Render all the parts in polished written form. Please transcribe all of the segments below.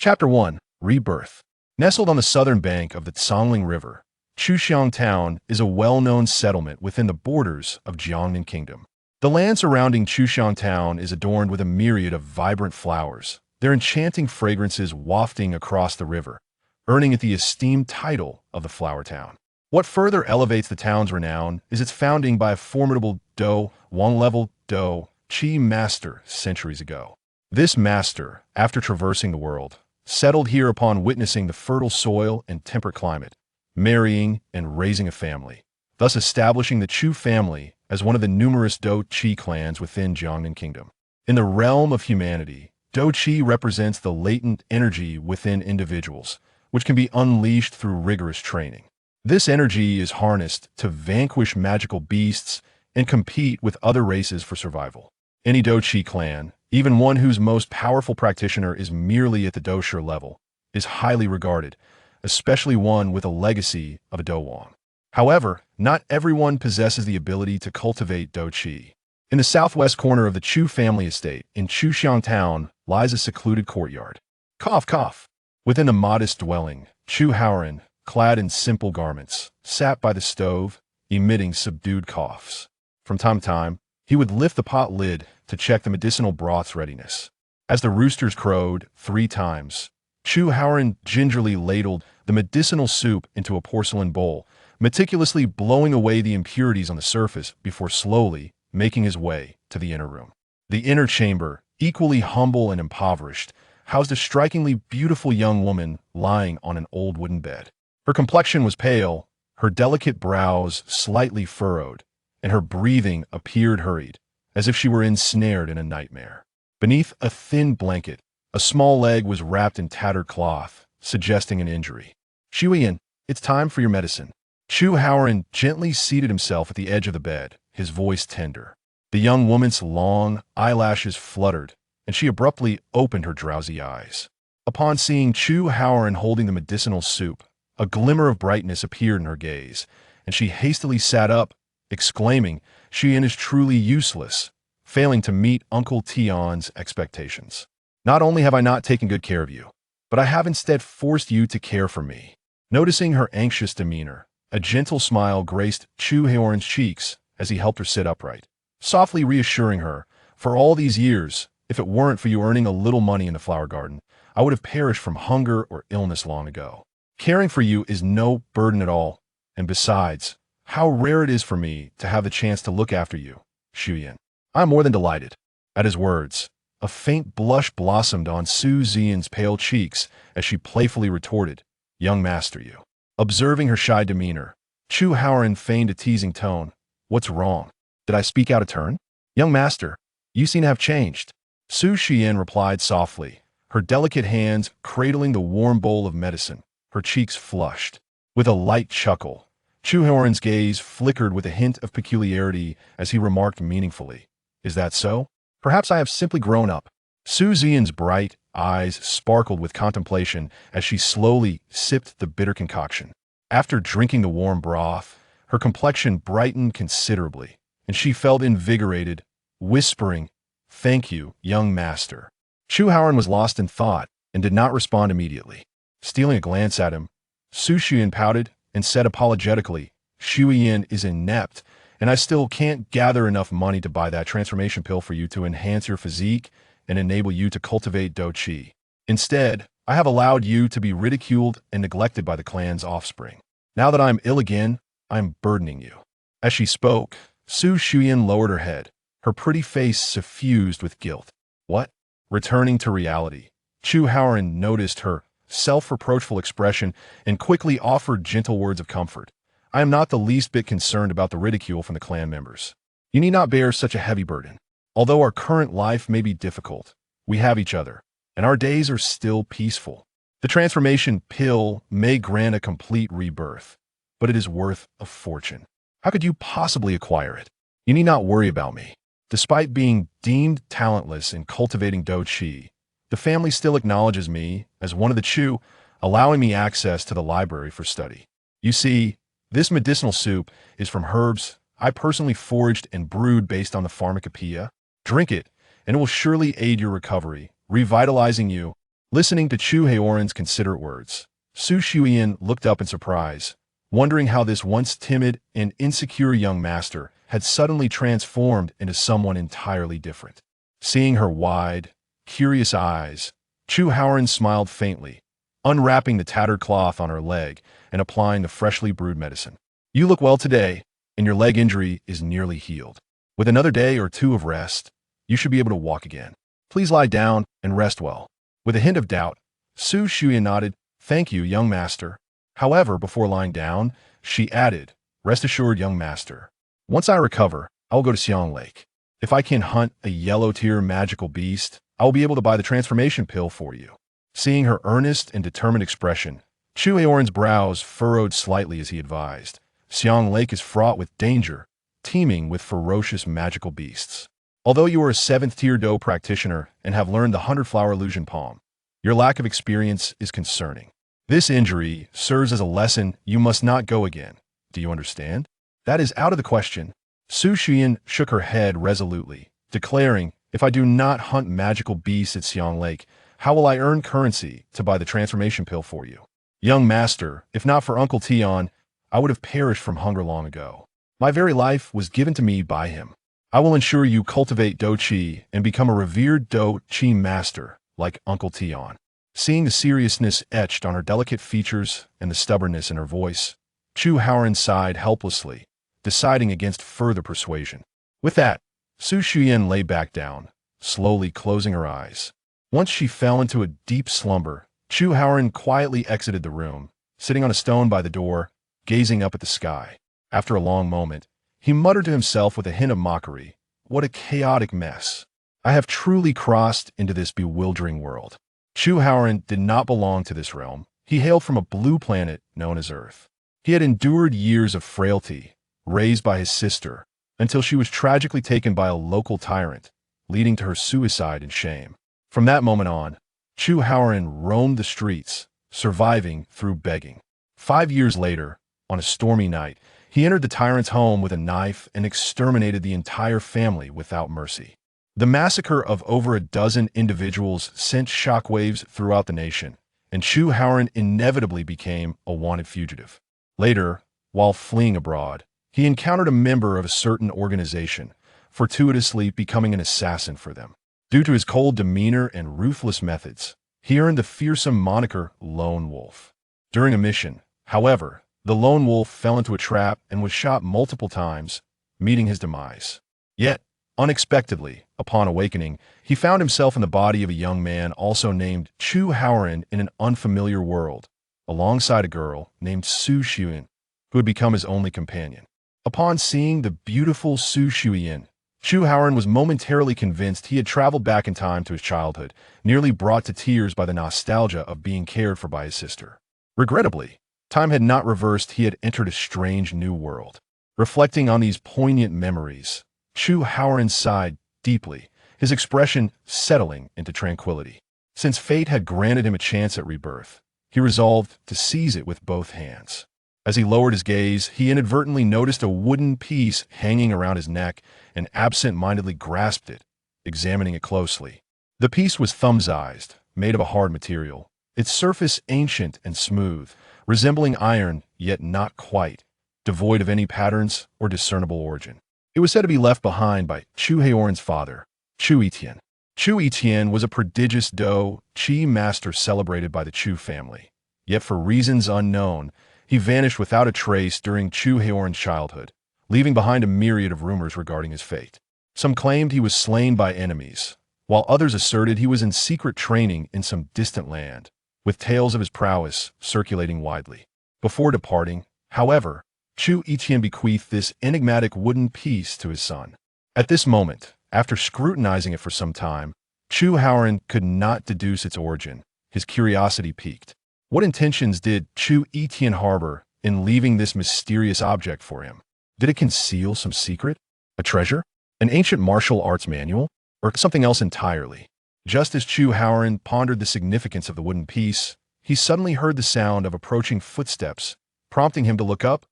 Chapter 1. Rebirth. Nestled on the southern bank of the Songling River, Chuxiang Town is a well-known settlement within the borders of Jiangnan Kingdom. The land surrounding Chuxiang Town is adorned with a myriad of vibrant flowers, their enchanting fragrances wafting across the river, earning it the esteemed title of the Flower Town. What further elevates the town's renown is its founding by a formidable Wang-level Qi master centuries ago. This master, after traversing the world, settled here upon witnessing the fertile soil and temperate climate, marrying and raising a family, thus establishing the Chu family as one of the numerous Qi clans within Jiangnan Kingdom. In the realm of humanity, Qi represents the latent energy within individuals, which can be unleashed through rigorous training. This energy is harnessed to vanquish magical beasts and compete with other races for survival. Any Qi clan, even one whose most powerful practitioner is merely at the Doshi level, is highly regarded, especially one with a legacy of a Wang. However, not everyone possesses the ability to cultivate Qi. In the southwest corner of the Chu family estate, in Chuxiang Town, lies a secluded courtyard. Cough, cough. Within the modest dwelling, Chu Haoran, clad in simple garments, sat by the stove, emitting subdued coughs. From time to time, he would lift the pot lid to check the medicinal broth's readiness. As the roosters crowed 3 times, Chu Haoran gingerly ladled the medicinal soup into a porcelain bowl, meticulously blowing away the impurities on the surface before slowly making his way to the inner room. The inner chamber, equally humble and impoverished, housed a strikingly beautiful young woman lying on an old wooden bed. Her complexion was pale, her delicate brows slightly furrowed, and her breathing appeared hurried, as if she were ensnared in a nightmare. Beneath a thin blanket, a small leg was wrapped in tattered cloth, suggesting an injury. Shuiyan, it's time for your medicine. Chu Haoran gently seated himself at the edge of the bed, his voice tender. The young woman's long eyelashes fluttered, and she abruptly opened her drowsy eyes. Upon seeing Chu Haoran holding the medicinal soup, a glimmer of brightness appeared in her gaze, and she hastily sat up, exclaiming, "Shuiyan is truly useless," failing to meet Uncle Tian's expectations. "Not only have I not taken good care of you, but I have instead forced you to care for me." Noticing her anxious demeanor, a gentle smile graced Chu Haoran's cheeks as he helped her sit upright, softly reassuring her, "For all these years, if it weren't for you earning a little money in the flower garden, I would have perished from hunger or illness long ago. Caring for you is no burden at all, and besides, how rare it is for me to have the chance to look after you, Shuiyan. I'm more than delighted." At his words, a faint blush blossomed on Su Zian's pale cheeks as she playfully retorted, "Young master, you." Observing her shy demeanor, Chu Haoran feigned a teasing tone. "What's wrong? Did I speak out of turn? Young master, you seem to have changed." Su Xian replied softly, her delicate hands cradling the warm bowl of medicine, her cheeks flushed. With a light chuckle, Chu Haoran's gaze flickered with a hint of peculiarity as he remarked meaningfully, "Is that so? Perhaps I have simply grown up." Su Zian's bright eyes sparkled with contemplation as she slowly sipped the bitter concoction. After drinking the warm broth, her complexion brightened considerably, and she felt invigorated, whispering, "Thank you, young master." Chu Haoran was lost in thought and did not respond immediately. Stealing a glance at him, Su Xian pouted and said apologetically, "Shuiyan is inept, and I still can't gather enough money to buy that transformation pill for you to enhance your physique and enable you to cultivate Qi. Instead, I have allowed you to be ridiculed and neglected by the clan's offspring. Now that I am ill again, I am burdening you." As she spoke, Su Shuiyan lowered her head, her pretty face suffused with guilt. "What?" Returning to reality, Chu Haoran noticed her self-reproachful expression and quickly offered gentle words of comfort. "I am not the least bit concerned about the ridicule from the clan members. You need not bear such a heavy burden. Although our current life may be difficult, we have each other, and our days are still peaceful. The transformation pill may grant a complete rebirth, but it is worth a fortune. How could you possibly acquire it? You need not worry about me. Despite being deemed talentless in cultivating Qi, the family still acknowledges me as one of the Chu, allowing me access to the library for study. You see, this medicinal soup is from herbs I personally foraged and brewed based on the pharmacopoeia. Drink it, and it will surely aid your recovery, revitalizing you." Listening to Chu Haoran's considerate words, Su Shuyan looked up in surprise, wondering how this once timid and insecure young master had suddenly transformed into someone entirely different. Seeing her wide, curious eyes, Chu Haoran smiled faintly, unwrapping the tattered cloth on her leg and applying the freshly brewed medicine. "You look well today, and your leg injury is nearly healed. With another day or two of rest, you should be able to walk again. Please lie down and rest well." With a hint of doubt, Su Shuyan nodded. "Thank you, young master." However, before lying down, she added, "Rest assured, young master. Once I recover, I will go to Xiang Lake. If I can hunt a yellow-tier magical beast, I will be able to buy the transformation pill for you." Seeing her earnest and determined expression, Chu Haoran's brows furrowed slightly as he advised, "Xiang Lake is fraught with danger, teeming with ferocious magical beasts. Although you are a 7th-tier Do practitioner and have learned the 100-flower illusion palm, your lack of experience is concerning. This injury serves as a lesson you must not go again. Do you understand?" "That is out of the question." Su Shuyan shook her head resolutely, declaring, "If I do not hunt magical beasts at Xiang Lake, how will I earn currency to buy the transformation pill for you? Young master, if not for Uncle Tian, I would have perished from hunger long ago. My very life was given to me by him. I will ensure you cultivate Do Chi and become a revered Do Chi master like Uncle Tian." Seeing the seriousness etched on her delicate features and the stubbornness in her voice, Chu Haoran sighed helplessly, deciding against further persuasion. With that, Su Shuyan lay back down, slowly closing her eyes. Once she fell into a deep slumber, Chu Haoran quietly exited the room, sitting on a stone by the door, gazing up at the sky. After a long moment, he muttered to himself with a hint of mockery, "What a chaotic mess. I have truly crossed into this bewildering world." Chu Haoran did not belong to this realm. He hailed from a blue planet known as Earth. He had endured years of frailty, raised by his sister, until she was tragically taken by a local tyrant, leading to her suicide and shame. From that moment on, Chu Haoran roamed the streets, surviving through begging. 5 years later, on a stormy night, he entered the tyrant's home with a knife and exterminated the entire family without mercy. The massacre of over a dozen individuals sent shockwaves throughout the nation, and Chu Haoran inevitably became a wanted fugitive. Later, while fleeing abroad, he encountered a member of a certain organization, fortuitously becoming an assassin for them. Due to his cold demeanor and ruthless methods, he earned the fearsome moniker Lone Wolf. During a mission, however, the Lone Wolf fell into a trap and was shot multiple times, meeting his demise. Yet, unexpectedly, upon awakening, he found himself in the body of a young man also named Chu Haoran in an unfamiliar world, alongside a girl named Su Shuyan, who had become his only companion. Upon seeing the beautiful Su Shuyan, Chu Haoran was momentarily convinced he had traveled back in time to his childhood, nearly brought to tears by the nostalgia of being cared for by his sister. Regrettably, time had not reversed. He had entered a strange new world. Reflecting on these poignant memories, Chu Haoran sighed deeply, his expression settling into tranquility. Since fate had granted him a chance at rebirth, he resolved to seize it with both hands. As he lowered his gaze, he inadvertently noticed a wooden piece hanging around his neck and absent-mindedly grasped it, examining it closely. The piece was thumb-sized, made of a hard material, its surface ancient and smooth, resembling iron, yet not quite, devoid of any patterns or discernible origin. It was said to be left behind by Chu Haoran's father, Chu Etian. Chu Etian was a prodigious Do Chi master celebrated by the Chu family. Yet for reasons unknown, he vanished without a trace during Chu Haoran's childhood, leaving behind a myriad of rumors regarding his fate. Some claimed he was slain by enemies, while others asserted he was in secret training in some distant land, with tales of his prowess circulating widely. Before departing, however, Chu Etian bequeathed this enigmatic wooden piece to his son. At this moment, after scrutinizing it for some time, Chu Haoran could not deduce its origin. His curiosity piqued. What intentions did Chu Etian harbor in leaving this mysterious object for him? Did it conceal some secret? A treasure? An ancient martial arts manual? Or something else entirely? Just as Chu Haoran pondered the significance of the wooden piece, he suddenly heard the sound of approaching footsteps, prompting him to look up,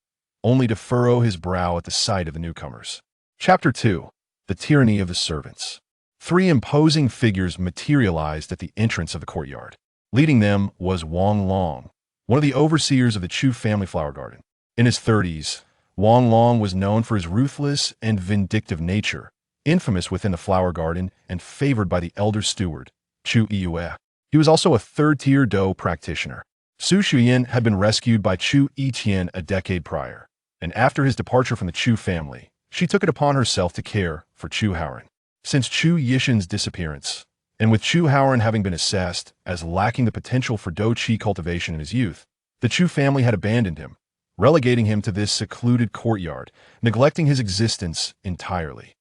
only to furrow his brow at the sight of the newcomers. Chapter 2. The Tyranny of the Servants. 3 imposing figures materialized at the entrance of the courtyard. Leading them was Wang Long, one of the overseers of the Chu family flower garden. In his 30s, Wang Long was known for his ruthless and vindictive nature, infamous within the flower garden and favored by the elder steward, Chu Yue. He was also a third-tier Dou practitioner. Su Shuyan had been rescued by Chu Yiqian a decade prior, and after his departure from the Chu family, she took it upon herself to care for Chu Haoran. Since Chu Yishan's disappearance, and with Chu Haoran having been assessed as lacking the potential for Dou Qi cultivation in his youth, the Chu family had abandoned him, relegating him to this secluded courtyard, neglecting his existence entirely.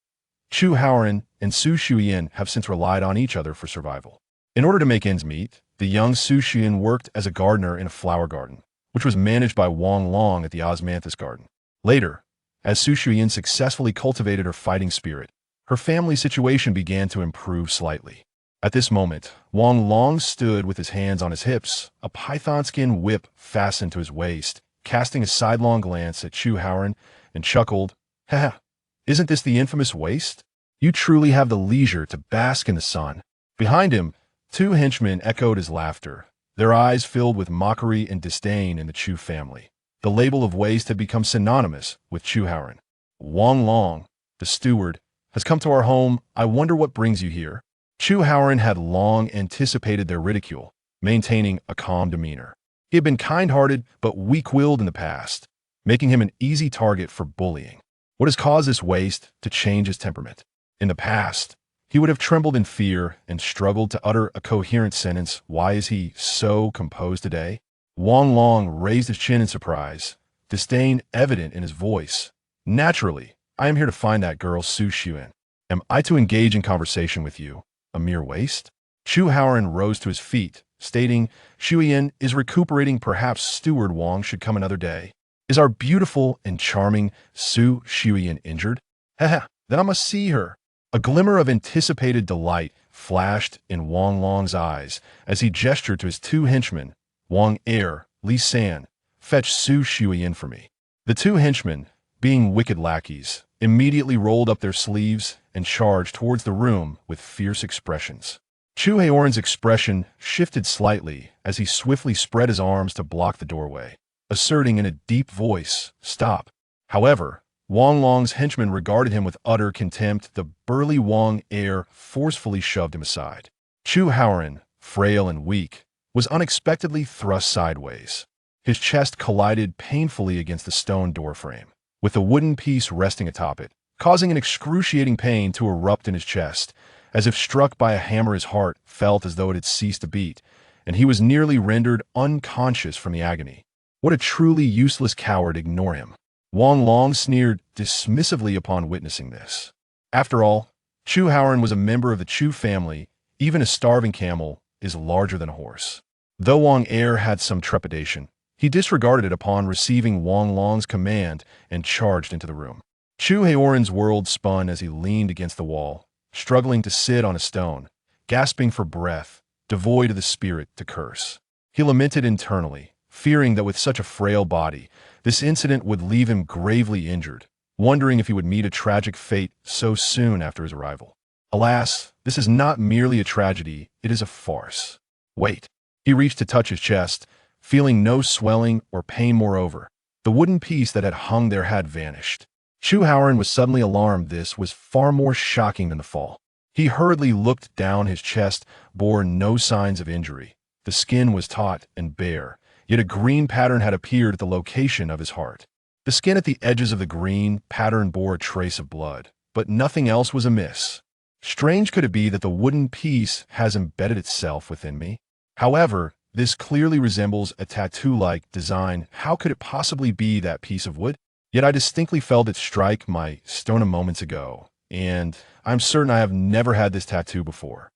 Chu Haoran and Su Shuyan have since relied on each other for survival. In order to make ends meet, the young Su Shuyan worked as a gardener in a flower garden, which was managed by Wang Long at the Osmanthus garden. Later, as Su Shuyan successfully cultivated her fighting spirit, her family situation began to improve slightly. At this moment, Wang Long stood with his hands on his hips, a python skin whip fastened to his waist, casting a sidelong glance at Chu Haoran, and chuckled, "Ha! Isn't this the infamous waist? You truly have the leisure to bask in the sun." Behind him, two henchmen echoed his laughter, their eyes filled with mockery and disdain in the Chu family. The label of waste had become synonymous with Chu Haoran. "Wang Long, the steward, has come to our home. I wonder what brings you here." Chu Haoran had long anticipated their ridicule, maintaining a calm demeanor. He had been kind-hearted but weak-willed in the past, making him an easy target for bullying. What has caused this waste to change his temperament? In the past, he would have trembled in fear and struggled to utter a coherent sentence. Why is he so composed today? Wang Long raised his chin in surprise, disdain evident in his voice. "Naturally, I am here to find that girl Su Shuyan. Am I to engage in conversation with you, a mere waste?" Chu Haoran rose to his feet, stating, "Shuyan is recuperating. Perhaps Steward Wang should come another day. Is our beautiful and charming Su Shuyan injured? Haha, then I must see her." A glimmer of anticipated delight flashed in Wang Long's eyes as he gestured to his two henchmen, Wang Er, Li San, "Fetch Su Shuyan for me." The two henchmen, being wicked lackeys, immediately rolled up their sleeves and charged towards the room with fierce expressions. Chu Haoran's expression shifted slightly as he swiftly spread his arms to block the doorway, asserting in a deep voice, "Stop." However, Wang Long's henchmen regarded him with utter contempt. The burly Wang Er forcefully shoved him aside. Chu Haoran, frail and weak, was unexpectedly thrust sideways. His chest collided painfully against the stone doorframe, with the wooden piece resting atop it, causing an excruciating pain to erupt in his chest. As if struck by a hammer, his heart felt as though it had ceased to beat, and he was nearly rendered unconscious from the agony. What a truly useless coward! Ignore him. Wang Long sneered dismissively upon witnessing this. After all, Chu Haoran was a member of the Chu family. Even a starving camel is larger than a horse. Though Wang Er had some trepidation, he disregarded it upon receiving Wang Long's command and charged into the room. Chu Haoran's world spun as he leaned against the wall, struggling to sit on a stone, gasping for breath, devoid of the spirit to curse. He lamented internally, fearing that with such a frail body, this incident would leave him gravely injured, wondering if he would meet a tragic fate so soon after his arrival. Alas, this is not merely a tragedy, it is a farce. Wait. He reached to touch his chest, feeling no swelling or pain. Moreover, the wooden piece that had hung there had vanished. Chu Haoran was suddenly alarmed. This was far more shocking than the fall. He hurriedly looked down. His chest bore no signs of injury. The skin was taut and bare, yet a green pattern had appeared at the location of his heart. The skin at the edges of the green pattern bore a trace of blood, but nothing else was amiss. Strange could it be that the wooden piece has embedded itself within me? However, this clearly resembles a tattoo-like design. How could it possibly be that piece of wood? Yet I distinctly felt it strike my sternum moments ago, and I'm certain I have never had this tattoo before.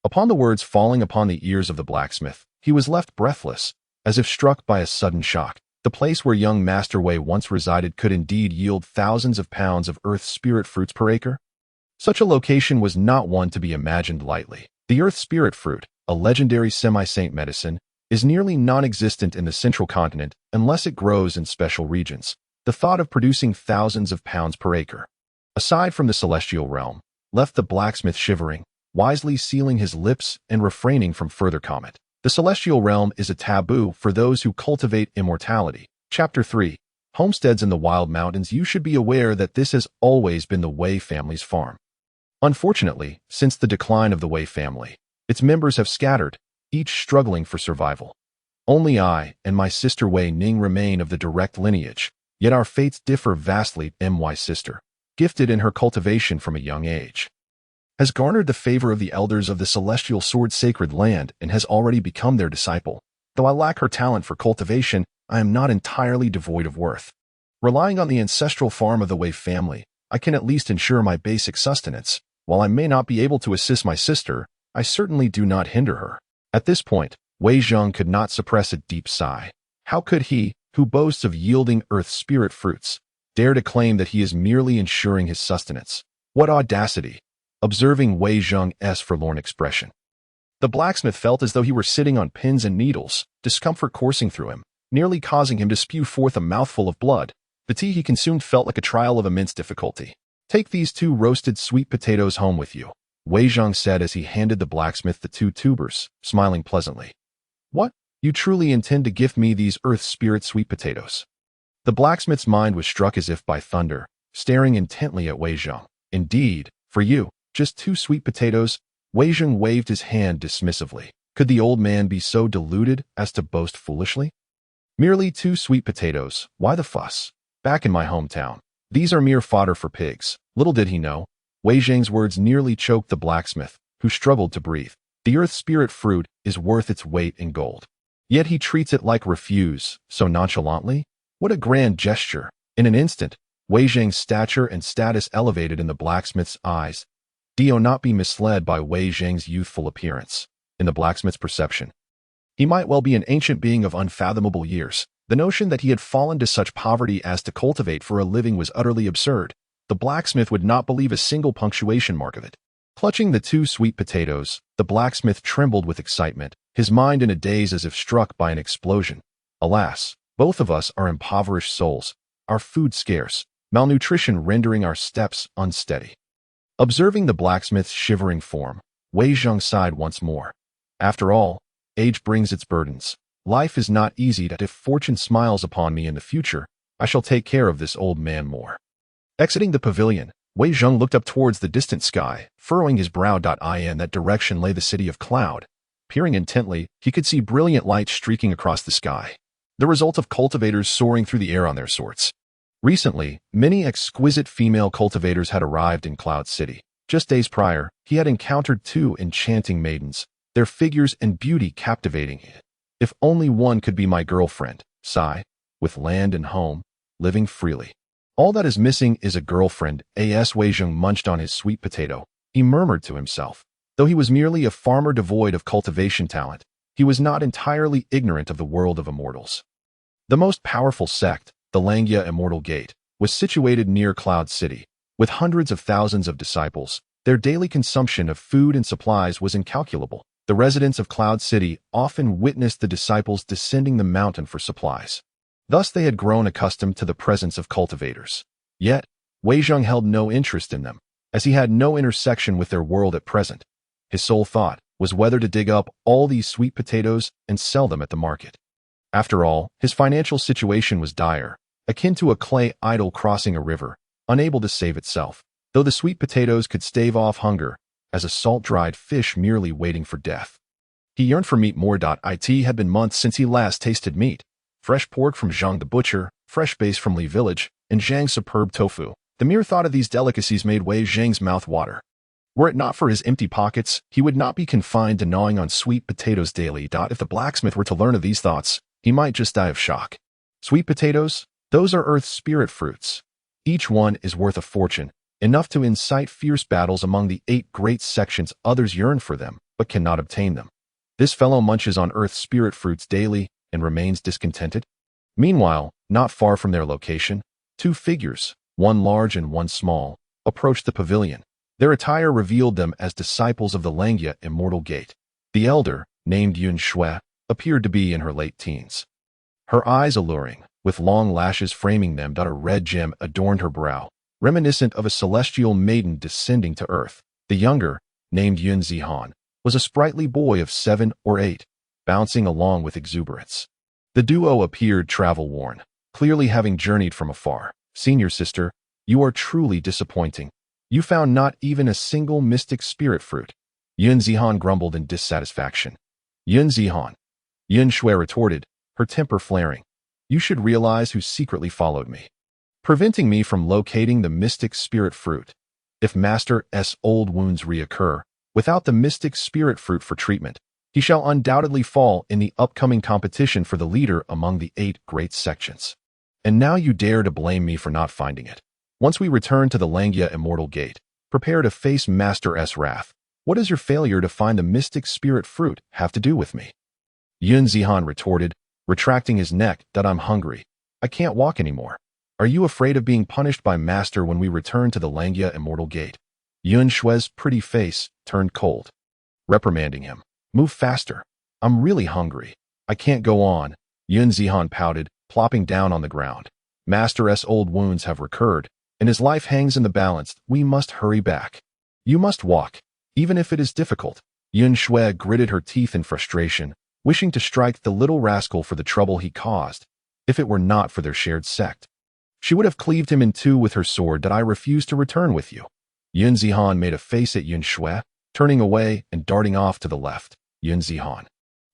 Upon the words falling upon the ears of the blacksmith, he was left breathless, as if struck by a sudden shock. The place where young Master Wei once resided could indeed yield thousands of pounds of earth spirit fruits per acre. Such a location was not one to be imagined lightly. The earth spirit fruit, a legendary semi-saint medicine, is nearly non-existent in the central continent unless it grows in special regions. The thought of producing thousands of pounds per acre, aside from the celestial realm, left the blacksmith shivering, wisely sealing his lips and refraining from further comment. The celestial realm is a taboo for those who cultivate immortality. Chapter 3. Homesteads in the Wild Mountains. You should be aware that this has always been the Wei family's farm. Unfortunately, since the decline of the Wei family, its members have scattered, each struggling for survival. Only I and my sister Wei Ning remain of the direct lineage, yet our fates differ vastly. My sister, gifted in her cultivation from a young age, has garnered the favor of the elders of the celestial sword sacred land and has already become their disciple. Though I lack her talent for cultivation, I am not entirely devoid of worth. Relying on the ancestral farm of the Wei family, I can at least ensure my basic sustenance. While I may not be able to assist my sister, I certainly do not hinder her. At this point, Wei Zheng could not suppress a deep sigh. How could he, who boasts of yielding earth spirit fruits, dare to claim that he is merely ensuring his sustenance? What audacity! Observing Wei Zheng's forlorn expression, the blacksmith felt as though he were sitting on pins and needles, discomfort coursing through him, nearly causing him to spew forth a mouthful of blood. The tea he consumed felt like a trial of immense difficulty. Take these 2 roasted sweet potatoes home with you, Wei Zheng said as he handed the blacksmith the 2 tubers, smiling pleasantly. What? You truly intend to gift me these earth spirit sweet potatoes? The blacksmith's mind was struck as if by thunder, staring intently at Wei Zheng. Indeed, for you, just 2 sweet potatoes? Wei Zheng waved his hand dismissively. Could the old man be so deluded as to boast foolishly? Merely 2 sweet potatoes, why the fuss? Back in my hometown, these are mere fodder for pigs. Little did he know. Wei Zheng's words nearly choked the blacksmith, who struggled to breathe. The earth spirit fruit is worth its weight in gold. Yet he treats it like refuse, so nonchalantly? What a grand gesture! In an instant, Wei Zheng's stature and status elevated in the blacksmith's eyes. Do not be misled by Wei Zheng's youthful appearance. In the blacksmith's perception, he might well be an ancient being of unfathomable years. The notion that he had fallen to such poverty as to cultivate for a living was utterly absurd. The blacksmith would not believe a single punctuation mark of it. Clutching the 2 sweet potatoes, the blacksmith trembled with excitement, his mind in a daze as if struck by an explosion. Alas, both of us are impoverished souls, our food scarce, malnutrition rendering our steps unsteady. Observing the blacksmith's shivering form, Wei Zheng sighed once more. After all, age brings its burdens. Life is not easy, that if fortune smiles upon me in the future, I shall take care of this old man more. Exiting the pavilion, Wei Zheng looked up towards the distant sky, furrowing his brow. In that direction lay the city of Cloud. Peering intently, he could see brilliant light streaking across the sky, the result of cultivators soaring through the air on their swords. Recently, many exquisite female cultivators had arrived in Cloud City. Just days prior, he had encountered 2 enchanting maidens, their figures and beauty captivating him. If only one could be my girlfriend, sigh, with land and home, living freely. All that is missing is a girlfriend. As Wei Zheng munched on his sweet potato, he murmured to himself. Though he was merely a farmer devoid of cultivation talent, he was not entirely ignorant of the world of immortals. The most powerful sect, the Huaxia Immortal Gate, was situated near Cloud City. With hundreds of thousands of disciples, their daily consumption of food and supplies was incalculable. The residents of Cloud City often witnessed the disciples descending the mountain for supplies. Thus they had grown accustomed to the presence of cultivators. Yet, Wei Zheng held no interest in them, as he had no intersection with their world at present. His sole thought was whether to dig up all these sweet potatoes and sell them at the market. After all, his financial situation was dire, akin to a clay idol crossing a river, unable to save itself, though the sweet potatoes could stave off hunger, as a salt-dried fish merely waiting for death. He yearned for meat more. It had been months since he last tasted meat. Fresh pork from Zhang the butcher, fresh base from Li village, and Zhang's superb tofu. The mere thought of these delicacies made Wei Zheng's mouth water. Were it not for his empty pockets, he would not be confined to gnawing on sweet potatoes daily. If the blacksmith were to learn of these thoughts, he might just die of shock. Sweet potatoes? Those are Earth's spirit fruits. Each one is worth a fortune, enough to incite fierce battles among the 8 great sections. Others yearn for them, but cannot obtain them. This fellow munches on Earth's spirit fruits daily and remains discontented. Meanwhile, not far from their location, 2 figures, one large and one small, approached the pavilion. Their attire revealed them as disciples of the Huaxia Immortal Gate. The elder, named Yun Shui, appeared to be in her late teens. Her eyes alluring, with long lashes framing them. A red gem adorned her brow, reminiscent of a celestial maiden descending to earth. The younger, named Yun Zihan, was a sprightly boy of 7 or 8. bouncing along with exuberance. The duo appeared travel-worn, clearly having journeyed from afar. Senior sister, you are truly disappointing. You found not even a single mystic spirit fruit. Yun Zihan grumbled in dissatisfaction. Yun Zihan. Yun Shui retorted, her temper flaring. You should realize who secretly followed me, preventing me from locating the mystic spirit fruit. If Master S' old wounds reoccur, without the mystic spirit fruit for treatment, he shall undoubtedly fall in the upcoming competition for the leader among the 8 great sections. And now you dare to blame me for not finding it. Once we return to the Huaxia Immortal Gate, prepare to face Master S' wrath. What does your failure to find the mystic spirit fruit have to do with me? Yun Zihan retorted, retracting his neck, that I'm hungry. I can't walk anymore. Are you afraid of being punished by Master when we return to the Huaxia Immortal Gate? Yun Shui's pretty face turned cold, reprimanding him. Move faster. I'm really hungry. I can't go on. Yun Zihan pouted, plopping down on the ground. Master S' old wounds have recurred, and his life hangs in the balance. We must hurry back. You must walk, even if it is difficult. Yun Shui gritted her teeth in frustration, wishing to strike the little rascal for the trouble he caused. If it were not for their shared sect, she would have cleaved him in two with her sword. That I refuse to return with you. Yun Zihan made a face at Yun Shui, turning away and darting off to the left. Yun Zihan.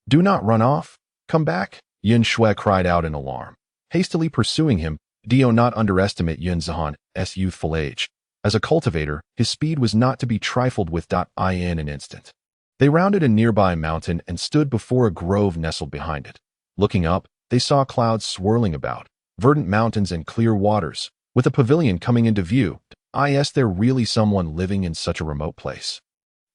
Do not run off. Come back. Yun Shui cried out in alarm, hastily pursuing him. Do not underestimate Yun Zihan's youthful age. As a cultivator, his speed was not to be trifled with. In an instant, they rounded a nearby mountain and stood before a grove nestled behind it. Looking up, they saw clouds swirling about, verdant mountains and clear waters, with a pavilion coming into view. Is there really someone living in such a remote place?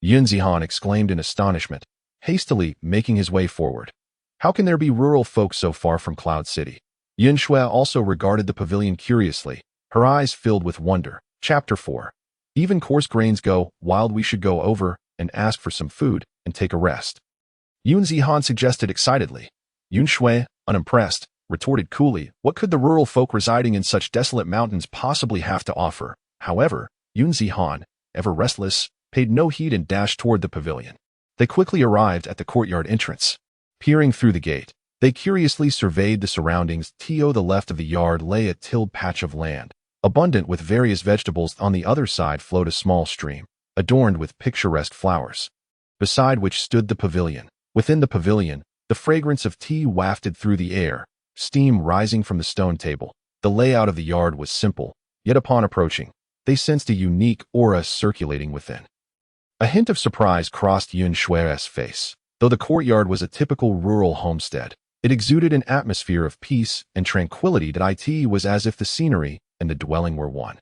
Yun Zihan exclaimed in astonishment, hastily making his way forward. How can there be rural folk so far from Cloud City? Yun Shui also regarded the pavilion curiously, her eyes filled with wonder. Chapter 4. Even coarse grains go wild. We should go over and ask for some food and take a rest. Yun Zihan suggested excitedly. Yun Shui, unimpressed, retorted coolly, what could the rural folk residing in such desolate mountains possibly have to offer? However, Yun Zihan, ever restless, paid no heed and dashed toward the pavilion. They quickly arrived at the courtyard entrance. Peering through the gate, they curiously surveyed the surroundings. To the left of the yard lay a tilled patch of land, abundant with various vegetables. On the other side flowed a small stream, adorned with picturesque flowers, beside which stood the pavilion. Within the pavilion, the fragrance of tea wafted through the air, steam rising from the stone table. The layout of the yard was simple, yet upon approaching, they sensed a unique aura circulating within. A hint of surprise crossed Yun Shui's face. Though the courtyard was a typical rural homestead, it exuded an atmosphere of peace and tranquility. It was as if the scenery and the dwelling were one,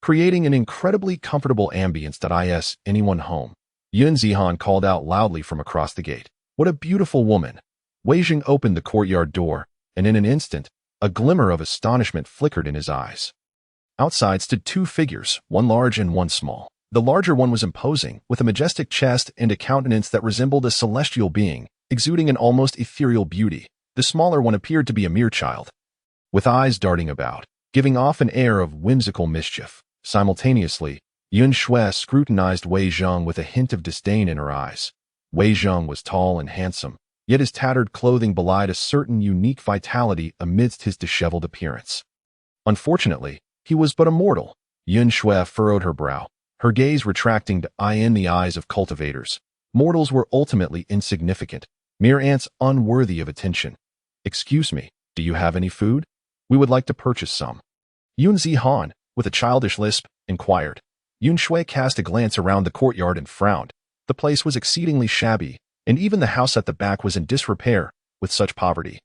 creating an incredibly comfortable ambience. Is anyone home? Yun Zihan called out loudly from across the gate. What a beautiful woman! Wei Jing opened the courtyard door, and in an instant, a glimmer of astonishment flickered in his eyes. Outside stood 2 figures, one large and one small. The larger one was imposing, with a majestic chest and a countenance that resembled a celestial being, exuding an almost ethereal beauty. The smaller one appeared to be a mere child, with eyes darting about, giving off an air of whimsical mischief. Simultaneously, Yun Shui scrutinized Wei Jing with a hint of disdain in her eyes. Wei Jing was tall and handsome, yet his tattered clothing belied a certain unique vitality amidst his disheveled appearance. Unfortunately, he was but a mortal. Yun Shui furrowed her brow, her gaze retracting to in the eyes of cultivators. Mortals were ultimately insignificant, mere ants unworthy of attention. Excuse me, do you have any food? We would like to purchase some. Yun Zihan, with a childish lisp, inquired. Yun Shui cast a glance around the courtyard and frowned. The place was exceedingly shabby, and even the house at the back was in disrepair. With such poverty,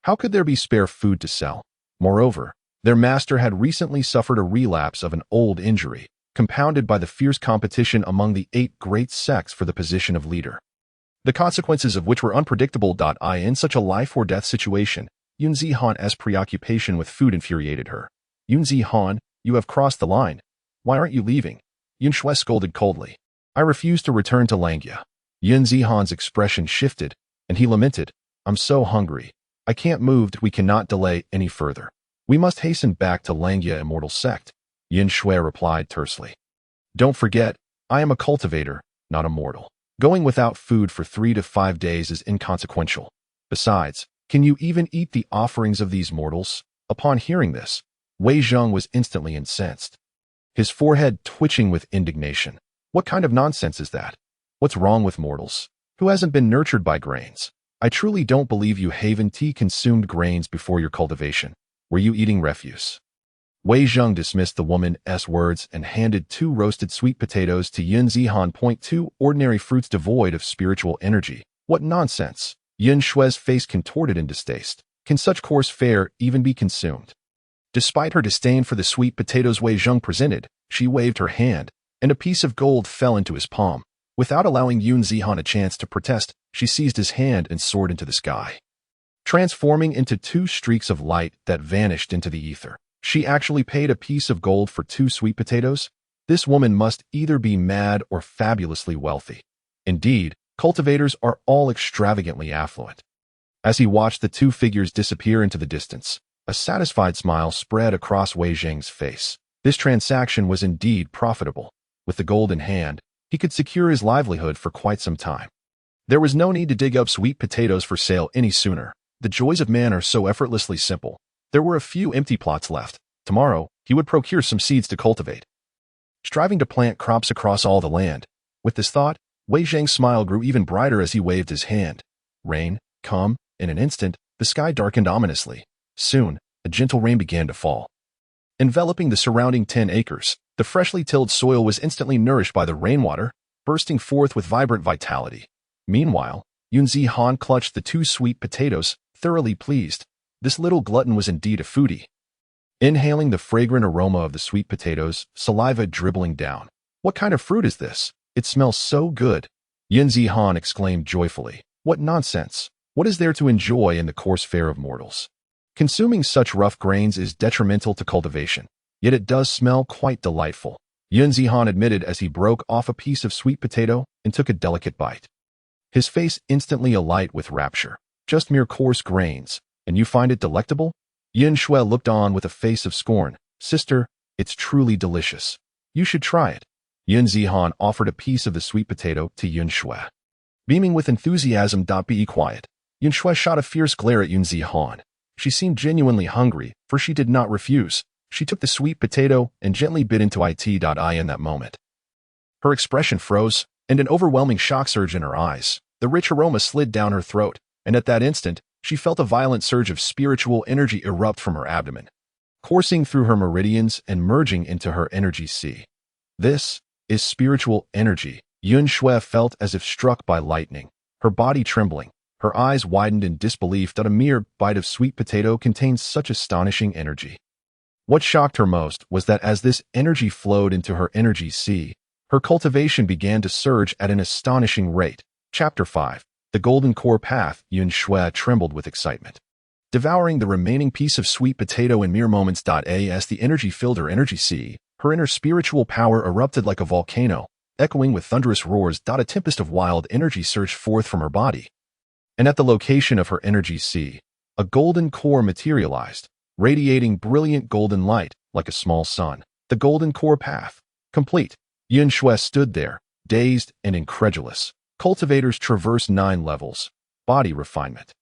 how could there be spare food to sell? Moreover, their master had recently suffered a relapse of an old injury, compounded by the fierce competition among the 8 great sects for the position of leader, the consequences of which were unpredictable. In such a life-or-death situation, Yun Zihan's preoccupation with food infuriated her. Yun Zihan, you have crossed the line. Why aren't you leaving? Yun Shui scolded coldly. I refuse to return to Huaxia. Yun Zihan's expression shifted, and he lamented, I'm so hungry. I can't move. We cannot delay any further. We must hasten back to Huaxia Immortal Sect. Yun Shui replied tersely. Don't forget, I am a cultivator, not a mortal. Going without food for 3 to 5 days is inconsequential. Besides, can you even eat the offerings of these mortals? Upon hearing this, Wei Zheng was instantly incensed, his forehead twitching with indignation. What kind of nonsense is that? What's wrong with mortals? Who hasn't been nurtured by grains? I truly don't believe you Haven tea consumed grains before your cultivation. Were you eating refuse? Wei Zheng dismissed the woman's words and handed 2 roasted sweet potatoes to Yun Zihan. 2 Ordinary fruits devoid of spiritual energy. What nonsense! Yun Shui's face contorted in distaste. Can such coarse fare even be consumed? Despite her disdain for the sweet potatoes Wei Zheng presented, she waved her hand, and a piece of gold fell into his palm. Without allowing Yun Zihan a chance to protest, she seized his hand and soared into the sky, transforming into 2 streaks of light that vanished into the ether. She actually paid a piece of gold for 2 sweet potatoes? This woman must either be mad or fabulously wealthy. Indeed, cultivators are all extravagantly affluent. As he watched the 2 figures disappear into the distance, a satisfied smile spread across Wei Zheng's face. This transaction was indeed profitable. With the gold in hand, he could secure his livelihood for quite some time. There was no need to dig up sweet potatoes for sale any sooner. The joys of man are so effortlessly simple. There were a few empty plots left. Tomorrow, he would procure some seeds to cultivate, striving to plant crops across all the land. With this thought, Wei Zheng's smile grew even brighter as he waved his hand. Rain, come. In an instant, the sky darkened ominously. Soon, a gentle rain began to fall, enveloping the surrounding 10 acres. The freshly tilled soil was instantly nourished by the rainwater, bursting forth with vibrant vitality. Meanwhile, Yun Zihan clutched the 2 sweet potatoes, thoroughly pleased. This little glutton was indeed a foodie. Inhaling the fragrant aroma of the sweet potatoes, saliva dribbling down. What kind of fruit is this? It smells so good. Yun Zihan exclaimed joyfully. What nonsense! What is there to enjoy in the coarse fare of mortals? Consuming such rough grains is detrimental to cultivation. Yet it does smell quite delightful, Yun Zihan admitted as he broke off a piece of sweet potato and took a delicate bite, his face instantly alight with rapture. Just mere coarse grains, and you find it delectable? Yun Shui looked on with a face of scorn. Sister, it's truly delicious. You should try it. Yun Zihan offered a piece of the sweet potato to Yun Shui. Beaming with enthusiasm. Be quiet. Yun Shui shot a fierce glare at Yun Zihan. She seemed genuinely hungry, for she did not refuse. She took the sweet potato and gently bit into it. In that moment, her expression froze, and an overwhelming shock surged in her eyes. The rich aroma slid down her throat, and at that instant, she felt a violent surge of spiritual energy erupt from her abdomen, coursing through her meridians and merging into her energy sea. This is spiritual energy. Yun Shui felt as if struck by lightning, her body trembling. Her eyes widened in disbelief that a mere bite of sweet potato contained such astonishing energy. What shocked her most was that as this energy flowed into her energy sea, her cultivation began to surge at an astonishing rate. Chapter 5. The Golden Core Path. Yun Shui trembled with excitement, devouring the remaining piece of sweet potato in mere moments. As the energy filled her energy sea, her inner spiritual power erupted like a volcano, echoing with thunderous roars. A tempest of wild energy surged forth from her body, and at the location of her energy sea, a golden core materialized, radiating brilliant golden light like a small sun. The Golden Core Path. Complete. Yun Shui stood there, dazed and incredulous. Cultivators traverse 9 levels. Body refinement,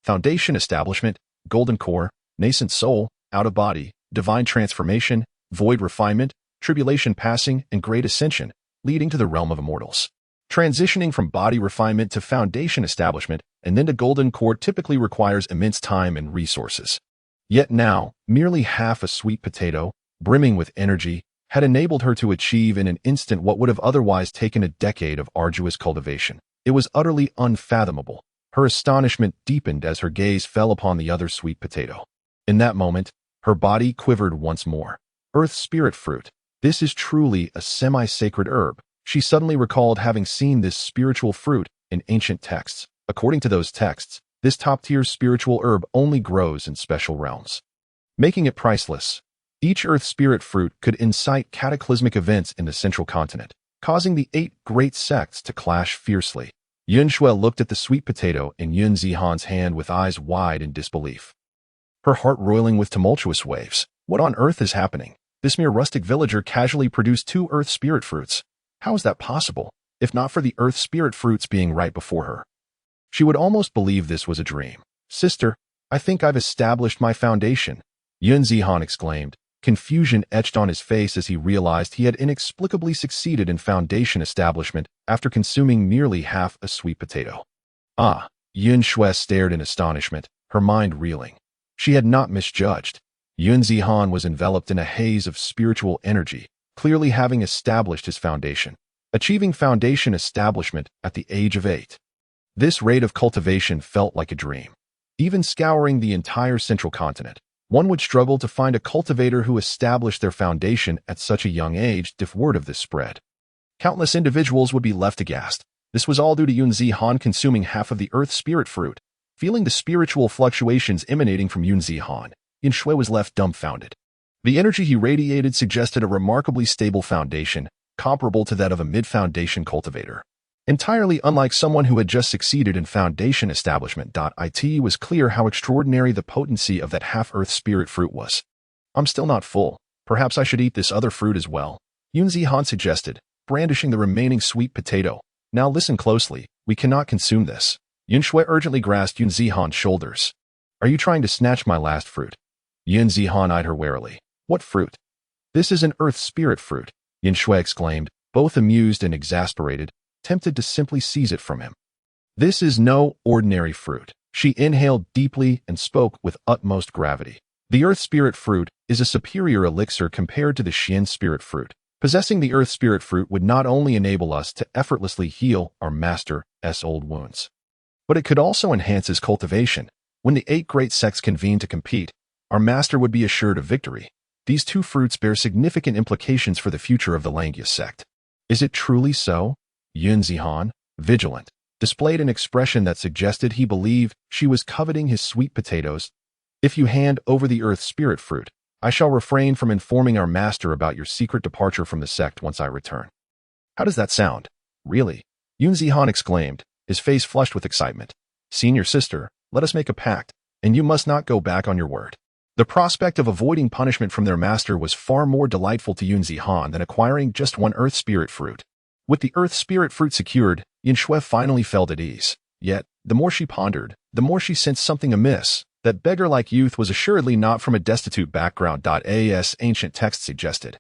foundation establishment, golden core, nascent soul, out of body, divine transformation, void refinement, tribulation passing, and great ascension, leading to the realm of immortals. Transitioning from body refinement to foundation establishment and then to golden core typically requires immense time and resources. Yet now, merely half a sweet potato, brimming with energy, had enabled her to achieve in an instant what would have otherwise taken a decade of arduous cultivation. It was utterly unfathomable. Her astonishment deepened as her gaze fell upon the other sweet potato. In that moment, her body quivered once more. Earth spirit fruit. This is truly a semi-sacred herb. She suddenly recalled having seen this spiritual fruit in ancient texts. According to those texts, this top-tier spiritual herb only grows in special realms, making it priceless. Each earth spirit fruit could incite cataclysmic events in the central continent, causing the 8 great sects to clash fiercely. Yun Shui looked at the sweet potato in Yun Zihan's hand with eyes wide in disbelief, her heart roiling with tumultuous waves. What on earth is happening? This mere rustic villager casually produced 2 earth spirit fruits. How is that possible? if not for the earth spirit fruits being right before her. She would almost believe this was a dream. "Sister, I think I've established my foundation," Yun Zihan exclaimed. Confusion etched on his face as he realized he had inexplicably succeeded in foundation establishment after consuming nearly half a sweet potato. Ah, Yun Shui stared in astonishment, her mind reeling. She had not misjudged. Yun Zihan was enveloped in a haze of spiritual energy, clearly having established his foundation, achieving foundation establishment at the age of 8. This rate of cultivation felt like a dream. Even scouring the entire central continent, one would struggle to find a cultivator who established their foundation at such a young age if word of this spread. Countless individuals would be left aghast. This was all due to Yun Zihan consuming half of the earth spirit fruit. Feeling the spiritual fluctuations emanating from Yun Zihan, Yin Shui was left dumbfounded. The energy he radiated suggested a remarkably stable foundation, comparable to that of a mid-foundation cultivator. Entirely unlike someone who had just succeeded in foundation establishment. It was clear how extraordinary the potency of that half-earth spirit fruit was. "I'm still not full. Perhaps I should eat this other fruit as well," Yun Zihan suggested, brandishing the remaining sweet potato. "Now listen closely, we cannot consume this." Yun Shui urgently grasped Yun Zihan's shoulders. "Are you trying to snatch my last fruit?" Yun Zihan eyed her warily. "What fruit?" "This is an earth spirit fruit," Yin Shui exclaimed, both amused and exasperated, tempted to simply seize it from him. "This is no ordinary fruit." She inhaled deeply and spoke with utmost gravity. "The earth spirit fruit is a superior elixir compared to the Xian spirit fruit. Possessing the earth spirit fruit would not only enable us to effortlessly heal our master's old wounds, but it could also enhance his cultivation. When the 8 great sects convene to compete, our master would be assured of victory. These 2 fruits bear significant implications for the future of the Langia sect." "Is it truly so?" Yun Zihan, vigilant, displayed an expression that suggested he believed she was coveting his sweet potatoes. "If you hand over the earth spirit fruit, I shall refrain from informing our master about your secret departure from the sect once I return." "How does that sound?" "Really?" Yun Zihan exclaimed, his face flushed with excitement. "Senior sister, let us make a pact, and you must not go back on your word." The prospect of avoiding punishment from their master was far more delightful to Yun Zihan than acquiring just one earth spirit fruit. With the earth spirit fruit secured, Yin Shui finally felt at ease. Yet, the more she pondered, the more she sensed something amiss. That beggar-like youth was assuredly not from a destitute background. As ancient text suggested.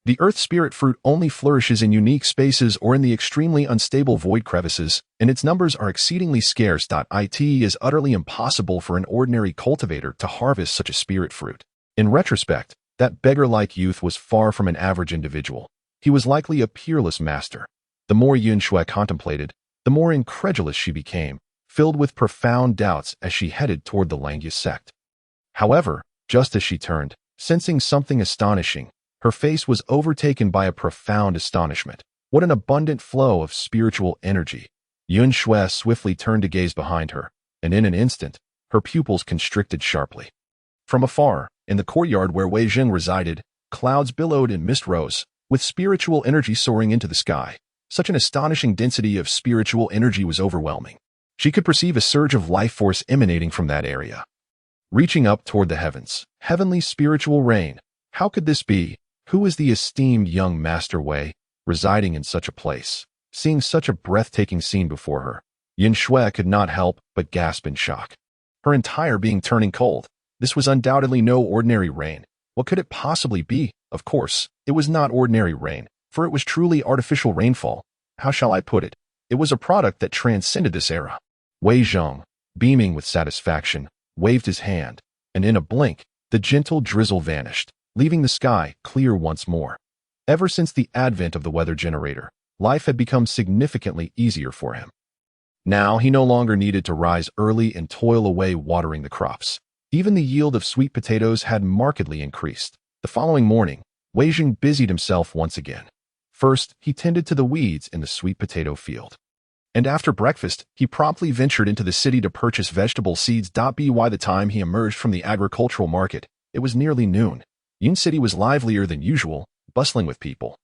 The earth spirit fruit only flourishes in unique spaces or in the extremely unstable void crevices, and its numbers are exceedingly scarce. It is utterly impossible for an ordinary cultivator to harvest such a spirit fruit. In retrospect, that beggar-like youth was far from an average individual. He was likely a peerless master. The more Yun Shui contemplated, the more incredulous she became, filled with profound doubts as she headed toward the Langia sect. However, just as she turned, sensing something astonishing, her face was overtaken by a profound astonishment. What an abundant flow of spiritual energy! Yun Shui swiftly turned to gaze behind her, and in an instant, her pupils constricted sharply. From afar, in the courtyard where Wei Jing resided, clouds billowed and mist rose, with spiritual energy soaring into the sky. Such an astonishing density of spiritual energy was overwhelming. She could perceive a surge of life force emanating from that area, reaching up toward the heavens. Heavenly spiritual rain. How could this be? Who is the esteemed young Master Wei, residing in such a place? Seeing such a breathtaking scene before her, Yin Shui could not help but gasp in shock. Her entire being turning cold. This was undoubtedly no ordinary rain. What could it possibly be? Of course, it was not ordinary rain, for it was truly artificial rainfall. How shall I put it? It was a product that transcended this era. Wei Zhong, beaming with satisfaction, waved his hand, and in a blink, the gentle drizzle vanished, leaving the sky clear once more. Ever since the advent of the weather generator, life had become significantly easier for him. Now he no longer needed to rise early and toil away watering the crops. Even the yield of sweet potatoes had markedly increased. The following morning, Wei Jing busied himself once again. First, he tended to the weeds in the sweet potato field. And after breakfast, he promptly ventured into the city to purchase vegetable seeds. By the time he emerged from the agricultural market, it was nearly noon. Yun City was livelier than usual, bustling with people,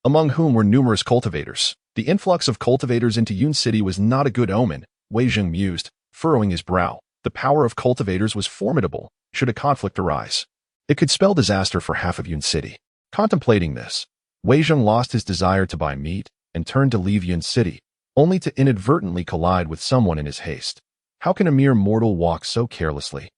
among whom were numerous cultivators. The influx of cultivators into Yun City was not a good omen, Wei Jing mused, furrowing his brow. The power of cultivators was formidable, should a conflict arise. It could spell disaster for half of Yun City. Contemplating this, Wei Jing lost his desire to buy meat and turned to leave Yun City, only to inadvertently collide with someone in his haste. How can a mere mortal walk so carelessly?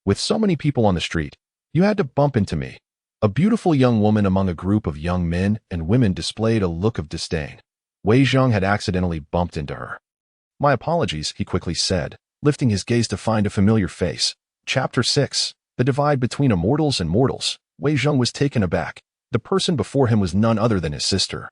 With so many people on the street, you had to bump into me. A beautiful young woman among a group of young men and women displayed a look of disdain. Wei Zheng had accidentally bumped into her. My apologies, he quickly said, lifting his gaze to find a familiar face. Chapter 6. The Divide Between Immortals and Mortals. Wei Zheng was taken aback. The person before him was none other than his sister,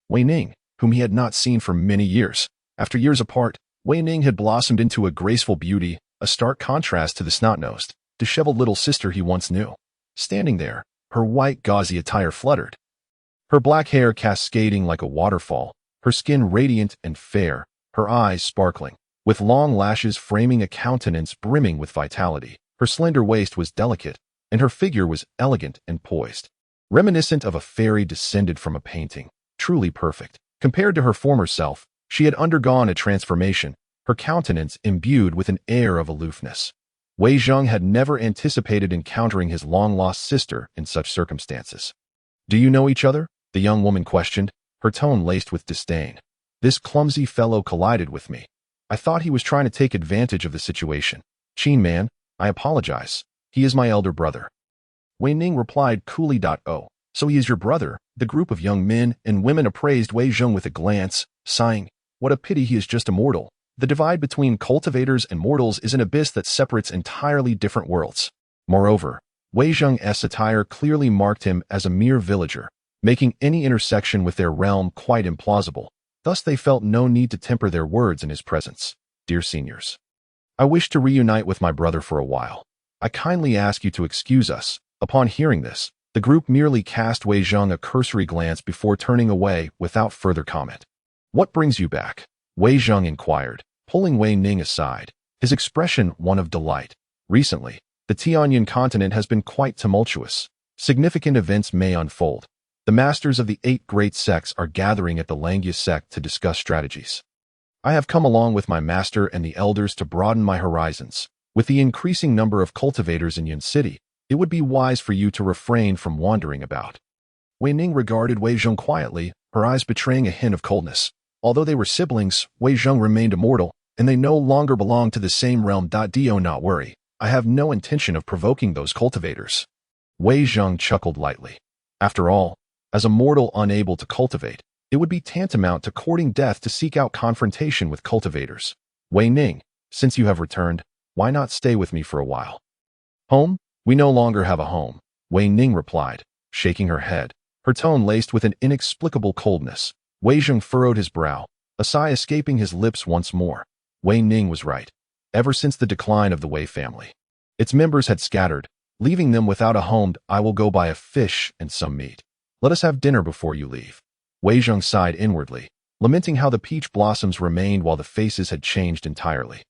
Wei Ning, whom he had not seen for many years. After years apart, Wei Ning had blossomed into a graceful beauty, a stark contrast to the snot-nosed, disheveled little sister he once knew. Standing there, her white gauzy attire fluttered, her black hair cascading like a waterfall, her skin radiant and fair, her eyes sparkling, with long lashes framing a countenance brimming with vitality. Her slender waist was delicate, and her figure was elegant and poised, reminiscent of a fairy descended from a painting. Truly perfect. Compared to her former self, she had undergone a transformation, her countenance imbued with an air of aloofness. Wei Zheng had never anticipated encountering his long-lost sister in such circumstances. Do you know each other? The young woman questioned, her tone laced with disdain. This clumsy fellow collided with me. I thought he was trying to take advantage of the situation. Qin man, I apologize. He is my elder brother. Wei Ning replied coolly. Oh, so he is your brother? The group of young men and women appraised Wei Zheng with a glance, sighing, what a pity he is just a mortal. The divide between cultivators and mortals is an abyss that separates entirely different worlds. Moreover, Wei Zheng's attire clearly marked him as a mere villager, making any intersection with their realm quite implausible. Thus they felt no need to temper their words in his presence. Dear seniors, I wish to reunite with my brother for a while. I kindly ask you to excuse us. Upon hearing this, the group merely cast Wei Zheng a cursory glance before turning away without further comment. What brings you back? Wei Zheng inquired, pulling Wei Ning aside, his expression one of delight. Recently, the Tianyan continent has been quite tumultuous. Significant events may unfold. The masters of the 8 great sects are gathering at the Langia sect to discuss strategies. I have come along with my master and the elders to broaden my horizons. With the increasing number of cultivators in Yun City, it would be wise for you to refrain from wandering about. Wei Ning regarded Wei Zheng quietly, her eyes betraying a hint of coldness. Although they were siblings, Wei Zheng remained immortal, and they no longer belonged to the same realm. Do not worry, I have no intention of provoking those cultivators. Wei Zheng chuckled lightly. After all, as a mortal unable to cultivate, it would be tantamount to courting death to seek out confrontation with cultivators. Wei Ning, since you have returned, why not stay with me for a while? Home? We no longer have a home, Wei Ning replied, shaking her head, her tone laced with an inexplicable coldness. Wei Zheng furrowed his brow, a sigh escaping his lips once more. Wei Ning was right. Ever since the decline of the Wei family, its members had scattered, leaving them without a home. I will go buy a fish and some meat. Let us have dinner before you leave. Wei Zheng sighed inwardly, lamenting how the peach blossoms remained while the faces had changed entirely.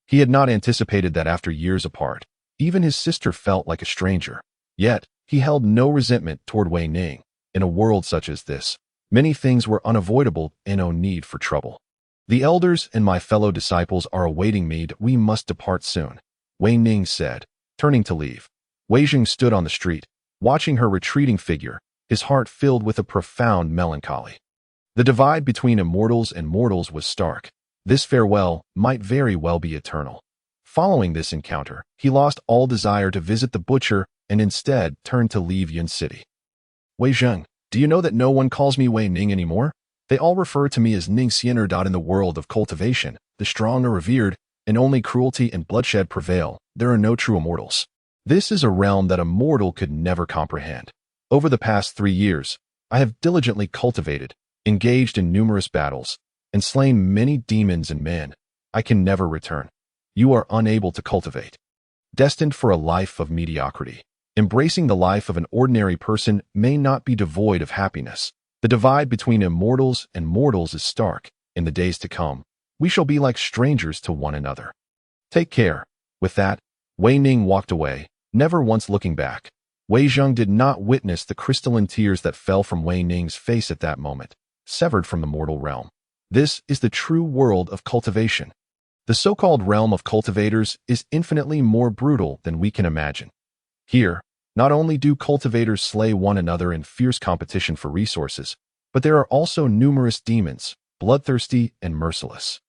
He had not anticipated that after years apart, even his sister felt like a stranger. Yet, he held no resentment toward Wei Ning. In a world such as this, many things were unavoidable and no need for trouble. The elders and my fellow disciples are awaiting me. We must depart soon, Wei Ning said, turning to leave. Wei Zheng stood on the street, watching her retreating figure, his heart filled with a profound melancholy. The divide between immortals and mortals was stark. This farewell might very well be eternal. Following this encounter, he lost all desire to visit the butcher and instead turned to leave Yun City. Wei Zheng, do you know that no one calls me Wei Ning anymore? They all refer to me as Ning Xianer. In the world of cultivation, the strong are revered, and only cruelty and bloodshed prevail. There are no true immortals. This is a realm that a mortal could never comprehend. Over the past 3 years, I have diligently cultivated, engaged in numerous battles, and slain many demons and men. I can never return. You are unable to cultivate. Destined for a life of mediocrity. Embracing the life of an ordinary person may not be devoid of happiness. The divide between immortals and mortals is stark. In the days to come, we shall be like strangers to one another. Take care. With that, Wei Ning walked away, never once looking back. Wei Zheng did not witness the crystalline tears that fell from Wei Ning's face at that moment, severed from the mortal realm. This is the true world of cultivation. The so-called realm of cultivators is infinitely more brutal than we can imagine. Here, not only do cultivators slay one another in fierce competition for resources, but there are also numerous demons, bloodthirsty and merciless.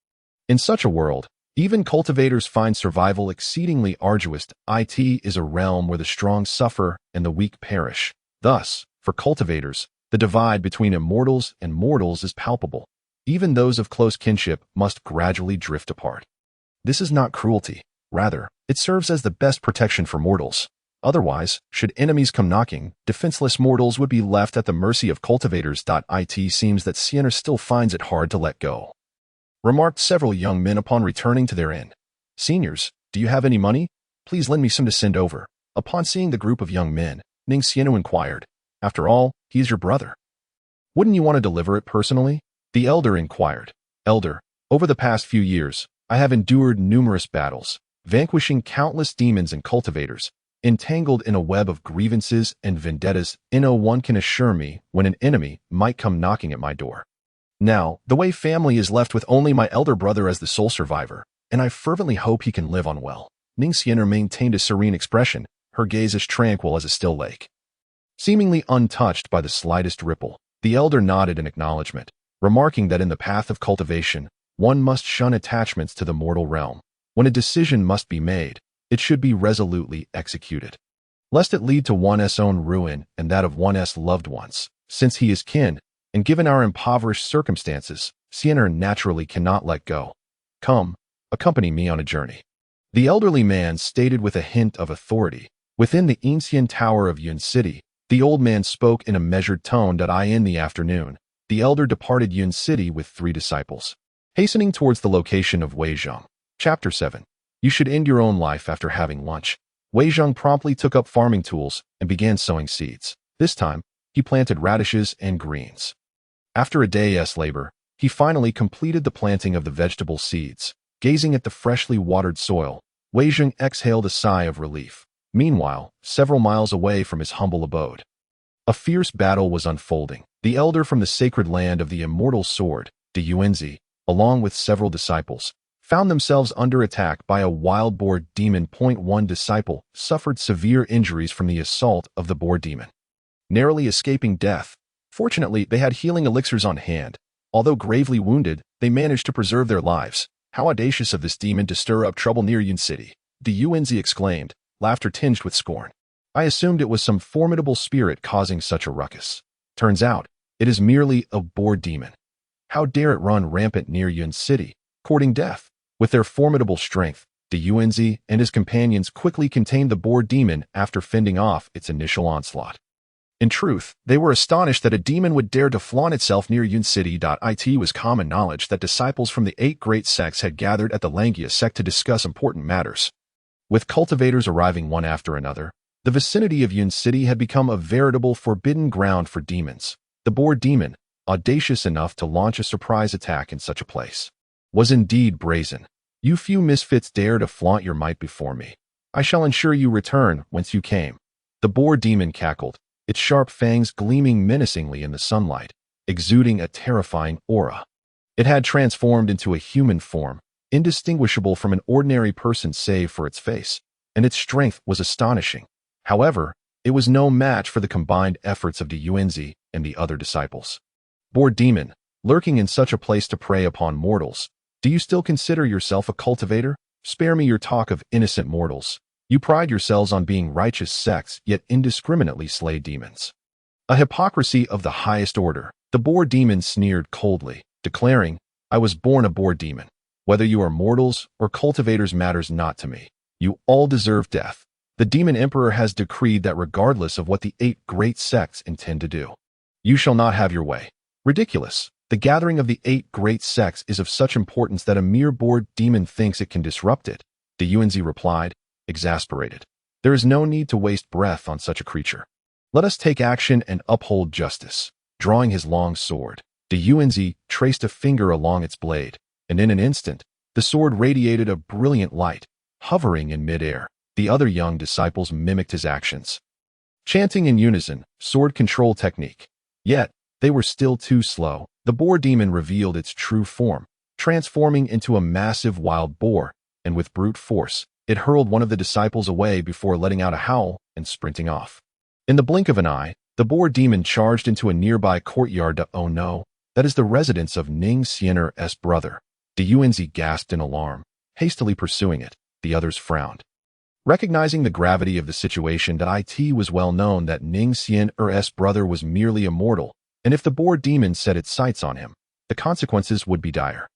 In such a world, even cultivators find survival exceedingly arduous. It is a realm where the strong suffer and the weak perish. Thus, for cultivators, the divide between immortals and mortals is palpable. Even those of close kinship must gradually drift apart. This is not cruelty. Rather, it serves as the best protection for mortals. Otherwise, should enemies come knocking, defenseless mortals would be left at the mercy of cultivators. It seems that Sienna still finds it hard to let go, remarked several young men upon returning to their inn. Seniors, do you have any money? Please lend me some to send over. Upon seeing the group of young men, Ning Xianu inquired. After all, he is your brother. Wouldn't you want to deliver it personally? The elder inquired. Elder, over the past few years, I have endured numerous battles, vanquishing countless demons and cultivators, entangled in a web of grievances and vendettas. No one can assure me when an enemy might come knocking at my door. Now, the Wei family is left with only my elder brother as the sole survivor, and I fervently hope he can live on well. Ning Xianu maintained a serene expression, her gaze as tranquil as a still lake. Seemingly untouched by the slightest ripple, the elder nodded in acknowledgement, remarking that in the path of cultivation, one must shun attachments to the mortal realm. When a decision must be made, it should be resolutely executed, lest it lead to one's own ruin and that of one's loved ones. Since he is kin, and given our impoverished circumstances, Sienna naturally cannot let go. Come, accompany me on a journey. The elderly man stated with a hint of authority. Within the ancient tower of Yun City, the old man spoke in a measured tone. In the afternoon, the elder departed Yun City with 3 disciples, hastening towards the location of Weizhong. Chapter 7. You should end your own life after having lunch. Weizhong promptly took up farming tools and began sowing seeds. This time, he planted radishes and greens. After a day's labor, he finally completed the planting of the vegetable seeds. Gazing at the freshly watered soil, Weizhong exhaled a sigh of relief. Meanwhile, several miles away from his humble abode, a fierce battle was unfolding. The elder from the sacred land of the immortal sword, De Yuanzi, along with several disciples, found themselves under attack by a wild boar demon. One disciple suffered severe injuries from the assault of the boar demon, narrowly escaping death. Fortunately, they had healing elixirs on hand. Although gravely wounded, they managed to preserve their lives. How audacious of this demon to stir up trouble near Yun City, De Yuanzi exclaimed, laughter tinged with scorn. I assumed it was some formidable spirit causing such a ruckus. Turns out, it is merely a boar demon. How dare it run rampant near Yun City, courting death? With their formidable strength, De Yuanzi and his companions quickly contained the boar demon after fending off its initial onslaught. In truth, they were astonished that a demon would dare to flaunt itself near Yun City. It was common knowledge that disciples from the 8 great sects had gathered at the Langia sect to discuss important matters. With cultivators arriving one after another, the vicinity of Yun City had become a veritable forbidden ground for demons. The boar demon, audacious enough to launch a surprise attack in such a place, was indeed brazen. You few misfits dare to flaunt your might before me. I shall ensure you return whence you came. The boar demon cackled, its sharp fangs gleaming menacingly in the sunlight, exuding a terrifying aura. It had transformed into a human form, indistinguishable from an ordinary person save for its face, and its strength was astonishing. However, it was no match for the combined efforts of De Yuanzi and the other disciples. Boar demon, lurking in such a place to prey upon mortals, do you still consider yourself a cultivator? Spare me your talk of innocent mortals. You pride yourselves on being righteous sects, yet indiscriminately slay demons. A hypocrisy of the highest order. The boar demon sneered coldly, declaring, I was born a boar demon. Whether you are mortals or cultivators matters not to me. You all deserve death. The demon emperor has decreed that regardless of what the 8 great sects intend to do, you shall not have your way. Ridiculous. The gathering of the 8 great sects is of such importance that a mere boar demon thinks it can disrupt it. De Yuanzi replied, exasperated. There is no need to waste breath on such a creature. Let us take action and uphold justice. Drawing his long sword, De Yuanzi traced a finger along its blade, and in an instant, the sword radiated a brilliant light, hovering in midair. The other young disciples mimicked his actions, chanting in unison, sword control technique. Yet, they were still too slow. The boar demon revealed its true form, transforming into a massive wild boar, and with brute force, it hurled one of the disciples away before letting out a howl and sprinting off. In the blink of an eye, The boar demon charged into a nearby courtyard. Oh no, that is the residence of Ning Xian'er's brother. Dunzi gasped in alarm, hastily pursuing it. The others frowned. Recognizing the gravity of the situation, it was well known that Ning Xian'er's brother was merely immortal, and if the boar demon set its sights on him, the consequences would be dire.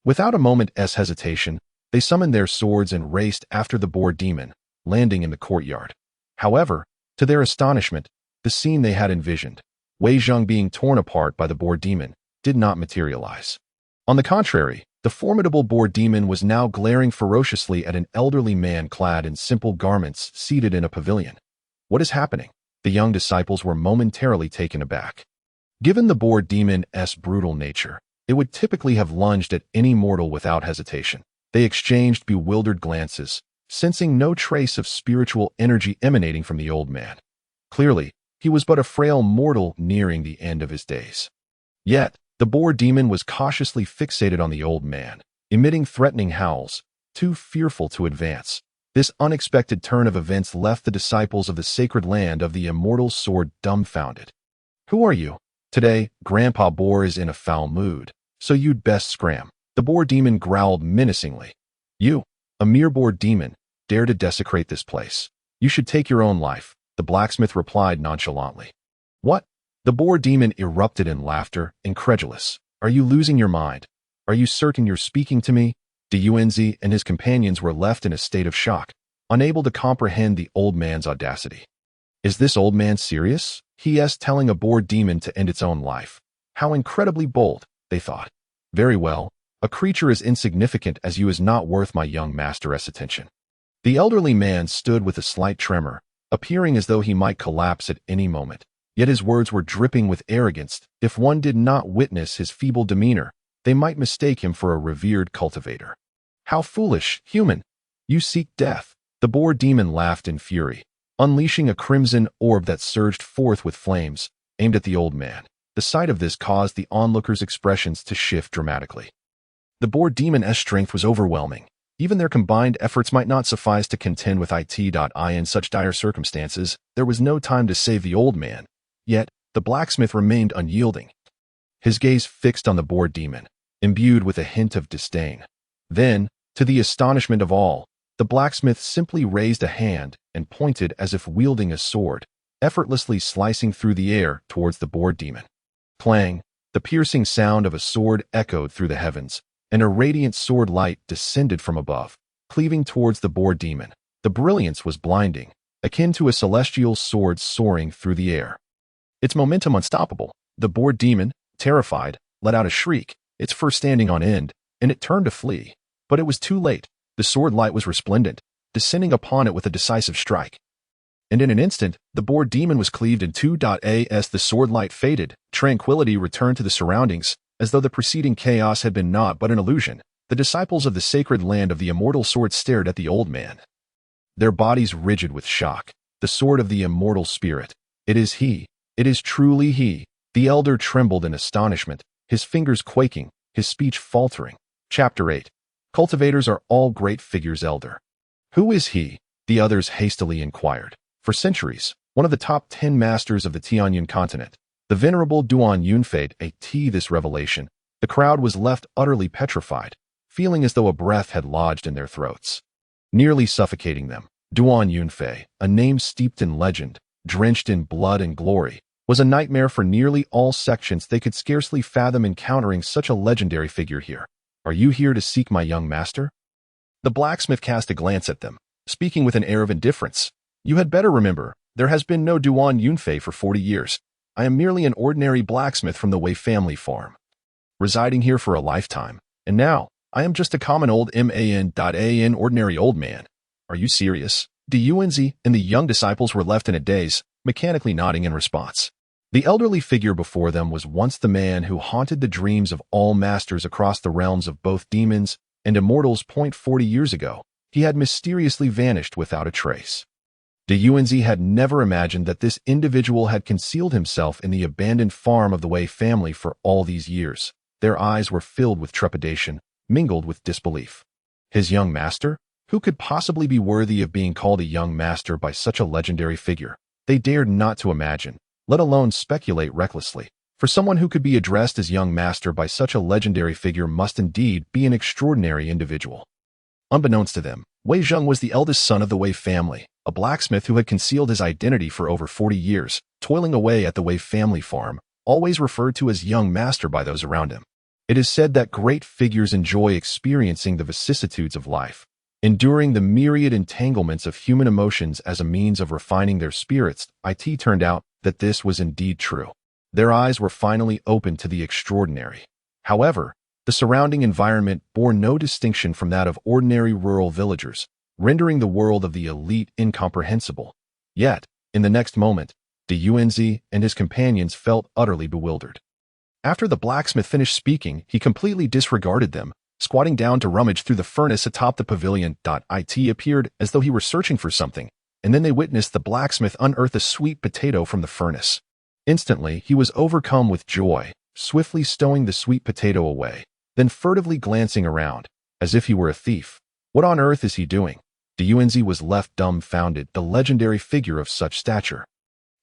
Without a moment's hesitation, they summoned their swords and raced after the boar demon, landing in the courtyard. However, to their astonishment, the scene they had envisioned, Wei Zheng being torn apart by the boar demon, did not materialize. On the contrary, the formidable boar demon was now glaring ferociously at an elderly man clad in simple garments seated in a pavilion. What is happening? The young disciples were momentarily taken aback. Given the boar demon's brutal nature, it would typically have lunged at any mortal without hesitation. They exchanged bewildered glances, sensing no trace of spiritual energy emanating from the old man. Clearly, he was but a frail mortal nearing the end of his days. Yet, the boar demon was cautiously fixated on the old man, emitting threatening howls, too fearful to advance. This unexpected turn of events left the disciples of the sacred land of the immortal sword dumbfounded. Who are you? Today, Grandpa Boar is in a foul mood, so you'd best scram. The boar demon growled menacingly. You, a mere boar demon, dare to desecrate this place. You should take your own life, the blacksmith replied nonchalantly. What? The boar demon erupted in laughter, incredulous. Are you losing your mind? Are you certain you're speaking to me? Dunzi and his companions were left in a state of shock, unable to comprehend the old man's audacity. Is this old man serious? He is telling a boar demon to end its own life. How incredibly bold, they thought. Very well, a creature as insignificant as you is not worth my young master's attention. The elderly man stood with a slight tremor, appearing as though he might collapse at any moment. Yet his words were dripping with arrogance. If one did not witness his feeble demeanor, they might mistake him for a revered cultivator. How foolish, human! You seek death. The boar demon laughed in fury, unleashing a crimson orb that surged forth with flames, aimed at the old man. The sight of this caused the onlookers' expressions to shift dramatically. The boar demon's strength was overwhelming. Even their combined efforts might not suffice to contend with it. In such dire circumstances, there was no time to save the old man. Yet, the blacksmith remained unyielding, his gaze fixed on the boar demon, imbued with a hint of disdain. Then, to the astonishment of all, the blacksmith simply raised a hand and pointed as if wielding a sword, effortlessly slicing through the air towards the boar demon. Clang! The piercing sound of a sword echoed through the heavens, and a radiant sword light descended from above, cleaving towards the boar demon. The brilliance was blinding, akin to a celestial sword soaring through the air. Its momentum unstoppable. The boar demon, terrified, let out a shriek, its fur standing on end, and it turned to flee. But it was too late. The sword light was resplendent, descending upon it with a decisive strike. And in an instant, the boar demon was cleaved in two. As the sword light faded, tranquility returned to the surroundings, as though the preceding chaos had been naught but an illusion. The disciples of the sacred land of the immortal sword stared at the old man, their bodies rigid with shock. The sword of the immortal spirit. It is he. It is truly he. The elder trembled in astonishment, his fingers quaking, his speech faltering. Chapter 8. Cultivators are all great figures. Elder. Who is he? The others hastily inquired. For centuries, one of the top 10 masters of the Tianyun continent, the venerable Duan Yunfei. This revelation, the crowd was left utterly petrified, feeling as though a breath had lodged in their throats, nearly suffocating them. Duan Yunfei, a name steeped in legend, drenched in blood and glory, was a nightmare for nearly all sections. They could scarcely fathom encountering such a legendary figure here. Are you here to seek my young master? The blacksmith cast a glance at them, speaking with an air of indifference. You had better remember, there has been no Duan Yunfei for 40 years. I am merely an ordinary blacksmith from the Wei family farm, residing here for a lifetime, and now, I am just a common old man. Ordinary old man. Are you serious? Dunzi and the young disciples were left in a daze, mechanically nodding in response. The elderly figure before them was once the man who haunted the dreams of all masters across the realms of both demons and immortals. 40 years ago, he had mysteriously vanished without a trace. Dunzi had never imagined that this individual had concealed himself in the abandoned farm of the Wei family for all these years. Their eyes were filled with trepidation, mingled with disbelief. His young master? Who could possibly be worthy of being called a young master by such a legendary figure? They dared not to imagine. let alone speculate recklessly. For someone who could be addressed as young master by such a legendary figure must indeed be an extraordinary individual. Unbeknownst to them, Wei Zheng was the eldest son of the Wei family, a blacksmith who had concealed his identity for over 40 years, toiling away at the Wei family farm, always referred to as young master by those around him. It is said that great figures enjoy experiencing the vicissitudes of life, enduring the myriad entanglements of human emotions as a means of refining their spirits. It turned out that this was indeed true. Their eyes were finally opened to the extraordinary. However, the surrounding environment bore no distinction from that of ordinary rural villagers, rendering the world of the elite incomprehensible. Yet, in the next moment, de Yuanzi and his companions felt utterly bewildered. After the blacksmith finished speaking, he completely disregarded them, squatting down to rummage through the furnace atop the pavilion. It appeared as though he were searching for something, and then they witnessed the blacksmith unearth a sweet potato from the furnace. Instantly, he was overcome with joy, swiftly stowing the sweet potato away, then furtively glancing around, as if he were a thief. What on earth is he doing? De Yuanzi was left dumbfounded, the legendary figure of such stature.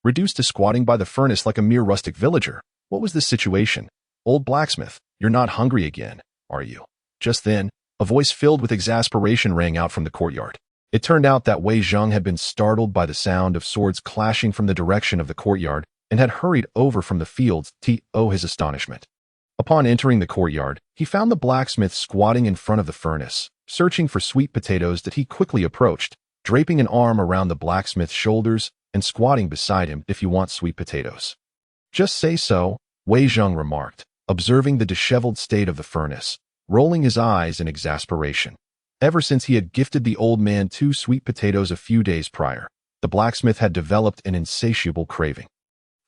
Reduced to squatting by the furnace like a mere rustic villager. What was this situation? Old blacksmith, you're not hungry again, are you? Just then, a voice filled with exasperation rang out from the courtyard. It turned out that Wei Zheng had been startled by the sound of swords clashing from the direction of the courtyard and had hurried over from the fields to his astonishment. Upon entering the courtyard, he found the blacksmith squatting in front of the furnace, searching for sweet potatoes that he quickly approached, draping an arm around the blacksmith's shoulders and squatting beside him. If you want sweet potatoes, just say so, Wei Zheng remarked, observing the disheveled state of the furnace, rolling his eyes in exasperation. Ever since he had gifted the old man 2 sweet potatoes a few days prior, the blacksmith had developed an insatiable craving,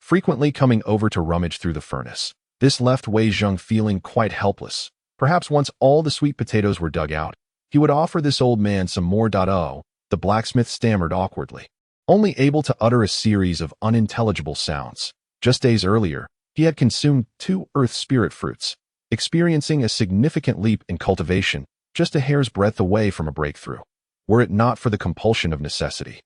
frequently coming over to rummage through the furnace. This left Wei Zheng feeling quite helpless. Perhaps once all the sweet potatoes were dug out, he would offer this old man some more. The blacksmith stammered awkwardly, only able to utter a series of unintelligible sounds. Just days earlier, he had consumed 2 earth spirit fruits, experiencing a significant leap in cultivation, just a hair's breadth away from a breakthrough. Were it not for the compulsion of necessity,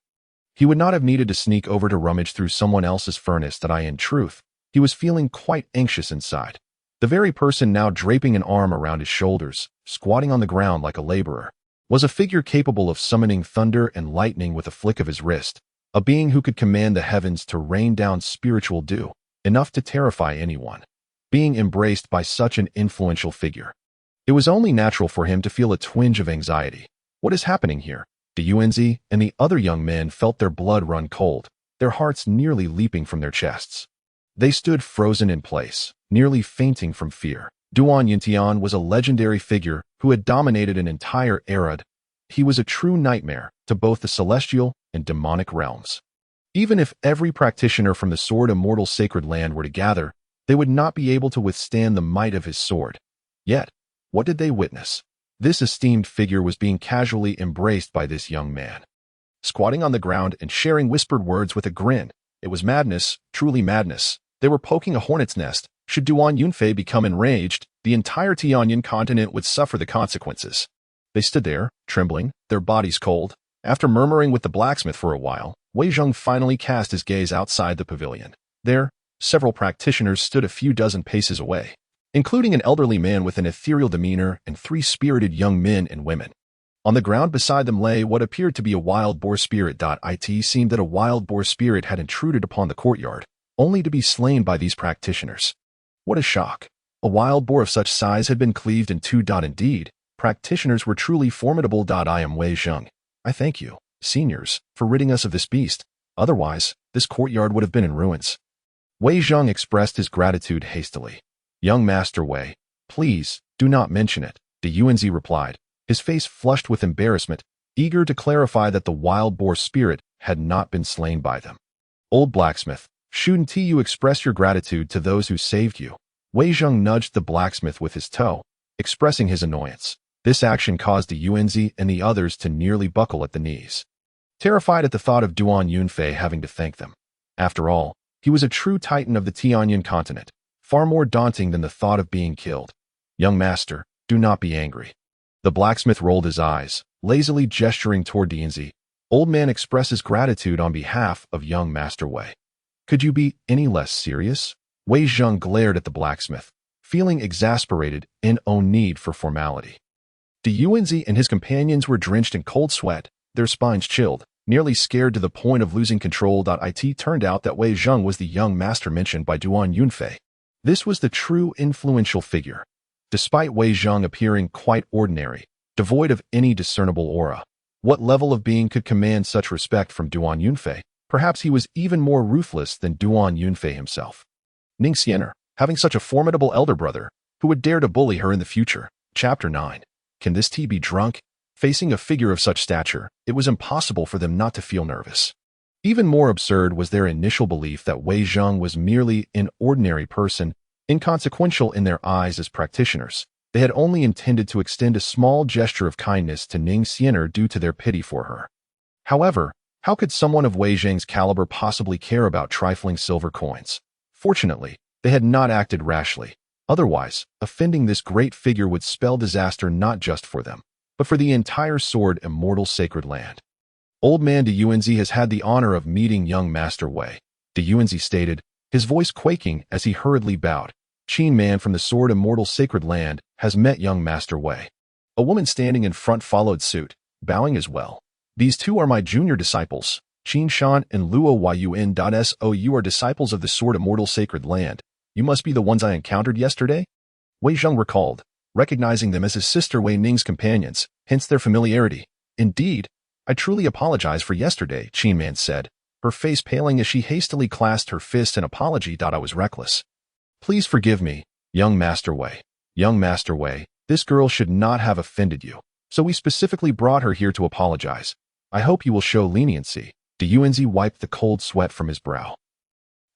he would not have needed to sneak over to rummage through someone else's furnace. In truth, he was feeling quite anxious inside. The very person now draping an arm around his shoulders, squatting on the ground like a laborer, was a figure capable of summoning thunder and lightning with a flick of his wrist, a being who could command the heavens to rain down spiritual dew, enough to terrify anyone. Being embraced by such an influential figure, it was only natural for him to feel a twinge of anxiety. What is happening here? De Yuanzi and the other young men felt their blood run cold, their hearts nearly leaping from their chests. They stood frozen in place, nearly fainting from fear. Duan Yintian was a legendary figure who had dominated an entire era. He was a true nightmare to both the celestial and demonic realms. Even if every practitioner from the Sword Immortal sacred land were to gather, they would not be able to withstand the might of his sword. Yet, what did they witness? This esteemed figure was being casually embraced by this young man, squatting on the ground and sharing whispered words with a grin. It was madness, truly madness. They were poking a hornet's nest. Should Duan Yunfei become enraged, the entire Tianyin continent would suffer the consequences. They stood there, trembling, their bodies cold. After murmuring with the blacksmith for a while, Wei Zheng finally cast his gaze outside the pavilion. There, several practitioners stood a few dozen paces away, including an elderly man with an ethereal demeanor and 3 spirited young men and women. On the ground beside them lay what appeared to be a wild boar spirit. It seemed that a wild boar spirit had intruded upon the courtyard, only to be slain by these practitioners. What a shock! A wild boar of such size had been cleaved in 2. Indeed, practitioners were truly formidable. I am Wei Zheng. I thank you, seniors, for ridding us of this beast. Otherwise, this courtyard would have been in ruins. Wei Zheng expressed his gratitude hastily. Young Master Wei, please, do not mention it, de Yuanzi replied, his face flushed with embarrassment, eager to clarify that the wild boar spirit had not been slain by them. Old blacksmith, shouldn't you express your gratitude to those who saved you? Wei Zheng nudged the blacksmith with his toe, expressing his annoyance. This action caused de Yuanzi and the others to nearly buckle at the knees, terrified at the thought of Duan Yunfei having to thank them. After all, he was a true titan of the Tianyin continent, far more daunting than the thought of being killed. Young master, do not be angry. The blacksmith rolled his eyes, lazily gesturing toward Dianzi. Old man expresses gratitude on behalf of young Master Wei. Could you be any less serious? Wei Zheng glared at the blacksmith, feeling exasperated and no need for formality. De Yuanzi and his companions were drenched in cold sweat, their spines chilled, nearly scared to the point of losing control. It turned out that Wei Zheng was the young master mentioned by Duan Yunfei. This was the true influential figure. Despite Wei Zheng appearing quite ordinary, devoid of any discernible aura, what level of being could command such respect from Duan Yunfei? Perhaps he was even more ruthless than Duan Yunfei himself. Ning Xianer, having such a formidable elder brother, who would dare to bully her in the future. Chapter 9. Can this tea be drunk? Facing a figure of such stature, it was impossible for them not to feel nervous. Even more absurd was their initial belief that Wei Zheng was merely an ordinary person, inconsequential in their eyes as practitioners. They had only intended to extend a small gesture of kindness to Ning Xianer due to their pity for her. However, how could someone of Wei Zheng's caliber possibly care about trifling silver coins? Fortunately, they had not acted rashly. Otherwise, offending this great figure would spell disaster not just for them, but for the entire sword immortal sacred land. Old man De Yuanzi has had the honor of meeting young Master Wei, De Yuanzi stated, his voice quaking as he hurriedly bowed. Qin man from the sword immortal sacred land has met young Master Wei. A woman standing in front followed suit, bowing as well. These two are my junior disciples, Qin Shan and Luo Yun. So you are disciples of the sword immortal sacred land. You must be the ones I encountered yesterday? Wei Zheng recalled, recognizing them as his sister Wei Ning's companions, hence their familiarity. Indeed, I truly apologize for yesterday, Qin man said, her face paling as she hastily clasped her fist in apology. I was reckless. Please forgive me, young Master Wei. Young Master Wei, this girl should not have offended you, so we specifically brought her here to apologize. I hope you will show leniency. De Yuanzi wiped the cold sweat from his brow.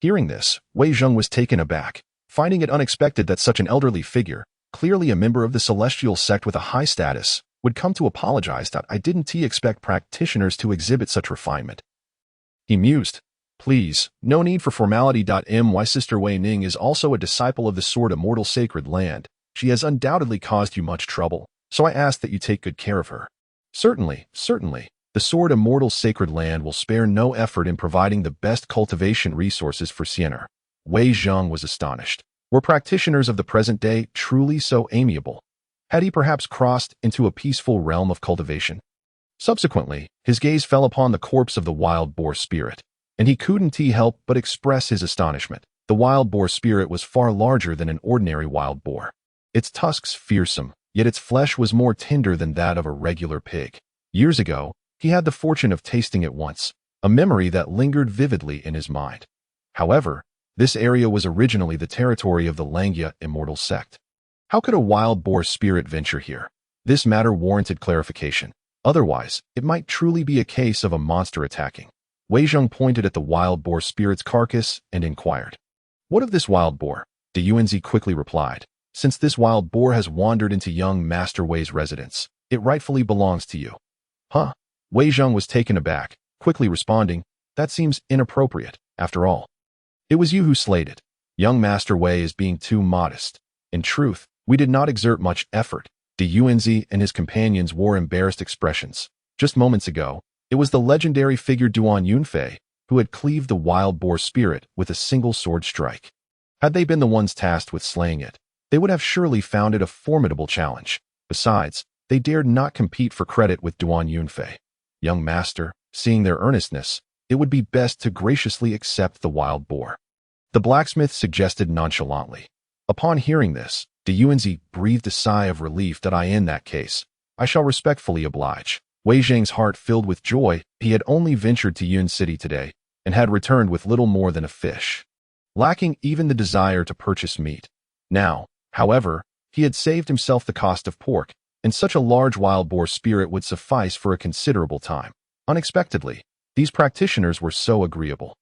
Hearing this, Wei Zheng was taken aback, finding it unexpected that such an elderly figure, clearly a member of the celestial sect with a high status, would come to apologize. I didn't expect practitioners to exhibit such refinement. He mused, please, no need for formality. My sister Wei Ning is also a disciple of the sword immortal sacred land. She has undoubtedly caused you much trouble, so I ask that you take good care of her. Certainly, certainly. The sword immortal sacred land will spare no effort in providing the best cultivation resources for Xianer. Wei Zheng was astonished. Were practitioners of the present day truly so amiable? Had he perhaps crossed into a peaceful realm of cultivation? Subsequently, his gaze fell upon the corpse of the wild boar spirit, and he couldn't help but express his astonishment. The wild boar spirit was far larger than an ordinary wild boar. Its tusks fearsome, yet its flesh was more tender than that of a regular pig. Years ago, he had the fortune of tasting it once, a memory that lingered vividly in his mind. However, this area was originally the territory of the Huaxia immortal sect. How could a wild boar spirit venture here? This matter warranted clarification. Otherwise, it might truly be a case of a monster attacking. Wei Zheng pointed at the wild boar spirit's carcass and inquired, what of this wild boar? De Yuanzi quickly replied, since this wild boar has wandered into young Master Wei's residence, it rightfully belongs to you. Huh? Wei Zheng was taken aback, quickly responding, that seems inappropriate, after all. It was you who slayed it. Young Master Wei is being too modest. In truth, we did not exert much effort. De Yuanzi and his companions wore embarrassed expressions. Just moments ago, it was the legendary figure Duan Yunfei who had cleaved the wild boar spirit with a single sword strike. Had they been the ones tasked with slaying it, they would have surely found it a formidable challenge. Besides, they dared not compete for credit with Duan Yunfei. Young master, seeing their earnestness, it would be best to graciously accept the wild boar. The blacksmith suggested nonchalantly. Upon hearing this, De Yuanzi breathed a sigh of relief. In that case, I shall respectfully oblige. Wei Zheng's heart filled with joy. He had only ventured to Yun City today, and had returned with little more than a fish, lacking even the desire to purchase meat. Now, however, he had saved himself the cost of pork, and such a large wild boar spirit would suffice for a considerable time. Unexpectedly, these practitioners were so agreeable.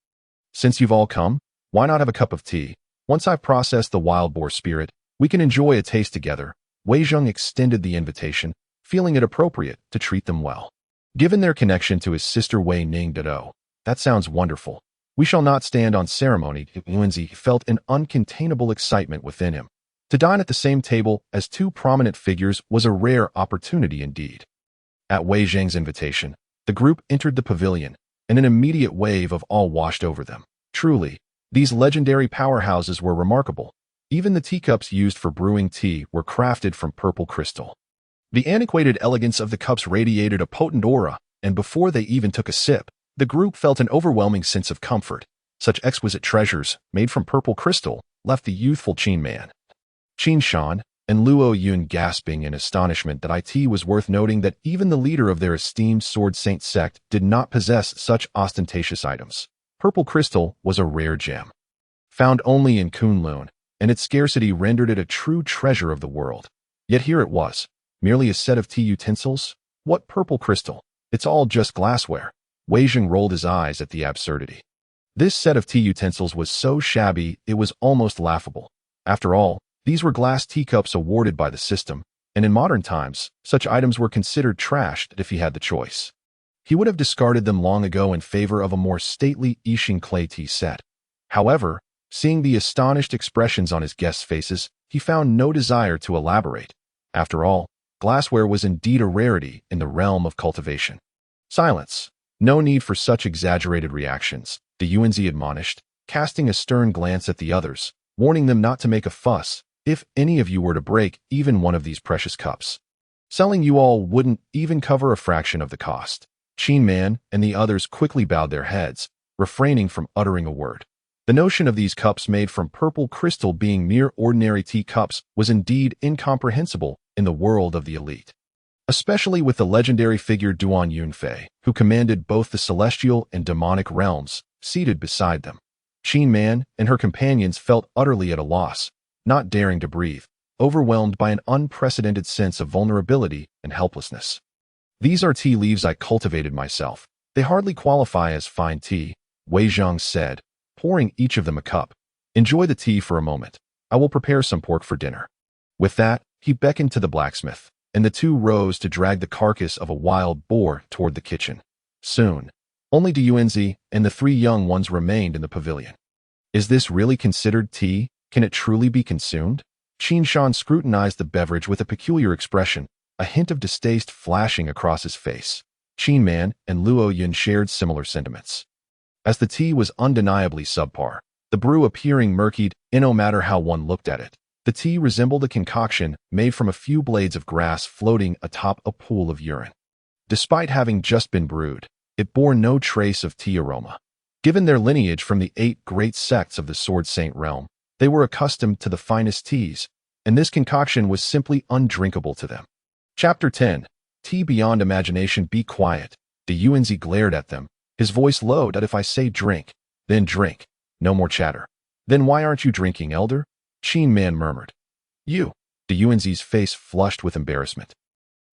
Since you've all come, why not have a cup of tea? Once I've processed the wild boar spirit, we can enjoy a taste together. Wei Zheng extended the invitation, feeling it appropriate to treat them well. Given their connection to his sister Wei Ning, that sounds wonderful. We shall not stand on ceremony. Yuanzi felt an uncontainable excitement within him. To dine at the same table as two prominent figures was a rare opportunity indeed. At Wei Zheng's invitation, the group entered the pavilion, and an immediate wave of awe washed over them. Truly, these legendary powerhouses were remarkable. Even the teacups used for brewing tea were crafted from purple crystal. The antiquated elegance of the cups radiated a potent aura, and before they even took a sip, the group felt an overwhelming sense of comfort. Such exquisite treasures, made from purple crystal, left the youthful Qin Man, Qin Shan, and Luo Yun gasping in astonishment that it was worth noting that even the leader of their esteemed Sword Saint sect did not possess such ostentatious items. Purple crystal was a rare gem, found only in Kunlun, and its scarcity rendered it a true treasure of the world. Yet here it was, merely a set of tea utensils? What purple crystal? It's all just glassware. Wei Zheng rolled his eyes at the absurdity. This set of tea utensils was so shabby it was almost laughable. After all, these were glass teacups awarded by the system, and in modern times, such items were considered trashed if he had the choice. He would have discarded them long ago in favor of a more stately Yixing clay tea set. However, seeing the astonished expressions on his guests' faces, he found no desire to elaborate. After all, glassware was indeed a rarity in the realm of cultivation. Silence. No need for such exaggerated reactions, the Yuanzi admonished, casting a stern glance at the others, warning them not to make a fuss if any of you were to break even one of these precious cups. Selling you all wouldn't even cover a fraction of the cost. Qin Man and the others quickly bowed their heads, refraining from uttering a word. The notion of these cups made from purple crystal being mere ordinary tea cups was indeed incomprehensible in the world of the elite, especially with the legendary figure Duan Yunfei, who commanded both the celestial and demonic realms, seated beside them. Qin Man and her companions felt utterly at a loss, not daring to breathe, overwhelmed by an unprecedented sense of vulnerability and helplessness. These are tea leaves I cultivated myself. They hardly qualify as fine tea, Wei Zhang said, pouring each of them a cup. Enjoy the tea for a moment. I will prepare some pork for dinner. With that, he beckoned to the blacksmith, and the two rose to drag the carcass of a wild boar toward the kitchen. Soon, only Du Yuanzi and the three young ones remained in the pavilion. Is this really considered tea? Can it truly be consumed? Qin Shan scrutinized the beverage with a peculiar expression, a hint of distaste flashing across his face. Qin Man and Luo Yun shared similar sentiments. As the tea was undeniably subpar, the brew appearing murkied, no matter how one looked at it. The tea resembled a concoction made from a few blades of grass floating atop a pool of urine. Despite having just been brewed, it bore no trace of tea aroma. Given their lineage from the 8 great sects of the Sword Saint realm, they were accustomed to the finest teas, and this concoction was simply undrinkable to them. Chapter 10. Tea Beyond Imagination. Be quiet. The Yuanzi glared at them, his voice low that if I say drink, then drink. No more chatter. Then why aren't you drinking, elder? Qin Man murmured. You. The Yuanzi's face flushed with embarrassment.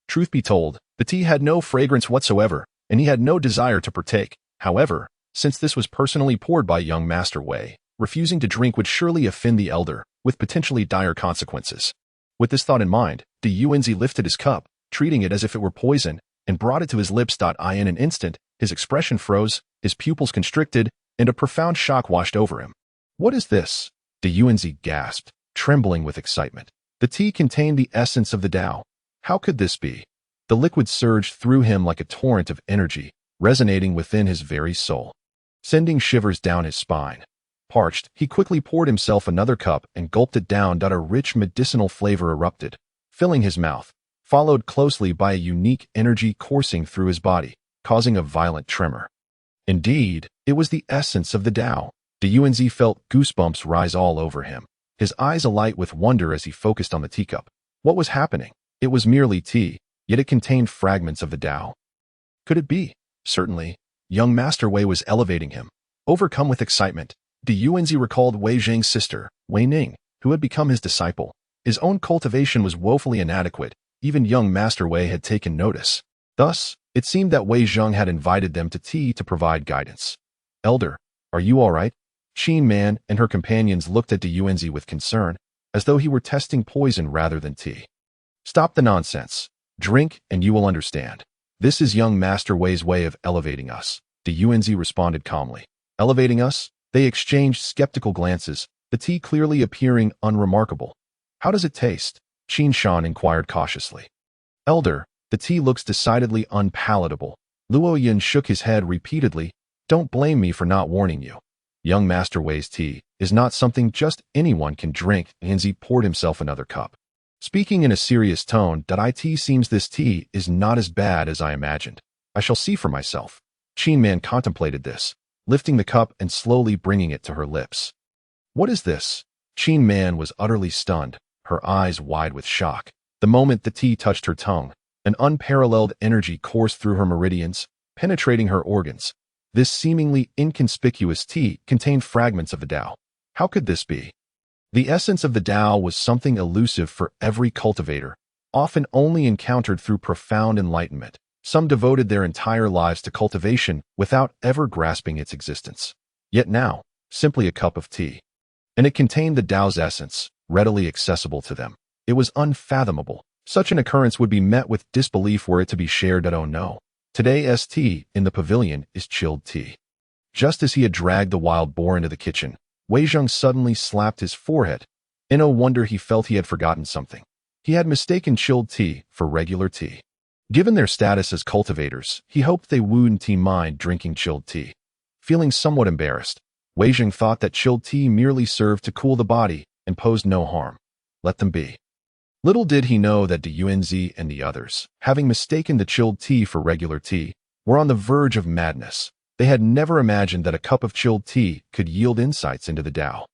Truth be told, the tea had no fragrance whatsoever, and he had no desire to partake. However, since this was personally poured by young Master Wei, refusing to drink would surely offend the elder, with potentially dire consequences. With this thought in mind, the Yuanzi lifted his cup, treating it as if it were poison, and brought it to his lips. In an instant, his expression froze, his pupils constricted, and a profound shock washed over him. What is this? The Yuanzi gasped, trembling with excitement. The tea contained the essence of the Tao. How could this be? The liquid surged through him like a torrent of energy, resonating within his very soul, sending shivers down his spine. Parched, he quickly poured himself another cup and gulped it down. A rich medicinal flavor erupted, filling his mouth, followed closely by a unique energy coursing through his body, causing a violent tremor. Indeed, it was the essence of the Tao. The Yuanzi felt goosebumps rise all over him, his eyes alight with wonder as he focused on the teacup. What was happening? It was merely tea, yet it contained fragments of the Tao. Could it be? Certainly. Young Master Wei was elevating him. Overcome with excitement, the Yuanzi recalled Wei Zheng's sister, Wei Ning, who had become his disciple. His own cultivation was woefully inadequate. Even young Master Wei had taken notice. Thus, it seemed that Wei Zheng had invited them to tea to provide guidance. Elder, are you all right? Qin Man and her companions looked at the Yuanzi with concern, as though he were testing poison rather than tea. Stop the nonsense. Drink and you will understand. This is young Master Wei's way of elevating us. The Yuanzi responded calmly. Elevating us? They exchanged skeptical glances, the tea clearly appearing unremarkable. How does it taste? Qin Shan inquired cautiously. Elder, the tea looks decidedly unpalatable. Luo Yin shook his head repeatedly. Don't blame me for not warning you. Young Master Wei's tea is not something just anyone can drink, and he poured himself another cup. Speaking in a serious tone, "It seems this tea is not as bad as I imagined. I shall see for myself." Qin Man contemplated this, lifting the cup and slowly bringing it to her lips. "What is this?" Qin Man was utterly stunned, her eyes wide with shock. The moment the tea touched her tongue, an unparalleled energy coursed through her meridians, penetrating her organs. This seemingly inconspicuous tea contained fragments of the Tao. How could this be? The essence of the Tao was something elusive for every cultivator, often only encountered through profound enlightenment. Some devoted their entire lives to cultivation without ever grasping its existence. Yet now, simply a cup of tea. And it contained the Tao's essence, readily accessible to them. It was unfathomable. Such an occurrence would be met with disbelief were it to be shared. "Oh no. Today's tea in the pavilion is chilled tea." Just as he had dragged the wild boar into the kitchen, Wei Zheng suddenly slapped his forehead. In no wonder he felt he had forgotten something. He had mistaken chilled tea for regular tea. Given their status as cultivators, he hoped they wouldn't mind drinking chilled tea. Feeling somewhat embarrassed, Wei Zheng thought that chilled tea merely served to cool the body and posed no harm. Let them be. Little did he know that Yuanzi and the others, having mistaken the chilled tea for regular tea, were on the verge of madness. They had never imagined that a cup of chilled tea could yield insights into the Tao.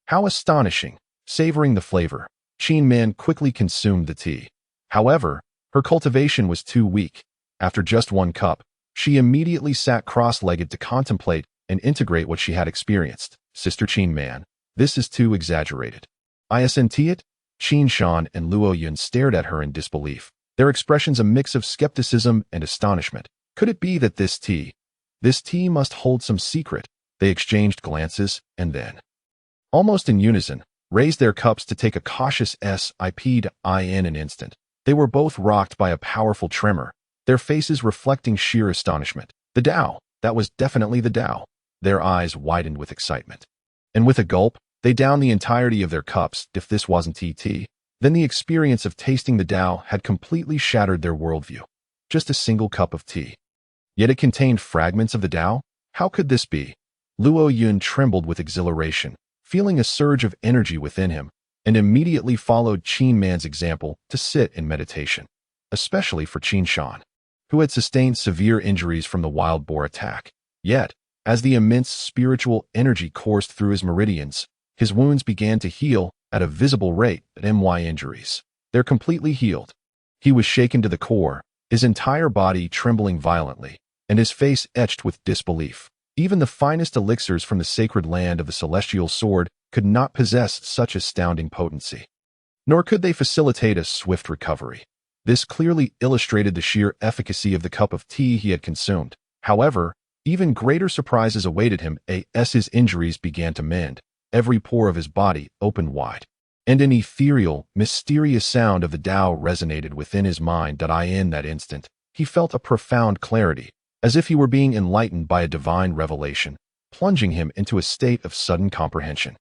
How astonishing! Savoring the flavor, Qin Man quickly consumed the tea. However, her cultivation was too weak. After just one cup, she immediately sat cross-legged to contemplate and integrate what she had experienced. "Sister Qin Man, this is too exaggerated." "Isn't it?" Qin Shan and Luo Yun stared at her in disbelief, their expressions a mix of skepticism and astonishment. Could it be that this tea must hold some secret? They exchanged glances, and then, almost in unison, raised their cups to take a cautious sip. In an instant, they were both rocked by a powerful tremor, their faces reflecting sheer astonishment. The Tao, that was definitely the Tao. Their eyes widened with excitement. And with a gulp, they downed the entirety of their cups. If this wasn't tea, then the experience of tasting the Tao had completely shattered their worldview. Just a single cup of tea. Yet it contained fragments of the Tao? How could this be? Luo Yun trembled with exhilaration, feeling a surge of energy within him, and immediately followed Qin Man's example to sit in meditation. Especially for Qin Shan, who had sustained severe injuries from the wild boar attack. Yet, as the immense spiritual energy coursed through his meridians, his wounds began to heal at a visible rate. Injuries. They're completely healed. He was shaken to the core, his entire body trembling violently, and his face etched with disbelief. Even the finest elixirs from the sacred land of the celestial sword could not possess such astounding potency. Nor could they facilitate a swift recovery. This clearly illustrated the sheer efficacy of the cup of tea he had consumed. However, even greater surprises awaited him as his injuries began to mend. Every pore of his body opened wide, and an ethereal, mysterious sound of the Tao resonated within his mind. In that instant, he felt a profound clarity, as if he were being enlightened by a divine revelation, plunging him into a state of sudden comprehension.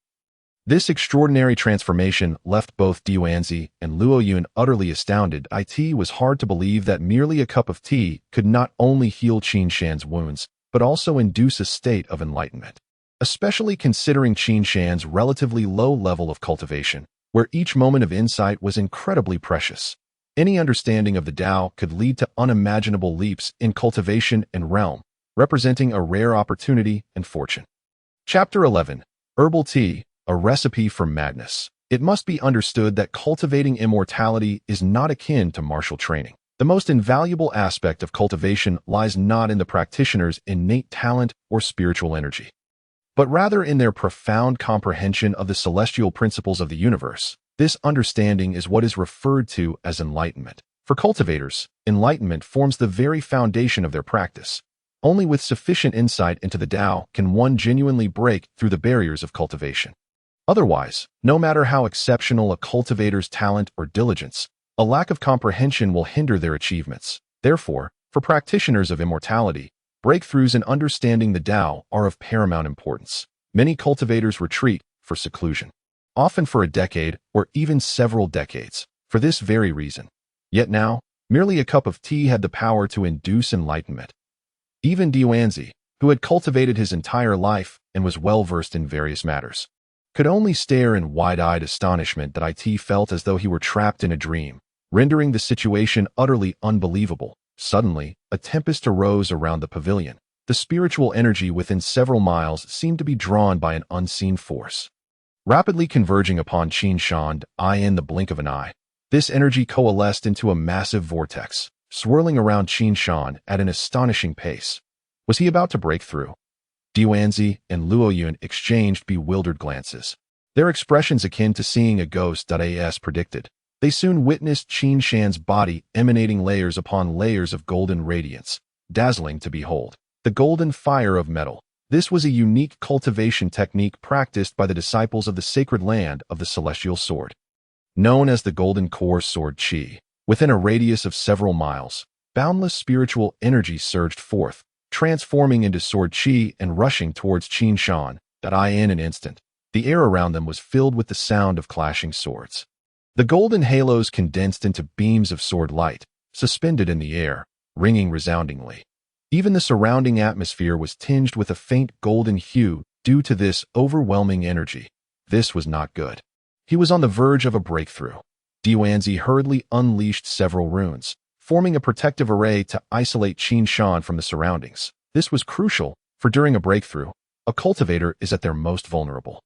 This extraordinary transformation left both Yuanzi and Luo Yun utterly astounded. It was hard to believe that merely a cup of tea could not only heal Qin Shan's wounds, but also induce a state of enlightenment. Especially considering Qin Shan's relatively low level of cultivation, where each moment of insight was incredibly precious. Any understanding of the Tao could lead to unimaginable leaps in cultivation and realm, representing a rare opportunity and fortune. Chapter 11. Herbal Tea, a Recipe for Madness. It must be understood that cultivating immortality is not akin to martial training. The most invaluable aspect of cultivation lies not in the practitioner's innate talent or spiritual energy, but rather in their profound comprehension of the celestial principles of the universe. This understanding is what is referred to as enlightenment. For cultivators, enlightenment forms the very foundation of their practice. Only with sufficient insight into the Tao can one genuinely break through the barriers of cultivation. Otherwise, no matter how exceptional a cultivator's talent or diligence, a lack of comprehension will hinder their achievements. Therefore, for practitioners of immortality, breakthroughs in understanding the Tao are of paramount importance. Many cultivators retreat for seclusion, often for a decade or even several decades, for this very reason. Yet now, merely a cup of tea had the power to induce enlightenment. Even Yuanzi, who had cultivated his entire life and was well-versed in various matters, could only stare in wide-eyed astonishment that it felt as though he were trapped in a dream, rendering the situation utterly unbelievable. Suddenly, a tempest arose around the pavilion. The spiritual energy within several miles seemed to be drawn by an unseen force, rapidly converging upon Qin Shan in the blink of an eye. This energy coalesced into a massive vortex, swirling around Qin Shan at an astonishing pace. Was he about to break through? Diwanzi and Luoyun exchanged bewildered glances, their expressions akin to seeing a ghost. As predicted, they soon witnessed Qin Shan's body emanating layers upon layers of golden radiance, dazzling to behold. The golden fire of metal. This was a unique cultivation technique practiced by the disciples of the sacred land of the celestial sword, known as the golden core sword qi. Within a radius of several miles, boundless spiritual energy surged forth, transforming into sword qi and rushing towards Qin Shan. In an instant, the air around them was filled with the sound of clashing swords. The golden halos condensed into beams of sword light, suspended in the air, ringing resoundingly. Even the surrounding atmosphere was tinged with a faint golden hue due to this overwhelming energy. This was not good. He was on the verge of a breakthrough. Diwanzi hurriedly unleashed several runes, forming a protective array to isolate Qin Shan from the surroundings. This was crucial, for during a breakthrough, a cultivator is at their most vulnerable.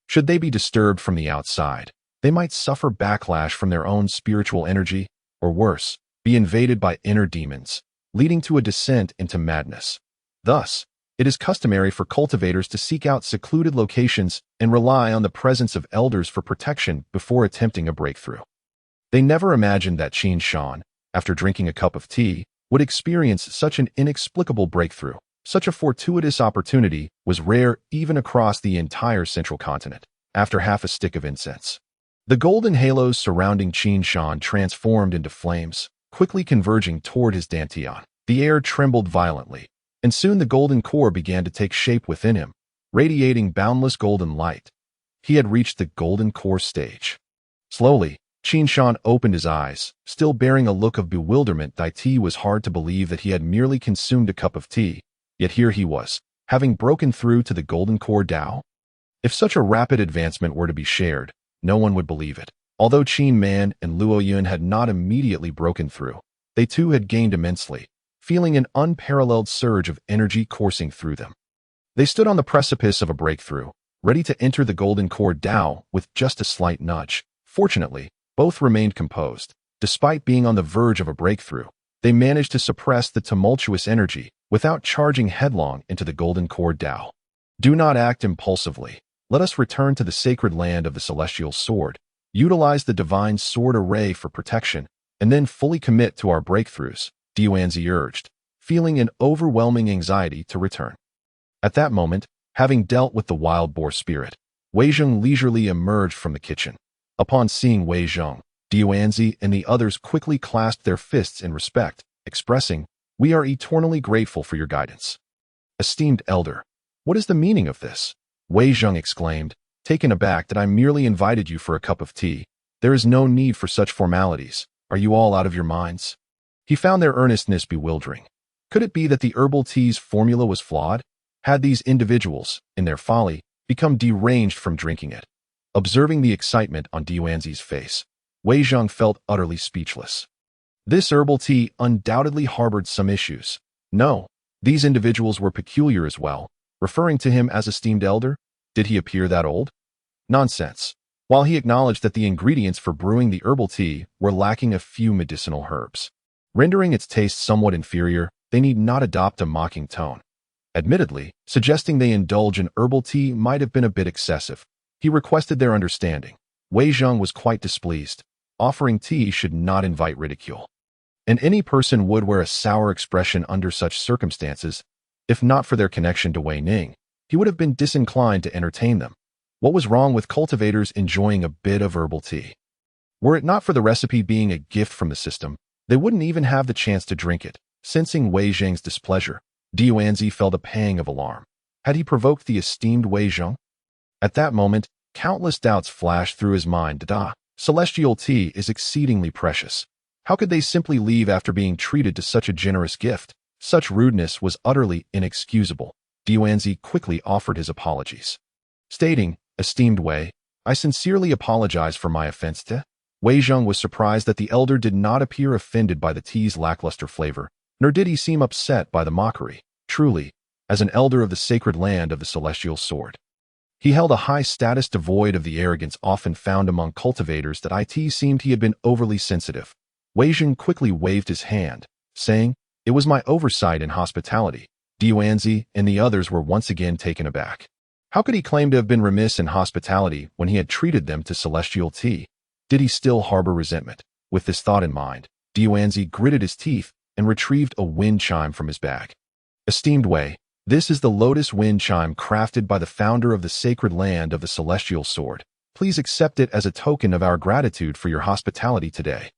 Should they be disturbed from the outside, they might suffer backlash from their own spiritual energy, or worse, be invaded by inner demons, leading to a descent into madness. Thus, it is customary for cultivators to seek out secluded locations and rely on the presence of elders for protection before attempting a breakthrough. They never imagined that Qin Shan, after drinking a cup of tea, would experience such an inexplicable breakthrough. Such a fortuitous opportunity was rare even across the entire central continent. After half a stick of incense, the golden halos surrounding Qin Shan transformed into flames, quickly converging toward his dantian. The air trembled violently, and soon the golden core began to take shape within him, radiating boundless golden light. He had reached the golden core stage. Slowly, Qin Shan opened his eyes, still bearing a look of bewilderment. It was hard to believe that he had merely consumed a cup of tea, yet here he was, having broken through to the golden core Dao. If such a rapid advancement were to be shared, no one would believe it. Although Qin Man and Luoyun had not immediately broken through, they too had gained immensely, feeling an unparalleled surge of energy coursing through them. They stood on the precipice of a breakthrough, ready to enter the golden core Dao with just a slight nudge. Fortunately, both remained composed. Despite being on the verge of a breakthrough, they managed to suppress the tumultuous energy without charging headlong into the golden core Dao. Do not act impulsively. Let us return to the sacred land of the celestial sword, utilize the divine sword array for protection, and then fully commit to our breakthroughs, Diwanzi urged, feeling an overwhelming anxiety to return. At that moment, having dealt with the wild boar spirit, Wei Zheng leisurely emerged from the kitchen. Upon seeing Wei Zheng, Diwanzi and the others quickly clasped their fists in respect, expressing, "We are eternally grateful for your guidance." Esteemed elder, what is the meaning of this? Wei Zheng exclaimed, taken aback that I merely invited you for a cup of tea. There is no need for such formalities. Are you all out of your minds? He found their earnestness bewildering. Could it be that the herbal tea's formula was flawed? Had these individuals, in their folly, become deranged from drinking it? Observing the excitement on Diwanzi's face, Wei Zheng felt utterly speechless. This herbal tea undoubtedly harbored some issues. No, these individuals were peculiar as well. Referring to him as esteemed elder, did he appear that old? Nonsense. While he acknowledged that the ingredients for brewing the herbal tea were lacking a few medicinal herbs, rendering its taste somewhat inferior, they need not adopt a mocking tone. Admittedly, suggesting they indulge in herbal tea might have been a bit excessive. He requested their understanding. Wei Zheng was quite displeased. Offering tea should not invite ridicule, and any person would wear a sour expression under such circumstances. If not for their connection to Wei Ning, he would have been disinclined to entertain them. What was wrong with cultivators enjoying a bit of herbal tea? Were it not for the recipe being a gift from the system, they wouldn't even have the chance to drink it. Sensing Wei Zheng's displeasure, Diwanzi felt a pang of alarm. Had he provoked the esteemed Wei Zheng? At that moment, countless doubts flashed through his mind. Celestial tea is exceedingly precious. How could they simply leave after being treated to such a generous gift? Such rudeness was utterly inexcusable. Yuanzi quickly offered his apologies, stating, "Esteemed Wei, I sincerely apologize for my offense to." Wei Zheng was surprised that the elder did not appear offended by the tea's lackluster flavor, nor did he seem upset by the mockery. Truly, as an elder of the sacred land of the celestial sword, he held a high status devoid of the arrogance often found among cultivators that it seemed he had been overly sensitive. Wei Zheng quickly waved his hand, saying, "It was my oversight in hospitality." Yuanzi and the others were once again taken aback. How could he claim to have been remiss in hospitality when he had treated them to celestial tea? Did he still harbor resentment? With this thought in mind, Yuanzi gritted his teeth and retrieved a wind chime from his bag. "Esteemed Wei, this is the lotus wind chime crafted by the founder of the sacred land of the celestial sword. Please accept it as a token of our gratitude for your hospitality today."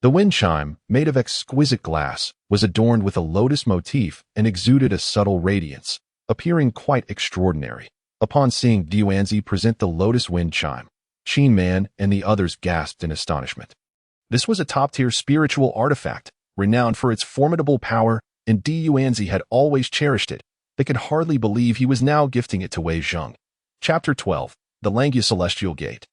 The wind chime, made of exquisite glass, was adorned with a lotus motif and exuded a subtle radiance, appearing quite extraordinary. Upon seeing Yuanzi present the lotus wind chime, Qin Man and the others gasped in astonishment. This was a top-tier spiritual artifact, renowned for its formidable power, and Yuanzi had always cherished it. They could hardly believe he was now gifting it to Wei Zheng. Chapter 12. The Langya Celestial Gate.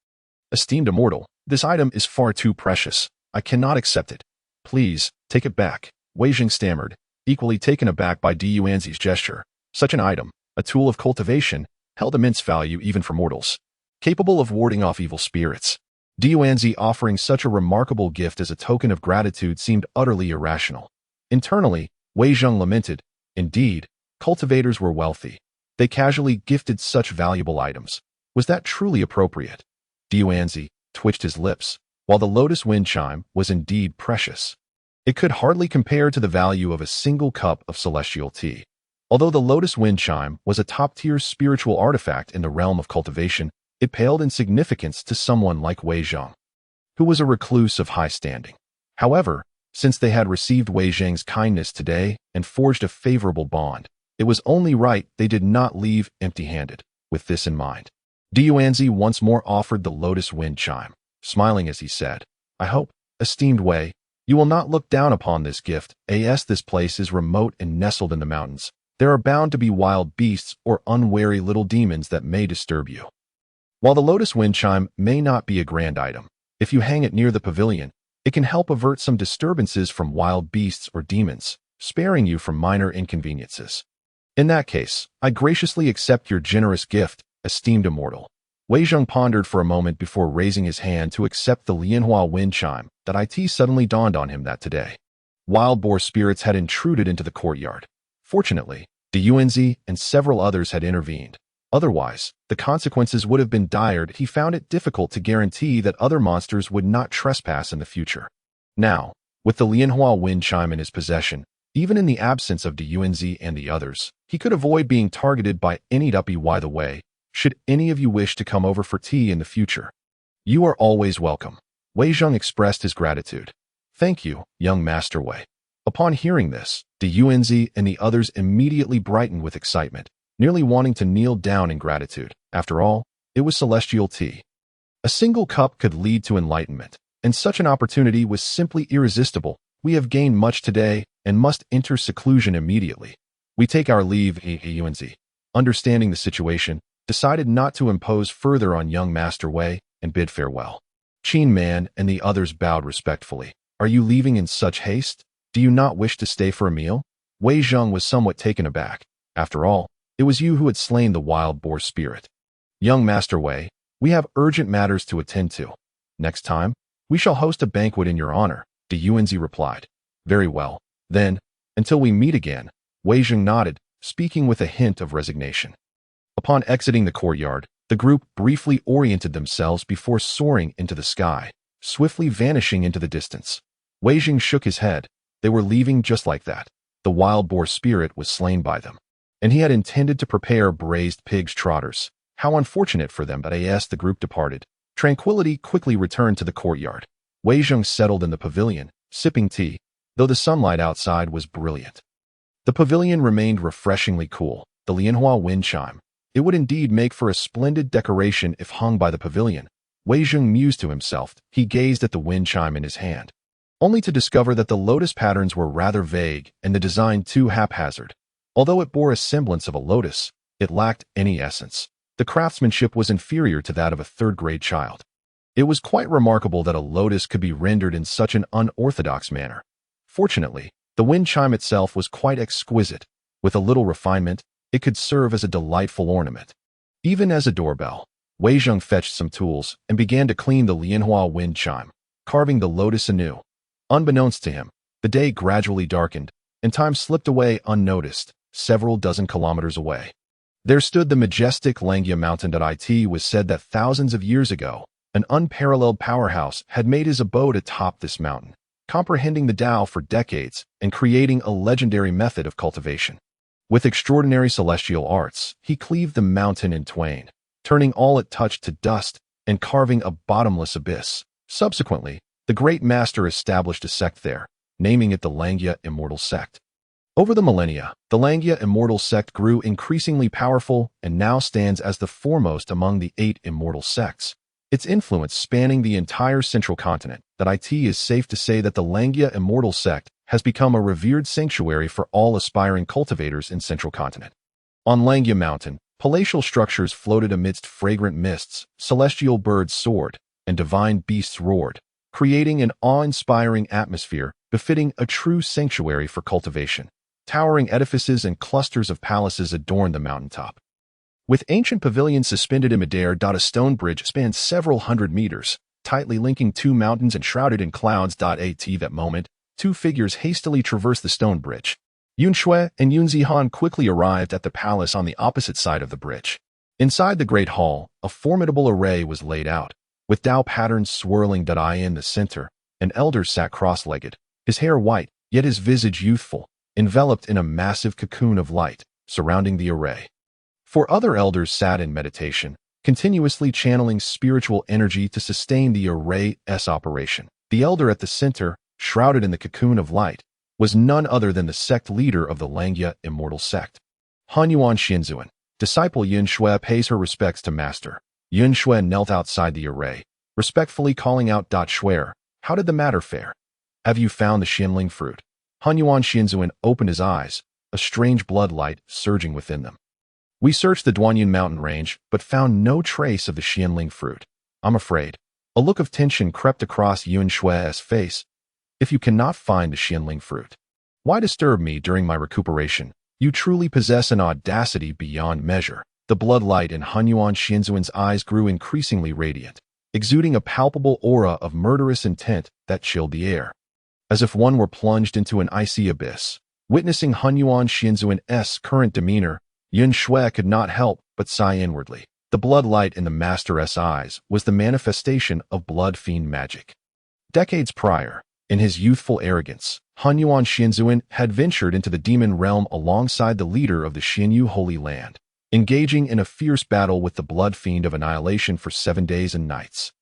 Esteemed Immortal, this item is far too precious. I cannot accept it. Please, take it back. Wei Zheng stammered, equally taken aback by Yuanzi's gesture. Such an item, a tool of cultivation, held immense value even for mortals, capable of warding off evil spirits. Yuanzi offering such a remarkable gift as a token of gratitude seemed utterly irrational. Internally, Wei Zheng lamented, indeed, cultivators were wealthy. They casually gifted such valuable items. Was that truly appropriate? Yuanzi twitched his lips. While the lotus wind chime was indeed precious, it could hardly compare to the value of a single cup of celestial tea. Although the lotus wind chime was a top-tier spiritual artifact in the realm of cultivation, it paled in significance to someone like Wei Zheng, who was a recluse of high standing. However, since they had received Wei Zheng's kindness today and forged a favorable bond, it was only right they did not leave empty-handed. With this in mind, Yuanzi once more offered the lotus wind chime, smiling as he said, "I hope, esteemed Wei, you will not look down upon this gift, as this place is remote and nestled in the mountains. There are bound to be wild beasts or unwary little demons that may disturb you. While the lotus wind chime may not be a grand item, if you hang it near the pavilion, it can help avert some disturbances from wild beasts or demons, sparing you from minor inconveniences. In that case, I graciously accept your generous gift, esteemed Immortal." Wei Zheng pondered for a moment before raising his hand to accept the Lianhua wind chime. That it suddenly dawned on him that today, wild boar spirits had intruded into the courtyard. Fortunately, Yuanzi and several others had intervened. Otherwise, the consequences would have been dire. He found it difficult to guarantee that other monsters would not trespass in the future. Now, with the Lianhua wind chime in his possession, even in the absence of Yuanzi and the others, he could avoid being targeted by any duppy. By the way, should any of you wish to come over for tea in the future, you are always welcome. Wei Zheng expressed his gratitude. "Thank you, young Master Wei." Upon hearing this, Yuanzi and the others immediately brightened with excitement, nearly wanting to kneel down in gratitude. After all, it was celestial tea. A single cup could lead to enlightenment, and such an opportunity was simply irresistible. "We have gained much today and must enter seclusion immediately. We take our leave." Yuanzi, understanding the situation, decided not to impose further on young Master Wei and bid farewell. Qin Man and the others bowed respectfully. "Are you leaving in such haste? Do you not wish to stay for a meal?" Wei Zheng was somewhat taken aback. After all, it was you who had slain the wild boar spirit. "Young Master Wei, we have urgent matters to attend to. Next time, we shall host a banquet in your honor," Yuanzi replied. "Very well, then, until we meet again." Wei Zheng nodded, speaking with a hint of resignation. Upon exiting the courtyard, the group briefly oriented themselves before soaring into the sky, swiftly vanishing into the distance. Wei Zheng shook his head. They were leaving just like that. The wild boar spirit was slain by them, and he had intended to prepare braised pig's trotters. How unfortunate for them. But as the group departed, tranquility quickly returned to the courtyard. Wei Zheng settled in the pavilion, sipping tea, though the sunlight outside was brilliant. The pavilion remained refreshingly cool. The Lianhua wind chime. It would indeed make for a splendid decoration if hung by the pavilion. Wei Zheng mused to himself. He gazed at the wind chime in his hand, only to discover that the lotus patterns were rather vague and the design too haphazard. Although it bore a semblance of a lotus, it lacked any essence. The craftsmanship was inferior to that of a third-grade child. It was quite remarkable that a lotus could be rendered in such an unorthodox manner. Fortunately, the wind chime itself was quite exquisite. With a little refinement, it could serve as a delightful ornament. Even as a doorbell, Wei Zheng fetched some tools and began to clean the Lianhua wind chime, carving the lotus anew. Unbeknownst to him, the day gradually darkened, and time slipped away unnoticed, several dozen kilometers away. There stood the majestic Langia mountain. It was said that thousands of years ago, an unparalleled powerhouse had made his abode atop this mountain, comprehending the Tao for decades and creating a legendary method of cultivation. With extraordinary celestial arts, he cleaved the mountain in twain, turning all it touched to dust and carving a bottomless abyss. Subsequently, the great master established a sect there, naming it the Langia Immortal sect. Over the millennia, the Langia Immortal sect grew increasingly powerful and now stands as the foremost among the 8 immortal sects. Its influence spanning the entire central continent, it is safe to say that the Langia Immortal sect has become a revered sanctuary for all aspiring cultivators in central continent. On Langia Mountain, palatial structures floated amidst fragrant mists, celestial birds soared, and divine beasts roared, creating an awe-inspiring atmosphere befitting a true sanctuary for cultivation. Towering edifices and clusters of palaces adorned the mountaintop. With ancient pavilions suspended in midair, a stone bridge spanned several hundred meters, tightly linking 2 mountains and shrouded in clouds. At that moment, 2 figures hastily traversed the stone bridge. Yun Shui and Yun Zihan quickly arrived at the palace on the opposite side of the bridge. Inside the great hall, a formidable array was laid out, with Tao patterns swirling. In the center, an elder sat cross-legged, his hair white, yet his visage youthful, enveloped in a massive cocoon of light, surrounding the array. 4 other elders sat in meditation, continuously channeling spiritual energy to sustain the array's operation. The elder at the center, shrouded in the cocoon of light, was none other than the sect leader of the Langia Immortal sect. Hunyuan Xianzuan, disciple Yun Shui, pays her respects to master. Yun Shui knelt outside the array, respectfully calling out, Shuer, how did the matter fare? Have you found the Xianling fruit? Hunyuan Xianzuan opened his eyes, a strange blood light surging within them. We searched the Duanyun mountain range, but found no trace of the Xianling fruit. I'm afraid. A look of tension crept across Yun Shui's face. If you cannot find the Xianling fruit, why disturb me during my recuperation? You truly possess an audacity beyond measure. The blood light in Hunyuan Xianzuan's eyes grew increasingly radiant, exuding a palpable aura of murderous intent that chilled the air. As if one were plunged into an icy abyss. Witnessing Hunyuan Xianzuan's current demeanor, Yun Shui could not help but sigh inwardly. The blood light in the master's eyes was the manifestation of blood fiend magic. Decades prior, in his youthful arrogance, Hunyuan Xianzuan had ventured into the demon realm alongside the leader of the Xianyu Holy Land, engaging in a fierce battle with the blood fiend of annihilation for 7 days and nights.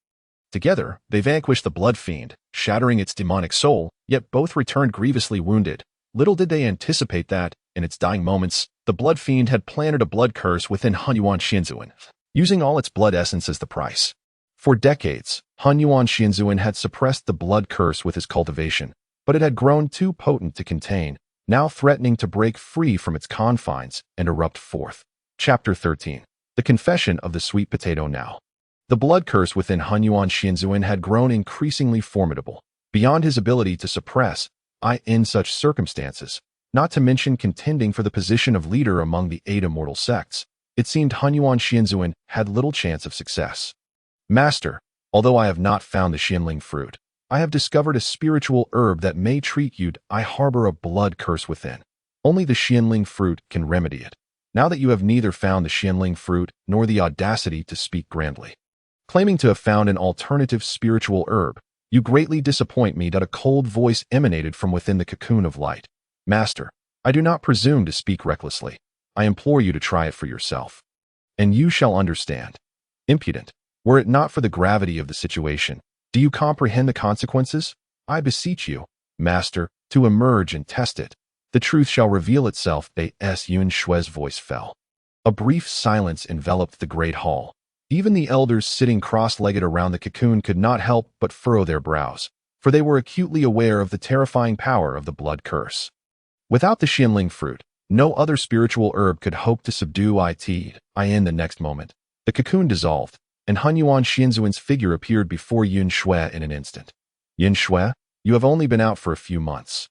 Together, they vanquished the blood fiend, shattering its demonic soul, yet both returned grievously wounded. Little did they anticipate that, in its dying moments, the blood fiend had planted a blood curse within Hunyuan Xianzuan, using all its blood essence as the price. For decades, Hunyuan Xianzuan had suppressed the blood curse with his cultivation, but it had grown too potent to contain, now threatening to break free from its confines and erupt forth. Chapter 13. The Confession of the Sweet Potato Now. The blood curse within Hunyuan Xianzuan had grown increasingly formidable, beyond his ability to suppress, in such circumstances, not to mention contending for the position of leader among the 8 immortal sects. It seemed Hunyuan Xianzuan had little chance of success. Master, although I have not found the Xianling fruit, I have discovered a spiritual herb that may treat you. I harbor a blood curse within. Only the Xianling fruit can remedy it. Now that you have neither found the Xianling fruit nor the audacity to speak grandly, claiming to have found an alternative spiritual herb, you greatly disappoint me. A cold voice emanated from within the cocoon of light. Master, I do not presume to speak recklessly. I implore you to try it for yourself, and you shall understand. Impudent, were it not for the gravity of the situation, do you comprehend the consequences? I beseech you, Master, to emerge and test it. The truth shall reveal itself. Yun Shui's voice fell. A brief silence enveloped the great hall. Even the elders sitting cross-legged around the cocoon could not help but furrow their brows, for they were acutely aware of the terrifying power of the blood curse. Without the Xianling fruit, No other spiritual herb could hope to subdue it. The next moment, the cocoon dissolved, and Hunyuan Xianzuan's figure appeared before Yun Shui in an instant. Yun Shui, you have only been out for a few months.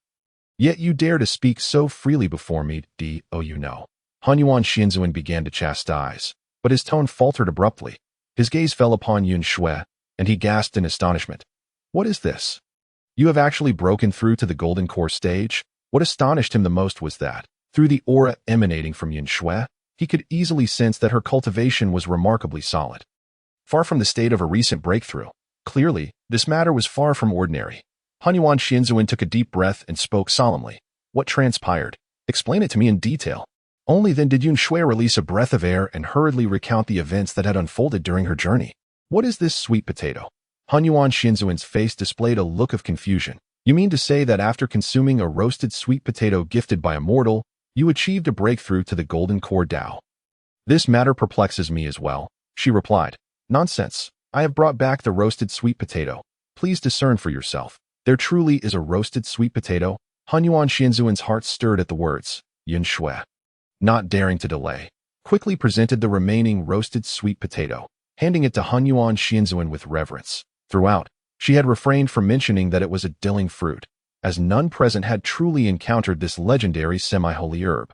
Yet you dare to speak so freely before me, you know. Hunyuan Xianzuan began to chastise, but his tone faltered abruptly. His gaze fell upon Yun Shui, and he gasped in astonishment. What is this? You have actually broken through to the golden core stage? What astonished him the most was that, through the aura emanating from Yun Shui, he could easily sense that her cultivation was remarkably solid. Far from the state of a recent breakthrough, clearly, this matter was far from ordinary. Hunyuan Xianzuan took a deep breath and spoke solemnly. What transpired? Explain it to me in detail. Only then did Yun Shui release a breath of air and hurriedly recount the events that had unfolded during her journey. What is this sweet potato? Hunyuan Xianzuan's face displayed a look of confusion. You mean to say that after consuming a roasted sweet potato gifted by a mortal, you achieved a breakthrough to the golden core Tao? This matter perplexes me as well, she replied. Nonsense. I have brought back the roasted sweet potato. Please discern for yourself. There truly is a roasted sweet potato? Hunyuan Xianzuan's heart stirred at the words. Yun Shui, not daring to delay, quickly presented the remaining roasted sweet potato, handing it to Hunyuan Xianzuan with reverence. Throughout, she had refrained from mentioning that it was a dilling fruit, as none present had truly encountered this legendary semi-holy herb.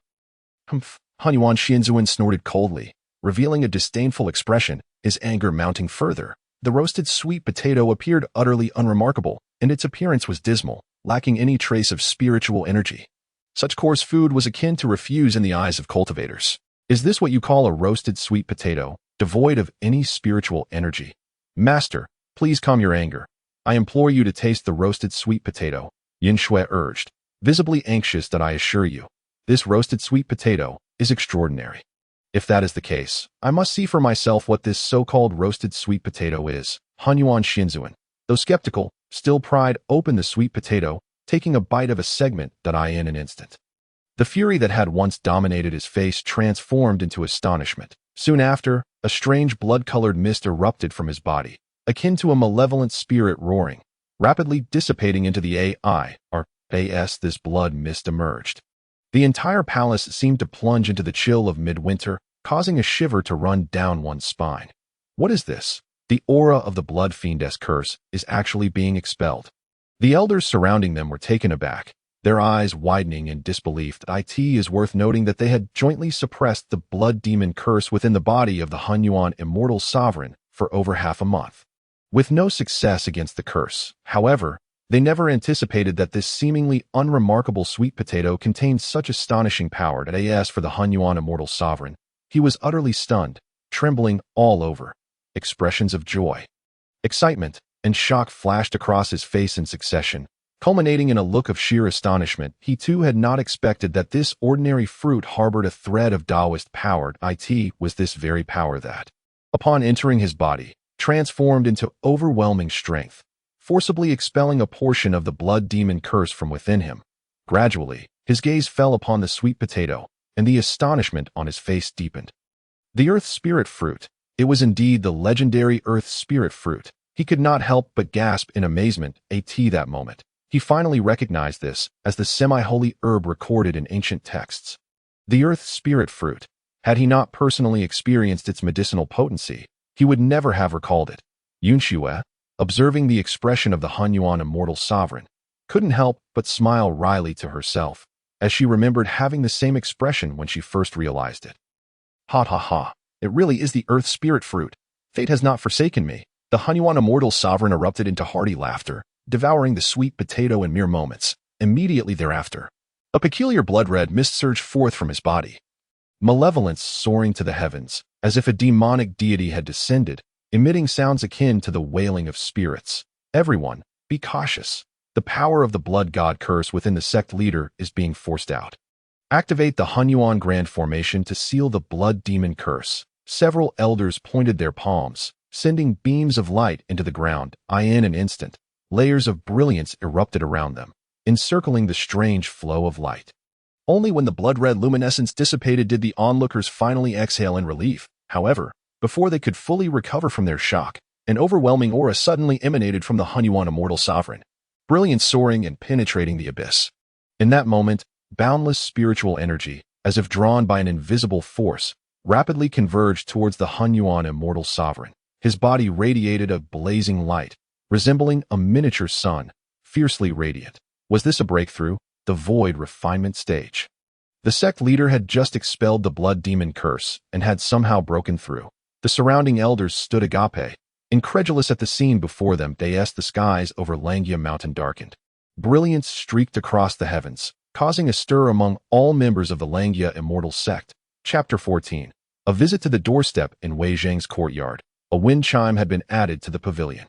Humph! Hunyuan Xianzuan snorted coldly, revealing a disdainful expression, his anger mounting further. The roasted sweet potato appeared utterly unremarkable, and its appearance was dismal, lacking any trace of spiritual energy. Such coarse food was akin to refuse in the eyes of cultivators. Is this what you call a roasted sweet potato, devoid of any spiritual energy? Master, please calm your anger. I implore you to taste the roasted sweet potato, Yun Shui urged, visibly anxious that I assure you. This roasted sweet potato is extraordinary. If that is the case, I must see for myself what this so-called roasted sweet potato is. Hunyuan Xianzuan, though skeptical, still pried open the sweet potato, taking a bite of a segment in an instant. The fury that had once dominated his face transformed into astonishment. Soon after, a strange blood-colored mist erupted from his body, akin to a malevolent spirit roaring, rapidly dissipating into the as this blood mist emerged. The entire palace seemed to plunge into the chill of midwinter, causing a shiver to run down one's spine. What is this? The aura of the blood fiendess curse is actually being expelled. The elders surrounding them were taken aback, their eyes widening in disbelief. It is worth noting that they had jointly suppressed the blood demon curse within the body of the Hunyuan Immortal Sovereign for over half a month. With no success against the curse, however, they never anticipated that this seemingly unremarkable sweet potato contained such astonishing power. For the Hunyuan Immortal Sovereign, he was utterly stunned, trembling all over. Expressions of joy, excitement, and shock flashed across his face in succession, culminating in a look of sheer astonishment. He too had not expected that this ordinary fruit harbored a thread of Taoist power. It was this very power that, upon entering his body, transformed into overwhelming strength, forcibly expelling a portion of the blood demon curse from within him. Gradually, his gaze fell upon the sweet potato, and the astonishment on his face deepened. The earth spirit fruit. It was indeed the legendary earth spirit fruit. He could not help but gasp in amazement. That moment, he finally recognized this as the semi-holy herb recorded in ancient texts. The earth spirit fruit. Had he not personally experienced its medicinal potency, he would never have recalled it. Yun Shui, observing the expression of the Hunyuan Immortal Sovereign, couldn't help but smile wryly to herself, as she remembered having the same expression when she first realized it. Ha ha ha, it really is the earth spirit fruit. Fate has not forsaken me. The Hunyuan Immortal Sovereign erupted into hearty laughter, devouring the sweet potato in mere moments. Immediately thereafter, a peculiar blood-red mist surged forth from his body. Malevolence soaring to the heavens, as if a demonic deity had descended, emitting sounds akin to the wailing of spirits. Everyone, be cautious. The power of the blood god curse within the sect leader is being forced out. Activate the Hunyuan Grand Formation to seal the blood demon curse. Several elders pointed their palms, sending beams of light into the ground. In an instant, layers of brilliance erupted around them, encircling the strange flow of light. Only when the blood-red luminescence dissipated did the onlookers finally exhale in relief. However, before they could fully recover from their shock, an overwhelming aura suddenly emanated from the Hunyuan Immortal Sovereign, brilliance soaring and penetrating the abyss. In that moment, boundless spiritual energy, as if drawn by an invisible force, rapidly converged towards the Hunyuan immortal sovereign. His body radiated a blazing light, resembling a miniature sun, fiercely radiant. Was this a breakthrough? The void refinement stage. The sect leader had just expelled the blood demon curse and had somehow broken through. The surrounding elders stood agape, incredulous at the scene before them. The skies over Langia Mountain darkened. Brilliance streaked across the heavens, causing a stir among all members of the Langia Immortal sect. Chapter 14. A visit to the doorstep in Wei Zhang's courtyard. A wind chime had been added to the pavilion.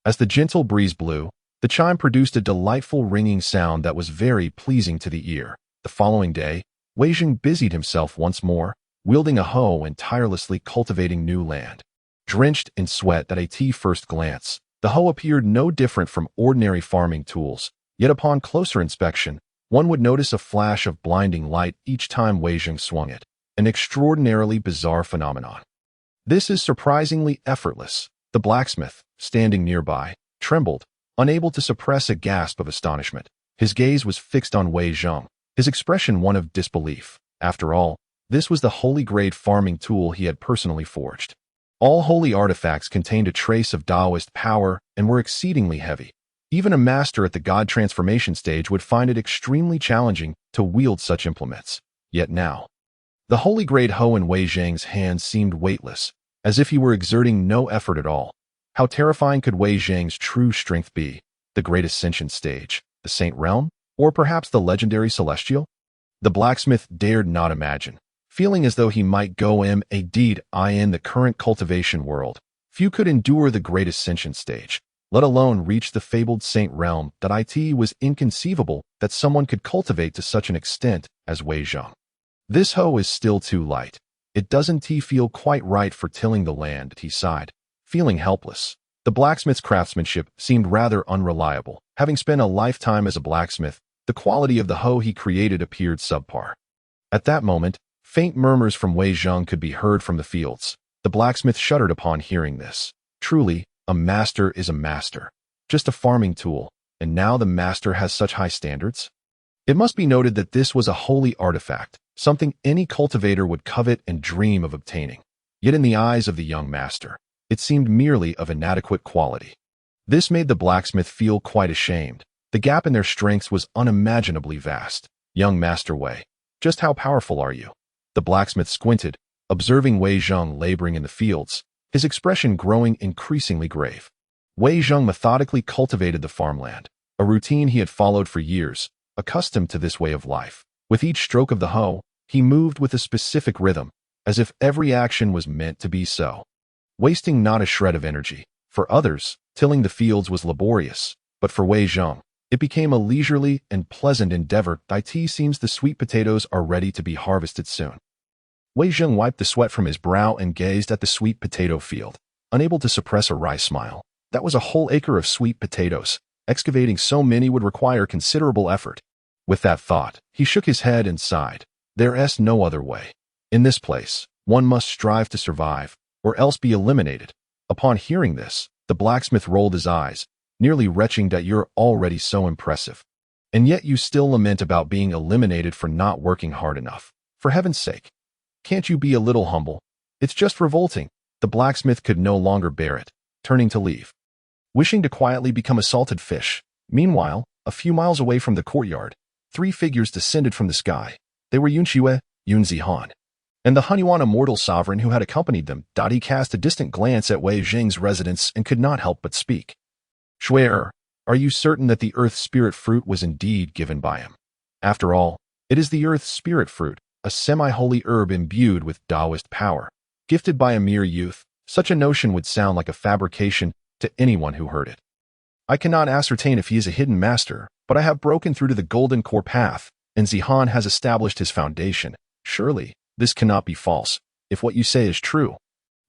As the gentle breeze blew, the chime produced a delightful ringing sound that was very pleasing to the ear. The following day, Wei Zhang busied himself once more, wielding a hoe and tirelessly cultivating new land. Drenched in sweat at a first glance, the hoe appeared no different from ordinary farming tools, yet upon closer inspection, one would notice a flash of blinding light each time Wei Zhang swung it, an extraordinarily bizarre phenomenon. This is surprisingly effortless. The blacksmith, standing nearby, trembled, unable to suppress a gasp of astonishment. His gaze was fixed on Wei Zhang, his expression one of disbelief. After all, this was the holy-grade farming tool he had personally forged. All holy artifacts contained a trace of Taoist power and were exceedingly heavy. Even a master at the god transformation stage would find it extremely challenging to wield such implements. Yet now, the holy-grade hoe in Wei Zhang's hands seemed weightless, as if he were exerting no effort at all. How terrifying could Wei Zhang's true strength be? The great ascension stage, the Saint Realm, or perhaps the legendary Celestial? The blacksmith dared not imagine. Feeling as though he might go in the current cultivation world, few could endure the great ascension stage, let alone reach the fabled Saint Realm. It was inconceivable that someone could cultivate to such an extent as Wei Zhang. This hoe is still too light. It doesn't feel quite right for tilling the land, he sighed, feeling helpless. The blacksmith's craftsmanship seemed rather unreliable. Having spent a lifetime as a blacksmith, the quality of the hoe he created appeared subpar. At that moment, faint murmurs from Wei Zhang could be heard from the fields. The blacksmith shuddered upon hearing this. Truly, a master is a master. Just a farming tool, and now the master has such high standards? It must be noted that this was a holy artifact, something any cultivator would covet and dream of obtaining. Yet in the eyes of the young master, it seemed merely of inadequate quality. This made the blacksmith feel quite ashamed. The gap in their strengths was unimaginably vast. Young Master Wei, just how powerful are you? The blacksmith squinted, observing Wei Zhang laboring in the fields, his expression growing increasingly grave. Wei Zhang methodically cultivated the farmland, a routine he had followed for years, accustomed to this way of life. With each stroke of the hoe, he moved with a specific rhythm, as if every action was meant to be so, wasting not a shred of energy. For others, tilling the fields was laborious, but for Wei Zhang, it became a leisurely and pleasant endeavor. It seems the sweet potatoes are ready to be harvested soon. Wei Zhang wiped the sweat from his brow and gazed at the sweet potato field, unable to suppress a wry smile. That was a whole acre of sweet potatoes. Excavating so many would require considerable effort. With that thought, he shook his head and sighed. There's no other way. In this place, one must strive to survive, or else be eliminated. Upon hearing this, the blacksmith rolled his eyes, nearly retching that you're already so impressive. And yet you still lament about being eliminated for not working hard enough. For heaven's sake, can't you be a little humble? It's just revolting. The blacksmith could no longer bear it, turning to leave, wishing to quietly become a salted fish. Meanwhile, a few miles away from the courtyard, three figures descended from the sky. They were Yun Xue, Yun Zihan, and the Hunyuan immortal sovereign who had accompanied them. He cast a distant glance at Wei Zhang's residence and could not help but speak. Xue, are you certain that the earth spirit fruit was indeed given by him? After all, it is the earth spirit fruit, a semi-holy herb imbued with Taoist power. Gifted by a mere youth, such a notion would sound like a fabrication to anyone who heard it. I cannot ascertain if he is a hidden master, but I have broken through to the golden core path, and Zihan has established his foundation. Surely, this cannot be false. If what you say is true,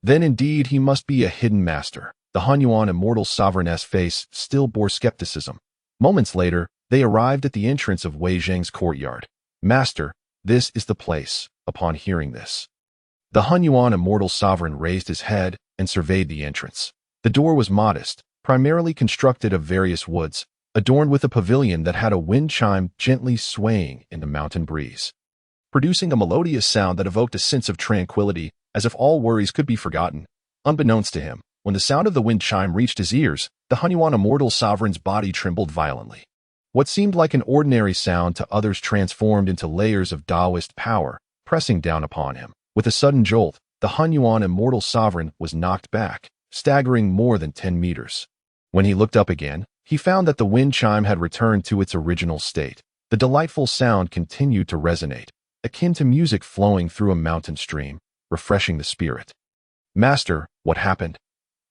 then indeed he must be a hidden master. The Hunyuan immortal sovereign's face still bore skepticism. Moments later, they arrived at the entrance of Wei Zhang's courtyard. Master, this is the place. Upon hearing this, the Hunyuan immortal sovereign raised his head and surveyed the entrance. The door was modest, primarily constructed of various woods, adorned with a pavilion that had a wind chime gently swaying in the mountain breeze. producing a melodious sound that evoked a sense of tranquility, as if all worries could be forgotten. Unbeknownst to him, when the sound of the wind chime reached his ears, the Huaxia Immortal Sovereign's body trembled violently. What seemed like an ordinary sound to others transformed into layers of Taoist power, pressing down upon him. With a sudden jolt, the Huaxia Immortal Sovereign was knocked back, staggering more than 10 meters. When he looked up again, he found that the wind chime had returned to its original state. The delightful sound continued to resonate, akin to music flowing through a mountain stream, refreshing the spirit. "Master, what happened?"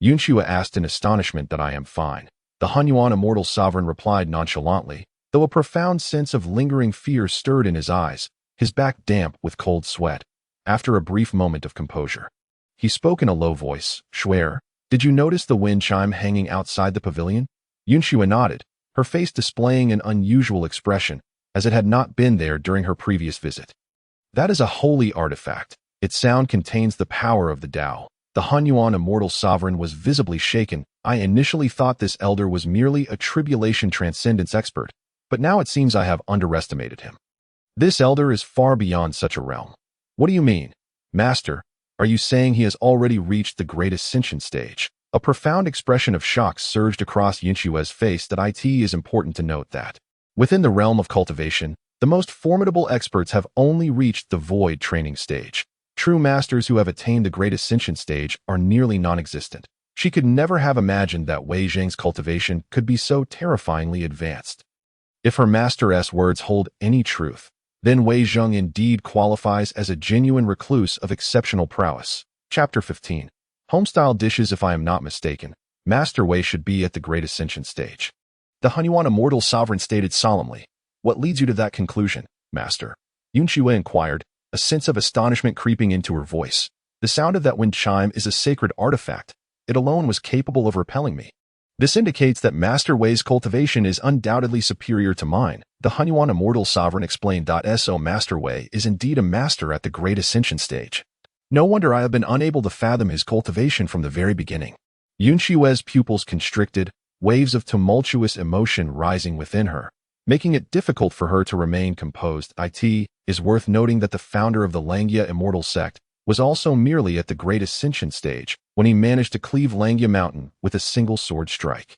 Yunshiwa asked in astonishment. "That I am fine," the Huaxia Immortal Sovereign replied nonchalantly, though a profound sense of lingering fear stirred in his eyes, his back damp with cold sweat. After a brief moment of composure, he spoke in a low voice. "Shuer, did you notice the wind chime hanging outside the pavilion?" Yunshiwa nodded, her face displaying an unusual expression, as it had not been there during her previous visit. "That is a holy artifact. Its sound contains the power of the Tao." The Huaxia Immortal Sovereign was visibly shaken. "I initially thought this elder was merely a tribulation transcendence expert, but now it seems I have underestimated him. This elder is far beyond such a realm." "What do you mean? Master, are you saying he has already reached the great ascension stage?" A profound expression of shock surged across Yunshiwa's face. "That it is important to note that, within the realm of cultivation, the most formidable experts have only reached the void training stage. True masters who have attained the great ascension stage are nearly non-existent." She could never have imagined that Wei Zhang's cultivation could be so terrifyingly advanced. If her master's words hold any truth, then Wei Zhang indeed qualifies as a genuine recluse of exceptional prowess. Chapter 15. Homestyle dishes. If I am not mistaken, Master Wei should be at the great ascension stage. The Huaxia Immortal Sovereign stated solemnly. "What leads you to that conclusion, Master?" Yunshiwa inquired, a sense of astonishment creeping into her voice. "The sound of that wind chime is a sacred artifact. It alone was capable of repelling me. This indicates that Master Wei's cultivation is undoubtedly superior to mine," the Huaxia Immortal Sovereign explained. "So Master Wei is indeed a master at the great ascension stage. No wonder I have been unable to fathom his cultivation from the very beginning." Yunshiwa's pupils constricted, waves of tumultuous emotion rising within her, making it difficult for her to remain composed. It is worth noting that the founder of the Langia Immortal sect was also merely at the great ascension stage when he managed to cleave Langia Mountain with a single sword strike.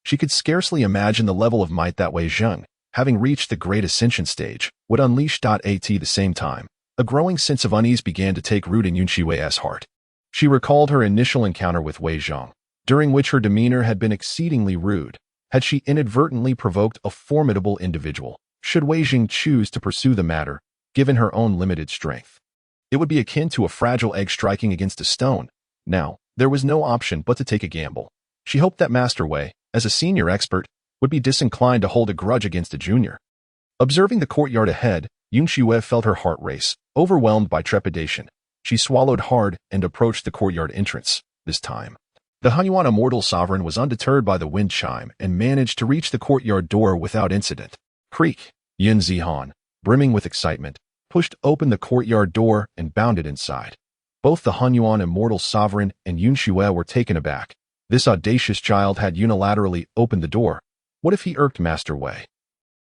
She could scarcely imagine the level of might that Wei Zhang, having reached the great ascension stage, would unleash. At the same time, a growing sense of unease began to take root in Yunshiwa's heart. She recalled her initial encounter with Wei Zhang, during which her demeanor had been exceedingly rude. Had she inadvertently provoked a formidable individual? Should Wei Zhang choose to pursue the matter, given her own limited strength? It would be akin to a fragile egg striking against a stone. Now, there was no option but to take a gamble. She hoped that Master Wei, as a senior expert, would be disinclined to hold a grudge against a junior. Observing the courtyard ahead, Yunshiwa felt her heart race, overwhelmed by trepidation. She swallowed hard and approached the courtyard entrance. This time, the Huaxia Immortal Sovereign was undeterred by the wind chime and managed to reach the courtyard door without incident. Creak! Yin Zihan, brimming with excitement, pushed open the courtyard door and bounded inside. Both the Huaxia Immortal Sovereign and Yunshiwa were taken aback. This audacious child had unilaterally opened the door. What if he irked Master Wei?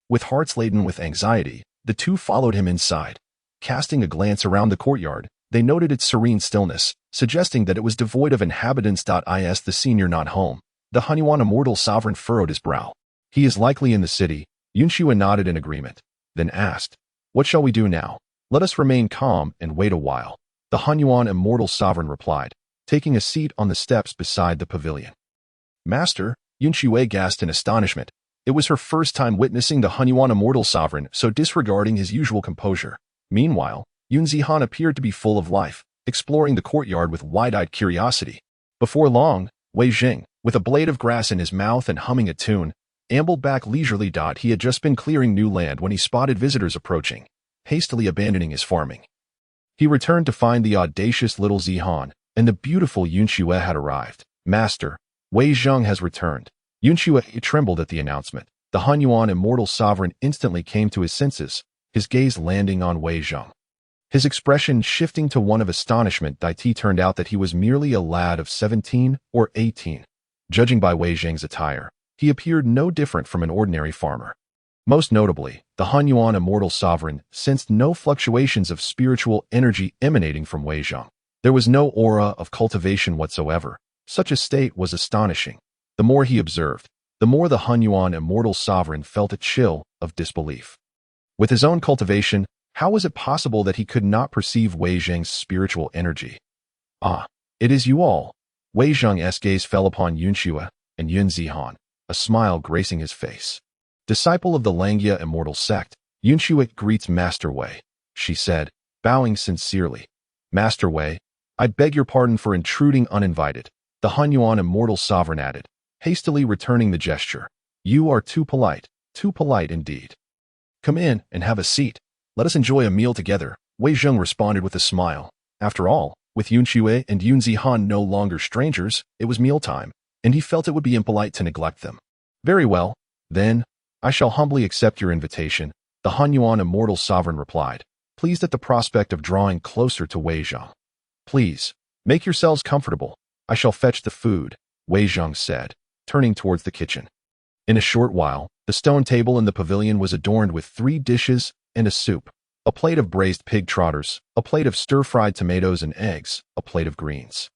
With hearts laden with anxiety, the two followed him inside. Casting a glance around the courtyard, they noted its serene stillness, suggesting that it was devoid of inhabitants. Is the senior not home? The Huaxia Immortal Sovereign furrowed his brow. "He is likely in the city." Yunshiwa nodded in agreement, then asked, "What shall we do now?" "Let us remain calm and wait a while," the Huaxia Immortal Sovereign replied, taking a seat on the steps beside the pavilion. "Master," Yunshiwa gasped in astonishment. It was her first time witnessing the Huaxia Immortal Sovereign so disregarding his usual composure. Meanwhile, Yun Zihan appeared to be full of life, exploring the courtyard with wide-eyed curiosity. Before long, Wei Zhang, with a blade of grass in his mouth and humming a tune, ambled back leisurely. He had just been clearing new land when he spotted visitors approaching, hastily abandoning his farming. He returned to find the audacious little Zihan, and the beautiful Yunshiwa had arrived. "Master, Wei Zhang has returned." Yunshiwa trembled at the announcement. The Huaxia Immortal Sovereign instantly came to his senses, his gaze landing on Wei Zhang. His expression shifting to one of astonishment. It turned out that he was merely a lad of 17 or 18. Judging by Wei Zhang's attire, he appeared no different from an ordinary farmer. Most notably, the Hunyuan immortal sovereign sensed no fluctuations of spiritual energy emanating from Wei Zhang. There was no aura of cultivation whatsoever. Such a state was astonishing. The more he observed, the more the Hunyuan immortal sovereign felt a chill of disbelief. With his own cultivation, how was it possible that he could not perceive Wei Zhang's spiritual energy? Ah, it is you all. Wei Zhang's gaze fell upon Yunxue and Yun Zihan, a smile gracing his face. Disciple of the Langia immortal sect, Yunxue greets Master Wei, she said, bowing sincerely. Master Wei, I beg your pardon for intruding uninvited, the Hunyuan immortal sovereign added, hastily returning the gesture. You are too polite indeed. Come in and have a seat. Let us enjoy a meal together, Wei Zhang responded with a smile. After all, with Yunxue and Yun Zihan no longer strangers, it was mealtime, and he felt it would be impolite to neglect them. Very well, then, I shall humbly accept your invitation, the Hunyuan immortal sovereign replied, pleased at the prospect of drawing closer to Wei Zhang. Please, make yourselves comfortable. I shall fetch the food, Wei Zhang said, turning towards the kitchen. In a short while, the stone table in the pavilion was adorned with 3 dishes and a soup, a plate of braised pig trotters, a plate of stir-fried tomatoes and eggs, a plate of greens,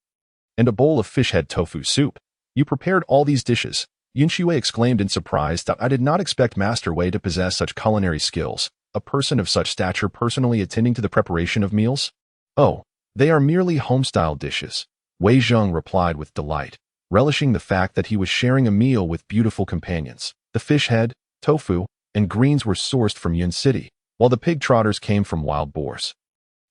and a bowl of fish head tofu soup. You prepared all these dishes, Yunxue exclaimed in surprise. I did not expect Master Wei to possess such culinary skills, a person of such stature personally attending to the preparation of meals. Oh, they are merely home-style dishes, Wei Zhang replied with delight, relishing the fact that he was sharing a meal with beautiful companions. The fish head, tofu, and greens were sourced from Yun City, while the pig trotters came from wild boars.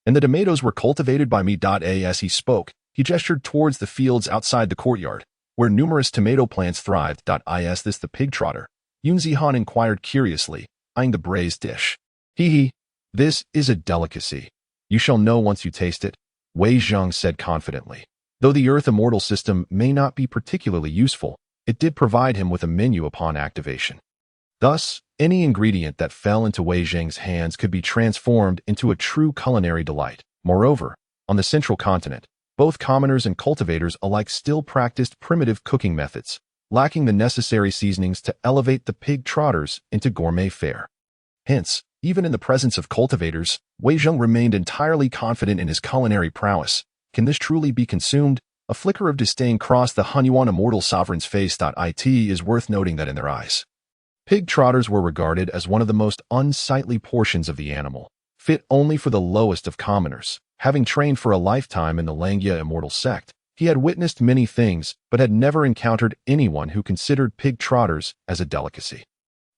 And the tomatoes were cultivated by me. As he spoke, he gestured towards the fields outside the courtyard, where numerous tomato plants thrived. Is this the pig trotter? Yun Zihan inquired curiously, eyeing the braised dish. Hee, this is a delicacy. You shall know once you taste it, Wei Zhang said confidently. Though the Earth Immortal system may not be particularly useful, it did provide him with a menu upon activation. Thus, any ingredient that fell into Wei Zhang's hands could be transformed into a true culinary delight. Moreover, on the central continent, both commoners and cultivators alike still practiced primitive cooking methods, lacking the necessary seasonings to elevate the pig trotters into gourmet fare. Hence, even in the presence of cultivators, Wei Zhang remained entirely confident in his culinary prowess. Can this truly be consumed? A flicker of disdain crossed the Hunyuan immortal sovereign's face. It is worth noting that in their eyes, pig trotters were regarded as one of the most unsightly portions of the animal, fit only for the lowest of commoners. Having trained for a lifetime in the Langia immortal sect, he had witnessed many things but had never encountered anyone who considered pig trotters as a delicacy.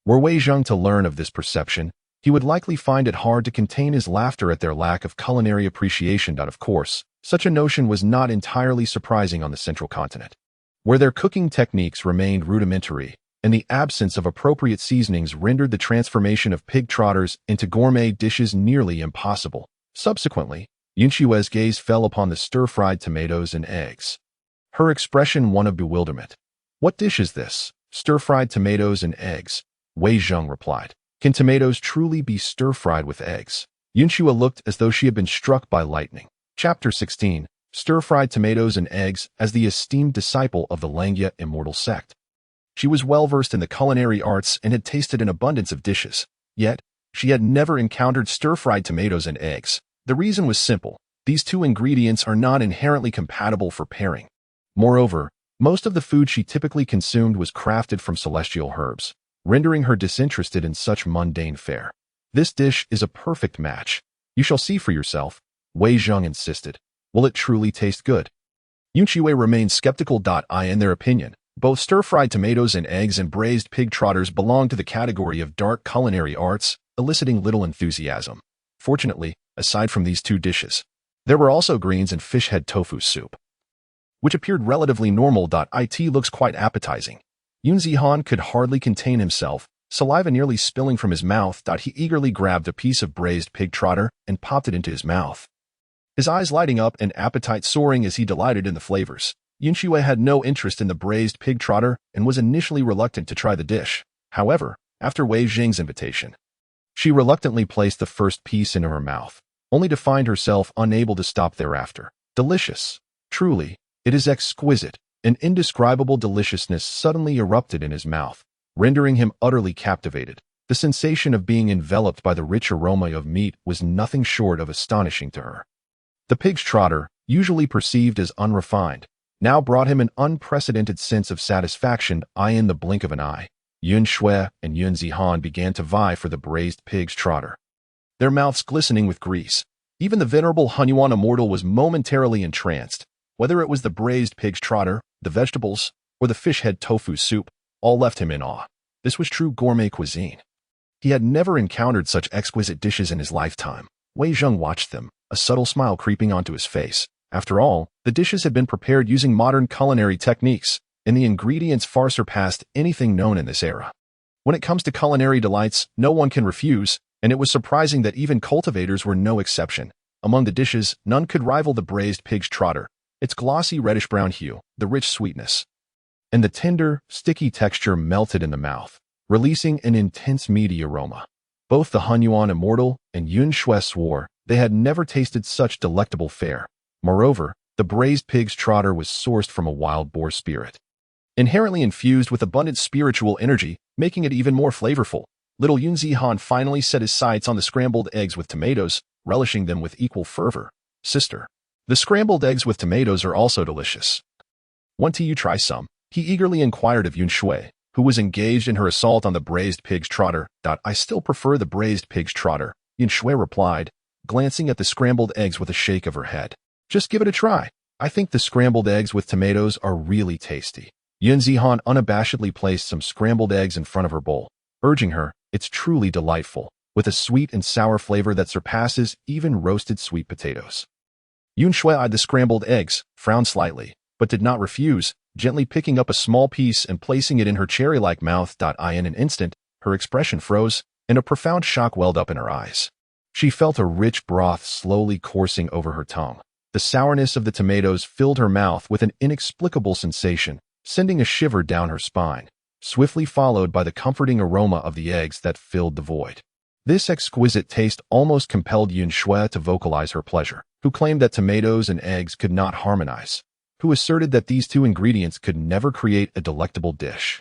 Were Wei Zhang to learn of this perception, he would likely find it hard to contain his laughter at their lack of culinary appreciation. Of course, such a notion was not entirely surprising on the central continent, where their cooking techniques remained rudimentary, and the absence of appropriate seasonings rendered the transformation of pig trotters into gourmet dishes nearly impossible. Subsequently, Yunxue's gaze fell upon the stir-fried tomatoes and eggs. Her expression one of bewilderment. What dish is this? Stir-fried tomatoes and eggs, Wei Zhang replied. Can tomatoes truly be stir-fried with eggs? Yunxue looked as though she had been struck by lightning. Chapter 16. Stir-fried tomatoes and eggs. As the esteemed disciple of the Langia immortal sect, she was well-versed in the culinary arts and had tasted an abundance of dishes. Yet, she had never encountered stir-fried tomatoes and eggs. The reason was simple. These two ingredients are not inherently compatible for pairing. Moreover, most of the food she typically consumed was crafted from celestial herbs, rendering her disinterested in such mundane fare. This dish is a perfect match. You shall see for yourself, Wei Zhang insisted. Will it truly taste good? Yunxue remained skeptical. In their opinion, both stir-fried tomatoes and eggs and braised pig trotters belonged to the category of dark culinary arts, eliciting little enthusiasm. Fortunately, aside from these two dishes, there were also greens and fish head tofu soup, which appeared relatively normal. It looks quite appetizing. Yun Zihan could hardly contain himself, saliva nearly spilling from his mouth. He eagerly grabbed a piece of braised pig trotter and popped it into his mouth, his eyes lighting up and appetite soaring as he delighted in the flavors. Yunxue had no interest in the braised pig trotter and was initially reluctant to try the dish. However, after Wei Zhang's invitation, she reluctantly placed the first piece into her mouth, only to find herself unable to stop thereafter. Delicious. Truly, it is exquisite. An indescribable deliciousness suddenly erupted in his mouth, rendering him utterly captivated. The sensation of being enveloped by the rich aroma of meat was nothing short of astonishing to her. The pig's trotter, usually perceived as unrefined, now brought him an unprecedented sense of satisfaction. In the blink of an eye, Yun Shui and Yun Zihan began to vie for the braised pig's trotter, their mouths glistening with grease. Even the venerable Huaxia immortal was momentarily entranced. Whether it was the braised pig's trotter, the vegetables, or the fish head tofu soup, all left him in awe. This was true gourmet cuisine. He had never encountered such exquisite dishes in his lifetime. Wei Zheng watched them, a subtle smile creeping onto his face. After all, the dishes had been prepared using modern culinary techniques, and the ingredients far surpassed anything known in this era. When it comes to culinary delights, no one can refuse, and it was surprising that even cultivators were no exception. Among the dishes, none could rival the braised pig's trotter, its glossy reddish-brown hue, the rich sweetness, and the tender, sticky texture melted in the mouth, releasing an intense meaty aroma. Both the Huaxia immortal and Yun Shui swore they had never tasted such delectable fare. Moreover, the braised pig's trotter was sourced from a wild boar spirit, inherently infused with abundant spiritual energy, making it even more flavorful. Little Yun Zihan finally set his sights on the scrambled eggs with tomatoes, relishing them with equal fervor. Sister, the scrambled eggs with tomatoes are also delicious. Want you try some? He eagerly inquired of Yun Shui, who was engaged in her assault on the braised pig's trotter. I still prefer the braised pig's trotter, Yun Shui replied, glancing at the scrambled eggs with a shake of her head. Just give it a try. I think the scrambled eggs with tomatoes are really tasty. Yun Zihan unabashedly placed some scrambled eggs in front of her bowl, urging her, it's truly delightful, with a sweet and sour flavor that surpasses even roasted sweet potatoes. Yun Shui eyed the scrambled eggs, frowned slightly, but did not refuse, gently picking up a small piece and placing it in her cherry-like mouth. In an instant, her expression froze, and a profound shock welled up in her eyes. She felt a rich broth slowly coursing over her tongue. The sourness of the tomatoes filled her mouth with an inexplicable sensation, sending a shiver down her spine, swiftly followed by the comforting aroma of the eggs that filled the void. This exquisite taste almost compelled Yun Shui to vocalize her pleasure, who claimed that tomatoes and eggs could not harmonize, who asserted that these two ingredients could never create a delectable dish.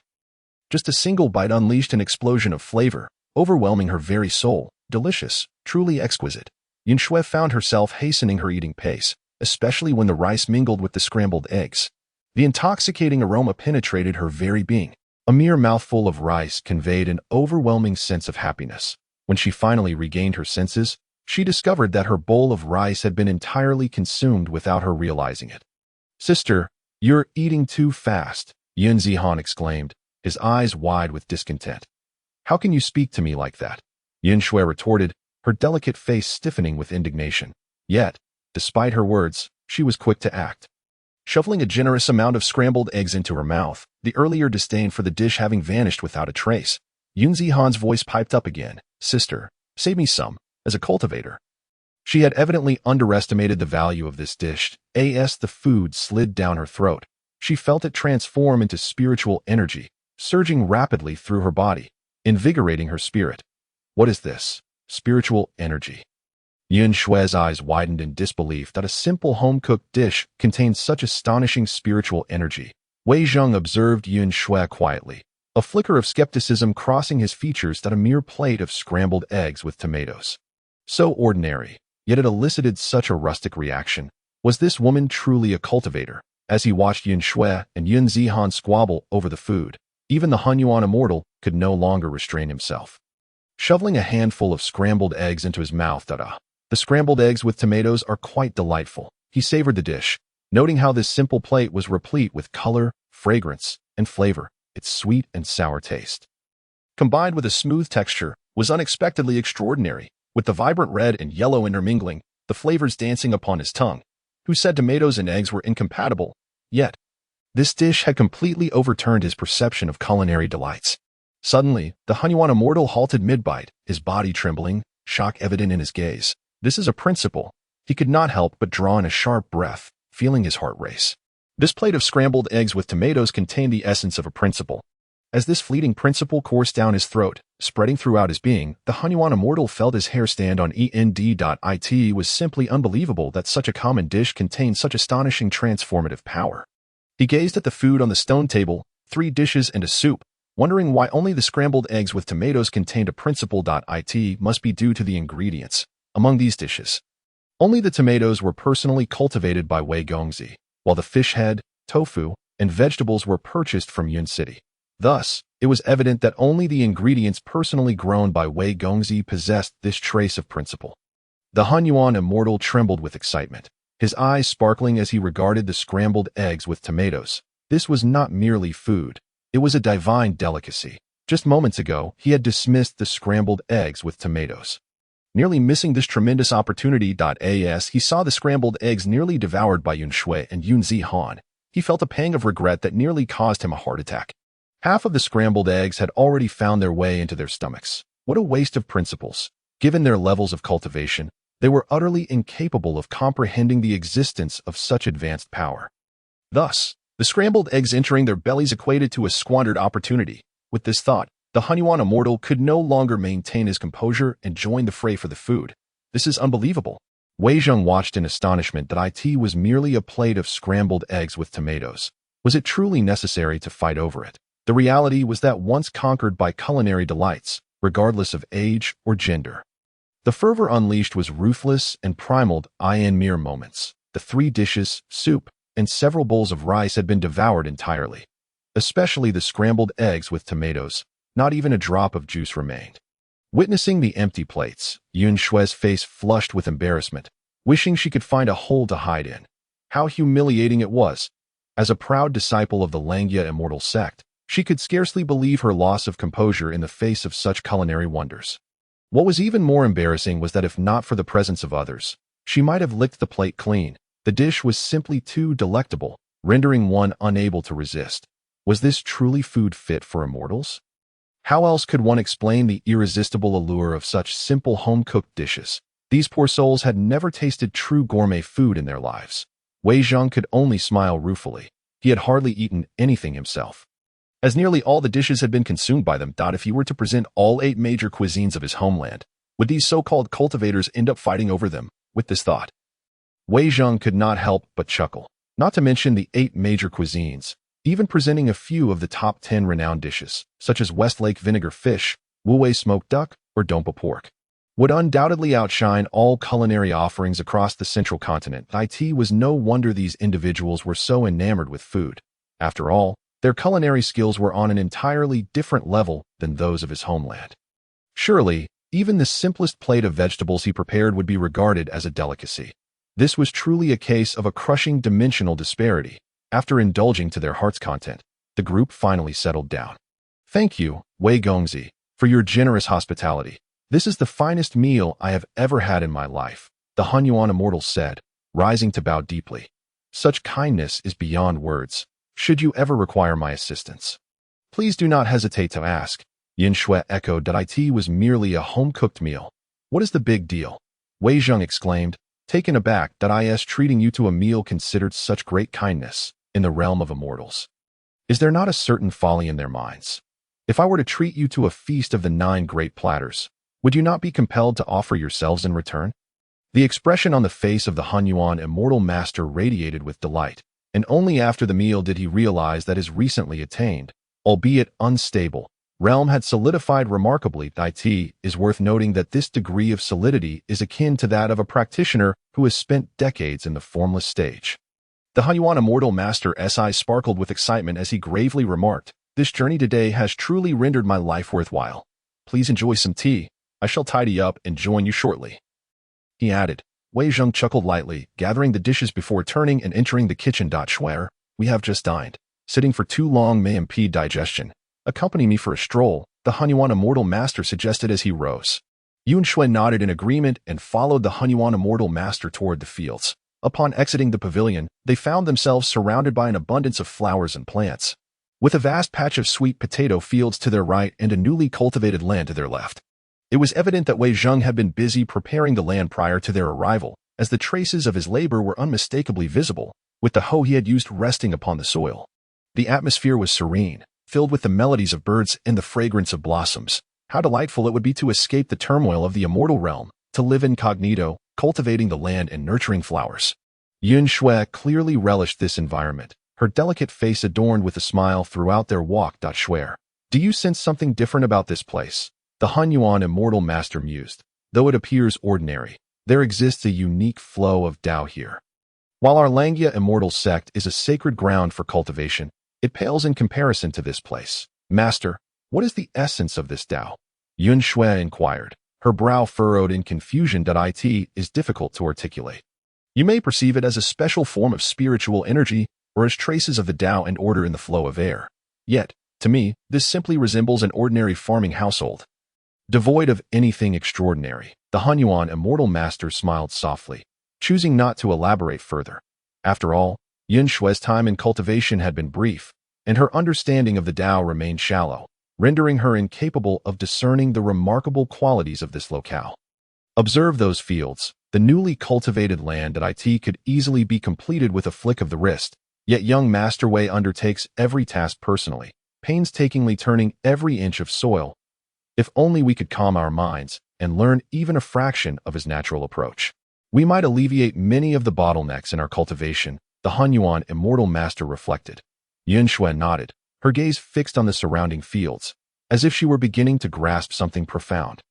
Just a single bite unleashed an explosion of flavor, overwhelming her very soul. Delicious, truly exquisite. Yun Shui found herself hastening her eating pace, especially when the rice mingled with the scrambled eggs. The intoxicating aroma penetrated her very being. A mere mouthful of rice conveyed an overwhelming sense of happiness. When she finally regained her senses, she discovered that her bowl of rice had been entirely consumed without her realizing it. Sister, you're eating too fast, Yun Zihan exclaimed, his eyes wide with discontent. How can you speak to me like that? Yun Shui retorted, her delicate face stiffening with indignation. Yet, despite her words, she was quick to act. Shoveling a generous amount of scrambled eggs into her mouth, the earlier disdain for the dish having vanished without a trace, Yun Zihan's voice piped up again. Sister, save me some, as a cultivator. She had evidently underestimated the value of this dish. As the food slid down her throat, she felt it transform into spiritual energy, surging rapidly through her body, invigorating her spirit. What is this? Spiritual energy. Yun Shui's eyes widened in disbelief that a simple home-cooked dish contained such astonishing spiritual energy. Wei Zheng observed Yun Shui quietly, a flicker of skepticism crossing his features that a mere plate of scrambled eggs with tomatoes. So ordinary, yet it elicited such a rustic reaction. Was this woman truly a cultivator? As he watched Yun Shui and Yun Zihan squabble over the food, even the Huaxia immortal could no longer restrain himself. Shoveling a handful of scrambled eggs into his mouth, the scrambled eggs with tomatoes are quite delightful. He savored the dish, noting how this simple plate was replete with color, fragrance, and flavor. Its sweet and sour taste, combined with a smooth texture, was unexpectedly extraordinary. With the vibrant red and yellow intermingling, the flavors dancing upon his tongue. Who said tomatoes and eggs were incompatible? Yet, this dish had completely overturned his perception of culinary delights. Suddenly, the Huaxia immortal halted mid-bite, his body trembling, shock evident in his gaze. This is a principle. He could not help but draw in a sharp breath, feeling his heart race. This plate of scrambled eggs with tomatoes contained the essence of a principle. As this fleeting principle coursed down his throat, spreading throughout his being, the Huaxia immortal felt his hair stand on end. It was simply unbelievable that such a common dish contained such astonishing transformative power. He gazed at the food on the stone table, 3 dishes and a soup, wondering why only the scrambled eggs with tomatoes contained a principle. It must be due to the ingredients. Among these dishes, only the tomatoes were personally cultivated by Wei Gongzi, while the fish head, tofu, and vegetables were purchased from Yun City. Thus, it was evident that only the ingredients personally grown by Wei Gongzi possessed this trace of principle. The Hunyuan immortal trembled with excitement, his eyes sparkling as he regarded the scrambled eggs with tomatoes. This was not merely food. It was a divine delicacy. Just moments ago, he had dismissed the scrambled eggs with tomatoes. Nearly missing this tremendous opportunity. As he saw the scrambled eggs nearly devoured by Yun Shui and Yun Zihan, he felt a pang of regret that nearly caused him a heart attack. Half of the scrambled eggs had already found their way into their stomachs. What a waste of principles. Given their levels of cultivation, they were utterly incapable of comprehending the existence of such advanced power. Thus, the scrambled eggs entering their bellies equated to a squandered opportunity. With this thought, the Hunyuan immortal could no longer maintain his composure and joined the fray for the food. This is unbelievable. Wei Zheng watched in astonishment that it was merely a plate of scrambled eggs with tomatoes. Was it truly necessary to fight over it? The reality was that once conquered by culinary delights, regardless of age or gender, the fervor unleashed was ruthless and primal. In mere moments, the 3 dishes, soup, and several bowls of rice had been devoured entirely. Especially the scrambled eggs with tomatoes. Not even a drop of juice remained. Witnessing the empty plates, Yun Shui's face flushed with embarrassment, wishing she could find a hole to hide in. How humiliating it was. As a proud disciple of the Langia immortal sect, she could scarcely believe her loss of composure in the face of such culinary wonders. What was even more embarrassing was that if not for the presence of others, she might have licked the plate clean. The dish was simply too delectable, rendering one unable to resist. Was this truly food fit for immortals? How else could one explain the irresistible allure of such simple home-cooked dishes? These poor souls had never tasted true gourmet food in their lives. Wei Zheng could only smile ruefully. He had hardly eaten anything himself, as nearly all the dishes had been consumed by them. If he were to present all 8 major cuisines of his homeland, would these so-called cultivators end up fighting over them? With this thought, Wei Zheng could not help but chuckle. Not to mention the 8 major cuisines, even presenting a few of the top 10 renowned dishes, such as Westlake vinegar fish, Wuwei smoked duck, or Dompa pork, would undoubtedly outshine all culinary offerings across the central continent. It was no wonder these individuals were so enamored with food. After all, their culinary skills were on an entirely different level than those of his homeland. Surely, even the simplest plate of vegetables he prepared would be regarded as a delicacy. This was truly a case of a crushing dimensional disparity. After indulging to their heart's content, the group finally settled down. Thank you, Wei Gongzi, for your generous hospitality. This is the finest meal I have ever had in my life, the Hunyuan immortal said, rising to bow deeply. Such kindness is beyond words. Should you ever require my assistance, please do not hesitate to ask. Yin Shui echoed that it was merely a home-cooked meal. What is the big deal? Wei Zheng exclaimed, taken aback that is treating you to a meal considered such great kindness in the realm of immortals. Is there not a certain folly in their minds? If I were to treat you to a feast of the 9 great platters, would you not be compelled to offer yourselves in return? The expression on the face of the Hunyuan immortal master radiated with delight, and only after the meal did he realize that his recently attained, albeit unstable, realm had solidified remarkably. It is worth noting that this degree of solidity is akin to that of a practitioner who has spent decades in the formless stage. The Hunyuan immortal master's eyes sparkled with excitement as he gravely remarked, "This journey today has truly rendered my life worthwhile. Please enjoy some tea. I shall tidy up and join you shortly," he added. Wei Zheng chuckled lightly, gathering the dishes before turning and entering the kitchen. Shuer, we have just dined. Sitting for too long may impede digestion. Accompany me for a stroll, the Hunyuan immortal master suggested as he rose. Yun Shui nodded in agreement and followed the Hunyuan immortal master toward the fields. Upon exiting the pavilion, they found themselves surrounded by an abundance of flowers and plants, with a vast patch of sweet potato fields to their right and a newly cultivated land to their left. It was evident that Wei Zheng had been busy preparing the land prior to their arrival, as the traces of his labor were unmistakably visible, with the hoe he had used resting upon the soil. The atmosphere was serene, filled with the melodies of birds and the fragrance of blossoms. How delightful it would be to escape the turmoil of the immortal realm, to live incognito, cultivating the land and nurturing flowers. Yun Shui clearly relished this environment, her delicate face adorned with a smile throughout their walk. Shuer, Do you sense something different about this place? The Hunyuan Immortal Master mused. Though it appears ordinary, there exists a unique flow of Tao here. While our Langia Immortal sect is a sacred ground for cultivation, it pales in comparison to this place. Master, what is the essence of this Tao? Yun Shui inquired, her brow furrowed in confusion that it is difficult to articulate. You may perceive it as a special form of spiritual energy or as traces of the Tao and order in the flow of air. Yet, to me, this simply resembles an ordinary farming household, devoid of anything extraordinary. The Hunyuan Immortal Master smiled softly, choosing not to elaborate further. After all, Yun Shui's time in cultivation had been brief, and her understanding of the Tao remained shallow, rendering her incapable of discerning the remarkable qualities of this locale. Observe those fields, the newly cultivated land that it could easily be completed with a flick of the wrist, yet young Master Wei undertakes every task personally, painstakingly turning every inch of soil. If only we could calm our minds and learn even a fraction of his natural approach, we might alleviate many of the bottlenecks in our cultivation, the Hunyuan Immortal Master reflected. Yun Shui nodded, her gaze fixed on the surrounding fields, as if she were beginning to grasp something profound.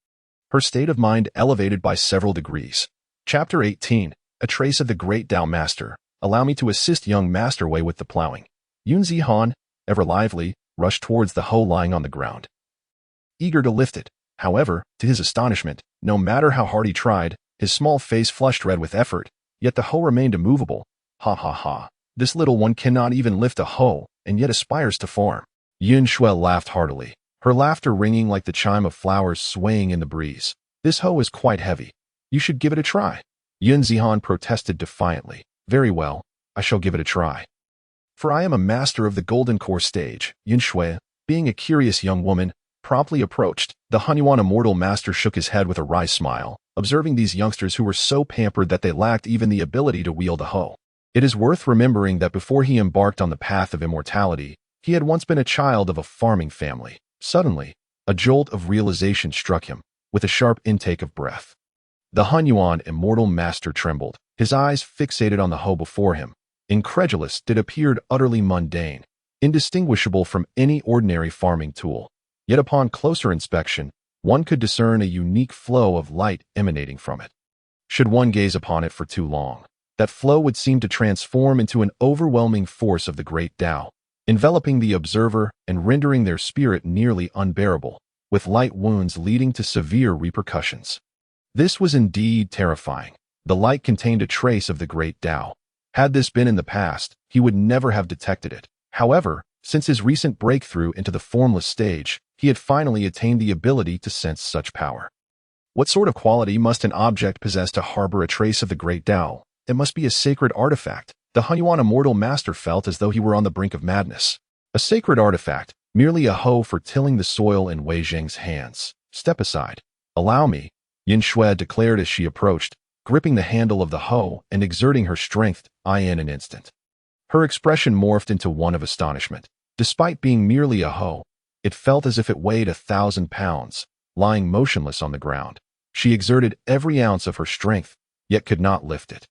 Her state of mind elevated by several degrees. Chapter 18, A Trace of the Great Tao Master. Allow me to assist young Master Wei with the plowing. Yun Zihan, ever lively, rushed towards the hoe lying on the ground, eager to lift it. However, to his astonishment, no matter how hard he tried, his small face flushed red with effort, yet the hoe remained immovable. Ha ha ha. This little one cannot even lift a hoe, and yet aspires to form. Yun Shui laughed heartily, her laughter ringing like the chime of flowers swaying in the breeze. This hoe is quite heavy. You should give it a try. Yun Zihan protested defiantly. Very well, I shall give it a try. For I am a master of the golden core stage. Yun Shui, being a curious young woman, promptly approached. The Hunyuan Immortal Master shook his head with a wry smile, observing these youngsters who were so pampered that they lacked even the ability to wield a hoe. It is worth remembering that before he embarked on the path of immortality, he had once been a child of a farming family. Suddenly, a jolt of realization struck him, with a sharp intake of breath. The Hunyuan Immortal Master trembled, his eyes fixated on the hoe before him. Incredulous, it appeared utterly mundane, indistinguishable from any ordinary farming tool. Yet upon closer inspection, one could discern a unique flow of light emanating from it. Should one gaze upon it for too long, that flow would seem to transform into an overwhelming force of the great Tao, enveloping the observer and rendering their spirit nearly unbearable, with light wounds leading to severe repercussions. This was indeed terrifying. The light contained a trace of the great Tao. Had this been in the past, he would never have detected it. However, since his recent breakthrough into the formless stage, he had finally attained the ability to sense such power. What sort of quality must an object possess to harbor a trace of the great Tao? It must be a sacred artifact. The Hunyuan Immortal Master felt as though he were on the brink of madness. A sacred artifact, merely a hoe for tilling the soil in Wei Zheng's hands. Step aside. Allow me, Yin Shui declared as she approached, gripping the handle of the hoe and exerting her strength in an instant. Her expression morphed into one of astonishment. Despite being merely a hoe, it felt as if it weighed 1,000 pounds, lying motionless on the ground. She exerted every ounce of her strength, yet could not lift it.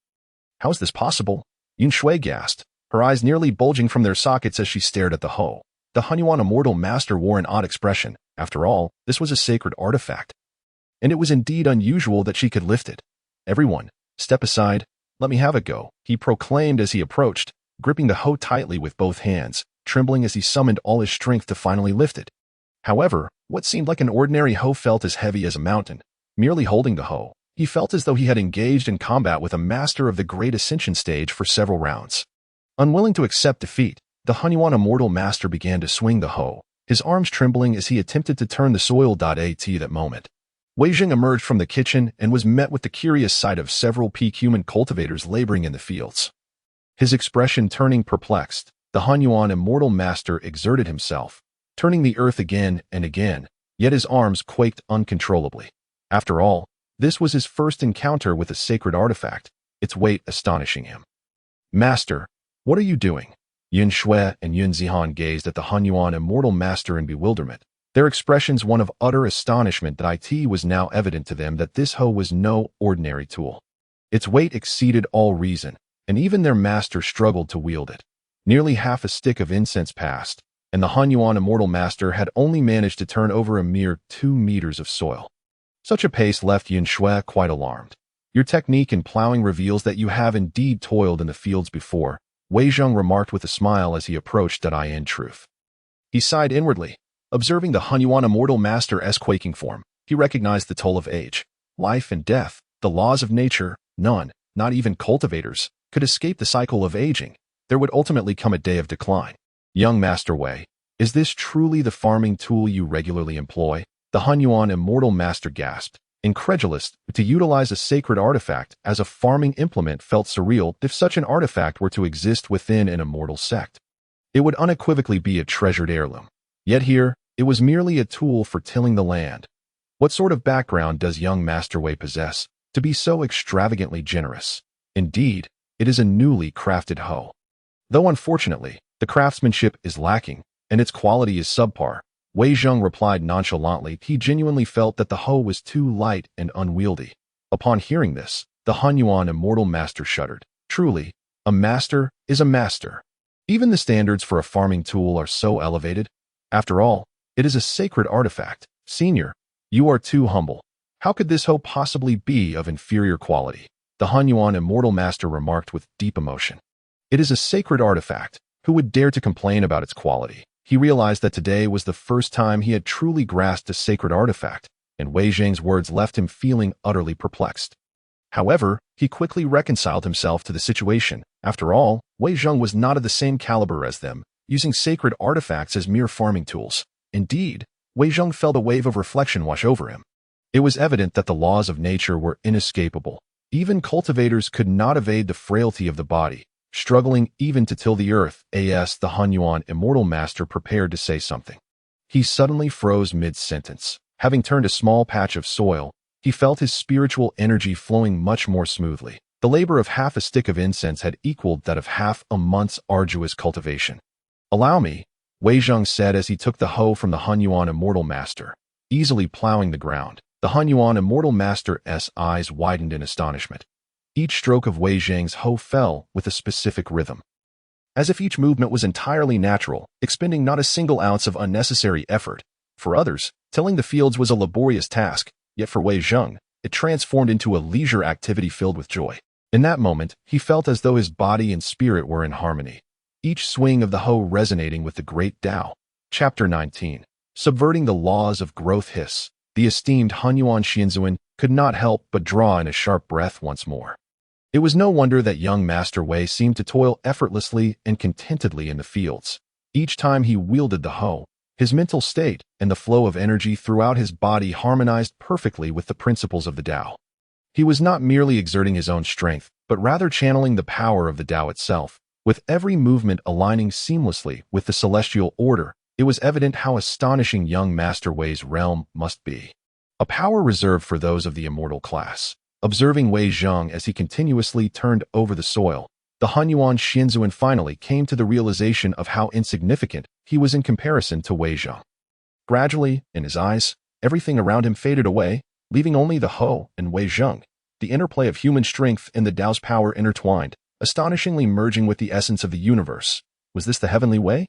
How is this possible? Yun Shui gasped, her eyes nearly bulging from their sockets as she stared at the hoe. The Hunyuan Immortal Master wore an odd expression. After all, this was a sacred artifact, and it was indeed unusual that she could lift it. Everyone, step aside. Let me have a go, he proclaimed as he approached, gripping the hoe tightly with both hands, trembling as he summoned all his strength to finally lift it. However, what seemed like an ordinary hoe felt as heavy as a mountain. Merely holding the hoe, he felt as though he had engaged in combat with a master of the Great Ascension stage for several rounds. Unwilling to accept defeat, the Hunyuan Immortal Master began to swing the hoe, his arms trembling as he attempted to turn the soil. At that moment, Wei Zheng emerged from the kitchen and was met with the curious sight of several peak human cultivators laboring in the fields. His expression turning perplexed, the Hunyuan Immortal Master exerted himself, turning the earth again and again, yet his arms quaked uncontrollably. After all, this was his first encounter with a sacred artifact, its weight astonishing him. Master, what are you doing? Yun Shui and Yun Zihan gazed at the Hunyuan Immortal Master in bewilderment, their expressions one of utter astonishment that it was now evident to them that this hoe was no ordinary tool. Its weight exceeded all reason, and even their master struggled to wield it. Nearly half a stick of incense passed, and the Hunyuan Immortal Master had only managed to turn over a mere 2 meters of soil. Such a pace left Yin Shui quite alarmed. Your technique in plowing reveals that you have indeed toiled in the fields before, Wei Zheng remarked with a smile as he approached that in truth. He sighed inwardly. Observing the Hunyuan Immortal Master's quaking form, he recognized the toll of age, life and death, the laws of nature. None, not even cultivators, could escape the cycle of aging. There would ultimately come a day of decline. Young Master Wei, is this truly the farming tool you regularly employ? The Hunyuan Immortal Master gasped, incredulous. To utilize a sacred artifact as a farming implement felt surreal. If such an artifact were to exist within an immortal sect, it would unequivocally be a treasured heirloom. Yet here, it was merely a tool for tilling the land. What sort of background does young Master Wei possess to be so extravagantly generous? Indeed, it is a newly crafted hoe. Though unfortunately, the craftsmanship is lacking, and its quality is subpar, Wei Zheng replied nonchalantly. He genuinely felt that the hoe was too light and unwieldy. Upon hearing this, the Hunyuan Immortal Master shuddered. Truly, a master is a master. Even the standards for a farming tool are so elevated. After all, it is a sacred artifact. Senior, you are too humble. How could this hoe possibly be of inferior quality? The Hunyuan Immortal Master remarked with deep emotion. It is a sacred artifact. Who would dare to complain about its quality? He realized that today was the first time he had truly grasped a sacred artifact, and Wei Zheng's words left him feeling utterly perplexed. However, he quickly reconciled himself to the situation. After all, Wei Zheng was not of the same caliber as them, using sacred artifacts as mere farming tools. Indeed, Wei Zheng felt a wave of reflection wash over him. It was evident that the laws of nature were inescapable. Even cultivators could not evade the frailty of the body, struggling even to till the earth. As the Hunyuan Immortal Master prepared to say something, he suddenly froze mid-sentence. Having turned a small patch of soil, he felt his spiritual energy flowing much more smoothly. The labor of half a stick of incense had equaled that of half a month's arduous cultivation. Allow me, Wei Zheng said as he took the hoe from the Hunyuan Immortal Master, easily plowing the ground. The Hunyuan Immortal Master's eyes widened in astonishment. Each stroke of Wei Zheng's hoe fell with a specific rhythm, as if each movement was entirely natural, expending not a single ounce of unnecessary effort. For others, tilling the fields was a laborious task, yet for Wei Zheng, it transformed into a leisure activity filled with joy. In that moment, he felt as though his body and spirit were in harmony, each swing of the hoe resonating with the great Tao. Chapter 19. Subverting the laws of growth. Hiss. The esteemed Hunyuan Xianzuan could not help but draw in a sharp breath once more. It was no wonder that young Master Wei seemed to toil effortlessly and contentedly in the fields. Each time he wielded the hoe, his mental state and the flow of energy throughout his body harmonized perfectly with the principles of the Tao. He was not merely exerting his own strength, but rather channeling the power of the Tao itself, with every movement aligning seamlessly with the celestial order. It was evident how astonishing young Master Wei's realm must be. A power reserved for those of the immortal class. Observing Wei Zheng as he continuously turned over the soil, the Hunyuan Xianzuan finally came to the realization of how insignificant he was in comparison to Wei Zheng. Gradually, in his eyes, everything around him faded away, leaving only the hoe and Wei Zheng. The interplay of human strength and the Tao's power intertwined, astonishingly merging with the essence of the universe. Was this the heavenly way?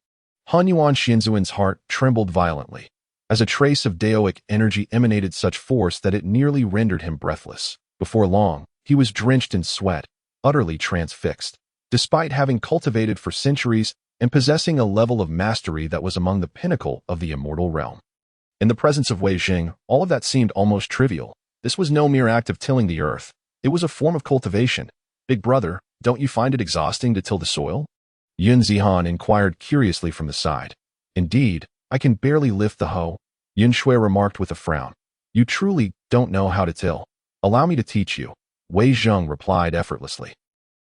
Hunyuan Xianzuan's heart trembled violently, as a trace of Daoic energy emanated such force that it nearly rendered him breathless. Before long, he was drenched in sweat, utterly transfixed. Despite having cultivated for centuries and possessing a level of mastery that was among the pinnacle of the immortal realm. In the presence of Wei Zheng, all of that seemed almost trivial. This was no mere act of tilling the earth. It was a form of cultivation. Big brother, don't you find it exhausting to till the soil? Yun Zihan inquired curiously from the side. Indeed, I can barely lift the hoe, Yun Shui remarked with a frown. You truly don't know how to till. Allow me to teach you, Wei Zheng replied effortlessly.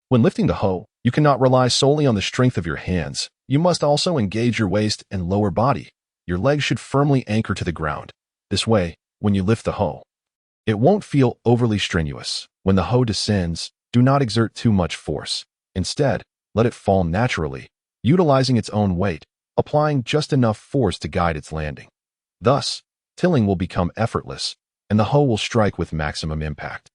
When lifting the hoe, you cannot rely solely on the strength of your hands. You must also engage your waist and lower body. Your legs should firmly anchor to the ground. This way, when you lift the hoe, it won't feel overly strenuous. When the hoe descends, do not exert too much force. Instead, let it fall naturally, utilizing its own weight, applying just enough force to guide its landing. Thus, tilling will become effortless, and the hoe will strike with maximum impact.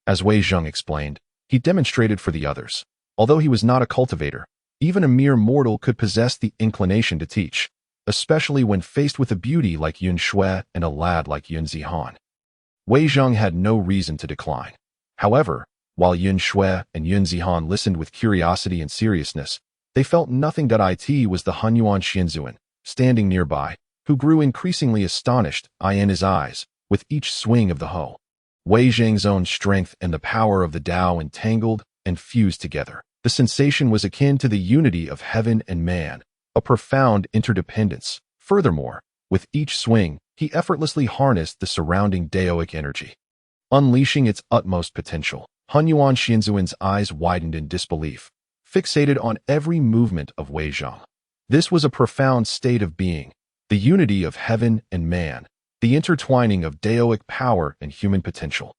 As Wei Zheng explained, he demonstrated for the others. Although he was not a cultivator, even a mere mortal could possess the inclination to teach. especially when faced with a beauty like Yun Shui and a lad like Yun Zihan. Wei Zheng had no reason to decline. However, while Yun Shui and Yun Zihan listened with curiosity and seriousness, they felt nothing. It was the Hunyuan Xianzuan, standing nearby, who grew increasingly astonished, eye in his eyes, with each swing of the hoe. Wei Zheng's own strength and the power of the Tao entangled and fused together. The sensation was akin to the unity of heaven and man, a profound interdependence. Furthermore, with each swing, he effortlessly harnessed the surrounding Daoic energy, unleashing its utmost potential. Hunyuan Xianzuan's eyes widened in disbelief, fixated on every movement of Wei Zheng. This was a profound state of being, the unity of heaven and man, the intertwining of Daoic power and human potential,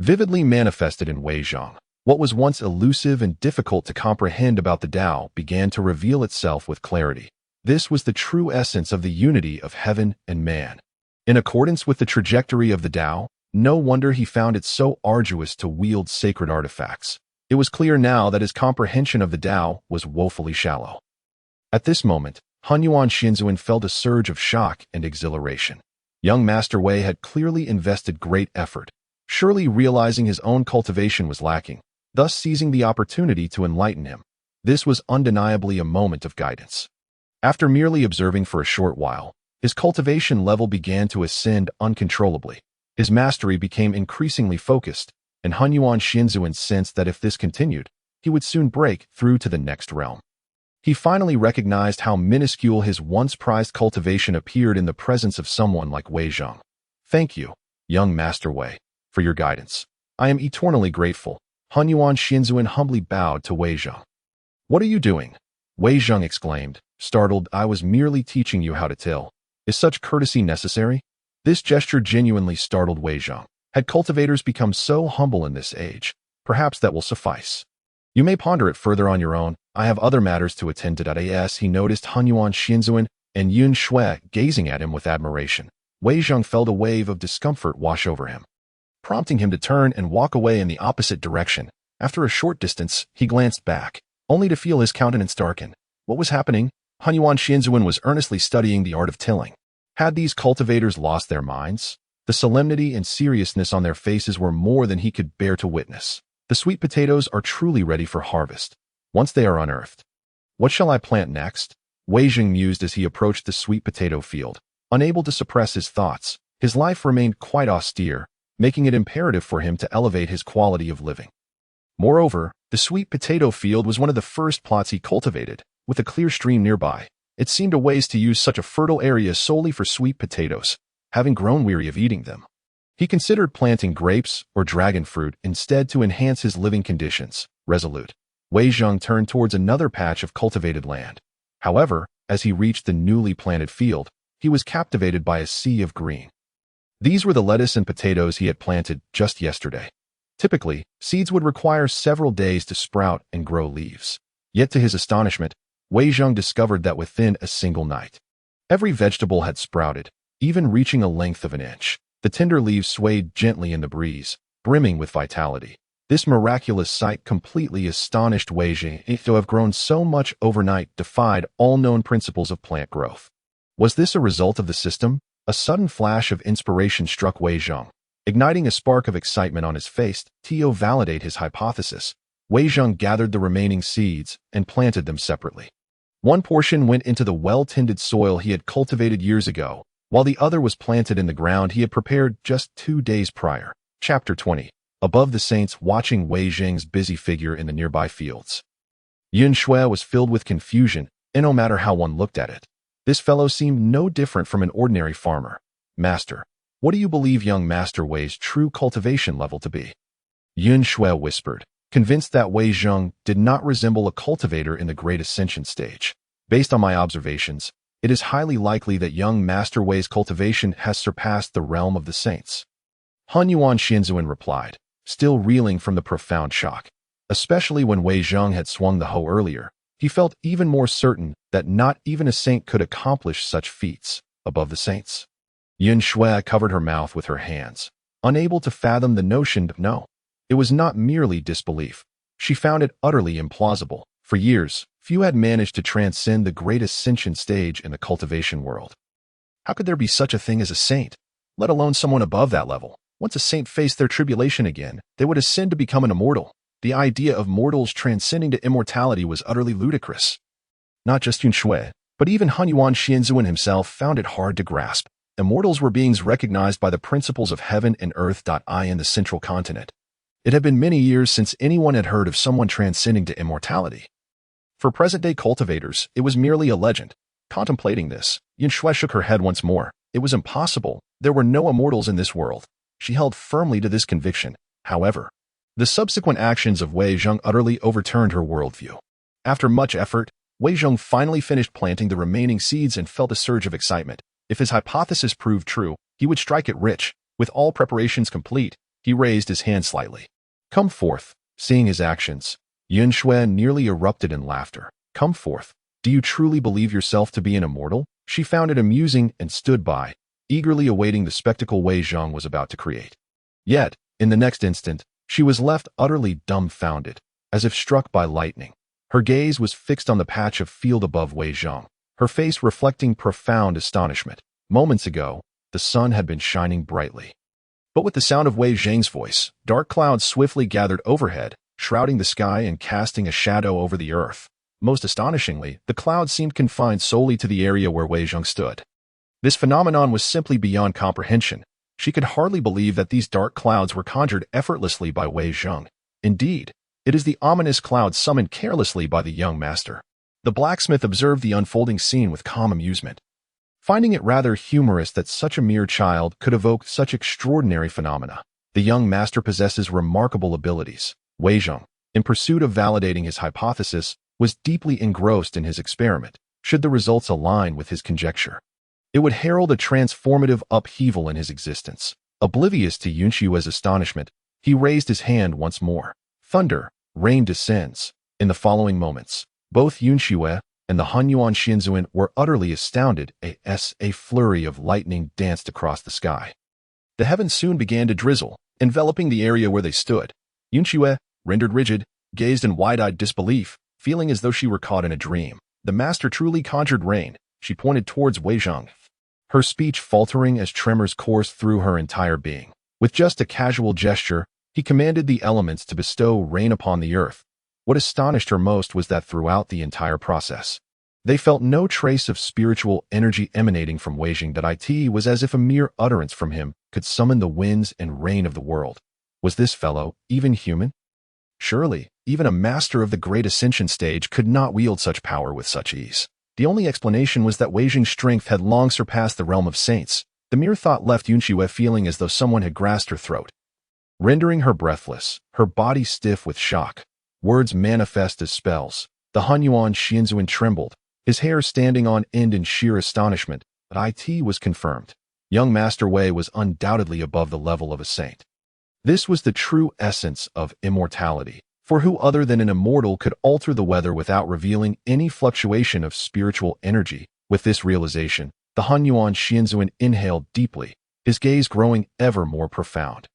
vividly manifested in Wei Zheng. What was once elusive and difficult to comprehend about the Tao began to reveal itself with clarity. This was the true essence of the unity of heaven and man. In accordance with the trajectory of the Tao, no wonder he found it so arduous to wield sacred artifacts. It was clear now that his comprehension of the Tao was woefully shallow. At this moment, Hunyuan Xianzuan felt a surge of shock and exhilaration. Young Master Wei had clearly invested great effort, surely realizing his own cultivation was lacking, thus seizing the opportunity to enlighten him. This was undeniably a moment of guidance. After merely observing for a short while, his cultivation level began to ascend uncontrollably. His mastery became increasingly focused, and Hunyuan Xianzuan sensed that if this continued, he would soon break through to the next realm. He finally recognized how minuscule his once prized cultivation appeared in the presence of someone like Wei Zheng. "Thank you, young Master Wei, for your guidance. I am eternally grateful." Hunyuan Xianzuan humbly bowed to Wei Zheng. "What are you doing?" Wei Zheng exclaimed, startled. "I was merely teaching you how to till. Is such courtesy necessary?" This gesture genuinely startled Wei Zheng. Had cultivators become so humble in this age? Perhaps that will suffice. "You may ponder it further on your own. I have other matters to attend to." As he noticed Hunyuan Xianzuan and Yun Shui gazing at him with admiration, Wei Zheng felt a wave of discomfort wash over him, prompting him to turn and walk away in the opposite direction. After a short distance, he glanced back, only to feel his countenance darken. What was happening? Hunyuan Xianzuan was earnestly studying the art of tilling. Had these cultivators lost their minds? The solemnity and seriousness on their faces were more than he could bear to witness. The sweet potatoes are truly ready for harvest, once they are unearthed. What shall I plant next? Wei Zheng mused as he approached the sweet potato field. Unable to suppress his thoughts, his life remained quite austere, making it imperative for him to elevate his quality of living. Moreover, the sweet potato field was one of the first plots he cultivated, with a clear stream nearby. It seemed a waste to use such a fertile area solely for sweet potatoes, having grown weary of eating them. He considered planting grapes or dragon fruit instead to enhance his living conditions. Resolute, Wei Zheng turned towards another patch of cultivated land. However, as he reached the newly planted field, he was captivated by a sea of green. These were the lettuce and potatoes he had planted just yesterday. Typically, seeds would require several days to sprout and grow leaves. Yet to his astonishment, Wei Zheng discovered that within a single night, every vegetable had sprouted, even reaching a length of an inch. The tender leaves swayed gently in the breeze, brimming with vitality. This miraculous sight completely astonished Wei Zheng. To have grown so much overnight defied all known principles of plant growth. Was this a result of the system? A sudden flash of inspiration struck Wei Zheng, igniting a spark of excitement on his face. To validate his hypothesis, Wei Zheng gathered the remaining seeds and planted them separately. One portion went into the well-tended soil he had cultivated years ago, while the other was planted in the ground he had prepared just 2 days prior. Chapter 20. Above the saints watching Wei Zheng's busy figure in the nearby fields. Yun Shui was filled with confusion, and no matter how one looked at it, this fellow seemed no different from an ordinary farmer. "Master, what do you believe young Master Wei's true cultivation level to be?" Yun Shui whispered, convinced that Wei Zheng did not resemble a cultivator in the Great Ascension stage. "Based on my observations, it is highly likely that young Master Wei's cultivation has surpassed the realm of the saints." Hunyuan Xianzuan replied, still reeling from the profound shock. Especially when Wei Zheng had swung the hoe earlier, he felt even more certain that not even a saint could accomplish such feats. Above the saints? Yun Shui covered her mouth with her hands, unable to fathom the notion. No, it was not merely disbelief. She found it utterly implausible. For years, Few had managed to transcend the great ascension stage in the cultivation world. How could there be such a thing as a saint, let alone someone above that level? Once a saint faced their tribulation again, they would ascend to become an immortal. The idea of mortals transcending to immortality was utterly ludicrous. Not just Yun Shui, but even Hunyuan Xianzuan himself found it hard to grasp. Immortals were beings recognized by the principles of heaven and earth. In the central continent. It had been many years since anyone had heard of someone transcending to immortality. For present-day cultivators, it was merely a legend. Contemplating this, Yun Shui shook her head once more. It was impossible. There were no immortals in this world. She held firmly to this conviction. However, the subsequent actions of Wei Zheng utterly overturned her worldview. After much effort, Wei Zheng finally finished planting the remaining seeds and felt a surge of excitement. If his hypothesis proved true, he would strike it rich. With all preparations complete, he raised his hand slightly. Come forth. Seeing his actions, Yun Shui nearly erupted in laughter. Come forth. Do you truly believe yourself to be an immortal? She found it amusing and stood by, eagerly awaiting the spectacle Wei Zheng was about to create. Yet, in the next instant, she was left utterly dumbfounded, as if struck by lightning. Her gaze was fixed on the patch of field above Wei Zheng, her face reflecting profound astonishment. Moments ago, the sun had been shining brightly. But with the sound of Wei Zheng's voice, dark clouds swiftly gathered overhead, shrouding the sky and casting a shadow over the earth. Most astonishingly, the clouds seemed confined solely to the area where Wei Zheng stood. This phenomenon was simply beyond comprehension. She could hardly believe that these dark clouds were conjured effortlessly by Wei Zheng. Indeed, it is the ominous cloud summoned carelessly by the young master. The blacksmith observed the unfolding scene with calm amusement, finding it rather humorous that such a mere child could evoke such extraordinary phenomena. The young master possesses remarkable abilities. Wei Zheng, in pursuit of validating his hypothesis, was deeply engrossed in his experiment. Should the results align with his conjecture, it would herald a transformative upheaval in his existence. Oblivious to Yun Shui's astonishment, he raised his hand once more. Thunder, rain descends. In the following moments, both Yun Shui and the Hunyuan Xianzuan were utterly astounded. A flurry of lightning danced across the sky. The heavens soon began to drizzle, enveloping the area where they stood. Yun Shui, rendered rigid, gazed in wide-eyed disbelief, feeling as though she were caught in a dream. The master truly conjured rain. She pointed towards Wei Zheng, her speech faltering as tremors coursed through her entire being. With just a casual gesture, he commanded the elements to bestow rain upon the earth. What astonished her most was that throughout the entire process, they felt no trace of spiritual energy emanating from Wei Zheng. That it was as if a mere utterance from him could summon the winds and rain of the world. Was this fellow even human? Surely, even a master of the great ascension stage could not wield such power with such ease. The only explanation was that Wei Zheng's strength had long surpassed the realm of saints. The mere thought left Yun Shui feeling as though someone had grasped her throat, rendering her breathless, her body stiff with shock. Words manifest as spells. The Hunyuan Xianzuan trembled, his hair standing on end in sheer astonishment. But it was confirmed. Young Master Wei was undoubtedly above the level of a saint. This was the true essence of immortality. For who other than an immortal could alter the weather without revealing any fluctuation of spiritual energy? With this realization, the Hunyuan Xianzuan inhaled deeply, his gaze growing ever more profound.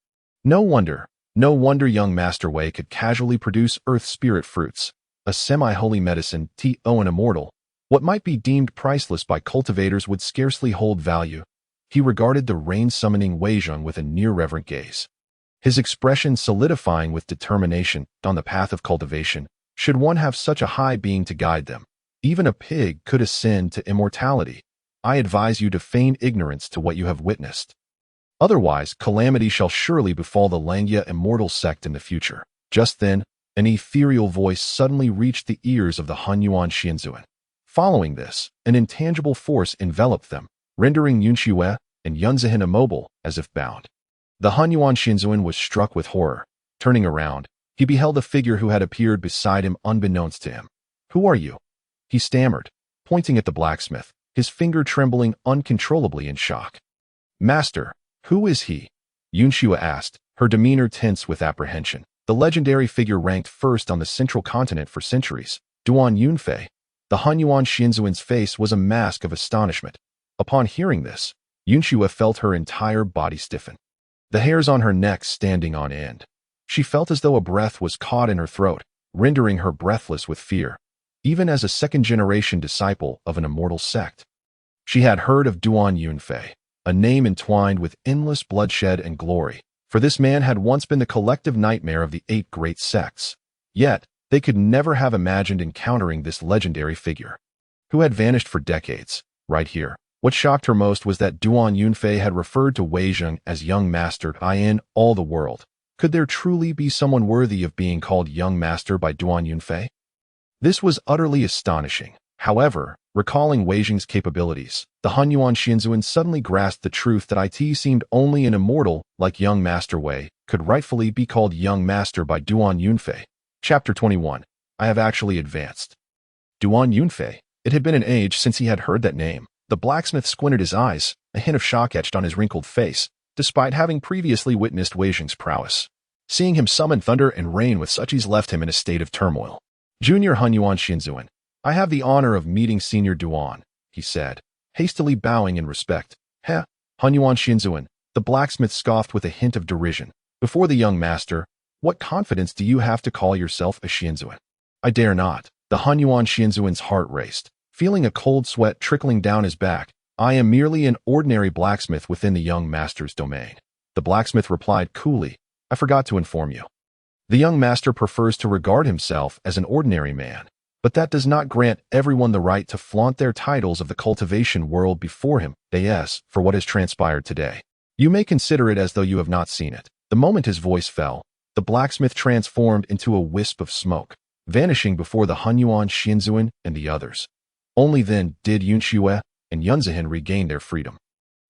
No wonder young Master Wei could casually produce earth spirit fruits, a semi-holy medicine. An immortal, what might be deemed priceless by cultivators would scarcely hold value. He regarded the rain-summoning Wei Zheng with a near-reverent gaze, his expression solidifying with determination. On the path of cultivation, should one have such a high being to guide them, even a pig could ascend to immortality. I advise you to feign ignorance to what you have witnessed. Otherwise, calamity shall surely befall the Huaxia immortal sect in the future. Just then, an ethereal voice suddenly reached the ears of the Hunyuan Xianzuan. Following this, an intangible force enveloped them, rendering Yun Shui and Yun Zihin immobile, as if bound. The Hunyuan Xianzuan was struck with horror. Turning around, he beheld a figure who had appeared beside him unbeknownst to him. Who are you? He stammered, pointing at the blacksmith, his finger trembling uncontrollably in shock. Master, who is he? Yun Shui asked, her demeanor tense with apprehension. The legendary figure ranked first on the central continent for centuries, Duan Yunfei. The Hunyuan Xianzuan's face was a mask of astonishment. Upon hearing this, Yun Shui felt her entire body stiffen, the hairs on her neck standing on end. She felt as though a breath was caught in her throat, rendering her breathless with fear. even as a second-generation disciple of an immortal sect. She had heard of Duan Yunfei, a name entwined with endless bloodshed and glory, for this man had once been the collective nightmare of the 8 great sects. Yet, they could never have imagined encountering this legendary figure, who had vanished for decades, right here. What shocked her most was that Duan Yunfei had referred to Wei Zheng as young master in all the world. Could there truly be someone worthy of being called young master by Duan Yunfei? This was utterly astonishing. However, recalling Wei Zheng's capabilities, the Hunyuan Xianzuan suddenly grasped the truth that it seemed only an immortal, like young Master Wei, could rightfully be called young master by Duan Yunfei. Chapter 21. I have actually advanced. Duan Yunfei. It had been an age since he had heard that name. The blacksmith squinted his eyes, a hint of shock etched on his wrinkled face, despite having previously witnessed Wei Zheng's prowess. Seeing him summon thunder and rain with such ease left him in a state of turmoil. Junior Hunyuan Xianzuan. I have the honor of meeting Senior Duan, he said, hastily bowing in respect. Heh, Hunyuan Xianzuan, the blacksmith scoffed with a hint of derision. Before the young master, what confidence do you have to call yourself a Xianzuan? I dare not. The Hunyuan Xianzuan's heart raced, feeling a cold sweat trickling down his back. I am merely an ordinary blacksmith within the young master's domain. The blacksmith replied coolly, I forgot to inform you. The young master prefers to regard himself as an ordinary man, but that does not grant everyone the right to flaunt their titles of the cultivation world before him. Yes, for what has transpired today. You may consider it as though you have not seen it. The moment his voice fell, the blacksmith transformed into a wisp of smoke, vanishing before the Hunyuan Xianzuan and the others. Only then did Yunxue and Yunzihin regain their freedom.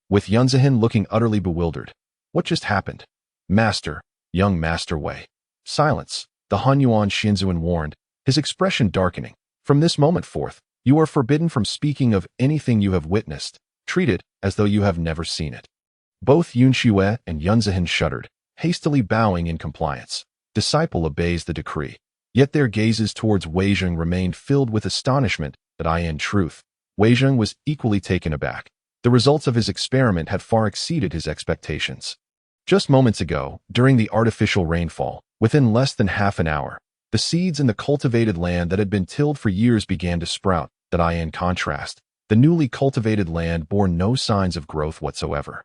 With Yunzihin looking utterly bewildered. What just happened? Master, young Master Wei. Silence, the Hunyuan Xianzuan warned, his expression darkening. From this moment forth, you are forbidden from speaking of anything you have witnessed. Treat it as though you have never seen it. Both Yunxue and Yunzihin shuddered, hastily bowing in compliance. Disciple obeys the decree. Yet their gazes towards Wei Zheng remained filled with astonishment that in truth, Wei Zheng was equally taken aback. The results of his experiment had far exceeded his expectations. Just moments ago, during the artificial rainfall, within less than half an hour, the seeds in the cultivated land that had been tilled for years began to sprout. In contrast, the newly cultivated land bore no signs of growth whatsoever.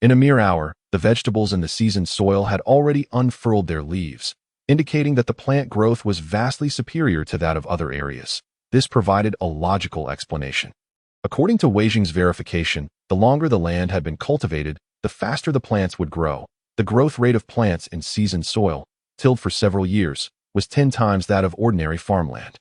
In a mere hour, the vegetables in the seasoned soil had already unfurled their leaves, indicating that the plant growth was vastly superior to that of other areas. This provided a logical explanation. According to Wei Zheng's verification, the longer the land had been cultivated, the faster the plants would grow. The growth rate of plants in seasoned soil, tilled for several years, was 10 times that of ordinary farmland.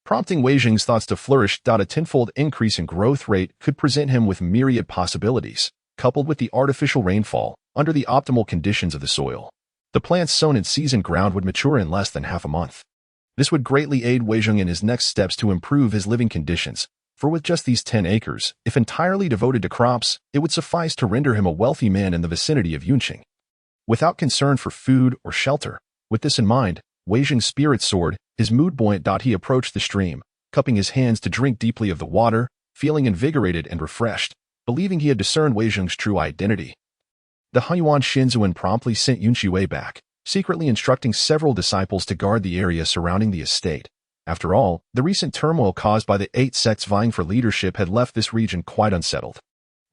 Prompting Wei Zheng's thoughts to flourish. A tenfold increase in growth rate could present him with myriad possibilities, coupled with the artificial rainfall, under the optimal conditions of the soil. The plants sown in seasoned ground would mature in less than half a month. This would greatly aid Wei Zheng in his next steps to improve his living conditions, for with just these 10 acres, if entirely devoted to crops, it would suffice to render him a wealthy man in the vicinity of Yunqing. Without concern for food or shelter, with this in mind, Wei Zheng's spirit soared, his mood buoyant. He approached the stream, cupping his hands to drink deeply of the water, feeling invigorated and refreshed, believing he had discerned Wei Zheng's true identity. The Hunyuan Xianzuan promptly sent Yunxue back, secretly instructing several disciples to guard the area surrounding the estate. After all, the recent turmoil caused by the 8 sects vying for leadership had left this region quite unsettled.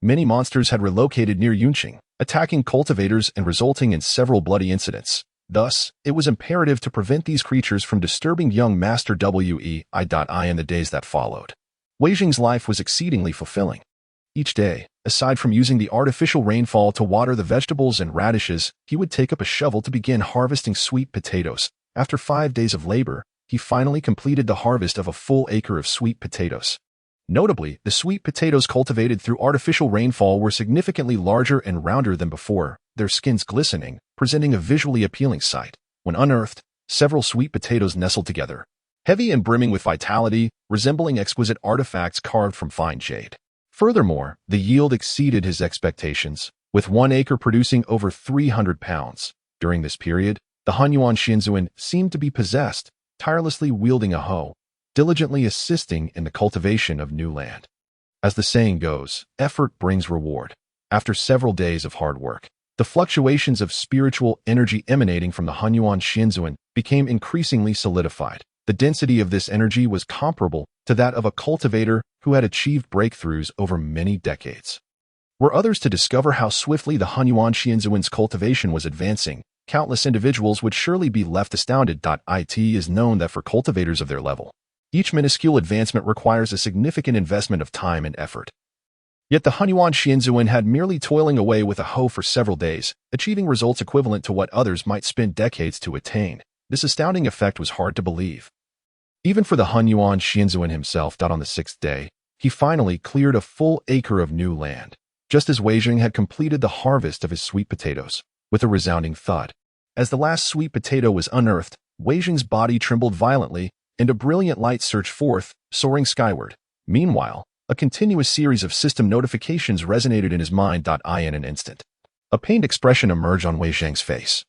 Many monsters had relocated near Yunqing, attacking cultivators and resulting in several bloody incidents. Thus, it was imperative to prevent these creatures from disturbing young Master Wei in the days that followed. Wei Zheng's life was exceedingly fulfilling. Each day, aside from using the artificial rainfall to water the vegetables and radishes, he would take up a shovel to begin harvesting sweet potatoes. After 5 days of labor, he finally completed the harvest of a full acre of sweet potatoes. Notably, the sweet potatoes cultivated through artificial rainfall were significantly larger and rounder than before, their skins glistening, presenting a visually appealing sight. When unearthed, several sweet potatoes nestled together, heavy and brimming with vitality, resembling exquisite artifacts carved from fine jade. Furthermore, the yield exceeded his expectations, with 1 acre producing over 300 pounds. During this period, the Hunyuan Xianzuan seemed to be possessed, tirelessly wielding a hoe, diligently assisting in the cultivation of new land. As the saying goes, effort brings reward. After several days of hard work, the fluctuations of spiritual energy emanating from the Hunyuan Xianzuan became increasingly solidified. The density of this energy was comparable to that of a cultivator who had achieved breakthroughs over many decades. Were others to discover how swiftly the Hunyuan Xianzuan's cultivation was advancing, countless individuals would surely be left astounded. It is known that for cultivators of their level, each minuscule advancement requires a significant investment of time and effort. Yet the Hunyuan Xianzuan had merely toiling away with a hoe for several days, achieving results equivalent to what others might spend decades to attain. This astounding effect was hard to believe. Even for the Hunyuan Xianzuan himself. On the sixth day, he finally cleared a full acre of new land, just as Wei Jing had completed the harvest of his sweet potatoes, with a resounding thud. As the last sweet potato was unearthed, Wei Jing's body trembled violently, and a brilliant light surged forth, soaring skyward. Meanwhile, a continuous series of system notifications resonated in his mind. In an instant, a pained expression emerged on Wei Jing's face,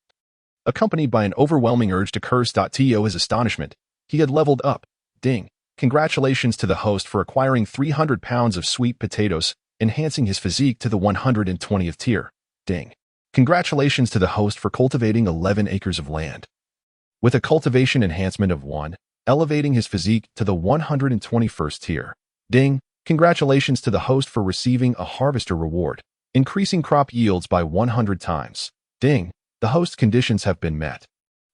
accompanied by an overwhelming urge to curse. To his astonishment, he had leveled up. Ding. Congratulations to the host for acquiring 300 pounds of sweet potatoes, enhancing his physique to the 120th tier. Ding. Congratulations to the host for cultivating 11 acres of land, with a cultivation enhancement of 1, elevating his physique to the 121st tier. Ding. Congratulations to the host for receiving a harvester reward, increasing crop yields by 100 times. Ding. The host conditions have been met.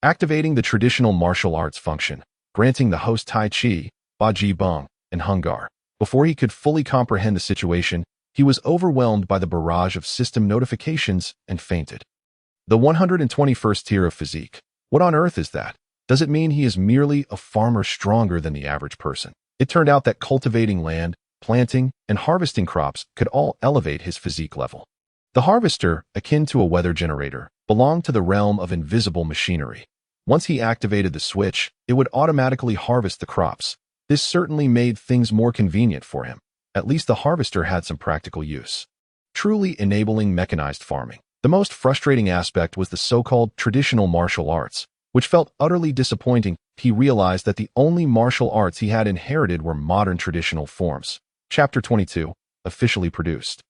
Activating the traditional martial arts function, granting the host Tai Chi, Ba Ji Beng, and Hungar. Before he could fully comprehend the situation, he was overwhelmed by the barrage of system notifications and fainted. The 121st tier of physique. What on earth is that? Does it mean he is merely a farmer stronger than the average person? It turned out that cultivating land, planting, and harvesting crops could all elevate his physique level. The harvester, akin to a weather generator, belonged to the realm of invisible machinery. Once he activated the switch, it would automatically harvest the crops. This certainly made things more convenient for him. At least the harvester had some practical use, truly enabling mechanized farming. The most frustrating aspect was the so-called traditional martial arts, which felt utterly disappointing. He realized that the only martial arts he had inherited were modern traditional forms. Chapter 22, officially produced.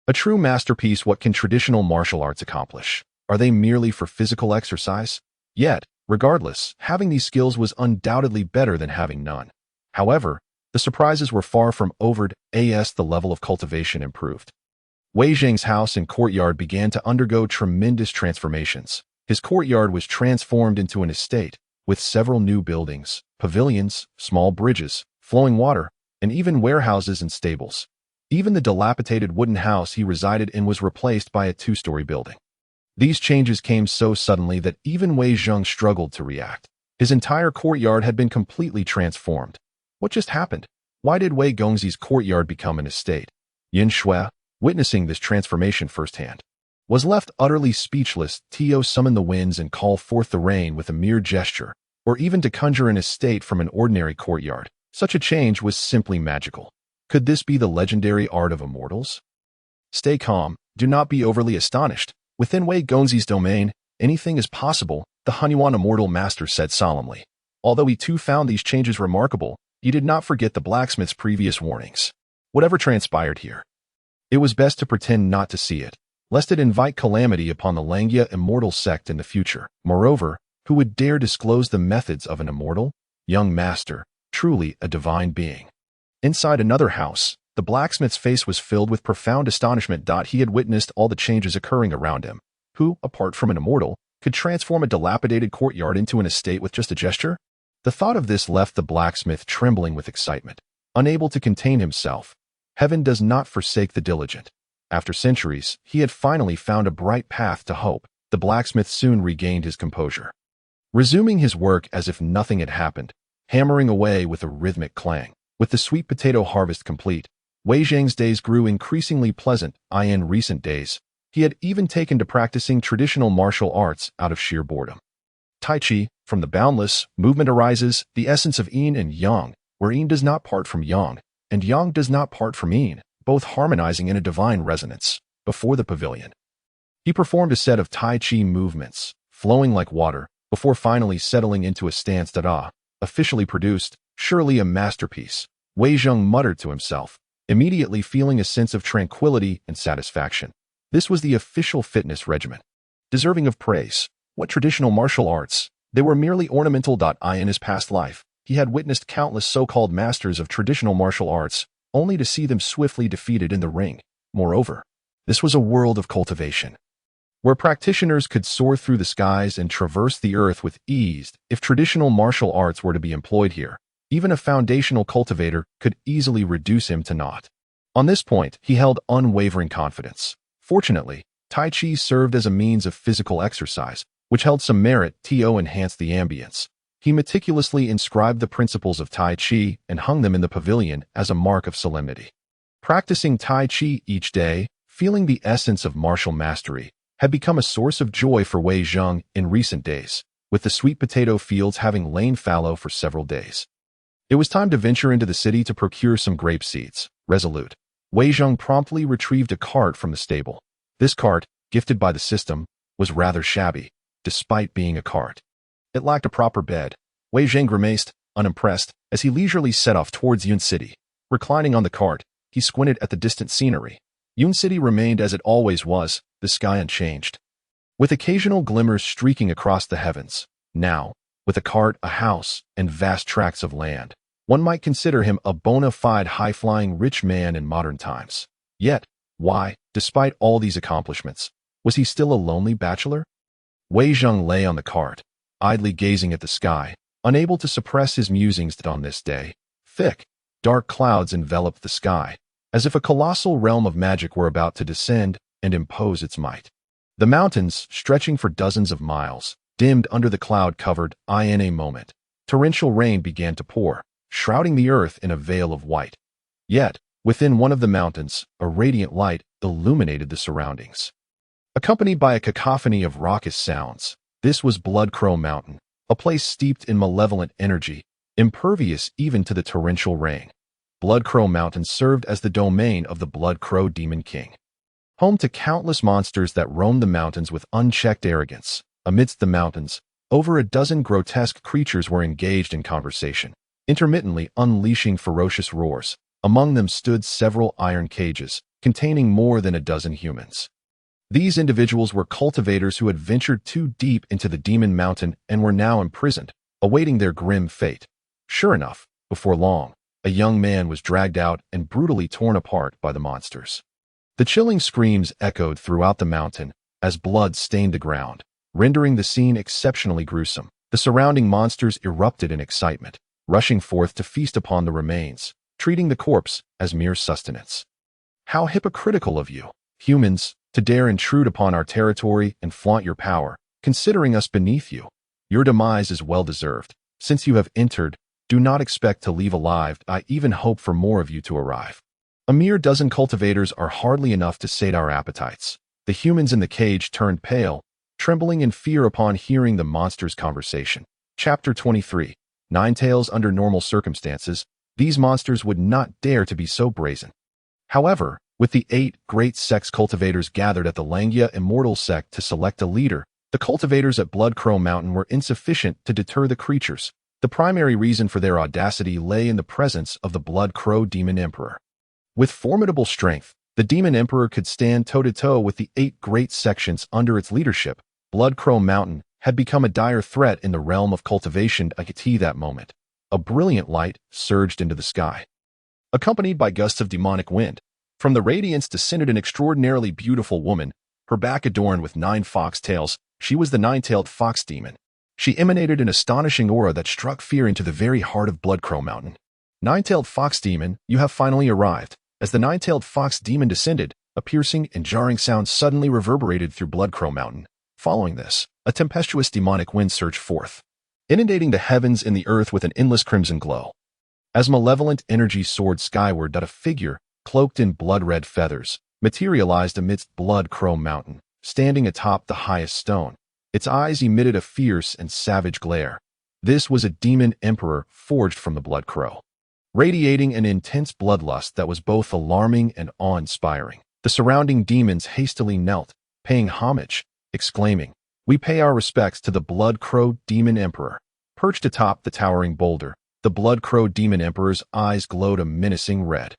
A true masterpiece. What can traditional martial arts accomplish? Are they merely for physical exercise? Yet, regardless, having these skills was undoubtedly better than having none. However, the surprises were far from over. As the level of cultivation improved, Wei Jing's house and courtyard began to undergo tremendous transformations. His courtyard was transformed into an estate, with several new buildings, pavilions, small bridges, flowing water, and even warehouses and stables. Even the dilapidated wooden house he resided in was replaced by a two-story building. These changes came so suddenly that even Wei Jing struggled to react. His entire courtyard had been completely transformed. What just happened? Why did Wei Gongzi's courtyard become an estate? Yin Shui, witnessing this transformation firsthand, was left utterly speechless. To summon the winds and call forth the rain with a mere gesture, or even to conjure an estate from an ordinary courtyard. Such a change was simply magical. Could this be the legendary art of immortals? Stay calm, do not be overly astonished. Within Wei Gongzi's domain, anything is possible, the Hunyuan Immortal Master said solemnly. Although he too found these changes remarkable, he did not forget the blacksmith's previous warnings. Whatever transpired here, it was best to pretend not to see it, lest it invite calamity upon the Langia immortal sect in the future. Moreover, who would dare disclose the methods of an immortal? Young master, truly a divine being. Inside another house, the blacksmith's face was filled with profound astonishment. He had witnessed all the changes occurring around him. Who, apart from an immortal, could transform a dilapidated courtyard into an estate with just a gesture? The thought of this left the blacksmith trembling with excitement, unable to contain himself. Heaven does not forsake the diligent. After centuries, he had finally found a bright path to hope. The blacksmith soon regained his composure, resuming his work as if nothing had happened, hammering away with a rhythmic clang. With the sweet potato harvest complete, Wei Jing's days grew increasingly pleasant. In recent days, he had even taken to practicing traditional martial arts out of sheer boredom. Tai Chi, from the boundless, movement arises, the essence of yin and yang, where yin does not part from yang, and yang does not part from yin, both harmonizing in a divine resonance. Before the pavilion, he performed a set of Tai Chi movements, flowing like water, before finally settling into a stance. Officially produced, surely a masterpiece, Wei Jing muttered to himself, immediately feeling a sense of tranquility and satisfaction. This was the official fitness regimen, deserving of praise. What traditional martial arts? They were merely ornamental. In his past life, he had witnessed countless so-called masters of traditional martial arts, only to see them swiftly defeated in the ring. Moreover, this was a world of cultivation, where practitioners could soar through the skies and traverse the earth with ease. If traditional martial arts were to be employed here, even a foundational cultivator could easily reduce him to naught. On this point, he held unwavering confidence. Fortunately, Tai Chi served as a means of physical exercise, which held some merit. To enhance the ambience, he meticulously inscribed the principles of Tai Chi and hung them in the pavilion as a mark of solemnity. Practicing Tai Chi each day, feeling the essence of martial mastery, had become a source of joy for Wei Zheng in recent days, with the sweet potato fields having lain fallow for several days. It was time to venture into the city to procure some grape seeds. Resolute, Wei Zheng promptly retrieved a cart from the stable. This cart, gifted by the system, was rather shabby, despite being a cart. It lacked a proper bed. Wei Zheng grimaced, unimpressed, as he leisurely set off towards Yun City. Reclining on the cart, he squinted at the distant scenery. Yun City remained as it always was, the sky unchanged, with occasional glimmers streaking across the heavens. Now, with a cart, a house, and vast tracts of land, one might consider him a bona fide high-flying rich man in modern times. Yet, why, despite all these accomplishments, was he still a lonely bachelor? Wei Zheng lay on the cart, idly gazing at the sky, unable to suppress his musings that on this day, thick, dark clouds enveloped the sky, as if a colossal realm of magic were about to descend and impose its might. The mountains, stretching for dozens of miles, dimmed under the cloud-covered eye. In a moment, torrential rain began to pour, shrouding the earth in a veil of white. Yet, within one of the mountains, a radiant light illuminated the surroundings. Accompanied by a cacophony of raucous sounds, this was Blood Crow Mountain, a place steeped in malevolent energy, impervious even to the torrential rain. Blood Crow Mountain served as the domain of the Blood Crow Demon King, home to countless monsters that roamed the mountains with unchecked arrogance. Amidst the mountains, over a dozen grotesque creatures were engaged in conversation, intermittently unleashing ferocious roars. Among them stood several iron cages, containing more than a dozen humans. These individuals were cultivators who had ventured too deep into the Demon Mountain and were now imprisoned, awaiting their grim fate. Sure enough, before long, a young man was dragged out and brutally torn apart by the monsters. The chilling screams echoed throughout the mountain as blood stained the ground, rendering the scene exceptionally gruesome. The surrounding monsters erupted in excitement, rushing forth to feast upon the remains, treating the corpse as mere sustenance. How hypocritical of you, humans, to dare intrude upon our territory and flaunt your power, considering us beneath you. Your demise is well-deserved. Since you have entered, do not expect to leave alive. I even hope for more of you to arrive. A mere dozen cultivators are hardly enough to sate our appetites. The humans in the cage turned pale, trembling in fear upon hearing the monster's conversation. Chapter 23. Ninetales. Under normal circumstances, these monsters would not dare to be so brazen. However, with the 8 great sects cultivators gathered at the Huaxia Immortal sect to select a leader, the cultivators at Blood Crow Mountain were insufficient to deter the creatures. The primary reason for their audacity lay in the presence of the Blood Crow Demon Emperor. With formidable strength, the Demon Emperor could stand toe-to-toe with the 8 great sections under its leadership. Blood Crow Mountain had become a dire threat in the realm of cultivation. At that moment, a brilliant light surged into the sky, accompanied by gusts of demonic wind. From the radiance descended an extraordinarily beautiful woman, her back adorned with 9 fox tails. She was the 9-tailed fox demon. She emanated an astonishing aura that struck fear into the very heart of Blood Crow Mountain. 9-tailed fox demon, you have finally arrived. As the 9-tailed fox demon descended, a piercing and jarring sound suddenly reverberated through Blood Crow Mountain. Following this, a tempestuous demonic wind surged forth, inundating the heavens and the earth with an endless crimson glow. As malevolent energy soared skyward, a figure, cloaked in blood-red feathers, materialized amidst Blood Crow Mountain, standing atop the highest stone. Its eyes emitted a fierce and savage glare. This was a demon emperor forged from the Blood Crow, radiating an intense bloodlust that was both alarming and awe-inspiring. The surrounding demons hastily knelt, paying homage, exclaiming, "We pay our respects to the Blood Crow Demon Emperor." Perched atop the towering boulder, the Blood Crow Demon Emperor's eyes glowed a menacing red,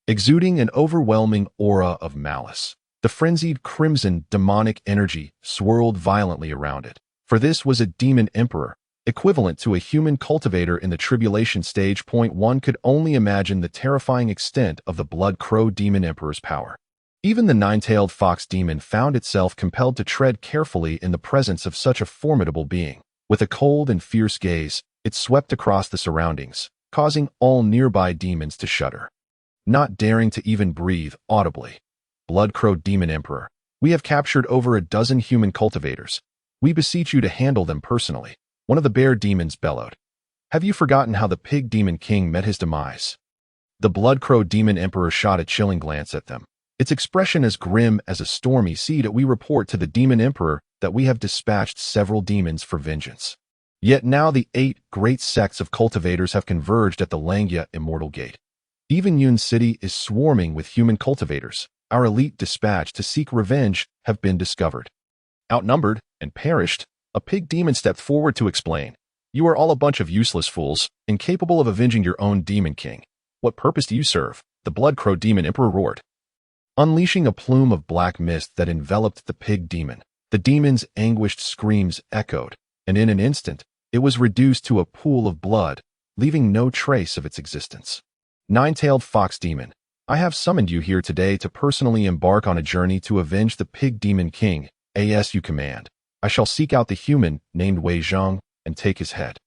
exuding an overwhelming aura of malice. The frenzied crimson demonic energy swirled violently around it, for this was a demon emperor, equivalent to a human cultivator in the tribulation stage. One could only imagine the terrifying extent of the Blood Crow Demon Emperor's power. Even the nine-tailed fox demon found itself compelled to tread carefully in the presence of such a formidable being. With a cold and fierce gaze, it swept across the surroundings, causing all nearby demons to shudder, not daring to even breathe audibly. Blood Crow Demon Emperor, we have captured over a dozen human cultivators. We beseech you to handle them personally. One of the bear demons bellowed. Have you forgotten how the pig demon king met his demise? The Blood Crow Demon Emperor shot a chilling glance at them, its expression as grim as a stormy sea. That we report to the Demon Emperor that we have dispatched several demons for vengeance. Yet now the 8 great sects of cultivators have converged at the Huaxia Immortal Gate. Even Yun City is swarming with human cultivators. Our elite dispatched to seek revenge have been discovered. Outnumbered and perished, a pig demon stepped forward to explain. You are all a bunch of useless fools, incapable of avenging your own demon king. What purpose do you serve? The Blood Crow Demon Emperor roared, unleashing a plume of black mist that enveloped the pig demon. The demon's anguished screams echoed, and in an instant, it was reduced to a pool of blood, leaving no trace of its existence. Nine-tailed fox demon, I have summoned you here today to personally embark on a journey to avenge the pig demon king. As you command. I shall seek out the human named Wei Zhang and take his head.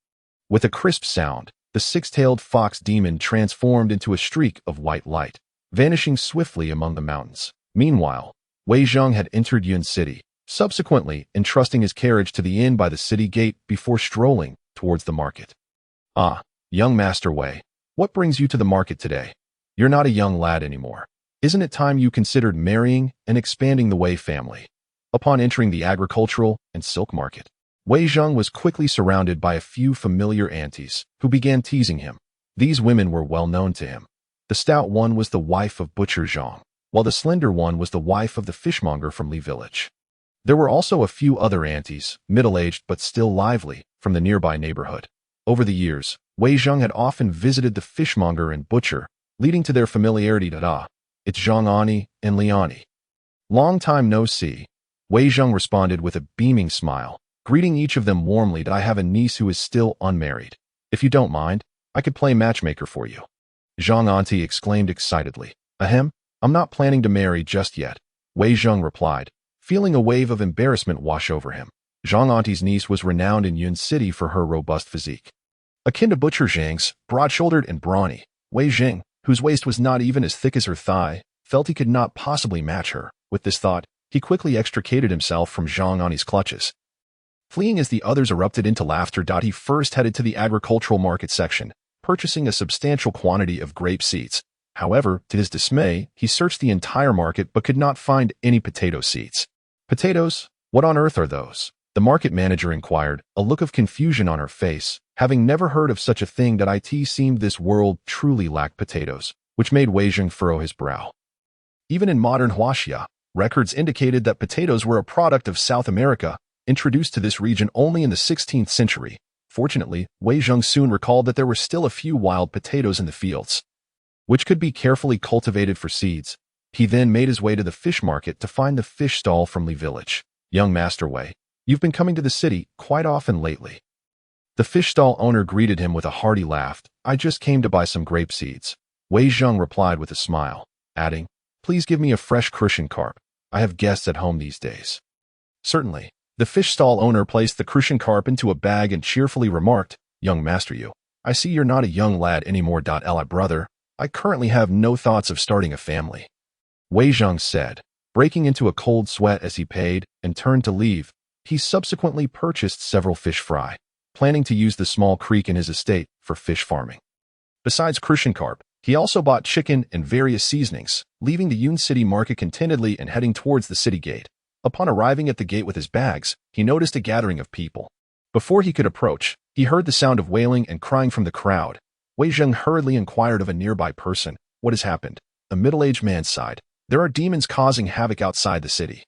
With a crisp sound, the six-tailed fox demon transformed into a streak of white light, vanishing swiftly among the mountains. Meanwhile, Wei Zhang had entered Yun City, subsequently entrusting his carriage to the inn by the city gate before strolling towards the market. Ah, young Master Wei, what brings you to the market today? You're not a young lad anymore. Isn't it time you considered marrying and expanding the Wei family? Upon entering the agricultural and silk market, Wei Zhang was quickly surrounded by a few familiar aunties who began teasing him. These women were well known to him. The stout one was the wife of Butcher Zhang, while the slender one was the wife of the fishmonger from Li Village. There were also a few other aunties, middle-aged but still lively, from the nearby neighborhood. Over the years, Wei Zhang had often visited the fishmonger and butcher, leading to their familiarity. It's Zhang Ani and Liani. Long time no see. Wei Zhang responded with a beaming smile, greeting each of them warmly. I have a niece who is still unmarried. If you don't mind, I could play matchmaker for you. Zhang Auntie exclaimed excitedly. Ahem, I'm not planning to marry just yet, Wei Zhang replied, feeling a wave of embarrassment wash over him. Zhang Auntie's niece was renowned in Yun City for her robust physique. Akin to Butcher Zhang's, broad-shouldered and brawny, Wei Zhang, whose waist was not even as thick as her thigh, felt he could not possibly match her. With this thought, he quickly extricated himself from Zhang Ani's clutches. Fleeing as the others erupted into laughter, he first headed to the agricultural market section, purchasing a substantial quantity of grape seeds. However, to his dismay, he searched the entire market but could not find any potato seeds. Potatoes? What on earth are those? The market manager inquired, a look of confusion on her face, having never heard of such a thing. It seemed this world truly lacked potatoes, which made Wei Zhang furrow his brow. Even in modern Huaxia, records indicated that potatoes were a product of South America, introduced to this region only in the 16th century. Fortunately, Wei Zhang soon recalled that there were still a few wild potatoes in the fields, which could be carefully cultivated for seeds. He then made his way to the fish market to find the fish stall from Li Village. Young Master Wei, you've been coming to the city quite often lately. The fish stall owner greeted him with a hearty laugh. I just came to buy some grape seeds, Wei Zhang replied with a smile, adding, please give me a fresh crucian carp. I have guests at home these days. Certainly. The fish stall owner placed the crucian carp into a bag and cheerfully remarked, Young Master you, I see you're not a young lad anymore. Ally brother, I currently have no thoughts of starting a family, Wei Zhang said, breaking into a cold sweat as he paid and turned to leave. He subsequently purchased several fish fry, planning to use the small creek in his estate for fish farming. Besides crucian carp, he also bought chicken and various seasonings, leaving the Yun City market contentedly and heading towards the city gate. Upon arriving at the gate with his bags, he noticed a gathering of people. Before he could approach, he heard the sound of wailing and crying from the crowd. Wei Zhang hurriedly inquired of a nearby person, what has happened? A middle-aged man sighed. There are demons causing havoc outside the city.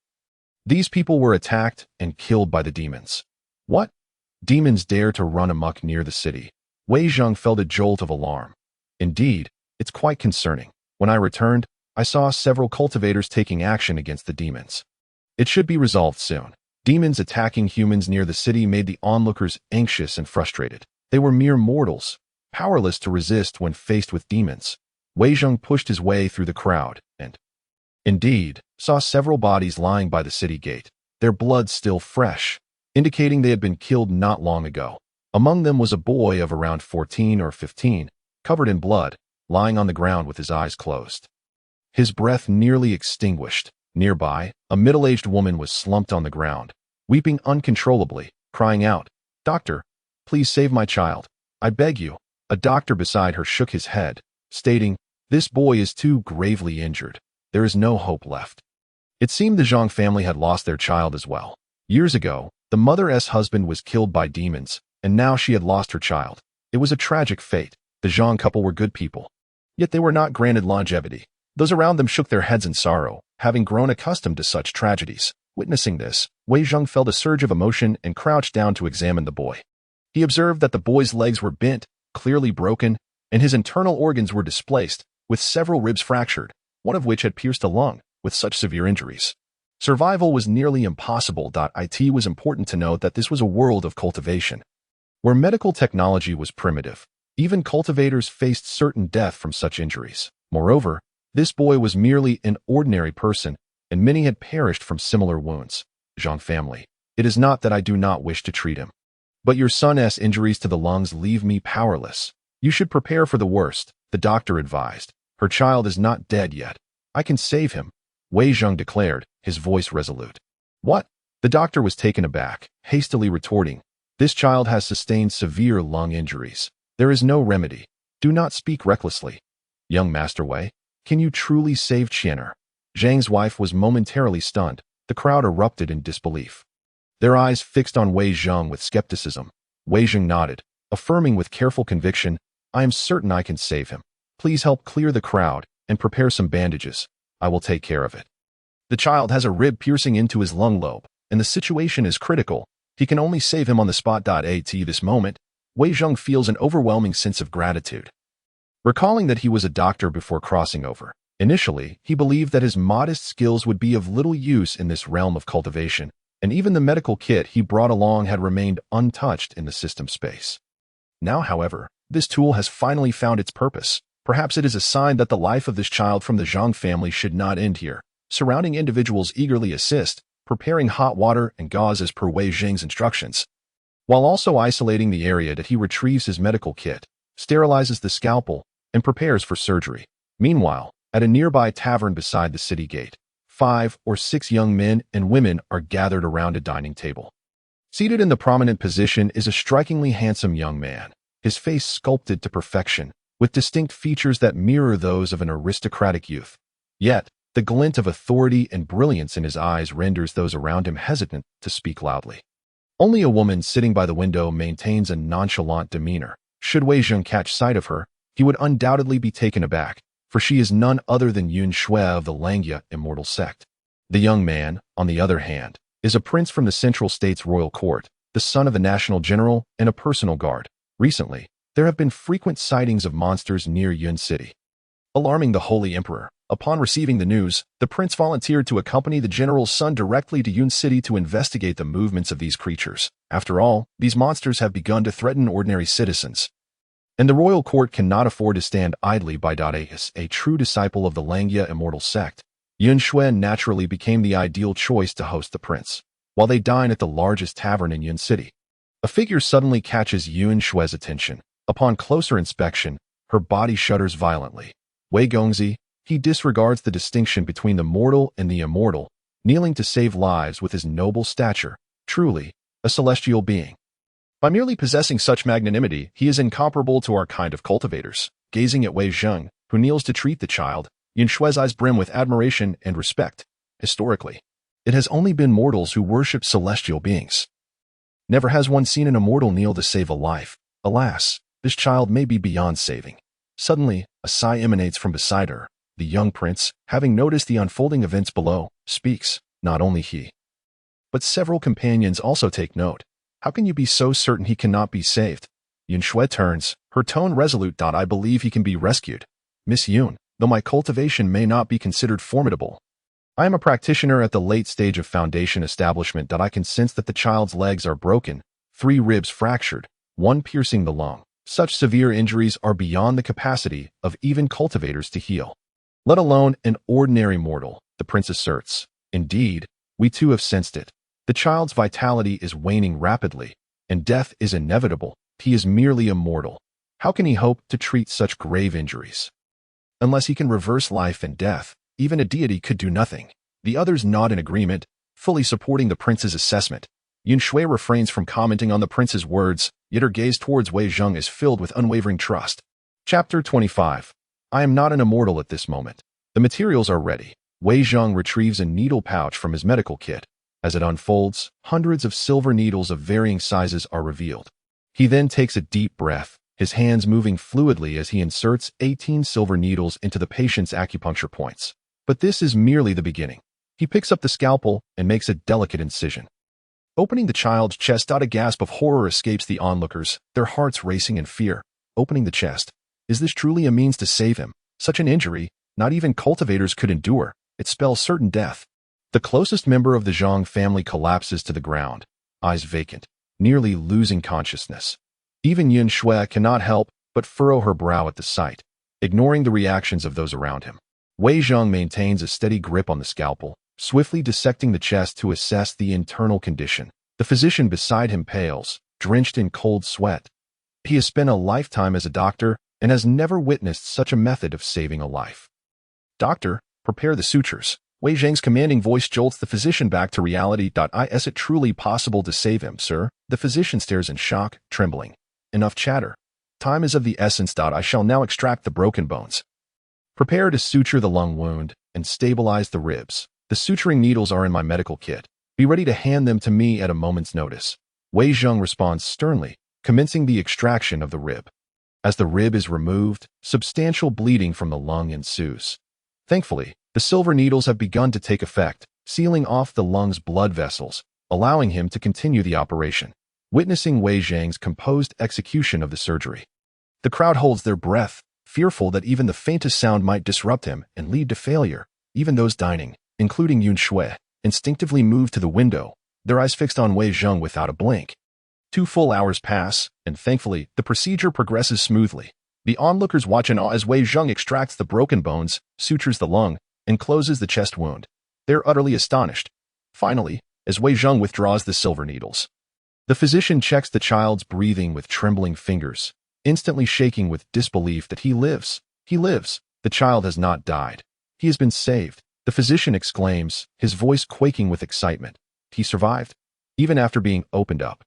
These people were attacked and killed by the demons. What? Demons dare to run amok near the city? Wei Zhang felt a jolt of alarm. Indeed, it's quite concerning. When I returned, I saw several cultivators taking action against the demons. It should be resolved soon. Demons attacking humans near the city made the onlookers anxious and frustrated. They were mere mortals, powerless to resist when faced with demons. Wei Zheng pushed his way through the crowd and, indeed, saw several bodies lying by the city gate, their blood still fresh, indicating they had been killed not long ago. Among them was a boy of around 14 or 15, covered in blood, lying on the ground with his eyes closed. His breath nearly extinguished. Nearby, a middle-aged woman was slumped on the ground, weeping uncontrollably, crying out, "Doctor, please save my child. I beg you." A doctor beside her shook his head, stating, "This boy is too gravely injured. There is no hope left." It seemed the Zhang family had lost their child as well. Years ago, the mother's husband was killed by demons, and now she had lost her child. It was a tragic fate. The Zhang couple were good people, yet they were not granted longevity. Those around them shook their heads in sorrow, having grown accustomed to such tragedies. Witnessing this, Wei Zheng felt a surge of emotion and crouched down to examine the boy. He observed that the boy's legs were bent, clearly broken, and his internal organs were displaced, with several ribs fractured, one of which had pierced a lung. With such severe injuries, survival was nearly impossible. It was important to note that this was a world of cultivation, where medical technology was primitive. Even cultivators faced certain death from such injuries. Moreover, this boy was merely an ordinary person, and many had perished from similar wounds. Zhang family, it is not that I do not wish to treat him, but your son's injuries to the lungs leave me powerless. You should prepare for the worst, the doctor advised. Her child is not dead yet. I can save him, Wei Zheng declared, his voice resolute. What? The doctor was taken aback, hastily retorting, "This child has sustained severe lung injuries. There is no remedy. Do not speak recklessly. Young Master Wei, can you truly save Qianer?" Zhang's wife was momentarily stunned. The crowd erupted in disbelief, their eyes fixed on Wei Zheng with skepticism. Wei Zheng nodded, affirming with careful conviction, "I am certain I can save him. Please help clear the crowd and prepare some bandages. I will take care of it. The child has a rib piercing into his lung lobe, and the situation is critical. He can only save him on the spot. At this moment, Wei Zheng feels an overwhelming sense of gratitude. Recalling that he was a doctor before crossing over, initially, he believed that his modest skills would be of little use in this realm of cultivation, and even the medical kit he brought along had remained untouched in the system space. Now, however, this tool has finally found its purpose. Perhaps it is a sign that the life of this child from the Zhang family should not end here. Surrounding individuals eagerly assist, preparing hot water and gauze as per Wei Zheng's instructions, while also isolating the area that he retrieves his medical kit, sterilizes the scalpel, and prepares for surgery. Meanwhile, at a nearby tavern beside the city gate, 5 or 6 young men and women are gathered around a dining table. Seated in the prominent position is a strikingly handsome young man, his face sculpted to perfection, with distinct features that mirror those of an aristocratic youth. Yet, the glint of authority and brilliance in his eyes renders those around him hesitant to speak loudly. Only a woman sitting by the window maintains a nonchalant demeanor. Should Wei Zheng catch sight of her, he would undoubtedly be taken aback, for she is none other than Yun Shui of the Huaxia Immortal sect. The young man, on the other hand, is a prince from the Central State's royal court, the son of a national general and a personal guard. Recently, there have been frequent sightings of monsters near Yun City, alarming the Holy Emperor. Upon receiving the news, the prince volunteered to accompany the general's son directly to Yun City to investigate the movements of these creatures. After all, these monsters have begun to threaten ordinary citizens, and the royal court cannot afford to stand idly by. As a true disciple of the Huaxia Immortal sect, Yun Shui naturally became the ideal choice to host the prince. While they dine at the largest tavern in Yun City, a figure suddenly catches Yun Shui's attention. Upon closer inspection, her body shudders violently. Wei Gongzi, he disregards the distinction between the mortal and the immortal, kneeling to save lives with his noble stature, truly a celestial being. By merely possessing such magnanimity, he is incomparable to our kind of cultivators. Gazing at Wei Zheng, who kneels to treat the child, Yun Shui's eyes brim with admiration and respect. Historically, it has only been mortals who worship celestial beings. Never has one seen an immortal kneel to save a life. Alas, this child may be beyond saving. Suddenly, a sigh emanates from beside her. The young prince, having noticed the unfolding events below, speaks. Not only he, but several companions also take note. How can you be so certain he cannot be saved? Yun Shui turns, her tone resolute. I believe he can be rescued. Miss Yun, though my cultivation may not be considered formidable, I am a practitioner at the late stage of foundation establishment that I can sense that the child's legs are broken, 3 ribs fractured, 1 piercing the lung. Such severe injuries are beyond the capacity of even cultivators to heal, let alone an ordinary mortal, the prince asserts. Indeed, we too have sensed it. The child's vitality is waning rapidly, and death is inevitable. He is merely immortal. How can he hope to treat such grave injuries? Unless he can reverse life and death, even a deity could do nothing. The others nod in agreement, fully supporting the prince's assessment. Yun Shui refrains from commenting on the prince's words, yet her gaze towards Wei Zheng is filled with unwavering trust. Chapter 25. I am not an immortal at this moment. The materials are ready. Wei Zheng retrieves a needle pouch from his medical kit. As it unfolds, hundreds of silver needles of varying sizes are revealed. He then takes a deep breath, his hands moving fluidly as he inserts 18 silver needles into the patient's acupuncture points. But this is merely the beginning. He picks up the scalpel and makes a delicate incision. Opening the child's chest, a gasp of horror escapes the onlookers, their hearts racing in fear. Opening the chest. Is this truly a means to save him? Such an injury, not even cultivators could endure. It spells certain death. The closest member of the Zhang family collapses to the ground, eyes vacant, nearly losing consciousness. Even Yun Shui cannot help but furrow her brow at the sight, ignoring the reactions of those around him. Wei Zheng maintains a steady grip on the scalpel, swiftly dissecting the chest to assess the internal condition. The physician beside him pales, drenched in cold sweat. He has spent a lifetime as a doctor and has never witnessed such a method of saving a life. Doctor, prepare the sutures. Wei Zheng's commanding voice jolts the physician back to reality. Is it truly possible to save him, sir? The physician stares in shock, trembling. Enough chatter. Time is of the essence. I shall now extract the broken bones. Prepare to suture the lung wound and stabilize the ribs. The suturing needles are in my medical kit. Be ready to hand them to me at a moment's notice. Wei Zheng responds sternly, commencing the extraction of the rib. As the rib is removed, substantial bleeding from the lung ensues. Thankfully, the silver needles have begun to take effect, sealing off the lung's blood vessels, allowing him to continue the operation. Witnessing Wei Zheng's composed execution of the surgery, the crowd holds their breath, fearful that even the faintest sound might disrupt him and lead to failure. Even those dining, including Yun Shui, instinctively move to the window, their eyes fixed on Wei Zheng without a blink. 2 full hours pass, and thankfully, the procedure progresses smoothly. The onlookers watch in awe as Wei Zheng extracts the broken bones, sutures the lung, and closes the chest wound. They're utterly astonished. Finally, as Wei Zheng withdraws the silver needles, the physician checks the child's breathing with trembling fingers, instantly shaking with disbelief that he lives. He lives. The child has not died. He has been saved. The physician exclaims, his voice quaking with excitement. He survived, even after being opened up.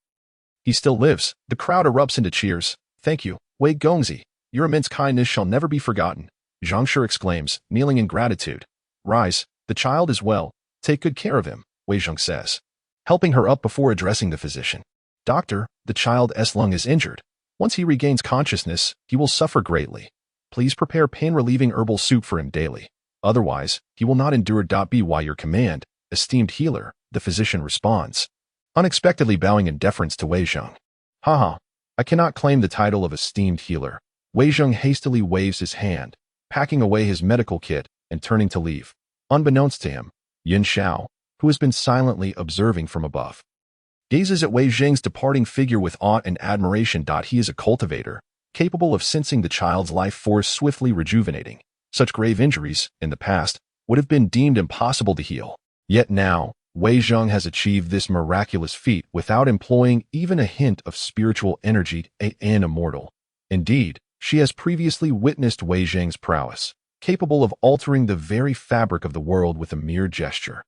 He still lives. The crowd erupts into cheers. Thank you, Wei Gongzi. Your immense kindness shall never be forgotten. Zhang Shi exclaims, kneeling in gratitude. Rise, the child is well. Take good care of him, Wei Zheng says, helping her up before addressing the physician. Doctor, the child's lung is injured. Once he regains consciousness, he will suffer greatly. Please prepare pain-relieving herbal soup for him daily. Otherwise, he will not endure. By your command, esteemed healer, the physician responds, unexpectedly bowing in deference to Wei Zheng. Haha, I cannot claim the title of esteemed healer. Wei Zheng hastily waves his hand, packing away his medical kit and turning to leave. Unbeknownst to him, Yin Xiao, who has been silently observing from above, gazes at Wei Zheng's departing figure with awe and admiration. He is a cultivator, capable of sensing the child's life force swiftly rejuvenating. Such grave injuries, in the past, would have been deemed impossible to heal. Yet now, Wei Zheng has achieved this miraculous feat without employing even a hint of spiritual energy. An immortal. Indeed, she has previously witnessed Wei Zheng's prowess, capable of altering the very fabric of the world with a mere gesture.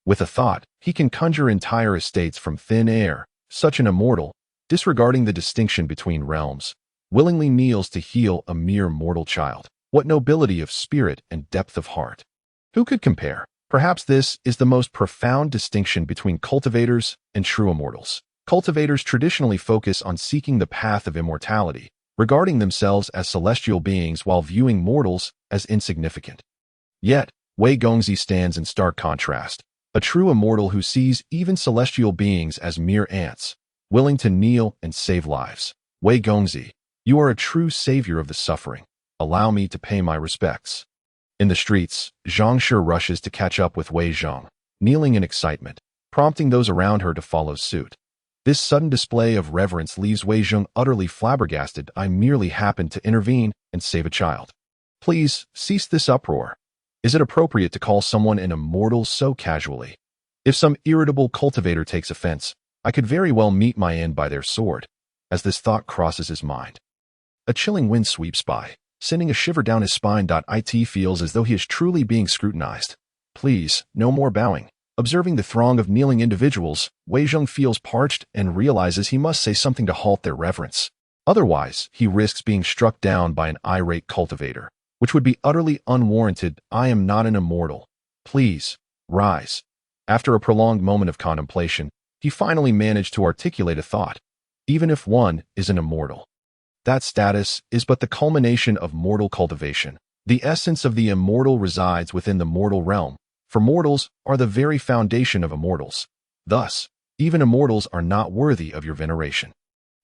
With a thought, he can conjure entire estates from thin air. Such an immortal, disregarding the distinction between realms, willingly kneels to heal a mere mortal child. What nobility of spirit and depth of heart! Who could compare? Perhaps this is the most profound distinction between cultivators and true immortals. Cultivators traditionally focus on seeking the path of immortality, regarding themselves as celestial beings while viewing mortals as insignificant. Yet, Wei Gongzi stands in stark contrast, a true immortal who sees even celestial beings as mere ants, willing to kneel and save lives. Wei Gongzi, you are a true savior of the suffering. Allow me to pay my respects. In the streets, Zhang Shi rushes to catch up with Wei Zhong, kneeling in excitement, prompting those around her to follow suit. This sudden display of reverence leaves Wei Zhong utterly flabbergasted. I merely happened to intervene and save a child. Please, cease this uproar. Is it appropriate to call someone an immortal so casually? If some irritable cultivator takes offense, I could very well meet my end by their sword. As this thought crosses his mind, a chilling wind sweeps by, sending a shiver down his spine. It feels as though he is truly being scrutinized. Please, no more bowing. Observing the throng of kneeling individuals, Wei Zhong feels parched and realizes he must say something to halt their reverence. Otherwise, he risks being struck down by an irate cultivator, which would be utterly unwarranted. I am not an immortal. Please, rise. After a prolonged moment of contemplation, he finally managed to articulate a thought. Even if one is an immortal, that status is but the culmination of mortal cultivation. The essence of the immortal resides within the mortal realm, for mortals are the very foundation of immortals. Thus, even immortals are not worthy of your veneration.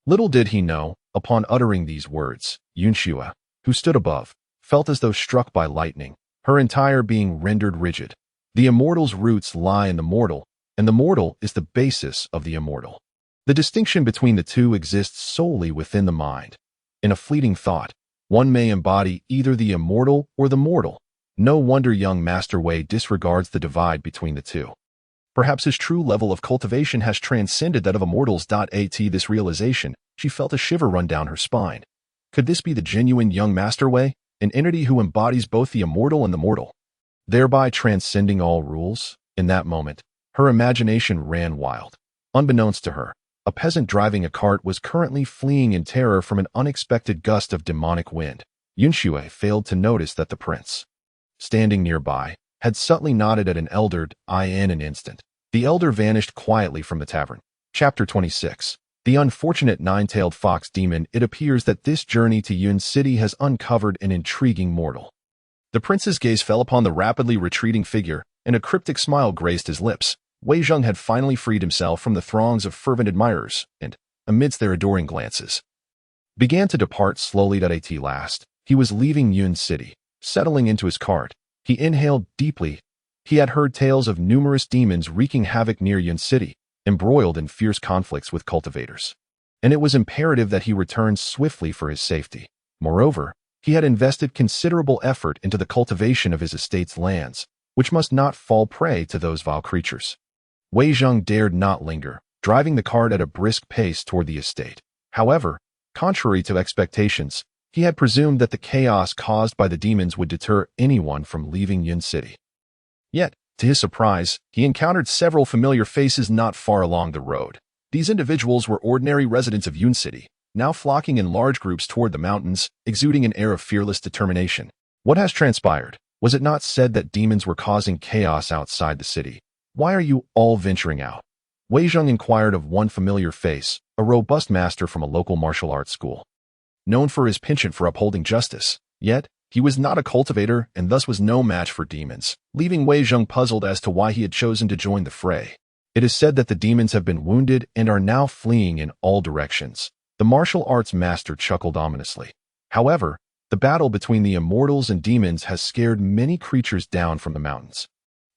Little did he know, upon uttering these words, Yuanxue, who stood above, felt as though struck by lightning, her entire being rendered rigid. The immortal's roots lie in the mortal, and the mortal is the basis of the immortal. The distinction between the two exists solely within the mind. In a fleeting thought, one may embody either the immortal or the mortal. No wonder young Master Wei disregards the divide between the two. Perhaps his true level of cultivation has transcended that of immortals. At this realization, she felt a shiver run down her spine. Could this be the genuine young Master Wei, an entity who embodies both the immortal and the mortal, thereby transcending all rules? In that moment, her imagination ran wild. Unbeknownst to her, a peasant driving a cart was currently fleeing in terror from an unexpected gust of demonic wind. Yuanxue failed to notice that the prince, standing nearby, had subtly nodded at an elder. In an instant, the elder vanished quietly from the tavern. Chapter 26. The unfortunate nine-tailed fox demon. It appears that this journey to Yun City has uncovered an intriguing mortal. The prince's gaze fell upon the rapidly retreating figure, and a cryptic smile graced his lips. Wei Zhong had finally freed himself from the throngs of fervent admirers, and, amidst their adoring glances, began to depart slowly. At last, he was leaving Yun City. Settling into his cart, he inhaled deeply. He had heard tales of numerous demons wreaking havoc near Yun City, embroiled in fierce conflicts with cultivators, and it was imperative that he return swiftly for his safety. Moreover, he had invested considerable effort into the cultivation of his estate's lands, which must not fall prey to those vile creatures. Wei Zhong dared not linger, driving the cart at a brisk pace toward the estate. However, contrary to expectations, he had presumed that the chaos caused by the demons would deter anyone from leaving Yun City. Yet, to his surprise, he encountered several familiar faces not far along the road. These individuals were ordinary residents of Yun City, now flocking in large groups toward the mountains, exuding an air of fearless determination. What has transpired? Was it not said that demons were causing chaos outside the city? Why are you all venturing out? Wei Zhong inquired of one familiar face, a robust master from a local martial arts school, known for his penchant for upholding justice. Yet, he was not a cultivator and thus was no match for demons, leaving Wei Zhong puzzled as to why he had chosen to join the fray. It is said that the demons have been wounded and are now fleeing in all directions. The martial arts master chuckled ominously. However, the battle between the immortals and demons has scared many creatures down from the mountains,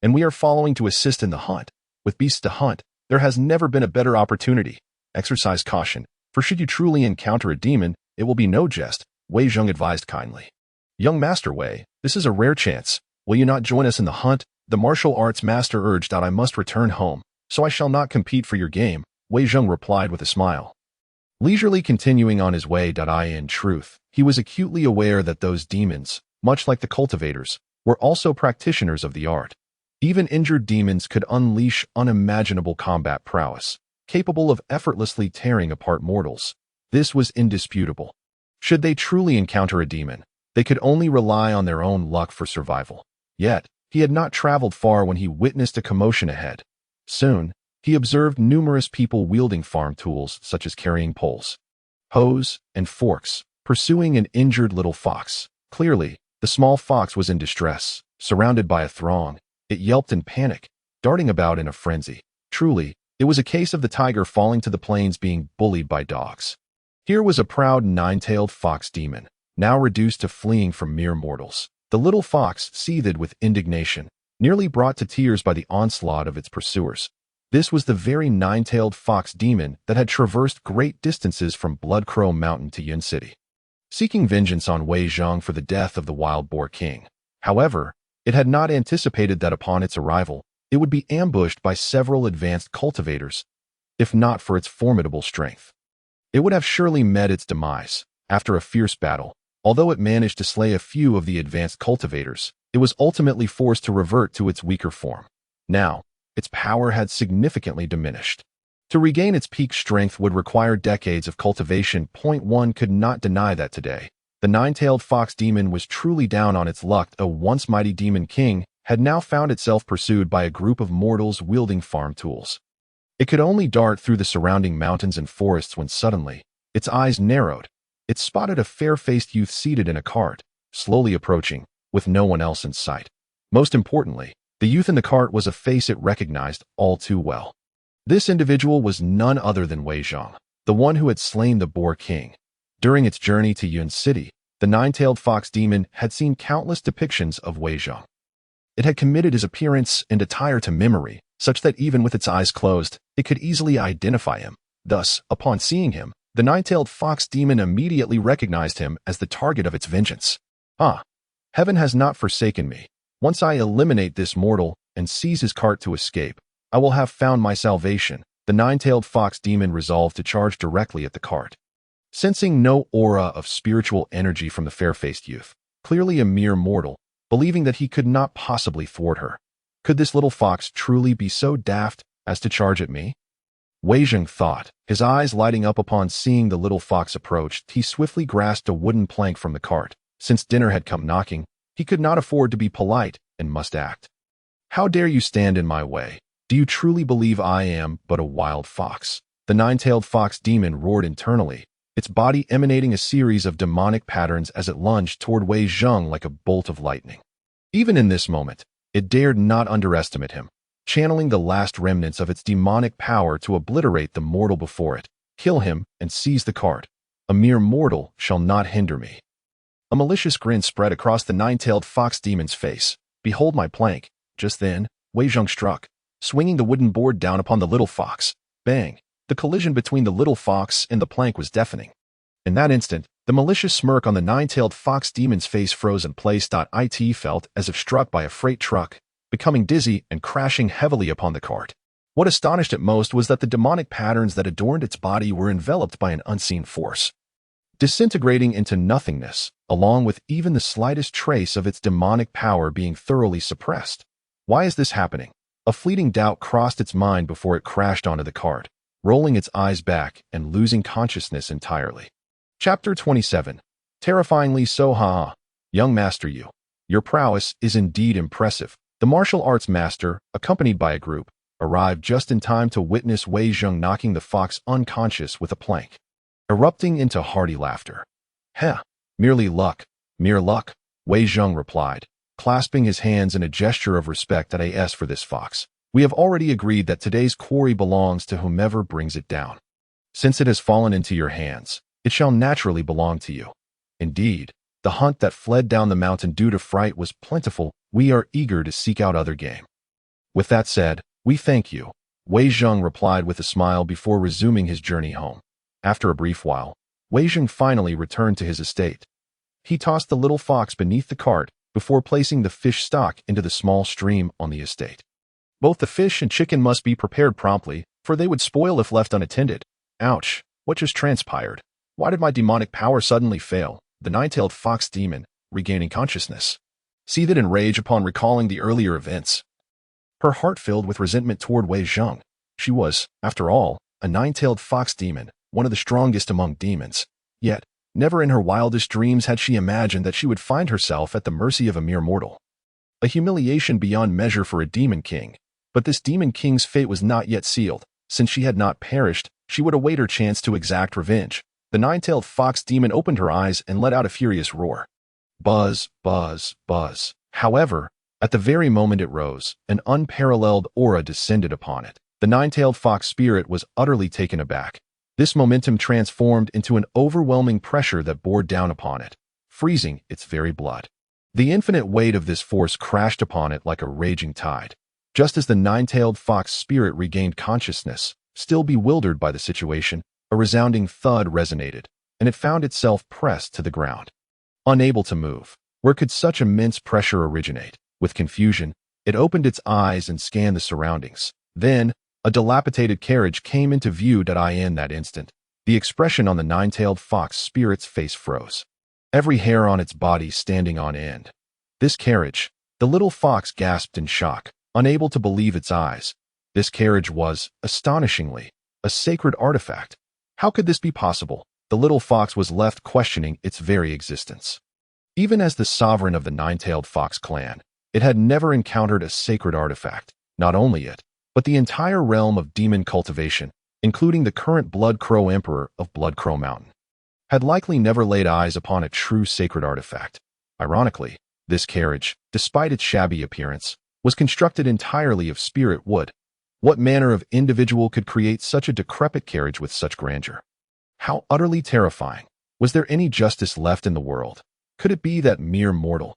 and we are following to assist in the hunt. With beasts to hunt, there has never been a better opportunity. Exercise caution, for should you truly encounter a demon, it will be no jest, Wei Zhong advised kindly. Young Master Wei, this is a rare chance. Will you not join us in the hunt? The martial arts master urged. I must return home, so I shall not compete for your game, Wei Zhong replied with a smile. Leisurely continuing on his way. In truth, he was acutely aware that those demons, much like the cultivators, were also practitioners of the art. Even injured demons could unleash unimaginable combat prowess, capable of effortlessly tearing apart mortals. This was indisputable. Should they truly encounter a demon, they could only rely on their own luck for survival. Yet, he had not traveled far when he witnessed a commotion ahead. Soon, he observed numerous people wielding farm tools such as carrying poles, hoes, and forks, pursuing an injured little fox. Clearly, the small fox was in distress. Surrounded by a throng, it yelped in panic, darting about in a frenzy. Truly, it was a case of the tiger falling to the plains being bullied by dogs. Here was a proud nine-tailed fox demon, now reduced to fleeing from mere mortals. The little fox seethed with indignation, nearly brought to tears by the onslaught of its pursuers. This was the very nine-tailed fox demon that had traversed great distances from Blood Crow Mountain to Yun City, seeking vengeance on Wei Zhang for the death of the wild boar king. However, it had not anticipated that upon its arrival, it would be ambushed by several advanced cultivators, if not for its formidable strength. It would have surely met its demise. After a fierce battle, although it managed to slay a few of the advanced cultivators, it was ultimately forced to revert to its weaker form. Now, its power had significantly diminished. To regain its peak strength would require decades of cultivation. One could not deny that today. The nine-tailed fox demon was truly down on its luck. A once mighty demon king had now found itself pursued by a group of mortals wielding farm tools. It could only dart through the surrounding mountains and forests when suddenly, its eyes narrowed. It spotted a fair-faced youth seated in a cart, slowly approaching, with no one else in sight. Most importantly, the youth in the cart was a face it recognized all too well. This individual was none other than Wei Zhang, the one who had slain the Boar King. During its journey to Yun City, the nine-tailed fox demon had seen countless depictions of Wei Zhang. It had committed his appearance and attire to memory, such that even with its eyes closed, it could easily identify him. Thus, upon seeing him, the nine-tailed fox demon immediately recognized him as the target of its vengeance. Ah, heaven has not forsaken me. Once I eliminate this mortal and seize his cart to escape, I will have found my salvation. The nine-tailed fox demon resolved to charge directly at the cart. Sensing no aura of spiritual energy from the fair-faced youth, clearly a mere mortal, believing that he could not possibly thwart her. Could this little fox truly be so daft as to charge at me? Wei Zhang thought, his eyes lighting up upon seeing the little fox approach. He swiftly grasped a wooden plank from the cart. Since dinner had come knocking, he could not afford to be polite and must act. How dare you stand in my way? Do you truly believe I am but a wild fox? The nine-tailed fox demon roared internally, its body emanating a series of demonic patterns as it lunged toward Wei Zhang like a bolt of lightning. Even in this moment, it dared not underestimate him, channeling the last remnants of its demonic power to obliterate the mortal before it, kill him, and seize the cart. A mere mortal shall not hinder me. A malicious grin spread across the nine-tailed fox demon's face. Behold my plank. Just then, Wei Zhang struck, swinging the wooden board down upon the little fox. Bang! The collision between the little fox and the plank was deafening. In that instant, the malicious smirk on the nine-tailed fox demon's face froze in place. It felt as if struck by a freight truck, becoming dizzy and crashing heavily upon the cart. What astonished it most was that the demonic patterns that adorned its body were enveloped by an unseen force, disintegrating into nothingness, along with even the slightest trace of its demonic power being thoroughly suppressed. Why is this happening? A fleeting doubt crossed its mind before it crashed onto the cart, rolling its eyes back and losing consciousness entirely. Chapter 27. Terrifyingly so. Young master, your prowess is indeed impressive. The martial arts master, accompanied by a group, arrived just in time to witness Wei Zhang knocking the fox unconscious with a plank, erupting into hearty laughter. Merely luck, mere luck, Wei Zhang replied, clasping his hands in a gesture of respect. As for this fox, we have already agreed that today's quarry belongs to whomever brings it down. Since it has fallen into your hands, it shall naturally belong to you. Indeed, the hunt that fled down the mountain due to fright was plentiful. We are eager to seek out other game. With that said, we thank you, Wei Zhang replied with a smile before resuming his journey home. After a brief while, Wei Zhang finally returned to his estate. He tossed the little fox beneath the cart before placing the fish stock into the small stream on the estate. Both the fish and chicken must be prepared promptly, for they would spoil if left unattended. Ouch, what just transpired? Why did my demonic power suddenly fail? The nine-tailed fox demon, regaining consciousness, seethed in rage upon recalling the earlier events. Her heart filled with resentment toward Wei Zhang. She was, after all, a nine-tailed fox demon, one of the strongest among demons. Yet, never in her wildest dreams had she imagined that she would find herself at the mercy of a mere mortal. A humiliation beyond measure for a demon king. But this demon king's fate was not yet sealed. Since she had not perished, she would await her chance to exact revenge. The nine-tailed fox demon opened her eyes and let out a furious roar. Buzz, buzz, buzz. However, at the very moment it rose, an unparalleled aura descended upon it. The nine-tailed fox spirit was utterly taken aback. This momentum transformed into an overwhelming pressure that bore down upon it, freezing its very blood. The infinite weight of this force crashed upon it like a raging tide. Just as the nine-tailed fox spirit regained consciousness, still bewildered by the situation, a resounding thud resonated, and it found itself pressed to the ground. Unable to move, where could such immense pressure originate? With confusion, it opened its eyes and scanned the surroundings. Then, a dilapidated carriage came into view. In that instant, the expression on the nine-tailed fox spirit's face froze, every hair on its body standing on end. This carriage, the little fox gasped in shock, unable to believe its eyes. This carriage was, astonishingly, a sacred artifact. How could this be possible? The little fox was left questioning its very existence. Even as the sovereign of the nine-tailed fox clan, it had never encountered a sacred artifact. Not only it, but the entire realm of demon cultivation, including the current Blood Crow Emperor of Blood Crow Mountain, had likely never laid eyes upon a true sacred artifact. Ironically, this carriage, despite its shabby appearance, was constructed entirely of spirit wood. What manner of individual could create such a decrepit carriage with such grandeur? How utterly terrifying! Was there any justice left in the world? Could it be that mere mortal?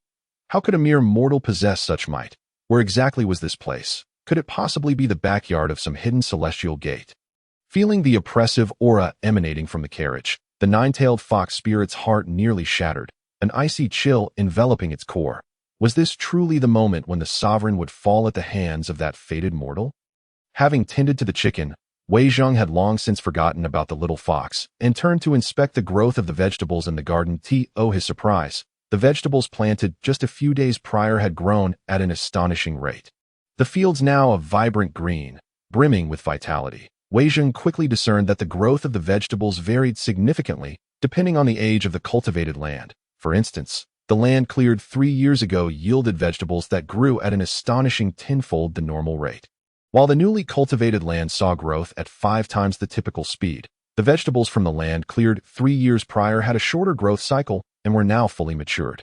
How could a mere mortal possess such might? Where exactly was this place? Could it possibly be the backyard of some hidden celestial gate? Feeling the oppressive aura emanating from the carriage, the nine-tailed fox spirit's heart nearly shattered, an icy chill enveloping its core. Was this truly the moment when the sovereign would fall at the hands of that fated mortal? Having tended to the chicken, Wei Zheng had long since forgotten about the little fox and turned to inspect the growth of the vegetables in the garden. To his surprise, the vegetables planted just a few days prior had grown at an astonishing rate. The fields now of vibrant green, brimming with vitality. Wei Zheng quickly discerned that the growth of the vegetables varied significantly depending on the age of the cultivated land. For instance, the land cleared 3 years ago yielded vegetables that grew at an astonishing tenfold the normal rate. While the newly cultivated land saw growth at 5 times the typical speed, the vegetables from the land cleared 3 years prior had a shorter growth cycle and were now fully matured,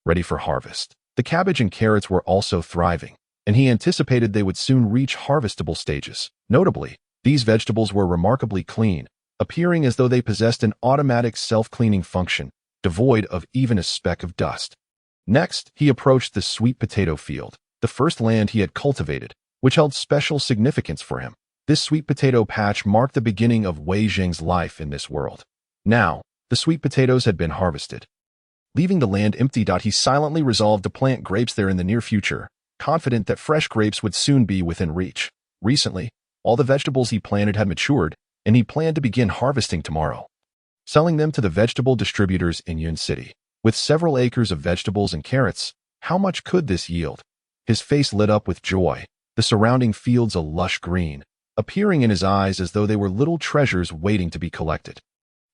ready for harvest. The cabbage and carrots were also thriving, and he anticipated they would soon reach harvestable stages. Notably, these vegetables were remarkably clean, appearing as though they possessed an automatic self-cleaning function, devoid of even a speck of dust. Next, he approached the sweet potato field, the first land he had cultivated, which held special significance for him. This sweet potato patch marked the beginning of Wei Zheng's life in this world. Now, the sweet potatoes had been harvested. Leaving the land empty, he silently resolved to plant grapes there in the near future, confident that fresh grapes would soon be within reach. Recently, all the vegetables he planted had matured, and he planned to begin harvesting tomorrow, selling them to the vegetable distributors in Yun City. With several acres of vegetables and carrots, how much could this yield? His face lit up with joy, the surrounding fields a lush green, appearing in his eyes as though they were little treasures waiting to be collected.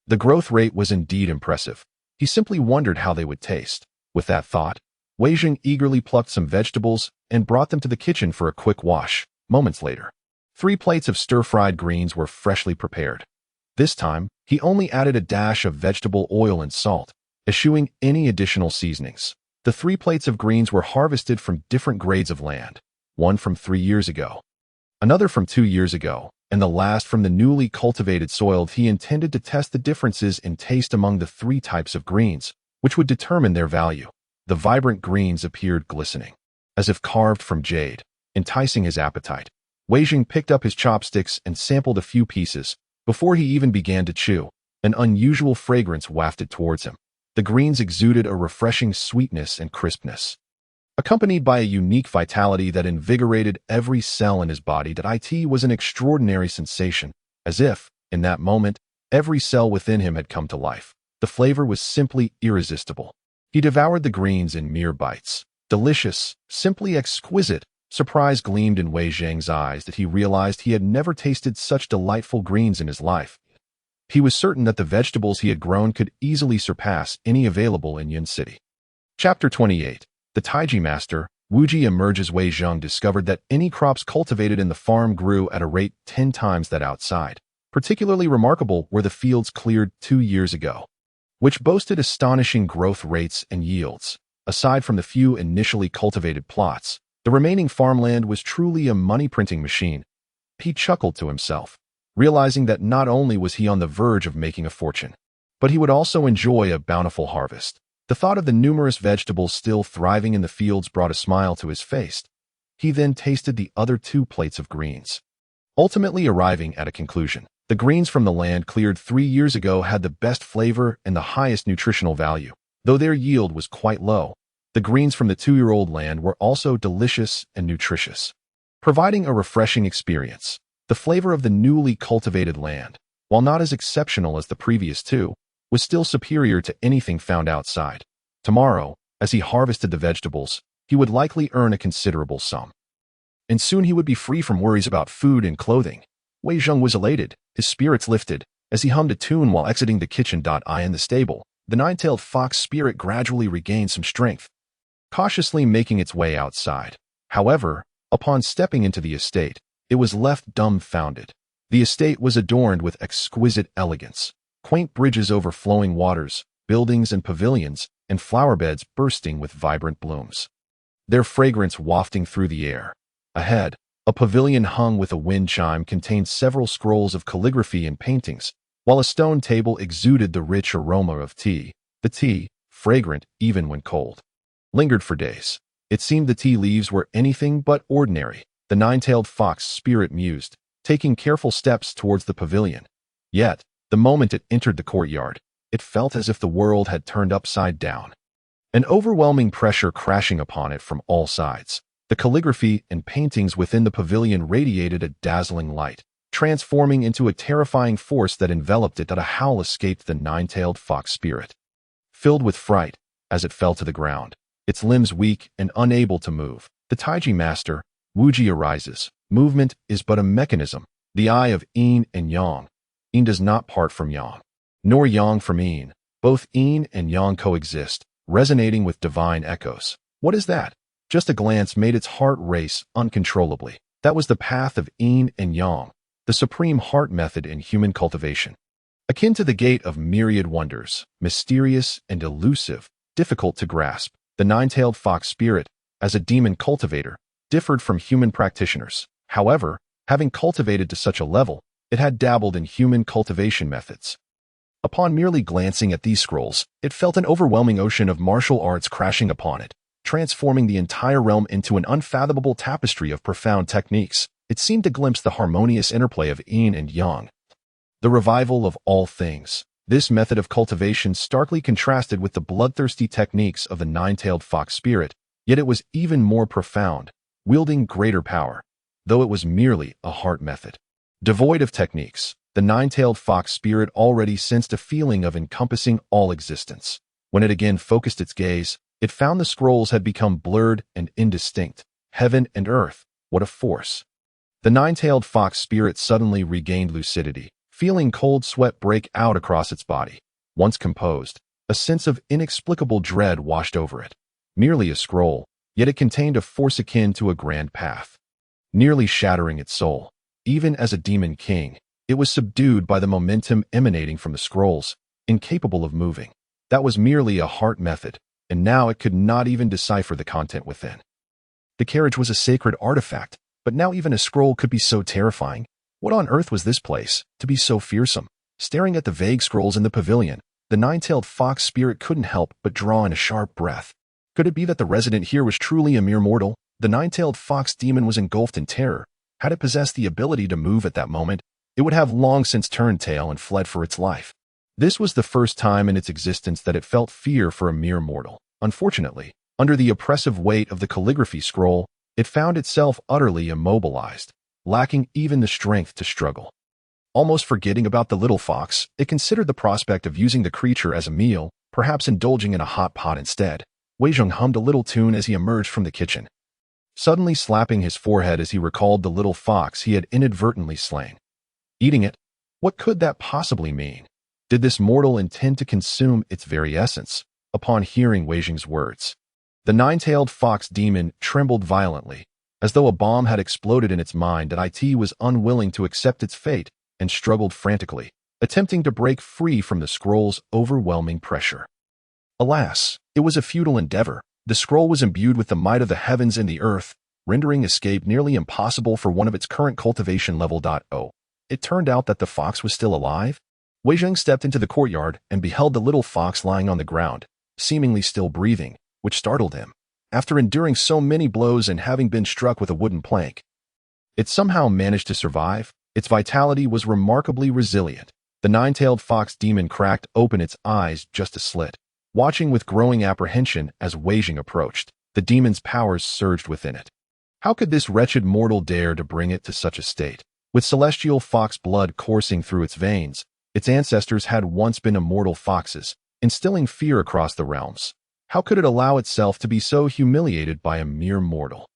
The growth rate was indeed impressive. He simply wondered how they would taste. With that thought, Wei Zheng eagerly plucked some vegetables and brought them to the kitchen for a quick wash. Moments later, 3 plates of stir-fried greens were freshly prepared. This time, he only added a dash of vegetable oil and salt, eschewing any additional seasonings. The 3 plates of greens were harvested from different grades of land, one from 3 years ago, another from 2 years ago, and the last from the newly cultivated soil. He intended to test the differences in taste among the 3 types of greens, which would determine their value. The vibrant greens appeared glistening, as if carved from jade, enticing his appetite. Wei Zheng picked up his chopsticks and sampled a few pieces. Before he even began to chew, an unusual fragrance wafted towards him. The greens exuded a refreshing sweetness and crispness, accompanied by a unique vitality that invigorated every cell in his body. It was an extraordinary sensation, as if, in that moment, every cell within him had come to life. The flavor was simply irresistible. He devoured the greens in mere bites. Delicious, simply exquisite. Surprise gleamed in Wei Zheng's eyes that he realized he had never tasted such delightful greens in his life. He was certain that the vegetables he had grown could easily surpass any available in Yun City. Chapter 28. The Taiji Master, Wuji emerges. Wei Zheng discovered that any crops cultivated in the farm grew at a rate 10 times that outside. Particularly remarkable were the fields cleared 2 years ago, which boasted astonishing growth rates and yields. Aside from the few initially cultivated plots, the remaining farmland was truly a money-printing machine. He chuckled to himself, realizing that not only was he on the verge of making a fortune, but he would also enjoy a bountiful harvest. The thought of the numerous vegetables still thriving in the fields brought a smile to his face. He then tasted the other 2 plates of greens, ultimately arriving at a conclusion. The greens from the land cleared 3 years ago had the best flavor and the highest nutritional value. Though their yield was quite low, the greens from the 2-year-old land were also delicious and nutritious, providing a refreshing experience. The flavor of the newly cultivated land, while not as exceptional as the previous 2, was still superior to anything found outside. Tomorrow, as he harvested the vegetables, he would likely earn a considerable sum. And soon he would be free from worries about food and clothing. Wei Zheng was elated, his spirits lifted, as he hummed a tune while exiting the kitchen. In the stable, the 9-tailed fox spirit gradually regained some strength, cautiously making its way outside. However, upon stepping into the estate, it was left dumbfounded. The estate was adorned with exquisite elegance, quaint bridges over flowing waters, buildings and pavilions, and flower beds bursting with vibrant blooms, their fragrance wafting through the air. Ahead, a pavilion hung with a wind chime contained several scrolls of calligraphy and paintings, while a stone table exuded the rich aroma of tea. The tea, fragrant even when cold, lingered for days. It seemed the tea leaves were anything but ordinary. The 9-tailed fox spirit mused, taking careful steps towards the pavilion. Yet, the moment it entered the courtyard, it felt as if the world had turned upside down, an overwhelming pressure crashing upon it from all sides. The calligraphy and paintings within the pavilion radiated a dazzling light, transforming into a terrifying force that enveloped it. A howl escaped the 9-tailed fox spirit, filled with fright, as it fell to the ground, its limbs weak and unable to move. The Taiji master, Wuji, arises. Movement is but a mechanism, the eye of yin and yang. Yin does not part from yang, nor yang from yin. Both yin and yang coexist, resonating with divine echoes. What is that? Just a glance made its heart race uncontrollably. That was the path of yin and yang, the supreme heart method in human cultivation. Akin to the gate of myriad wonders, mysterious and elusive, difficult to grasp, the 9-tailed fox spirit, as a demon cultivator, differed from human practitioners. However, having cultivated to such a level, it had dabbled in human cultivation methods. Upon merely glancing at these scrolls, it felt an overwhelming ocean of martial arts crashing upon it, transforming the entire realm into an unfathomable tapestry of profound techniques. It seemed to glimpse the harmonious interplay of yin and yang, the revival of all things. This method of cultivation starkly contrasted with the bloodthirsty techniques of the 9-tailed fox spirit, yet it was even more profound, wielding greater power, though it was merely a heart method. Devoid of techniques, the 9-tailed fox spirit already sensed a feeling of encompassing all existence. When it again focused its gaze, it found the scrolls had become blurred and indistinct. Heaven and earth, what a force! The 9-tailed fox spirit suddenly regained lucidity, feeling cold sweat break out across its body. Once composed, a sense of inexplicable dread washed over it. Merely a scroll, yet it contained a force akin to a grand path, nearly shattering its soul. Even as a demon king, it was subdued by the momentum emanating from the scrolls, incapable of moving. That was merely a heart method, and now it could not even decipher the content within. The carriage was a sacred artifact, but now even a scroll could be so terrifying. What on earth was this place, to be so fearsome? Staring at the vague scrolls in the pavilion, the 9-tailed fox spirit couldn't help but draw in a sharp breath. Could it be that the resident here was truly a mere mortal? The 9-tailed fox demon was engulfed in terror. Had it possessed the ability to move at that moment, it would have long since turned tail and fled for its life. This was the first time in its existence that it felt fear for a mere mortal. Unfortunately, under the oppressive weight of the calligraphy scroll, it found itself utterly immobilized, lacking even the strength to struggle. Almost forgetting about the little fox, it considered the prospect of using the creature as a meal, perhaps indulging in a hot pot instead. Wei Zheng hummed a little tune as he emerged from the kitchen, suddenly slapping his forehead as he recalled the little fox he had inadvertently slain. Eating it? What could that possibly mean? Did this mortal intend to consume its very essence? Upon hearing Wei Zheng's words, the 9-tailed fox demon trembled violently, as though a bomb had exploded in its mind. It was unwilling to accept its fate and struggled frantically, attempting to break free from the scroll's overwhelming pressure. Alas, it was a futile endeavor. The scroll was imbued with the might of the heavens and the earth, rendering escape nearly impossible for one of its current cultivation level. It turned out that the fox was still alive. Wei Zheng stepped into the courtyard and beheld the little fox lying on the ground, seemingly still breathing, which startled him. After enduring so many blows and having been struck with a wooden plank, it somehow managed to survive. Its vitality was remarkably resilient. The nine-tailed fox demon cracked open its eyes just a slit, watching with growing apprehension as Wei Jing approached. The demon's powers surged within it. How could this wretched mortal dare to bring it to such a state? With celestial fox blood coursing through its veins, its ancestors had once been immortal foxes, instilling fear across the realms. How could it allow itself to be so humiliated by a mere mortal?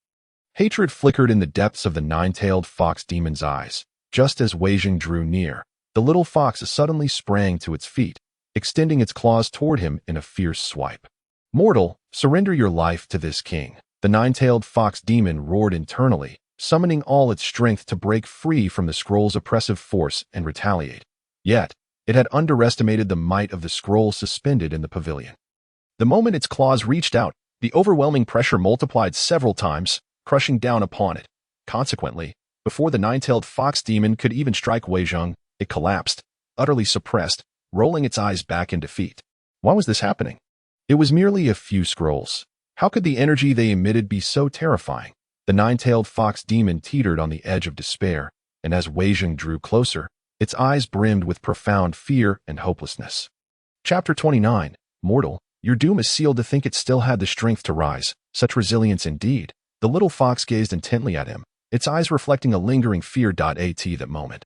Hatred flickered in the depths of the nine-tailed fox demon's eyes. Just as Wei Jing drew near, the little fox suddenly sprang to its feet, extending its claws toward him in a fierce swipe. "Mortal, surrender your life to this king." The nine-tailed fox demon roared internally, summoning all its strength to break free from the scroll's oppressive force and retaliate. Yet, it had underestimated the might of the scroll suspended in the pavilion. The moment its claws reached out, the overwhelming pressure multiplied several times, crushing down upon it. Consequently, before the nine-tailed fox demon could even strike Wei Jing, it collapsed, utterly suppressed, rolling its eyes back in defeat. Why was this happening? It was merely a few scrolls. How could the energy they emitted be so terrifying? The nine-tailed fox demon teetered on the edge of despair, and as Wei Jing drew closer, its eyes brimmed with profound fear and hopelessness. Chapter 29. Mortal, your doom is sealed. To think it still had the strength to rise. Such resilience indeed. The little fox gazed intently at him, its eyes reflecting a lingering fear. At that moment,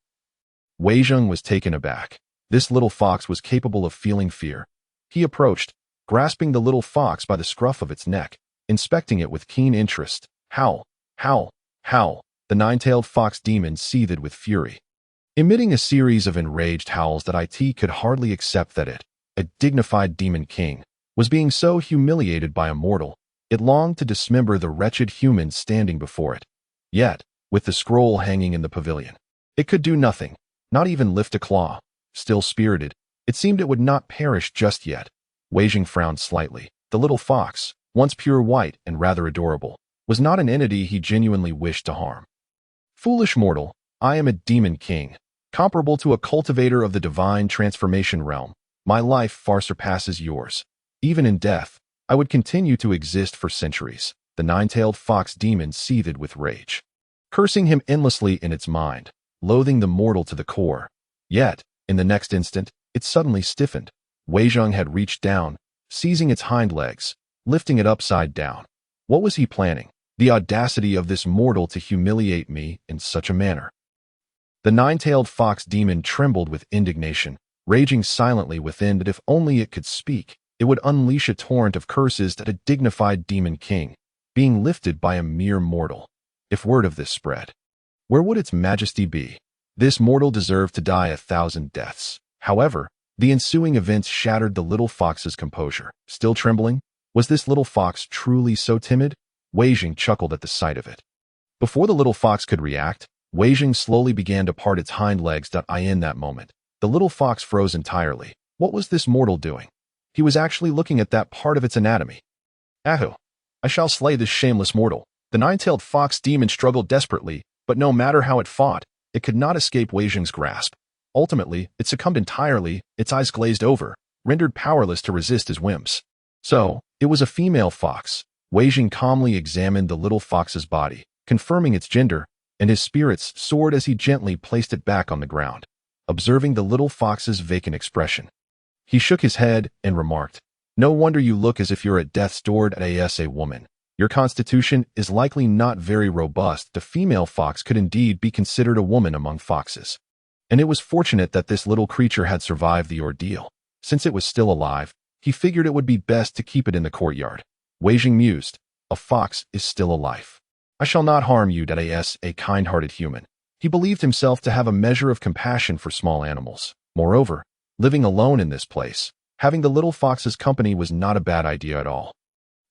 Wei Jing was taken aback. This little fox was capable of feeling fear. He approached, grasping the little fox by the scruff of its neck, inspecting it with keen interest. Howl, howl, howl. The nine-tailed fox demon seethed with fury, emitting a series of enraged howls that it could hardly accept that it, a dignified demon king, was being so humiliated by a mortal. It longed to dismember the wretched human standing before it. Yet, with the scroll hanging in the pavilion, it could do nothing, not even lift a claw. Still spirited, it seemed it would not perish just yet. Wei Jing frowned slightly. The little fox, once pure white and rather adorable, was not an entity he genuinely wished to harm. "Foolish mortal, I am a demon king, comparable to a cultivator of the divine transformation realm. My life far surpasses yours. Even in death, I would continue to exist for centuries." The nine-tailed fox demon seethed with rage, cursing him endlessly in its mind, loathing the mortal to the core. Yet, in the next instant, it suddenly stiffened. Wei Jing had reached down, seizing its hind legs, lifting it upside down. What was he planning? The audacity of this mortal to humiliate me in such a manner. The nine-tailed fox demon trembled with indignation, raging silently within that if only it could speak, it would unleash a torrent of curses at a dignified demon king, being lifted by a mere mortal. If word of this spread, where would its majesty be? This mortal deserved to die 1,000 deaths. However, the ensuing events shattered the little fox's composure. Still trembling, was this little fox truly so timid? Wei Jing chuckled at the sight of it. Before the little fox could react, Wei Jing slowly began to part its hind legs. In that moment, the little fox froze entirely. What was this mortal doing? He was actually looking at that part of its anatomy. "Aho! I shall slay this shameless mortal." The nine-tailed fox demon struggled desperately, but no matter how it fought, it could not escape Wei Jing's grasp. Ultimately, it succumbed entirely, its eyes glazed over, rendered powerless to resist his whims. So, it was a female fox. Wei Jing calmly examined the little fox's body, confirming its gender, and his spirits soared as he gently placed it back on the ground, observing the little fox's vacant expression. He shook his head and remarked, "No wonder you look as if you're at death's door. As a woman, your constitution is likely not very robust. The female fox could indeed be considered a woman among foxes. And it was fortunate that this little creature had survived the ordeal. Since it was still alive, he figured it would be best to keep it in the courtyard." Wei Jing mused, "A fox is still alive. I shall not harm you. As a kind-hearted human, he believed himself to have a measure of compassion for small animals. Moreover, living alone in this place, having the little fox's company was not a bad idea at all."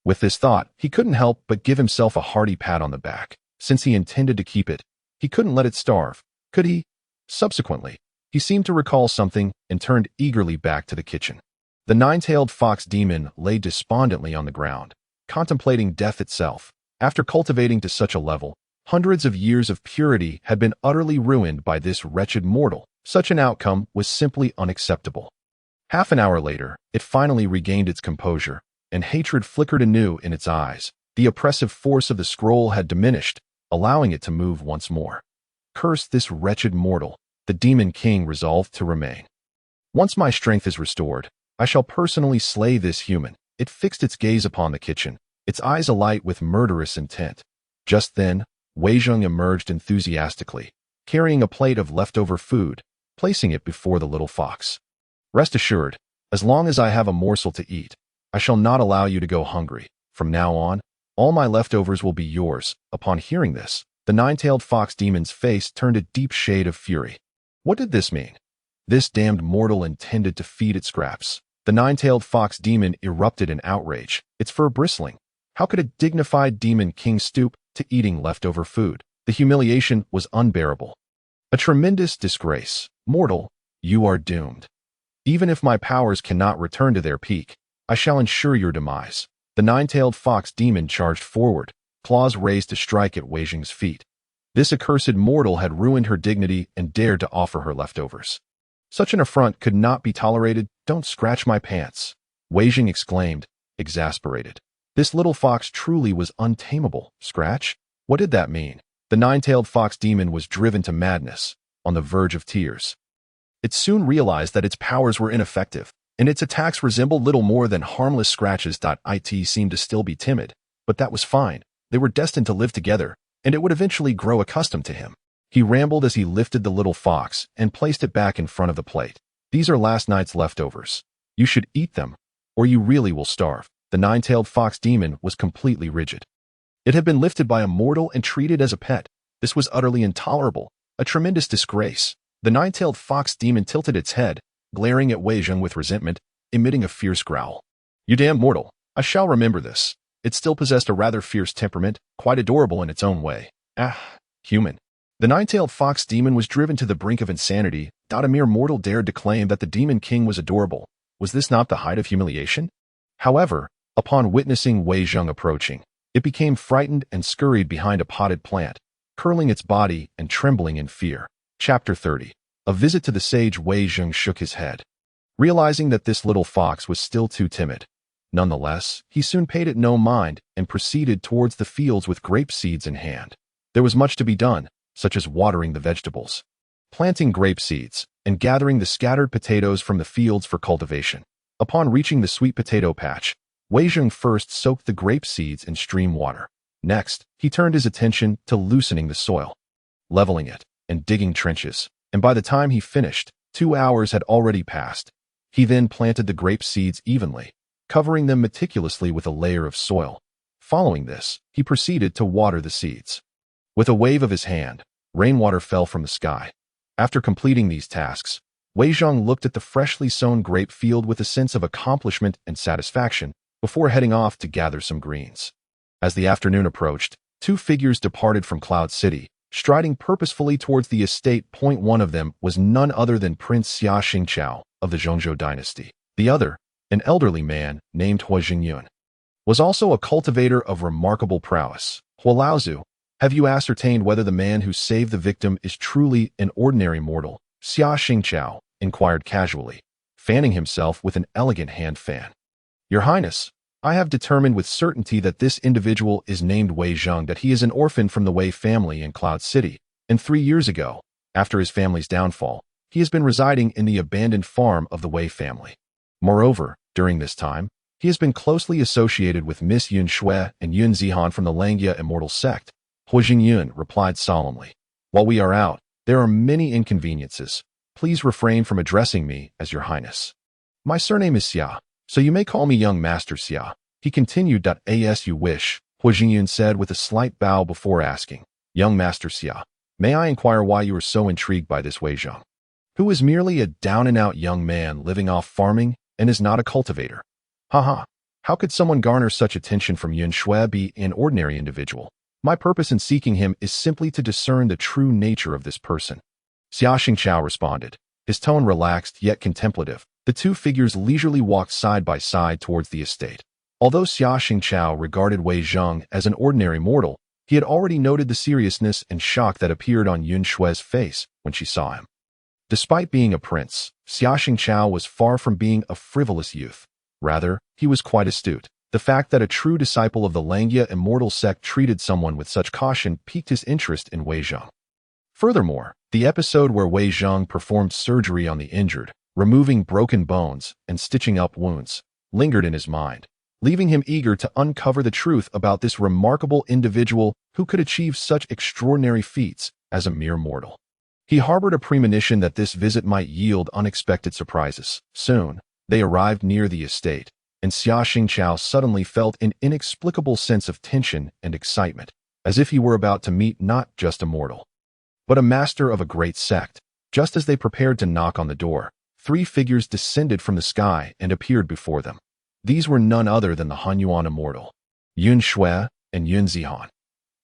With this thought, he couldn't help but give himself a hearty pat on the back. Since he intended to keep it, he couldn't let it starve, could he? Subsequently, he seemed to recall something and turned eagerly back to the kitchen. The nine-tailed fox demon lay despondently on the ground, contemplating death itself. After cultivating to such a level, hundreds of years of purity had been utterly ruined by this wretched mortal. Such an outcome was simply unacceptable. Half an hour later, it finally regained its composure, and hatred flickered anew in its eyes. The oppressive force of the scroll had diminished, allowing it to move once more. Curse this wretched mortal, the demon king resolved to remain. Once my strength is restored, I shall personally slay this human. It fixed its gaze upon the kitchen, its eyes alight with murderous intent. Just then, Wei Zheng emerged enthusiastically, carrying a plate of leftover food, placing it before the little fox. Rest assured, as long as I have a morsel to eat, I shall not allow you to go hungry. From now on, all my leftovers will be yours. Upon hearing this, the nine-tailed fox demon's face turned a deep shade of fury. What did this mean? This damned mortal intended to feed it scraps. The nine-tailed fox demon erupted in outrage, its fur bristling. How could a dignified demon king stoop to eating leftover food? The humiliation was unbearable. A tremendous disgrace. Mortal, you are doomed. Even if my powers cannot return to their peak, I shall ensure your demise. The nine-tailed fox demon charged forward, claws raised to strike at Wei Zheng's feet. This accursed mortal had ruined her dignity and dared to offer her leftovers. Such an affront could not be tolerated. Don't scratch my pants, Wei Zheng exclaimed, exasperated. This little fox truly was untamable. Scratch? What did that mean? The nine-tailed fox demon was driven to madness, on the verge of tears. It soon realized that its powers were ineffective, and its attacks resembled little more than harmless scratches. It seemed to still be timid, but that was fine. They were destined to live together, and it would eventually grow accustomed to him. He rambled as he lifted the little fox and placed it back in front of the plate. These are last night's leftovers. You should eat them, or you really will starve. The nine-tailed fox demon was completely rigid. It had been lifted by a mortal and treated as a pet. This was utterly intolerable, a tremendous disgrace. The nine-tailed fox demon tilted its head, glaring at Wei Zheng with resentment, emitting a fierce growl. You damn mortal, I shall remember this. It still possessed a rather fierce temperament, quite adorable in its own way. Human. The nine-tailed fox demon was driven to the brink of insanity. A mere mortal dared to claim that the demon king was adorable. Was this not the height of humiliation? However, upon witnessing Wei Zheng approaching, it became frightened and scurried behind a potted plant, curling its body and trembling in fear. Chapter 30. A visit to the sage. Wei Zheng shook his head, realizing that this little fox was still too timid. Nonetheless, he soon paid it no mind and proceeded towards the fields with grape seeds in hand. There was much to be done, such as watering the vegetables, planting grape seeds, and gathering the scattered potatoes from the fields for cultivation. Upon reaching the sweet potato patch, Wei Zheng first soaked the grape seeds in stream water. Next, he turned his attention to loosening the soil, leveling it, and digging trenches, and by the time he finished, 2 hours had already passed. He then planted the grape seeds evenly, covering them meticulously with a layer of soil. Following this, he proceeded to water the seeds. With a wave of his hand, rainwater fell from the sky. After completing these tasks, Wei Zheng looked at the freshly sown grape field with a sense of accomplishment and satisfaction before heading off to gather some greens. As the afternoon approached, 2 figures departed from Cloud City, striding purposefully towards the estate. One of them was none other than Prince Xia Xingqiao of the Zhongzhou dynasty. The other, an elderly man named Huaxia, was also a cultivator of remarkable prowess. Hualaozu, have you ascertained whether the man who saved the victim is truly an ordinary mortal? Xia Xingqiao inquired casually, fanning himself with an elegant hand fan. Your Highness, I have determined with certainty that this individual is named Wei Zheng, that he is an orphan from the Wei family in Cloud City, and 3 years ago, after his family's downfall, he has been residing in the abandoned farm of the Wei family. Moreover, during this time, he has been closely associated with Miss Yun Shui and Yun Zihan from the Earthly Immortal sect. Huaxia replied solemnly. While we are out, there are many inconveniences. Please refrain from addressing me as Your Highness. My surname is Xia, so you may call me Young Master Xia. He continued. As you wish, Huaxia said with a slight bow before asking, Young Master Xia, may I inquire why you are so intrigued by this Wei Zheng, who is merely a down-and-out young man living off farming and is not a cultivator? Haha, how could someone garner such attention from Yun Shui be an ordinary individual? My purpose in seeking him is simply to discern the true nature of this person. Xia Xingqiao responded, his tone relaxed yet contemplative. The 2 figures leisurely walked side by side towards the estate. Although Xia Xingqiao regarded Wei Zheng as an ordinary mortal, he had already noted the seriousness and shock that appeared on Yun Shui's face when she saw him. Despite being a prince, Xiaxing Chao was far from being a frivolous youth. Rather, he was quite astute. The fact that a true disciple of the Huaxia Immortal sect treated someone with such caution piqued his interest in Wei Zheng. Furthermore, the episode where Wei Zheng performed surgery on the injured, removing broken bones and stitching up wounds, lingered in his mind, leaving him eager to uncover the truth about this remarkable individual who could achieve such extraordinary feats as a mere mortal. He harbored a premonition that this visit might yield unexpected surprises. Soon, they arrived near the estate, and Xiaxing Chao suddenly felt an inexplicable sense of tension and excitement, as if he were about to meet not just a mortal, but a master of a great sect. Just as they prepared to knock on the door, 3 figures descended from the sky and appeared before them. These were none other than the Hunyuan Immortal, Yun Shui and Yun Zihan.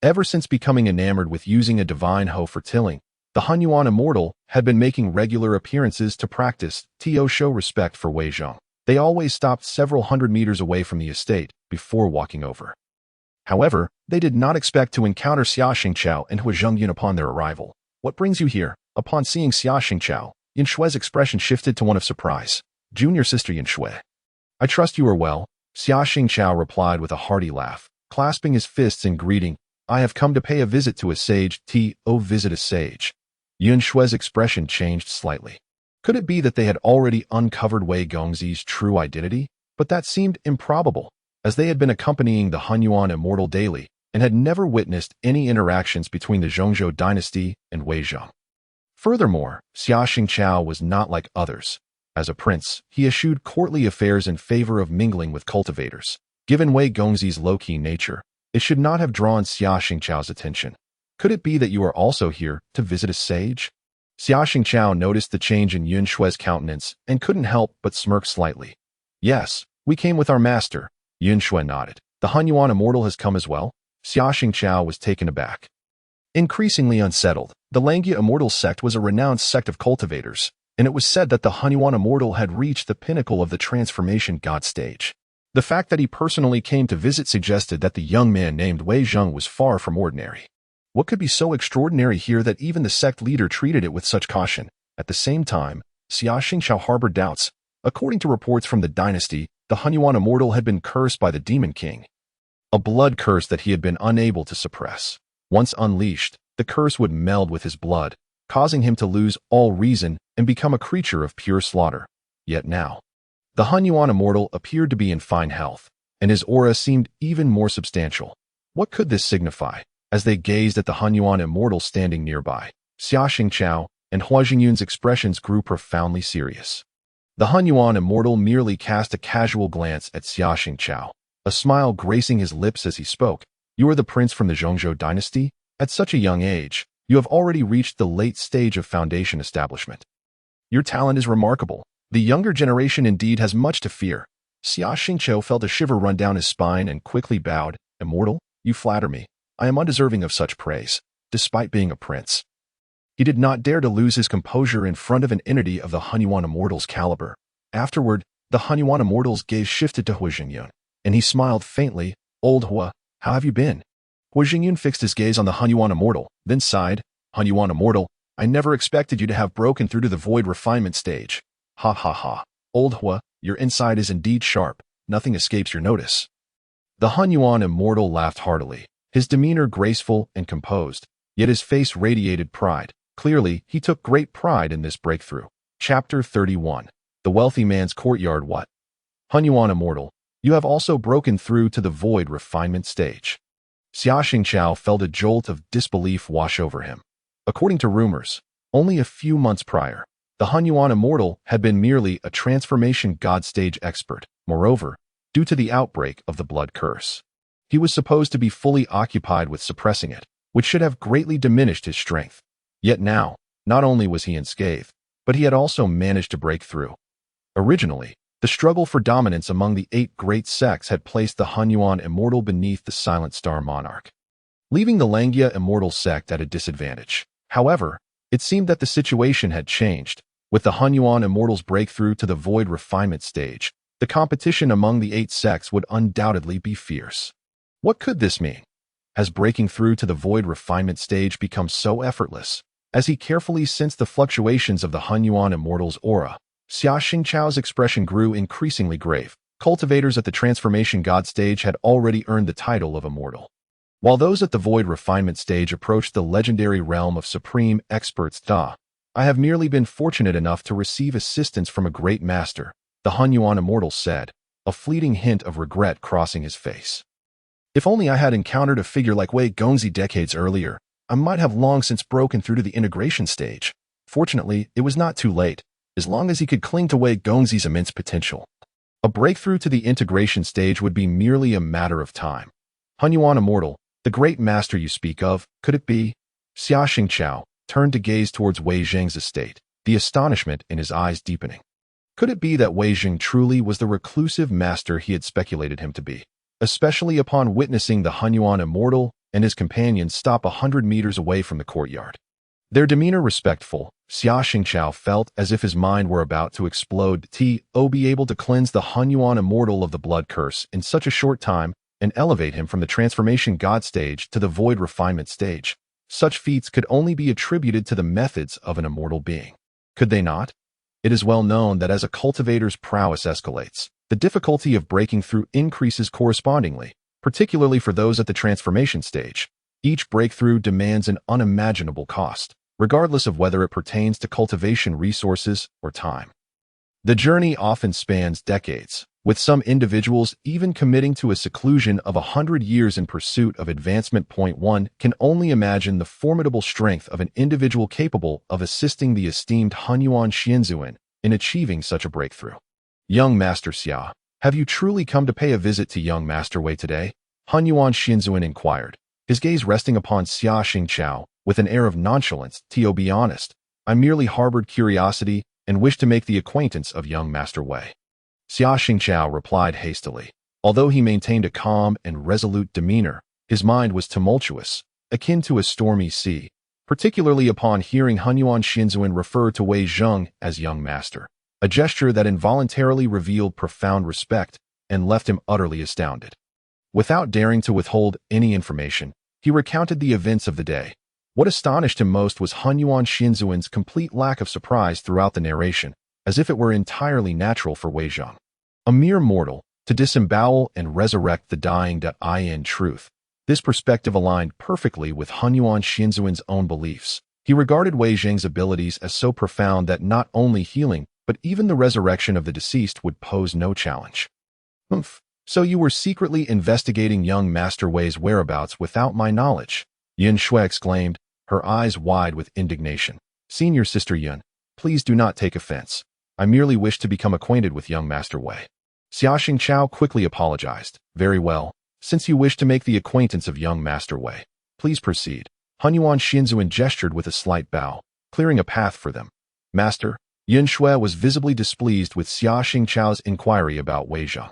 Ever since becoming enamored with using a divine hoe for tilling, the Hunyuan Immortal had been making regular appearances to practice to show respect for Wei Zheng. They always stopped several hundred meters away from the estate before walking over. However, they did not expect to encounter Xiaxing Chao and Hua Zhengyun upon their arrival. "What brings you here?" Upon seeing Xiaxing Chao, Yin Shui's expression shifted to one of surprise. "Junior sister Yin Shui. I trust you are well," Xiaxing Chao replied with a hearty laugh, clasping his fists in greeting. "I have come to pay a visit to a sage. Visit a sage." Yun Shui's expression changed slightly. Could it be that they had already uncovered Wei Gongzi's true identity? But that seemed improbable, as they had been accompanying the Hunyuan Immortal daily and had never witnessed any interactions between the Zhongzhou dynasty and Wei Zheng. Furthermore, Xiaxing Chao was not like others. As a prince, he eschewed courtly affairs in favor of mingling with cultivators. Given Wei Gongzi's low-key nature, it should not have drawn Xiaxing Chao's attention. "Could it be that you are also here to visit a sage?" Xiaxing Chao noticed the change in Yun Shui's countenance and couldn't help but smirk slightly. "Yes, we came with our master." Yun Shui nodded. "The Hunyuan Immortal has come as well?" Xiaxing Chao was taken aback. Increasingly unsettled, the Huaxia Immortal sect was a renowned sect of cultivators, and it was said that the Hunyuan Immortal had reached the pinnacle of the transformation god stage. The fact that he personally came to visit suggested that the young man named Wei Zheng was far from ordinary. What could be so extraordinary here that even the sect leader treated it with such caution? At the same time, Xiaxing Chao harbored doubts. According to reports from the dynasty, the Hunyuan Immortal had been cursed by the Demon King, a blood curse that he had been unable to suppress. Once unleashed, the curse would meld with his blood, causing him to lose all reason and become a creature of pure slaughter. Yet now, the Hunyuan Immortal appeared to be in fine health, and his aura seemed even more substantial. What could this signify? As they gazed at the Hunyuan Immortal standing nearby, Xiaxing Chao and Hua Zhengyun's expressions grew profoundly serious. The Hunyuan Immortal merely cast a casual glance at Xiaxing Chao, a smile gracing his lips as he spoke. "You are the prince from the Zhongzhou dynasty? At such a young age, you have already reached the late stage of foundation establishment. Your talent is remarkable. The younger generation indeed has much to fear." Xiaxing Chao felt a shiver run down his spine and quickly bowed. "Immortal, you flatter me. I am undeserving of such praise." Despite being a prince, he did not dare to lose his composure in front of an entity of the Hunyuan Immortal's caliber. Afterward, the Hunyuan Immortal's gaze shifted to Hua Zhengyun, and he smiled faintly. "Old Hua, how have you been?" Hua Zhengyun fixed his gaze on the Hunyuan Immortal, then sighed. "Hunyuan Immortal, I never expected you to have broken through to the void refinement stage." "Ha ha ha. Old Hua, your insight is indeed sharp. Nothing escapes your notice." The Hunyuan Immortal laughed heartily, his demeanor graceful and composed, yet his face radiated pride. Clearly, he took great pride in this breakthrough. Chapter 31. The Wealthy Man's Courtyard. What? Hunyuan Immortal, you have also broken through to the void refinement stage. Xiaxing Chao felt a jolt of disbelief wash over him. According to rumors, only a few months prior, the Hunyuan Immortal had been merely a transformation god stage expert. Moreover, due to the outbreak of the blood curse, he was supposed to be fully occupied with suppressing it, which should have greatly diminished his strength. Yet now, not only was he unscathed, but he had also managed to break through. Originally, the struggle for dominance among the 8 great sects had placed the Hunyuan Immortal beneath the Silent Star Monarch, leaving the Huaxia Immortal sect at a disadvantage. However, it seemed that the situation had changed. With the Hunyuan Immortal's breakthrough to the void refinement stage, the competition among the 8 sects would undoubtedly be fierce. What could this mean? Has breaking through to the void refinement stage become so effortless? As he carefully sensed the fluctuations of the Hunyuan Immortal's aura, Xia Xingqiao's expression grew increasingly grave. Cultivators at the Transformation God stage had already earned the title of Immortal, while those at the Void Refinement stage approached the legendary realm of Supreme Experts Da. I have merely been fortunate enough to receive assistance from a great master, the Hunyuan Immortal said, a fleeting hint of regret crossing his face. If only I had encountered a figure like Wei Gongzi decades earlier, I might have long since broken through to the integration stage. Fortunately, it was not too late, as long as he could cling to Wei Gongzi's immense potential. A breakthrough to the integration stage would be merely a matter of time. Hunyuan Immortal, the great master you speak of, could it be? Xia Xingqiao turned to gaze towards Wei Zheng's estate, the astonishment in his eyes deepening. Could it be that Wei Zheng truly was the reclusive master he had speculated him to be, especially upon witnessing the Hunyuan Immortal and his companions stop 100 meters away from the courtyard? Their demeanor respectful, Xia Xingqiao felt as if his mind were about to explode. Be able to cleanse the Hunyuan Immortal of the blood curse in such a short time and elevate him from the Transformation God stage to the Void Refinement stage. Such feats could only be attributed to the methods of an immortal being. Could they not? It is well known that as a cultivator's prowess escalates, the difficulty of breaking through increases correspondingly, particularly for those at the transformation stage. Each breakthrough demands an unimaginable cost, regardless of whether it pertains to cultivation resources or time. The journey often spans decades, with some individuals even committing to a seclusion of 100 years in pursuit of advancement. One can only imagine the formidable strength of an individual capable of assisting the esteemed Hunyuan Xianzuan in achieving such a breakthrough. Young Master Xia, have you truly come to pay a visit to young Master Wei today? Hunyuan Xianzuan inquired, his gaze resting upon Xia Xingqiao with an air of nonchalance. To be honest, I merely harbored curiosity and wished to make the acquaintance of young Master Wei. Xia Xingqiao replied hastily. Although he maintained a calm and resolute demeanor, his mind was tumultuous, akin to a stormy sea, particularly upon hearing Hunyuan Xianzuan refer to Wei Zheng as young master, a gesture that involuntarily revealed profound respect and left him utterly astounded. Without daring to withhold any information, he recounted the events of the day. What astonished him most was Hunyuan Xianzuan's complete lack of surprise throughout the narration, as if it were entirely natural for Wei Zheng, a mere mortal, to disembowel and resurrect the dying. In truth, this perspective aligned perfectly with Hunyuan Xianzuan's own beliefs. He regarded Wei Zheng's abilities as so profound that not only healing, but even the resurrection of the deceased would pose no challenge. So you were secretly investigating young Master Wei's whereabouts without my knowledge? Yin Shui exclaimed, her eyes wide with indignation. Senior Sister Yin, please do not take offense. I merely wish to become acquainted with young Master Wei. Xia Xingqiao quickly apologized. Very well. Since you wish to make the acquaintance of young Master Wei, please proceed. Hunyuan Xianzuan gestured with a slight bow, clearing a path for them. Master, Yin Shui was visibly displeased with Xia Xingqiao's inquiry about Wei Zheng.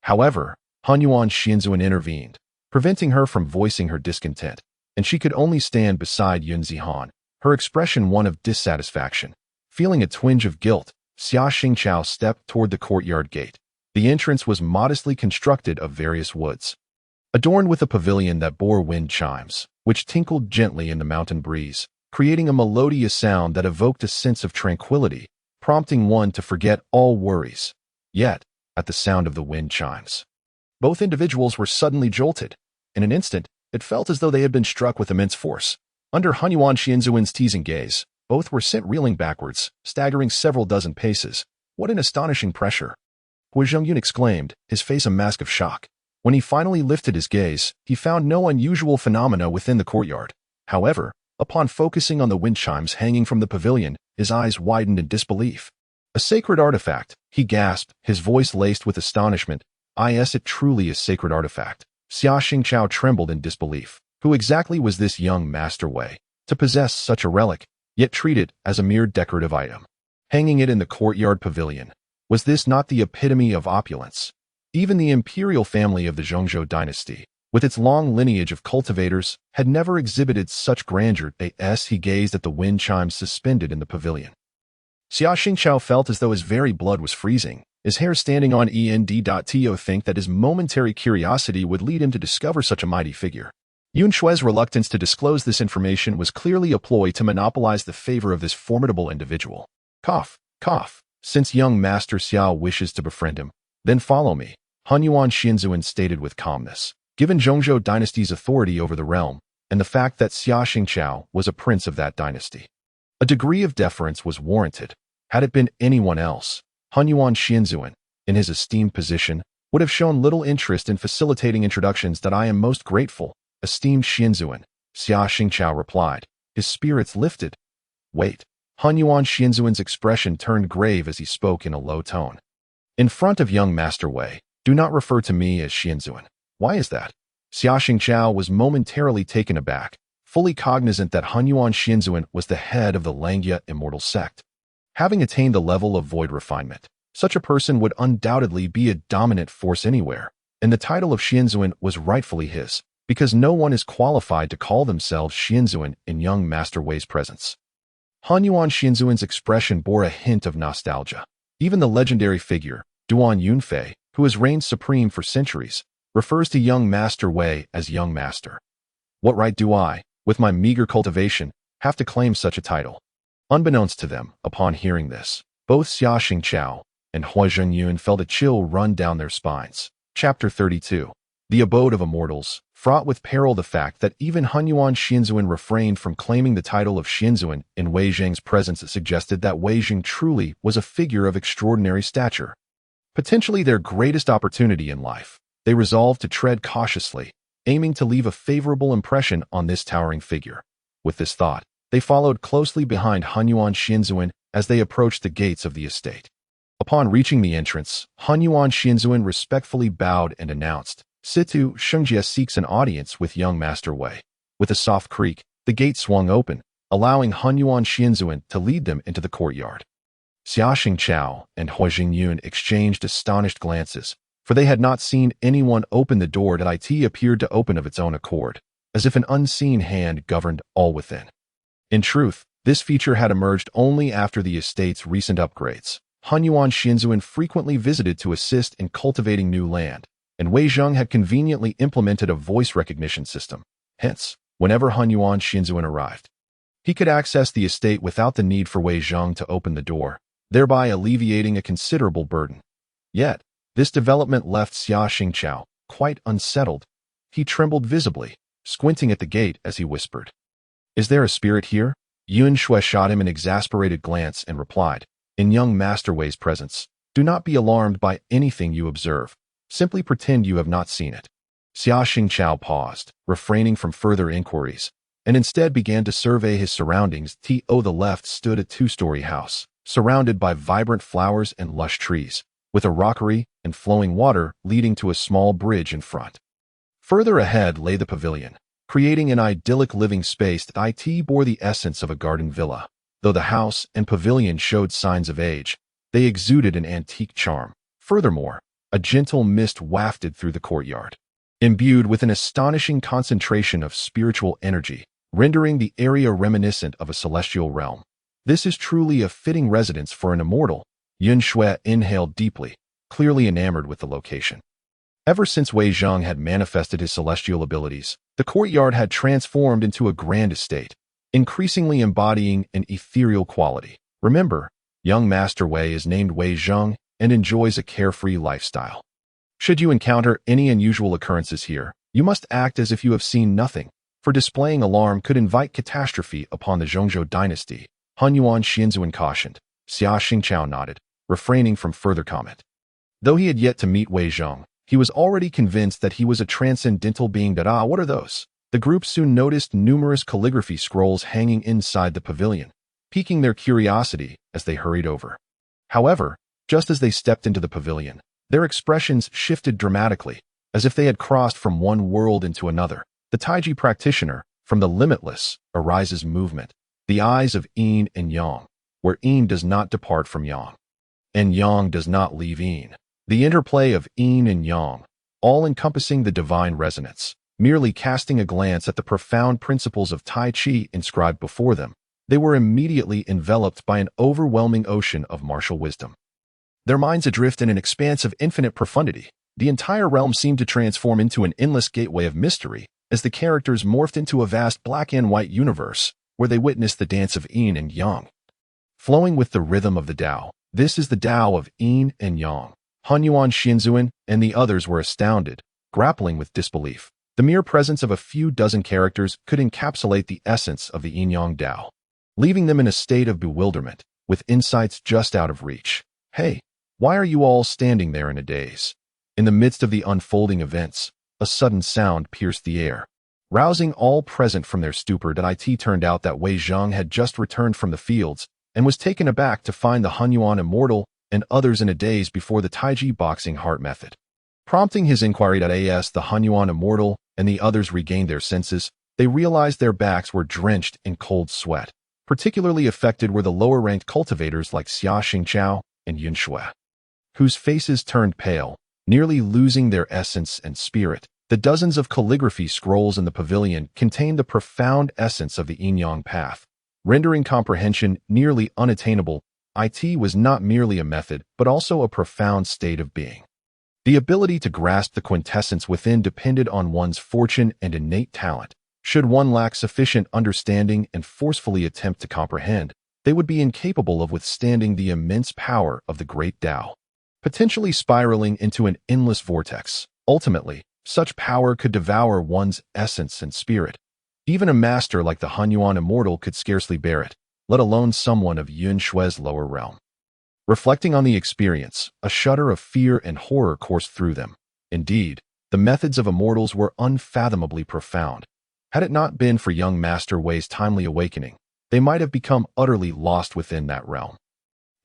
However, Hunyuan Xianzuan intervened, preventing her from voicing her discontent, and she could only stand beside Yun Zihan, her expression one of dissatisfaction. Feeling a twinge of guilt, Xia Xingqiao stepped toward the courtyard gate. The entrance was modestly constructed of various woods, adorned with a pavilion that bore wind chimes, which tinkled gently in the mountain breeze, creating a melodious sound that evoked a sense of tranquility, prompting one to forget all worries. Yet, at the sound of the wind chimes, both individuals were suddenly jolted. In an instant, it felt as though they had been struck with immense force. Under Hunyuan Xianzuan's teasing gaze, both were sent reeling backwards, staggering several dozen paces. What an astonishing pressure! Hu Zhengyun exclaimed, his face a mask of shock. When he finally lifted his gaze, he found no unusual phenomena within the courtyard. However, upon focusing on the wind chimes hanging from the pavilion, his eyes widened in disbelief. A sacred artifact, he gasped, his voice laced with astonishment. Yes, it truly is sacred artifact. Xia Xingqiao trembled in disbelief. Who exactly was this young Master Wei, to possess such a relic, yet treat it as a mere decorative item, hanging it in the courtyard pavilion? Was this not the epitome of opulence? Even the imperial family of the Zhongzhou dynasty, with its long lineage of cultivators, had never exhibited such grandeur. He gazed at the wind chimes suspended in the pavilion. Xia Xingqiao felt as though his very blood was freezing, his hair standing on end. To think that his momentary curiosity would lead him to discover such a mighty figure. Yun Shui's reluctance to disclose this information was clearly a ploy to monopolize the favor of this formidable individual. Cough, cough. Since young Master Xiao wishes to befriend him, then follow me, Hunyuan Xianzuan stated with calmness. Given Zhongzhou dynasty's authority over the realm, and the fact that Xia Xingqiao was a prince of that dynasty, a degree of deference was warranted. Had it been anyone else, Hunyuan Xianzuan, in his esteemed position, would have shown little interest in facilitating introductions. That I am most grateful, esteemed Xianzuan, Xia Xingqiao replied, his spirits lifted. Wait. Hunyuan Xianzuan's expression turned grave as he spoke in a low tone. In front of young Master Wei, do not refer to me as Xianzuan. Why is that? Xia Xingqiao was momentarily taken aback, fully cognizant that Hunyuan Xianzuan was the head of the Earthly Immortal sect. Having attained the level of void refinement, such a person would undoubtedly be a dominant force anywhere, and the title of Xianzuan was rightfully his, because no one is qualified to call themselves Xianzuan in young Master Wei's presence. Hunyuan Xianzuan's expression bore a hint of nostalgia. Even the legendary figure, Duan Yunfei, who has reigned supreme for centuries, refers to young Master Wei as young master. What right do I, with my meager cultivation, have to claim such a title? Unbeknownst to them, upon hearing this, both Xia Xingqiao and Hua Zhengyun felt a chill run down their spines. Chapter 32. The Abode of Immortals, fraught with peril. The fact that even Hunyuan Xianzuan refrained from claiming the title of Xianzuan in Wei Zhang's presence suggested that Wei Zhang truly was a figure of extraordinary stature. Potentially their greatest opportunity in life, they resolved to tread cautiously, aiming to leave a favorable impression on this towering figure. With this thought, they followed closely behind Hunyuan Xianzuan as they approached the gates of the estate. Upon reaching the entrance, Hunyuan Xianzuan respectfully bowed and announced, Situ Shengjie seeks an audience with young Master Wei. With a soft creak, the gate swung open, allowing Hunyuan Xianzuan to lead them into the courtyard. Xia Xingqiao and Hua Zhengyun exchanged astonished glances, for they had not seen anyone open the door that it appeared to open of its own accord, as if an unseen hand governed all within. In truth, this feature had emerged only after the estate's recent upgrades. Hunyuan Xianzuan frequently visited to assist in cultivating new land, and Wei Zhang had conveniently implemented a voice recognition system. Hence, whenever Hunyuan Xianzuan arrived, he could access the estate without the need for Wei Zhang to open the door, thereby alleviating a considerable burden. Yet, this development left Xia Xingqiao quite unsettled. He trembled visibly, squinting at the gate as he whispered, Is there a spirit here? Yun Shui shot him an exasperated glance and replied, In young Master Wei's presence, do not be alarmed by anything you observe. Simply pretend you have not seen it. Xia Xingqiao paused, refraining from further inquiries, and instead began to survey his surroundings. To the left stood a two-story house, surrounded by vibrant flowers and lush trees, with a rockery and flowing water leading to a small bridge in front. Further ahead lay the pavilion, creating an idyllic living space that bore the essence of a garden villa. Though the house and pavilion showed signs of age, they exuded an antique charm. Furthermore, a gentle mist wafted through the courtyard, imbued with an astonishing concentration of spiritual energy, rendering the area reminiscent of a celestial realm. This is truly a fitting residence for an immortal. Yun Shui inhaled deeply, clearly enamored with the location. Ever since Wei Zhang had manifested his celestial abilities, the courtyard had transformed into a grand estate, increasingly embodying an ethereal quality. Remember, young Master Wei is named Wei Zhang and enjoys a carefree lifestyle. Should you encounter any unusual occurrences here, you must act as if you have seen nothing, for displaying alarm could invite catastrophe upon the Zhongzhou dynasty, Hunyuan Xianzuan cautioned. Xia Xingqiao nodded, refraining from further comment. Though he had yet to meet Wei Zhang, he was already convinced that he was a transcendental being. What are those? The group soon noticed numerous calligraphy scrolls hanging inside the pavilion, piquing their curiosity as they hurried over. However, just as they stepped into the pavilion, their expressions shifted dramatically, as if they had crossed from one world into another. The Taiji practitioner, from the limitless, arises movement, the eyes of yin and yang, where yin does not depart from yang, and yang does not leave yin. The interplay of yin and yang, all-encompassing the divine resonance. Merely casting a glance at the profound principles of Tai Chi inscribed before them, they were immediately enveloped by an overwhelming ocean of martial wisdom. Their minds adrift in an expanse of infinite profundity. The entire realm seemed to transform into an endless gateway of mystery, as the characters morphed into a vast black and white universe where they witnessed the dance of yin and yang. Flowing with the rhythm of the Tao, this is the Tao of yin and yang. Hunyuan Xinzuan and the others were astounded, grappling with disbelief. The mere presence of a few dozen characters could encapsulate the essence of the yin-yang Tao, leaving them in a state of bewilderment, with insights just out of reach. Hey, why are you all standing there in a daze? In the midst of the unfolding events, a sudden sound pierced the air, rousing all present from their stupor. It turned out that Wei Zhang had just returned from the fields and was taken aback to find the Hunyuan Immortal and others in a daze before the Taiji boxing heart method. Prompting his inquiry. As the Hunyuan Immortal and the others regained their senses, they realized their backs were drenched in cold sweat. Particularly affected were the lower-ranked cultivators like Xia Xingqiao and Yun Shui, whose faces turned pale, nearly losing their essence and spirit. The dozens of calligraphy scrolls in the pavilion contained the profound essence of the yin-yang path, rendering comprehension nearly unattainable. It was not merely a method, but also a profound state of being. The ability to grasp the quintessence within depended on one's fortune and innate talent. Should one lack sufficient understanding and forcefully attempt to comprehend, they would be incapable of withstanding the immense power of the great Tao, potentially spiraling into an endless vortex. Ultimately, such power could devour one's essence and spirit. Even a master like the Hunyuan Immortal could scarcely bear it, let alone someone of Yun Shui's lower realm. Reflecting on the experience, a shudder of fear and horror coursed through them. Indeed, the methods of immortals were unfathomably profound. Had it not been for young Master Wei's timely awakening, they might have become utterly lost within that realm.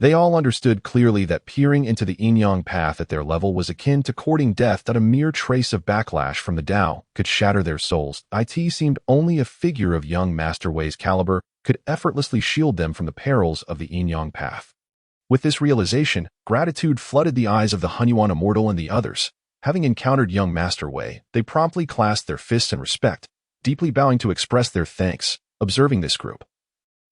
They all understood clearly that peering into the yin-yang path at their level was akin to courting death. That a mere trace of backlash from the Tao could shatter their souls. It seemed only a figure of young Master Wei's caliber could effortlessly shield them from the perils of the yin-yang path. With this realization, gratitude flooded the eyes of the Hunyuan Immortal and the others. Having encountered young Master Wei, they promptly clasped their fists in respect, deeply bowing to express their thanks. Observing this group,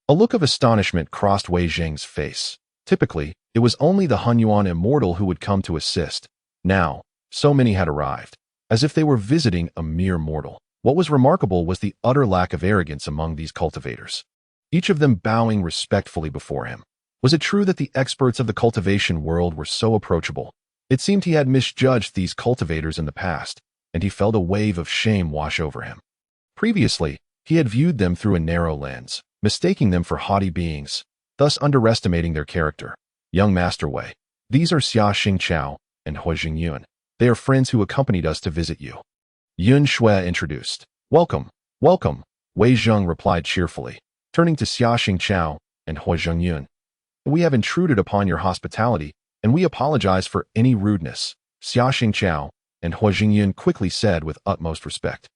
a look of astonishment crossed Wei Zhang's face. Typically, it was only the Hunyuan Immortal who would come to assist. Now, so many had arrived, as if they were visiting a mere mortal. What was remarkable was the utter lack of arrogance among these cultivators, each of them bowing respectfully before him. Was it true that the experts of the cultivation world were so approachable? It seemed he had misjudged these cultivators in the past, and he felt a wave of shame wash over him. Previously, he had viewed them through a narrow lens, mistaking them for haughty beings, thus underestimating their character. Young Master Wei, these are Xia Xingqiao and Hui Jingyun. They are friends who accompanied us to visit you. Yun Shui introduced. Welcome, welcome, Wei Zhang replied cheerfully, turning to Xia Xingqiao and Hui Jingyun. We have intruded upon your hospitality, and we apologize for any rudeness, Xia Xingqiao and Hui Jingyun quickly said with utmost respect.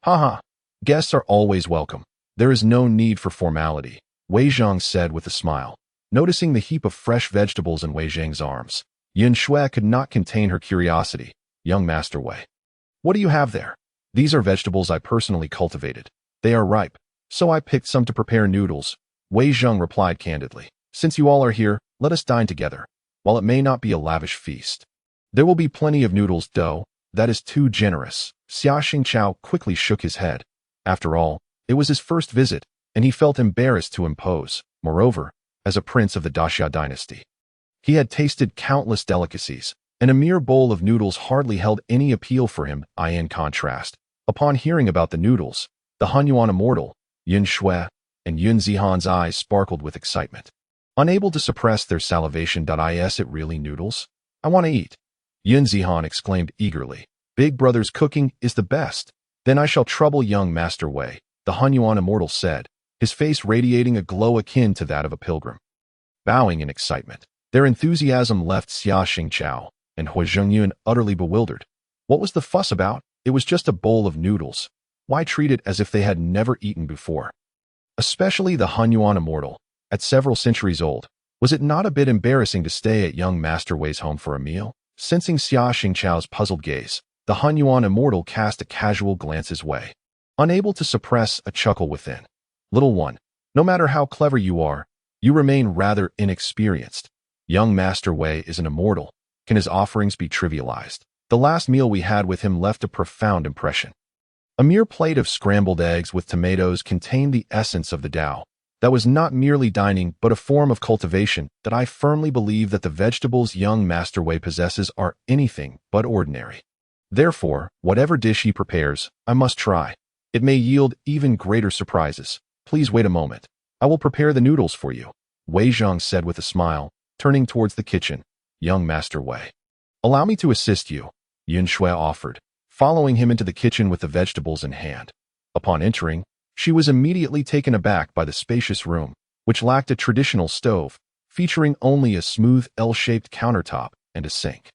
Haha, guests are always welcome. There is no need for formality, Wei Zhang said with a smile. Noticing the heap of fresh vegetables in Wei Zhang's arms, Yun Shui could not contain her curiosity. Young Master Wei, what do you have there? These are vegetables I personally cultivated. They are ripe, so I picked some to prepare noodles, Wei Zhang replied candidly. Since you all are here, let us dine together. While it may not be a lavish feast, there will be plenty of noodles. Dough, that is too generous. Xia Xingqiao quickly shook his head. After all, it was his first visit, and he felt embarrassed to impose. Moreover, as a prince of the Daxia dynasty, he had tasted countless delicacies, and a mere bowl of noodles hardly held any appeal for him. In contrast, upon hearing about the noodles, the Hunyuan Immortal, Yun Shui, and Yun Zihan's eyes sparkled with excitement. Unable to suppress their salivation. Is it really noodles? I want to eat. Yun Zihan exclaimed eagerly. Big Brother's cooking is the best. Then I shall trouble young Master Wei, the Hunyuan Immortal said, his face radiating a glow akin to that of a pilgrim. Bowing in excitement, their enthusiasm left Xia Xingqiao and Hui Jingyun utterly bewildered. What was the fuss about? It was just a bowl of noodles. Why treat it as if they had never eaten before? Especially the Hunyuan Immortal, at several centuries old. Was it not a bit embarrassing to stay at young Master Wei's home for a meal? Sensing Xia Xingqiao's puzzled gaze, the Hunyuan Immortal cast a casual glance his way, unable to suppress a chuckle within. Little one, no matter how clever you are, you remain rather inexperienced. Young Master Wei is an immortal. Can his offerings be trivialized? The last meal we had with him left a profound impression. A mere plate of scrambled eggs with tomatoes contained the essence of the Tao. That was not merely dining, but a form of cultivation that I firmly believe that the vegetables young Master Wei possesses are anything but ordinary. Therefore, whatever dish he prepares, I must try. It may yield even greater surprises. Please wait a moment. I will prepare the noodles for you, Wei Zhang said with a smile, turning towards the kitchen. Young Master Wei. Allow me to assist you, Yun Shui offered, following him into the kitchen with the vegetables in hand. Upon entering, she was immediately taken aback by the spacious room, which lacked a traditional stove, featuring only a smooth L-shaped countertop and a sink.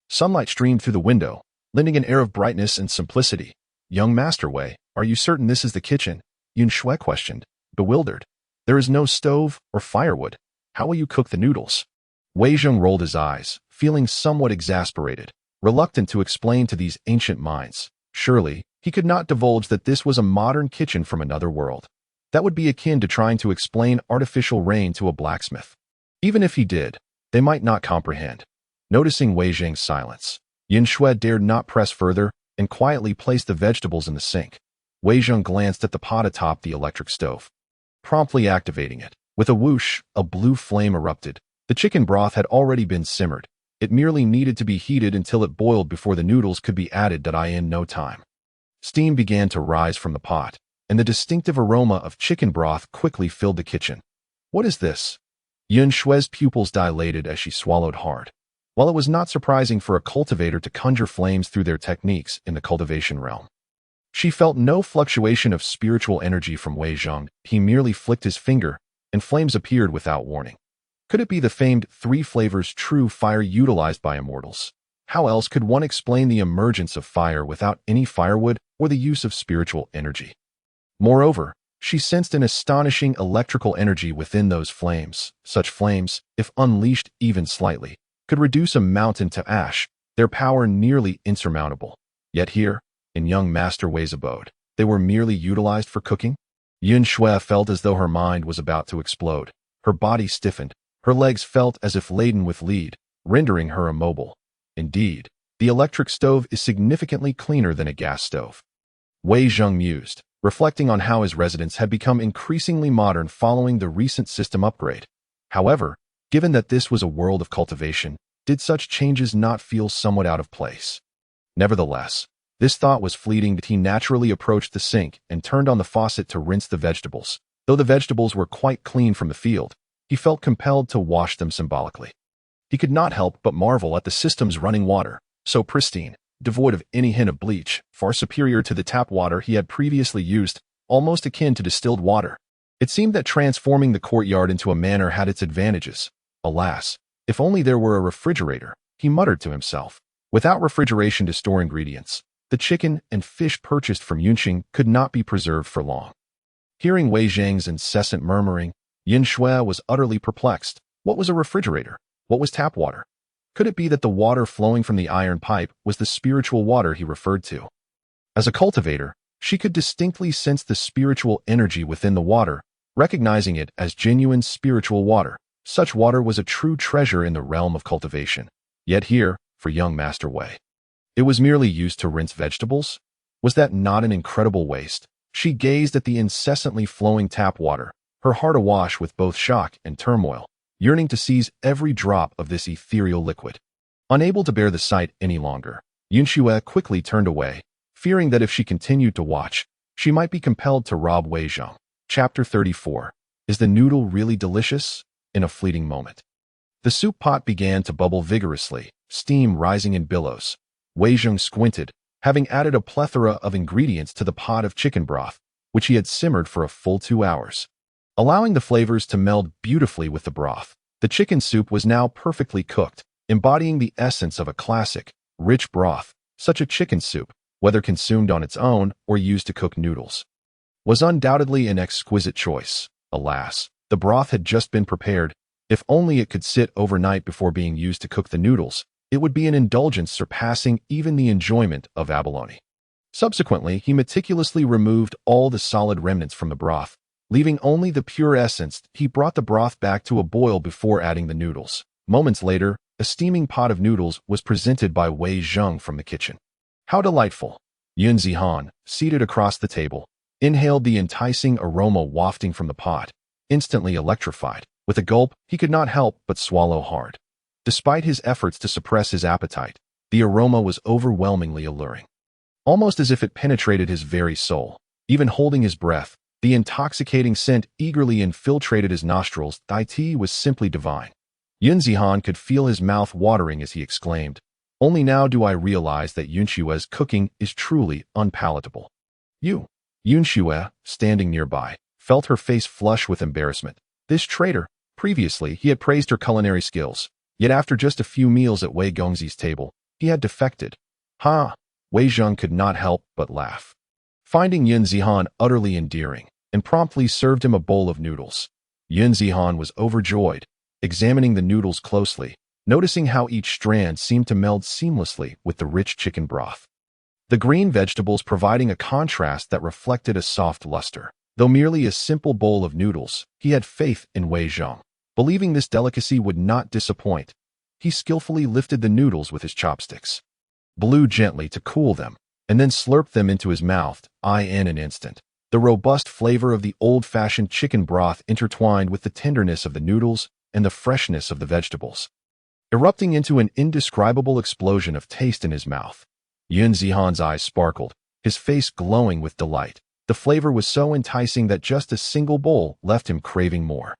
Sunlight streamed through the window, lending an air of brightness and simplicity. Young Master Wei, are you certain this is the kitchen? Yun Shui questioned, bewildered. There is no stove or firewood. How will you cook the noodles? Wei Zhang rolled his eyes, feeling somewhat exasperated, reluctant to explain to these ancient minds. Surely, he could not divulge that this was a modern kitchen from another world. That would be akin to trying to explain artificial rain to a blacksmith. Even if he did, they might not comprehend. Noticing Wei Zhang's silence, Yin Shui dared not press further and quietly placed the vegetables in the sink. Wei Zhang glanced at the pot atop the electric stove, promptly activating it. With a whoosh, a blue flame erupted. The chicken broth had already been simmered. It merely needed to be heated until it boiled before the noodles could be added in no time. Steam began to rise from the pot, and the distinctive aroma of chicken broth quickly filled the kitchen. What is this? Yun Shui's pupils dilated as she swallowed hard. While it was not surprising for a cultivator to conjure flames through their techniques in the cultivation realm, she felt no fluctuation of spiritual energy from Wei Zhang. He merely flicked his finger, and flames appeared without warning. Could it be the famed three flavors true fire utilized by immortals? How else could one explain the emergence of fire without any firewood or the use of spiritual energy? Moreover, she sensed an astonishing electrical energy within those flames. Such flames, if unleashed even slightly, could reduce a mountain to ash, their power nearly insurmountable. Yet here, in young Master Wei's abode, they were merely utilized for cooking? Yun Shui felt as though her mind was about to explode. Her body stiffened. Her legs felt as if laden with lead, rendering her immobile. Indeed, the electric stove is significantly cleaner than a gas stove. Wei Zhang mused, reflecting on how his residence had become increasingly modern following the recent system upgrade. However, given that this was a world of cultivation, did such changes not feel somewhat out of place? Nevertheless, this thought was fleeting. He naturally approached the sink and turned on the faucet to rinse the vegetables. Though the vegetables were quite clean from the field, he felt compelled to wash them symbolically. He could not help but marvel at the system's running water, so pristine, devoid of any hint of bleach, far superior to the tap water he had previously used, almost akin to distilled water. It seemed that transforming the courtyard into a manor had its advantages. Alas, if only there were a refrigerator, he muttered to himself. Without refrigeration to store ingredients, the chicken and fish purchased from Yunqing could not be preserved for long. Hearing Wei Zhang's incessant murmuring, Yin Shui was utterly perplexed. What was a refrigerator? What was tap water? Could it be that the water flowing from the iron pipe was the spiritual water he referred to? As a cultivator, she could distinctly sense the spiritual energy within the water, recognizing it as genuine spiritual water. Such water was a true treasure in the realm of cultivation. Yet here, for young Master Wei, it was merely used to rinse vegetables? Was that not an incredible waste? She gazed at the incessantly flowing tap water, her heart awash with both shock and turmoil, yearning to seize every drop of this ethereal liquid. Unable to bear the sight any longer, Yun Shui quickly turned away, fearing that if she continued to watch, she might be compelled to rob Wei Zhang. Chapter 34. Is the noodle really delicious? In a fleeting moment, the soup pot began to bubble vigorously, steam rising in billows. Wei Zhang squinted, having added a plethora of ingredients to the pot of chicken broth, which he had simmered for a full 2 hours. Allowing the flavors to meld beautifully with the broth, the chicken soup was now perfectly cooked, embodying the essence of a classic, rich broth. Such a chicken soup, whether consumed on its own or used to cook noodles, was undoubtedly an exquisite choice. Alas, the broth had just been prepared. If only it could sit overnight before being used to cook the noodles, it would be an indulgence surpassing even the enjoyment of abalone. Subsequently, he meticulously removed all the solid remnants from the broth, leaving only the pure essence. He brought the broth back to a boil before adding the noodles. Moments later, a steaming pot of noodles was presented by Wei Zhang from the kitchen. How delightful! Yun Zihan, seated across the table, inhaled the enticing aroma wafting from the pot, instantly electrified. With a gulp, he could not help but swallow hard. Despite his efforts to suppress his appetite, the aroma was overwhelmingly alluring. Almost as if it penetrated his very soul. Even holding his breath, the intoxicating scent eagerly infiltrated his nostrils. "Thai tea was simply divine." Yun Zihan could feel his mouth watering as he exclaimed, "Only now do I realize that Yunshue's cooking is truly unpalatable." Yunshue, standing nearby, felt her face flush with embarrassment. This traitor. Previously, he had praised her culinary skills, yet after just a few meals at Wei Gongzi's table, he had defected. Ha! Wei Zheng could not help but laugh. Finding Yun Zihan utterly endearing, and promptly served him a bowl of noodles. Yun Zihan was overjoyed, examining the noodles closely, noticing how each strand seemed to meld seamlessly with the rich chicken broth. The green vegetables providing a contrast that reflected a soft luster. Though merely a simple bowl of noodles, he had faith in Wei Zheng. Believing this delicacy would not disappoint, he skillfully lifted the noodles with his chopsticks, blew gently to cool them, and then slurped them into his mouth. In an instant, the robust flavor of the old-fashioned chicken broth intertwined with the tenderness of the noodles and the freshness of the vegetables, erupting into an indescribable explosion of taste in his mouth. Yun Zihan's eyes sparkled, his face glowing with delight. The flavor was so enticing that just a single bowl left him craving more.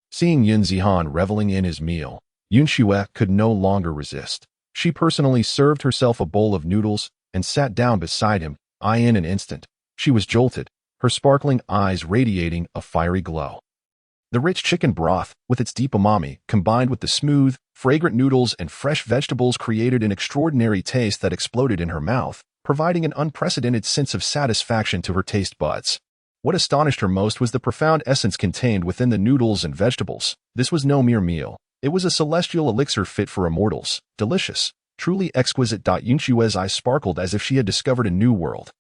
Seeing Yun Zihan reveling in his meal, Yunshue could no longer resist. She personally served herself a bowl of noodles and sat down beside him. In an instant, she was jolted, her sparkling eyes radiating a fiery glow. The rich chicken broth, with its deep umami, combined with the smooth, fragrant noodles and fresh vegetables, created an extraordinary taste that exploded in her mouth, providing an unprecedented sense of satisfaction to her taste buds. What astonished her most was the profound essence contained within the noodles and vegetables. This was no mere meal. It was a celestial elixir fit for immortals. Delicious. Truly exquisite. Yunshue's eyes sparkled as if she had discovered a new world.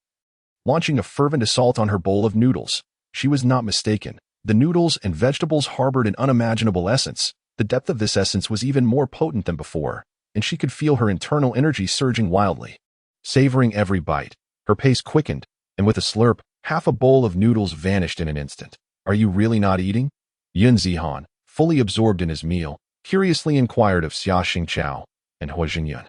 Launching a fervent assault on her bowl of noodles, she was not mistaken. The noodles and vegetables harbored an unimaginable essence. The depth of this essence was even more potent than before, and she could feel her internal energy surging wildly. Savoring every bite, her pace quickened, and with a slurp, half a bowl of noodles vanished in an instant. "Are you really not eating?" Yun Zihan, fully absorbed in his meal, curiously inquired of Xia Xingqiao and Huaxia.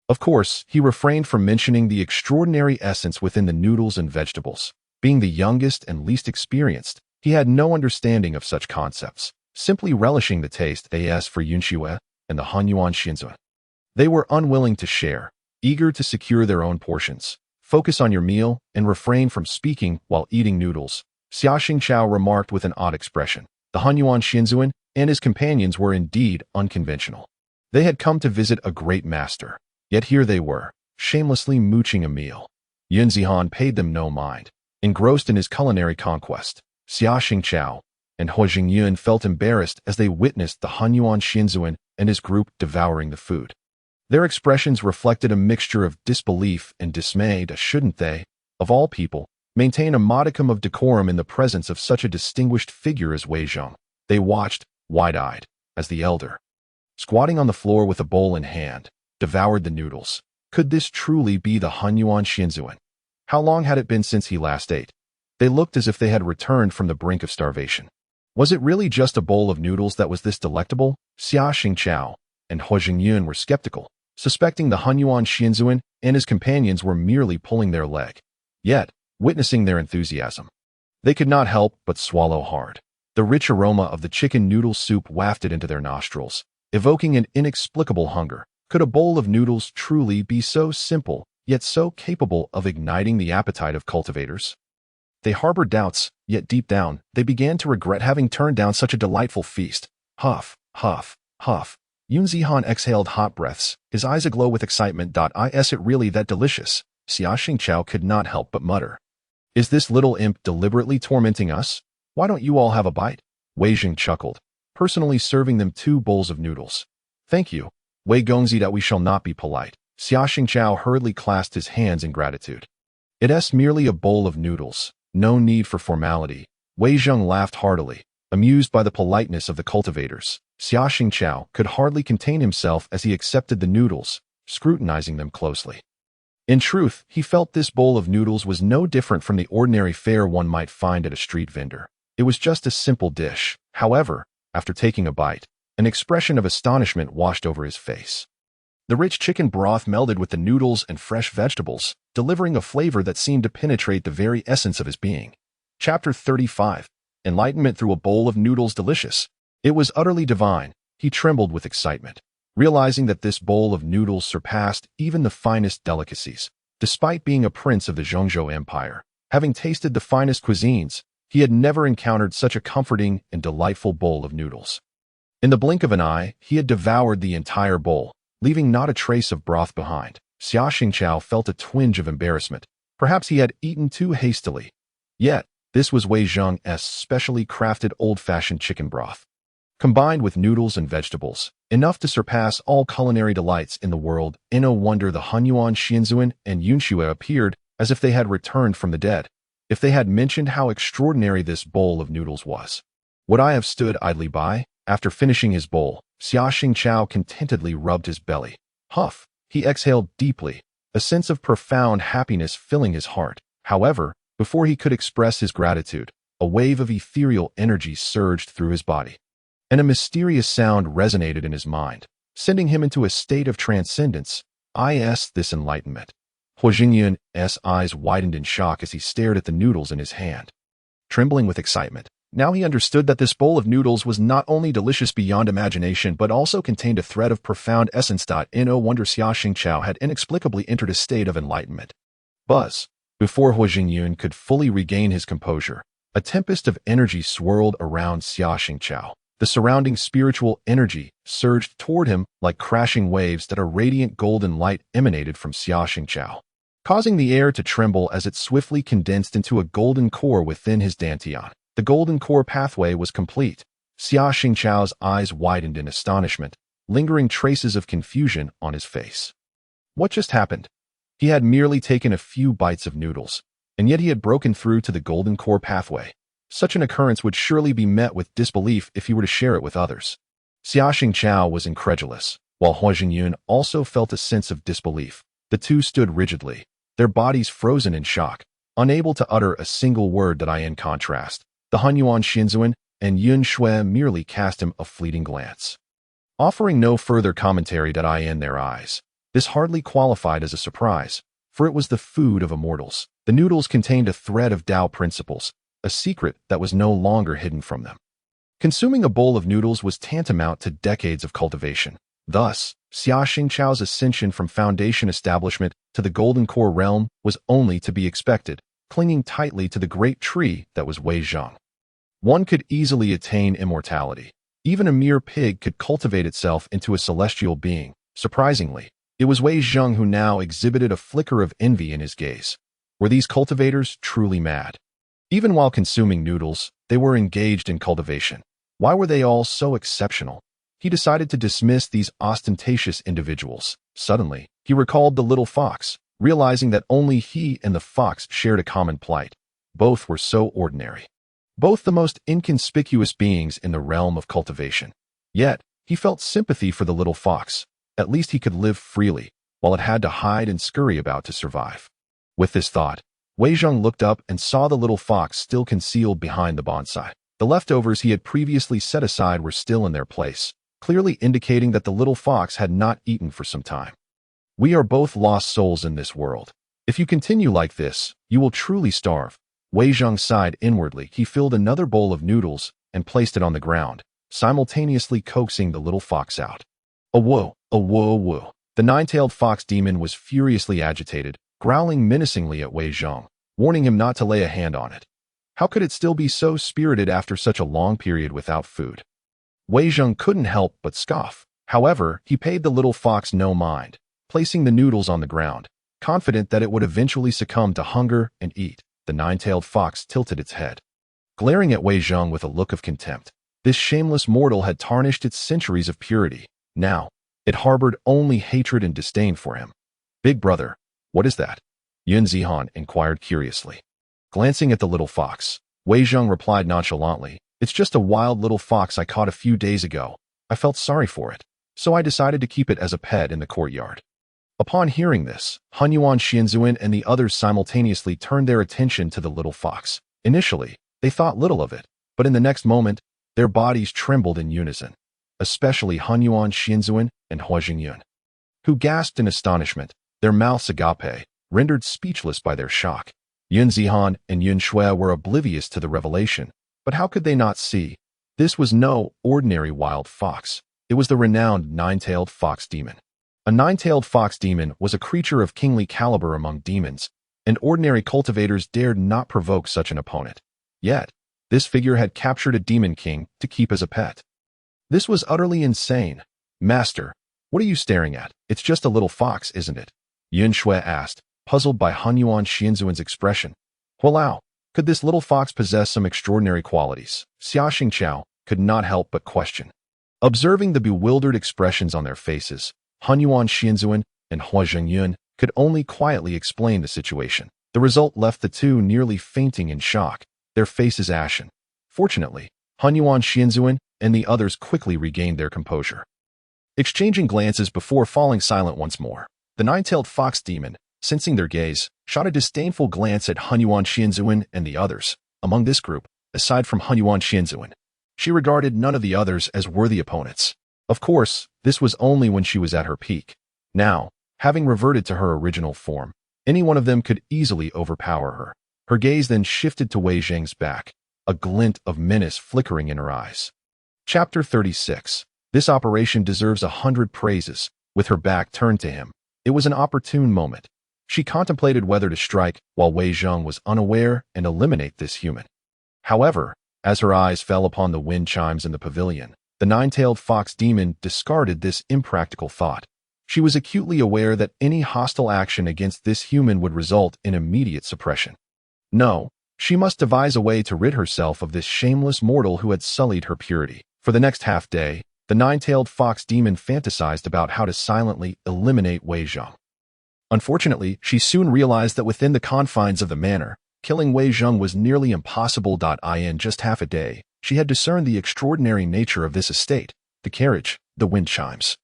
Of course, he refrained from mentioning the extraordinary essence within the noodles and vegetables. Being the youngest and least experienced, he had no understanding of such concepts, simply relishing the taste as for Yunshue and the Hunyuan Xinzun. They were unwilling to share, eager to secure their own portions. "Focus on your meal and refrain from speaking while eating noodles," Xia Xingqiao remarked with an odd expression. The Hunyuan Xinzun and his companions were indeed unconventional. They had come to visit a great master, yet here they were, shamelessly mooching a meal. Yun Zihan paid them no mind, engrossed in his culinary conquest. Xia Xingqiao and Huaxia felt embarrassed as they witnessed the Hunyuan Xinzun and his group devouring the food. Their expressions reflected a mixture of disbelief and dismay. Shouldn't they, of all people, maintain a modicum of decorum in the presence of such a distinguished figure as Wei Zheng? They watched, wide-eyed, as the elder, squatting on the floor with a bowl in hand, devoured the noodles. Could this truly be the Hunyuan Xinzun? How long had it been since he last ate? They looked as if they had returned from the brink of starvation. Was it really just a bowl of noodles that was this delectable? Xia Xingqiao and Huaxia were skeptical, suspecting the Hunyuan Xinzun and his companions were merely pulling their leg. Yet, witnessing their enthusiasm, they could not help but swallow hard. The rich aroma of the chicken noodle soup wafted into their nostrils, evoking an inexplicable hunger. Could a bowl of noodles truly be so simple, yet so capable of igniting the appetite of cultivators? They harbored doubts, yet deep down, they began to regret having turned down such a delightful feast. Huff, huff, huff. Yun Zihan exhaled hot breaths, his eyes aglow with excitement. Is it really that delicious? Xia Xingqiao could not help but mutter. Is this little imp deliberately tormenting us? Why don't you all have a bite? Wei Zheng chuckled, personally serving them 2 bowls of noodles. Thank you, Wei Gongzi. That we shall not be polite. Xia Xingqiao hurriedly clasped his hands in gratitude. It's merely a bowl of noodles. No need for formality. Wei Zheng laughed heartily, amused by the politeness of the cultivators. Xia Xingqiao could hardly contain himself as he accepted the noodles, scrutinizing them closely. In truth, he felt this bowl of noodles was no different from the ordinary fare one might find at a street vendor. It was just a simple dish. However, after taking a bite, an expression of astonishment washed over his face. The rich chicken broth melded with the noodles and fresh vegetables, delivering a flavor that seemed to penetrate the very essence of his being. Chapter 35. Enlightenment through a bowl of noodles delicious. It was utterly divine. He trembled with excitement, realizing that this bowl of noodles surpassed even the finest delicacies. Despite being a prince of the Zhongzhou Empire, having tasted the finest cuisines, he had never encountered such a comforting and delightful bowl of noodles. In the blink of an eye, he had devoured the entire bowl, leaving not a trace of broth behind. Xia Xingqiao felt a twinge of embarrassment. Perhaps he had eaten too hastily. Yet, this was Wei Zheng's specially crafted old-fashioned chicken broth, combined with noodles and vegetables, enough to surpass all culinary delights in the world. In no wonder the Hunyuan Xianzuan and Yunxue appeared as if they had returned from the dead. If they had mentioned how extraordinary this bowl of noodles was, would I have stood idly by? After finishing his bowl, Xia Xingqiao contentedly rubbed his belly. Huff! He exhaled deeply, a sense of profound happiness filling his heart. However, before he could express his gratitude, a wave of ethereal energy surged through his body, and a mysterious sound resonated in his mind, sending him into a state of transcendence. This enlightenment. Huaxing's eyes widened in shock as he stared at the noodles in his hand, trembling with excitement. Now he understood that this bowl of noodles was not only delicious beyond imagination but also contained a thread of profound essence. No wonder Xia Xingqiao had inexplicably entered a state of enlightenment. Buzz! Before Huaxingyun could fully regain his composure, a tempest of energy swirled around Xia Xingqiao. The surrounding spiritual energy surged toward him like crashing waves that a radiant golden light emanated from Xia Xingqiao, causing the air to tremble as it swiftly condensed into a golden core within his dantian. The golden core pathway was complete. Xia Xingqiao's eyes widened in astonishment, lingering traces of confusion on his face. What just happened? He had merely taken a few bites of noodles, and yet he had broken through to the golden core pathway. Such an occurrence would surely be met with disbelief if he were to share it with others. Xia Xingqiao was incredulous, while Huaxingyun also felt a sense of disbelief. The two stood rigidly, their bodies frozen in shock, unable to utter a single word. In contrast, the Hunyuan Xianzuan and Yun Shui merely cast him a fleeting glance, offering no further commentary. In their eyes, this hardly qualified as a surprise, for it was the food of immortals. The noodles contained a thread of Tao principles, a secret that was no longer hidden from them. Consuming a bowl of noodles was tantamount to decades of cultivation. Thus, Xia Xingqiao's ascension from foundation establishment to the golden core realm was only to be expected, clinging tightly to the great tree that was Wei Zheng. One could easily attain immortality. Even a mere pig could cultivate itself into a celestial being. Surprisingly, it was Wei Zheng who now exhibited a flicker of envy in his gaze. Were these cultivators truly mad? Even while consuming noodles, they were engaged in cultivation. Why were they all so exceptional? He decided to dismiss these ostentatious individuals. Suddenly, he recalled the little fox, realizing that only he and the fox shared a common plight. Both were so ordinary, both the most inconspicuous beings in the realm of cultivation. Yet, he felt sympathy for the little fox. At least he could live freely, while it had to hide and scurry about to survive. With this thought, Wei Zheng looked up and saw the little fox still concealed behind the bonsai. The leftovers he had previously set aside were still in their place, clearly indicating that the little fox had not eaten for some time. We are both lost souls in this world. If you continue like this, you will truly starve. Wei Zheng sighed inwardly. He filled another bowl of noodles and placed it on the ground, simultaneously coaxing the little fox out. A whoa, a whoa, a whoa. The nine-tailed fox demon was furiously agitated, growling menacingly at Wei Zheng, warning him not to lay a hand on it. How could it still be so spirited after such a long period without food? Wei Zheng couldn't help but scoff. However, he paid the little fox no mind, placing the noodles on the ground, confident that it would eventually succumb to hunger and eat. The nine-tailed fox tilted its head, glaring at Wei Zheng with a look of contempt. This shameless mortal had tarnished its centuries of purity. Now, it harbored only hatred and disdain for him. Big brother, what is that? Yun Zihan inquired curiously. Glancing at the little fox, Wei Zheng replied nonchalantly, "It's just a wild little fox I caught a few days ago. I felt sorry for it, so I decided to keep it as a pet in the courtyard." Upon hearing this, Hunyuan Xianzuan and the others simultaneously turned their attention to the little fox. Initially, they thought little of it, but in the next moment, their bodies trembled in unison, especially Hunyuan Xianzuan and Huaxia, who gasped in astonishment, their mouths agape, rendered speechless by their shock. Yun Zihan and Yun Shui were oblivious to the revelation, but how could they not see? This was no ordinary wild fox. It was the renowned nine-tailed fox demon. A nine-tailed fox demon was a creature of kingly caliber among demons, and ordinary cultivators dared not provoke such an opponent. Yet, this figure had captured a demon king to keep as a pet. This was utterly insane. Master, what are you staring at? It's just a little fox, isn't it? Yun Shui asked, puzzled by Hunyuan Xianzuan's expression. Walao, could this little fox possess some extraordinary qualities? Xia Xingqiao could not help but question. Observing the bewildered expressions on their faces, Hunyuan Xianzuan and Huaxia could only quietly explain the situation. The result left the two nearly fainting in shock, their faces ashen. Fortunately, Hunyuan Xianzuan and the others quickly regained their composure. Exchanging glances before falling silent once more, the nine-tailed fox demon, sensing their gaze, shot a disdainful glance at Hunyuan Xianzuan and the others. Among this group, aside from Hunyuan Xianzuan, she regarded none of the others as worthy opponents. Of course, this was only when she was at her peak. Now, having reverted to her original form, any one of them could easily overpower her. Her gaze then shifted to Wei Zhang's back, a glint of menace flickering in her eyes. Chapter 36. This operation deserves 100 praises. With her back turned to him, it was an opportune moment. She contemplated whether to strike while Wei Zhang was unaware and eliminate this human. However, as her eyes fell upon the wind chimes in the pavilion, the nine-tailed fox demon discarded this impractical thought. She was acutely aware that any hostile action against this human would result in immediate suppression. No, she must devise a way to rid herself of this shameless mortal who had sullied her purity. For the next half-day, the nine-tailed fox demon fantasized about how to silently eliminate Wei Zhang. Unfortunately, she soon realized that within the confines of the manor, killing Wei Zhang was nearly impossible. In just half a day, she had discerned the extraordinary nature of this estate, the carriage, the wind chimes,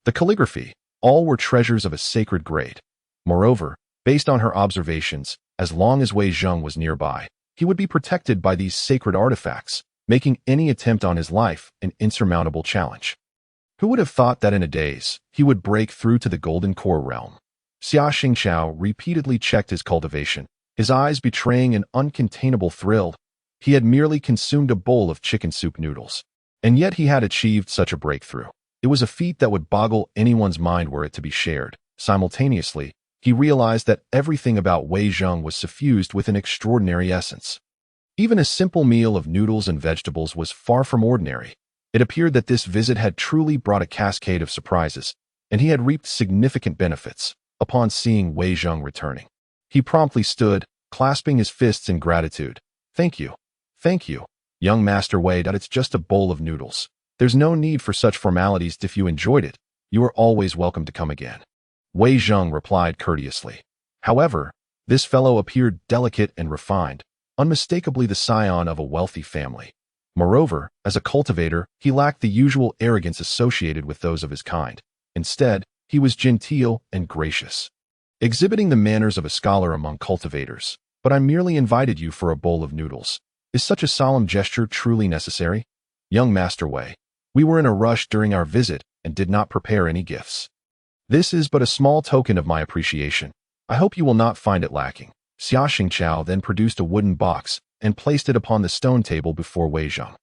the calligraphy, all were treasures of a sacred grade. Moreover, based on her observations, as long as Wei Zhang was nearby, he would be protected by these sacred artifacts, making any attempt on his life an insurmountable challenge. Who would have thought that in a daze, he would break through to the Golden Core realm? Xia Xingqiao repeatedly checked his cultivation, his eyes betraying an uncontainable thrill. He had merely consumed a bowl of chicken soup noodles, and yet he had achieved such a breakthrough. It was a feat that would boggle anyone's mind were it to be shared. Simultaneously, he realized that everything about Wei Zhang was suffused with an extraordinary essence. Even a simple meal of noodles and vegetables was far from ordinary. It appeared that this visit had truly brought a cascade of surprises, and he had reaped significant benefits. Upon seeing Wei Zhang returning, he promptly stood, clasping his fists in gratitude. Thank you, young Master Wei. It's just a bowl of noodles. There's no need for such formalities. If you enjoyed it, you are always welcome to come again. Wei Zhang replied courteously. However, this fellow appeared delicate and refined, unmistakably the scion of a wealthy family. Moreover, as a cultivator, he lacked the usual arrogance associated with those of his kind. Instead, he was genteel and gracious, exhibiting the manners of a scholar among cultivators. But I merely invited you for a bowl of noodles. Is such a solemn gesture truly necessary? Young Master Wei, we were in a rush during our visit and did not prepare any gifts. This is but a small token of my appreciation. I hope you will not find it lacking. Xia Xingqiao then produced a wooden box and placed it upon the stone table before Wei Zhang.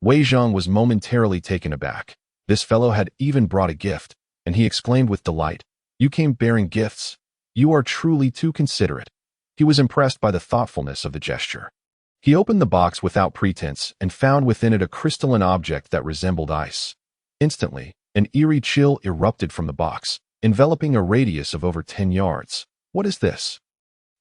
Wei Zhang was momentarily taken aback. This fellow had even brought a gift, and he exclaimed with delight, "You came bearing gifts? You are truly too considerate." He was impressed by the thoughtfulness of the gesture. He opened the box without pretense and found within it a crystalline object that resembled ice. Instantly, an eerie chill erupted from the box, enveloping a radius of over 10 yards. What is this?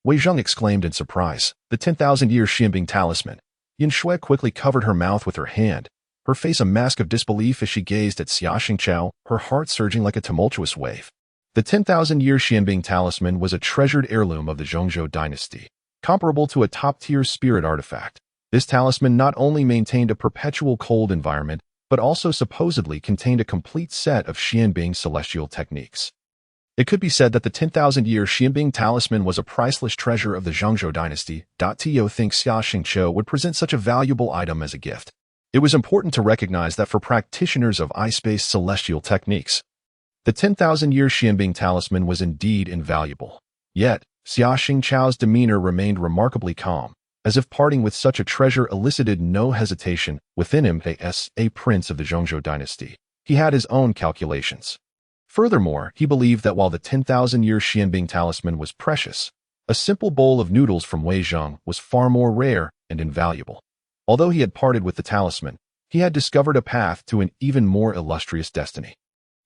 Wei Zhang exclaimed in surprise. The 10,000-year Xianbing talisman. Yin Shui quickly covered her mouth with her hand, her face a mask of disbelief as she gazed at Xia Xingqiao, her heart surging like a tumultuous wave. The 10,000-year Xianbing talisman was a treasured heirloom of the Zhongzhou dynasty, comparable to a top-tier spirit artifact. This talisman not only maintained a perpetual cold environment, but also supposedly contained a complete set of Xianbing celestial techniques. It could be said that the 10,000-year Xianbing talisman was a priceless treasure of the Zhongzhou dynasty. To think Xia Xingqiu would present such a valuable item as a gift. It was important to recognize that for practitioners of ice-based celestial techniques, the 10,000-year Xianbing talisman was indeed invaluable. Yet, Xia Xingqiu's demeanor remained remarkably calm, as if parting with such a treasure elicited no hesitation within him. As a prince of the Zhongzhou dynasty, he had his own calculations. Furthermore, he believed that while the 10,000-year Xianbing talisman was precious, a simple bowl of noodles from Weizhong was far more rare and invaluable. Although he had parted with the talisman, he had discovered a path to an even more illustrious destiny.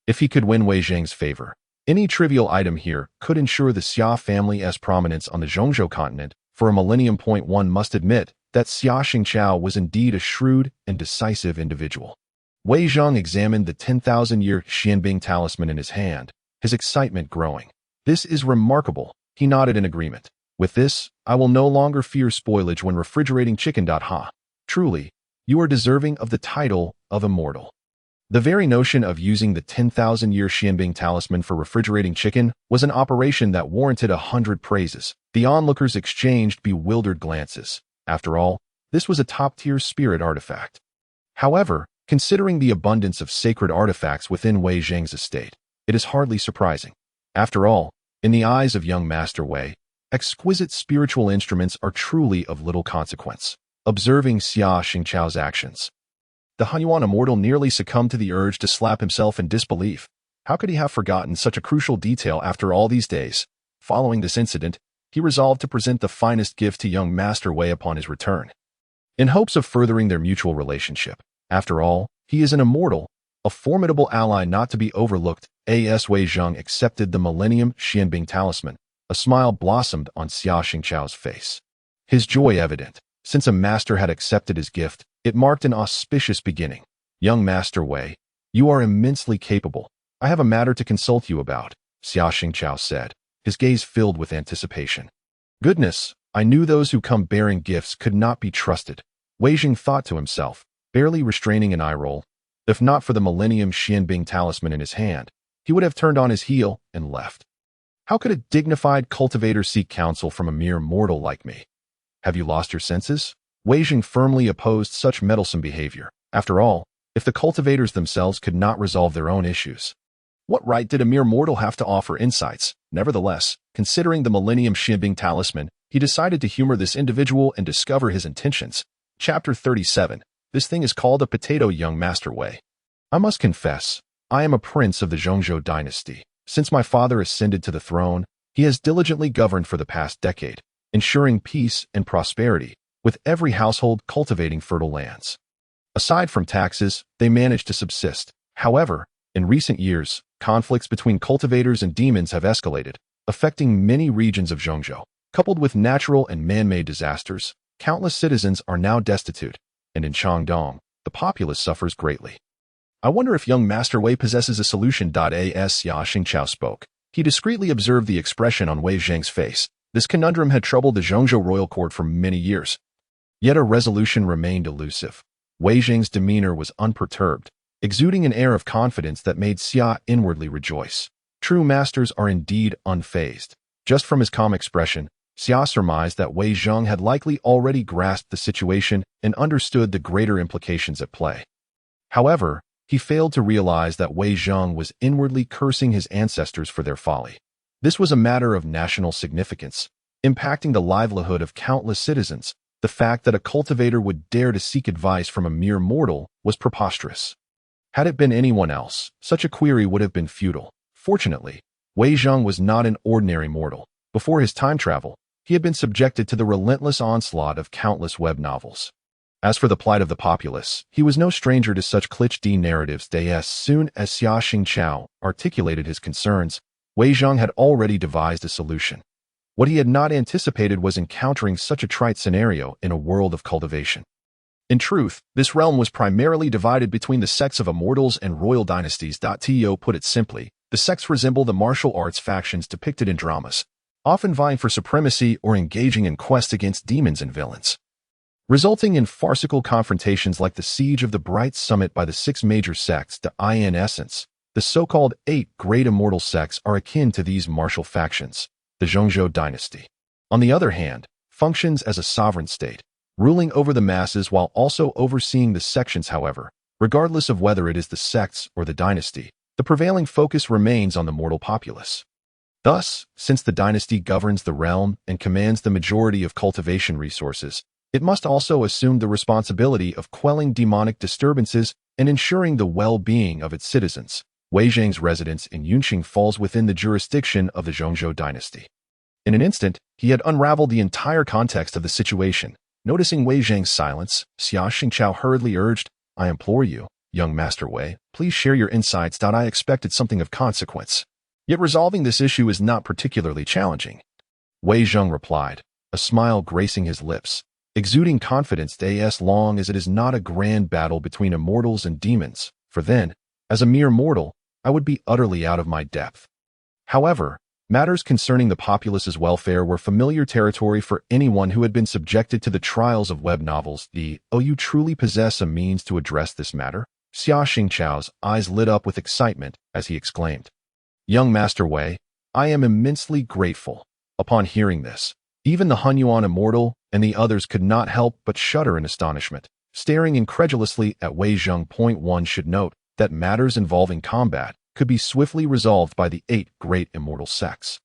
If he could win Weizhang's favor, any trivial item here could ensure the Xia family's prominence on the Zhongzhou continent for a millennium. One must admit that Xia Xingqiu was indeed a shrewd and decisive individual. Weizhang examined the 10,000-year Xianbing talisman in his hand, his excitement growing. "This is remarkable," he nodded in agreement. "With this, I will no longer fear spoilage when refrigerating chicken. Ha! Truly, you are deserving of the title of immortal." The very notion of using the 10,000-year Xianbing talisman for refrigerating chicken was an operation that warranted 100 praises. The onlookers exchanged bewildered glances. After all, this was a top-tier spirit artifact. However, considering the abundance of sacred artifacts within Wei Zhang's estate, it is hardly surprising. After all, in the eyes of young Master Wei, exquisite spiritual instruments are truly of little consequence. Observing Xia Xingqiu's actions, the Hunyuan immortal nearly succumbed to the urge to slap himself in disbelief. How could he have forgotten such a crucial detail after all these days? Following this incident, he resolved to present the finest gift to young Master Wei upon his return, in hopes of furthering their mutual relationship. After all, he is an immortal, a formidable ally not to be overlooked. As Weizhang accepted the Millennium Xianbing talisman, a smile blossomed on Xia Xingqiu's face. His joy evident. Since a master had accepted his gift, it marked an auspicious beginning. "Young Master Wei, you are immensely capable. I have a matter to consult you about," Xia Xingqiu said, his gaze filled with anticipation. "Goodness, I knew those who come bearing gifts could not be trusted," Weizhang thought to himself, barely restraining an eye roll. If not for the Millennium Xianbing talisman in his hand, he would have turned on his heel and left. How could a dignified cultivator seek counsel from a mere mortal like me? Have you lost your senses? Weizhang firmly opposed such meddlesome behavior. After all, if the cultivators themselves could not resolve their own issues, what right did a mere mortal have to offer insights? Nevertheless, considering the Millennium Xianbing talisman, he decided to humor this individual and discover his intentions. Chapter 37. This thing is called a potato. Young Master Wei, I must confess, I am a prince of the Zhongzhou dynasty. Since my father ascended to the throne, he has diligently governed for the past decade, ensuring peace and prosperity, with every household cultivating fertile lands. Aside from taxes, they manage to subsist. However, in recent years, conflicts between cultivators and demons have escalated, affecting many regions of Zhongzhou. Coupled with natural and man-made disasters, countless citizens are now destitute, and in Changdong, the populace suffers greatly. I wonder if young Master Wei possesses a solution. As Xia Xingqiu spoke, he discreetly observed the expression on Wei Zhang's face. This conundrum had troubled the Zhongzhou royal court for many years. Yet a resolution remained elusive. Wei Zhang's demeanor was unperturbed, exuding an air of confidence that made Xia inwardly rejoice. True masters are indeed unfazed. Just from his calm expression, Xia surmised that Wei Zhang had likely already grasped the situation and understood the greater implications at play. However, he failed to realize that Wei Zhang was inwardly cursing his ancestors for their folly. This was a matter of national significance, impacting the livelihood of countless citizens. The fact that a cultivator would dare to seek advice from a mere mortal was preposterous. Had it been anyone else, such a query would have been futile. Fortunately, Wei Zhang was not an ordinary mortal. Before his time travel, he had been subjected to the relentless onslaught of countless web novels. As for the plight of the populace, he was no stranger to such cliché narratives. As soon as Xia Xingqiu articulated his concerns, Wei Zhang had already devised a solution. What he had not anticipated was encountering such a trite scenario in a world of cultivation. In truth, this realm was primarily divided between the sects of immortals and royal dynasties. To put it simply, the sects resemble the martial arts factions depicted in dramas, often vying for supremacy or engaging in quests against demons and villains, resulting in farcical confrontations like the siege of the Bright Summit by the six major sects. In essence, The so-called 8 great immortal sects are akin to these martial factions, the Zhongzhou dynasty. On the other hand, functions as a sovereign state, ruling over the masses while also overseeing the sections. However, regardless of whether it is the sects or the dynasty, the prevailing focus remains on the mortal populace. Thus, since the dynasty governs the realm and commands the majority of cultivation resources, it must also assume the responsibility of quelling demonic disturbances and ensuring the well-being of its citizens. Wei Zhang's residence in Yunqing falls within the jurisdiction of the Zhongzhou dynasty. In an instant, he had unraveled the entire context of the situation. Noticing Wei Zhang's silence, Xia Xingqiao hurriedly urged, "I implore you, young Master Wei, please share your insights. I expected something of consequence. Yet resolving this issue is not particularly challenging." Wei Zhang replied, a smile gracing his lips, exuding confidence. As long as it is not a grand battle between immortals and demons, for then, as a mere mortal, I would be utterly out of my depth. However, matters concerning the populace's welfare were familiar territory for anyone who had been subjected to the trials of web novels. You truly possess a means to address this matter? Xia Xingqiao's eyes lit up with excitement as he exclaimed. "Young Master Wei, I am immensely grateful." Upon hearing this, even the Hunyuan immortal and the others could not help but shudder in astonishment, staring incredulously at Wei Zhang. One should note that matters involving combat could be swiftly resolved by the 8 great immortal sects.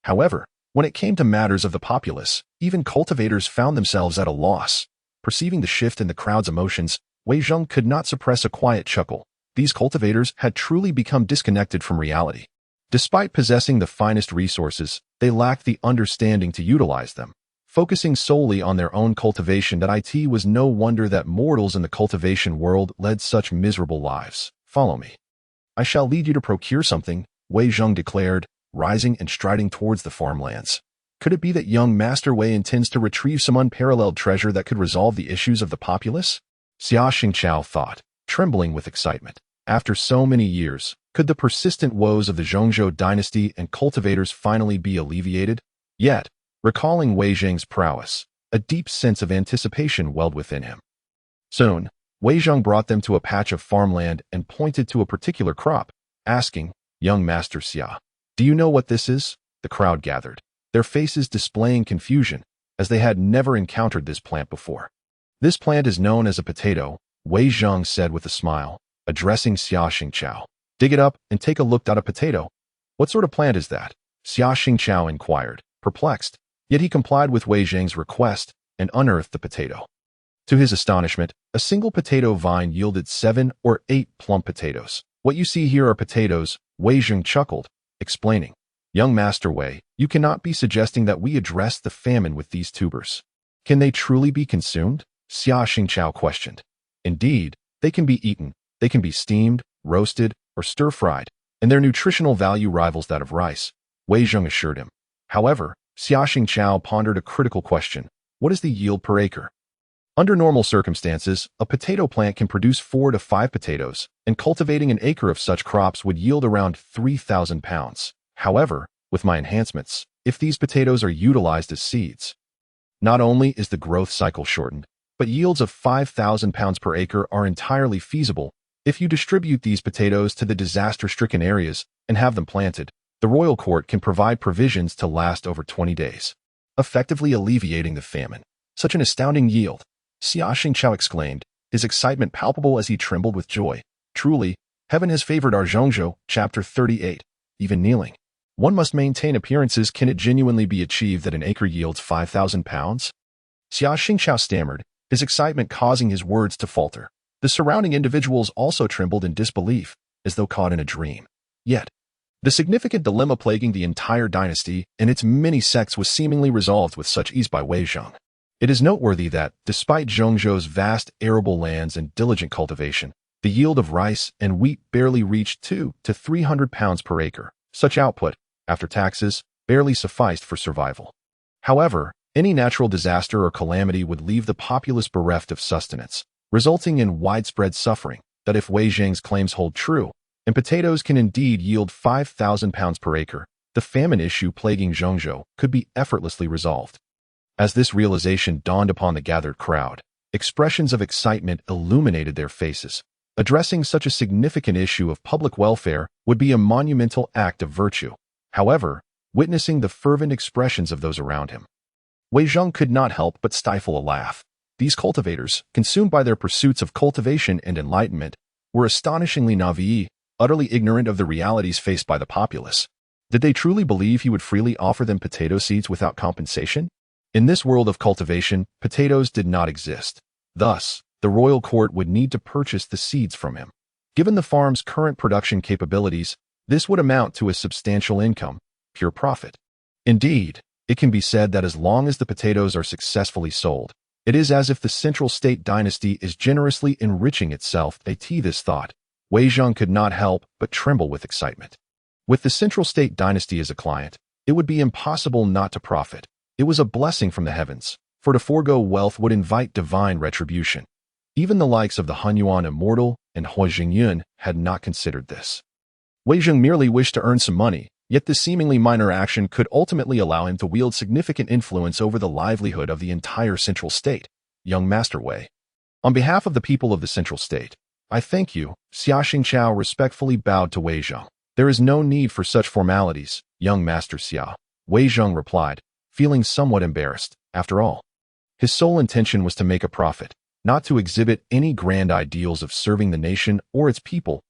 However, when it came to matters of the populace, even cultivators found themselves at a loss. Perceiving the shift in the crowd's emotions, Wei Zhang could not suppress a quiet chuckle. These cultivators had truly become disconnected from reality. Despite possessing the finest resources, they lacked the understanding to utilize them. Focusing solely on their own cultivation, it was no wonder that mortals in the cultivation world led such miserable lives. "Follow me. I shall lead you to procure something," Wei Zhang declared, rising and striding towards the farmlands. Could it be that young Master Wei intends to retrieve some unparalleled treasure that could resolve the issues of the populace? Xia Xingqiao thought, trembling with excitement. After so many years, could the persistent woes of the Zhongzhou dynasty and cultivators finally be alleviated? Yet, recalling Wei Zhang's prowess, a deep sense of anticipation welled within him. Soon, Wei Zhang brought them to a patch of farmland and pointed to a particular crop, asking, "Young Master Xia, do you know what this is?" The crowd gathered, their faces displaying confusion, as they had never encountered this plant before. "This plant is known as a potato," Wei Zhang said with a smile, addressing Xia Xingqiao. "Dig it up and take a look at a potato." "What sort of plant is that?" Xia Xingqiao inquired, perplexed, yet he complied with Wei Zhang's request and unearthed the potato. To his astonishment, a single potato vine yielded 7 or 8 plump potatoes. "What you see here are potatoes," Wei Zhang chuckled, explaining. "Young Master Wei, you cannot be suggesting that we address the famine with these tubers. Can they truly be consumed?" Xia Xingqiao questioned. "Indeed, they can be eaten. They can be steamed, roasted, or stir-fried, and their nutritional value rivals that of rice," Wei Zhang assured him. However, Xia Xingqiao pondered a critical question. What is the yield per acre? Under normal circumstances, a potato plant can produce 4 to 5 potatoes, and cultivating an acre of such crops would yield around 3,000 pounds. However, with my enhancements, if these potatoes are utilized as seeds, not only is the growth cycle shortened, but yields of 5,000 pounds per acre are entirely feasible. If you distribute these potatoes to the disaster-stricken areas and have them planted, the royal court can provide provisions to last over 20 days, effectively alleviating the famine. "Such an astounding yield," Xia Xingqiao exclaimed, his excitement palpable as he trembled with joy. "Truly, heaven has favored our Zhongzhou." Chapter 38. Even kneeling, one must maintain appearances. Can it genuinely be achieved that an acre yields 5,000 pounds? Xia Xingqiao stammered, his excitement causing his words to falter. The surrounding individuals also trembled in disbelief, as though caught in a dream. Yet, the significant dilemma plaguing the entire dynasty and its many sects was seemingly resolved with such ease by Wei Zhang. It is noteworthy that, despite Zhongzhou's vast arable lands and diligent cultivation, the yield of rice and wheat barely reached 200 to 300 pounds per acre. Such output, after taxes, barely sufficed for survival. However, any natural disaster or calamity would leave the populace bereft of sustenance, resulting in widespread suffering. That if Wei Zhang's claims hold true, and potatoes can indeed yield 5,000 pounds per acre, the famine issue plaguing Zhongzhou could be effortlessly resolved. As this realization dawned upon the gathered crowd, expressions of excitement illuminated their faces. Addressing such a significant issue of public welfare would be a monumental act of virtue. However, witnessing the fervent expressions of those around him, Wei Zheng could not help but stifle a laugh. These cultivators, consumed by their pursuits of cultivation and enlightenment, were astonishingly naive, utterly ignorant of the realities faced by the populace. Did they truly believe he would freely offer them potato seeds without compensation? In this world of cultivation, potatoes did not exist. Thus, the royal court would need to purchase the seeds from him. Given the farm's current production capabilities, this would amount to a substantial income, pure profit. Indeed, it can be said that as long as the potatoes are successfully sold, it is as if the central state dynasty is generously enriching itself. This thought, Wei Zheng could not help but tremble with excitement. With the central state dynasty as a client, it would be impossible not to profit. It was a blessing from the heavens, for to forego wealth would invite divine retribution. Even the likes of the Earthly Immortal and Huaxia had not considered this. Wei Zheng merely wished to earn some money, yet this seemingly minor action could ultimately allow him to wield significant influence over the livelihood of the entire central state. Young Master Wei. On behalf of the people of the central state, I thank you. Xia Xingqiao respectfully bowed to Wei Zheng. There is no need for such formalities, young Master Xia, Wei Zheng replied, feeling somewhat embarrassed. After all, his sole intention was to make a profit, not to exhibit any grand ideals of serving the nation or its people.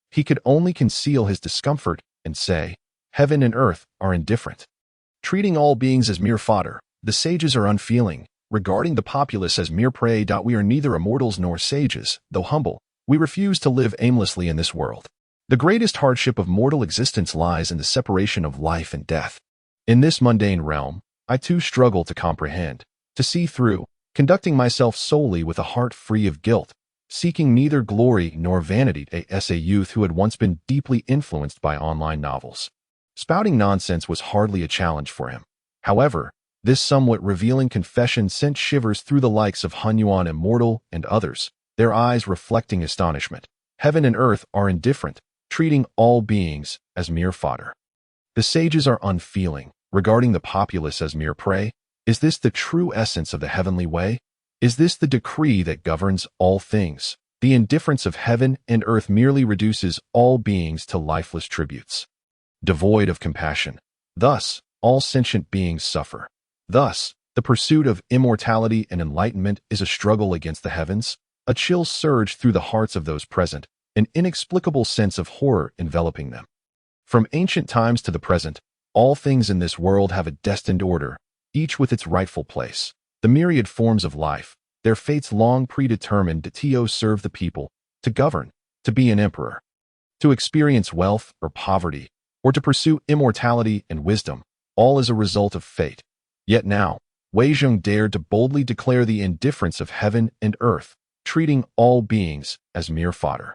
He could only conceal his discomfort and say, heaven and earth are indifferent, treating all beings as mere fodder. The sages are unfeeling, regarding the populace as mere prey. We are neither immortals nor sages, though humble. We refuse to live aimlessly in this world. The greatest hardship of mortal existence lies in the separation of life and death. In this mundane realm, I too struggle to comprehend, to see through, conducting myself solely with a heart free of guilt, seeking neither glory nor vanity. A youth who had once been deeply influenced by online novels. Spouting nonsense was hardly a challenge for him. However, this somewhat revealing confession sent shivers through the likes of Earthly Immortal and others, their eyes reflecting astonishment. Heaven and earth are indifferent, treating all beings as mere fodder. The sages are unfeeling, regarding the populace as mere prey. Is this the true essence of the heavenly way? Is this the decree that governs all things? The indifference of heaven and earth merely reduces all beings to lifeless tributes, devoid of compassion. Thus, all sentient beings suffer. Thus, the pursuit of immortality and enlightenment is a struggle against the heavens. A chill surged through the hearts of those present, an inexplicable sense of horror enveloping them. From ancient times to the present, all things in this world have a destined order, each with its rightful place. The myriad forms of life, their fates long predetermined to serve the people, to govern, to be an emperor, to experience wealth or poverty, or to pursue immortality and wisdom, all as a result of fate. Yet now, Wei Zheng dared to boldly declare the indifference of heaven and earth, treating all beings as mere fodder,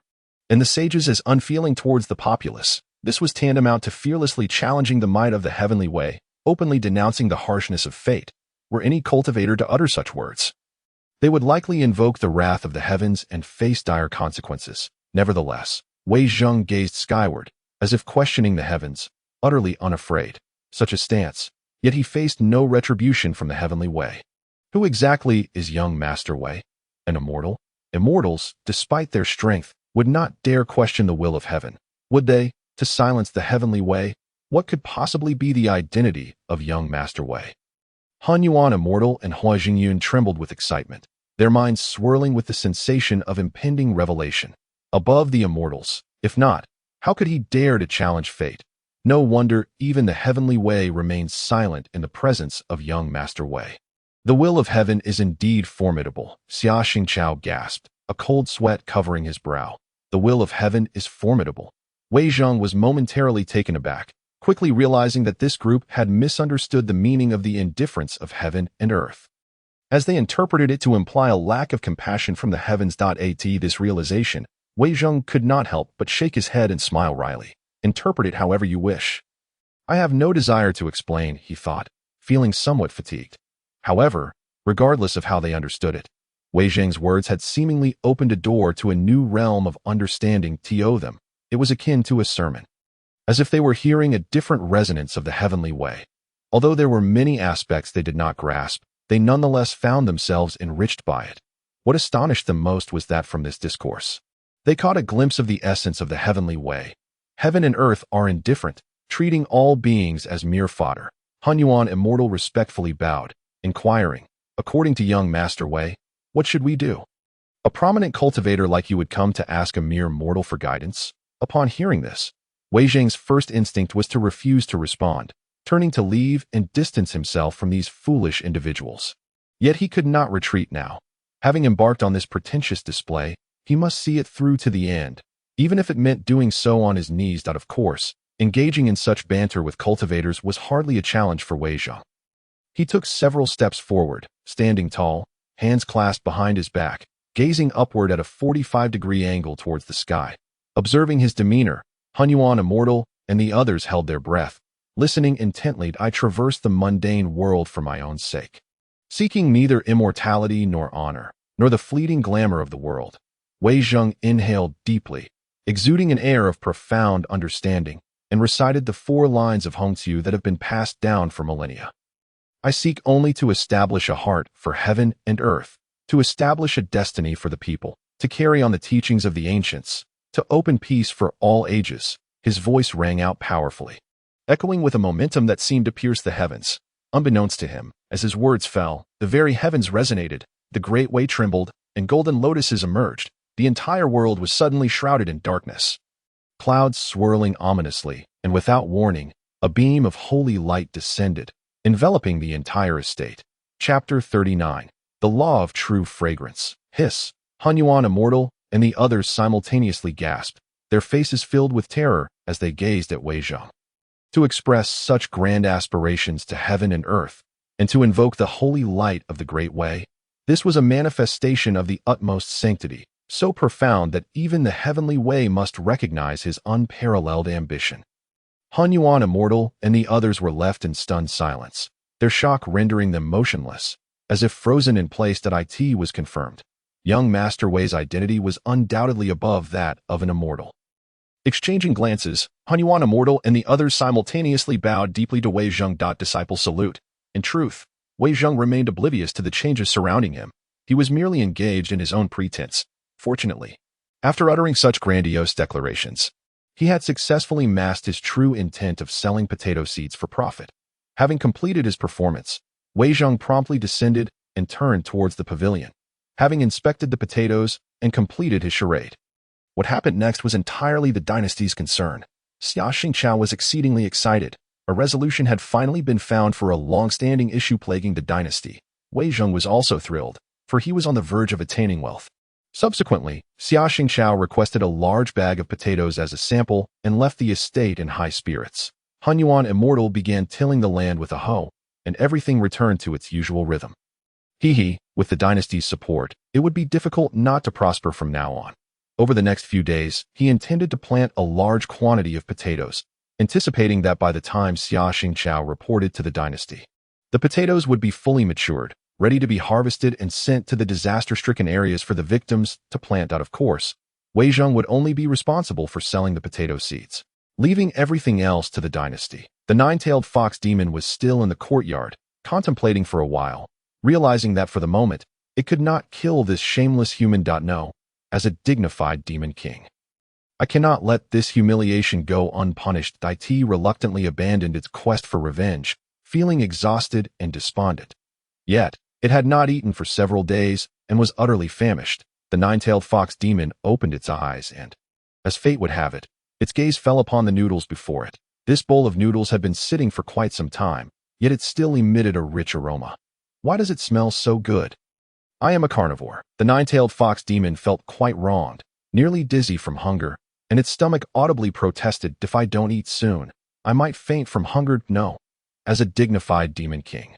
and the sages as unfeeling towards the populace. This was tantamount to fearlessly challenging the might of the heavenly way, openly denouncing the harshness of fate. Were any cultivator to utter such words, they would likely invoke the wrath of the heavens and face dire consequences. Nevertheless, Wei Zheng gazed skyward, as if questioning the heavens, utterly unafraid. Such a stance, yet he faced no retribution from the heavenly way. Who exactly is young Master Wei? An immortal? Immortals, despite their strength, would not dare question the will of heaven. Would they, to silence the heavenly way? What could possibly be the identity of young Master Wei? Earthly Immortal and Huaxia trembled with excitement, their minds swirling with the sensation of impending revelation. Above the immortals, if not, how could he dare to challenge fate? No wonder even the heavenly way remains silent in the presence of young Master Wei. The will of heaven is indeed formidable, Xia Xingqiao gasped, a cold sweat covering his brow. The will of heaven is formidable. Wei Zheng was momentarily taken aback, quickly realizing that this group had misunderstood the meaning of the indifference of heaven and earth, as they interpreted it to imply a lack of compassion from the heavens. This realization, Wei Zheng could not help but shake his head and smile wryly. Interpret it however you wish. I have no desire to explain, he thought, feeling somewhat fatigued. However, regardless of how they understood it, Wei Zheng's words had seemingly opened a door to a new realm of understanding to them. It was akin to a sermon, as if they were hearing a different resonance of the heavenly way. Although there were many aspects they did not grasp, they nonetheless found themselves enriched by it. What astonished them most was that from this discourse, They caught a glimpse of the essence of the heavenly way. Heaven and earth are indifferent, treating all beings as mere fodder. Hunyuan Immortal respectfully bowed, inquiring, according to young Master Wei, what should we do? A prominent cultivator like you would come to ask a mere mortal for guidance? Upon hearing this, Wei Zhang's first instinct was to refuse to respond, turning to leave and distance himself from these foolish individuals. Yet he could not retreat now. Having embarked on this pretentious display, he must see it through to the end, even if it meant doing so on his knees. Of course, engaging in such banter with cultivators was hardly a challenge for Wei Zhang. He took several steps forward, standing tall, hands clasped behind his back, gazing upward at a 45-degree angle towards the sky. Observing his demeanor, Hunyuan Immortal and the others held their breath, listening intently. I traversed the mundane world for my own sake, seeking neither immortality nor honor, nor the fleeting glamour of the world. Wei Zhang inhaled deeply, exuding an air of profound understanding, and recited the 4 lines of Hongqiu that have been passed down for millennia. I seek only to establish a heart for heaven and earth, to establish a destiny for the people, to carry on the teachings of the ancients, to open peace for all ages. His voice rang out powerfully, echoing with a momentum that seemed to pierce the heavens. Unbeknownst to him, as his words fell, the very heavens resonated, the great way trembled, and golden lotuses emerged. The entire world was suddenly shrouded in darkness. Clouds swirling ominously, and without warning, a beam of holy light descended, enveloping the entire estate. Chapter 39. The Law of True Fragrance. Hiss. Hunyuan Immortal and the others simultaneously gasped, their faces filled with terror as they gazed at Wei Zhang. To express such grand aspirations to heaven and earth, and to invoke the holy light of the Great Way, this was a manifestation of the utmost sanctity, so profound that even the heavenly way must recognize his unparalleled ambition. Hunyuan Immortal and the others were left in stunned silence, their shock rendering them motionless, as if frozen in place. It was confirmed. Young Master Wei's identity was undoubtedly above that of an immortal. Exchanging glances, Hunyuan Immortal and the others simultaneously bowed deeply to Wei Zhang. Disciple salute. In truth, Wei Zhang remained oblivious to the changes surrounding him. He was merely engaged in his own pretense. Fortunately, after uttering such grandiose declarations, he had successfully masked his true intent of selling potato seeds for profit. Having completed his performance, Wei Zhang promptly descended and turned towards the pavilion, having inspected the potatoes and completed his charade. What happened next was entirely the dynasty's concern. Xia Xingqiao was exceedingly excited. A resolution had finally been found for a long-standing issue plaguing the dynasty. Wei Zhang was also thrilled, for he was on the verge of attaining wealth. Subsequently, Xia Xingqiao requested a large bag of potatoes as a sample and left the estate in high spirits. Hunyuan Immortal began tilling the land with a hoe, and everything returned to its usual rhythm. With the dynasty's support, it would be difficult not to prosper from now on. Over the next few days, he intended to plant a large quantity of potatoes, anticipating that by the time Xia Xingqiao reported to the dynasty, the potatoes would be fully matured, ready to be harvested and sent to the disaster-stricken areas for the victims to plant. Of course, Wei Zhang would only be responsible for selling the potato seeds, leaving everything else to the dynasty. The 9-tailed fox demon was still in the courtyard, contemplating for a while, realizing that for the moment, it could not kill this shameless human. No, as a dignified demon king, I cannot let this humiliation go unpunished. It reluctantly abandoned its quest for revenge, feeling exhausted and despondent. Yet, it had not eaten for several days and was utterly famished. The 9-tailed fox demon opened its eyes and, as fate would have it, its gaze fell upon the noodles before it. This bowl of noodles had been sitting for quite some time, yet it still emitted a rich aroma. Why does it smell so good? I am a carnivore. The 9-tailed fox demon felt quite wronged, nearly dizzy from hunger, and its stomach audibly protested, if I don't eat soon, I might faint from hunger. No, as a dignified demon king,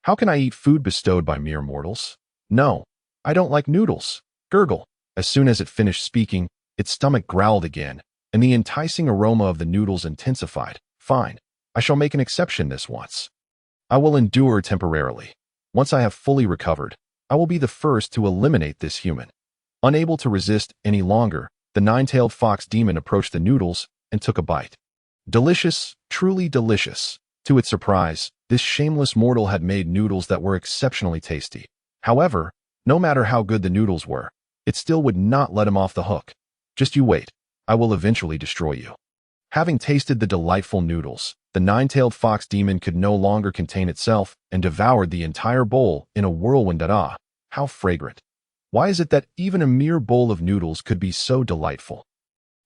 how can I eat food bestowed by mere mortals? No, I don't like noodles. Gurgle. As soon as it finished speaking, its stomach growled again, and the enticing aroma of the noodles intensified. Fine, I shall make an exception this once. I will endure temporarily. Once I have fully recovered, I will be the first to eliminate this human. Unable to resist any longer, the 9-tailed fox demon approached the noodles and took a bite. Delicious, truly delicious. To its surprise, this shameless mortal had made noodles that were exceptionally tasty. However, no matter how good the noodles were, it still would not let him off the hook. Just you wait. I will eventually destroy you. Having tasted the delightful noodles, the nine-tailed fox demon could no longer contain itself and devoured the entire bowl in a whirlwind. Ah, how fragrant! Why is it that even a mere bowl of noodles could be so delightful?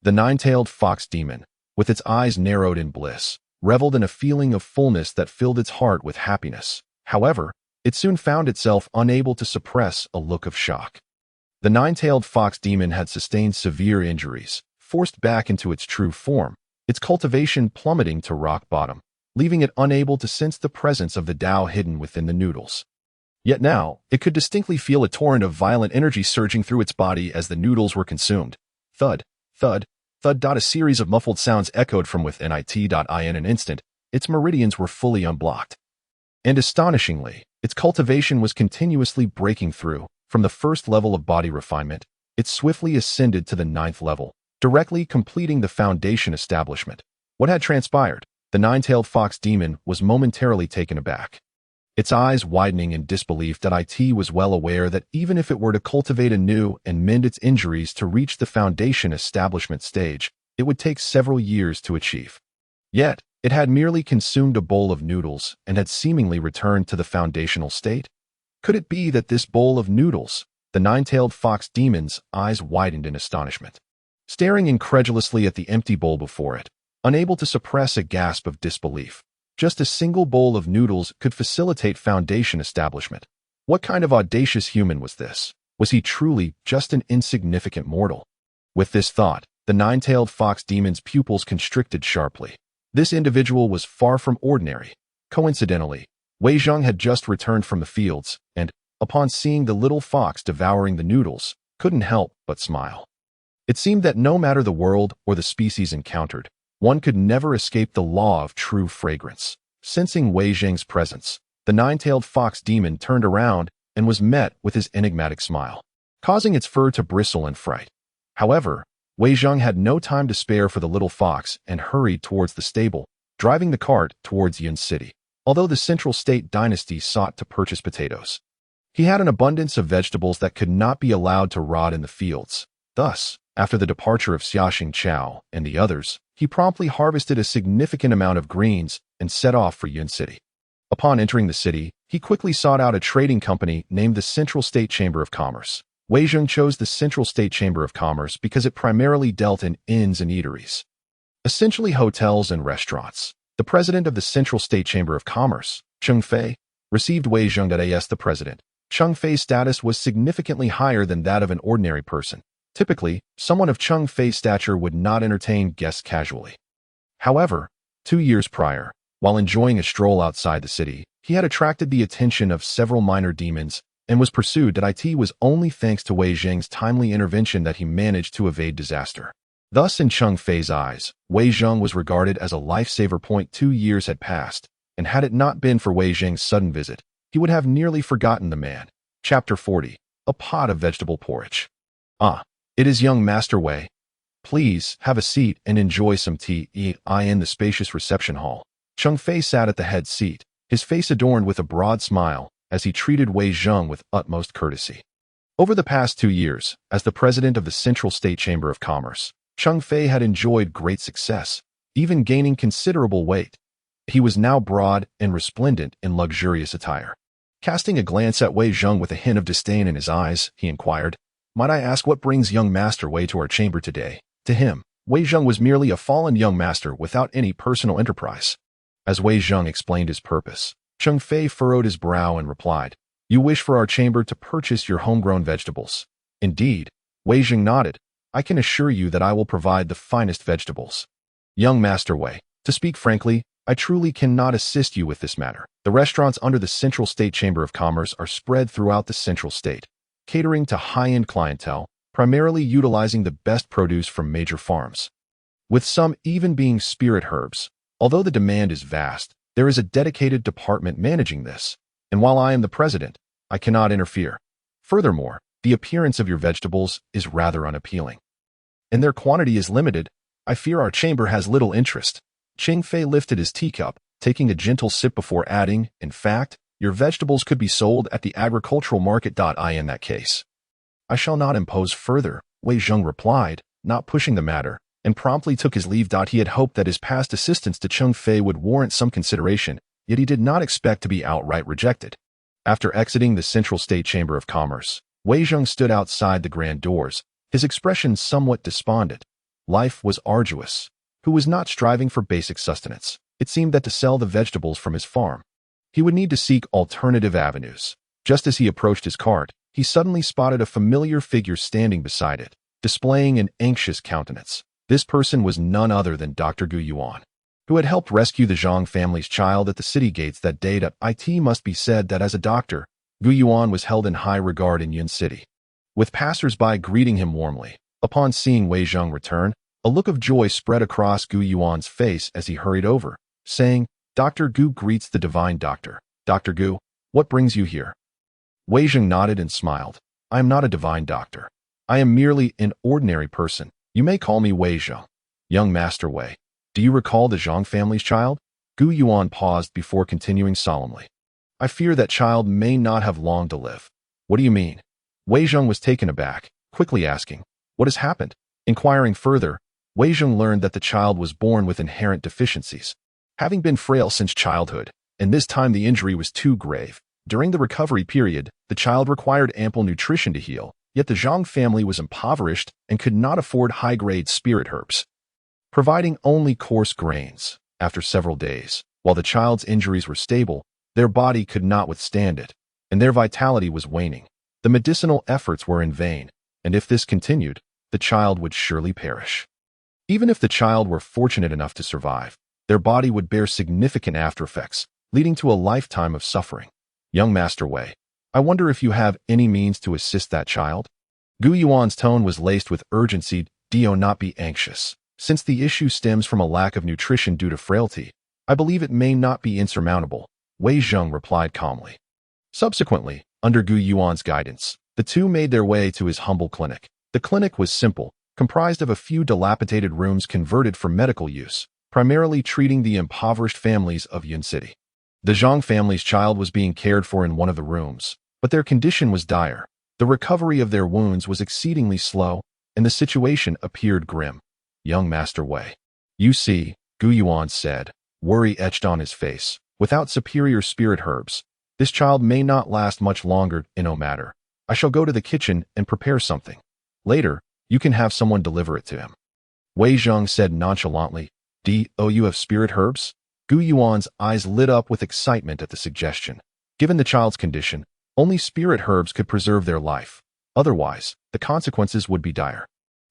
The nine-tailed fox demon, with its eyes narrowed in bliss, reveled in a feeling of fullness that filled its heart with happiness. However, it soon found itself unable to suppress a look of shock. The nine-tailed fox demon had sustained severe injuries, forced back into its true form, its cultivation plummeting to rock bottom, leaving it unable to sense the presence of the Tao hidden within the noodles. Yet now, it could distinctly feel a torrent of violent energy surging through its body as the noodles were consumed. Thud, thud, thud. A series of muffled sounds echoed from within it. In an instant, its meridians were fully unblocked. And astonishingly, its cultivation was continuously breaking through. From the first level of body refinement, it swiftly ascended to the 9th level, directly completing the foundation establishment. What had transpired? The nine-tailed fox demon was momentarily taken aback. Its eyes widening in disbelief. It was well aware that even if it were to cultivate anew and mend its injuries to reach the foundation establishment stage, it would take several years to achieve. Yet, it had merely consumed a bowl of noodles and had seemingly returned to the foundational state. Could it be that this bowl of noodles? The nine-tailed fox demon's eyes widened in astonishment, staring incredulously at the empty bowl before it, unable to suppress a gasp of disbelief. Just a single bowl of noodles could facilitate foundation establishment. What kind of audacious human was this? Was he truly just an insignificant mortal? With this thought, the nine-tailed fox demon's pupils constricted sharply. This individual was far from ordinary. Coincidentally, Wei Zheng had just returned from the fields, and, upon seeing the little fox devouring the noodles, couldn't help but smile. It seemed that no matter the world or the species encountered, one could never escape the law of true fragrance. Sensing Wei Zheng's presence, the nine-tailed fox demon turned around and was met with his enigmatic smile, causing its fur to bristle in fright. However, Wei Zheng had no time to spare for the little fox and hurried towards the stable, driving the cart towards Yun City. Although the Central State dynasty sought to purchase potatoes, he had an abundance of vegetables that could not be allowed to rot in the fields. Thus, after the departure of Xiaxing Chao and the others, he promptly harvested a significant amount of greens and set off for Yun City. Upon entering the city, he quickly sought out a trading company named the Central State Chamber of Commerce. Wei Zheng chose the Central State Chamber of Commerce because it primarily dealt in inns and eateries, essentially hotels and restaurants. The president of the Central State Chamber of Commerce, Cheng Fei, received Wei Zheng as the president. Cheng Fei's status was significantly higher than that of an ordinary person. Typically, someone of Cheng Fei's stature would not entertain guests casually. However, 2 years prior, while enjoying a stroll outside the city, he had attracted the attention of several minor demons and was pursued. It was only thanks to Wei Zheng's timely intervention that he managed to evade disaster. Thus, in Cheng Fei's eyes, Wei Zheng was regarded as a lifesaver. 2 years had passed, and had it not been for Wei Zheng's sudden visit, he would have nearly forgotten the man. Chapter 40. A pot of vegetable porridge. Ah, it is young Master Wei. Please, have a seat and enjoy some tea. In the spacious reception hall, Cheng Fei sat at the head seat, his face adorned with a broad smile, as he treated Wei Zheng with utmost courtesy. Over the past 2 years, as the president of the Central State Chamber of Commerce, Cheng Fei had enjoyed great success, even gaining considerable weight. He was now broad and resplendent in luxurious attire. Casting a glance at Wei Zheng with a hint of disdain in his eyes, he inquired, "Might I ask what brings young Master Wei to our chamber today?" To him, Wei Zheng was merely a fallen young master without any personal enterprise. As Wei Zheng explained his purpose, Cheng Fei furrowed his brow and replied, "You wish for our chamber to purchase your homegrown vegetables." "Indeed." Wei Zheng nodded. "I can assure you that I will provide the finest vegetables." "Young Master Wei, to speak frankly, I truly cannot assist you with this matter. The restaurants under the Central State Chamber of Commerce are spread throughout the Central State, catering to high-end clientele, primarily utilizing the best produce from major farms, with some even being spirit herbs. Although the demand is vast, there is a dedicated department managing this, and while I am the president, I cannot interfere. Furthermore, the appearance of your vegetables is rather unappealing, and their quantity is limited. I fear our chamber has little interest." Cheng Fei lifted his teacup, taking a gentle sip before adding, "In fact, your vegetables could be sold at the agricultural market. In that case, I shall not impose further," Wei Zheng replied, not pushing the matter, and promptly took his leave. He had hoped that his past assistance to Cheng Fei would warrant some consideration, yet he did not expect to be outright rejected. After exiting the Central State Chamber of Commerce, Wei Zheng stood outside the grand doors, his expression somewhat despondent. Life was arduous. Who was not striving for basic sustenance? It seemed that to sell the vegetables from his farm, he would need to seek alternative avenues. Just as he approached his cart, he suddenly spotted a familiar figure standing beside it, displaying an anxious countenance. This person was none other than Dr. Gu Yuan, who had helped rescue the Zhang family's child at the city gates that day. It must be said that as a doctor, Gu Yuan was held in high regard in Yun City, with passers-by greeting him warmly. Upon seeing Wei Zheng return, a look of joy spread across Gu Yuan's face as he hurried over, saying, "Dr. Gu greets the divine doctor. Dr. Gu, what brings you here?" Wei Zheng nodded and smiled. "I am not a divine doctor. I am merely an ordinary person. You may call me Wei Zheng." "Young Master Wei, do you recall the Zhang family's child?" Gu Yuan paused before continuing solemnly. "I fear that child may not have long to live." "What do you mean?" Wei Zheng was taken aback, quickly asking, "What has happened?" Inquiring further, Wei Zheng learned that the child was born with inherent deficiencies, having been frail since childhood, and this time the injury was too grave. During the recovery period, the child required ample nutrition to heal, yet the Zhang family was impoverished and could not afford high-grade spirit herbs, providing only coarse grains. After several days, while the child's injuries were stable, their body could not withstand it, and their vitality was waning. The medicinal efforts were in vain, and if this continued, the child would surely perish. Even if the child were fortunate enough to survive, their body would bear significant aftereffects, leading to a lifetime of suffering. "Young Master Wei, I wonder if you have any means to assist that child?" Gu Yuan's tone was laced with urgency. "Do not be anxious. Since the issue stems from a lack of nutrition due to frailty, I believe it may not be insurmountable," Wei Zheng replied calmly. Subsequently, under Gu Yuan's guidance, the two made their way to his humble clinic. The clinic was simple, comprised of a few dilapidated rooms converted for medical use, primarily treating the impoverished families of Yun City. The Zhang family's child was being cared for in one of the rooms, but their condition was dire. The recovery of their wounds was exceedingly slow, and the situation appeared grim. "Young Master Wei, you see," Gu Yuan said, worry etched on his face, "without superior spirit herbs, this child may not last much longer. No matter. I shall go to the kitchen and prepare something. Later, you can have someone deliver it to him." Wei Zheng said nonchalantly, "You have spirit herbs?" Gu Yuan's eyes lit up with excitement at the suggestion. Given the child's condition, only spirit herbs could preserve their life. Otherwise, the consequences would be dire.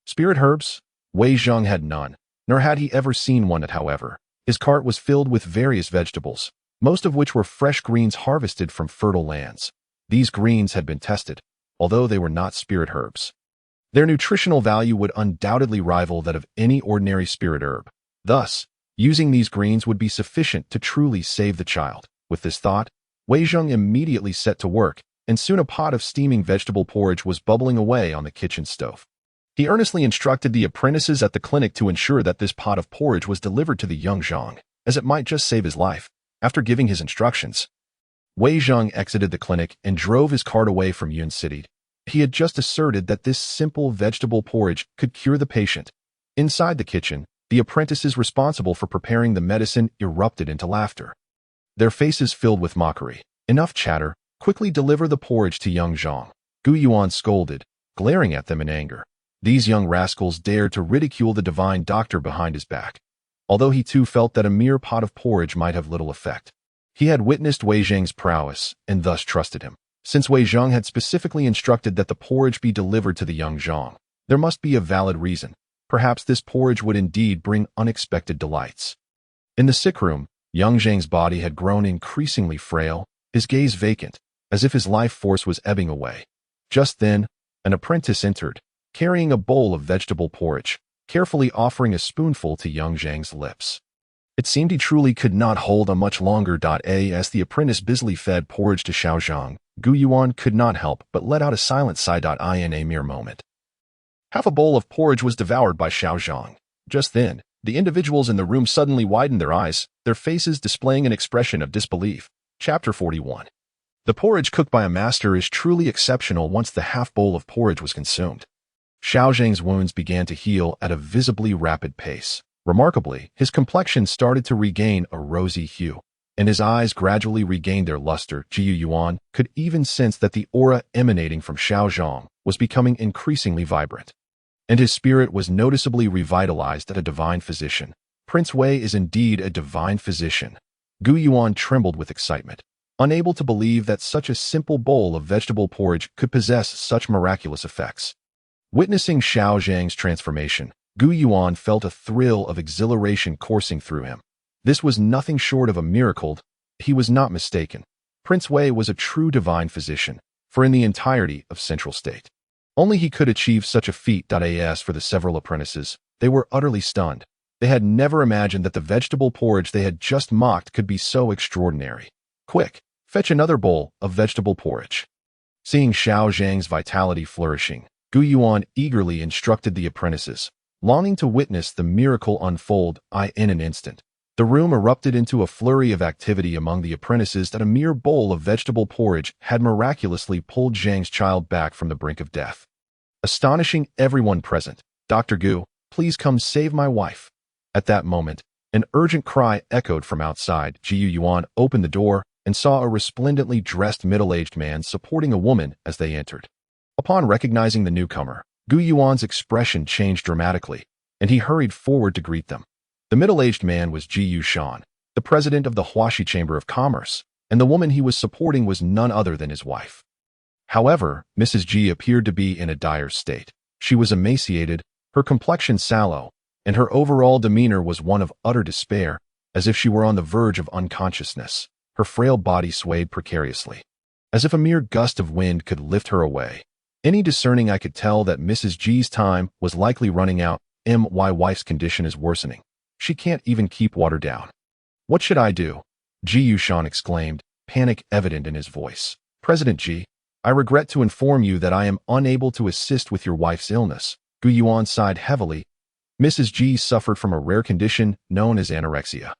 Spirit herbs? Wei Zheng had none, nor had he ever seen one. However, his cart was filled with various vegetables, most of which were fresh greens harvested from fertile lands. These greens had been tested, although they were not spirit herbs. Their nutritional value would undoubtedly rival that of any ordinary spirit herb. Thus, using these greens would be sufficient to truly save the child. With this thought, Wei Zheng immediately set to work, and soon a pot of steaming vegetable porridge was bubbling away on the kitchen stove. He earnestly instructed the apprentices at the clinic to ensure that this pot of porridge was delivered to the young Zhang, as it might just save his life. After giving his instructions, Wei Zheng exited the clinic and drove his cart away from Yun City. He had just asserted that this simple vegetable porridge could cure the patient. Inside the kitchen, the apprentices responsible for preparing the medicine erupted into laughter, their faces filled with mockery. "Enough chatter, quickly deliver the porridge to young Zhang," Gu Yuan scolded, glaring at them in anger. These young rascals dared to ridicule the divine doctor behind his back. Although he too felt that a mere pot of porridge might have little effect, he had witnessed Wei Zheng's prowess and thus trusted him. Since Wei Zheng had specifically instructed that the porridge be delivered to the young Zhang, there must be a valid reason. Perhaps this porridge would indeed bring unexpected delights. In the sick room, young Zhang's body had grown increasingly frail, his gaze vacant, as if his life force was ebbing away. Just then, an apprentice entered, carrying a bowl of vegetable porridge, carefully offering a spoonful to young Zhang's lips. It seemed he truly could not hold on much longer. As the apprentice busily fed porridge to Xiao Zhang, Gu Yuan could not help but let out a silent sigh. In a mere moment, half a bowl of porridge was devoured by Xiao Zhang. Just then, the individuals in the room suddenly widened their eyes, their faces displaying an expression of disbelief. Chapter 41. The porridge cooked by a master is truly exceptional once the half bowl of porridge was consumed. Xiao Zhang's wounds began to heal at a visibly rapid pace. Remarkably, his complexion started to regain a rosy hue, and his eyes gradually regained their luster. Jiyu Yuan could even sense that the aura emanating from Xiao Zhang was becoming increasingly vibrant, and his spirit was noticeably revitalized at a divine physician. Prince Wei is indeed a divine physician. Gu Yuan trembled with excitement, unable to believe that such a simple bowl of vegetable porridge could possess such miraculous effects. Witnessing Xiao Zhang's transformation, Gu Yuan felt a thrill of exhilaration coursing through him. This was nothing short of a miracle. He was not mistaken. Prince Wei was a true divine physician, for in the entirety of Central State, only he could achieve such a feat. As for the several apprentices, they were utterly stunned. They had never imagined that the vegetable porridge they had just mocked could be so extraordinary. Quick, fetch another bowl of vegetable porridge. Seeing Xiao Zhang's vitality flourishing, Gu Yuan eagerly instructed the apprentices, longing to witness the miracle unfold. In an instant, the room erupted into a flurry of activity among the apprentices that a mere bowl of vegetable porridge had miraculously pulled Zhang's child back from the brink of death. Astonishing everyone present, "Dr. Gu, please come save my wife." At that moment, an urgent cry echoed from outside. Jiyu Yuan opened the door and saw a resplendently dressed middle-aged man supporting a woman as they entered. Upon recognizing the newcomer, Gu Yuan's expression changed dramatically, and he hurried forward to greet them. The middle-aged man was Ji Yushan, the president of the Huaxia Chamber of Commerce, and the woman he was supporting was none other than his wife. However, Mrs. Ji appeared to be in a dire state. She was emaciated, her complexion sallow, and her overall demeanor was one of utter despair, as if she were on the verge of unconsciousness. Her frail body swayed precariously, as if a mere gust of wind could lift her away. Any discerning eye could tell that Mrs. G's time was likely running out. My wife's condition is worsening. She can't even keep water down. What should I do? Ji Yushan exclaimed, panic evident in his voice. President Ji, I regret to inform you that I am unable to assist with your wife's illness. Gu Yuan sighed heavily. Mrs. Ji suffered from a rare condition known as anorexia.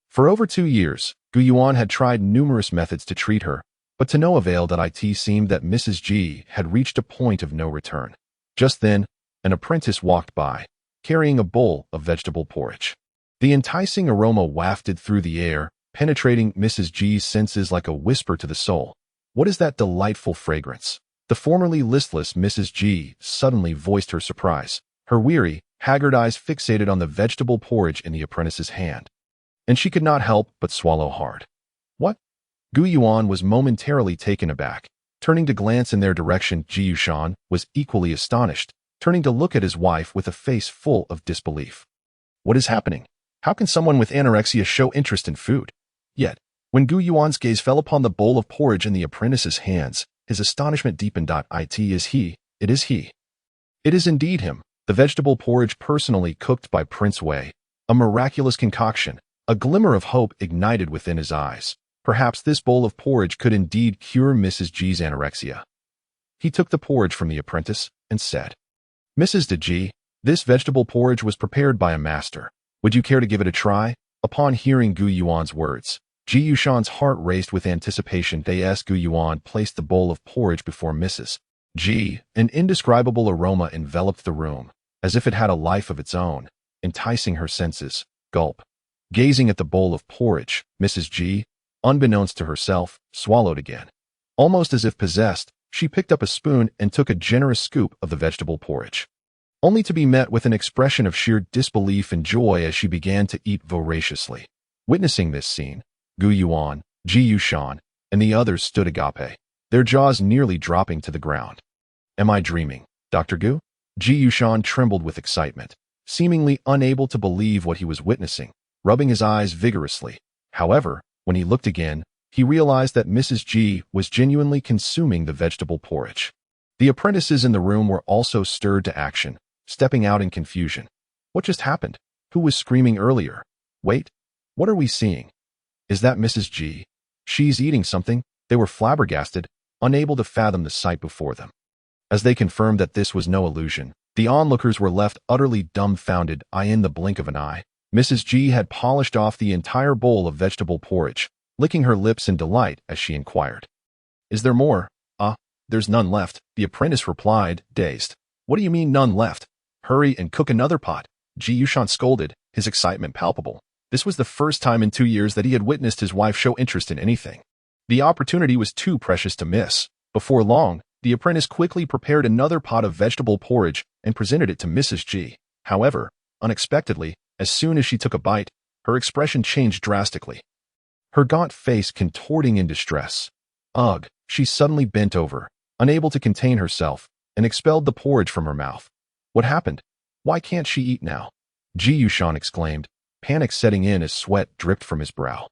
For over 2 years, Gu Yuan had tried numerous methods to treat her, but to no avail. It seemed that Mrs. Ji had reached a point of no return. Just then, an apprentice walked by, carrying a bowl of vegetable porridge. The enticing aroma wafted through the air, penetrating Mrs. G's senses like a whisper to the soul. What is that delightful fragrance? The formerly listless Mrs. G suddenly voiced her surprise, her weary, haggard eyes fixated on the vegetable porridge in the apprentice's hand. And she could not help but swallow hard. What? Gu Yuan was momentarily taken aback. Turning to glance in their direction, Ji Yushan was equally astonished, turning to look at his wife with a face full of disbelief. What is happening? How can someone with anorexia show interest in food? Yet, when Gu Yuan's gaze fell upon the bowl of porridge in the apprentice's hands, his astonishment deepened. It is he. It is indeed him, the vegetable porridge personally cooked by Prince Wei. A miraculous concoction, a glimmer of hope ignited within his eyes. Perhaps this bowl of porridge could indeed cure Mrs. G's anorexia. He took the porridge from the apprentice and said, Mrs. De Ji, this vegetable porridge was prepared by a master. Would you care to give it a try? Upon hearing Gu Yuan's words, Ji Yushan's heart raced with anticipation. Gu Yuan placed the bowl of porridge before Mrs. Ji. An indescribable aroma enveloped the room, as if it had a life of its own, enticing her senses. Gulp. Gazing at the bowl of porridge, Mrs. Ji, unbeknownst to herself, swallowed again. Almost as if possessed, she picked up a spoon and took a generous scoop of the vegetable porridge, only to be met with an expression of sheer disbelief and joy as she began to eat voraciously. Witnessing this scene, Gu Yuan, Ji Yushan, and the others stood agape, their jaws nearly dropping to the ground. Am I dreaming, Dr. Gu? Ji Yushan trembled with excitement, seemingly unable to believe what he was witnessing, rubbing his eyes vigorously. However, when he looked again, he realized that Mrs. Ji was genuinely consuming the vegetable porridge. The apprentices in the room were also stirred to action, stepping out in confusion. What just happened? Who was screaming earlier? Wait, what are we seeing? Is that Mrs. Ji? She's eating something. They were flabbergasted, unable to fathom the sight before them. As they confirmed that this was no illusion, the onlookers were left utterly dumbfounded. In the blink of an eye, Mrs. Ji had polished off the entire bowl of vegetable porridge, licking her lips in delight as she inquired, Is there more? There's none left, the apprentice replied, dazed. What do you mean none left? Hurry and cook another pot, Ji Yushan scolded, his excitement palpable. This was the first time in 2 years that he had witnessed his wife show interest in anything. The opportunity was too precious to miss. Before long, the apprentice quickly prepared another pot of vegetable porridge and presented it to Mrs. Ji. However, unexpectedly, as soon as she took a bite, her expression changed drastically. Her gaunt face contorting in distress. Ugh, she suddenly bent over, unable to contain herself, and expelled the porridge from her mouth. What happened? Why can't she eat now? Ji Yushan exclaimed, panic setting in as sweat dripped from his brow.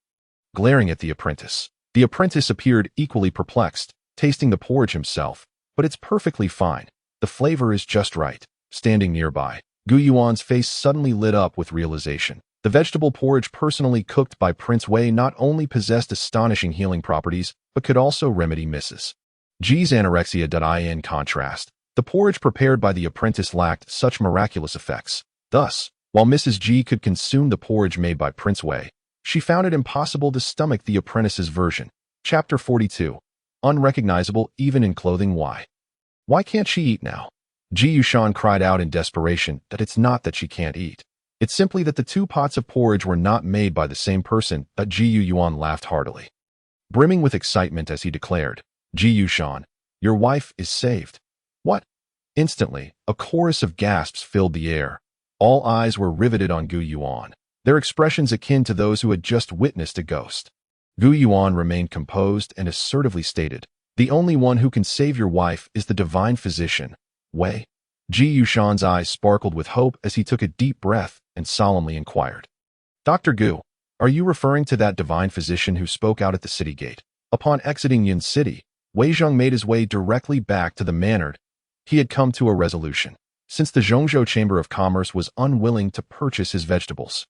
Glaring at the apprentice appeared equally perplexed, tasting the porridge himself. But it's perfectly fine. The flavor is just right. Standing nearby, Gu Yuan's face suddenly lit up with realization. The vegetable porridge personally cooked by Prince Wei not only possessed astonishing healing properties, but could also remedy Mrs. Ji's anorexia. In contrast, the porridge prepared by the apprentice lacked such miraculous effects. Thus, while Mrs. Ji could consume the porridge made by Prince Wei, she found it impossible to stomach the apprentice's version. Chapter 42. Unrecognizable even in clothing. Why can't she eat now? Ji Yushan cried out in desperation that it's not that she can't eat. It's simply that the 2 pots of porridge were not made by the same person. Ji Yuan laughed heartily, brimming with excitement as he declared, Ji Yushan, your wife is saved. What? Instantly, a chorus of gasps filled the air. All eyes were riveted on Gu Yuan, their expressions akin to those who had just witnessed a ghost. Gu Yuan remained composed and assertively stated, the only one who can save your wife is the divine physician, Wei. Ji Yushan's eyes sparkled with hope as he took a deep breath and solemnly inquired, Dr. Gu, are you referring to that divine physician who spoke out at the city gate? Upon exiting Yun City, Wei Zheng made his way directly back to the manor. He had come to a resolution. Since the Zhongzhou Chamber of Commerce was unwilling to purchase his vegetables,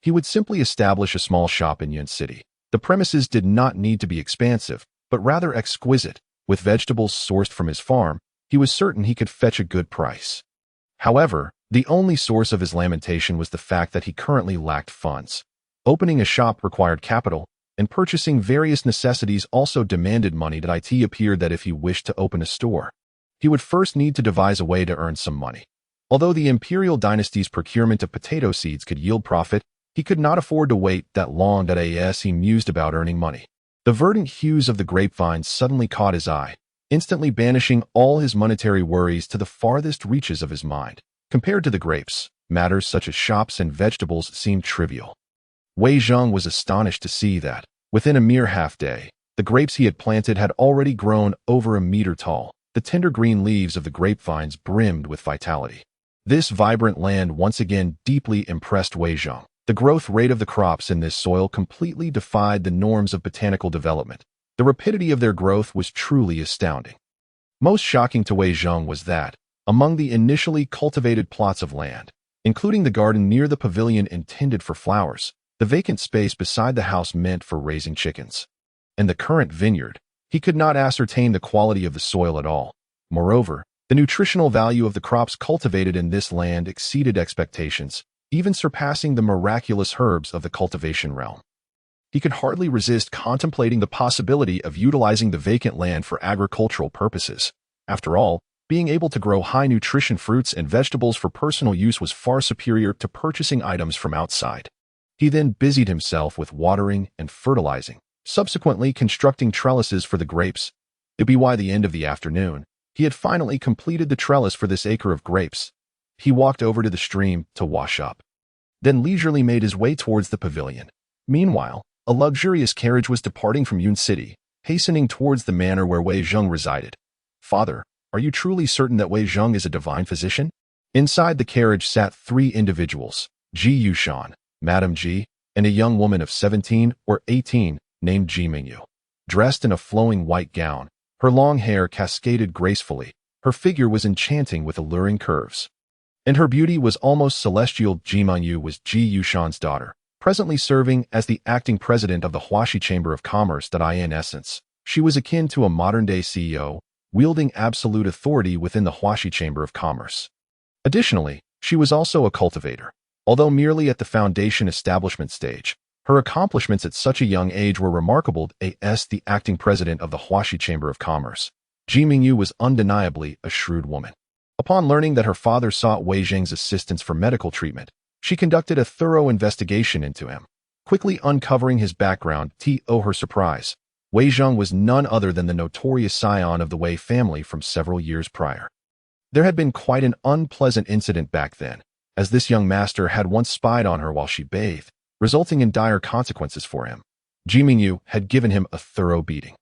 he would simply establish a small shop in Yun City. The premises did not need to be expansive, but rather exquisite. With vegetables sourced from his farm, he was certain he could fetch a good price. However, the only source of his lamentation was the fact that he currently lacked funds. Opening a shop required capital, and purchasing various necessities also demanded money. It appeared that if he wished to open a store, he would first need to devise a way to earn some money. Although the imperial dynasty's procurement of potato seeds could yield profit, he could not afford to wait that long. As he mused about earning money, the verdant hues of the grapevines suddenly caught his eye, instantly banishing all his monetary worries to the farthest reaches of his mind. Compared to the grapes, matters such as shops and vegetables seemed trivial. Wei Zheng was astonished to see that, within a mere half-day, the grapes he had planted had already grown over a meter tall. The tender green leaves of the grapevines brimmed with vitality. This vibrant land once again deeply impressed Wei Zheng. The growth rate of the crops in this soil completely defied the norms of botanical development. The rapidity of their growth was truly astounding. Most shocking to Wei Zheng was that, among the initially cultivated plots of land, including the garden near the pavilion intended for flowers, the vacant space beside the house meant for raising chickens, and the current vineyard, he could not ascertain the quality of the soil at all. Moreover, the nutritional value of the crops cultivated in this land exceeded expectations, even surpassing the miraculous herbs of the cultivation realm. He could hardly resist contemplating the possibility of utilizing the vacant land for agricultural purposes. After all, being able to grow high-nutrition fruits and vegetables for personal use was far superior to purchasing items from outside. He then busied himself with watering and fertilizing, subsequently constructing trellises for the grapes. By the end of the afternoon, he had finally completed the trellis for this acre of grapes. He walked over to the stream to wash up, then leisurely made his way towards the pavilion. Meanwhile, a luxurious carriage was departing from Yun City, hastening towards the manor where Wei Zheng resided. Father, are you truly certain that Wei Zheng is a divine physician? Inside the carriage sat 3 individuals, Ji Yushan, Madame Ji, and a young woman of 17 or 18, named Ji Mingyu. Dressed in a flowing white gown, her long hair cascaded gracefully, her figure was enchanting with alluring curves, and her beauty was almost celestial. Ji Mingyu was Ji Yushan's daughter, presently serving as the acting president of the Huaxia Chamber of Commerce. In essence, she was akin to a modern-day CEO, wielding absolute authority within the Huaxia Chamber of Commerce. Additionally, she was also a cultivator. Although merely at the foundation establishment stage, her accomplishments at such a young age were remarkable. As the acting president of the Huaxia Chamber of Commerce, Ji Mingyu was undeniably a shrewd woman. Upon learning that her father sought Wei Zhang's assistance for medical treatment, she conducted a thorough investigation into him. Quickly uncovering his background, to her surprise, Wei Zhang was none other than the notorious scion of the Wei family from several years prior. There had been quite an unpleasant incident back then, as this young master had once spied on her while she bathed, resulting in dire consequences for him. Ji Mingyu had given him a thorough beating,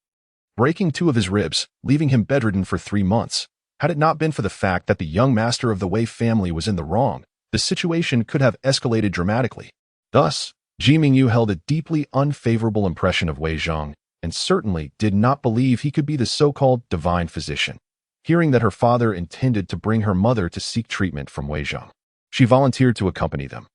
breaking 2 of his ribs, leaving him bedridden for 3 months. Had it not been for the fact that the young master of the Wei family was in the wrong, the situation could have escalated dramatically. Thus, Ji Mingyu held a deeply unfavorable impression of Wei Zhang, and certainly did not believe he could be the so-called divine physician. Hearing that her father intended to bring her mother to seek treatment from Wei Zhang, she volunteered to accompany them.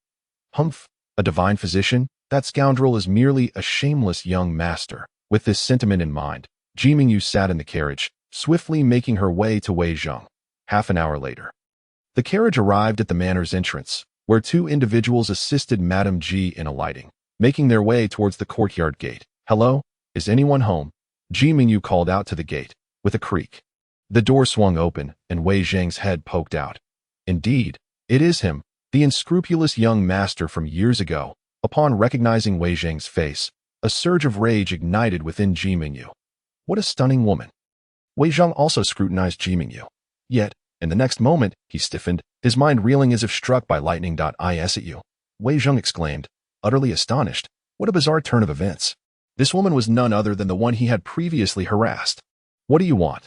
Humph, a divine physician? That scoundrel is merely a shameless young master. With this sentiment in mind, Ji Mingyu sat in the carriage, swiftly making her way to Wei Zhang. Half an hour later, the carriage arrived at the manor's entrance, where 2 individuals assisted Madame Ji in alighting, making their way towards the courtyard gate. "Hello? Is anyone home?" Ji Mingyu called out to the gate. With a creak, the door swung open, and Wei Zhang's head poked out. Indeed, it is him, the unscrupulous young master from years ago. Upon recognizing Wei Zhang's face, a surge of rage ignited within Ji Mingyu. What a stunning woman! Wei Zhang also scrutinized Ji Mingyu. Yet, in the next moment, he stiffened, his mind reeling as if struck by lightning. "Is it you?" Wei Zhang exclaimed, utterly astonished. What a bizarre turn of events. This woman was none other than the one he had previously harassed. "What do you want?"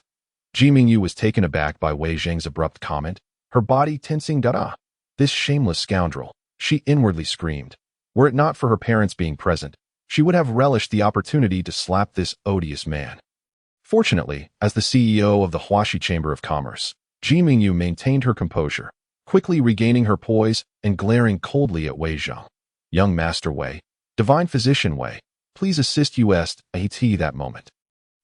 Ji Mingyu was taken aback by Wei Zhang's abrupt comment, her body tensing. This shameless scoundrel, she inwardly screamed. Were it not for her parents being present, she would have relished the opportunity to slap this odious man. Fortunately, as the CEO of the Huaxia Chamber of Commerce, Ji Mingyu maintained her composure, quickly regaining her poise and glaring coldly at Wei Zhang. "Young Master Wei, Divine Physician Wei, please assist us at that moment."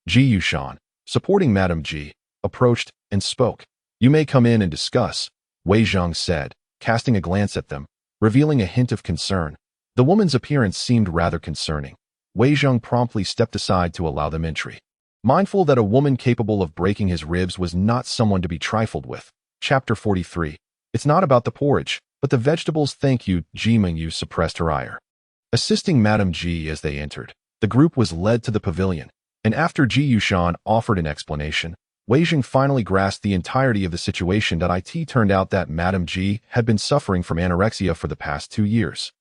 Ji Yushan, supporting Madame Ji, approached and spoke. "You may come in and discuss," Wei Zhang said, casting a glance at them, revealing a hint of concern. The woman's appearance seemed rather concerning. Wei Zhang promptly stepped aside to allow them entry, mindful that a woman capable of breaking his ribs was not someone to be trifled with. Chapter 43. It's not about the porridge, but the vegetables. Thank you. Ji Mingyu suppressed her ire. Assisting Madame Ji as they entered, the group was led to the pavilion, and after Ji Yushan offered an explanation, Wei Zhang finally grasped the entirety of the situation. It turned out that Madame Ji had been suffering from anorexia for the past 2 years.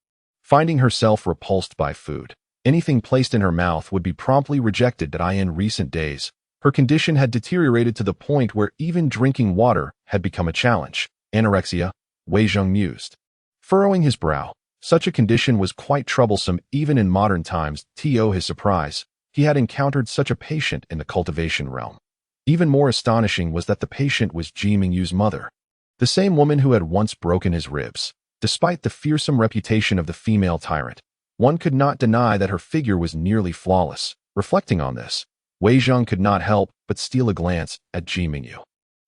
Finding herself repulsed by food, anything placed in her mouth would be promptly rejected. In recent days, her condition had deteriorated to the point where even drinking water had become a challenge. Anorexia, Wei Zhang mused, furrowing his brow. Such a condition was quite troublesome even in modern times. To his surprise, he had encountered such a patient in the cultivation realm. Even more astonishing was that the patient was Ji Mingyu's mother, the same woman who had once broken his ribs. Despite the fearsome reputation of the female tyrant, one could not deny that her figure was nearly flawless. Reflecting on this, Wei Zhang could not help but steal a glance at Ji Mingyu.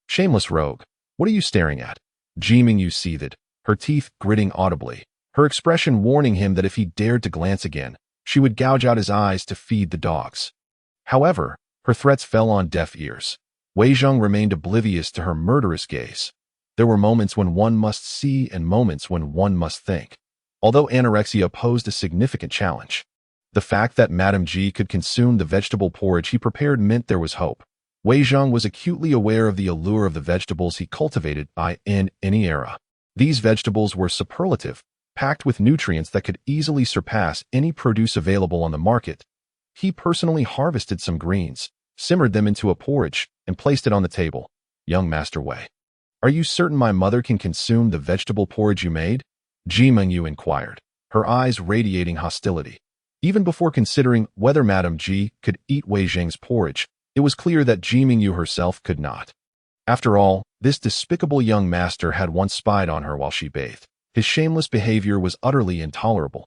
"Shameless rogue, what are you staring at?" Ji Mingyu seethed, her teeth gritting audibly, her expression warning him that if he dared to glance again, she would gouge out his eyes to feed the dogs. However, her threats fell on deaf ears. Wei Zhang remained oblivious to her murderous gaze. There were moments when one must see and moments when one must think. Although anorexia posed a significant challenge, the fact that Madame Ji could consume the vegetable porridge he prepared meant there was hope. Wei Zhang was acutely aware of the allure of the vegetables he cultivated in any era. These vegetables were superlative, packed with nutrients that could easily surpass any produce available on the market. He personally harvested some greens, simmered them into a porridge, and placed it on the table. "Young Master Wei, are you certain my mother can consume the vegetable porridge you made?" Ji Mingyu inquired, her eyes radiating hostility. Even before considering whether Madame Ji could eat Wei Zhang's porridge, it was clear that Ji Mingyu herself could not. After all, this despicable young master had once spied on her while she bathed. His shameless behavior was utterly intolerable.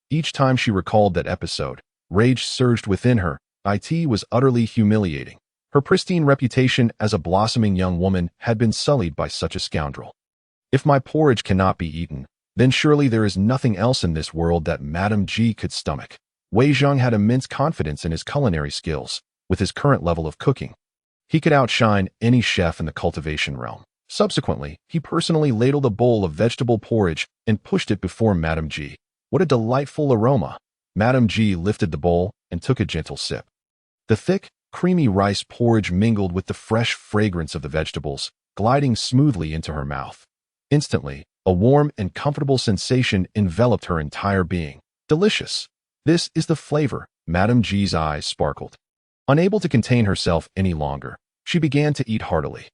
Each time she recalled that episode, rage surged within her. It was utterly humiliating. Her pristine reputation as a blossoming young woman had been sullied by such a scoundrel. If my porridge cannot be eaten, then surely there is nothing else in this world that Madame Ji could stomach. Wei Zhang had immense confidence in his culinary skills. With his current level of cooking, he could outshine any chef in the cultivation realm. Subsequently, he personally ladled a bowl of vegetable porridge and pushed it before Madame G. What a delightful aroma! Madame G lifted the bowl and took a gentle sip. The thick, creamy rice porridge mingled with the fresh fragrance of the vegetables, gliding smoothly into her mouth. Instantly, a warm and comfortable sensation enveloped her entire being. Delicious! This is the flavor. Madame G's eyes sparkled. Unable to contain herself any longer, she began to eat heartily.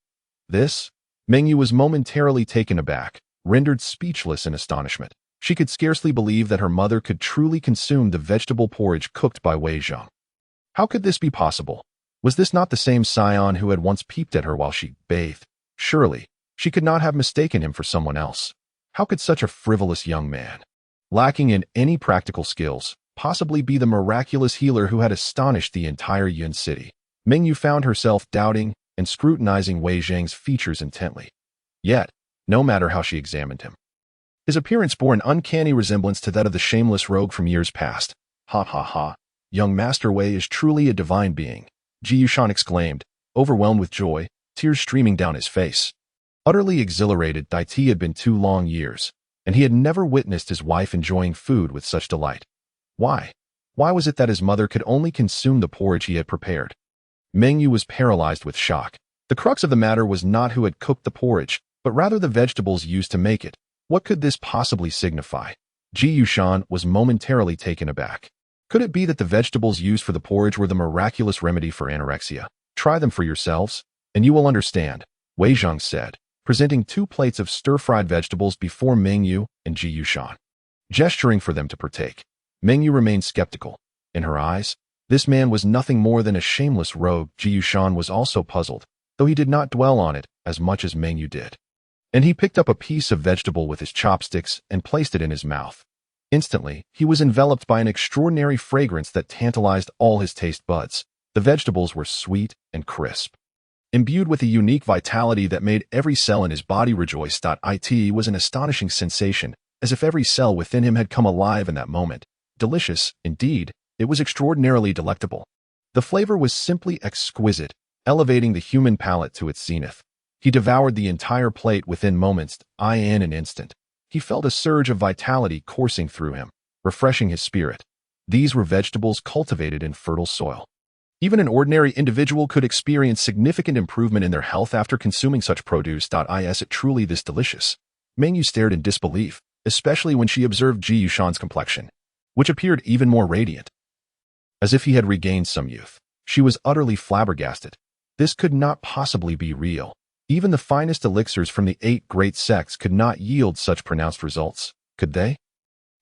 This? Mengyu was momentarily taken aback, rendered speechless in astonishment. She could scarcely believe that her mother could truly consume the vegetable porridge cooked by Wei Zhang. How could this be possible? Was this not the same scion who had once peeped at her while she bathed? Surely, she could not have mistaken him for someone else. How could such a frivolous young man, lacking in any practical skills, possibly be the miraculous healer who had astonished the entire Yun city? Mengyu found herself doubting and scrutinizing Wei Zhang's features intently. Yet, no matter how she examined him, his appearance bore an uncanny resemblance to that of the shameless rogue from years past. Ha ha ha, young Master Wei is truly a divine being, Ji Yushan exclaimed, overwhelmed with joy, tears streaming down his face. Utterly exhilarated, Daiti had been 2 long years, and he had never witnessed his wife enjoying food with such delight. Why? Why was it that his mother could only consume the porridge he had prepared? Mengyu was paralyzed with shock. The crux of the matter was not who had cooked the porridge, but rather the vegetables used to make it. What could this possibly signify? Ji Yushan was momentarily taken aback. Could it be that the vegetables used for the porridge were the miraculous remedy for anorexia? Try them for yourselves, and you will understand, Wei Zhang said, presenting 2 plates of stir-fried vegetables before Mengyu and Ji Yushan, gesturing for them to partake. Mengyu remained skeptical. In her eyes, this man was nothing more than a shameless rogue. Ji Yushan was also puzzled, though he did not dwell on it as much as Mengyu did. And he picked up a piece of vegetable with his chopsticks and placed it in his mouth. Instantly, he was enveloped by an extraordinary fragrance that tantalized all his taste buds. The vegetables were sweet and crisp, imbued with a unique vitality that made every cell in his body rejoice. It was an astonishing sensation, as if every cell within him had come alive in that moment. Delicious, indeed, it was extraordinarily delectable. The flavor was simply exquisite, elevating the human palate to its zenith. He devoured the entire plate within moments. In an instant, he felt a surge of vitality coursing through him, refreshing his spirit. These were vegetables cultivated in fertile soil. Even an ordinary individual could experience significant improvement in their health after consuming such produce. Is it truly this delicious? Mengyu stared in disbelief, especially when she observed Ji Yushan's complexion, which appeared even more radiant, as if he had regained some youth. She was utterly flabbergasted. This could not possibly be real. Even the finest elixirs from the 8 great sects could not yield such pronounced results, could they?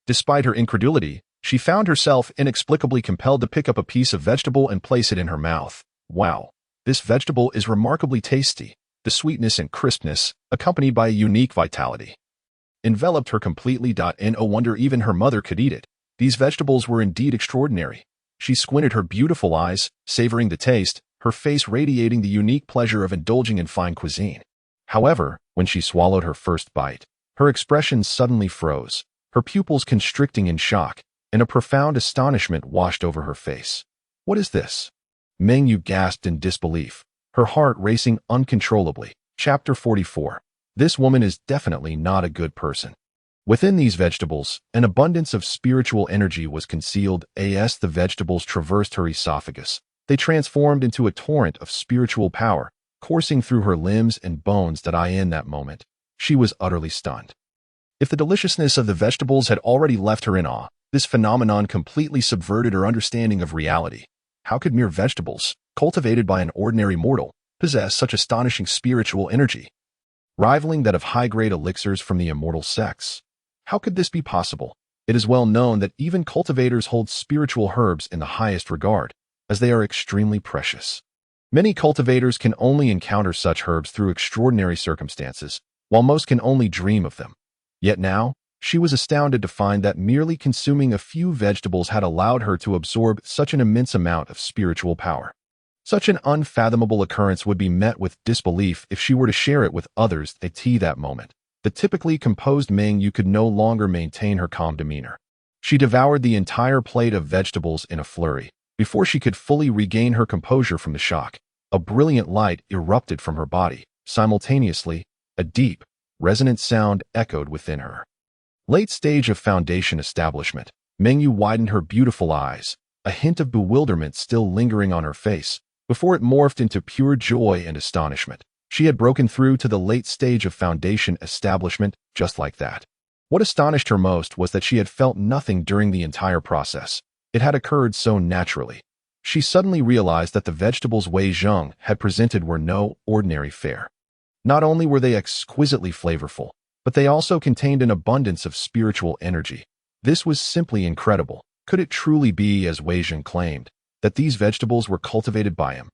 Despite her incredulity, she found herself inexplicably compelled to pick up a piece of vegetable and place it in her mouth. Wow, this vegetable is remarkably tasty. The sweetness and crispness, accompanied by a unique vitality, enveloped her completely. No wonder even her mother could eat it. These vegetables were indeed extraordinary. She squinted her beautiful eyes, savoring the taste, her face radiating the unique pleasure of indulging in fine cuisine. However, when she swallowed her first bite, her expression suddenly froze, her pupils constricting in shock, and a profound astonishment washed over her face. What is this? Mengyu gasped in disbelief, her heart racing uncontrollably. Chapter 44. This woman is definitely not a good person. Within these vegetables, an abundance of spiritual energy was concealed. As the vegetables traversed her esophagus, they transformed into a torrent of spiritual power, coursing through her limbs and bones. In that moment, she was utterly stunned. If the deliciousness of the vegetables had already left her in awe, this phenomenon completely subverted her understanding of reality. How could mere vegetables, cultivated by an ordinary mortal, possess such astonishing spiritual energy, rivaling that of high-grade elixirs from the immortal sects? How could this be possible? It is well known that even cultivators hold spiritual herbs in the highest regard, as they are extremely precious. Many cultivators can only encounter such herbs through extraordinary circumstances, while most can only dream of them. Yet now, she was astounded to find that merely consuming a few vegetables had allowed her to absorb such an immense amount of spiritual power. Such an unfathomable occurrence would be met with disbelief if she were to share it with others. That moment, the typically composed Mengyu could no longer maintain her calm demeanor. She devoured the entire plate of vegetables in a flurry. Before she could fully regain her composure from the shock, a brilliant light erupted from her body. Simultaneously, A deep, resonant sound echoed within her. Late stage of foundation establishment. Mengyu widened her beautiful eyes, a hint of bewilderment still lingering on her face, before it morphed into pure joy and astonishment. She had broken through to the late stage of foundation establishment just like that. What astonished her most was that she had felt nothing during the entire process. It had occurred so naturally. She suddenly realized that the vegetables Wei Zheng had presented were no ordinary fare. Not only were they exquisitely flavorful, but they also contained an abundance of spiritual energy. This was simply incredible. Could it truly be, as Wei Zheng claimed, that these vegetables were cultivated by him?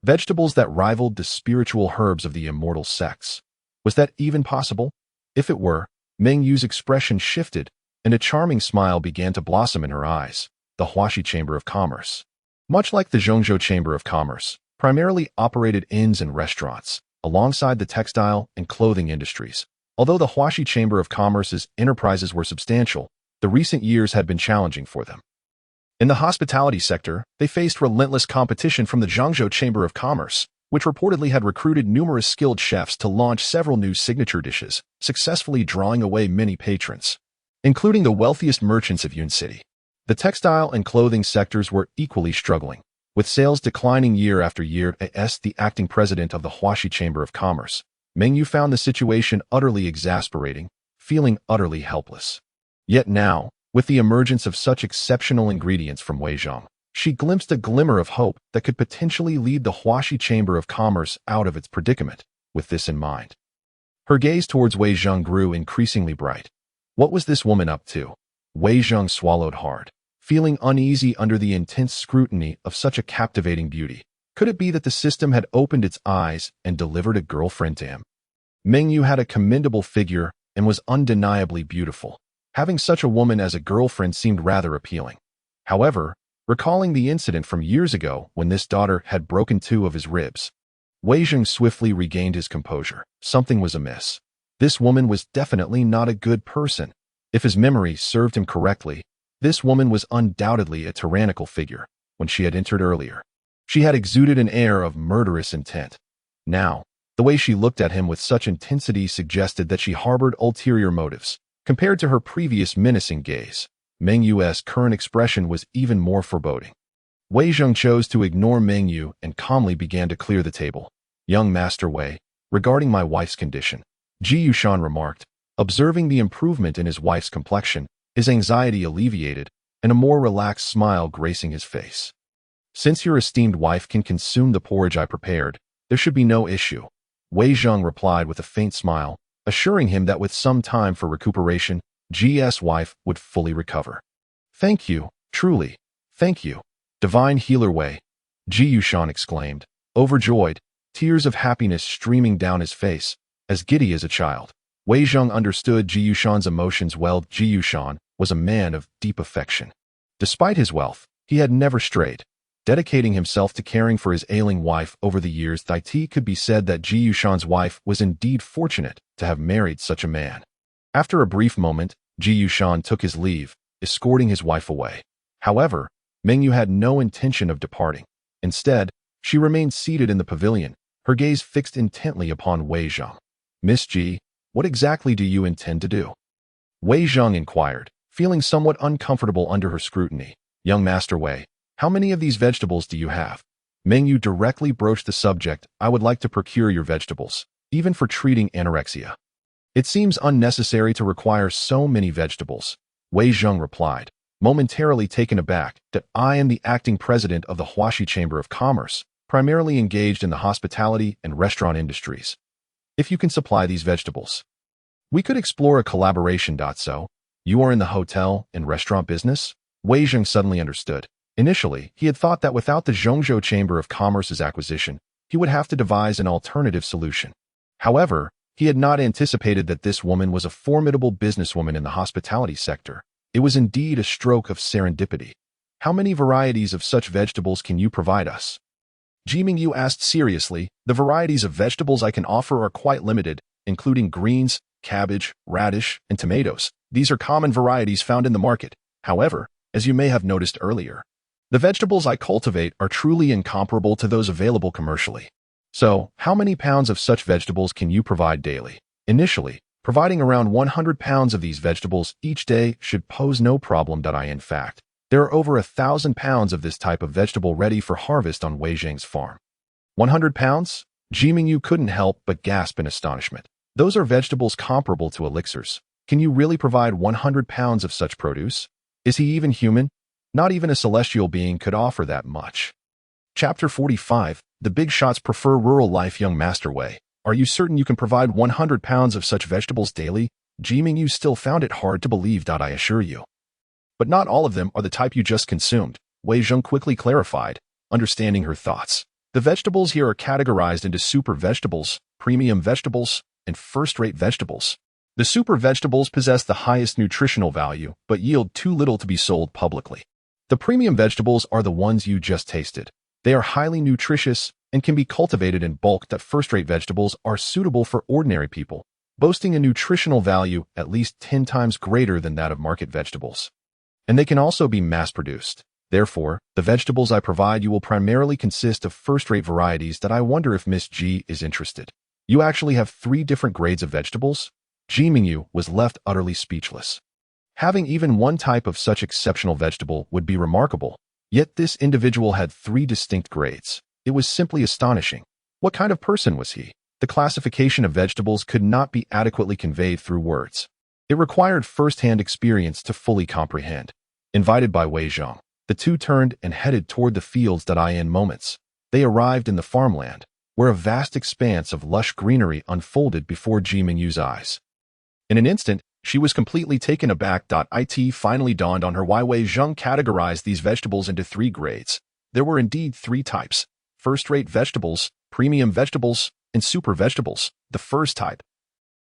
Vegetables that rivaled the spiritual herbs of the immortal sects. Was that even possible? If it were, Meng Yu's expression shifted, and a charming smile began to blossom in her eyes. The Huaxia Chamber of Commerce. Much like the Zhongzhou Chamber of Commerce, primarily operated inns and restaurants, alongside the textile and clothing industries. Although the Huaxia Chamber of Commerce's enterprises were substantial, the recent years had been challenging for them. In the hospitality sector, they faced relentless competition from the Zhongzhou Chamber of Commerce, which reportedly had recruited numerous skilled chefs to launch several new signature dishes, successfully drawing away many patrons, including the wealthiest merchants of Yun City. The textile and clothing sectors were equally struggling, with sales declining year after year. The acting president of the Huaxia Chamber of Commerce, Meng Yu, found the situation utterly exasperating, feeling utterly helpless. Yet now, with the emergence of such exceptional ingredients from Wei Zheng, she glimpsed a glimmer of hope that could potentially lead the Huaxia Chamber of Commerce out of its predicament. With this in mind, her gaze towards Wei Zheng grew increasingly bright. What was this woman up to? Wei Zheng swallowed hard, feeling uneasy under the intense scrutiny of such a captivating beauty. Could it be that the system had opened its eyes and delivered a girlfriend to him? Meng Yu had a commendable figure and was undeniably beautiful. Having such a woman as a girlfriend seemed rather appealing. However, recalling the incident from years ago when this daughter had broken 2 of his ribs, Wei Zheng swiftly regained his composure. Something was amiss. This woman was definitely not a good person. If his memory served him correctly, this woman was undoubtedly a tyrannical figure when she had entered earlier. She had exuded an air of murderous intent. Now, the way she looked at him with such intensity suggested that she harbored ulterior motives. Compared to her previous menacing gaze, Meng Yu's current expression was even more foreboding. Wei Zheng chose to ignore Meng Yu and calmly began to clear the table. "Young Master Wei, regarding my wife's condition," Ji Yushan remarked, observing the improvement in his wife's complexion, his anxiety alleviated, and a more relaxed smile gracing his face. "Since your esteemed wife can consume the porridge I prepared, there should be no issue," Wei Zheng replied with a faint smile, assuring him that with some time for recuperation, G's wife would fully recover. "Thank you, truly, thank you, divine healer Wei," Ji Yushan exclaimed, overjoyed, tears of happiness streaming down his face, as giddy as a child. Wei Zheng understood Ji Yushan's emotions well. Ji Yushan was a man of deep affection. Despite his wealth, he had never strayed, dedicating himself to caring for his ailing wife over the years. It could be said that Ji Yushan's wife was indeed fortunate to have married such a man. After a brief moment, Ji Yushan took his leave, escorting his wife away. However, Meng Yu had no intention of departing. Instead, she remained seated in the pavilion, her gaze fixed intently upon Wei Zheng. "Miss Ji, what exactly do you intend to do?" Wei Zheng inquired, feeling somewhat uncomfortable under her scrutiny. "Young Master Wei, how many of these vegetables do you have?" Meng Yu directly broached the subject. "I would like to procure your vegetables, even for treating anorexia." "It seems unnecessary to require so many vegetables," Wei Zheng replied, momentarily taken aback. "That I am the acting president of the Huaxia Chamber of Commerce, primarily engaged in the hospitality and restaurant industries. If you can supply these vegetables, we could explore a collaboration. So, you are in the hotel and restaurant business?" Wei Zheng suddenly understood. Initially, he had thought that without the Zhongzhou Chamber of Commerce's acquisition, he would have to devise an alternative solution. However, he had not anticipated that this woman was a formidable businesswoman in the hospitality sector. It was indeed a stroke of serendipity. "How many varieties of such vegetables can you provide us?" Ji Ming Yu asked seriously. "The varieties of vegetables I can offer are quite limited, including greens, cabbage, radish, and tomatoes. These are common varieties found in the market. However, as you may have noticed earlier, the vegetables I cultivate are truly incomparable to those available commercially." So, how many pounds of such vegetables can you provide daily? Initially, providing around 100 pounds of these vegetables each day should pose no problem. In fact, there are over 1,000 pounds of this type of vegetable ready for harvest on Wei Zhang's farm. 100 pounds? Jimingyu couldn't help but gasp in astonishment. Those are vegetables comparable to elixirs. Can you really provide 100 pounds of such produce? Is he even human? Not even a celestial being could offer that much. Chapter 45. The big shots prefer rural life. Young Master Wei, are you certain you can provide 100 pounds of such vegetables daily? Jimingyu still found it hard to believe. I assure you. But not all of them are the type you just consumed, Wei Zhang quickly clarified, understanding her thoughts. The vegetables here are categorized into super vegetables, premium vegetables, and first-rate vegetables. The super vegetables possess the highest nutritional value, but yield too little to be sold publicly. The premium vegetables are the ones you just tasted. They are highly nutritious and can be cultivated in bulk. First-rate vegetables are suitable for ordinary people, boasting a nutritional value at least 10 times greater than that of market vegetables. And they can also be mass-produced. Therefore, the vegetables I provide you will primarily consist of first-rate varieties. I wonder if Miss G is interested. You actually have 3 different grades of vegetables? Jimingyu was left utterly speechless. Having even one type of such exceptional vegetable would be remarkable, yet this individual had 3 distinct grades. It was simply astonishing. What kind of person was he? The classification of vegetables could not be adequately conveyed through words. It required first-hand experience to fully comprehend. Invited by Wei Zhang, the two turned and headed toward the fields. In moments, they arrived in the farmland, where a vast expanse of lush greenery unfolded before Jimingyu's eyes. In an instant, she was completely taken aback. It finally dawned on her why Wei Zhang categorized these vegetables into 3 grades. There were indeed 3 types: first-rate vegetables, premium vegetables, and super vegetables. The first type,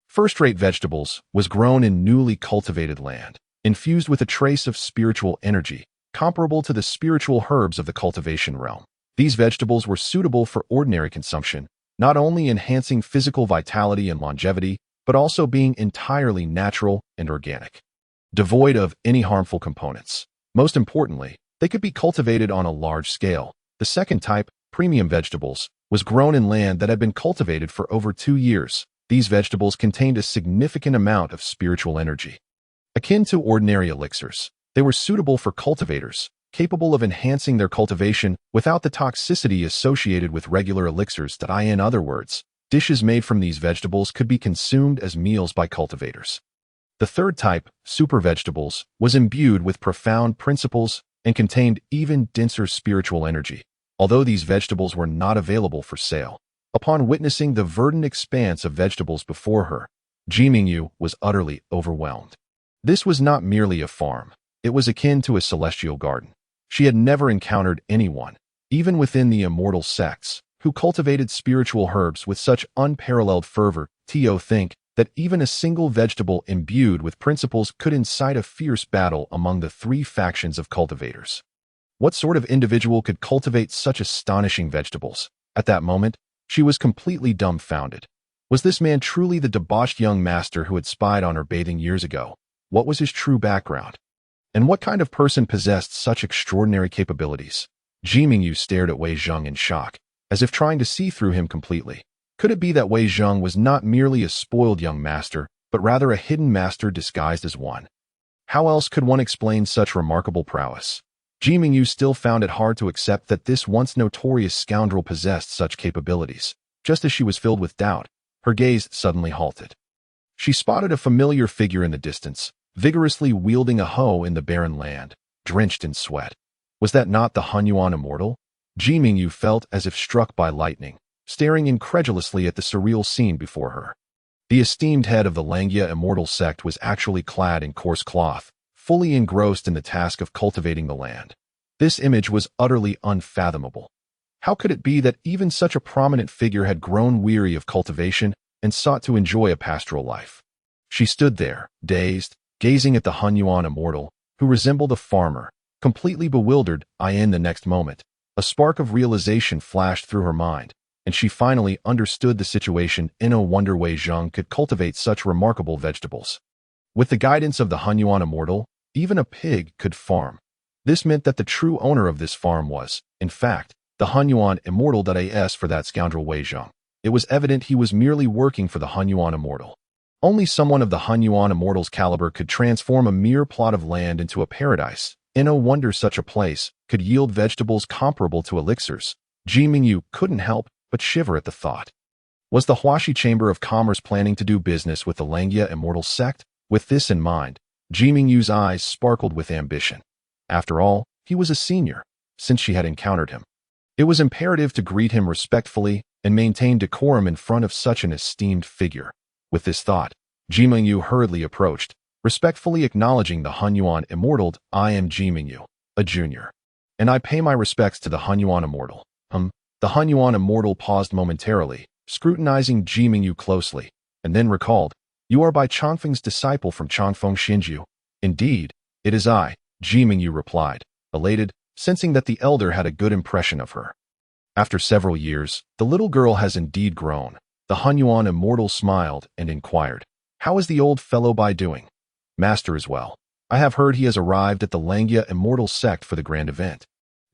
first-rate vegetables, was grown in newly cultivated land, infused with a trace of spiritual energy, comparable to the spiritual herbs of the cultivation realm. These vegetables were suitable for ordinary consumption, not only enhancing physical vitality and longevity, but also being entirely natural and organic, devoid of any harmful components. Most importantly, they could be cultivated on a large scale. The second type, premium vegetables, was grown in land that had been cultivated for over 2 years. These vegetables contained a significant amount of spiritual energy. Akin to ordinary elixirs, they were suitable for cultivators, capable of enhancing their cultivation without the toxicity associated with regular elixirs. In other words, dishes made from these vegetables could be consumed as meals by cultivators. The third type, super vegetables, was imbued with profound principles and contained even denser spiritual energy. Although these vegetables were not available for sale, upon witnessing the verdant expanse of vegetables before her, Jimingyu was utterly overwhelmed. This was not merely a farm. It was akin to a celestial garden. She had never encountered anyone, even within the immortal sects, who cultivated spiritual herbs with such unparalleled fervor. Think that even a single vegetable imbued with principles could incite a fierce battle among the 3 factions of cultivators. What sort of individual could cultivate such astonishing vegetables? At that moment, she was completely dumbfounded. Was this man truly the debauched young master who had spied on her bathing years ago? What was his true background? And what kind of person possessed such extraordinary capabilities? Jimingyu stared at Wei Zhang in shock, as if trying to see through him completely. Could it be that Wei Zhang was not merely a spoiled young master, but rather a hidden master disguised as one? How else could one explain such remarkable prowess? Jimingyu still found it hard to accept that this once notorious scoundrel possessed such capabilities. Just as she was filled with doubt, her gaze suddenly halted. She spotted a familiar figure in the distance, vigorously wielding a hoe in the barren land, drenched in sweat. Was that not the Huaxia Immortal? Jimingyu felt as if struck by lightning, staring incredulously at the surreal scene before her. The esteemed head of the Huaxia Immortal sect was actually clad in coarse cloth, fully engrossed in the task of cultivating the land. This image was utterly unfathomable. How could it be that even such a prominent figure had grown weary of cultivation and sought to enjoy a pastoral life? She stood there, dazed, gazing at the Huaxia Immortal, who resembled a farmer, completely bewildered. In the next moment, a spark of realization flashed through her mind, and she finally understood the situation. No wonder Wei Zhang could cultivate such remarkable vegetables. With the guidance of the Huaxia Immortal, even a pig could farm. This meant that the true owner of this farm was, in fact, the Hunyuan Immortal.as for that scoundrel Wei Zhang. It was evident he was merely working for the Hunyuan Immortal. Only someone of the Hunyuan Immortal's caliber could transform a mere plot of land into a paradise, and no wonder such a place could yield vegetables comparable to elixirs. Ji Mingyu couldn't help but shiver at the thought. Was the Huaxia Chamber of Commerce planning to do business with the Langia Immortal sect? With this in mind, Ji Mingyu's eyes sparkled with ambition. After all, he was a senior, since she had encountered him. It was imperative to greet him respectfully and maintain decorum in front of such an esteemed figure. With this thought, Ji Mingyu hurriedly approached, respectfully acknowledging the Hunyuan Immortal. I am Ji Mingyu, a junior, and I pay my respects to the Hunyuan Immortal. The Hunyuan Immortal paused momentarily, scrutinizing Ji Mingyu closely, and then recalled, "You are by Changfeng's disciple from Changfeng Xinjiu." "Indeed, it is I," Ji Mingyu replied, elated, sensing that the elder had a good impression of her. After several years, the little girl has indeed grown. The Hunyuan Immortal smiled and inquired, "How is the old fellow by doing?" "Master is well. I have heard he has arrived at the Langia Immortal sect for the grand event."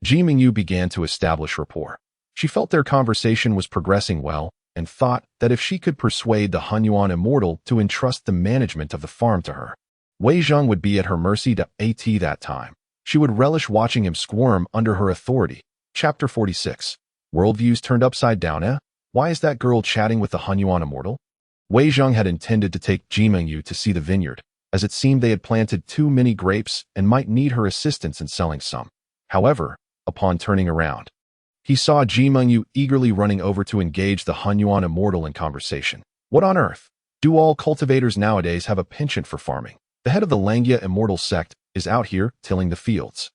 Ji Mingyu began to establish rapport. She felt their conversation was progressing well and thought that if she could persuade the Hunyuan Immortal to entrust the management of the farm to her, Wei Zhang would be at her mercy that time. She would relish watching him squirm under her authority. Chapter 46. Worldviews turned upside down, Why is that girl chatting with the Hunyuan Immortal? Wei Zhang had intended to take Ji Mingyu to see the vineyard, as it seemed they had planted too many grapes and might need her assistance in selling some. However, upon turning around, he saw Ji Mingyu eagerly running over to engage the Hunyuan Immortal in conversation. What on earth? Do all cultivators nowadays have a penchant for farming? The head of the Langia Immortal sect is out here tilling the fields.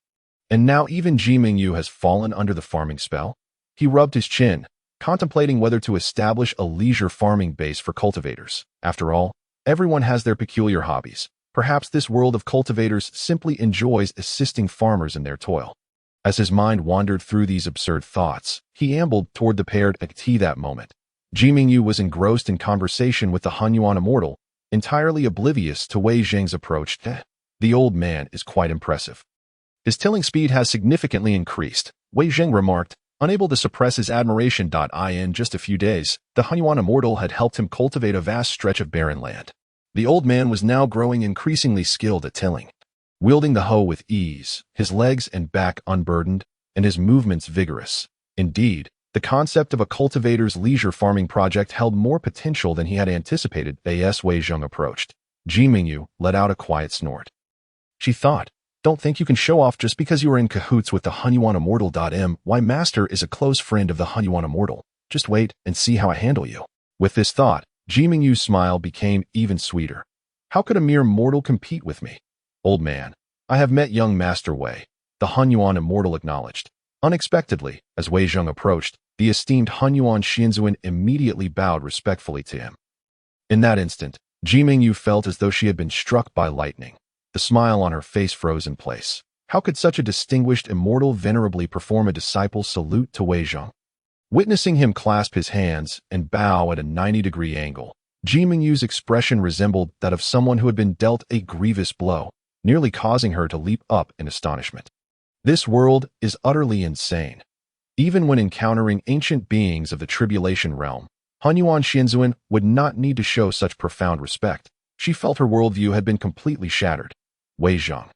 And now even Ji Mingyu has fallen under the farming spell? He rubbed his chin, contemplating whether to establish a leisure farming base for cultivators. After all, everyone has their peculiar hobbies. Perhaps this world of cultivators simply enjoys assisting farmers in their toil. As his mind wandered through these absurd thoughts, he ambled toward the paired tea that moment. Ji Mingyu was engrossed in conversation with the Hunyuan Immortal, entirely oblivious to Wei Zhang's approach. The old man is quite impressive. His tilling speed has significantly increased, Wei Zhang remarked, unable to suppress his admiration. In just a few days, the Hunyuan Immortal had helped him cultivate a vast stretch of barren land. The old man was now growing increasingly skilled at tilling, wielding the hoe with ease, his legs and back unburdened, and his movements vigorous. Indeed, the concept of a cultivator's leisure farming project held more potential than he had anticipated. As Wei Zhang approached, Ji Mingyu let out a quiet snort. She thought, "Don't think you can show off just because you are in cahoots with the Hunyuan Immortal. Why, Master is a close friend of the Hunyuan Immortal. Just wait and see how I handle you." With this thought, Ji Mingyu's smile became even sweeter. "How could a mere mortal compete with me?" "Old man, I have met young Master Wei," the Hunyuan Immortal acknowledged. Unexpectedly, as Wei Zhang approached, the esteemed Hunyuan Xianzuan immediately bowed respectfully to him. In that instant, Ji Mingyu felt as though she had been struck by lightning. The smile on her face froze in place. How could such a distinguished immortal venerably perform a disciple's salute to Wei Zhang? Witnessing him clasp his hands and bow at a 90-degree angle, Ji Mingyu's expression resembled that of someone who had been dealt a grievous blow, nearly causing her to leap up in astonishment. This world is utterly insane. Even when encountering ancient beings of the tribulation realm, Hunyuan Xianzuan would not need to show such profound respect. She felt her worldview had been completely shattered. Wei Zhang,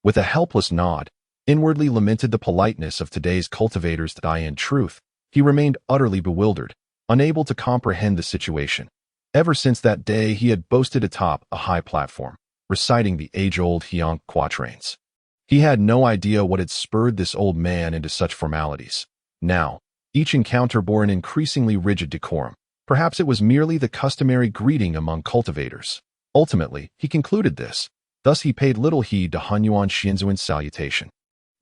with a helpless nod, inwardly lamented the politeness of today's cultivators. In truth, he remained utterly bewildered, unable to comprehend the situation. Ever since that day, he had boasted atop a high platform, reciting the age-old Hyang quatrains. He had no idea what had spurred this old man into such formalities. Now, each encounter bore an increasingly rigid decorum. Perhaps it was merely the customary greeting among cultivators. Ultimately, he concluded this. Thus he paid little heed to Hunyuan Xianzuan's salutation,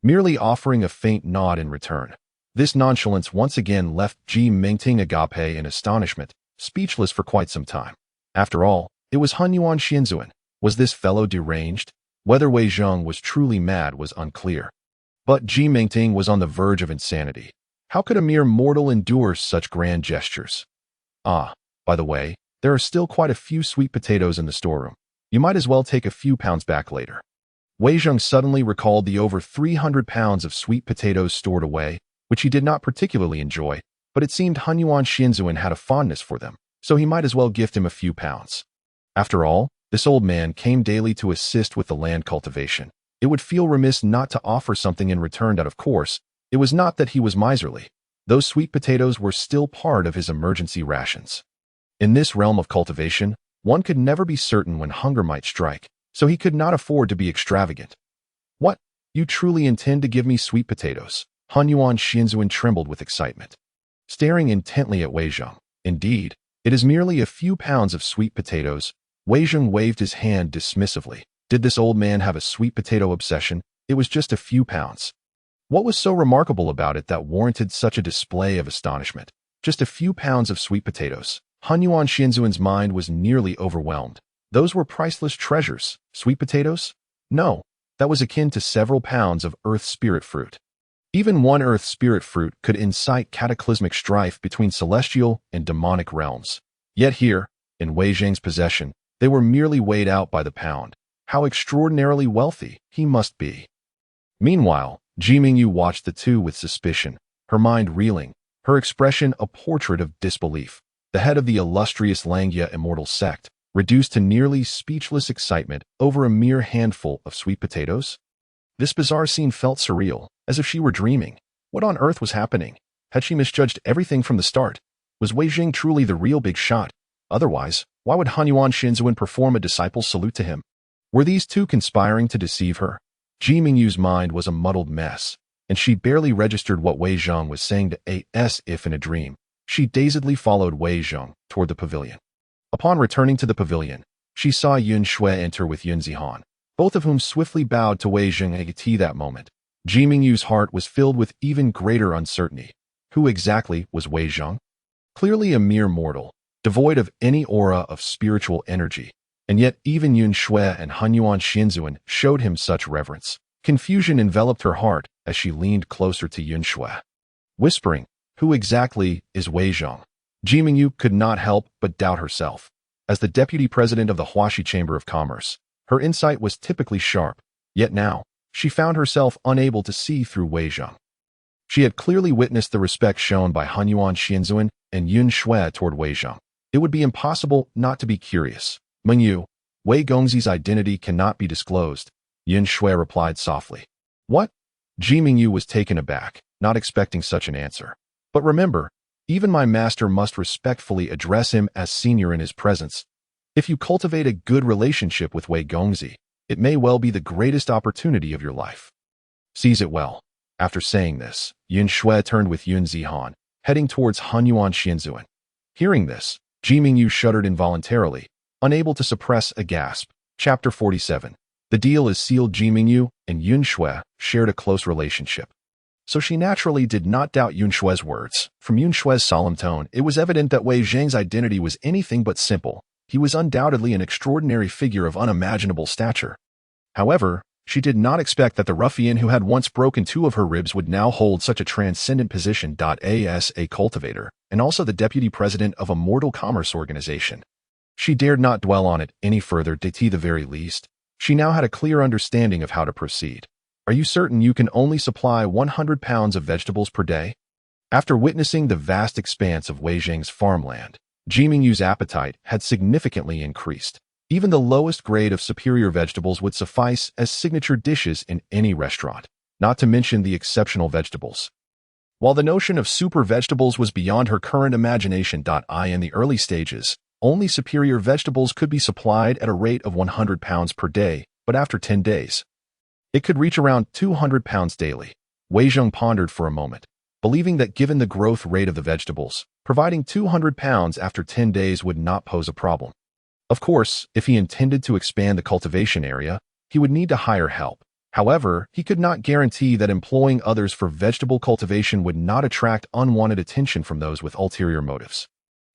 merely offering a faint nod in return. This nonchalance once again left Ji Mingting agape in astonishment, speechless for quite some time. After all, it was Hunyuan Xianzuan. Was this fellow deranged? Whether Wei Zhang was truly mad was unclear. But Ji Mingting was on the verge of insanity. How could a mere mortal endure such grand gestures? Ah, by the way, there are still quite a few sweet potatoes in the storeroom. You might as well take a few pounds back later. Wei Zhang suddenly recalled the over 300 pounds of sweet potatoes stored away, which he did not particularly enjoy, but it seemed Hunyuan Xianzuan had a fondness for them, so he might as well gift him a few pounds. After all, this old man came daily to assist with the land cultivation. It would feel remiss not to offer something in return. That, of course, it was not that he was miserly. Those sweet potatoes were still part of his emergency rations. In this realm of cultivation, one could never be certain when hunger might strike, so he could not afford to be extravagant. What? You truly intend to give me sweet potatoes? Hunyuan Xianzuan trembled with excitement, staring intently at Wei Zheng. Indeed, it is merely a few pounds of sweet potatoes. Wei Zheng waved his hand dismissively. Did this old man have a sweet potato obsession? It was just a few pounds. What was so remarkable about it that warranted such a display of astonishment? Just a few pounds of sweet potatoes. Hunyuan Xianzuan's mind was nearly overwhelmed. Those were priceless treasures. Sweet potatoes? No, that was akin to several pounds of earth spirit fruit. Even one earth spirit fruit could incite cataclysmic strife between celestial and demonic realms. Yet here, in Wei Zheng's possession, they were merely weighed out by the pound. How extraordinarily wealthy he must be. Meanwhile, Ji Mingyu watched the two with suspicion, her mind reeling, her expression a portrait of disbelief. The head of the illustrious Huaxia immortal sect, reduced to nearly speechless excitement over a mere handful of sweet potatoes? This bizarre scene felt surreal, as if she were dreaming. What on earth was happening? Had she misjudged everything from the start? Was Wei Zheng truly the real big shot? Otherwise, why would Hunyuan Xianzuan perform a disciple's salute to him? Were these two conspiring to deceive her? Ji Mingyu's mind was a muddled mess, and she barely registered what Wei Zheng was saying to as if in a dream. She dazedly followed Wei Zheng toward the pavilion. Upon returning to the pavilion, she saw Yun Shui enter with Yun Zihan, both of whom swiftly bowed to Wei Zheng at that moment. Ji Mingyu's heart was filled with even greater uncertainty. Who exactly was Wei Zheng? Clearly a mere mortal, devoid of any aura of spiritual energy. And yet even Yun Shui and Hunyuan Xianzuan showed him such reverence. Confusion enveloped her heart as she leaned closer to Yun Shui, whispering, "Who exactly is Wei Zheng?" Ji Mingyu could not help but doubt herself. As the deputy president of the Huaxia Chamber of Commerce, her insight was typically sharp, yet now, she found herself unable to see through Wei Zheng. She had clearly witnessed the respect shown by Hunyuan Xianzuan and Yun Shui toward Wei Zheng. It would be impossible not to be curious. "Mingyu, Wei Gongzi's identity cannot be disclosed," Yun Shui replied softly. "What?" Ji Mingyu was taken aback, not expecting such an answer. "But remember, even my master must respectfully address him as senior in his presence. If you cultivate a good relationship with Wei Gongzi, it may well be the greatest opportunity of your life. Seize it well." After saying this, Yun Shui turned with Yun Zihan, heading towards Hunyuan Xianzuan. Hearing this, Ji Mingyu shuddered involuntarily, unable to suppress a gasp. Chapter 47. The deal is sealed. Ji Mingyu and Yun Shui shared a close relationship, so she naturally did not doubt Yun Shui's words. From Yun Shui's solemn tone, it was evident that Wei Zheng's identity was anything but simple. He was undoubtedly an extraordinary figure of unimaginable stature. However, she did not expect that the ruffian who had once broken two of her ribs would now hold such a transcendent position. As a cultivator, and also the deputy president of a mortal commerce organization. She dared not dwell on it any further. To the very least, she now had a clear understanding of how to proceed. "Are you certain you can only supply 100 pounds of vegetables per day?" After witnessing the vast expanse of Wei Zheng's farmland, Ji Mingyu's appetite had significantly increased. Even the lowest grade of superior vegetables would suffice as signature dishes in any restaurant, not to mention the exceptional vegetables. While the notion of super vegetables was beyond her current imagination. In the early stages, only superior vegetables could be supplied at a rate of 100 pounds per day, but after 10 days, it could reach around 200 pounds daily. Wei Zheng pondered for a moment, believing that given the growth rate of the vegetables, providing 200 pounds after 10 days would not pose a problem. Of course, if he intended to expand the cultivation area, he would need to hire help. However, he could not guarantee that employing others for vegetable cultivation would not attract unwanted attention from those with ulterior motives.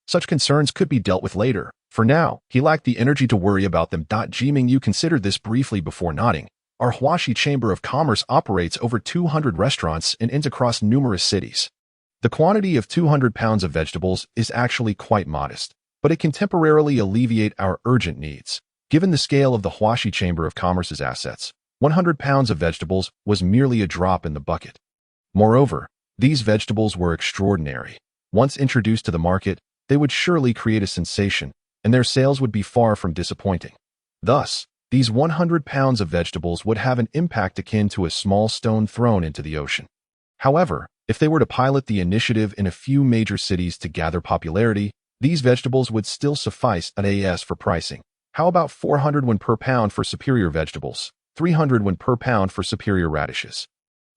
Such concerns could be dealt with later. For now, he lacked the energy to worry about them. Ji Mingyu considered this briefly before nodding. Our Huaxia Chamber of Commerce operates over 200 restaurants and ends across numerous cities. The quantity of 200 pounds of vegetables is actually quite modest, but it can temporarily alleviate our urgent needs. Given the scale of the Huaxia Chamber of Commerce's assets, 100 pounds of vegetables was merely a drop in the bucket. Moreover, These vegetables were extraordinary. Once introduced to the market, they would surely create a sensation, and their sales would be far from disappointing. Thus, these 100 pounds of vegetables would have an impact akin to a small stone thrown into the ocean. However, if they were to pilot the initiative in a few major cities to gather popularity, these vegetables would still suffice at AS for pricing. How about 400 won per pound for superior vegetables, 300 won per pound for superior radishes,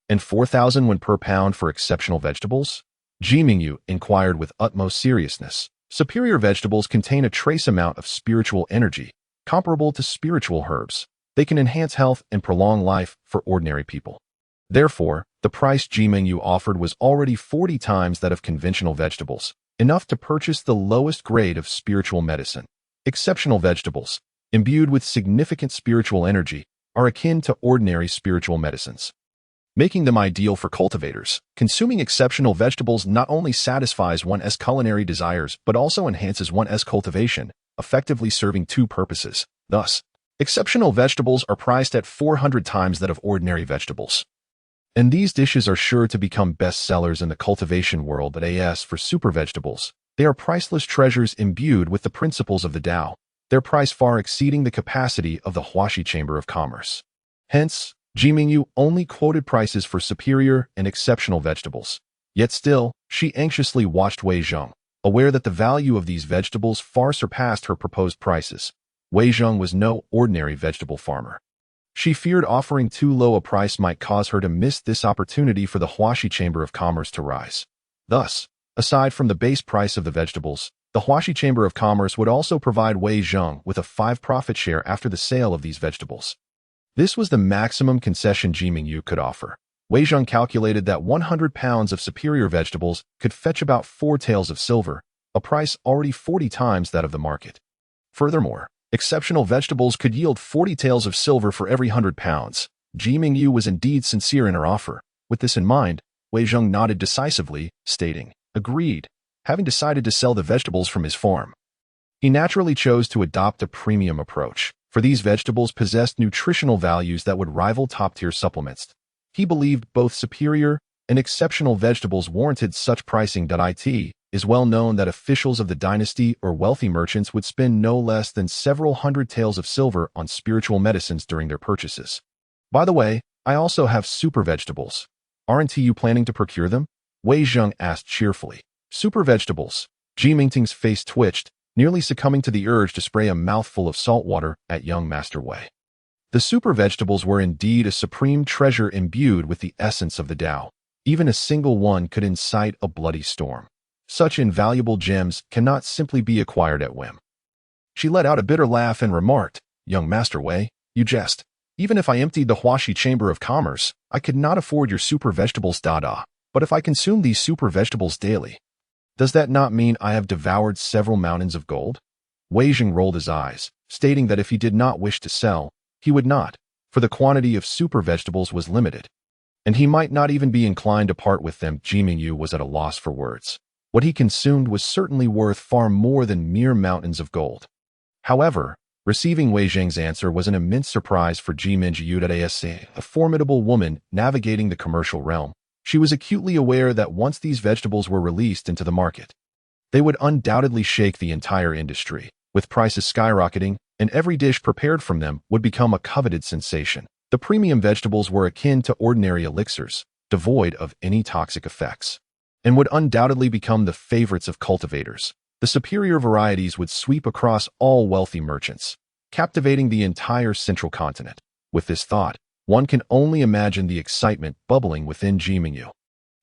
and 4,000 won per pound for exceptional vegetables? Ji Mingyu inquired with utmost seriousness. Superior vegetables contain a trace amount of spiritual energy, comparable to spiritual herbs. They can enhance health and prolong life for ordinary people. Therefore, the price Ji Mingyu offered was already 40 times that of conventional vegetables, enough to purchase the lowest grade of spiritual medicine. Exceptional vegetables, imbued with significant spiritual energy, are akin to ordinary spiritual medicines, making them ideal for cultivators. Consuming exceptional vegetables not only satisfies one's culinary desires but also enhances one's cultivation, effectively serving two purposes. Thus, exceptional vegetables are priced at 400 times that of ordinary vegetables. And these dishes are sure to become bestsellers in the cultivation world. At AS for super vegetables, they are priceless treasures imbued with the principles of the Tao, their price far exceeding the capacity of the Huaxia Chamber of Commerce. Hence, Ji Mingyu only quoted prices for superior and exceptional vegetables. Yet still, she anxiously watched Wei Zheng, aware that the value of these vegetables far surpassed her proposed prices. Wei Zheng was no ordinary vegetable farmer. She feared offering too low a price might cause her to miss this opportunity for the Huaxia Chamber of Commerce to rise. Thus, aside from the base price of the vegetables, the Huaxia Chamber of Commerce would also provide Wei Zheng with a 5% profit share after the sale of these vegetables. This was the maximum concession Ji Mingyu could offer. Wei Zheng calculated that 100 pounds of superior vegetables could fetch about 4 taels of silver, a price already 40 times that of the market. Furthermore, exceptional vegetables could yield 40 taels of silver for every 100 pounds. Ji Mingyu was indeed sincere in her offer. With this in mind, Wei Zheng nodded decisively, stating, "Agreed." Having decided to sell the vegetables from his farm, he naturally chose to adopt a premium approach, for these vegetables possessed nutritional values that would rival top-tier supplements. He believed both superior and exceptional vegetables warranted such pricing. It is well known that officials of the dynasty or wealthy merchants would spend no less than several hundred taels of silver on spiritual medicines during their purchases. By the way, I also have super vegetables. Aren't you planning to procure them? Wei Zheng asked cheerfully. Super vegetables. Ji Mingting's face twitched, nearly succumbing to the urge to spray a mouthful of salt water at young Master Wei. The super vegetables were indeed a supreme treasure imbued with the essence of the Tao. Even a single one could incite a bloody storm. Such invaluable gems cannot simply be acquired at whim. She let out a bitter laugh and remarked, "Young Master Wei, you jest. Even if I emptied the Huaxia Chamber of Commerce, I could not afford your super vegetables. But if I consume these super vegetables daily, does that not mean I have devoured several mountains of gold?" Wei Zheng rolled his eyes, stating that if he did not wish to sell, he would not, for the quantity of super vegetables was limited, and he might not even be inclined to part with them. Ji Mingyu was at a loss for words. What he consumed was certainly worth far more than mere mountains of gold. However, receiving Wei Zheng's answer was an immense surprise for Ji Mingyu. A formidable woman navigating the commercial realm, she was acutely aware that once these vegetables were released into the market, they would undoubtedly shake the entire industry, with prices skyrocketing, and every dish prepared from them would become a coveted sensation. The premium vegetables were akin to ordinary elixirs, devoid of any toxic effects, and would undoubtedly become the favorites of cultivators. The superior varieties would sweep across all wealthy merchants, captivating the entire central continent. With this thought, one can only imagine the excitement bubbling within Ji Mingyu.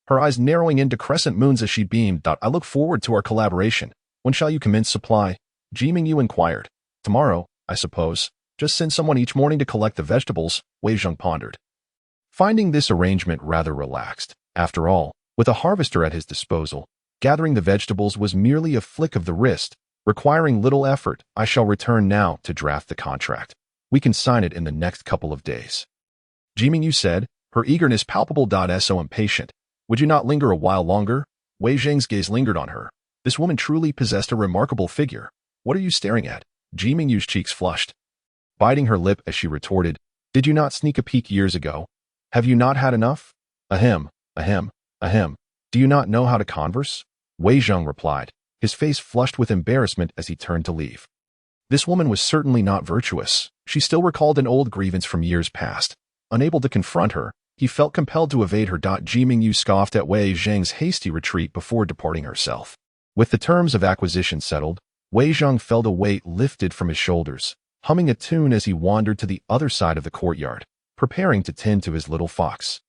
Her eyes narrowing into crescent moons as she beamed. "I look forward to our collaboration. When shall you commence supply?" Ji Mingyu inquired. "Tomorrow, I suppose. Just send someone each morning to collect the vegetables," Wei Zheng pondered, finding this arrangement rather relaxed. After all, with a harvester at his disposal, gathering the vegetables was merely a flick of the wrist, requiring little effort. "I shall return now to draft the contract. We can sign it in the next couple of days," Ji Mingyu said, her eagerness palpable. "So impatient. Would you not linger a while longer?" Wei Zheng's gaze lingered on her. This woman truly possessed a remarkable figure. "What are you staring at?" Ji Mingyu's cheeks flushed, biting her lip as she retorted, "Did you not sneak a peek years ago? Have you not had enough?" Ahem, ahem, ahem. Do you not know how to converse? Wei Zheng replied, his face flushed with embarrassment as he turned to leave. This woman was certainly not virtuous. She still recalled an old grievance from years past. Unable to confront her, he felt compelled to evade her. Jiming Yu scoffed at Wei Zheng's hasty retreat before departing herself. With the terms of acquisition settled, Wei Zheng felt a weight lifted from his shoulders, humming a tune as he wandered to the other side of the courtyard, preparing to tend to his little fox.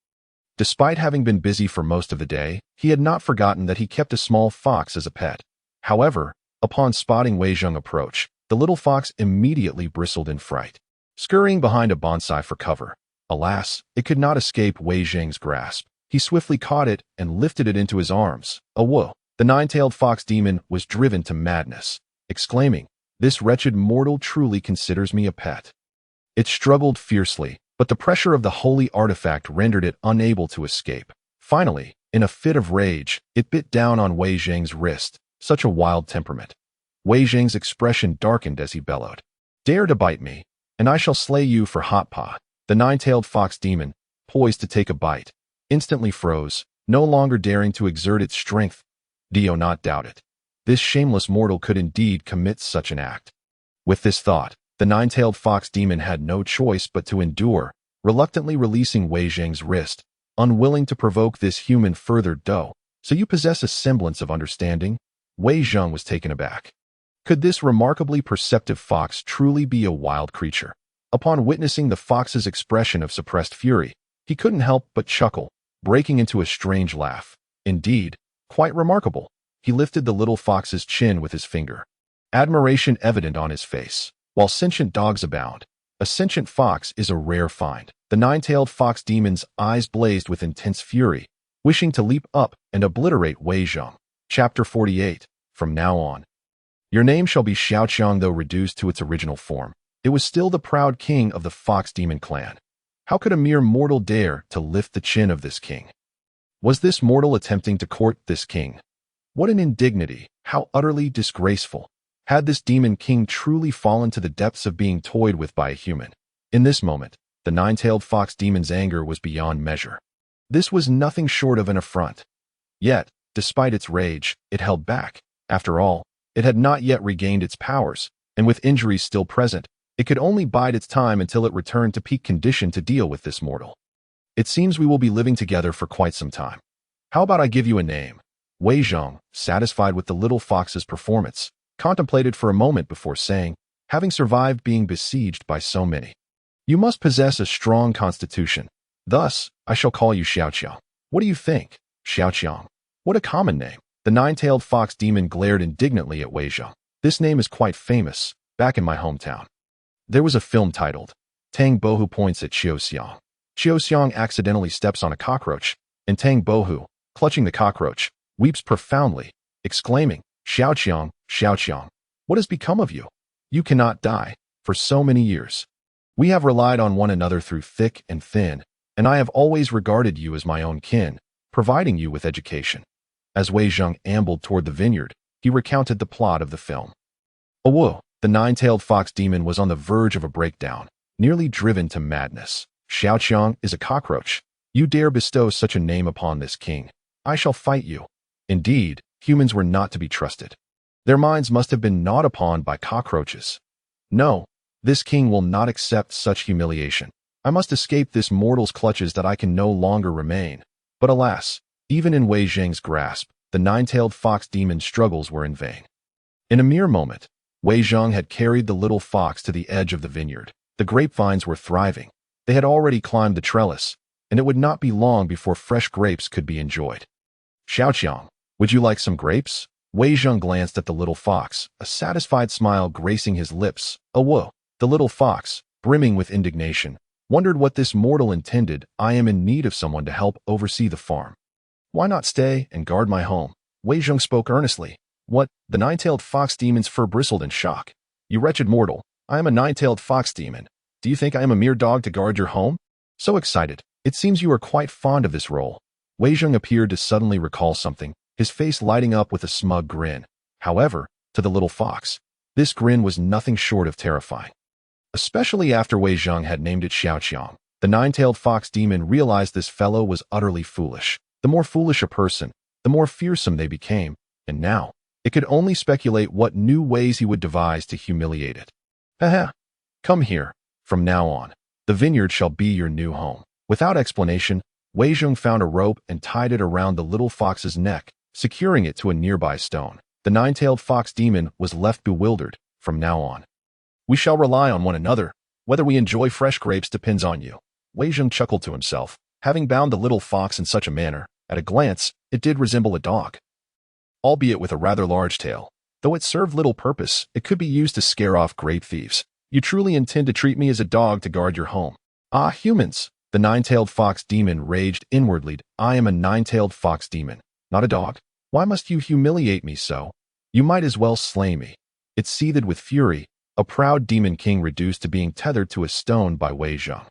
Despite having been busy for most of the day, he had not forgotten that he kept a small fox as a pet. However, upon spotting Wei Zheng approach, the little fox immediately bristled in fright, scurrying behind a bonsai for cover. Alas, it could not escape Wei Zheng's grasp. He swiftly caught it and lifted it into his arms. Whoa! The nine-tailed fox demon was driven to madness, exclaiming, "This wretched mortal truly considers me a pet." It struggled fiercely, but the pressure of the holy artifact rendered it unable to escape. Finally, in a fit of rage, it bit down on Wei Zheng's wrist. Such a wild temperament. Wei Zheng's expression darkened as he bellowed, "Dare to bite me, and I shall slay you for hot pot." The nine-tailed fox demon, poised to take a bite, instantly froze, no longer daring to exert its strength. Do not doubt it. This shameless mortal could indeed commit such an act. With this thought, the nine-tailed fox demon had no choice but to endure, reluctantly releasing Wei Zheng's wrist, unwilling to provoke this human further. So you possess a semblance of understanding? Wei Zheng was taken aback. Could this remarkably perceptive fox truly be a wild creature? Upon witnessing the fox's expression of suppressed fury, he couldn't help but chuckle, breaking into a strange laugh. Indeed, quite remarkable. He lifted the little fox's chin with his finger, admiration evident on his face. While sentient dogs abound, a sentient fox is a rare find. The nine-tailed fox demon's eyes blazed with intense fury, wishing to leap up and obliterate Wei Zheng. Chapter 48. From now on, your name shall be Huaxia. Though reduced to its original form, it was still the proud king of the fox demon clan. How could a mere mortal dare to lift the chin of this king? Was this mortal attempting to court this king? What an indignity! How utterly disgraceful! Had this demon king truly fallen to the depths of being toyed with by a human? In this moment, the nine-tailed fox demon's anger was beyond measure. This was nothing short of an affront. Yet, despite its rage, it held back. After all, it had not yet regained its powers, and with injuries still present, it could only bide its time until it returned to peak condition to deal with this mortal. It seems we will be living together for quite some time. How about I give you a name? Wei Zheng, satisfied with the little fox's performance, contemplated for a moment before saying, having survived being besieged by so many, you must possess a strong constitution. Thus, I shall call you Huaxia. What do you think? Huaxia. What a common name. The nine-tailed fox demon glared indignantly at Wei Zheng. This name is quite famous, back in my hometown. There was a film titled, Tang Bohu Points at Xiaoxiang. Xiaoxiang accidentally steps on a cockroach, and Tang Bohu, clutching the cockroach, weeps profoundly, exclaiming, Xiaoxiang, Xiaoxiang, what has become of you? You cannot die. For so many years, we have relied on one another through thick and thin, and I have always regarded you as my own kin, providing you with education. As Wei Zheng ambled toward the vineyard, he recounted the plot of the film. Whoa! The nine-tailed fox demon was on the verge of a breakdown, nearly driven to madness. Xiaoxiang is a cockroach. You dare bestow such a name upon this king. I shall fight you. Indeed, humans were not to be trusted. Their minds must have been gnawed upon by cockroaches. No, this king will not accept such humiliation. I must escape this mortal's clutches that I can no longer remain. But alas, even in Wei Zheng's grasp, the nine-tailed fox demon's struggles were in vain. In a mere moment, Wei Zheng had carried the little fox to the edge of the vineyard. The grapevines were thriving. They had already climbed the trellis, and it would not be long before fresh grapes could be enjoyed. Xiaoxiang, would you like some grapes? Wei Zheng glanced at the little fox, a satisfied smile gracing his lips. Whoa! The little fox, brimming with indignation, wondered what this mortal intended. I am in need of someone to help oversee the farm. Why not stay and guard my home? Wei Zheng spoke earnestly. What? The nine-tailed fox demon's fur bristled in shock. You wretched mortal, I am a nine-tailed fox demon. Do you think I am a mere dog to guard your home? So excited. It seems you are quite fond of this role. Wei Zheng appeared to suddenly recall something, his face lighting up with a smug grin. However, to the little fox, this grin was nothing short of terrifying. Especially after Wei Zheng had named it Xiaoxiang. The nine-tailed fox demon realized this fellow was utterly foolish. The more foolish a person, the more fearsome they became, and now, it could only speculate what new ways he would devise to humiliate it. Haha. Come here. From now on, the vineyard shall be your new home. Without explanation, Wei Zhong found a rope and tied it around the little fox's neck, securing it to a nearby stone. The nine-tailed fox demon was left bewildered. From now on, we shall rely on one another. Whether we enjoy fresh grapes depends on you. Wei Zhong chuckled to himself. Having bound the little fox in such a manner, at a glance, it did resemble a dog, albeit with a rather large tail. Though it served little purpose, it could be used to scare off grape thieves. You truly intend to treat me as a dog to guard your home? Ah, humans! The nine-tailed fox demon raged inwardly. I am a nine-tailed fox demon, not a dog. Why must you humiliate me so? You might as well slay me. It seethed with fury, a proud demon king reduced to being tethered to a stone by Wei Zhong.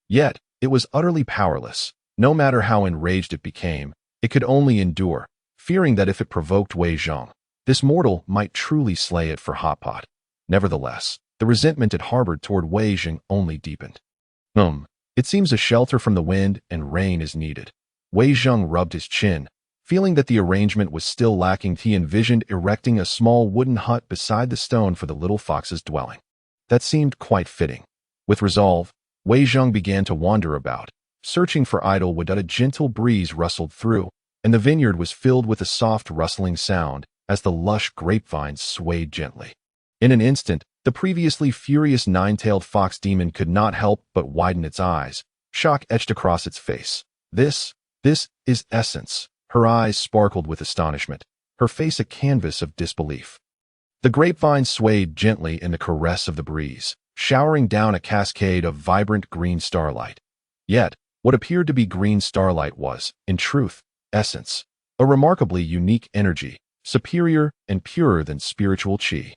Yet, it was utterly powerless. No matter how enraged it became, it could only endure, fearing that if it provoked Wei Zhong, this mortal might truly slay it for hot pot. Nevertheless, the resentment it harbored toward Wei Zhong only deepened. It seems a shelter from the wind and rain is needed. Wei Zhong rubbed his chin. Feeling that the arrangement was still lacking, he envisioned erecting a small wooden hut beside the stone for the little fox's dwelling. That seemed quite fitting. With resolve, Wei Zhong began to wander about, searching for idle wood. A gentle breeze rustled through, and the vineyard was filled with a soft rustling sound as the lush grapevines swayed gently. In an instant, the previously furious nine-tailed fox demon could not help but widen its eyes. Shock etched across its face. This is essence. Her eyes sparkled with astonishment, her face a canvas of disbelief. The grapevine swayed gently in the caress of the breeze, showering down a cascade of vibrant green starlight. Yet, what appeared to be green starlight was, in truth, essence, a remarkably unique energy, superior and purer than spiritual qi.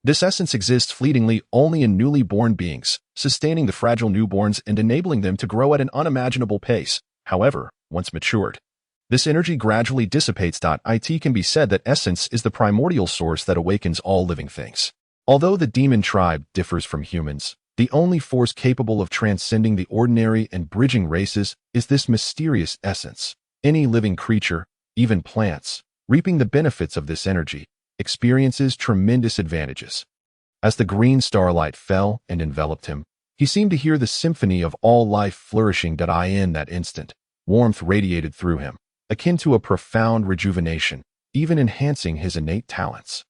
This essence exists fleetingly only in newly born beings, sustaining the fragile newborns and enabling them to grow at an unimaginable pace. However, once matured, this energy gradually dissipates. It can be said that essence is the primordial source that awakens all living things. Although the demon tribe differs from humans, the only force capable of transcending the ordinary and bridging races is this mysterious essence. Any living creature, even plants, reaping the benefits of this energy, experiences tremendous advantages. As the green starlight fell and enveloped him, he seemed to hear the symphony of all life flourishing. In that instant, warmth radiated through him, akin to a profound rejuvenation, even enhancing his innate talents.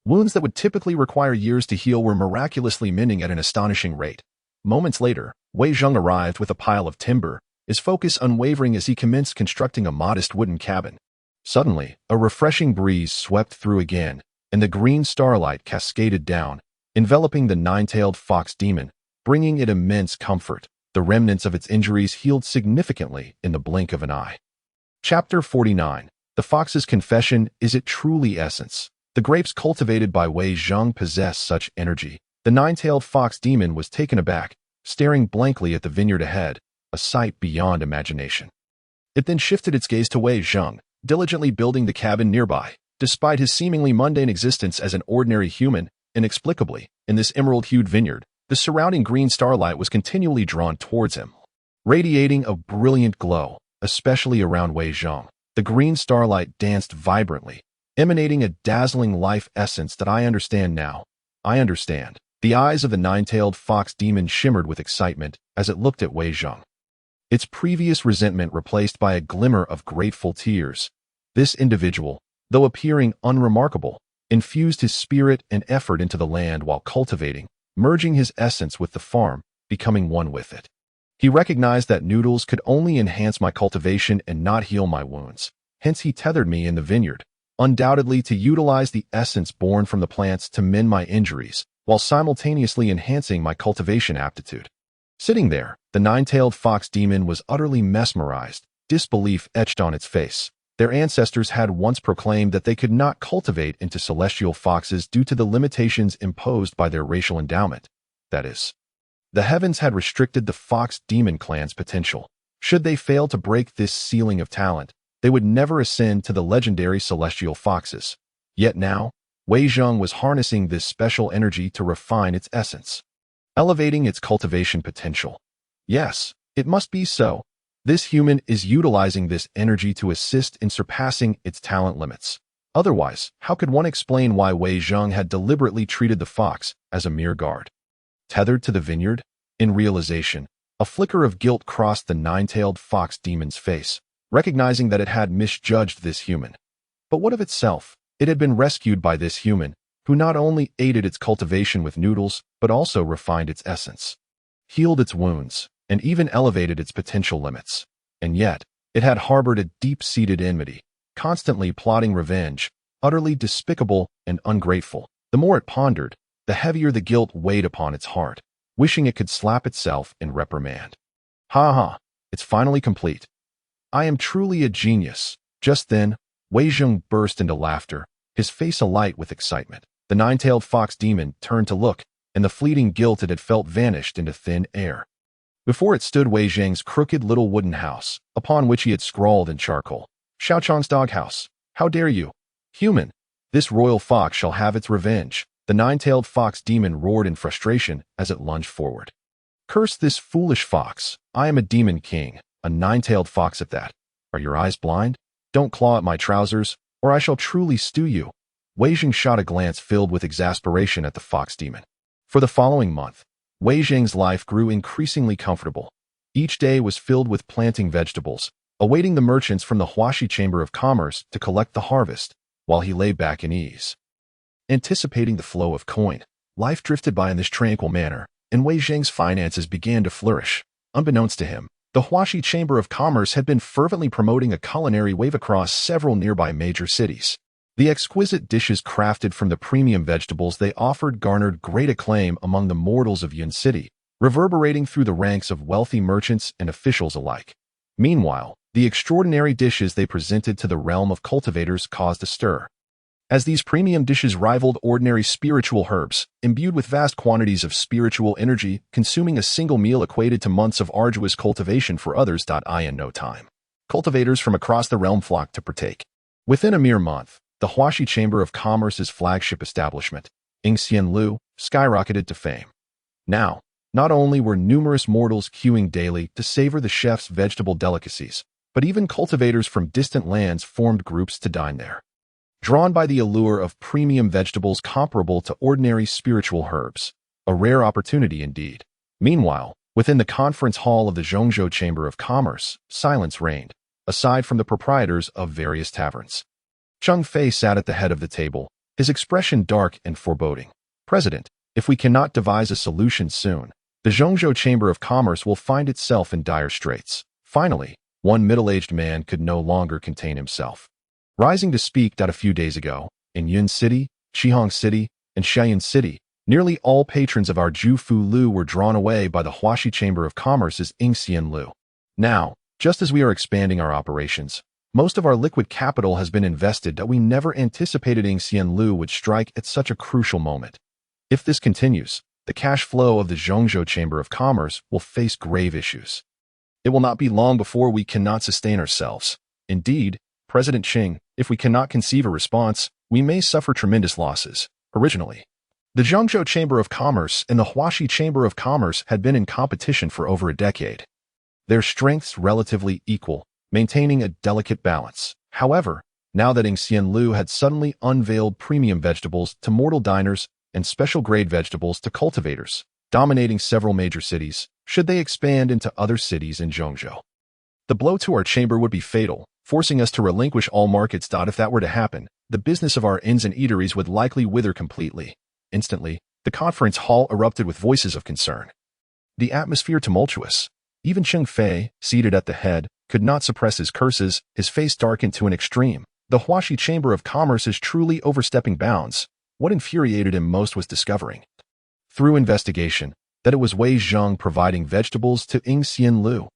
Wounds that would typically require years to heal were miraculously mending at an astonishing rate. Moments later, Wei Zhong arrived with a pile of timber, his focus unwavering as he commenced constructing a modest wooden cabin. Suddenly, a refreshing breeze swept through again, and the green starlight cascaded down, enveloping the nine-tailed fox demon, bringing it immense comfort. The remnants of its injuries healed significantly in the blink of an eye. Chapter 49. The Fox's Confession. Is it truly essence? The grapes cultivated by Wei Zhong possess such energy. The nine-tailed fox demon was taken aback, staring blankly at the vineyard ahead, a sight beyond imagination. It then shifted its gaze to Wei Zhong, diligently building the cabin nearby. Despite his seemingly mundane existence as an ordinary human, inexplicably, in this emerald-hued vineyard, the surrounding green starlight was continually drawn towards him, radiating a brilliant glow, especially around Wei Zhong. The green starlight danced vibrantly, emanating a dazzling life essence. I understand now. I understand. The eyes of the nine-tailed fox demon shimmered with excitement as it looked at Wei Zhong, its previous resentment replaced by a glimmer of grateful tears. This individual, though appearing unremarkable, infused his spirit and effort into the land while cultivating, merging his essence with the farm, becoming one with it. He recognized that noodles could only enhance my cultivation and not heal my wounds. Hence he tethered me in the vineyard, undoubtedly to utilize the essence born from the plants to mend my injuries, while simultaneously enhancing my cultivation aptitude. Sitting there, the nine-tailed fox demon was utterly mesmerized, disbelief etched on its face. Their ancestors had once proclaimed that they could not cultivate into celestial foxes due to the limitations imposed by their racial endowment. That is, the heavens had restricted the fox demon clan's potential. Should they fail to break this ceiling of talent, they would never ascend to the legendary celestial foxes. Yet now, Wei Zhong was harnessing this special energy to refine its essence, elevating its cultivation potential. Yes, it must be so. This human is utilizing this energy to assist in surpassing its talent limits. Otherwise, how could one explain why Wei Zheng had deliberately treated the fox as a mere guard? Tethered to the vineyard? In realization, a flicker of guilt crossed the nine-tailed fox demon's face, recognizing that it had misjudged this human. But what of itself? It had been rescued by this human, who not only aided its cultivation with noodles, but also refined its essence, healed its wounds, and even elevated its potential limits. And yet, it had harbored a deep-seated enmity, constantly plotting revenge, utterly despicable and ungrateful. The more it pondered, the heavier the guilt weighed upon its heart, wishing it could slap itself in reprimand. Ha ha, it's finally complete. I am truly a genius. Just then, Wei Zheng burst into laughter, his face alight with excitement. The nine-tailed fox demon turned to look, and the fleeting guilt it had felt vanished into thin air. Before it stood Wei Zheng's crooked little wooden house, upon which he had scrawled in charcoal, "Xiaochang's doghouse. How dare you? Human, this royal fox shall have its revenge." The nine-tailed fox demon roared in frustration as it lunged forward. "Curse this foolish fox. I am a demon king, a nine-tailed fox at that. Are your eyes blind? Don't claw at my trousers, or I shall truly stew you." Wei Zheng shot a glance filled with exasperation at the fox demon. For the following month, Wei Zheng's life grew increasingly comfortable. Each day was filled with planting vegetables, awaiting the merchants from the Huaxia Chamber of Commerce to collect the harvest, while he lay back in ease. Anticipating the flow of coin, life drifted by in this tranquil manner, and Wei Zheng's finances began to flourish. Unbeknownst to him, the Huaxia Chamber of Commerce had been fervently promoting a culinary wave across several nearby major cities. The exquisite dishes crafted from the premium vegetables they offered garnered great acclaim among the mortals of Yun City, reverberating through the ranks of wealthy merchants and officials alike. Meanwhile, the extraordinary dishes they presented to the realm of cultivators caused a stir. As these premium dishes rivaled ordinary spiritual herbs, imbued with vast quantities of spiritual energy, consuming a single meal equated to months of arduous cultivation for others. In no time, cultivators from across the realm flocked to partake. Within a mere month, the Huaxia Chamber of Commerce's flagship establishment, Lu, skyrocketed to fame. Now, not only were numerous mortals queuing daily to savor the chef's vegetable delicacies, but even cultivators from distant lands formed groups to dine there, drawn by the allure of premium vegetables comparable to ordinary spiritual herbs. A rare opportunity indeed. Meanwhile, within the conference hall of the Zhongzhou Chamber of Commerce, silence reigned, aside from the proprietors of various taverns. Cheng Fei sat at the head of the table, his expression dark and foreboding. "President, if we cannot devise a solution soon, the Zhongzhou Chamber of Commerce will find itself in dire straits." Finally, one middle-aged man could no longer contain himself. Rising to speak a few days ago, in Yun City, Qihong City, and Xianyun City, nearly all patrons of our Jufu Lu were drawn away by the Huaxia Chamber of Commerce's Lu. Now, just as we are expanding our operations, most of our liquid capital has been invested that we never anticipated Lu would strike at such a crucial moment. If this continues, the cash flow of the Zhongzhou Chamber of Commerce will face grave issues. It will not be long before we cannot sustain ourselves. Indeed, President Qing, if we cannot conceive a response, we may suffer tremendous losses. Originally, the Zhongzhou Chamber of Commerce and the Huaxia Chamber of Commerce had been in competition for over a decade. Their strengths relatively equal, maintaining a delicate balance. However, now that Lu had suddenly unveiled premium vegetables to mortal diners and special-grade vegetables to cultivators, dominating several major cities, should they expand into other cities in Zhongzhou, the blow to our chamber would be fatal, forcing us to relinquish all markets. If that were to happen, the business of our inns and eateries would likely wither completely. Instantly, the conference hall erupted with voices of concern. The atmosphere tumultuous. Even Cheng Fei, seated at the head, could not suppress his curses, his face darkened to an extreme. The Huaxia Chamber of Commerce is truly overstepping bounds. What infuriated him most was discovering, through investigation, that it was Wei Zheng providing vegetables to Lu.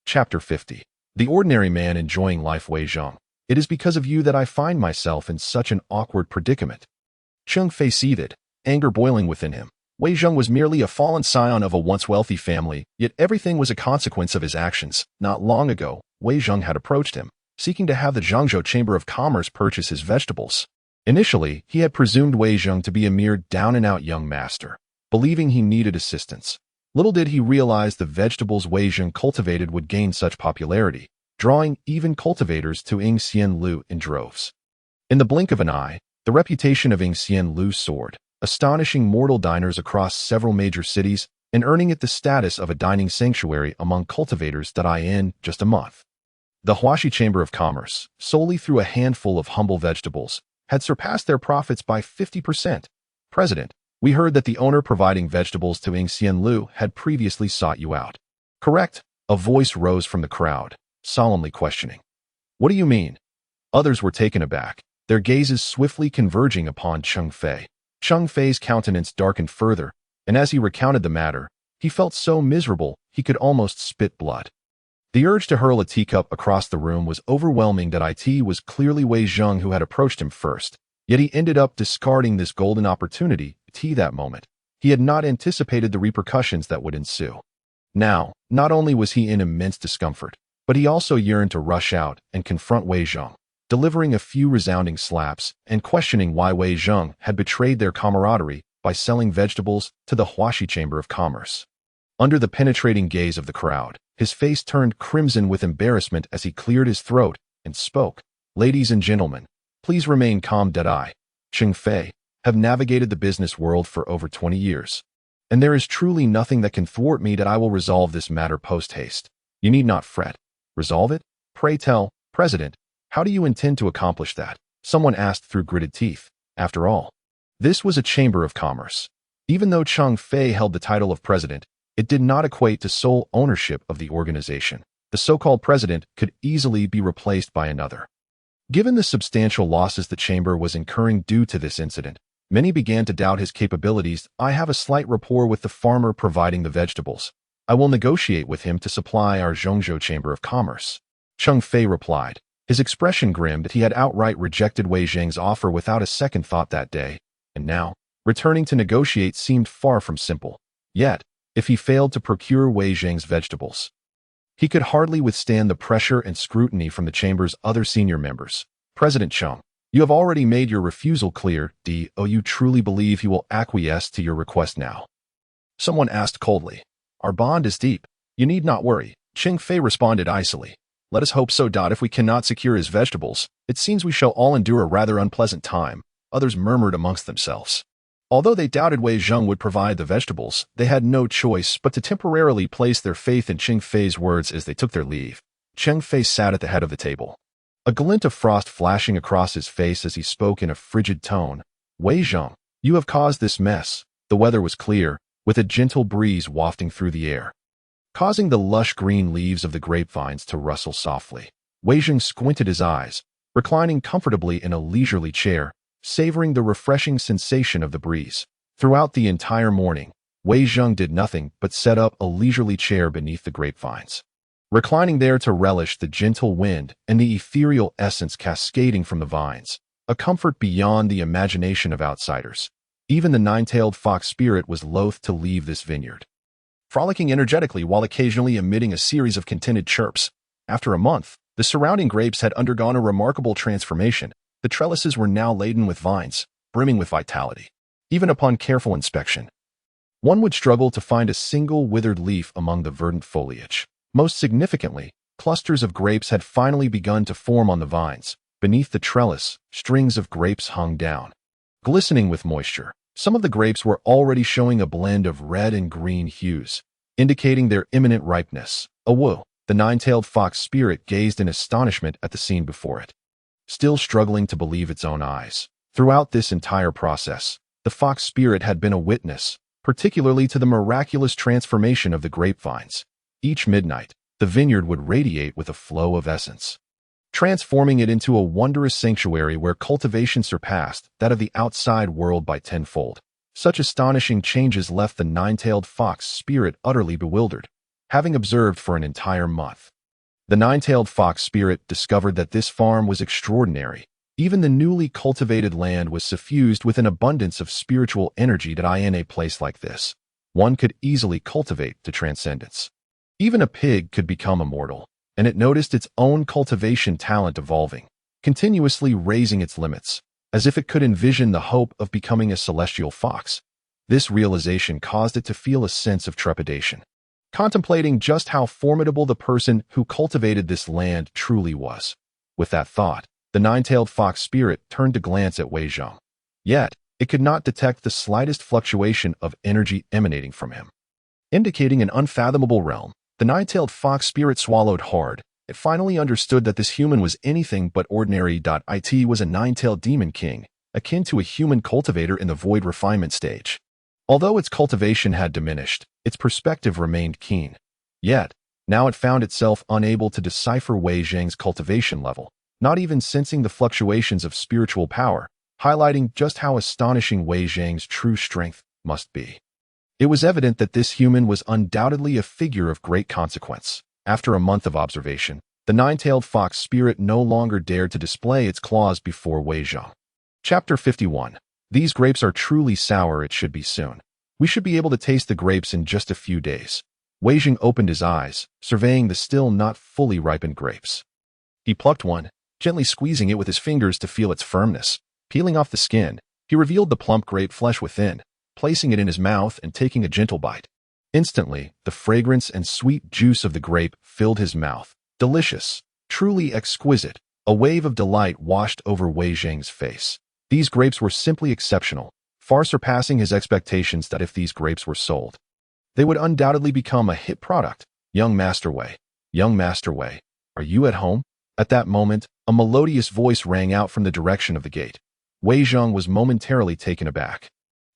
Chapter 50. The ordinary man enjoying life. Wei Zheng, it is because of you that I find myself in such an awkward predicament. Cheng Fei seethed, anger boiling within him. Wei Zheng was merely a fallen scion of a once wealthy family, yet everything was a consequence of his actions. Not long ago, Wei Zheng had approached him, seeking to have the Zhongzhou Chamber of Commerce purchase his vegetables. Initially, he had presumed Wei Zheng to be a mere down-and-out young master, believing he needed assistance. Little did he realize the vegetables Wei Zheng cultivated would gain such popularity, drawing even cultivators to Yingxian Lu in droves. In the blink of an eye, the reputation of Yingxian Lu soared, astonishing mortal diners across several major cities and earning it the status of a dining sanctuary among cultivators in just a month. The Huaxia Chamber of Commerce, solely through a handful of humble vegetables, had surpassed their profits by 50%. President, we heard that the owner providing vegetables to Yingxian Lu had previously sought you out. Correct? A voice rose from the crowd, solemnly questioning. What do you mean? Others were taken aback, their gazes swiftly converging upon Cheng Fei. Cheng Fei's countenance darkened further, and as he recounted the matter, he felt so miserable he could almost spit blood. The urge to hurl a teacup across the room was overwhelming. It was clearly Wei Zheng who had approached him first, yet he ended up discarding this golden opportunity. That moment, he had not anticipated the repercussions that would ensue. Now, not only was he in immense discomfort, but he also yearned to rush out and confront Wei Zheng, delivering a few resounding slaps and questioning why Wei Zheng had betrayed their camaraderie by selling vegetables to the Huaxia Chamber of Commerce. Under the penetrating gaze of the crowd, his face turned crimson with embarrassment as he cleared his throat and spoke. Ladies and gentlemen, please remain calm. I, Cheng Fei, have navigated the business world for over 20 years, and there is truly nothing that can thwart me. I will resolve this matter post-haste. You need not fret. Resolve it? Pray tell, President, how do you intend to accomplish that? Someone asked through gritted teeth. After all, this was a chamber of commerce. Even though Cheng Fei held the title of president, it did not equate to sole ownership of the organization. The so-called president could easily be replaced by another. Given the substantial losses the chamber was incurring due to this incident, many began to doubt his capabilities. I have a slight rapport with the farmer providing the vegetables. I will negotiate with him to supply our Zhongzhou Chamber of Commerce. Cheng Fei replied, his expression grim. He had outright rejected Wei Zheng's offer without a second thought that day, and now, returning to negotiate seemed far from simple. Yet, if he failed to procure Wei Zheng's vegetables, he could hardly withstand the pressure and scrutiny from the chamber's other senior members. President Cheng, you have already made your refusal clear. Do you truly believe he will acquiesce to your request now? Someone asked coldly. Our bond is deep. You need not worry. Cheng Fei responded icily. Let us hope so. If we cannot secure his vegetables, it seems we shall all endure a rather unpleasant time. Others murmured amongst themselves. Although they doubted Wei Zheng would provide the vegetables, they had no choice but to temporarily place their faith in Cheng Fei's words as they took their leave. Cheng Fei sat at the head of the table, a glint of frost flashing across his face as he spoke in a frigid tone. Wei Zheng, you have caused this mess. The weather was clear, with a gentle breeze wafting through the air, causing the lush green leaves of the grapevines to rustle softly. Wei Zheng squinted his eyes, reclining comfortably in a leisurely chair, savoring the refreshing sensation of the breeze. Throughout the entire morning, Wei Zheng did nothing but set up a leisurely chair beneath the grapevines, reclining there to relish the gentle wind and the ethereal essence cascading from the vines, a comfort beyond the imagination of outsiders. Even the nine-tailed fox spirit was loath to leave this vineyard, frolicking energetically while occasionally emitting a series of contented chirps. After a month, the surrounding grapes had undergone a remarkable transformation. The trellises were now laden with vines, brimming with vitality. Even upon careful inspection, one would struggle to find a single withered leaf among the verdant foliage. Most significantly, clusters of grapes had finally begun to form on the vines. Beneath the trellis, strings of grapes hung down, glistening with moisture. Some of the grapes were already showing a blend of red and green hues, indicating their imminent ripeness. Awo, the nine-tailed fox spirit gazed in astonishment at the scene before it, still struggling to believe its own eyes. Throughout this entire process, the fox spirit had been a witness, particularly to the miraculous transformation of the grapevines. Each midnight, the vineyard would radiate with a flow of essence, transforming it into a wondrous sanctuary where cultivation surpassed that of the outside world by tenfold. Such astonishing changes left the nine-tailed fox spirit utterly bewildered. Having observed for an entire month, the nine-tailed fox spirit discovered that this farm was extraordinary. Even the newly cultivated land was suffused with an abundance of spiritual energy that in a place like this, one could easily cultivate to transcendence. Even a pig could become immortal, and it noticed its own cultivation talent evolving, continuously raising its limits, as if it could envision the hope of becoming a celestial fox. This realization caused it to feel a sense of trepidation, contemplating just how formidable the person who cultivated this land truly was. With that thought, the nine-tailed fox spirit turned to glance at Wei Zhang. Yet, it could not detect the slightest fluctuation of energy emanating from him. Indicating an unfathomable realm, the nine-tailed fox spirit swallowed hard. It finally understood that this human was anything but ordinary. It was a nine-tailed demon king, akin to a human cultivator in the void refinement stage. Although its cultivation had diminished, its perspective remained keen. Yet, now it found itself unable to decipher Wei Zhang's cultivation level, not even sensing the fluctuations of spiritual power, highlighting just how astonishing Wei Zhang's true strength must be. It was evident that this human was undoubtedly a figure of great consequence. After a month of observation, the nine-tailed fox spirit no longer dared to display its claws before Wei Zhang. Chapter 51. These grapes are truly sour. It should be soon. We should be able to taste the grapes in just a few days. Wei Zhang opened his eyes, surveying the still not fully ripened grapes. He plucked one, gently squeezing it with his fingers to feel its firmness. Peeling off the skin, he revealed the plump grape flesh within, placing it in his mouth and taking a gentle bite. Instantly, the fragrance and sweet juice of the grape filled his mouth. Delicious, truly exquisite. A wave of delight washed over Wei Zhang's face. These grapes were simply exceptional, far surpassing his expectations that if these grapes were sold, they would undoubtedly become a hit product. Young Master Wei, are you at home? At that moment, a melodious voice rang out from the direction of the gate. Wei Zhang was momentarily taken aback,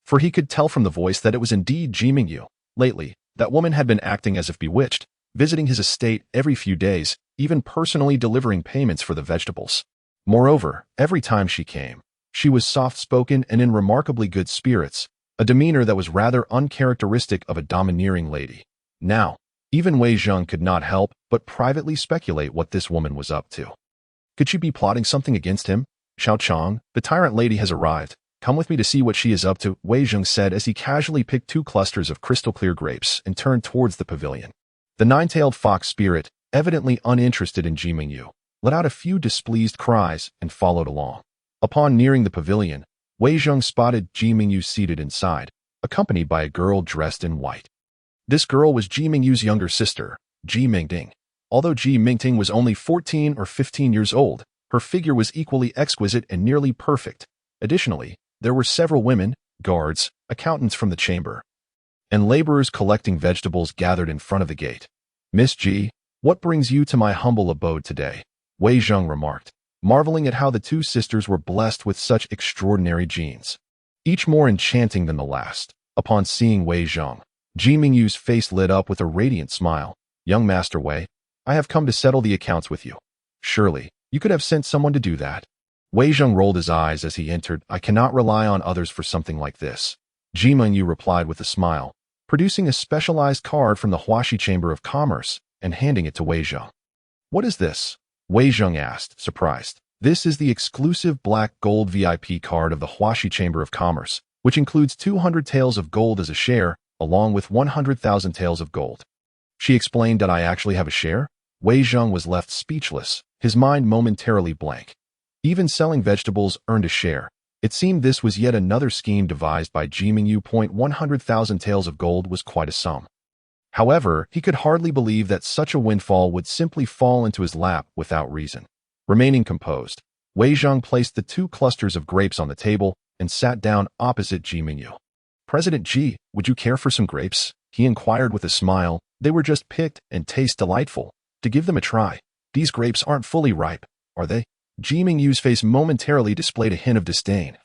for he could tell from the voice that it was indeed Ji Mingyu. Lately, that woman had been acting as if bewitched, visiting his estate every few days, even personally delivering payments for the vegetables. Moreover, every time she came, she was soft-spoken and in remarkably good spirits, a demeanor that was rather uncharacteristic of a domineering lady. Now, even Wei Zhang could not help but privately speculate what this woman was up to. Could she be plotting something against him? Xiao Chang, the tyrant lady has arrived. Come with me to see what she is up to, Wei Zhang said as he casually picked 2 clusters of crystal-clear grapes and turned towards the pavilion. The nine-tailed fox spirit, evidently uninterested in Ji Mingyu, let out a few displeased cries and followed along. Upon nearing the pavilion, Wei Zhang spotted Ji Mingyu seated inside, accompanied by a girl dressed in white. This girl was Ji Mingyu's younger sister, Ji Mingting. Although Ji Mingting was only 14 or 15 years old, her figure was equally exquisite and nearly perfect. Additionally, there were several women, guards, accountants from the chamber, and laborers collecting vegetables gathered in front of the gate. Miss Ji, what brings you to my humble abode today? Wei Zhang remarked, marveling at how the 2 sisters were blessed with such extraordinary genes, each more enchanting than the last. Upon seeing Wei Zhang, Ji Mingyu's face lit up with a radiant smile. Young Master Wei, I have come to settle the accounts with you. Surely, you could have sent someone to do that. Wei Zhang rolled his eyes as he entered. I cannot rely on others for something like this. Ji Mingyu replied with a smile, producing a specialized card from the Huaxia Chamber of Commerce and handing it to Wei Zhang. What is this? Wei Zhang asked, surprised. This is the exclusive black gold VIP card of the Huaxia Chamber of Commerce, which includes 200 taels of gold as a share, along with 100,000 taels of gold. She explained that I actually have a share? Wei Zhang was left speechless, his mind momentarily blank. Even selling vegetables earned a share. It seemed this was yet another scheme devised by Ji Mingyu. 100,000 taels of gold was quite a sum. However, he could hardly believe that such a windfall would simply fall into his lap without reason. Remaining composed, Wei Zhang placed the 2 clusters of grapes on the table and sat down opposite Ji Mingyu. President Ji, would you care for some grapes? He inquired with a smile. They were just picked and taste delightful. To give them a try. These grapes aren't fully ripe, are they? Ji Mingyu's face momentarily displayed a hint of disdain.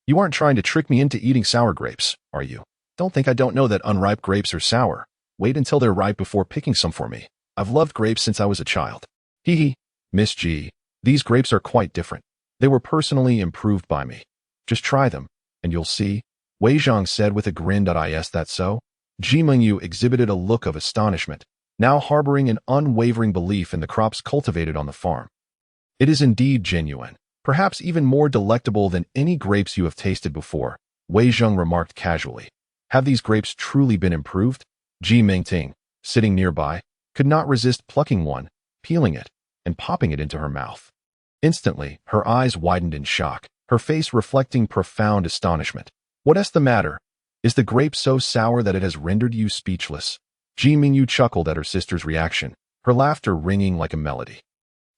You aren't trying to trick me into eating sour grapes, are you? Don't think I don't know that unripe grapes are sour. Wait until they're ripe before picking some for me. I've loved grapes since I was a child. Hee hee. Miss Ji, these grapes are quite different. They were personally improved by me. Just try them, and you'll see. Wei Zhang said with a grin. Is that so? Ji Mingyu exhibited a look of astonishment, now harboring an unwavering belief in the crops cultivated on the farm. It is indeed genuine, perhaps even more delectable than any grapes you have tasted before, Wei Zhang remarked casually. Have these grapes truly been improved? Ji Mingting, sitting nearby, could not resist plucking one, peeling it, and popping it into her mouth. Instantly, her eyes widened in shock, her face reflecting profound astonishment. What's the matter? Is the grape so sour that it has rendered you speechless? Ji Mingyu chuckled at her sister's reaction, her laughter ringing like a melody.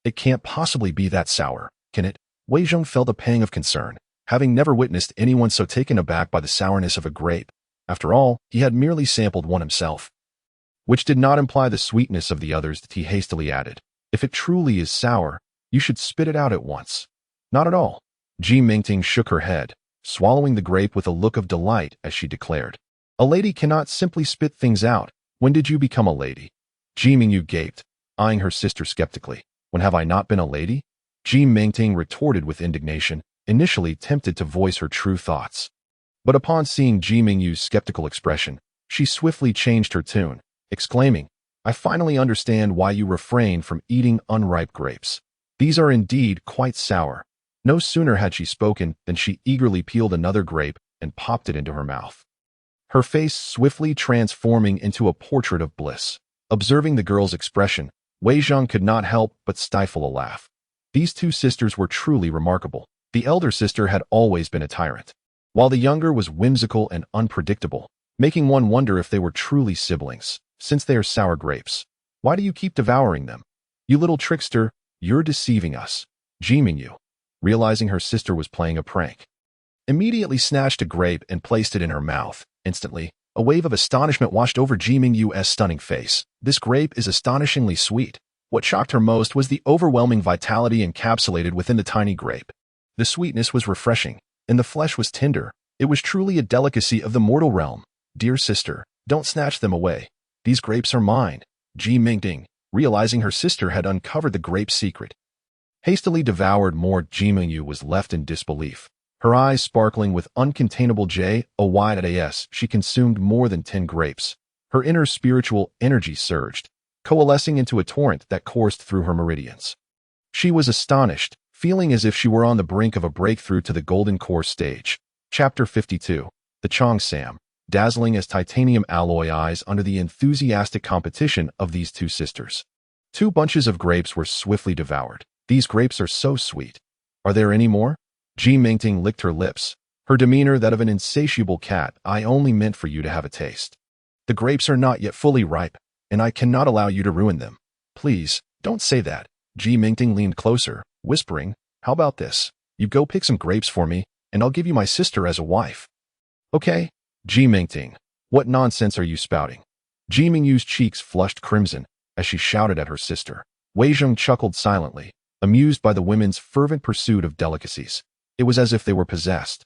It can't possibly be that sour, can it? Wei Zhong felt a pang of concern, having never witnessed anyone so taken aback by the sourness of a grape. After all, he had merely sampled one himself. Which did not imply the sweetness of the others that he hastily added. If it truly is sour, you should spit it out at once. Not at all. Ji Mingting shook her head, swallowing the grape with a look of delight as she declared. A lady cannot simply spit things out. When did you become a lady? Ji Mingyu gaped, eyeing her sister skeptically. When have I not been a lady? Ji Mingting retorted with indignation, initially tempted to voice her true thoughts. But upon seeing Ji Mingyu's skeptical expression, she swiftly changed her tune, exclaiming, I finally understand why you refrain from eating unripe grapes. These are indeed quite sour. No sooner had she spoken than she eagerly peeled another grape and popped it into her mouth, her face swiftly transforming into a portrait of bliss. Observing the girl's expression, Wei Zhong could not help but stifle a laugh. These two sisters were truly remarkable. The elder sister had always been a tyrant, while the younger was whimsical and unpredictable, making one wonder if they were truly siblings. Since they are sour grapes, why do you keep devouring them? You little trickster, you're deceiving us. Ji Mingyu, realizing her sister was playing a prank, immediately snatched a grape and placed it in her mouth. Instantly, a wave of astonishment washed over Ji Mingyu's stunning face. This grape is astonishingly sweet. What shocked her most was the overwhelming vitality encapsulated within the tiny grape. The sweetness was refreshing, and the flesh was tender. It was truly a delicacy of the mortal realm. Dear sister, don't snatch them away. These grapes are mine. Ji Mingting, realizing her sister had uncovered the grape secret, hastily devoured more. Ji Mingyu was left in disbelief. Her eyes sparkling with uncontainable joy, she consumed more than 10 grapes. Her inner spiritual energy surged, coalescing into a torrent that coursed through her meridians. She was astonished, feeling as if she were on the brink of a breakthrough to the golden core stage. Chapter 52. The Cheongsam, dazzling as titanium alloy eyes under the enthusiastic competition of these two sisters. 2 bunches of grapes were swiftly devoured. These grapes are so sweet. Are there any more? Ji Mingting licked her lips, her demeanor that of an insatiable cat. I only meant for you to have a taste. The grapes are not yet fully ripe, and I cannot allow you to ruin them. Please, don't say that. Ji Mingting leaned closer, whispering, how about this? You go pick some grapes for me, and I'll give you my sister as a wife. Okay? Ji Mingting, what nonsense are you spouting? Ji Mingyu's cheeks flushed crimson as she shouted at her sister. Wei Zhong chuckled silently, amused by the women's fervent pursuit of delicacies. It was as if they were possessed,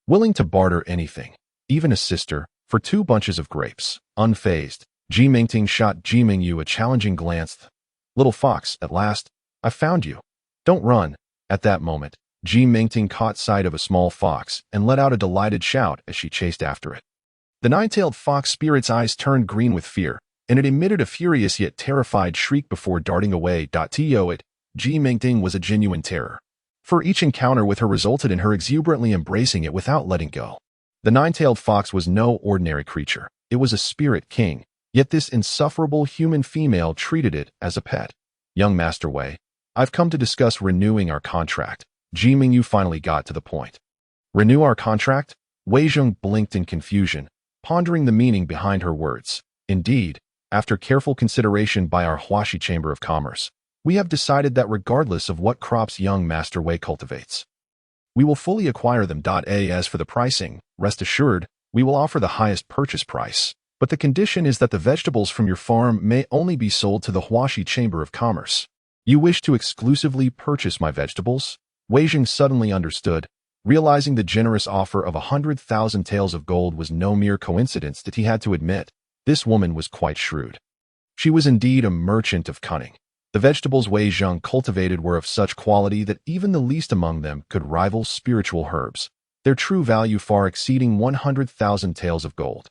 willing to barter anything, even a sister, for 2 bunches of grapes. Unfazed, Ji Mingting shot Ji Mingyu a challenging glance. Little fox, at last, I found you. Don't run. At that moment, Ji Mingting caught sight of a small fox and let out a delighted shout as she chased after it. The 9-tailed fox spirit's eyes turned green with fear, and it emitted a furious yet terrified shriek before darting away. Ji Mingting was a genuine terror, for each encounter with her resulted in her exuberantly embracing it without letting go. The 9-tailed fox was no ordinary creature. It was a spirit king, yet this insufferable human female treated it as a pet. Young Master Wei, I've come to discuss renewing our contract. Ji Mingyu finally got to the point. Renew our contract? Wei Zhong blinked in confusion, pondering the meaning behind her words. Indeed, after careful consideration by our Huaxia Chamber of Commerce, we have decided that regardless of what crops young Master Wei cultivates, we will fully acquire them. As for the pricing, rest assured, we will offer the highest purchase price, but the condition is that the vegetables from your farm may only be sold to the Huaxia Chamber of Commerce. You wish to exclusively purchase my vegetables? Wei Zhong suddenly understood, realizing the generous offer of 100,000 taels of gold was no mere coincidence that he had to admit. This woman was quite shrewd. She was indeed a merchant of cunning. The vegetables Wei Zhong cultivated were of such quality that even the least among them could rival spiritual herbs, their true value far exceeding 100,000 taels of gold.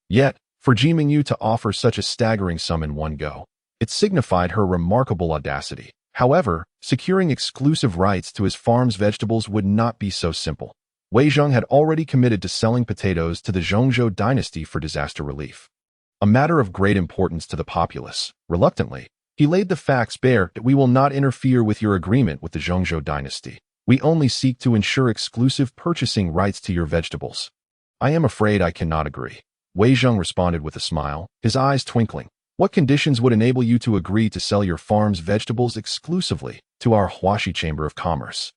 Yet, for Ji Mingyu to offer such a staggering sum in one go, it signified her remarkable audacity. However, securing exclusive rights to his farm's vegetables would not be so simple. Wei Zhong had already committed to selling potatoes to the Zhongzhou dynasty for disaster relief, a matter of great importance to the populace. Reluctantly, he laid the facts bare that we will not interfere with your agreement with the Zhongzhou dynasty. We only seek to ensure exclusive purchasing rights to your vegetables. I am afraid I cannot agree. Wei Zheng responded with a smile, his eyes twinkling. What conditions would enable you to agree to sell your farm's vegetables exclusively to our Huaxia Chamber of Commerce?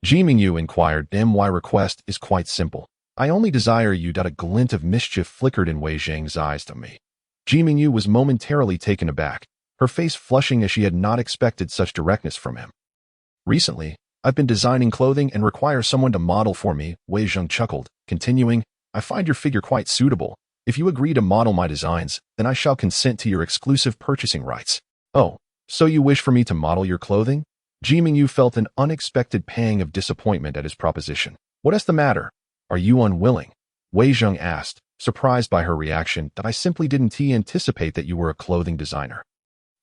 Ji Mingyu inquired. My request is quite simple. I only desire you. A glint of mischief flickered in Wei Zheng's eyes to me. Ji Mingyu was momentarily taken aback, her face flushing as she had not expected such directness from him. Recently, I've been designing clothing and require someone to model for me, Wei Zheng chuckled, continuing, I find your figure quite suitable. If you agree to model my designs, then I shall consent to your exclusive purchasing rights. Oh, so you wish for me to model your clothing? Ji Mingyu felt an unexpected pang of disappointment at his proposition. What is the matter? Are you unwilling? Wei Zheng asked, surprised by her reaction. I simply didn't anticipate that you were a clothing designer.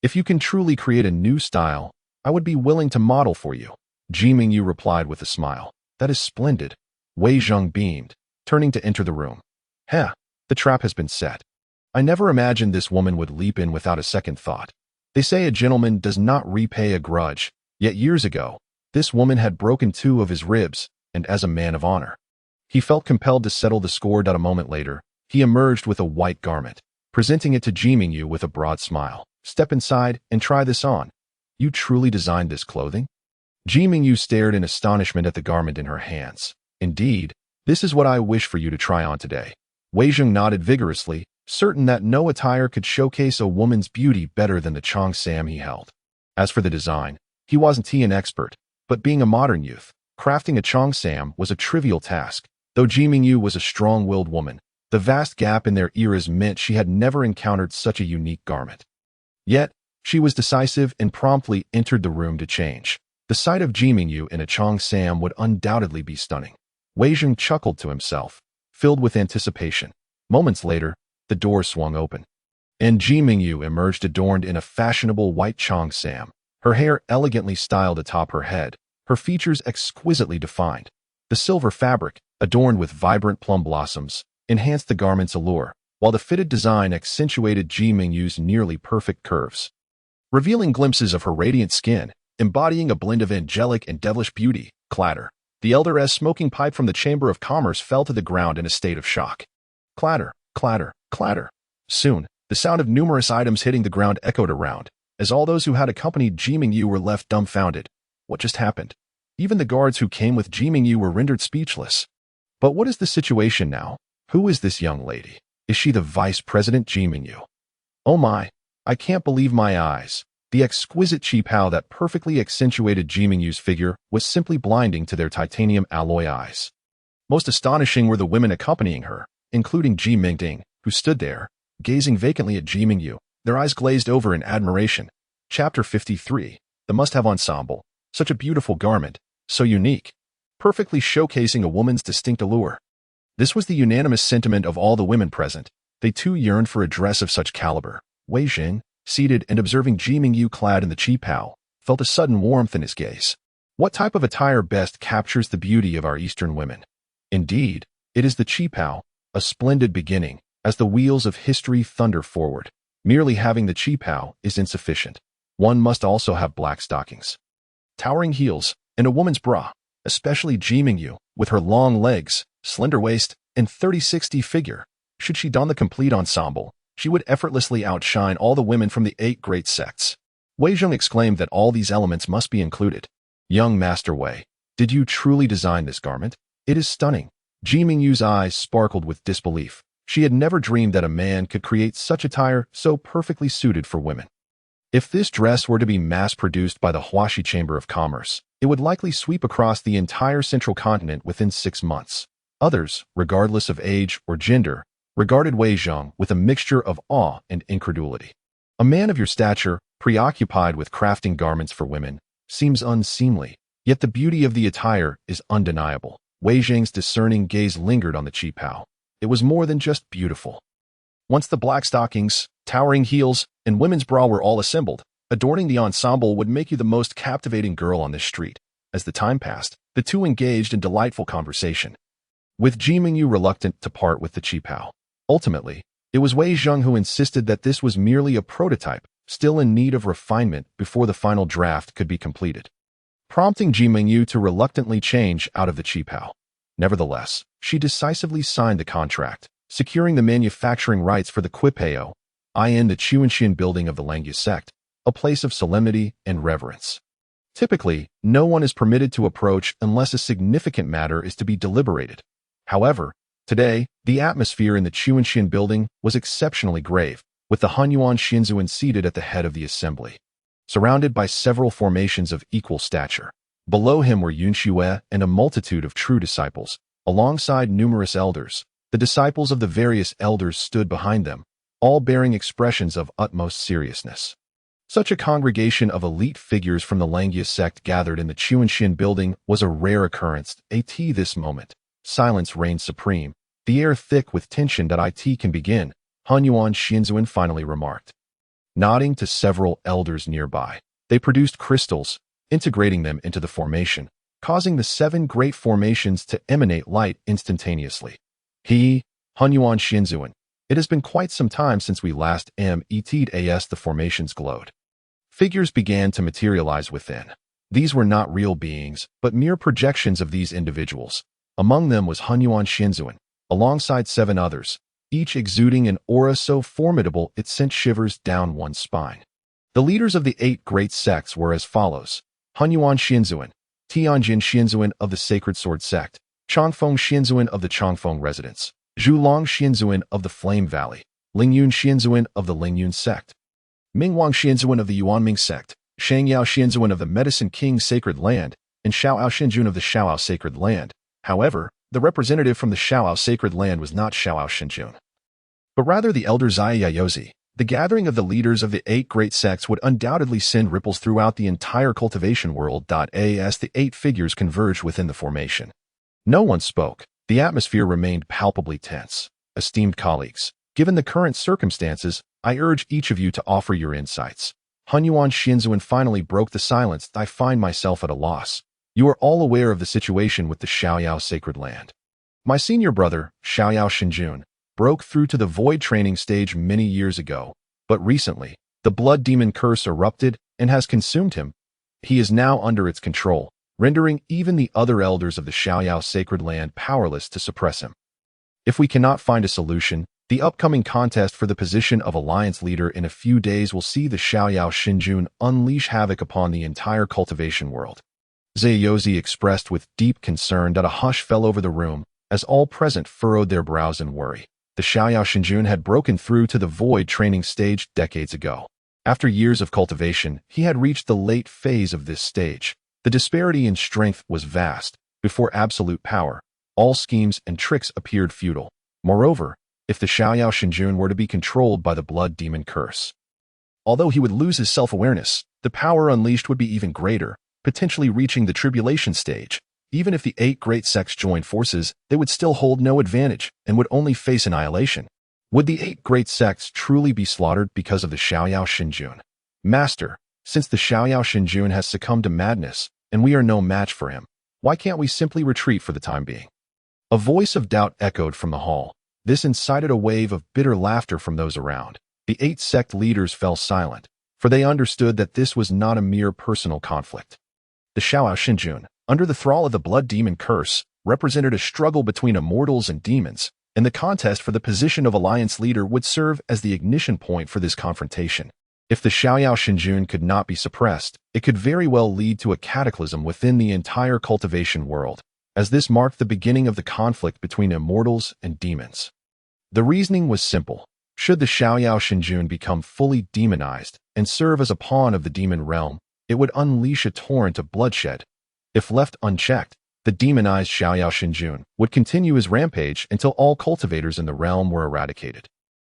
If you can truly create a new style, I would be willing to model for you. Ji Mingyu replied with a smile. That is splendid. Wei Zheng beamed, turning to enter the room. Heh, the trap has been set. I never imagined this woman would leap in without a second thought. They say a gentleman does not repay a grudge, yet years ago, this woman had broken 2 of his ribs, and as a man of honor, he felt compelled to settle the score. A moment later, he emerged with a white garment, presenting it to Ji Mingyu with a broad smile. Step inside and try this on. You truly designed this clothing? Ji Mingyu stared in astonishment at the garment in her hands. Indeed, this is what I wish for you to try on today. Wei Zheng nodded vigorously, certain that no attire could showcase a woman's beauty better than the cheongsam he held. As for the design, he wasn't an expert, but being a modern youth, crafting a cheongsam was a trivial task. Though Ji Mingyu was a strong-willed woman, the vast gap in their eras meant she had never encountered such a unique garment. Yet, she was decisive and promptly entered the room to change. The sight of Ji Mingyu in a cheongsam would undoubtedly be stunning. Wei Zheng chuckled to himself, filled with anticipation. Moments later, the door swung open, and Ji Mingyu emerged adorned in a fashionable white cheongsam, her hair elegantly styled atop her head, her features exquisitely defined. The silver fabric, adorned with vibrant plum blossoms, enhanced the garment's allure, while the fitted design accentuated Ji Mingyu's nearly perfect curves, revealing glimpses of her radiant skin, embodying a blend of angelic and devilish beauty. Clatter. The elder's smoking pipe from the Chamber of Commerce fell to the ground in a state of shock. Clatter, clatter, clatter. Soon, the sound of numerous items hitting the ground echoed around, as all those who had accompanied Ji Mingyu were left dumbfounded. What just happened? Even the guards who came with Ji Mingyu were rendered speechless. But what is the situation now? Who is this young lady? Is she the Vice President Ji Mingyu? Oh my, I can't believe my eyes. The exquisite qipao that perfectly accentuated Ji Mingyu's figure was simply blinding to their titanium alloy eyes. Most astonishing were the women accompanying her, including Ji Mingding, who stood there, gazing vacantly at Ji Mingyu, their eyes glazed over in admiration. Chapter 53. The must-have ensemble. Such a beautiful garment, so unique, perfectly showcasing a woman's distinct allure. This was the unanimous sentiment of all the women present. They too yearned for a dress of such caliber. Wei Zheng, seated and observing Ji Mingyu clad in the qipao, felt a sudden warmth in his gaze. What type of attire best captures the beauty of our Eastern women? Indeed, it is the qipao, a splendid beginning, as the wheels of history thunder forward. Merely having the qipao is insufficient. One must also have black stockings, towering heels, and a woman's bra, especially Ji Mingyu, with her long legs, slender waist, and 30-60 figure. Should she don the complete ensemble, she would effortlessly outshine all the women from the 8 great sects. Wei Zheng exclaimed that all these elements must be included. Young Master Wei, did you truly design this garment? It is stunning. Ji Mingyu's eyes sparkled with disbelief. She had never dreamed that a man could create such attire so perfectly suited for women. If this dress were to be mass-produced by the Huaxia Chamber of Commerce, it would likely sweep across the entire central continent within 6 months. Others, regardless of age or gender, regarded Wei Zheng with a mixture of awe and incredulity. A man of your stature, preoccupied with crafting garments for women, seems unseemly, yet the beauty of the attire is undeniable. Wei Zheng's discerning gaze lingered on the qipao. It was more than just beautiful. Once the black stockings, towering heels, and women's bra were all assembled, adorning the ensemble would make you the most captivating girl on this street. As the time passed, the two engaged in delightful conversation, with Ji Mingyu reluctant to part with the qipao. Ultimately, it was Wei Zheng who insisted that this was merely a prototype, still in need of refinement before the final draft could be completed, prompting Ji Mingyu to reluctantly change out of the qipao. Nevertheless, she decisively signed the contract, securing the manufacturing rights for the Quipeo in the Chuanxian building of the Langyus sect, a place of solemnity and reverence. Typically, no one is permitted to approach unless a significant matter is to be deliberated. However, today, the atmosphere in the Chuanxian building was exceptionally grave, with the Hunyuan Xinzuan seated at the head of the assembly, surrounded by several formations of equal stature. Below him were Yunxue and a multitude of true disciples, alongside numerous elders. The disciples of the various elders stood behind them, all bearing expressions of utmost seriousness. Such a congregation of elite figures from the Langyus sect gathered in the Chuanxian building was a rare occurrence. This moment, silence reigned supreme, the air thick with tension. It can begin, Hunyuan Xinzuan finally remarked. Nodding to several elders nearby, they produced crystals, integrating them into the formation, causing the 7 great formations to emanate light instantaneously. Hunyuan Xinzuan, it has been quite some time since we last met. As the formations glowed, figures began to materialize within. These were not real beings, but mere projections of these individuals. Among them was Hunyuan Xinzuan, alongside 7 others, each exuding an aura so formidable it sent shivers down one's spine. The leaders of the 8 great sects were as follows: Hunyuan Xinzuan, Tianjin Xinzuan of the Sacred Sword sect, Changfeng Xinzuan of the Changfeng Residence, Zhulong Xinzuan of the Flame Valley, Lingyun Xinzuan of the Lingyun sect, Mingwang Xinzuan of the Yuanming sect, Shangyao Xinzuan of the Medicine King Sacred Land, and Xiaoao Xinjun of the Xiaoao Sacred Land. However, the representative from the Xiaoao Sacred Land was not Xiaoao Xinjun, but rather the elder Zai Yaozi. The gathering of the leaders of the 8 great sects would undoubtedly send ripples throughout the entire cultivation world. As the 8 figures converged within the formation, no one spoke. The atmosphere remained palpably tense. Esteemed colleagues, given the current circumstances, I urge each of you to offer your insights. Hunyuan Xinzuan finally broke the silence. I find myself at a loss. You are all aware of the situation with the Xiaoyao Sacred Land. My senior brother, Xiaoyao Xinjun, broke through to the void training stage many years ago, but recently, the blood demon curse erupted and has consumed him. He is now under its control, rendering even the other elders of the Xiaoyao Sacred Land powerless to suppress him. If we cannot find a solution, the upcoming contest for the position of alliance leader in a few days will see the Xiaoyao Xinjun unleash havoc upon the entire cultivation world. Zaiyozi expressed with deep concern that a hush fell over the room, as all present furrowed their brows in worry. The Xiaoyao Xinjun had broken through to the void training stage decades ago. After years of cultivation, he had reached the late phase of this stage. The disparity in strength was vast. Before absolute power, all schemes and tricks appeared futile. Moreover, if the Xiaoyao Xinjun were to be controlled by the blood demon curse, although he would lose his self-awareness, the power unleashed would be even greater, potentially reaching the tribulation stage. Even if the 8 great sects joined forces, they would still hold no advantage and would only face annihilation. Would the 8 great sects truly be slaughtered because of the Xiaoyao Xinjun? Master, since the Xiaoyao Xinjun has succumbed to madness, and we are no match for him, why can't we simply retreat for the time being? A voice of doubt echoed from the hall. This incited a wave of bitter laughter from those around. The 8 sect leaders fell silent, for they understood that this was not a mere personal conflict. The Xiaoyao Xinjun, under the thrall of the blood demon curse, represented a struggle between immortals and demons, and the contest for the position of alliance leader would serve as the ignition point for this confrontation. If the Xiaoyao Xinjun could not be suppressed, it could very well lead to a cataclysm within the entire cultivation world, as this marked the beginning of the conflict between immortals and demons. The reasoning was simple. Should the Xiaoyao Xinjun become fully demonized and serve as a pawn of the demon realm, it would unleash a torrent of bloodshed. If left unchecked, the demonized Xiaoyao Xinjun would continue his rampage until all cultivators in the realm were eradicated,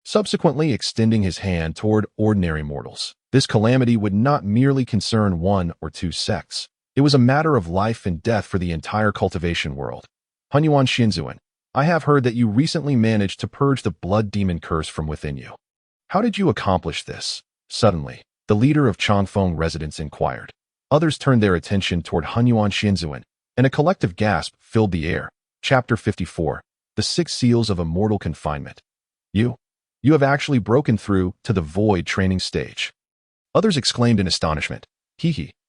subsequently extending his hand toward ordinary mortals. This calamity would not merely concern 1 or 2 sects. It was a matter of life and death for the entire cultivation world. Hunyuan Xinzuan, I have heard that you recently managed to purge the blood demon curse from within you. How did you accomplish this? Suddenly, the leader of Changfeng Residence inquired. Others turned their attention toward Hunyuan Xinzuan, and a collective gasp filled the air. Chapter 54. The 6 Seals of Immortal Confinement. You have actually broken through to the void training stage. Others exclaimed in astonishment.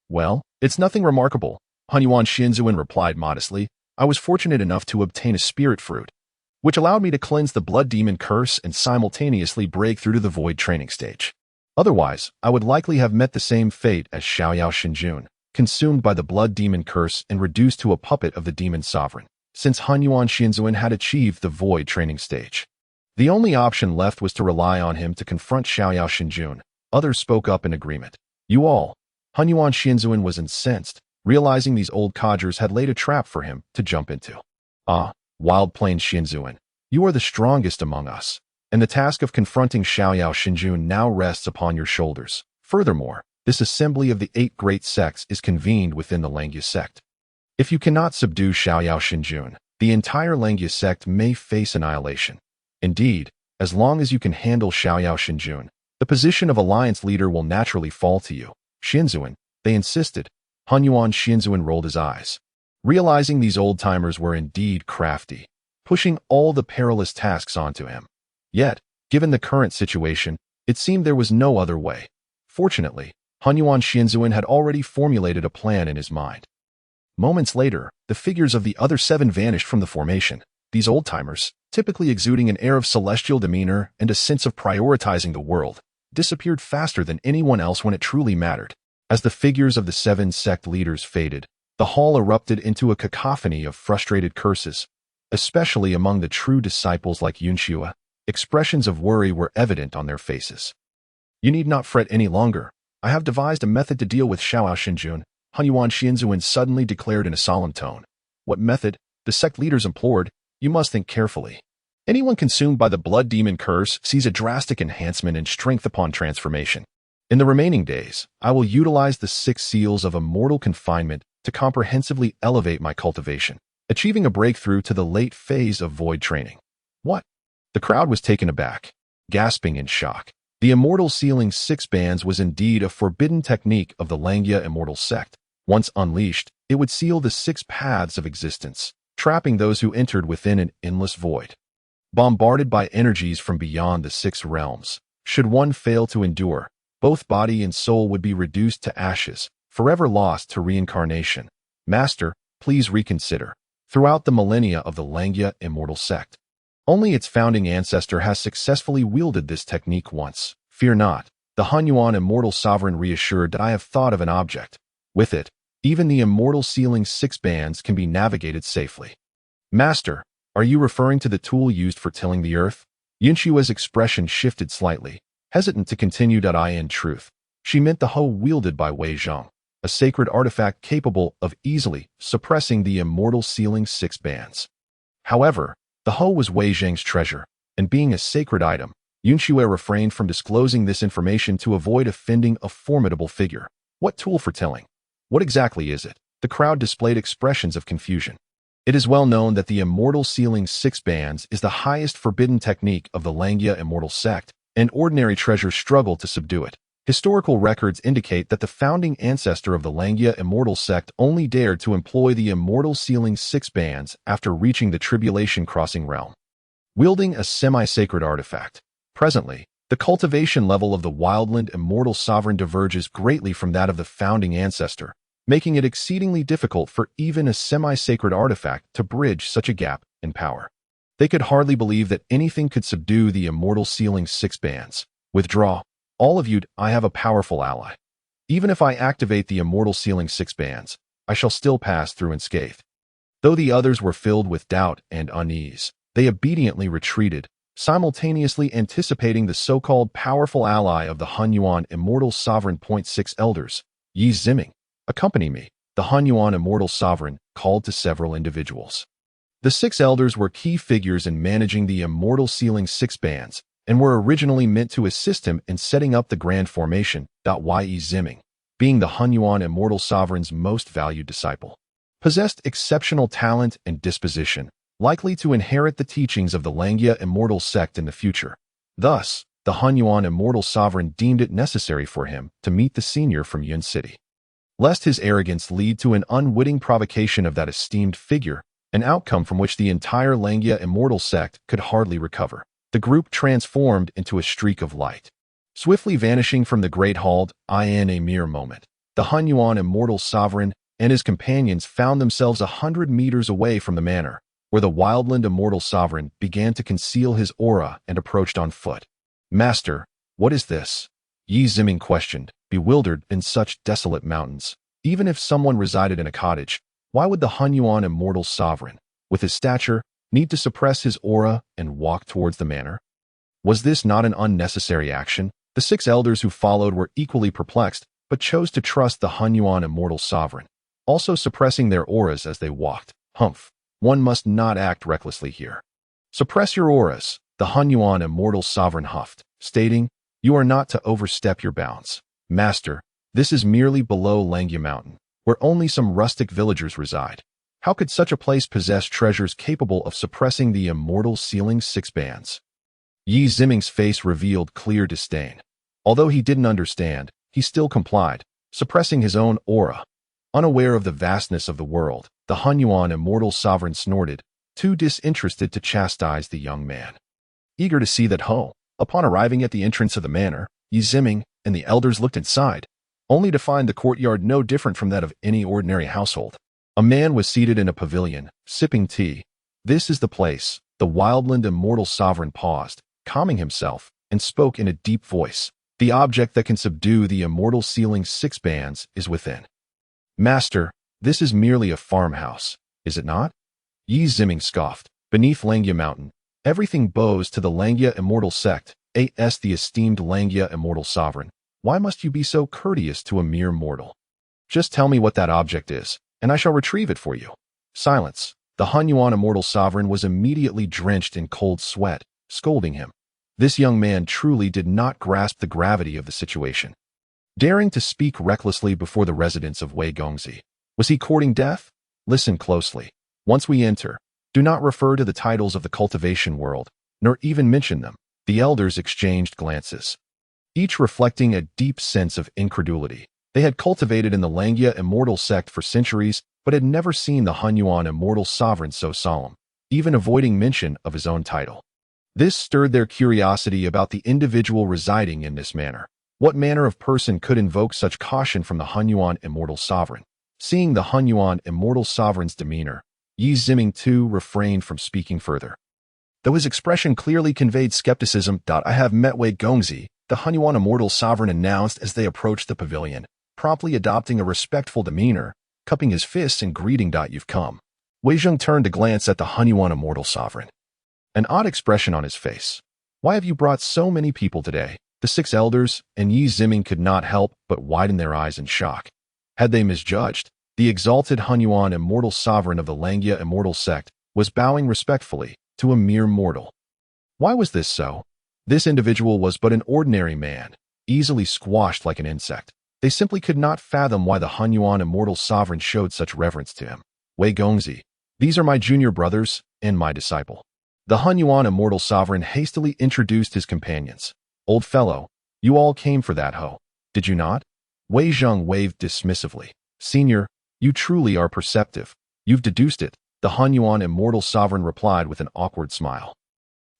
Well, it's nothing remarkable, Hunyuan Xinzuan replied modestly. I was fortunate enough to obtain a spirit fruit, which allowed me to cleanse the blood demon curse and simultaneously break through to the void training stage. Otherwise, I would likely have met the same fate as Xiaoyao Xinjun, consumed by the blood demon curse and reduced to a puppet of the demon sovereign, since Hunyuan Xianzuan had achieved the void training stage. The only option left was to rely on him to confront Xiaoyao Xinjun. Others spoke up in agreement. You all. Hunyuan Xianzuan was incensed, realizing these old codgers had laid a trap for him to jump into. Ah, Wild Plains Xianzuan, you are the strongest among us, and the task of confronting Xiaoyao Xinjun now rests upon your shoulders. Furthermore, this assembly of the 8 great sects is convened within the Langya sect. If you cannot subdue Xiaoyao Xinjun, the entire Langya sect may face annihilation. Indeed, as long as you can handle Xiaoyao Xinjun, the position of alliance leader will naturally fall to you. Xianzuan, they insisted. Hunyuan Xianzuan rolled his eyes, realizing these old-timers were indeed crafty, pushing all the perilous tasks onto him. Yet, given the current situation, it seemed there was no other way. Fortunately, Hunyuan Xianzuan had already formulated a plan in his mind. Moments later, the figures of the other 7 vanished from the formation. These old-timers, typically exuding an air of celestial demeanor and a sense of prioritizing the world, disappeared faster than anyone else when it truly mattered. As the figures of the 7 sect leaders faded, the hall erupted into a cacophony of frustrated curses, especially among the true disciples like Yunxua. Expressions of worry were evident on their faces. You need not fret any longer. I have devised a method to deal with Xiaoyao Xinjun, Hunyuan Xianzuan suddenly declared in a solemn tone. What method? The sect leaders implored. You must think carefully. Anyone consumed by the blood demon curse sees a drastic enhancement in strength upon transformation. In the remaining days, I will utilize the 6 seals of immortal confinement to comprehensively elevate my cultivation, achieving a breakthrough to the late phase of void training. What? The crowd was taken aback, gasping in shock. The immortal sealing 6 bands was indeed a forbidden technique of the Langya immortal sect. Once unleashed, it would seal the 6 paths of existence, trapping those who entered within an endless void. Bombarded by energies from beyond the 6 realms, should one fail to endure, both body and soul would be reduced to ashes, forever lost to reincarnation. Master, please reconsider. Throughout the millennia of the Langya immortal sect, only its founding ancestor has successfully wielded this technique once. Fear not. The Hunyuan immortal sovereign reassured that I have thought of an object. With it, even the immortal sealing 6 bands can be navigated safely. Master, are you referring to the tool used for tilling the earth? Yunshua's expression shifted slightly, hesitant to continue. In truth, she meant the hoe wielded by Wei Zhang, a sacred artifact capable of easily suppressing the immortal sealing 6 bands. However, the hoe was Wei Zhang's treasure, and being a sacred item, Yunxue refrained from disclosing this information to avoid offending a formidable figure. What tool for tilling? What exactly is it? The crowd displayed expressions of confusion. It is well known that the immortal sealing 6 bands is the highest forbidden technique of the Langya immortal sect, and ordinary treasures struggle to subdue it. Historical records indicate that the founding ancestor of the Langya immortal sect only dared to employ the immortal sealing 6 bands after reaching the tribulation crossing realm, wielding a semi-sacred artifact. Presently, the cultivation level of the wildland immortal sovereign diverges greatly from that of the founding ancestor, making it exceedingly difficult for even a semi-sacred artifact to bridge such a gap in power. They could hardly believe that anything could subdue the immortal sealing 6 bands. Withdraw. All of you, I have a powerful ally. Even if I activate the immortal sealing 6 bands, I shall still pass through unscathed. Though the others were filled with doubt and unease, they obediently retreated, simultaneously anticipating the so-called powerful ally of the Hunyuan immortal sovereign. 6 elders, Yi Ziming, accompany me. The Hunyuan immortal sovereign called to several individuals. The 6 elders were key figures in managing the immortal sealing 6 bands, and were originally meant to assist him in setting up the grand formation. Yi Ziming, being the Hunyuan immortal sovereign's most valued disciple, possessed exceptional talent and disposition, likely to inherit the teachings of the Langya immortal sect in the future. Thus, the Hunyuan immortal sovereign deemed it necessary for him to meet the senior from Yun City, lest his arrogance lead to an unwitting provocation of that esteemed figure, an outcome from which the entire Langya immortal sect could hardly recover. The group transformed into a streak of light, swiftly vanishing from the great hall. In a mere moment, the Hunyuan immortal sovereign, and his companions found themselves 100 meters away from the manor, where the wildland immortal sovereign began to conceal his aura and approached on foot. "Master, what is this?" Yi Ziming questioned, bewildered in such desolate mountains. Even if someone resided in a cottage, why would the Hunyuan immortal sovereign, with his stature, need to suppress his aura and walk towards the manor? Was this not an unnecessary action? The 6 elders who followed were equally perplexed, but chose to trust the Hunyuan immortal sovereign, also suppressing their auras as they walked. Humph, one must not act recklessly here. "Suppress your auras," the Hunyuan immortal sovereign huffed, stating, "You are not to overstep your bounds. Master, this is merely below Langya Mountain, where only some rustic villagers reside. How could such a place possess treasures capable of suppressing the immortal sealing 6 bands?" Yi Ziming's face revealed clear disdain. Although he didn't understand, he still complied, suppressing his own aura. Unaware of the vastness of the world, the Hunyuan immortal sovereign snorted, too disinterested to chastise the young man. Eager to see that Ho, upon arriving at the entrance of the manor, Yi Ziming and the elders looked inside, only to find the courtyard no different from that of any ordinary household. A man was seated in a pavilion, sipping tea. "This is the place." The wildland immortal sovereign paused, calming himself, and spoke in a deep voice. "The object that can subdue the immortal sealing 6 bands is within." "Master, this is merely a farmhouse, is it not?" Yi Ziming scoffed. "Beneath Langya Mountain, everything bows to the Langya immortal sect, as the esteemed Langya immortal sovereign. Why must you be so courteous to a mere mortal? Just tell me what that object is, and I shall retrieve it for you." Silence. The Hunyuan immortal sovereign was immediately drenched in cold sweat, scolding him. This young man truly did not grasp the gravity of the situation. Daring to speak recklessly before the residents of Wei Gongzi. Was he courting death? Listen closely. Once we enter, do not refer to the titles of the Cultivation World, nor even mention them. The elders exchanged glances, each reflecting a deep sense of incredulity. They had cultivated in the Langya immortal sect for centuries, but had never seen the Hunyuan immortal sovereign so solemn, even avoiding mention of his own title. This stirred their curiosity about the individual residing in this manor. What manner of person could invoke such caution from the Hunyuan immortal sovereign? Seeing the Hunyuan immortal sovereign's demeanor, Yi Ziming too refrained from speaking further, though his expression clearly conveyed skepticism. "I have met Wei Gongzi," the Hunyuan immortal sovereign announced as they approached the pavilion, promptly adopting a respectful demeanor, cupping his fists and greeting. "You've come." Wei Zheng turned to glance at the Hunyuan immortal sovereign, an odd expression on his face. "Why have you brought so many people today?" The 6 elders and Yi Ziming could not help but widen their eyes in shock. Had they misjudged? The exalted Hunyuan immortal sovereign of the Langya immortal sect was bowing respectfully to a mere mortal. Why was this so? This individual was but an ordinary man, easily squashed like an insect. They simply could not fathom why the Hunyuan immortal sovereign showed such reverence to him. "Wei Gongzi, these are my junior brothers and my disciple." The Hunyuan immortal sovereign hastily introduced his companions. "Old fellow, you all came for that Ho, did you not?" Wei Zheng waved dismissively. "Senior, you truly are perceptive. You've deduced it," the Hunyuan immortal sovereign replied with an awkward smile.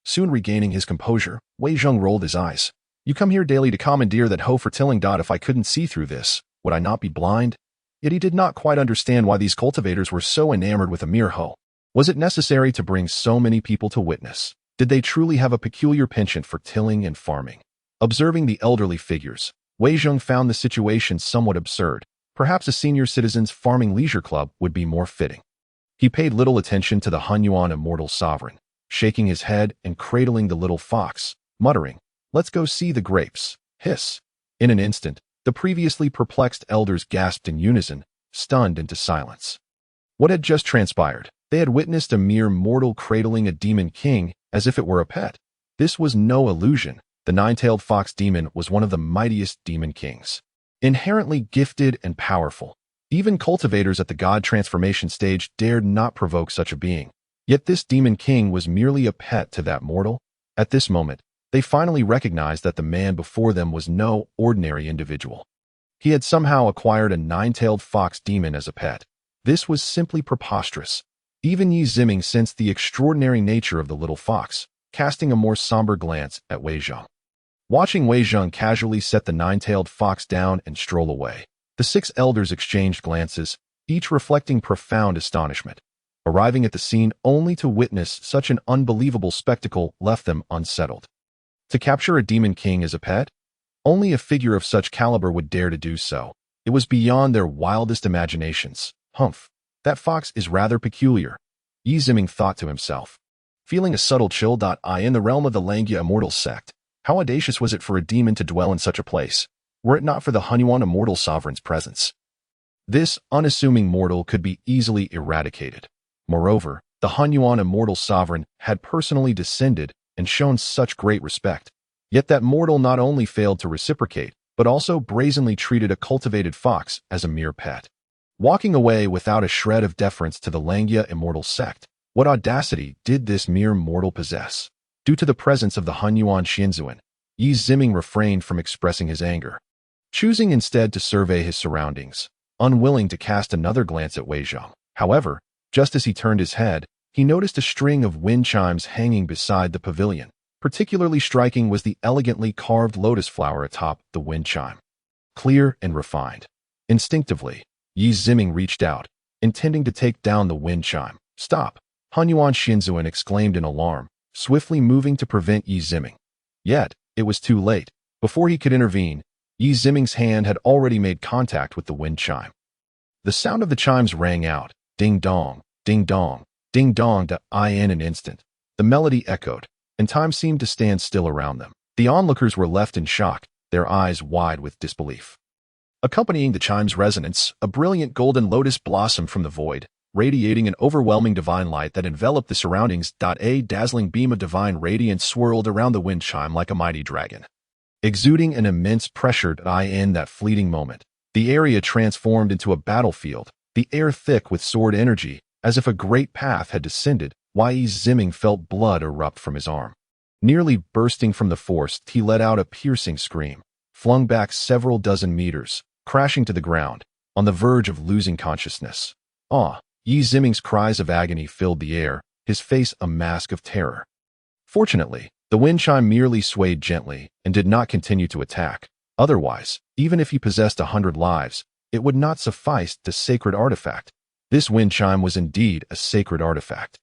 Soon regaining his composure, Wei Zheng rolled his eyes. "You come here daily to commandeer that Ho for tilling. If I couldn't see through this, would I not be blind?" Yet he did not quite understand why these cultivators were so enamored with a mere Ho. Was it necessary to bring so many people to witness? Did they truly have a peculiar penchant for tilling and farming? Observing the elderly figures, Wei Zheng found the situation somewhat absurd. Perhaps a senior citizen's farming leisure club would be more fitting. He paid little attention to the Hunyuan immortal sovereign, shaking his head and cradling the little fox, muttering, "Let's go see the grapes." Hiss. In an instant, the previously perplexed elders gasped in unison, stunned into silence. What had just transpired? They had witnessed a mere mortal cradling a demon king as if it were a pet. This was no illusion. The 9-tailed fox demon was one of the mightiest demon kings, inherently gifted and powerful. Even cultivators at the god transformation stage dared not provoke such a being. Yet this demon king was merely a pet to that mortal. At this moment, they finally recognized that the man before them was no ordinary individual. He had somehow acquired a 9-tailed fox demon as a pet. This was simply preposterous. Even Yi Ziming sensed the extraordinary nature of the little fox, casting a more somber glance at Wei Zheng. Watching Wei Zheng casually set the 9-tailed fox down and stroll away, the 6 elders exchanged glances, each reflecting profound astonishment. Arriving at the scene only to witness such an unbelievable spectacle left them unsettled. To capture a demon king as a pet? Only a figure of such caliber would dare to do so. It was beyond their wildest imaginations. Humph, that fox is rather peculiar, Yi Ziming thought to himself. Feeling a subtle chill. In the realm of the Huaxia Immortal sect, how audacious was it for a demon to dwell in such a place, were it not for the Huaxia Immortal sovereign's presence. This unassuming mortal could be easily eradicated. Moreover, the Huaxia Immortal sovereign had personally descended and shown such great respect. Yet that mortal not only failed to reciprocate, but also brazenly treated a cultivated fox as a mere pet. Walking away without a shred of deference to the Huaxia Immortal sect, what audacity did this mere mortal possess? Due to the presence of the Hunyuan Xianzuan, Yi Ziming refrained from expressing his anger, choosing instead to survey his surroundings, unwilling to cast another glance at Wei Zhang. However, just as he turned his head, he noticed a string of wind chimes hanging beside the pavilion. Particularly striking was the elegantly carved lotus flower atop the wind chime. Clear and refined. Instinctively, Yi Ziming reached out, intending to take down the wind chime. Stop! Hunyuan Xianzuan exclaimed in alarm, swiftly moving to prevent Yi Ziming. Yet, it was too late. Before he could intervene, Yi Ziming's hand had already made contact with the wind chime. The sound of the chimes rang out, ding dong, ding dong, ding dong. In an instant, the melody echoed, and time seemed to stand still around them. The onlookers were left in shock, their eyes wide with disbelief. Accompanying the chime's resonance, a brilliant golden lotus blossomed from the void, radiating an overwhelming divine light that enveloped the surroundings. A dazzling beam of divine radiance swirled around the wind chime like a mighty dragon. Exuding an immense pressure. In that fleeting moment, the area transformed into a battlefield, the air thick with sword energy, as if a great path had descended. Yi Ziming felt blood erupt from his arm. Nearly bursting from the force, he let out a piercing scream, flung back several dozen meters, crashing to the ground, on the verge of losing consciousness. Yi Ziming's cries of agony filled the air, his face a mask of terror. Fortunately, the wind chime merely swayed gently and did not continue to attack. Otherwise, even if he possessed 100 lives, it would not suffice the sacred artifact. This wind chime was indeed a sacred artifact.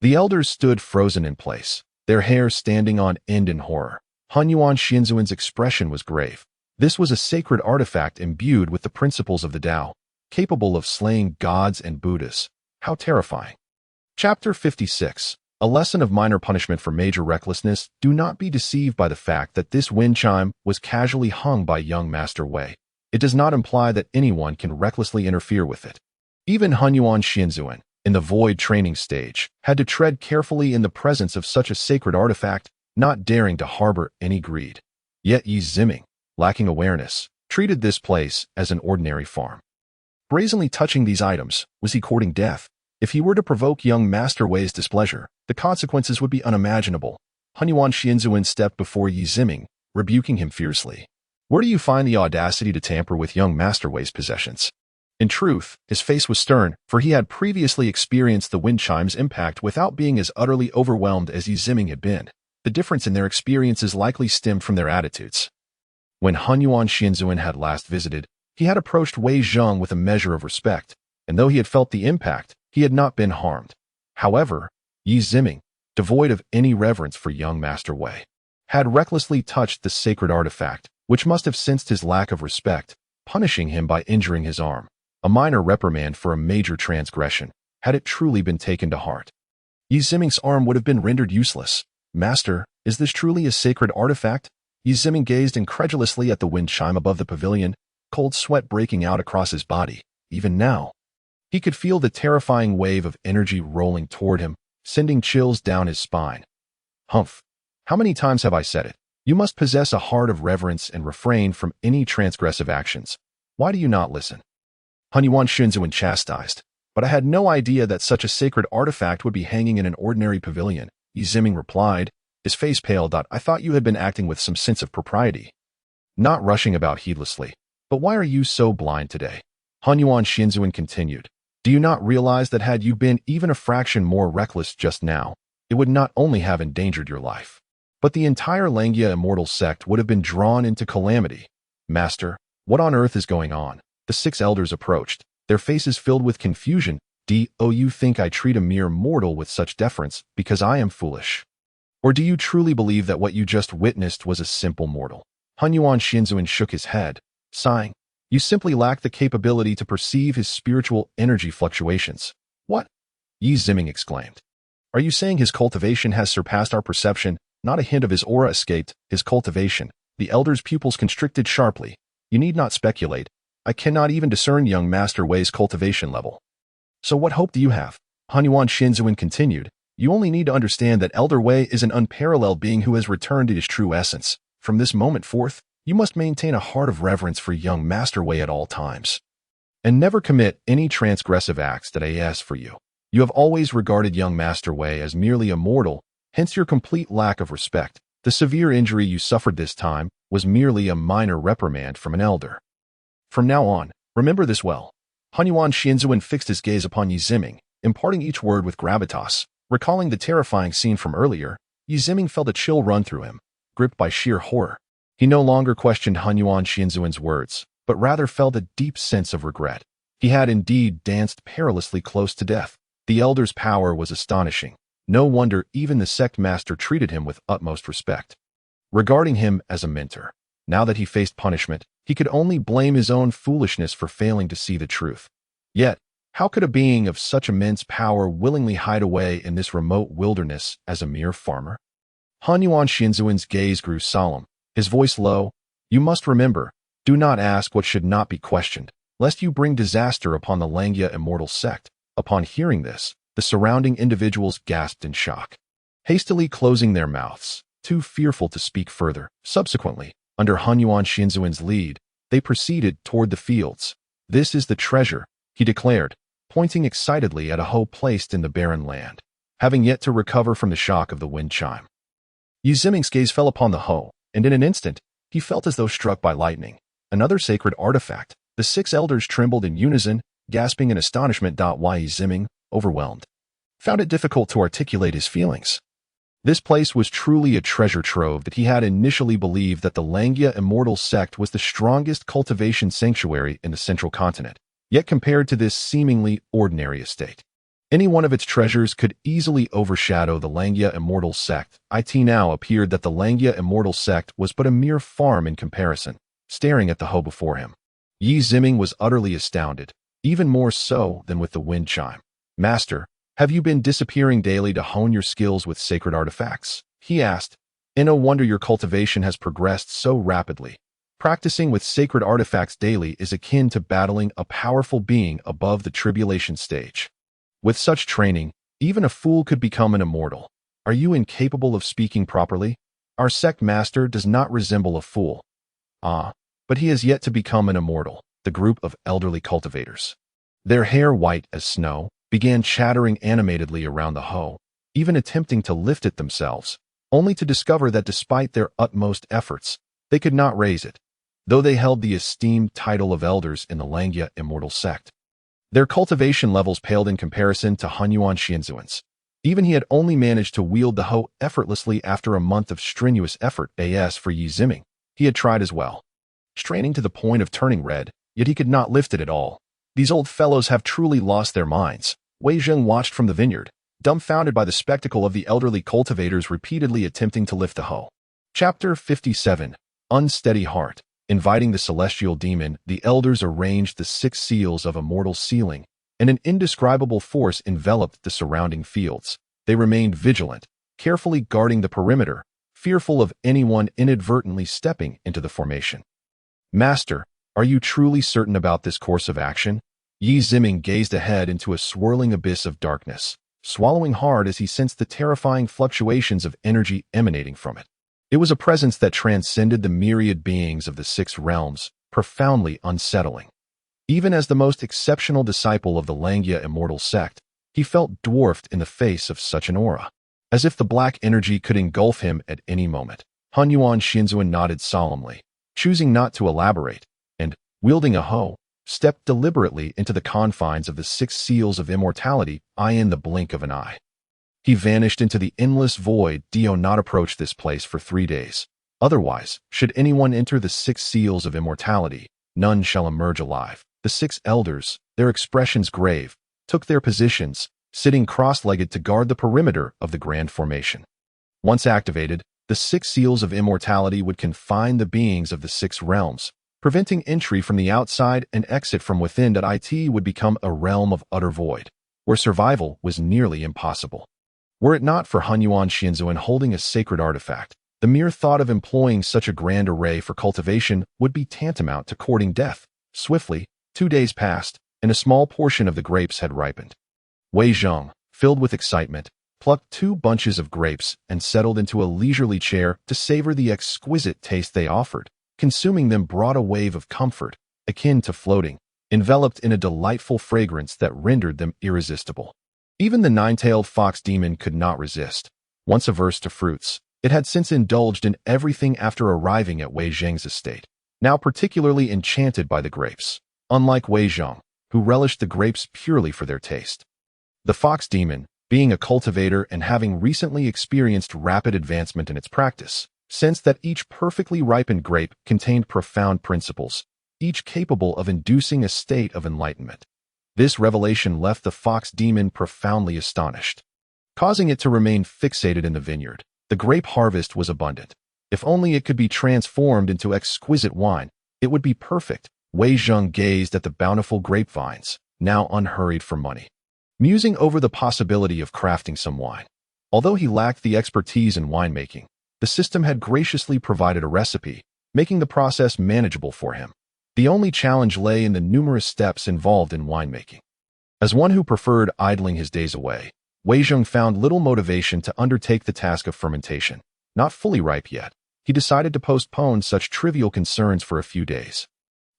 The elders stood frozen in place, their hair standing on end in horror. Hunyuan Xianzuan's expression was grave. This was a sacred artifact imbued with the principles of the Tao, capable of slaying gods and Buddhas. How terrifying. Chapter 56. A lesson of minor punishment for major recklessness. Do not be deceived by the fact that this wind chime was casually hung by young Master Wei. It does not imply that anyone can recklessly interfere with it. Even Hunyuan Xianzuan, in the void training stage, had to tread carefully in the presence of such a sacred artifact, not daring to harbor any greed. Yet Yi Ziming, lacking awareness, treated this place as an ordinary farm. Brazenly touching these items, was he courting death? If he were to provoke young Master Wei's displeasure, the consequences would be unimaginable. Hunyuan Xianzuan stepped before Yi Ziming, rebuking him fiercely. Where do you find the audacity to tamper with young Master Wei's possessions? In truth, his face was stern, for he had previously experienced the wind chime's impact without being as utterly overwhelmed as Yi Ziming had been. The difference in their experiences likely stemmed from their attitudes. When Hunyuan Xianzuan had last visited, he had approached Wei Zhang with a measure of respect, and though he had felt the impact, he had not been harmed. However, Yi Ziming, devoid of any reverence for young Master Wei, had recklessly touched the sacred artifact, which must have sensed his lack of respect, punishing him by injuring his arm. A minor reprimand for a major transgression, had it truly been taken to heart. Yi Ziming's arm would have been rendered useless. Master, is this truly a sacred artifact? Yi Ziming gazed incredulously at the wind chime above the pavilion, cold sweat breaking out across his body. Even now, he could feel the terrifying wave of energy rolling toward him, sending chills down his spine. Humph! How many times have I said it? You must possess a heart of reverence and refrain from any transgressive actions. Why do you not listen? Hunyuan Xianzuan chastised. But I had no idea that such a sacred artifact would be hanging in an ordinary pavilion. Yi Ziming replied, his face pale. I thought you had been acting with some sense of propriety, not rushing about heedlessly. But why are you so blind today? Hunyuan Xianzuan continued. Do you not realize that had you been even a fraction more reckless just now, it would not only have endangered your life, but the entire Huaxia Immortal sect would have been drawn into calamity? Master, what on earth is going on? The 6 elders approached, their faces filled with confusion. Do you think I treat a mere mortal with such deference because I am foolish? Or do you truly believe that what you just witnessed was a simple mortal? Hunyuan Shinzuan shook his head, sighing. You simply lack the capability to perceive his spiritual energy fluctuations. What? Yi Ziming exclaimed. Are you saying his cultivation has surpassed our perception? Not a hint of his aura escaped. His cultivation. The elder's pupils constricted sharply. You need not speculate. I cannot even discern young Master Wei's cultivation level. So what hope do you have? Hunyuan Shinzuan continued. You only need to understand that Elder Wei is an unparalleled being who has returned to his true essence. From this moment forth, you must maintain a heart of reverence for young Master Wei at all times. And never commit any transgressive acts that I ask for you. You have always regarded young Master Wei as merely a mortal, hence your complete lack of respect. The severe injury you suffered this time was merely a minor reprimand from an elder. From now on, remember this well. Hunyuan Shinzuan fixed his gaze upon Yi Ziming, imparting each word with gravitas. Recalling the terrifying scene from earlier, Yi Ziming felt a chill run through him, gripped by sheer horror. He no longer questioned Hunyuan Shinzuan's words, but rather felt a deep sense of regret. He had indeed danced perilously close to death. The elder's power was astonishing. No wonder even the sect master treated him with utmost respect, regarding him as a mentor. Now that he faced punishment, he could only blame his own foolishness for failing to see the truth. Yet, how could a being of such immense power willingly hide away in this remote wilderness as a mere farmer? Hunyuan Shinzuan's gaze grew solemn, his voice low. You must remember, do not ask what should not be questioned, lest you bring disaster upon the Huaxia Immortal sect. Upon hearing this, the surrounding individuals gasped in shock, hastily closing their mouths, too fearful to speak further. Subsequently, under Hunyuan Shinzuan's lead, they proceeded toward the fields. This is the treasure, he declared, pointing excitedly at a hoe placed in the barren land, having yet to recover from the shock of the wind chime. Yi Ziming's gaze fell upon the hoe, and in an instant, he felt as though struck by lightning. Another sacred artifact. The 6 elders trembled in unison, gasping in astonishment. Yi Ziming, overwhelmed, found it difficult to articulate his feelings. This place was truly a treasure trove that he had initially believed that the Huaxia Immortal sect was the strongest cultivation sanctuary in the central continent. Yet compared to this seemingly ordinary estate, any one of its treasures could easily overshadow the Huaxia Immortal sect. It now appeared that the Huaxia Immortal sect was but a mere farm in comparison. Staring at the hoe before him, Yi Ziming was utterly astounded, even more so than with the wind chime. Master, have you been disappearing daily to hone your skills with sacred artifacts? He asked. No wonder your cultivation has progressed so rapidly. Practicing with sacred artifacts daily is akin to battling a powerful being above the tribulation stage. With such training, even a fool could become an immortal. Are you incapable of speaking properly? Our sect master does not resemble a fool. But he has yet to become an immortal. The group of elderly cultivators, their hair white as snow, began chattering animatedly around the hoe, even attempting to lift it themselves, only to discover that despite their utmost efforts, they could not raise it, though they held the esteemed title of elders in the Huaxia Immortal sect. Their cultivation levels paled in comparison to Hunyuan Shinzuan's. Even he had only managed to wield the hoe effortlessly after a month of strenuous effort. As for Yi Ziming, he had tried as well, straining to the point of turning red, yet he could not lift it at all. These old fellows have truly lost their minds. Wei Zheng watched from the vineyard, dumbfounded by the spectacle of the elderly cultivators repeatedly attempting to lift the hoe. Chapter 57. Unsteady Heart. Inviting the celestial demon, the elders arranged the 6 seals of immortal sealing, and an indescribable force enveloped the surrounding fields. They remained vigilant, carefully guarding the perimeter, fearful of anyone inadvertently stepping into the formation. Master, are you truly certain about this course of action? Yi Ziming gazed ahead into a swirling abyss of darkness, swallowing hard as he sensed the terrifying fluctuations of energy emanating from it. It was a presence that transcended the myriad beings of the 6 realms, profoundly unsettling. Even as the most exceptional disciple of the Huaxia Immortal sect, he felt dwarfed in the face of such an aura, as if the black energy could engulf him at any moment. Hunyuan Shinzuan nodded solemnly, choosing not to elaborate, and, wielding a hoe, stepped deliberately into the confines of the 6 seals of immortality. In the blink of an eye, he vanished into the endless void. Do not approach this place for 3 days. Otherwise, should anyone enter the 6 seals of immortality, none shall emerge alive. The 6 elders, their expressions grave, took their positions, sitting cross-legged to guard the perimeter of the grand formation. Once activated, the 6 seals of immortality would confine the beings of the 6 realms, preventing entry from the outside and exit from within. It would become a realm of utter void, where survival was nearly impossible. Were it not for Hunyuan Xianzuan holding a sacred artifact, the mere thought of employing such a grand array for cultivation would be tantamount to courting death. Swiftly, 2 days passed, and a small portion of the grapes had ripened. Wei Zheng, filled with excitement, plucked 2 bunches of grapes and settled into a leisurely chair to savor the exquisite taste they offered. Consuming them brought a wave of comfort, akin to floating, enveloped in a delightful fragrance that rendered them irresistible. Even the 9-tailed fox demon could not resist. Once averse to fruits, it had since indulged in everything after arriving at Wei Zheng's estate, now particularly enchanted by the grapes, unlike Wei Zheng, who relished the grapes purely for their taste. The fox demon, being a cultivator and having recently experienced rapid advancement in its practice, sensed that each perfectly ripened grape contained profound principles, each capable of inducing a state of enlightenment. This revelation left the fox demon profoundly astonished, causing it to remain fixated in the vineyard. The grape harvest was abundant. If only it could be transformed into exquisite wine, it would be perfect. Wei Zheng gazed at the bountiful grapevines, now unhurried for money, musing over the possibility of crafting some wine. Although he lacked the expertise in winemaking, the system had graciously provided a recipe, making the process manageable for him. The only challenge lay in the numerous steps involved in winemaking. As one who preferred idling his days away, Wei Zheng found little motivation to undertake the task of fermentation. Not fully ripe yet, he decided to postpone such trivial concerns for a few days.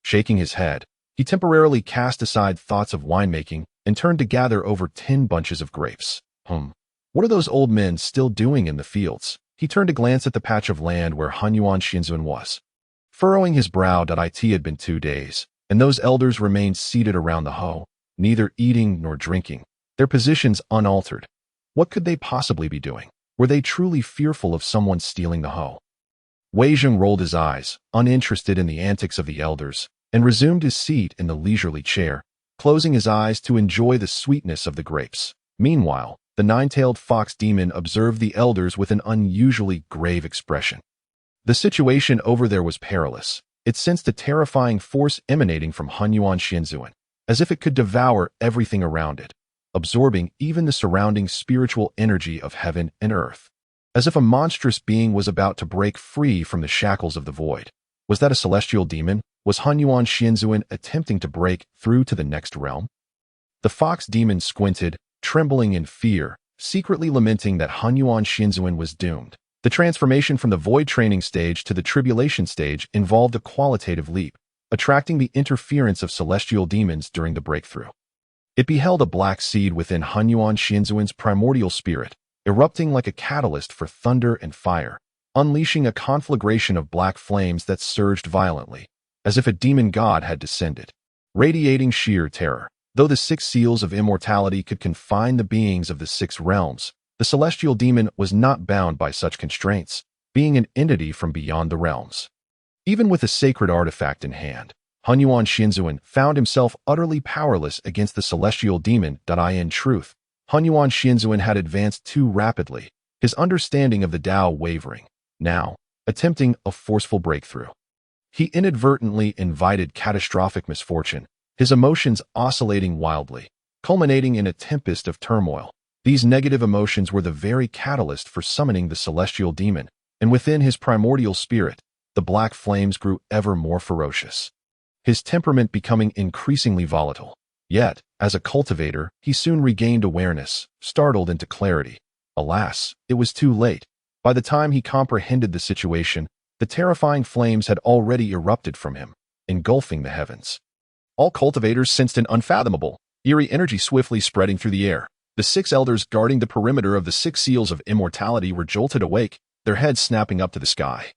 Shaking his head, he temporarily cast aside thoughts of winemaking and turned to gather over 10 bunches of grapes. What are those old men still doing in the fields? He turned to glance at the patch of land where Hunyuan Xianzuan was. Furrowing his brow, it had been 2 days, and those elders remained seated around the hoe, neither eating nor drinking, their positions unaltered. What could they possibly be doing? Were they truly fearful of someone stealing the hoe? Wei Zheng rolled his eyes, uninterested in the antics of the elders, and resumed his seat in the leisurely chair, closing his eyes to enjoy the sweetness of the grapes. Meanwhile, the 9-tailed fox demon observed the elders with an unusually grave expression. The situation over there was perilous. It sensed a terrifying force emanating from Hunyuan Xianzuan, as if it could devour everything around it, absorbing even the surrounding spiritual energy of heaven and earth. As if a monstrous being was about to break free from the shackles of the void. Was that a celestial demon? Was Hunyuan Xianzuan attempting to break through to the next realm? The fox demon squinted, trembling in fear, secretly lamenting that Hunyuan Xianzuan was doomed. The transformation from the void training stage to the tribulation stage involved a qualitative leap, attracting the interference of celestial demons during the breakthrough. It beheld a black seed within Hunyuan Xianzuan's primordial spirit, erupting like a catalyst for thunder and fire, unleashing a conflagration of black flames that surged violently, as if a demon god had descended, radiating sheer terror. Though the 6 seals of immortality could confine the beings of the 6 realms, the celestial demon was not bound by such constraints, being an entity from beyond the realms. Even with a sacred artifact in hand, Hunyuan Xianzuan found himself utterly powerless against the celestial demon. In truth, Hunyuan Xianzuan had advanced too rapidly, his understanding of the Tao wavering, now attempting a forceful breakthrough. He inadvertently invited catastrophic misfortune, his emotions oscillating wildly, culminating in a tempest of turmoil. These negative emotions were the very catalyst for summoning the celestial demon, and within his primordial spirit, the black flames grew ever more ferocious, his temperament becoming increasingly volatile. Yet, as a cultivator, he soon regained awareness, startled into clarity. Alas, it was too late. By the time he comprehended the situation, the terrifying flames had already erupted from him, engulfing the heavens. All cultivators sensed an unfathomable, eerie energy swiftly spreading through the air. The 6 elders guarding the perimeter of the 6 seals of immortality were jolted awake, their heads snapping up to the sky.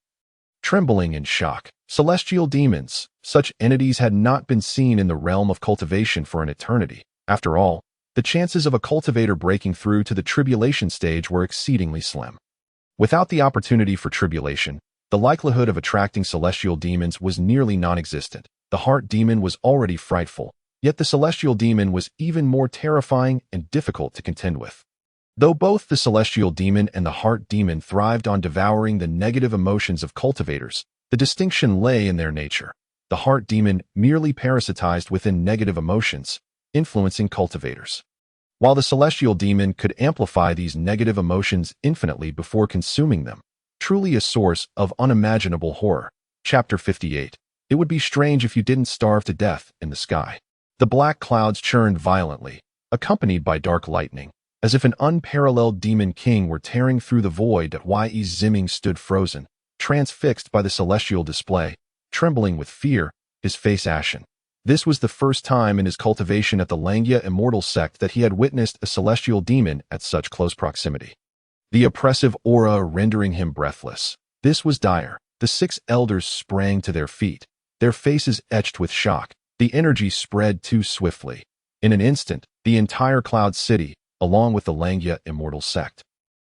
Trembling in shock, celestial demons, such entities had not been seen in the realm of cultivation for an eternity. After all, the chances of a cultivator breaking through to the tribulation stage were exceedingly slim. Without the opportunity for tribulation, the likelihood of attracting celestial demons was nearly non-existent. The heart demon was already frightful, Yet the celestial demon was even more terrifying and difficult to contend with. Though both the celestial demon and the heart demon thrived on devouring the negative emotions of cultivators, the distinction lay in their nature. The heart demon merely parasitized within negative emotions, influencing cultivators, while the celestial demon could amplify these negative emotions infinitely before consuming them. Truly a source of unimaginable horror. Chapter 58. It would be strange if you didn't starve to death in the sky. The black clouds churned violently, accompanied by dark lightning, as if an unparalleled demon king were tearing through the void. Huaxia's Zimming stood frozen, transfixed by the celestial display, trembling with fear, his face ashen. This was the first time in his cultivation at the Huaxia Immortal sect that he had witnessed a celestial demon at such close proximity, the oppressive aura rendering him breathless. This was dire. The 6 elders sprang to their feet, their faces etched with shock. The energy spread too swiftly. In an instant, the entire Cloud City, along with the Huaxia Immortal sect,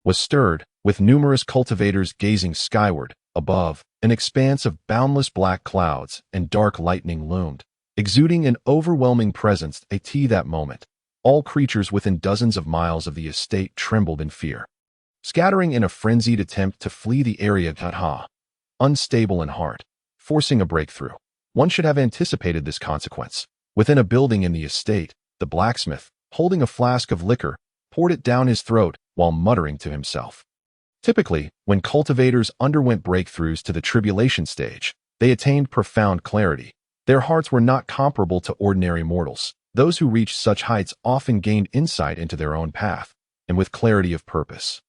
was stirred, with numerous cultivators gazing skyward. Above, an expanse of boundless black clouds and dark lightning loomed, exuding an overwhelming presence. At that moment, all creatures within dozens of miles of the estate trembled in fear, scattering in a frenzied attempt to flee the area. Unstable in heart, forcing a breakthrough. One should have anticipated this consequence. Within a building in the estate, the blacksmith, holding a flask of liquor, poured it down his throat while muttering to himself. Typically, when cultivators underwent breakthroughs to the tribulation stage, they attained profound clarity. Their hearts were not comparable to ordinary mortals. Those who reached such heights often gained insight into their own path, and with clarity of purpose.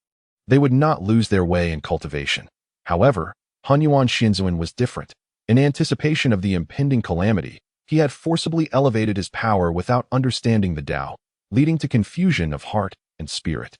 They would not lose their way in cultivation. However, Hunyuan Xinzuan was different. In anticipation of the impending calamity, he had forcibly elevated his power without understanding the Tao, leading to confusion of heart and spirit.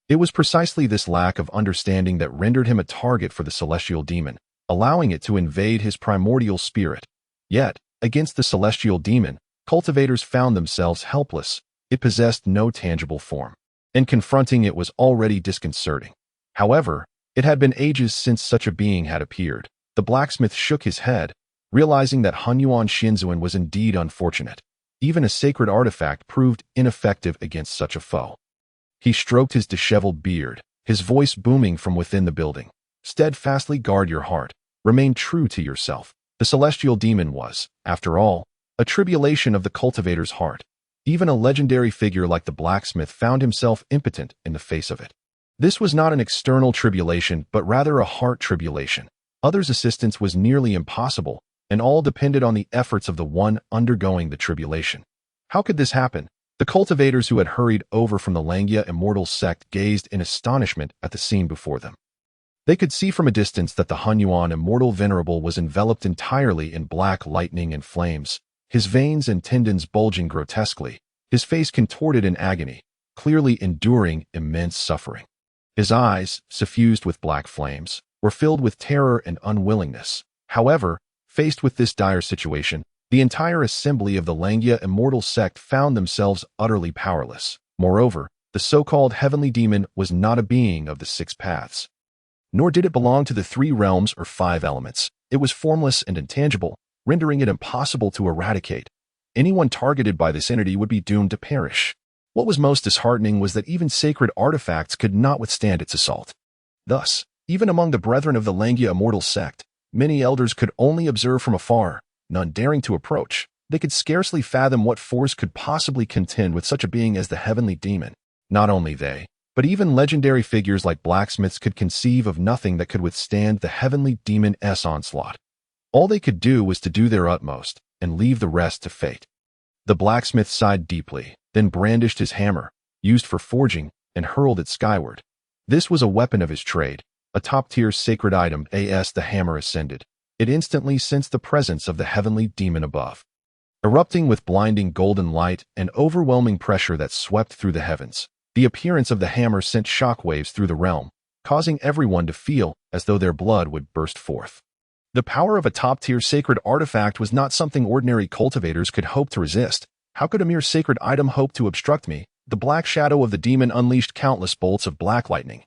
It was precisely this lack of understanding that rendered him a target for the celestial demon, allowing it to invade his primordial spirit. Yet, against the celestial demon, cultivators found themselves helpless. It possessed no tangible form, and confronting it was already disconcerting. However, it had been ages since such a being had appeared. The blacksmith shook his head, realizing that Hunyuan Xinzuan was indeed unfortunate. Even a sacred artifact proved ineffective against such a foe. He stroked his disheveled beard, his voice booming from within the building. Steadfastly guard your heart. Remain true to yourself. The celestial demon was, after all, a tribulation of the cultivator's heart. Even a legendary figure like the blacksmith found himself impotent in the face of it. This was not an external tribulation, but rather a heart tribulation. Others' assistance was nearly impossible, and all depended on the efforts of the one undergoing the tribulation. How could this happen? The cultivators who had hurried over from the Huaxia Immortal sect gazed in astonishment at the scene before them. They could see from a distance that the Hunyuan Immortal Venerable was enveloped entirely in black lightning and flames, his veins and tendons bulging grotesquely, his face contorted in agony, clearly enduring immense suffering. His eyes, suffused with black flames, were filled with terror and unwillingness. However, faced with this dire situation, the entire assembly of the Huaxia Immortal sect found themselves utterly powerless. Moreover, the so-called heavenly demon was not a being of the 6 paths, nor did it belong to the 3 realms or 5 elements. It was formless and intangible, rendering it impossible to eradicate. Anyone targeted by this entity would be doomed to perish. What was most disheartening was that even sacred artifacts could not withstand its assault. Thus, even among the brethren of the Huaxia Immortal sect, many elders could only observe from afar, none daring to approach. They could scarcely fathom what force could possibly contend with such a being as the heavenly demon. Not only they, but even legendary figures like blacksmiths could conceive of nothing that could withstand the heavenly demon's onslaught. All they could do was to do their utmost, and leave the rest to fate. The blacksmith sighed deeply, then brandished his hammer, used for forging, and hurled it skyward. This was a weapon of his trade, a top-tier sacred item. As the hammer ascended, it instantly sensed the presence of the heavenly demon above. Erupting with blinding golden light and overwhelming pressure that swept through the heavens, the appearance of the hammer sent shockwaves through the realm, causing everyone to feel as though their blood would burst forth. The power of a top-tier sacred artifact was not something ordinary cultivators could hope to resist. How could a mere sacred item hope to obstruct me? The black shadow of the demon unleashed countless bolts of black lightning.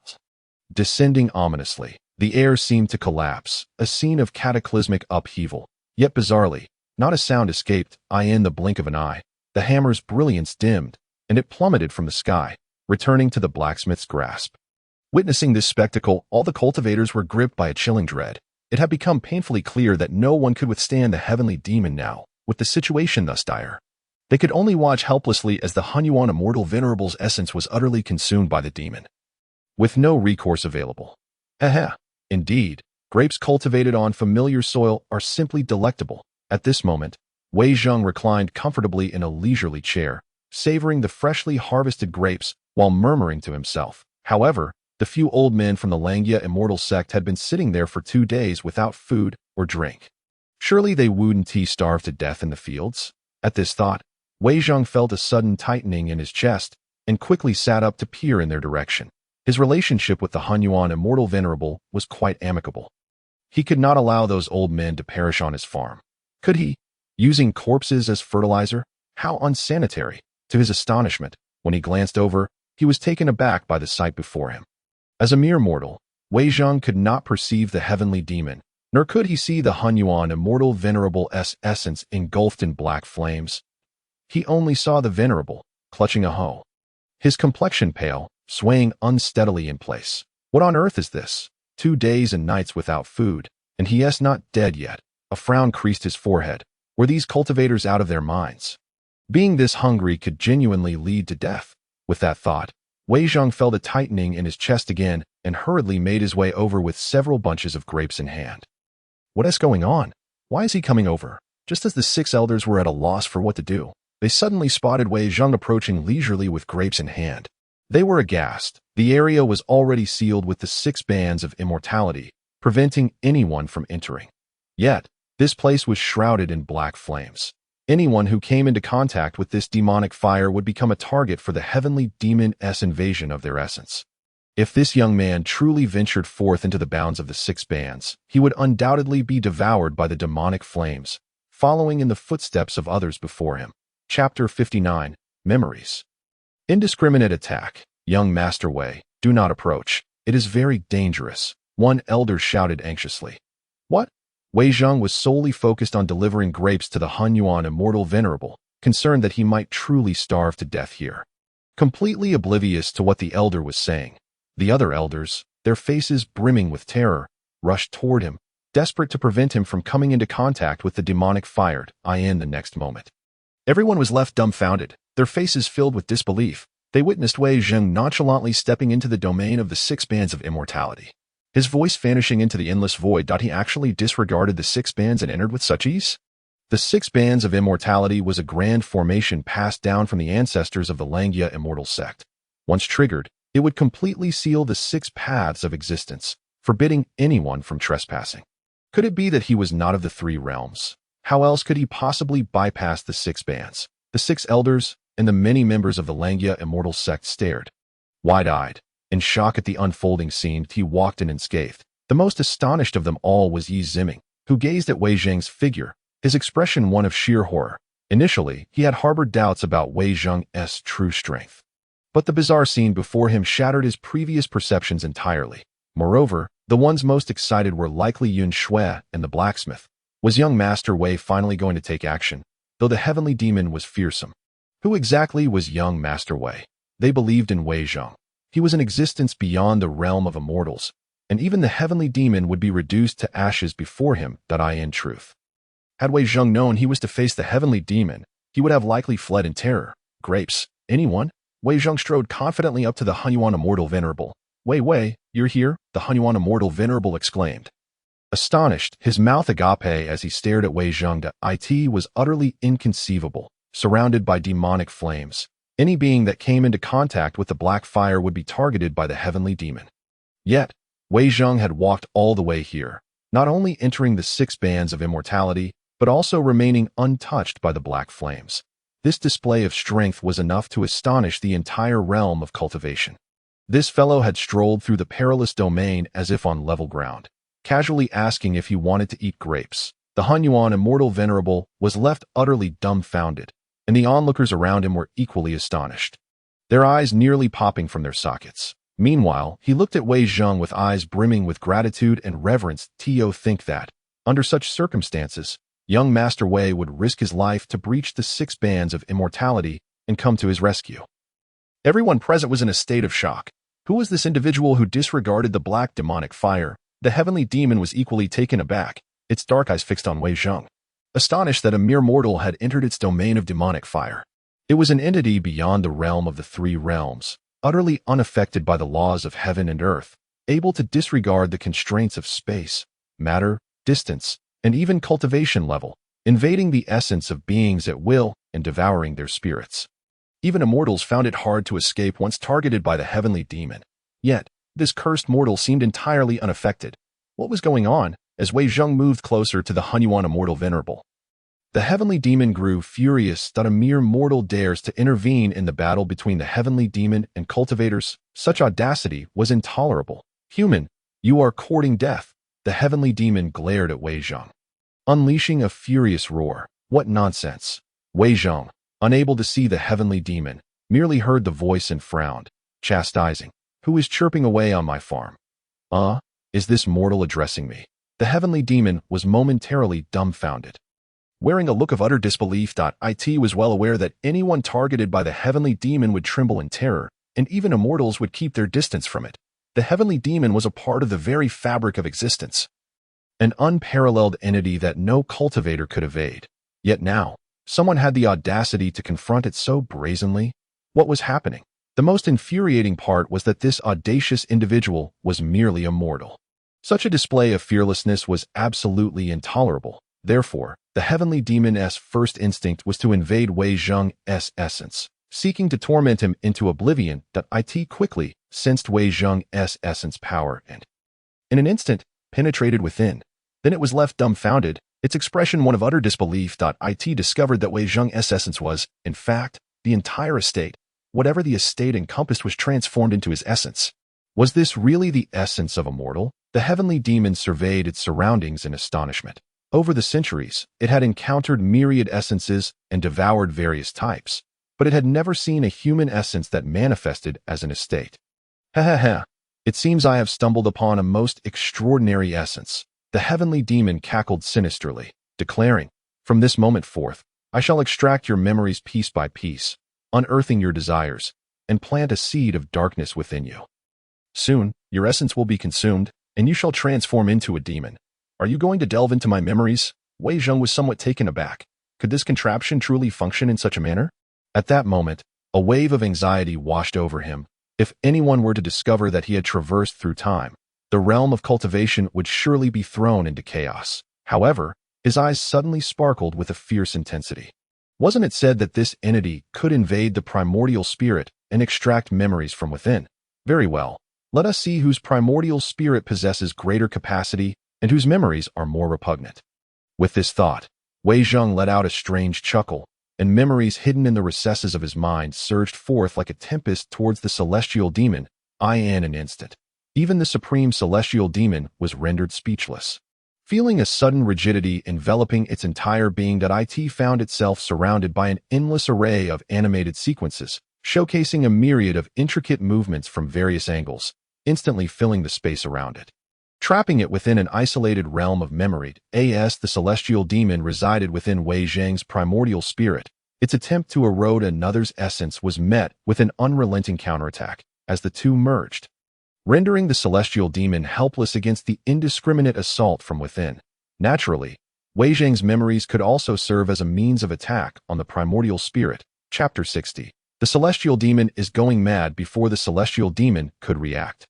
Descending ominously, the air seemed to collapse, a scene of cataclysmic upheaval. Yet bizarrely, not a sound escaped. In the blink of an eye, the hammer's brilliance dimmed, and it plummeted from the sky, returning to the blacksmith's grasp. Witnessing this spectacle, all the cultivators were gripped by a chilling dread. It had become painfully clear that no one could withstand the heavenly demon now, with the situation thus dire. They could only watch helplessly as the Huaxia Immortal Venerable's essence was utterly consumed by the demon, with no recourse available. Indeed, grapes cultivated on familiar soil are simply delectable. At this moment, Wei Zheng reclined comfortably in a leisurely chair, savoring the freshly harvested grapes while murmuring to himself. However, the few old men from the Huaxia Immortal sect had been sitting there for 2 days without food or drink. Surely they wouldn't starve to death in the fields? At this thought, Wei Zheng felt a sudden tightening in his chest and quickly sat up to peer in their direction. His relationship with the Huaxia Immortal Venerable was quite amicable. He could not allow those old men to perish on his farm. Could he? Using corpses as fertilizer? How unsanitary! To his astonishment, when he glanced over, he was taken aback by the sight before him. As a mere mortal, Wei Zheng could not perceive the heavenly demon, nor could he see the Huaxia Immortal Venerable's essence engulfed in black flames. He only saw the Venerable, clutching a hoe, his complexion pale, swaying unsteadily in place. What on earth is this? 2 days and nights without food, and he is not dead yet. A frown creased his forehead. Were these cultivators out of their minds? Being this hungry could genuinely lead to death. With that thought, Wei Zheng felt a tightening in his chest again and hurriedly made his way over with several bunches of grapes in hand. What is going on? Why is he coming over? Just as the 6 elders were at a loss for what to do, they suddenly spotted Wei Zheng approaching leisurely with grapes in hand. They were aghast. The area was already sealed with the 6 bands of immortality, preventing anyone from entering. Yet, this place was shrouded in black flames. Anyone who came into contact with this demonic fire would become a target for the heavenly demon's invasion of their essence. If this young man truly ventured forth into the bounds of the 6 bands, he would undoubtedly be devoured by the demonic flames, following in the footsteps of others before him. Chapter 59, Memories. Indiscriminate attack. Young Master Wei, do not approach. It is very dangerous, one elder shouted anxiously. What? Wei Zheng was solely focused on delivering grapes to the Huaxia Immortal Venerable, concerned that he might truly starve to death here. Completely oblivious to what the elder was saying, the other elders, their faces brimming with terror, rushed toward him, desperate to prevent him from coming into contact with the demonic fire in the next moment. Everyone was left dumbfounded, their faces filled with disbelief. They witnessed Wei Zheng nonchalantly stepping into the domain of the 6 bands of immortality, his voice vanishing into the endless void. He actually disregarded the 6 bands and entered with such ease? The 6 bands of immortality was a grand formation passed down from the ancestors of the Huaxia Immortal sect. Once triggered, it would completely seal the 6 paths of existence, forbidding anyone from trespassing. Could it be that he was not of the 3 realms? How else could he possibly bypass the 6 bands? The 6 elders and the many members of the Huaxia Immortal sect stared, wide-eyed, in shock at the unfolding scene. He walked in unscathed. The most astonished of them all was Yi Ziming, who gazed at Wei Zheng's figure, his expression one of sheer horror. Initially, he had harbored doubts about Wei Zheng's true strength. But the bizarre scene before him shattered his previous perceptions entirely. Moreover, the ones most excited were likely Yun Shui and the blacksmith. Was young Master Wei finally going to take action? Though the heavenly demon was fearsome. Who exactly was young Master Wei? They believed in Wei Zheng. He was an existence beyond the realm of immortals, and even the heavenly demon would be reduced to ashes before him. In truth, had Wei Zheng known he was to face the heavenly demon, he would have likely fled in terror. Grapes? Anyone? Wei Zheng strode confidently up to the Huaxia Immortal Venerable. Wei, you're here? The Huaxia Immortal Venerable exclaimed. Astonished, his mouth agape as he stared at Wei Zheng. It was utterly inconceivable. Surrounded by demonic flames, any being that came into contact with the black fire would be targeted by the heavenly demon. Yet, Wei Zheng had walked all the way here, not only entering the 6 bands of immortality, but also remaining untouched by the black flames. This display of strength was enough to astonish the entire realm of cultivation. This fellow had strolled through the perilous domain as if on level ground, casually asking if he wanted to eat grapes. The Huaxia Immortal Venerable was left utterly dumbfounded, and the onlookers around him were equally astonished, their eyes nearly popping from their sockets. Meanwhile, he looked at Wei Zheng with eyes brimming with gratitude and reverence. To think that, under such circumstances, young Master Wei would risk his life to breach the 6 bands of immortality and come to his rescue. Everyone present was in a state of shock. Who was this individual who disregarded the black demonic fire? The heavenly demon was equally taken aback, its dark eyes fixed on Wei Zheng, astonished that a mere mortal had entered its domain of demonic fire. It was an entity beyond the realm of the 3 realms, utterly unaffected by the laws of heaven and earth, able to disregard the constraints of space, matter, distance, and even cultivation level, invading the essence of beings at will and devouring their spirits. Even immortals found it hard to escape once targeted by the heavenly demon. Yet, this cursed mortal seemed entirely unaffected. What was going on? As Wei Zheng moved closer to the Hunyuan immortal venerable, the heavenly demon grew furious that a mere mortal dares to intervene in the battle between the heavenly demon and cultivators. Such audacity was intolerable. Human, you are courting death. The heavenly demon glared at Wei Zheng, unleashing a furious roar. What nonsense! Wei Zheng, unable to see the heavenly demon, merely heard the voice and frowned, chastising. Who is chirping away on my farm? Is this mortal addressing me? The heavenly demon was momentarily dumbfounded. Wearing a look of utter disbelief, it was well aware that anyone targeted by the heavenly demon would tremble in terror, and even immortals would keep their distance from it. The heavenly demon was a part of the very fabric of existence, an unparalleled entity that no cultivator could evade. Yet now, someone had the audacity to confront it so brazenly. What was happening? The most infuriating part was that this audacious individual was merely a mortal. Such a display of fearlessness was absolutely intolerable. Therefore, the heavenly demon's first instinct was to invade Wei Zheng's essence, seeking to torment him into oblivion. It quickly sensed Wei Zheng's essence power and, in an instant, penetrated within. Then it was left dumbfounded, its expression one of utter disbelief. It discovered that Wei Zheng's essence was, in fact, the entire estate. Whatever the estate encompassed was transformed into his essence. Was this really the essence of a mortal? The heavenly demon surveyed its surroundings in astonishment. Over the centuries, it had encountered myriad essences and devoured various types, but it had never seen a human essence that manifested as an estate. It seems I have stumbled upon a most extraordinary essence. The heavenly demon cackled sinisterly, declaring, from this moment forth, I shall extract your memories piece by piece, unearthing your desires, and plant a seed of darkness within you. Soon, your essence will be consumed, and you shall transform into a demon. Are you going to delve into my memories? Wei Zheng was somewhat taken aback. Could this contraption truly function in such a manner? At that moment, a wave of anxiety washed over him. If anyone were to discover that he had traversed through time, the realm of cultivation would surely be thrown into chaos. However, his eyes suddenly sparkled with a fierce intensity. Wasn't it said that this entity could invade the primordial spirit and extract memories from within? Very well. Let us see whose primordial spirit possesses greater capacity and whose memories are more repugnant. With this thought, Wei Zheng let out a strange chuckle, and memories hidden in the recesses of his mind surged forth like a tempest towards the celestial demon. In an instant, even the supreme celestial demon was rendered speechless. Feeling a sudden rigidity enveloping its entire being, it found itself surrounded by an endless array of animated sequences, showcasing a myriad of intricate movements from various angles, instantly filling the space around it. Trapping it within an isolated realm of memory, the celestial demon resided within Wei Zheng's primordial spirit. Its attempt to erode another's essence was met with an unrelenting counterattack as the two merged, rendering the celestial demon helpless against the indiscriminate assault from within. Naturally, Wei Zheng's memories could also serve as a means of attack on the primordial spirit. Chapter 60. The celestial demon is going mad before the celestial demon could react.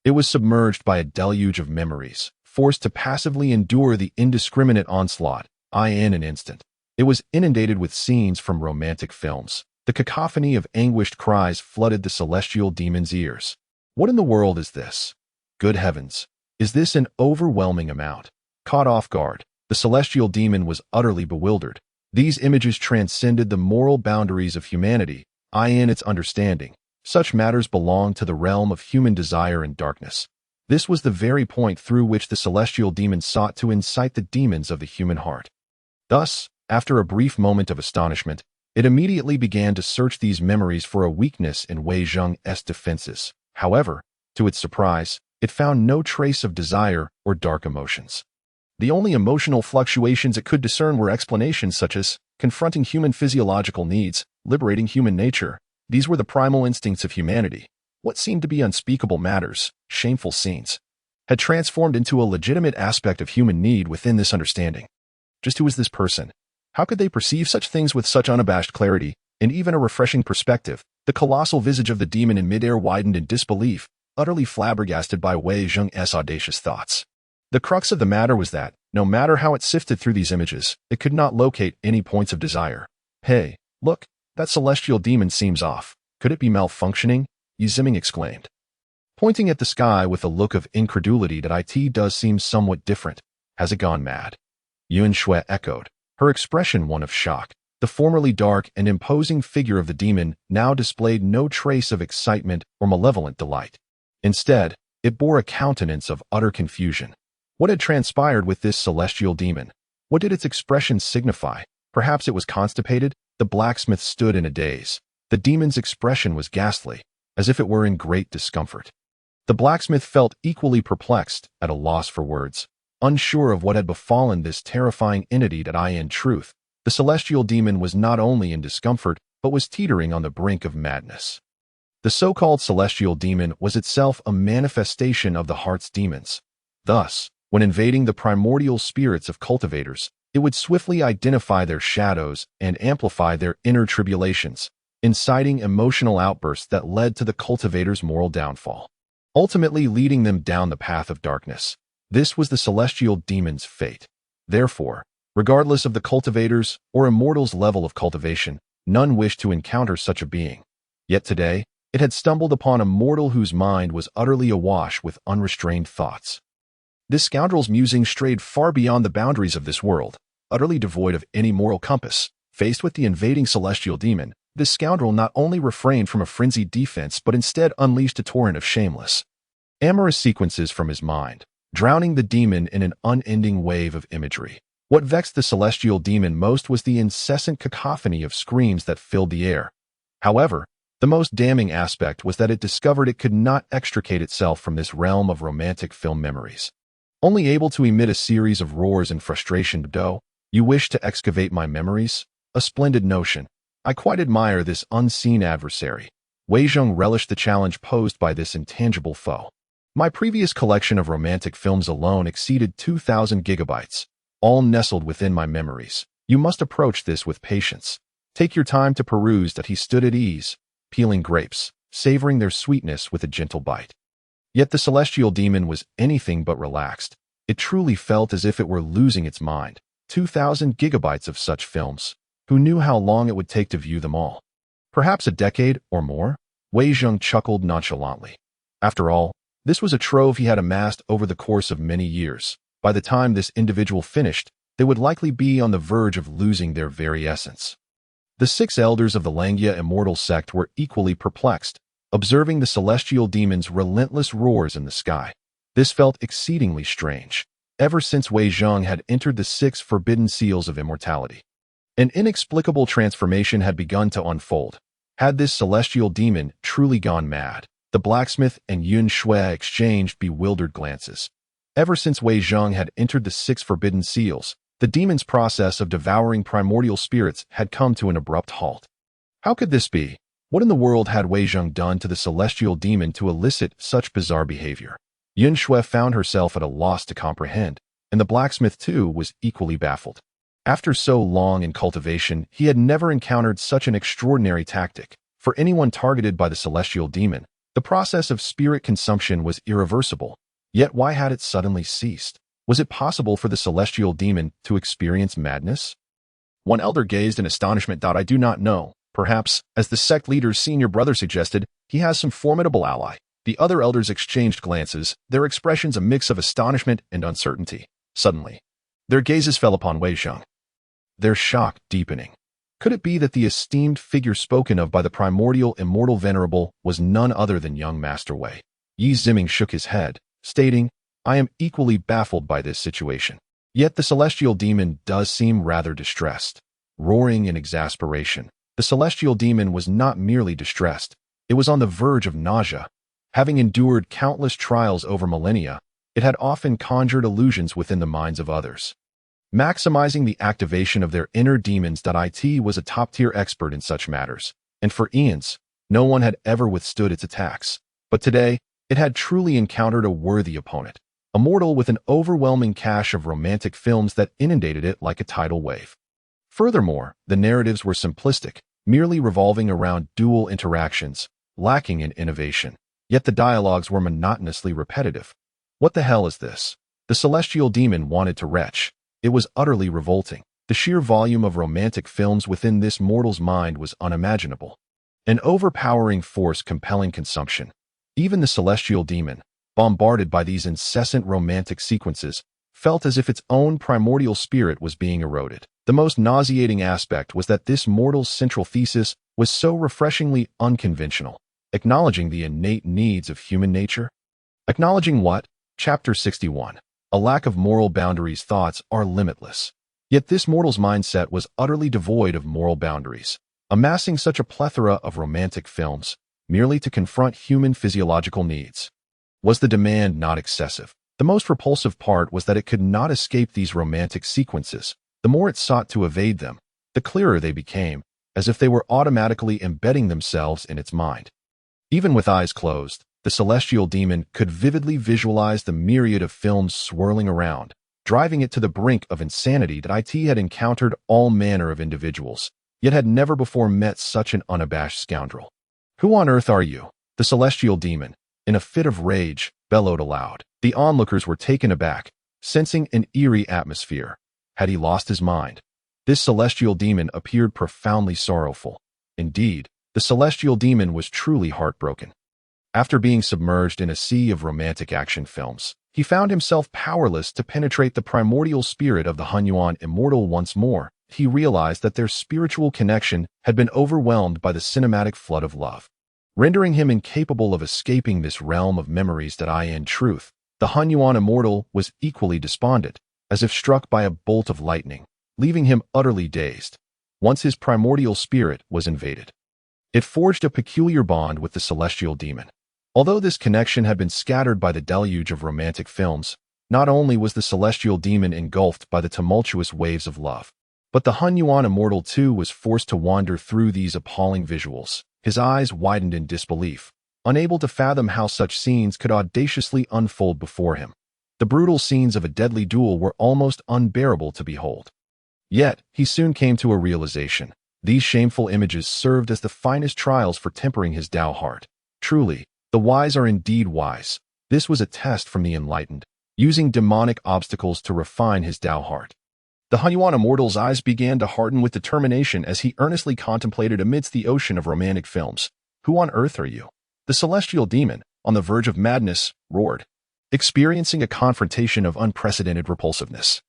It was submerged by a deluge of memories, forced to passively endure the indiscriminate onslaught. In an instant, it was inundated with scenes from romantic films. The cacophony of anguished cries flooded the celestial demon's ears. What in the world is this? Good heavens! Is this an overwhelming amount? Caught off guard, the celestial demon was utterly bewildered. These images transcended the moral boundaries of humanity. In its understanding, such matters belong to the realm of human desire and darkness. This was the very point through which the celestial demon sought to incite the demons of the human heart. Thus, after a brief moment of astonishment, it immediately began to search these memories for a weakness in Wei Zheng's defenses. However, to its surprise, it found no trace of desire or dark emotions. The only emotional fluctuations it could discern were explanations such as confronting human physiological needs, liberating human nature. These were the primal instincts of humanity. What seemed to be unspeakable matters, shameful scenes, had transformed into a legitimate aspect of human need within this understanding. Just who was this person? How could they perceive such things with such unabashed clarity and even a refreshing perspective? The colossal visage of the demon in midair widened in disbelief, utterly flabbergasted by Wei Zheng's audacious thoughts. The crux of the matter was that, no matter how it sifted through these images, it could not locate any points of desire. Hey, look, that celestial demon seems off. Could it be malfunctioning? Yiziming exclaimed, pointing at the sky with a look of incredulity that it does seem somewhat different. Has it gone mad? Yuan Shui echoed, her expression one of shock. The formerly dark and imposing figure of the demon now displayed no trace of excitement or malevolent delight. Instead, it bore a countenance of utter confusion. What had transpired with this celestial demon? What did its expression signify? Perhaps it was constipated? The blacksmith stood in a daze. The demon's expression was ghastly, as if it were in great discomfort. The blacksmith felt equally perplexed, at a loss for words, unsure of what had befallen this terrifying entity that in truth, the celestial demon was not only in discomfort, but was teetering on the brink of madness. The so-called celestial demon was itself a manifestation of the heart's demons. Thus, when invading the primordial spirits of cultivators, it would swiftly identify their shadows and amplify their inner tribulations, inciting emotional outbursts that led to the cultivators' moral downfall, ultimately leading them down the path of darkness. This was the celestial demon's fate. Therefore, regardless of the cultivator's or immortal's level of cultivation, none wished to encounter such a being. Yet today, it had stumbled upon a mortal whose mind was utterly awash with unrestrained thoughts. This scoundrel's musings strayed far beyond the boundaries of this world, utterly devoid of any moral compass. Faced with the invading celestial demon, this scoundrel not only refrained from a frenzied defense but instead unleashed a torrent of shameless, amorous sequences from his mind, drowning the demon in an unending wave of imagery. What vexed the celestial demon most was the incessant cacophony of screams that filled the air. However, the most damning aspect was that it discovered it could not extricate itself from this realm of romantic film memories. Only able to emit a series of roars in frustration. You wish to excavate my memories? A splendid notion. I quite admire this unseen adversary. Wei Zheng relished the challenge posed by this intangible foe. My previous collection of romantic films alone exceeded 2,000 gigabytes, all nestled within my memories. You must approach this with patience. Take your time to peruse. That he stood at ease, peeling grapes, savoring their sweetness with a gentle bite. Yet the celestial demon was anything but relaxed. It truly felt as if it were losing its mind. 2,000 gigabytes of such films. Who knew how long it would take to view them all? Perhaps a decade or more? Wei Zheng chuckled nonchalantly. After all, this was a trove he had amassed over the course of many years. By the time this individual finished, they would likely be on the verge of losing their very essence. The 6 elders of the Huaxia immortal sect were equally perplexed, observing the celestial demon's relentless roars in the sky. This felt exceedingly strange. Ever since Wei Zheng had entered the 6 forbidden seals of immortality, an inexplicable transformation had begun to unfold. Had this celestial demon truly gone mad? The blacksmith and Yuan Shui exchanged bewildered glances. Ever since Wei Zheng had entered the 6 forbidden seals, the demon's process of devouring primordial spirits had come to an abrupt halt. How could this be? What in the world had Wei Zheng done to the celestial demon to elicit such bizarre behavior? Yuan Shui found herself at a loss to comprehend, and the blacksmith too was equally baffled. After so long in cultivation, he had never encountered such an extraordinary tactic. For anyone targeted by the celestial demon, the process of spirit consumption was irreversible. Yet why had it suddenly ceased? Was it possible for the celestial demon to experience madness? One elder gazed in astonishment. I do not know. Perhaps, as the sect leader's senior brother suggested, he has some formidable ally. The other elders exchanged glances, their expressions a mix of astonishment and uncertainty. Suddenly, their gazes fell upon Wei Zheng, their shock deepening. Could it be that the esteemed figure spoken of by the primordial immortal venerable was none other than young Master Wei? Yi Ziming shook his head, stating, I am equally baffled by this situation. Yet the celestial demon does seem rather distressed. Roaring in exasperation, the celestial demon was not merely distressed, it was on the verge of nausea. Having endured countless trials over millennia, it had often conjured illusions within the minds of others. Maximizing the activation of their inner demons. It was a top-tier expert in such matters, and for eons, no one had ever withstood its attacks. But today, it had truly encountered a worthy opponent, a mortal with an overwhelming cache of romantic films that inundated it like a tidal wave. Furthermore, the narratives were simplistic, merely revolving around dual interactions, lacking in innovation. Yet the dialogues were monotonously repetitive. What the hell is this? The celestial demon wanted to retch. It was utterly revolting. The sheer volume of romantic films within this mortal's mind was unimaginable. An overpowering force compelling consumption. Even the celestial demon, bombarded by these incessant romantic sequences, felt as if its own primordial spirit was being eroded. The most nauseating aspect was that this mortal's central thesis was so refreshingly unconventional, acknowledging the innate needs of human nature. Acknowledging what? Chapter 61. A lack of moral boundaries. Thoughts are limitless. Yet this mortal's mindset was utterly devoid of moral boundaries, amassing such a plethora of romantic films, merely to confront human physiological needs. Was the demand not excessive? The most repulsive part was that it could not escape these romantic sequences. The more it sought to evade them, the clearer they became, as if they were automatically embedding themselves in its mind. Even with eyes closed, the celestial demon could vividly visualize the myriad of films swirling around, driving it to the brink of insanity. It had encountered all manner of individuals, yet had never before met such an unabashed scoundrel. "Who on earth are you?" The celestial demon, in a fit of rage, bellowed aloud. The onlookers were taken aback, sensing an eerie atmosphere. Had he lost his mind? This celestial demon appeared profoundly sorrowful. Indeed, the celestial demon was truly heartbroken. After being submerged in a sea of romantic action films, he found himself powerless to penetrate the primordial spirit of the Huaxia immortal once more. He realized that their spiritual connection had been overwhelmed by the cinematic flood of love, rendering him incapable of escaping this realm of memories. In truth, the Huaxia immortal was equally despondent, as if struck by a bolt of lightning, leaving him utterly dazed. Once his primordial spirit was invaded, it forged a peculiar bond with the celestial demon. Although this connection had been scattered by the deluge of romantic films, not only was the celestial demon engulfed by the tumultuous waves of love, but the Huaxia immortal too was forced to wander through these appalling visuals. His eyes widened in disbelief, unable to fathom how such scenes could audaciously unfold before him. The brutal scenes of a deadly duel were almost unbearable to behold. Yet, he soon came to a realization. These shameful images served as the finest trials for tempering his Tao heart. Truly, the wise are indeed wise. This was a test from the enlightened, using demonic obstacles to refine his Tao heart. The Huaxia immortal's eyes began to harden with determination as he earnestly contemplated amidst the ocean of romantic films. "Who on earth are you?" The celestial demon, on the verge of madness, roared, experiencing a confrontation of unprecedented repulsiveness.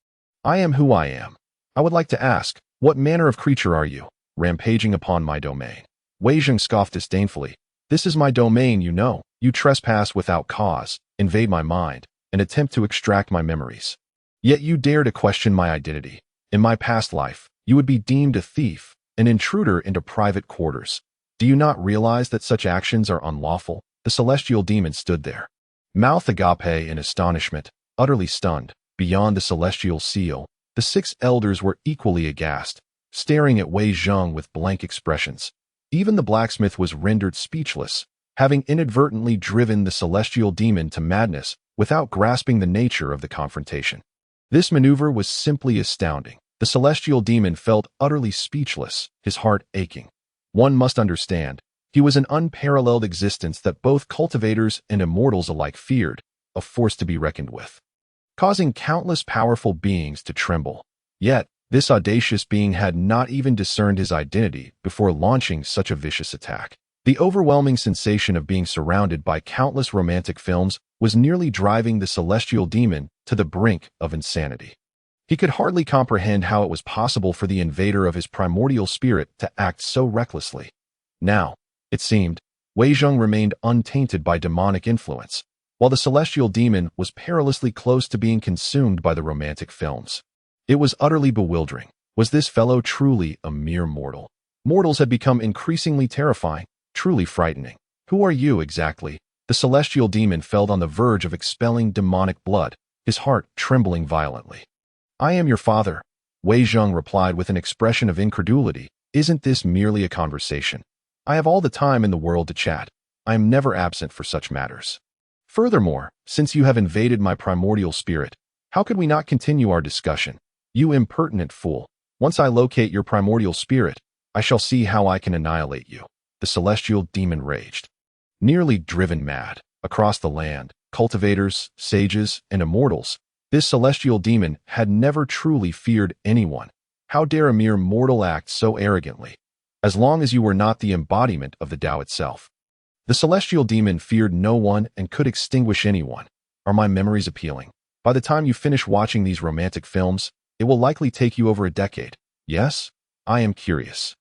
"I am who I am. I would like to ask, what manner of creature are you, rampaging upon my domain?" Wei Zheng scoffed disdainfully. "This is my domain, you know. You trespass without cause, invade my mind, and attempt to extract my memories. Yet you dare to question my identity. In my past life, you would be deemed a thief, an intruder into private quarters. Do you not realize that such actions are unlawful?" The celestial demon stood there, mouth agape in astonishment, utterly stunned. Beyond the celestial seal, the 6 elders were equally aghast, staring at Wei Zheng with blank expressions. Even the blacksmith was rendered speechless, having inadvertently driven the celestial demon to madness without grasping the nature of the confrontation. This maneuver was simply astounding. The celestial demon felt utterly speechless, his heart aching. One must understand, he was an unparalleled existence that both cultivators and immortals alike feared, a force to be reckoned with, causing countless powerful beings to tremble. Yet, this audacious being had not even discerned his identity before launching such a vicious attack. The overwhelming sensation of being surrounded by countless romantic films was nearly driving the celestial demon to the brink of insanity. He could hardly comprehend how it was possible for the invader of his primordial spirit to act so recklessly. Now, it seemed, Wei Zheng remained untainted by demonic influence, while the celestial demon was perilously close to being consumed by the romantic films. It was utterly bewildering. Was this fellow truly a mere mortal? Mortals had become increasingly terrifying, truly frightening. "Who are you exactly?" The The celestial demon felt on the verge of expelling demonic blood, his heart trembling violently. "I am your father," Wei Zheng replied with an expression of incredulity. "Isn't this merely a conversation? I have all the time in the world to chat. I am never absent for such matters. Furthermore, since you have invaded my primordial spirit, how could we not continue our discussion? You impertinent fool. Once I locate your primordial spirit, I shall see how I can annihilate you." The celestial demon raged. Nearly driven mad, across the land, cultivators, sages, and immortals, this celestial demon had never truly feared anyone. How dare a mere mortal act so arrogantly? As long as you were not the embodiment of the Tao itself. The celestial demon feared no one and could extinguish anyone. Are my memories appealing? By the time you finish watching these romantic films, it will likely take you over a decade. Yes? I am curious.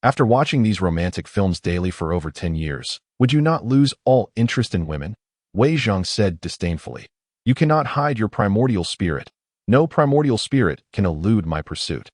After watching these romantic films daily for over 10 years, would you not lose all interest in women? Wei Zheng said disdainfully. You cannot hide your primordial spirit. No primordial spirit can elude my pursuit.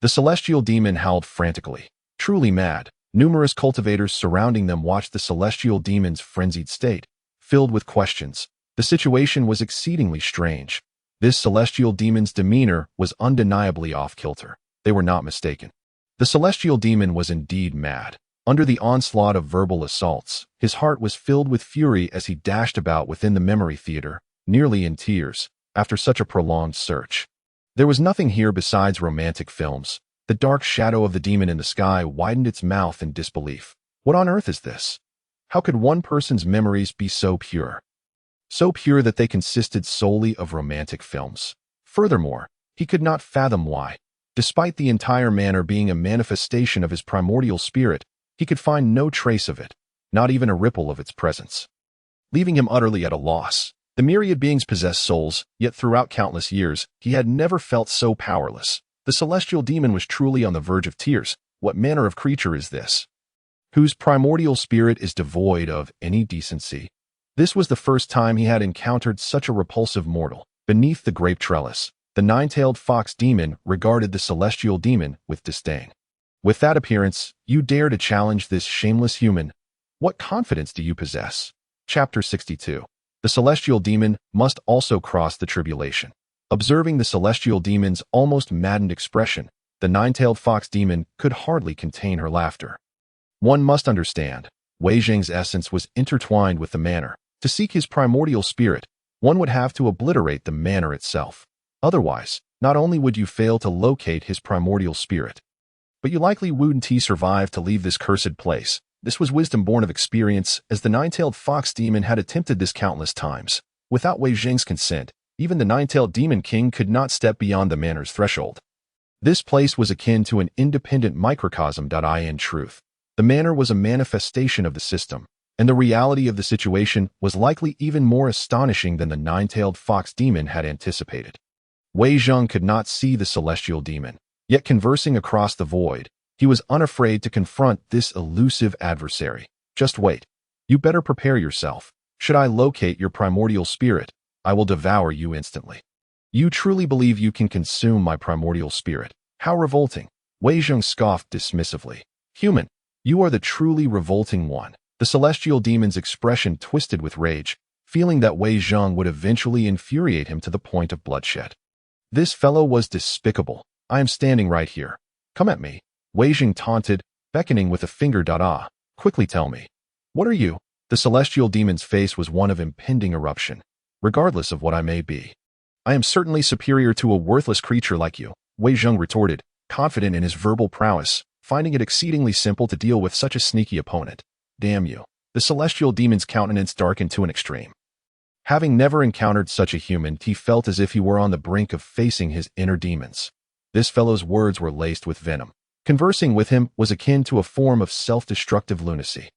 The celestial demon howled frantically. Truly mad, numerous cultivators surrounding them watched the celestial demon's frenzied state, filled with questions. The situation was exceedingly strange. This celestial demon's demeanor was undeniably off-kilter. They were not mistaken. The celestial demon was indeed mad. Under the onslaught of verbal assaults, his heart was filled with fury as he dashed about within the memory theater, nearly in tears, after such a prolonged search. There was nothing here besides romantic films. The dark shadow of the demon in the sky widened its mouth in disbelief. What on earth is this? How could one person's memories be so pure? So pure that they consisted solely of romantic films. Furthermore, he could not fathom why. Despite the entire manor being a manifestation of his primordial spirit, he could find no trace of it, not even a ripple of its presence. Leaving him utterly at a loss. The myriad beings possessed souls, yet throughout countless years, he had never felt so powerless. The celestial demon was truly on the verge of tears. What manner of creature is this? Whose primordial spirit is devoid of any decency? This was the first time he had encountered such a repulsive mortal. Beneath the grape trellis, the nine-tailed fox demon regarded the celestial demon with disdain. With that appearance, you dare to challenge this shameless human? What confidence do you possess? Chapter 62. The celestial demon must also cross the tribulation. Observing the celestial demon's almost maddened expression, the nine-tailed fox demon could hardly contain her laughter. One must understand, Wei Zheng's essence was intertwined with the manor. To seek his primordial spirit, one would have to obliterate the manor itself. Otherwise, not only would you fail to locate his primordial spirit, but you likely wouldn't survive to leave this cursed place. This was wisdom born of experience, as the nine-tailed fox demon had attempted this countless times. Without Wei Zheng's consent, even the nine-tailed demon king could not step beyond the manor's threshold. This place was akin to an independent microcosm. In truth, the manor was a manifestation of the system, and the reality of the situation was likely even more astonishing than the nine-tailed fox demon had anticipated. Wei Zheng could not see the celestial demon, yet conversing across the void, he was unafraid to confront this elusive adversary. Just wait. You better prepare yourself. Should I locate your primordial spirit, I will devour you instantly. You truly believe you can consume my primordial spirit? How revolting. Wei Zheng scoffed dismissively. Human, you are the truly revolting one. The celestial demon's expression twisted with rage, feeling that Wei Zheng would eventually infuriate him to the point of bloodshed. This fellow was despicable. I am standing right here. Come at me. Wei Zheng taunted, beckoning with a finger. Quickly tell me. What are you? The celestial demon's face was one of impending eruption. Regardless of what I may be, I am certainly superior to a worthless creature like you, Wei Zheng retorted, confident in his verbal prowess, finding it exceedingly simple to deal with such a sneaky opponent. Damn you. The celestial demon's countenance darkened to an extreme. Having never encountered such a human, he felt as if he were on the brink of facing his inner demons. This fellow's words were laced with venom. Conversing with him was akin to a form of self-destructive lunacy.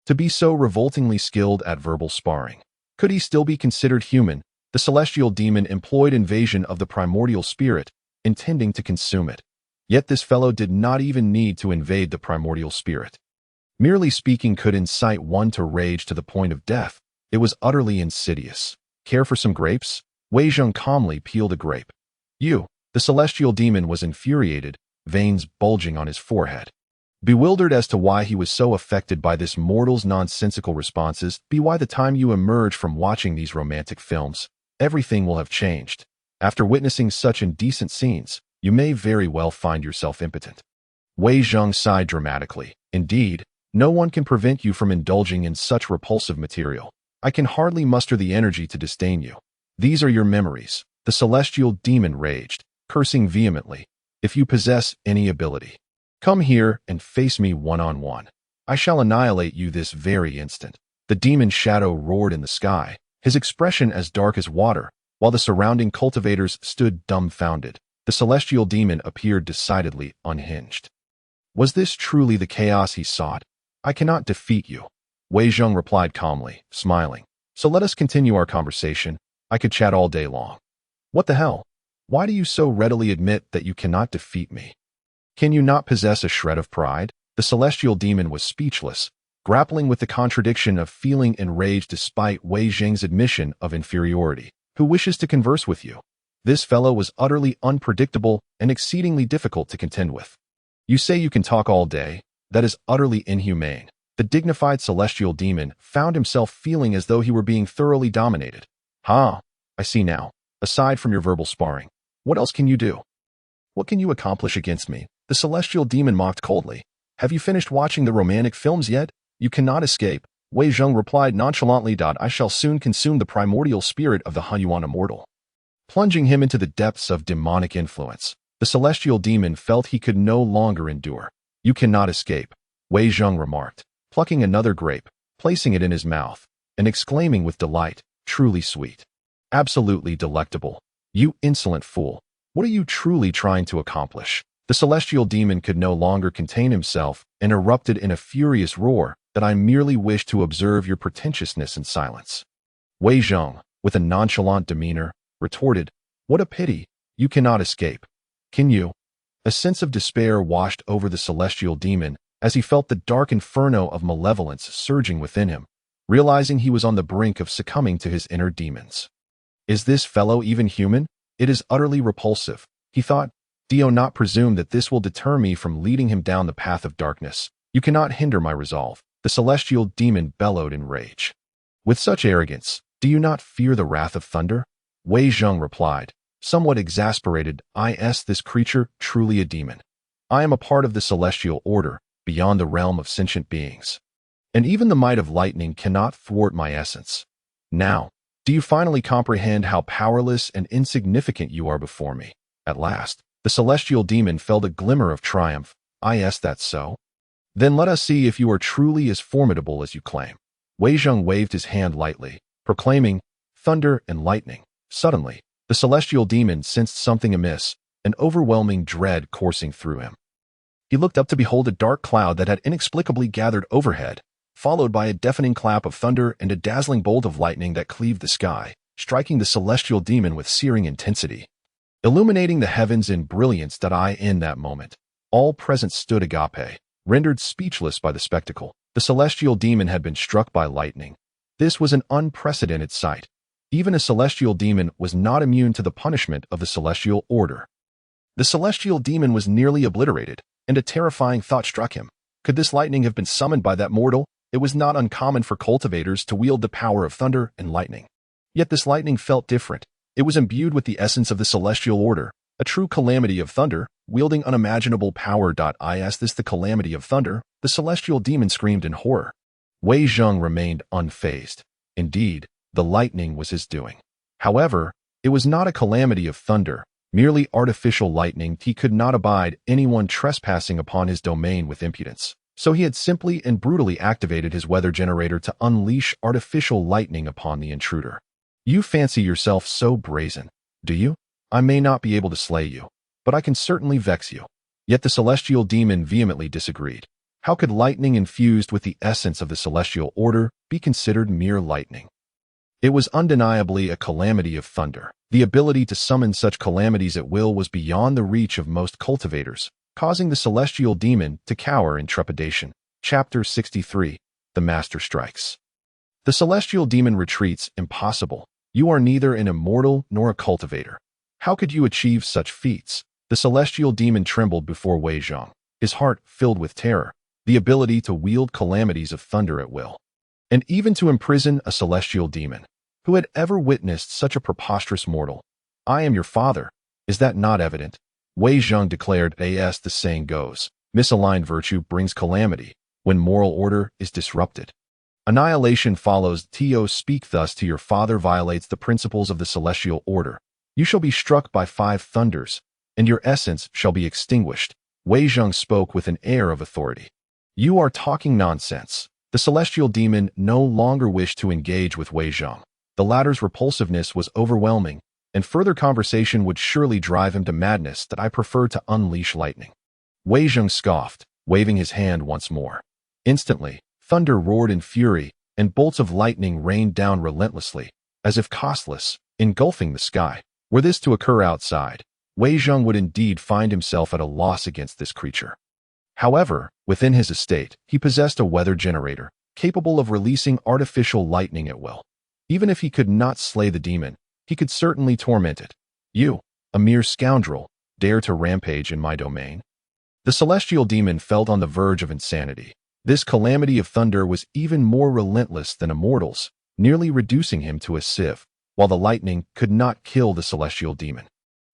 To be so revoltingly skilled at verbal sparring. Could he still be considered human? The celestial demon employed invasion of the primordial spirit, intending to consume it. Yet this fellow did not even need to invade the primordial spirit. Merely speaking could incite one to rage to the point of death. It was utterly insidious. Care for some grapes? Wei Zheng calmly peeled a grape. You. The celestial demon was infuriated, veins bulging on his forehead. Bewildered as to why he was so affected by this mortal's nonsensical responses, by the time you emerge from watching these romantic films, everything will have changed. After witnessing such indecent scenes, you may very well find yourself impotent. Wei Zheng sighed dramatically. Indeed, no one can prevent you from indulging in such repulsive material. I can hardly muster the energy to disdain you. These are your memories. The celestial demon raged, cursing vehemently. If you possess any ability, come here and face me one-on-one. I shall annihilate you this very instant. The demon shadow roared in the sky, his expression as dark as water, while the surrounding cultivators stood dumbfounded. The celestial demon appeared decidedly unhinged. Was this truly the chaos he sought? I cannot defeat you, Wei Zheng replied calmly, smiling. So let us continue our conversation. I could chat all day long. What the hell? Why do you so readily admit that you cannot defeat me? Can you not possess a shred of pride? The celestial demon was speechless, grappling with the contradiction of feeling enraged despite Wei Zheng's admission of inferiority. Who wishes to converse with you? This fellow was utterly unpredictable and exceedingly difficult to contend with. You say you can talk all day? That is utterly inhumane. The dignified celestial demon found himself feeling as though he were being thoroughly dominated. I see now. Aside from your verbal sparring, what else can you do? What can you accomplish against me? The celestial demon mocked coldly. Have you finished watching the romantic films yet? You cannot escape. Wei Zheng replied nonchalantly. I shall soon consume the primordial spirit of the Huaxia immortal, plunging him into the depths of demonic influence. The celestial demon felt he could no longer endure. You cannot escape, Wei Zheng remarked, plucking another grape, placing it in his mouth, and exclaiming with delight, truly sweet. Absolutely delectable. You insolent fool. What are you truly trying to accomplish? The celestial demon could no longer contain himself and erupted in a furious roar. That I merely wish to observe your pretentiousness in silence. Wei Zheng, with a nonchalant demeanor, retorted, What a pity. You cannot escape. Can you? A sense of despair washed over the celestial demon as he felt the dark inferno of malevolence surging within him, realizing he was on the brink of succumbing to his inner demons. Is this fellow even human? It is utterly repulsive, he thought. Do not presume that this will deter me from leading him down the path of darkness. You cannot hinder my resolve. The celestial demon bellowed in rage. With such arrogance, do you not fear the wrath of thunder? Wei Zheng replied, somewhat exasperated. This creature truly a demon. I am a part of the celestial order, beyond the realm of sentient beings. And even the might of lightning cannot thwart my essence. Now, do you finally comprehend how powerless and insignificant you are before me? At last, the celestial demon felt a glimmer of triumph. That's so? Then let us see if you are truly as formidable as you claim. Wei Zheng waved his hand lightly, proclaiming, Thunder and lightning. Suddenly, the celestial demon sensed something amiss, an overwhelming dread coursing through him. He looked up to behold a dark cloud that had inexplicably gathered overhead, followed by a deafening clap of thunder and a dazzling bolt of lightning that cleaved the sky, striking the celestial demon with searing intensity, illuminating the heavens in brilliance. In that moment, all present stood agape, rendered speechless by the spectacle. The celestial demon had been struck by lightning. This was an unprecedented sight. Even a celestial demon was not immune to the punishment of the celestial order. The celestial demon was nearly obliterated, and a terrifying thought struck him. Could this lightning have been summoned by that mortal? It was not uncommon for cultivators to wield the power of thunder and lightning. Yet this lightning felt different. It was imbued with the essence of the celestial order, a true calamity of thunder, wielding unimaginable power. Is this the calamity of thunder? The celestial demon screamed in horror. Wei Zheng remained unfazed. Indeed, the lightning was his doing. However, it was not a calamity of thunder, merely artificial lightning. He could not abide anyone trespassing upon his domain with impudence. So he had simply and brutally activated his weather generator to unleash artificial lightning upon the intruder. You fancy yourself so brazen, do you? I may not be able to slay you, but I can certainly vex you. Yet the celestial demon vehemently disagreed. How could lightning infused with the essence of the celestial order be considered mere lightning? It was undeniably a calamity of thunder. The ability to summon such calamities at will was beyond the reach of most cultivators, causing the celestial demon to cower in trepidation. Chapter 63. The Master Strikes. The celestial demon retreats. Impossible. You are neither an immortal nor a cultivator. How could you achieve such feats? The celestial demon trembled before Wei Zheng. his heart filled with terror, the ability to wield calamities of thunder at will, and even to imprison a celestial demon. Who had ever witnessed such a preposterous mortal? I am your father. Is that not evident? Wei Zheng declared, as the saying goes, misaligned virtue brings calamity when moral order is disrupted. Annihilation follows. To speak thus to your father violates the principles of the celestial order. You shall be struck by 5 thunders, and your essence shall be extinguished. Wei Zheng spoke with an air of authority. You are talking nonsense. The celestial demon no longer wished to engage with Wei Zheng. The latter's repulsiveness was overwhelming, and further conversation would surely drive him to madness. That I prefer to unleash lightning. Wei Zheng scoffed, waving his hand once more. Instantly, thunder roared in fury, and bolts of lightning rained down relentlessly, as if costless, engulfing the sky. Were this to occur outside, Wei Zheng would indeed find himself at a loss against this creature. However, within his estate, he possessed a weather generator, capable of releasing artificial lightning at will. Even if he could not slay the demon, he could certainly torment it. You, a mere scoundrel, dare to rampage in my domain? The celestial demon felt on the verge of insanity. This calamity of thunder was even more relentless than a mortal's, nearly reducing him to a sieve, while the lightning could not kill the celestial demon.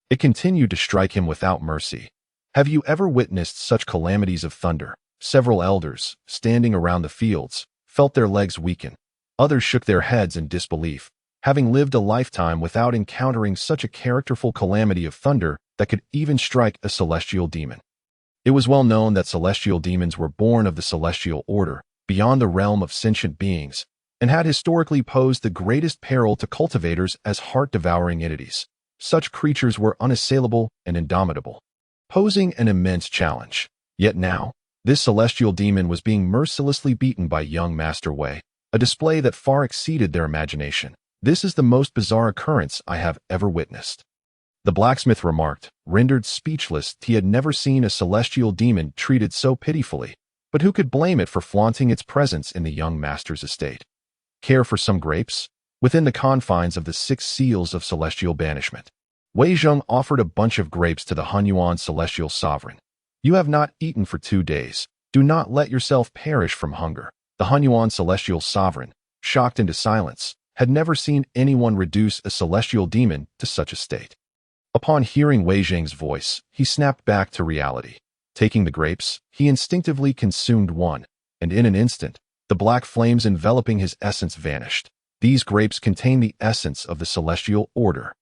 It continued to strike him without mercy. Have you ever witnessed such calamities of thunder? Several elders, standing around the fields, felt their legs weaken. Others shook their heads in disbelief, having lived a lifetime without encountering such a characterful calamity of thunder that could even strike a celestial demon. It was well known that celestial demons were born of the celestial order, beyond the realm of sentient beings, and had historically posed the greatest peril to cultivators as heart-devouring entities. Such creatures were unassailable and indomitable, posing an immense challenge. Yet now, this celestial demon was being mercilessly beaten by young Master Wei, a display that far exceeded their imagination. This is the most bizarre occurrence I have ever witnessed. The blacksmith remarked, rendered speechless. He had never seen a celestial demon treated so pitifully, but who could blame it for flaunting its presence in the young master's estate? Care for some grapes? Within the confines of the 6 seals of celestial banishment, Wei Zheng offered a bunch of grapes to the Hunyuan celestial sovereign. You have not eaten for 2 days. Do not let yourself perish from hunger. The Hunyuan celestial sovereign, shocked into silence, had never seen anyone reduce a celestial demon to such a state. Upon hearing Wei Zheng's voice, he snapped back to reality. Taking the grapes, he instinctively consumed one, and in an instant, the black flames enveloping his essence vanished. These grapes contain the essence of the celestial order.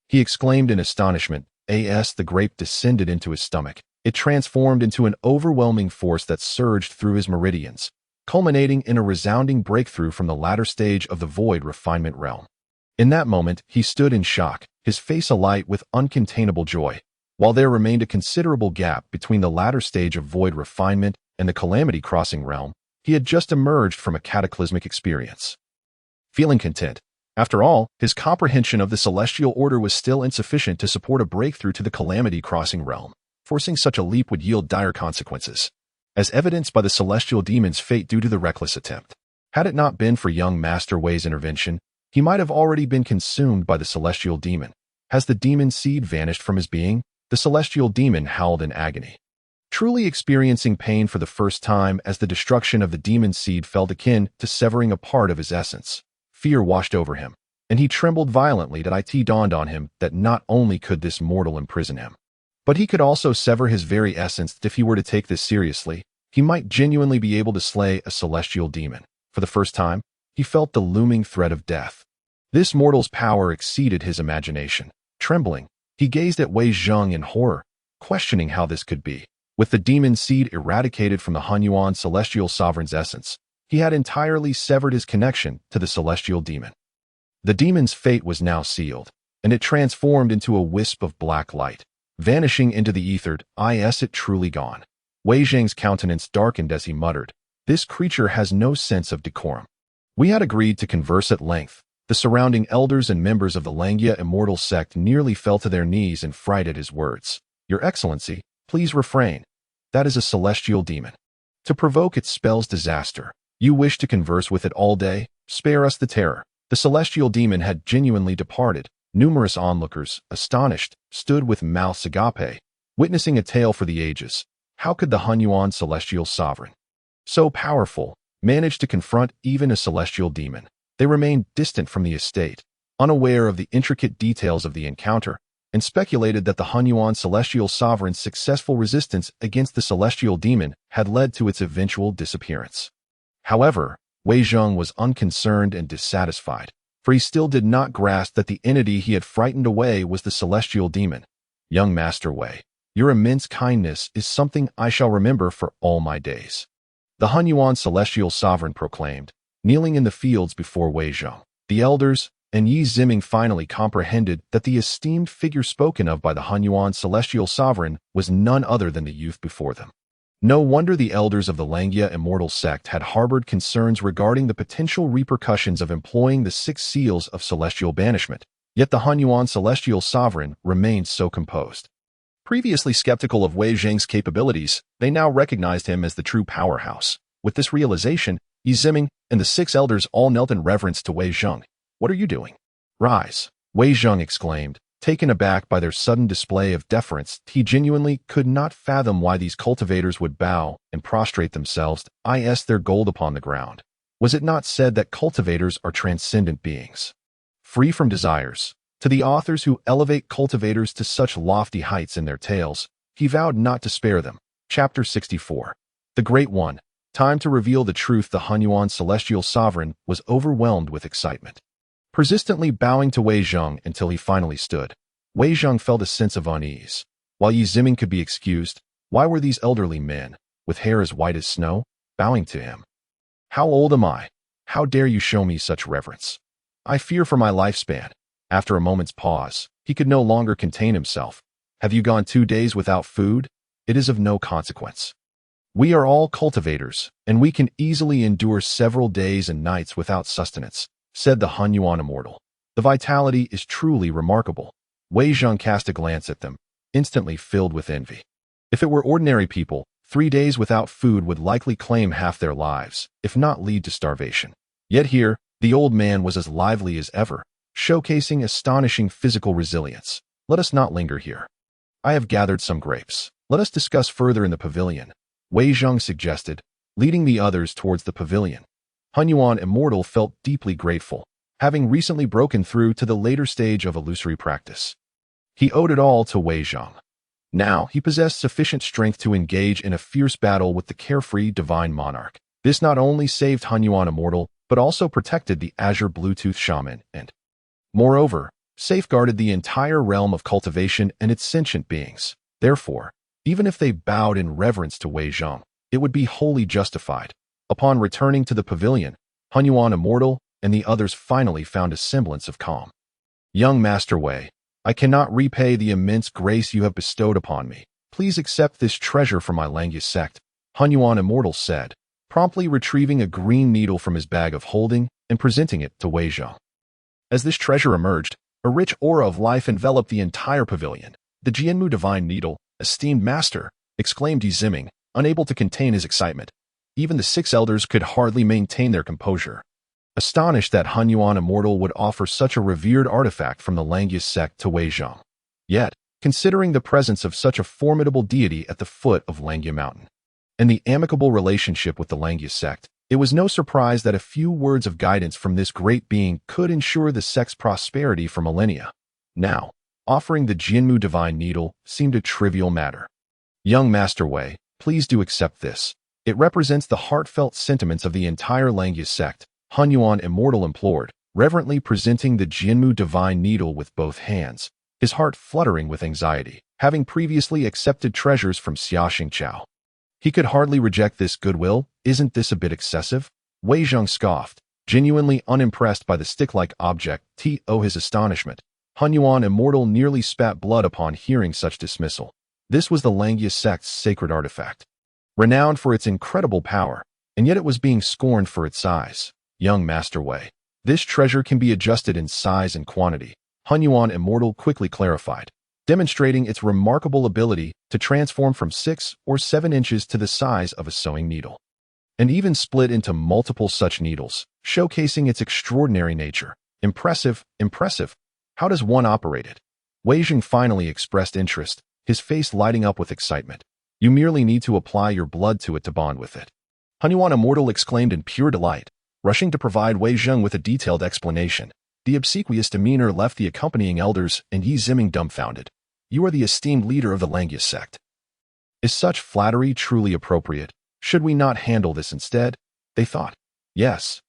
He exclaimed in astonishment. As the grape descended into his stomach, it transformed into an overwhelming force that surged through his meridians, culminating in a resounding breakthrough from the latter stage of the void refinement realm. In that moment, he stood in shock, his face alight with uncontainable joy. While there remained a considerable gap between the latter stage of void refinement and the calamity crossing realm, he had just emerged from a cataclysmic experience. Feeling content, after all, his comprehension of the celestial order was still insufficient to support a breakthrough to the calamity crossing realm. Forcing such a leap would yield dire consequences, as evidenced by the celestial demon's fate due to the reckless attempt. Had it not been for young Master Wei's intervention, he might have already been consumed by the celestial demon. Has the demon seed vanished from his being? The celestial demon howled in agony, truly experiencing pain for the first time as the destruction of the demon seed felt akin to severing a part of his essence. Fear washed over him, and he trembled violently. It dawned on him that not only could this mortal imprison him, but he could also sever his very essence. If he were to take this seriously, he might genuinely be able to slay a celestial demon. For the first time, he felt the looming threat of death. This mortal's power exceeded his imagination. Trembling, he gazed at Wei Zheng in horror, questioning how this could be. With the demon seed eradicated from the Hunyuan celestial sovereign's essence, he had entirely severed his connection to the celestial demon. The demon's fate was now sealed, and it transformed into a wisp of black light, vanishing into the ether. Is it truly gone? Wei Zheng's countenance darkened as he muttered, "This creature has no sense of decorum." We had agreed to converse at length. The surrounding elders and members of the Earthly Immortal sect nearly fell to their knees in fright at his words. "Your Excellency, please refrain. That is a celestial demon. To provoke it spells disaster. You wish to converse with it all day? Spare us the terror." The celestial demon had genuinely departed. Numerous onlookers, astonished, stood with mouths agape, witnessing a tale for the ages. How could the Hunyuan celestial sovereign, so powerful, manage to confront even a celestial demon? They remained distant from the estate, unaware of the intricate details of the encounter, and speculated that the Hunyuan celestial sovereign's successful resistance against the celestial demon had led to its eventual disappearance. However, Wei Zheng was unconcerned and dissatisfied, for he still did not grasp that the entity he had frightened away was the celestial demon. Young Master Wei, your immense kindness is something I shall remember for all my days, the Hunyuan celestial sovereign proclaimed, kneeling in the fields before Wei Zheng. The elders and Yi Ziming finally comprehended that the esteemed figure spoken of by the Hunyuan celestial sovereign was none other than the youth before them. No wonder the elders of the Langia Immortal sect had harbored concerns regarding the potential repercussions of employing the 6 seals of celestial banishment, yet the Hunyuan celestial sovereign remained so composed. Previously skeptical of Wei Zheng's capabilities, they now recognized him as the true powerhouse. With this realization, Yi Ziming and the 6 elders all knelt in reverence to Wei Zheng. What are you doing? Rise, Wei Zheng exclaimed, taken aback by their sudden display of deference. He genuinely could not fathom why these cultivators would bow and prostrate themselves to their gold upon the ground. Was it not said that cultivators are transcendent beings, free from desires? To the authors who elevate cultivators to such lofty heights in their tales, he vowed not to spare them. Chapter 64. The Great One. Time to reveal the truth. The Hunyuan celestial sovereign was overwhelmed with excitement, persistently bowing to Wei Zheng until he finally stood. Wei Zheng felt a sense of unease. While Yi Ziming could be excused, why were these elderly men, with hair as white as snow, bowing to him? How old am I? How dare you show me such reverence? I fear for my lifespan. After a moment's pause, he could no longer contain himself. Have you gone 2 days without food? It is of no consequence. We are all cultivators, and we can easily endure several days and nights without sustenance, said the Hunyuan Immortal. The vitality is truly remarkable. Wei Zheng cast a glance at them, instantly filled with envy. If it were ordinary people, 3 days without food would likely claim half their lives, if not lead to starvation. Yet here, the old man was as lively as ever, showcasing astonishing physical resilience. Let us not linger here. I have gathered some grapes. Let us discuss further in the pavilion, Wei Zheng suggested, leading the others towards the pavilion. Hunyuan Immortal felt deeply grateful, having recently broken through to the later stage of illusory practice. He owed it all to Wei Zheng. Now, he possessed sufficient strength to engage in a fierce battle with the carefree divine monarch. This not only saved Hunyuan Immortal, but also protected the Azure Bluetooth Shaman and, moreover, safeguarded the entire realm of cultivation and its sentient beings. Therefore, even if they bowed in reverence to Wei Zheng, it would be wholly justified. Upon returning to the pavilion, Hunyuan Immortal and the others finally found a semblance of calm. Young Master Wei, I cannot repay the immense grace you have bestowed upon me. Please accept this treasure from my Langia sect, Hunyuan Immortal said, promptly retrieving a green needle from his bag of holding and presenting it to Wei Zheng. As this treasure emerged, a rich aura of life enveloped the entire pavilion. The Jianmu Divine Needle, esteemed master, exclaimed Yi Ziming, unable to contain his excitement. Even the 6 elders could hardly maintain their composure, astonished that Hunyuan Immortal would offer such a revered artifact from the Langia sect to Wei Zheng. Yet, considering the presence of such a formidable deity at the foot of Langia Mountain, and the amicable relationship with the Langia sect, it was no surprise that a few words of guidance from this great being could ensure the sect's prosperity for millennia. Now, offering the Jianmu Divine Needle seemed a trivial matter. Young Master Wei, please do accept this. It represents the heartfelt sentiments of the entire Langia sect, Hunyuan Immortal implored, reverently presenting the Jianmu Divine Needle with both hands, his heart fluttering with anxiety, having previously accepted treasures from Xia Xingqiao. He could hardly reject this goodwill. Isn't this a bit excessive? Wei Zheng scoffed, genuinely unimpressed by the stick-like object. To his astonishment, Hunyuan Immortal nearly spat blood upon hearing such dismissal. This was the Langia sect's sacred artifact, renowned for its incredible power, and yet it was being scorned for its size. Young Master Wei, this treasure can be adjusted in size and quantity, Hunyuan Immortal quickly clarified, demonstrating its remarkable ability to transform from 6 or 7 inches to the size of a sewing needle, and even split into multiple such needles, showcasing its extraordinary nature. Impressive, impressive. How does one operate it? Wei Zheng finally expressed interest, his face lighting up with excitement. You merely need to apply your blood to it to bond with it. Hunyuan Immortal exclaimed in pure delight, rushing to provide Wei Zheng with a detailed explanation. The obsequious demeanor left the accompanying elders and Yi Ziming dumbfounded. You are the esteemed leader of the Langius sect. Is such flattery truly appropriate? Should we not handle this instead? They thought. Yes,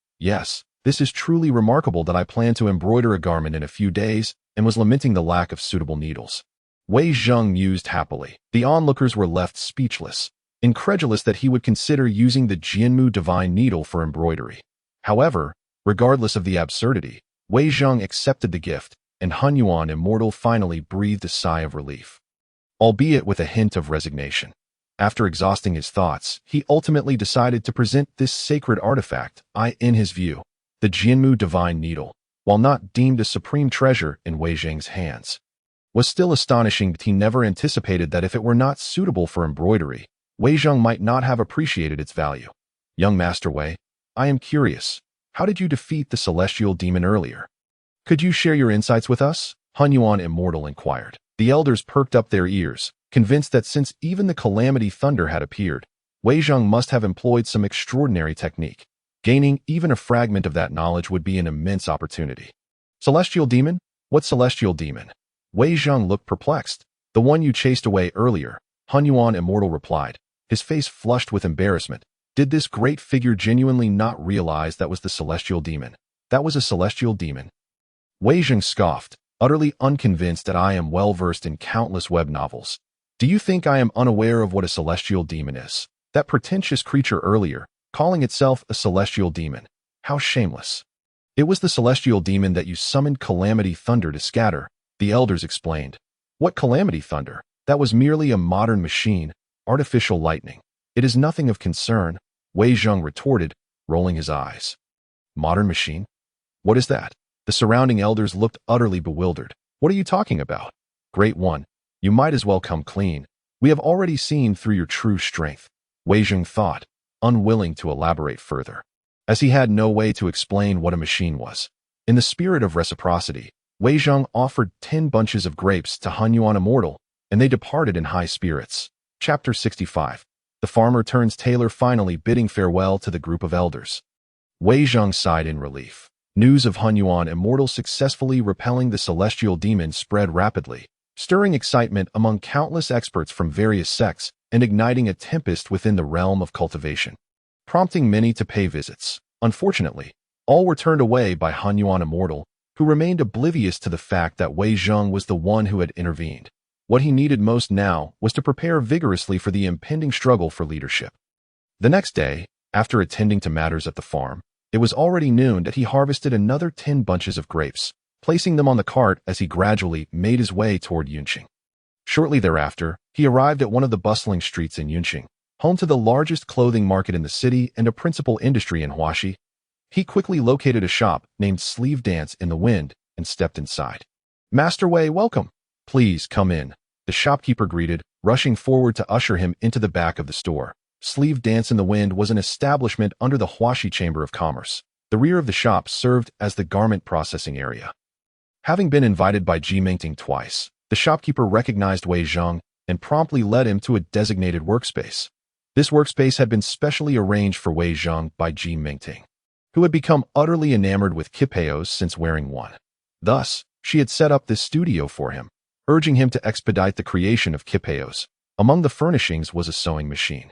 this is truly remarkable that I plan to embroider a garment in a few days and was lamenting the lack of suitable needles. Wei Zheng mused happily. The onlookers were left speechless, incredulous that he would consider using the Jianmu divine needle for embroidery. However, regardless of the absurdity, Wei Zheng accepted the gift, and Hunyuan Immortal finally breathed a sigh of relief, albeit with a hint of resignation. After exhausting his thoughts, he ultimately decided to present this sacred artifact. In his view, the Jianmu divine needle, while not deemed a supreme treasure in Wei Zheng's hands, was still astonishing. But he never anticipated that if it were not suitable for embroidery, Wei Zheng might not have appreciated its value. Young Master Wei, I am curious. How did you defeat the celestial demon earlier? Could you share your insights with us? Hunyuan Immortal inquired. The elders perked up their ears, convinced that since even the calamity thunder had appeared, Wei Zheng must have employed some extraordinary technique. Gaining even a fragment of that knowledge would be an immense opportunity. Celestial demon? What celestial demon? Wei Zheng looked perplexed. The one you chased away earlier, Hunyuan Immortal replied, his face flushed with embarrassment. Did this great figure genuinely not realize that was the celestial demon? That was a celestial demon? Wei Zheng scoffed, utterly unconvinced that I am well versed in countless web novels. Do you think I am unaware of what a celestial demon is? That pretentious creature earlier, calling itself a celestial demon. How shameless. It was the celestial demon that you summoned Calamity Thunder to scatter, the elders explained. What Calamity Thunder? That was merely a modern machine, artificial lightning. It is nothing of concern, Wei Zheng retorted, rolling his eyes. Modern machine? What is that? The surrounding elders looked utterly bewildered. What are you talking about? Great One, you might as well come clean. We have already seen through your true strength, Wei Zheng thought, unwilling to elaborate further, as he had no way to explain what a machine was. In the spirit of reciprocity, Wei Zheng offered 10 bunches of grapes to Hunyuan Immortal, and they departed in high spirits. Chapter 65. The farmer turns tailor, finally bidding farewell to the group of elders. Wei Zheng sighed in relief. News of Hunyuan Immortal successfully repelling the celestial demon spread rapidly, stirring excitement among countless experts from various sects and igniting a tempest within the realm of cultivation, prompting many to pay visits. Unfortunately, all were turned away by Hunyuan Immortal, who remained oblivious to the fact that Wei Zheng was the one who had intervened. What he needed most now was to prepare vigorously for the impending struggle for leadership. The next day, after attending to matters at the farm, it was already noon that he harvested another 10 bunches of grapes, placing them on the cart as he gradually made his way toward Yunqing. Shortly thereafter, he arrived at one of the bustling streets in Yunqing, home to the largest clothing market in the city and a principal industry in Huaxia. He quickly located a shop named Sleeve Dance in the Wind and stepped inside. Master Wei, welcome. Please come in, the shopkeeper greeted, rushing forward to usher him into the back of the store. Sleeve Dance in the Wind was an establishment under the Huaxia Chamber of Commerce. The rear of the shop served as the garment processing area. Having been invited by Ji Mingting twice, the shopkeeper recognized Wei Zheng and promptly led him to a designated workspace. This workspace had been specially arranged for Wei Zheng by Ji Mingting, who had become utterly enamored with kipeos since wearing one. Thus, she had set up this studio for him, urging him to expedite the creation of kipeos. Among the furnishings was a sewing machine.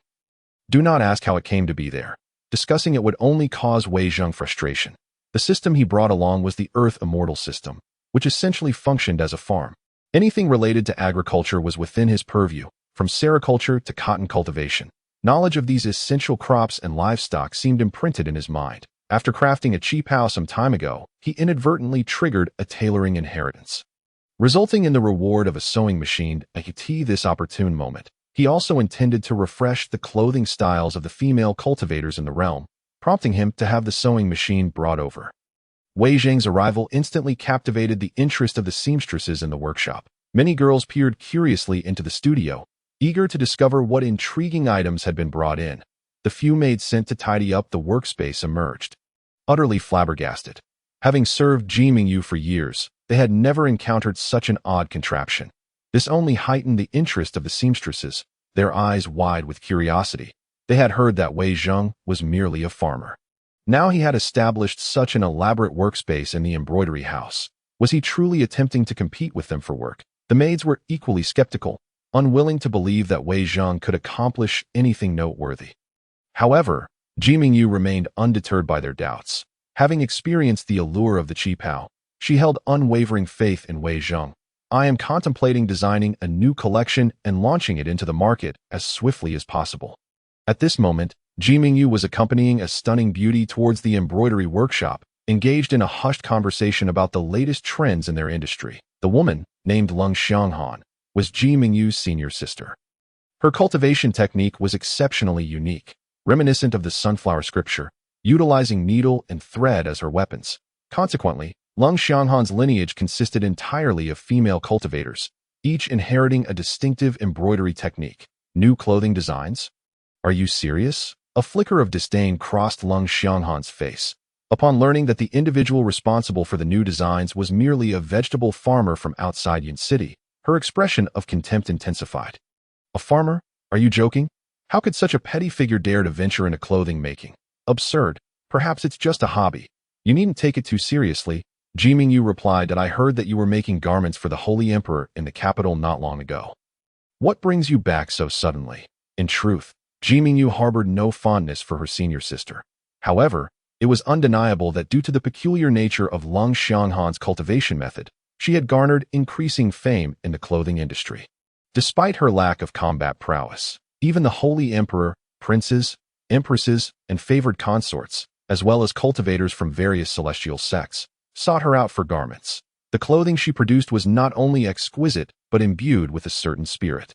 Do not ask how it came to be there. Discussing it would only cause Wei Zheng frustration. The system he brought along was the Earthly Immortal system, which essentially functioned as a farm. Anything related to agriculture was within his purview, from sericulture to cotton cultivation. Knowledge of these essential crops and livestock seemed imprinted in his mind. After crafting a cheap house some time ago, he inadvertently triggered a tailoring inheritance, resulting in the reward of a sewing machine. At this opportune moment, he also intended to refresh the clothing styles of the female cultivators in the realm, prompting him to have the sewing machine brought over. Wei Zheng's arrival instantly captivated the interest of the seamstresses in the workshop. Many girls peered curiously into the studio, eager to discover what intriguing items had been brought in. The few maids sent to tidy up the workspace emerged, utterly flabbergasted. Having served Ji Mingyu for years, they had never encountered such an odd contraption. This only heightened the interest of the seamstresses, their eyes wide with curiosity. They had heard that Wei Zheng was merely a farmer. Now he had established such an elaborate workspace in the embroidery house. Was he truly attempting to compete with them for work? The maids were equally skeptical, unwilling to believe that Wei Zheng could accomplish anything noteworthy. However, Ji Mingyu remained undeterred by their doubts. Having experienced the allure of the Qipao, she held unwavering faith in Wei Zheng. I am contemplating designing a new collection and launching it into the market as swiftly as possible. At this moment, Ji Mingyu was accompanying a stunning beauty towards the embroidery workshop, engaged in a hushed conversation about the latest trends in their industry. The woman, named Lung Xianghan, was Ji Mingyu's senior sister. Her cultivation technique was exceptionally unique, reminiscent of the sunflower scripture, utilizing needle and thread as her weapons. Consequently, Lung Xianghan's lineage consisted entirely of female cultivators, each inheriting a distinctive embroidery technique. New clothing designs? Are you serious? A flicker of disdain crossed Lung Xianghan's face. Upon learning that the individual responsible for the new designs was merely a vegetable farmer from outside Yin City, her expression of contempt intensified. A farmer? Are you joking? How could such a petty figure dare to venture into clothing making? Absurd. Perhaps it's just a hobby. You needn't take it too seriously. Ji Mingyu replied that I heard that you were making garments for the Holy Emperor in the capital not long ago. What brings you back so suddenly? In truth, Ji Mingyu harbored no fondness for her senior sister. However, it was undeniable that due to the peculiar nature of Lung Xianghan's cultivation method, she had garnered increasing fame in the clothing industry. Despite her lack of combat prowess, even the Holy Emperor, princes, empresses, and favored consorts, as well as cultivators from various celestial sects, sought her out for garments. The clothing she produced was not only exquisite, but imbued with a certain spirit,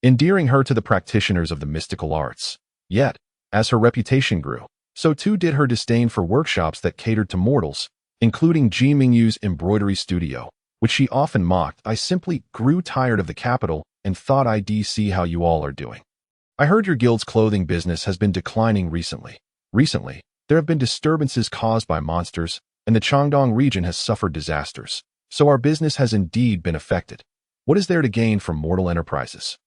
endearing her to the practitioners of the mystical arts. Yet, as her reputation grew, so too did her disdain for workshops that catered to mortals, including Ji Mingyu's embroidery studio, which she often mocked. I simply grew tired of the capital and thought I'd see how you all are doing. I heard your guild's clothing business has been declining recently. Recently, there have been disturbances caused by monsters, and the Changdong region has suffered disasters, so our business has indeed been affected. What is there to gain from mortal enterprises?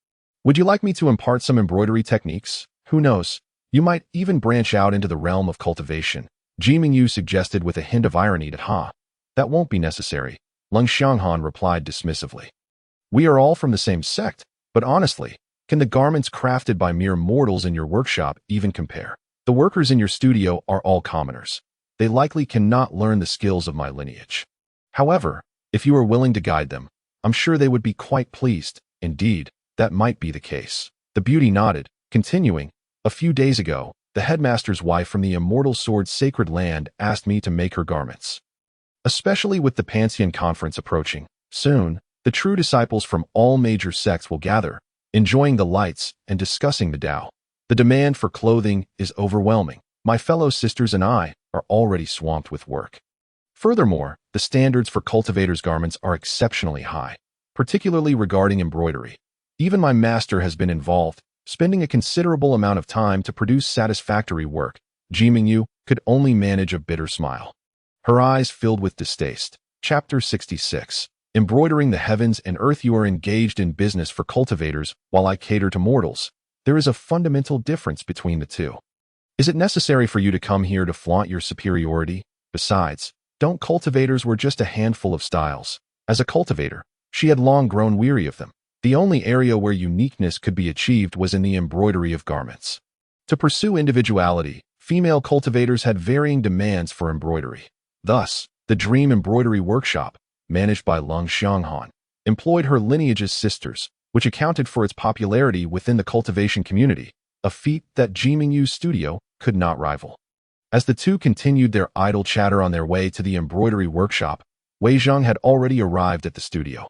Would you like me to impart some embroidery techniques? Who knows? You might even branch out into the realm of cultivation. Ji Mingyu suggested with a hint of irony. That won't be necessary, Lung Xianghan replied dismissively. We are all from the same sect, but honestly, can the garments crafted by mere mortals in your workshop even compare? The workers in your studio are all commoners. They likely cannot learn the skills of my lineage. However, if you are willing to guide them, I'm sure they would be quite pleased. Indeed, that might be the case. The beauty nodded, continuing, a few days ago, the headmaster's wife from the Immortal Sword's sacred land asked me to make her garments. Especially with the Pantheon conference approaching, soon, the true disciples from all major sects will gather, enjoying the lights and discussing the Tao. The demand for clothing is overwhelming. My fellow sisters and I are already swamped with work. Furthermore, the standards for cultivators' garments are exceptionally high, particularly regarding embroidery. Even my master has been involved, spending a considerable amount of time to produce satisfactory work. Ji Mingyu could only manage a bitter smile. Her eyes filled with distaste. Chapter 66. Embroidering the heavens and earth. You are engaged in business for cultivators, while I cater to mortals. There is a fundamental difference between the two. Is it necessary for you to come here to flaunt your superiority? Besides, don't cultivators were just a handful of styles. As a cultivator, she had long grown weary of them. The only area where uniqueness could be achieved was in the embroidery of garments. To pursue individuality, female cultivators had varying demands for embroidery. Thus, the Dream Embroidery Workshop, managed by Lung Xianghan, employed her lineage's sisters, which accounted for its popularity within the cultivation community, a feat that Ji Mingyu's studio could not rival. As the two continued their idle chatter on their way to the embroidery workshop, Wei Zheng had already arrived at the studio.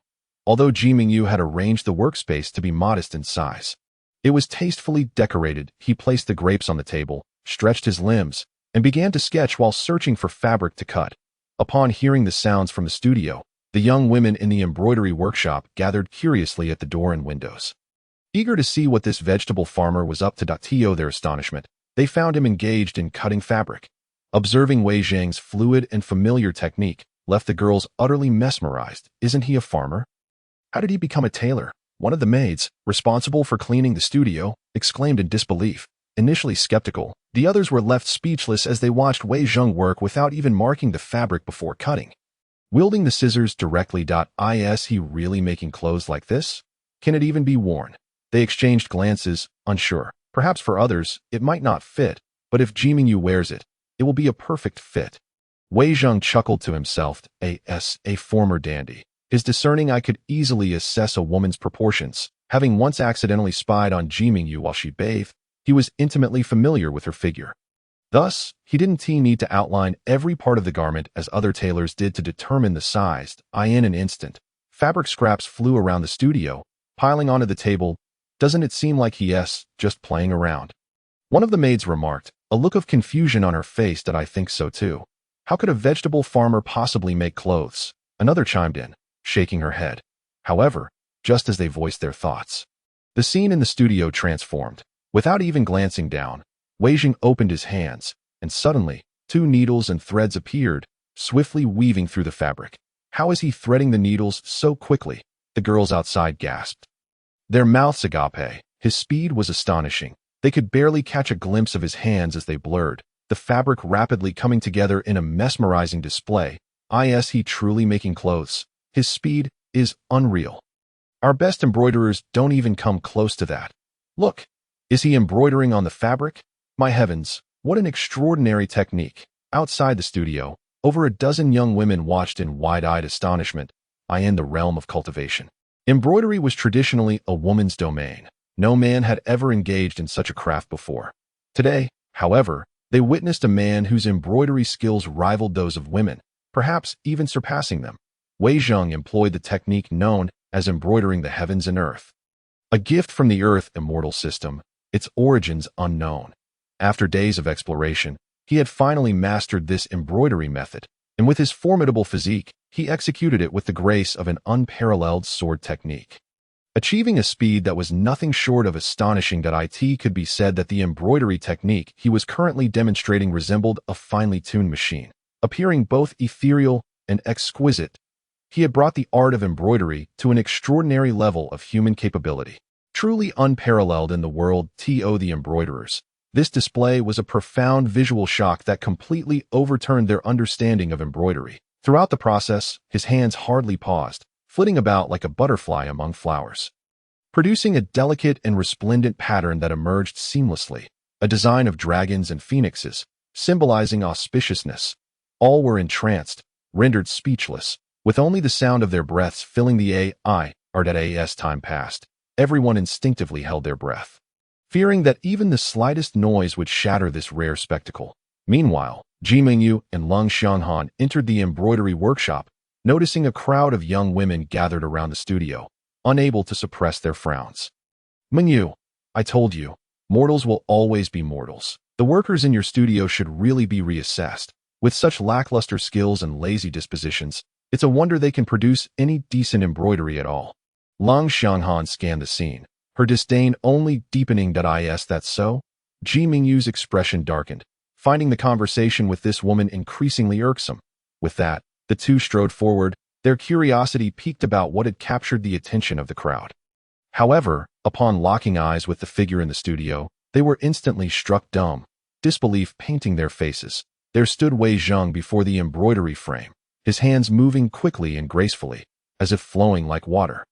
Although Ji Mingyu had arranged the workspace to be modest in size, it was tastefully decorated. He placed the grapes on the table, stretched his limbs, and began to sketch while searching for fabric to cut. Upon hearing the sounds from the studio, the young women in the embroidery workshop gathered curiously at the door and windows. Eager to see what this vegetable farmer was up to. To their astonishment, they found him engaged in cutting fabric. Observing Wei Zheng's fluid and familiar technique left the girls utterly mesmerized. Isn't he a farmer? How did he become a tailor? One of the maids, responsible for cleaning the studio, exclaimed in disbelief. Initially skeptical, the others were left speechless as they watched Wei Zheng work without even marking the fabric before cutting. Wielding the scissors directly. Is he really making clothes like this? Can it even be worn? They exchanged glances, unsure. Perhaps for others, it might not fit, but if Ji Mingyu wears it, it will be a perfect fit. Wei Zheng chuckled to himself, a former dandy. His discerning eye could easily assess a woman's proportions. Having once accidentally spied on Ji Mingyu while she bathed, he was intimately familiar with her figure. Thus, he didn't need to outline every part of the garment as other tailors did to determine the size. In an instant, fabric scraps flew around the studio, piling onto the table. Doesn't it seem like he's just playing around? One of the maids remarked, a look of confusion on her face. That I think so too. How could a vegetable farmer possibly make clothes? Another chimed in, shaking her head. However, just as they voiced their thoughts, the scene in the studio transformed. Without even glancing down, Wei Zheng opened his hands, and suddenly, 2 needles and threads appeared, swiftly weaving through the fabric. How is he threading the needles so quickly? The girls outside gasped. Their mouths agape. His speed was astonishing. They could barely catch a glimpse of his hands as they blurred, the fabric rapidly coming together in a mesmerizing display. Is he truly making clothes? His speed is unreal. Our best embroiderers don't even come close to that. Look. Is he embroidering on the fabric? My heavens, what an extraordinary technique. Outside the studio, over a dozen young women watched in wide-eyed astonishment. In the realm of cultivation, embroidery was traditionally a woman's domain. No man had ever engaged in such a craft before. Today, however, they witnessed a man whose embroidery skills rivaled those of women, perhaps even surpassing them. Wei Zheng employed the technique known as embroidering the heavens and earth. A gift from the Earthly Immortal system, its origins unknown. After days of exploration, he had finally mastered this embroidery method, and with his formidable physique, he executed it with the grace of an unparalleled sword technique. Achieving a speed that was nothing short of astonishing. It could be said that the embroidery technique he was currently demonstrating resembled a finely tuned machine, appearing both ethereal and exquisite. He had brought the art of embroidery to an extraordinary level of human capability. Truly unparalleled in the world. The embroiderers. This display was a profound visual shock that completely overturned their understanding of embroidery. Throughout the process, his hands hardly paused, flitting about like a butterfly among flowers, producing a delicate and resplendent pattern that emerged seamlessly, a design of dragons and phoenixes, symbolizing auspiciousness. All were entranced, rendered speechless, with only the sound of their breaths filling the air. As time passed, everyone instinctively held their breath, fearing that even the slightest noise would shatter this rare spectacle. Meanwhile, Ji Mingyu and Lung Xianghan entered the embroidery workshop, noticing a crowd of young women gathered around the studio, unable to suppress their frowns. Mingyu, I told you, mortals will always be mortals. The workers in your studio should really be reassessed. With such lackluster skills and lazy dispositions, it's a wonder they can produce any decent embroidery at all. Lung Xianghan scanned the scene, her disdain only deepening. Is that so? Ji Mingyu's expression darkened, finding the conversation with this woman increasingly irksome. With that, the two strode forward, their curiosity piqued about what had captured the attention of the crowd. However, upon locking eyes with the figure in the studio, they were instantly struck dumb, disbelief painting their faces. There stood Wei Zheng before the embroidery frame, his hands moving quickly and gracefully, as if flowing like water,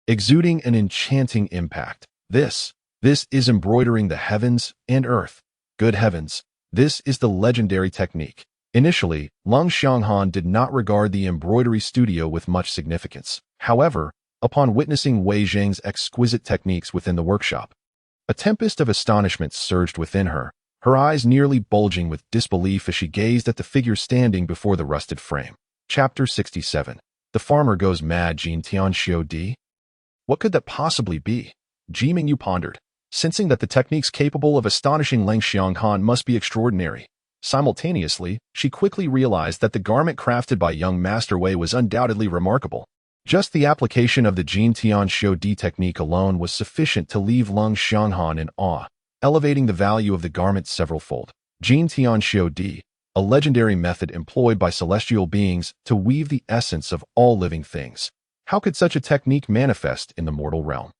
exuding an enchanting impact. This is embroidering the heavens and earth. Good heavens, this is the legendary technique. Initially, Lung Xianghan did not regard the embroidery studio with much significance. However, upon witnessing Wei Zheng's exquisite techniques within the workshop, a tempest of astonishment surged within her, her eyes nearly bulging with disbelief as she gazed at the figure standing before the rusted frame. Chapter 67. The Farmer Goes Mad. Jin Tianxiu Di? What could that possibly be? Ji Mingyu pondered, sensing that the techniques capable of astonishing Lung Xianghan must be extraordinary. Simultaneously, she quickly realized that the garment crafted by young Master Wei was undoubtedly remarkable. Just the application of the Jin Tianxiu Di technique alone was sufficient to leave Lung Xianghan in awe, elevating the value of the garment severalfold. Jin Tianxiu Di, a legendary method employed by celestial beings to weave the essence of all living things. How could such a technique manifest in the mortal realm?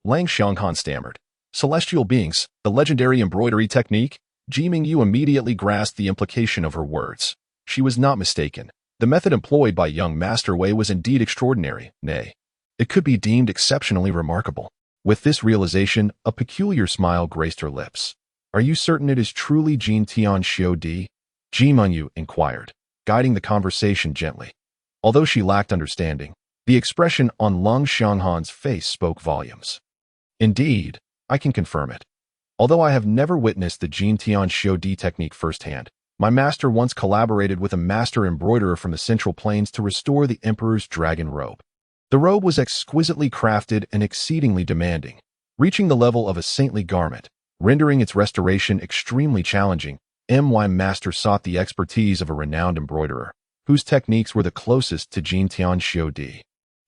Lang Xianghan stammered. Celestial beings, the legendary embroidery technique? Ji Mingyu immediately grasped the implication of her words. She was not mistaken. The method employed by young Master Wei was indeed extraordinary, nay, it could be deemed exceptionally remarkable. With this realization, a peculiar smile graced her lips. Are you certain it is truly Jin Tian Xiu Di? Ji Mingyu inquired, guiding the conversation gently. Although she lacked understanding, the expression on Lang Xianghan's face spoke volumes. Indeed, I can confirm it. Although I have never witnessed the Jin Tian Xiu Di technique firsthand, my master once collaborated with a master embroiderer from the Central Plains to restore the Emperor's dragon robe. The robe was exquisitely crafted and exceedingly demanding, reaching the level of a saintly garment, rendering its restoration extremely challenging. My master sought the expertise of a renowned embroiderer, whose techniques were the closest to Jin Tian Xiu Di.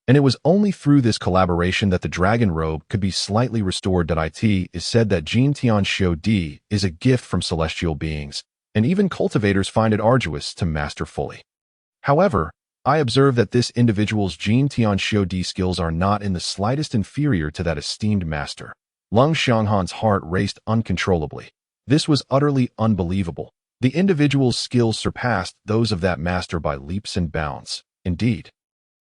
And it was only through this collaboration that the dragon robe could be slightly restored. It is said that Jin Tian Xiu Di is a gift from celestial beings, and even cultivators find it arduous to master fully. However, I observe that this individual's Jin Tian Xiu Di skills are not in the slightest inferior to that esteemed master. Lang Xianghan's heart raced uncontrollably. This was utterly unbelievable. The individual's skills surpassed those of that master by leaps and bounds. Indeed,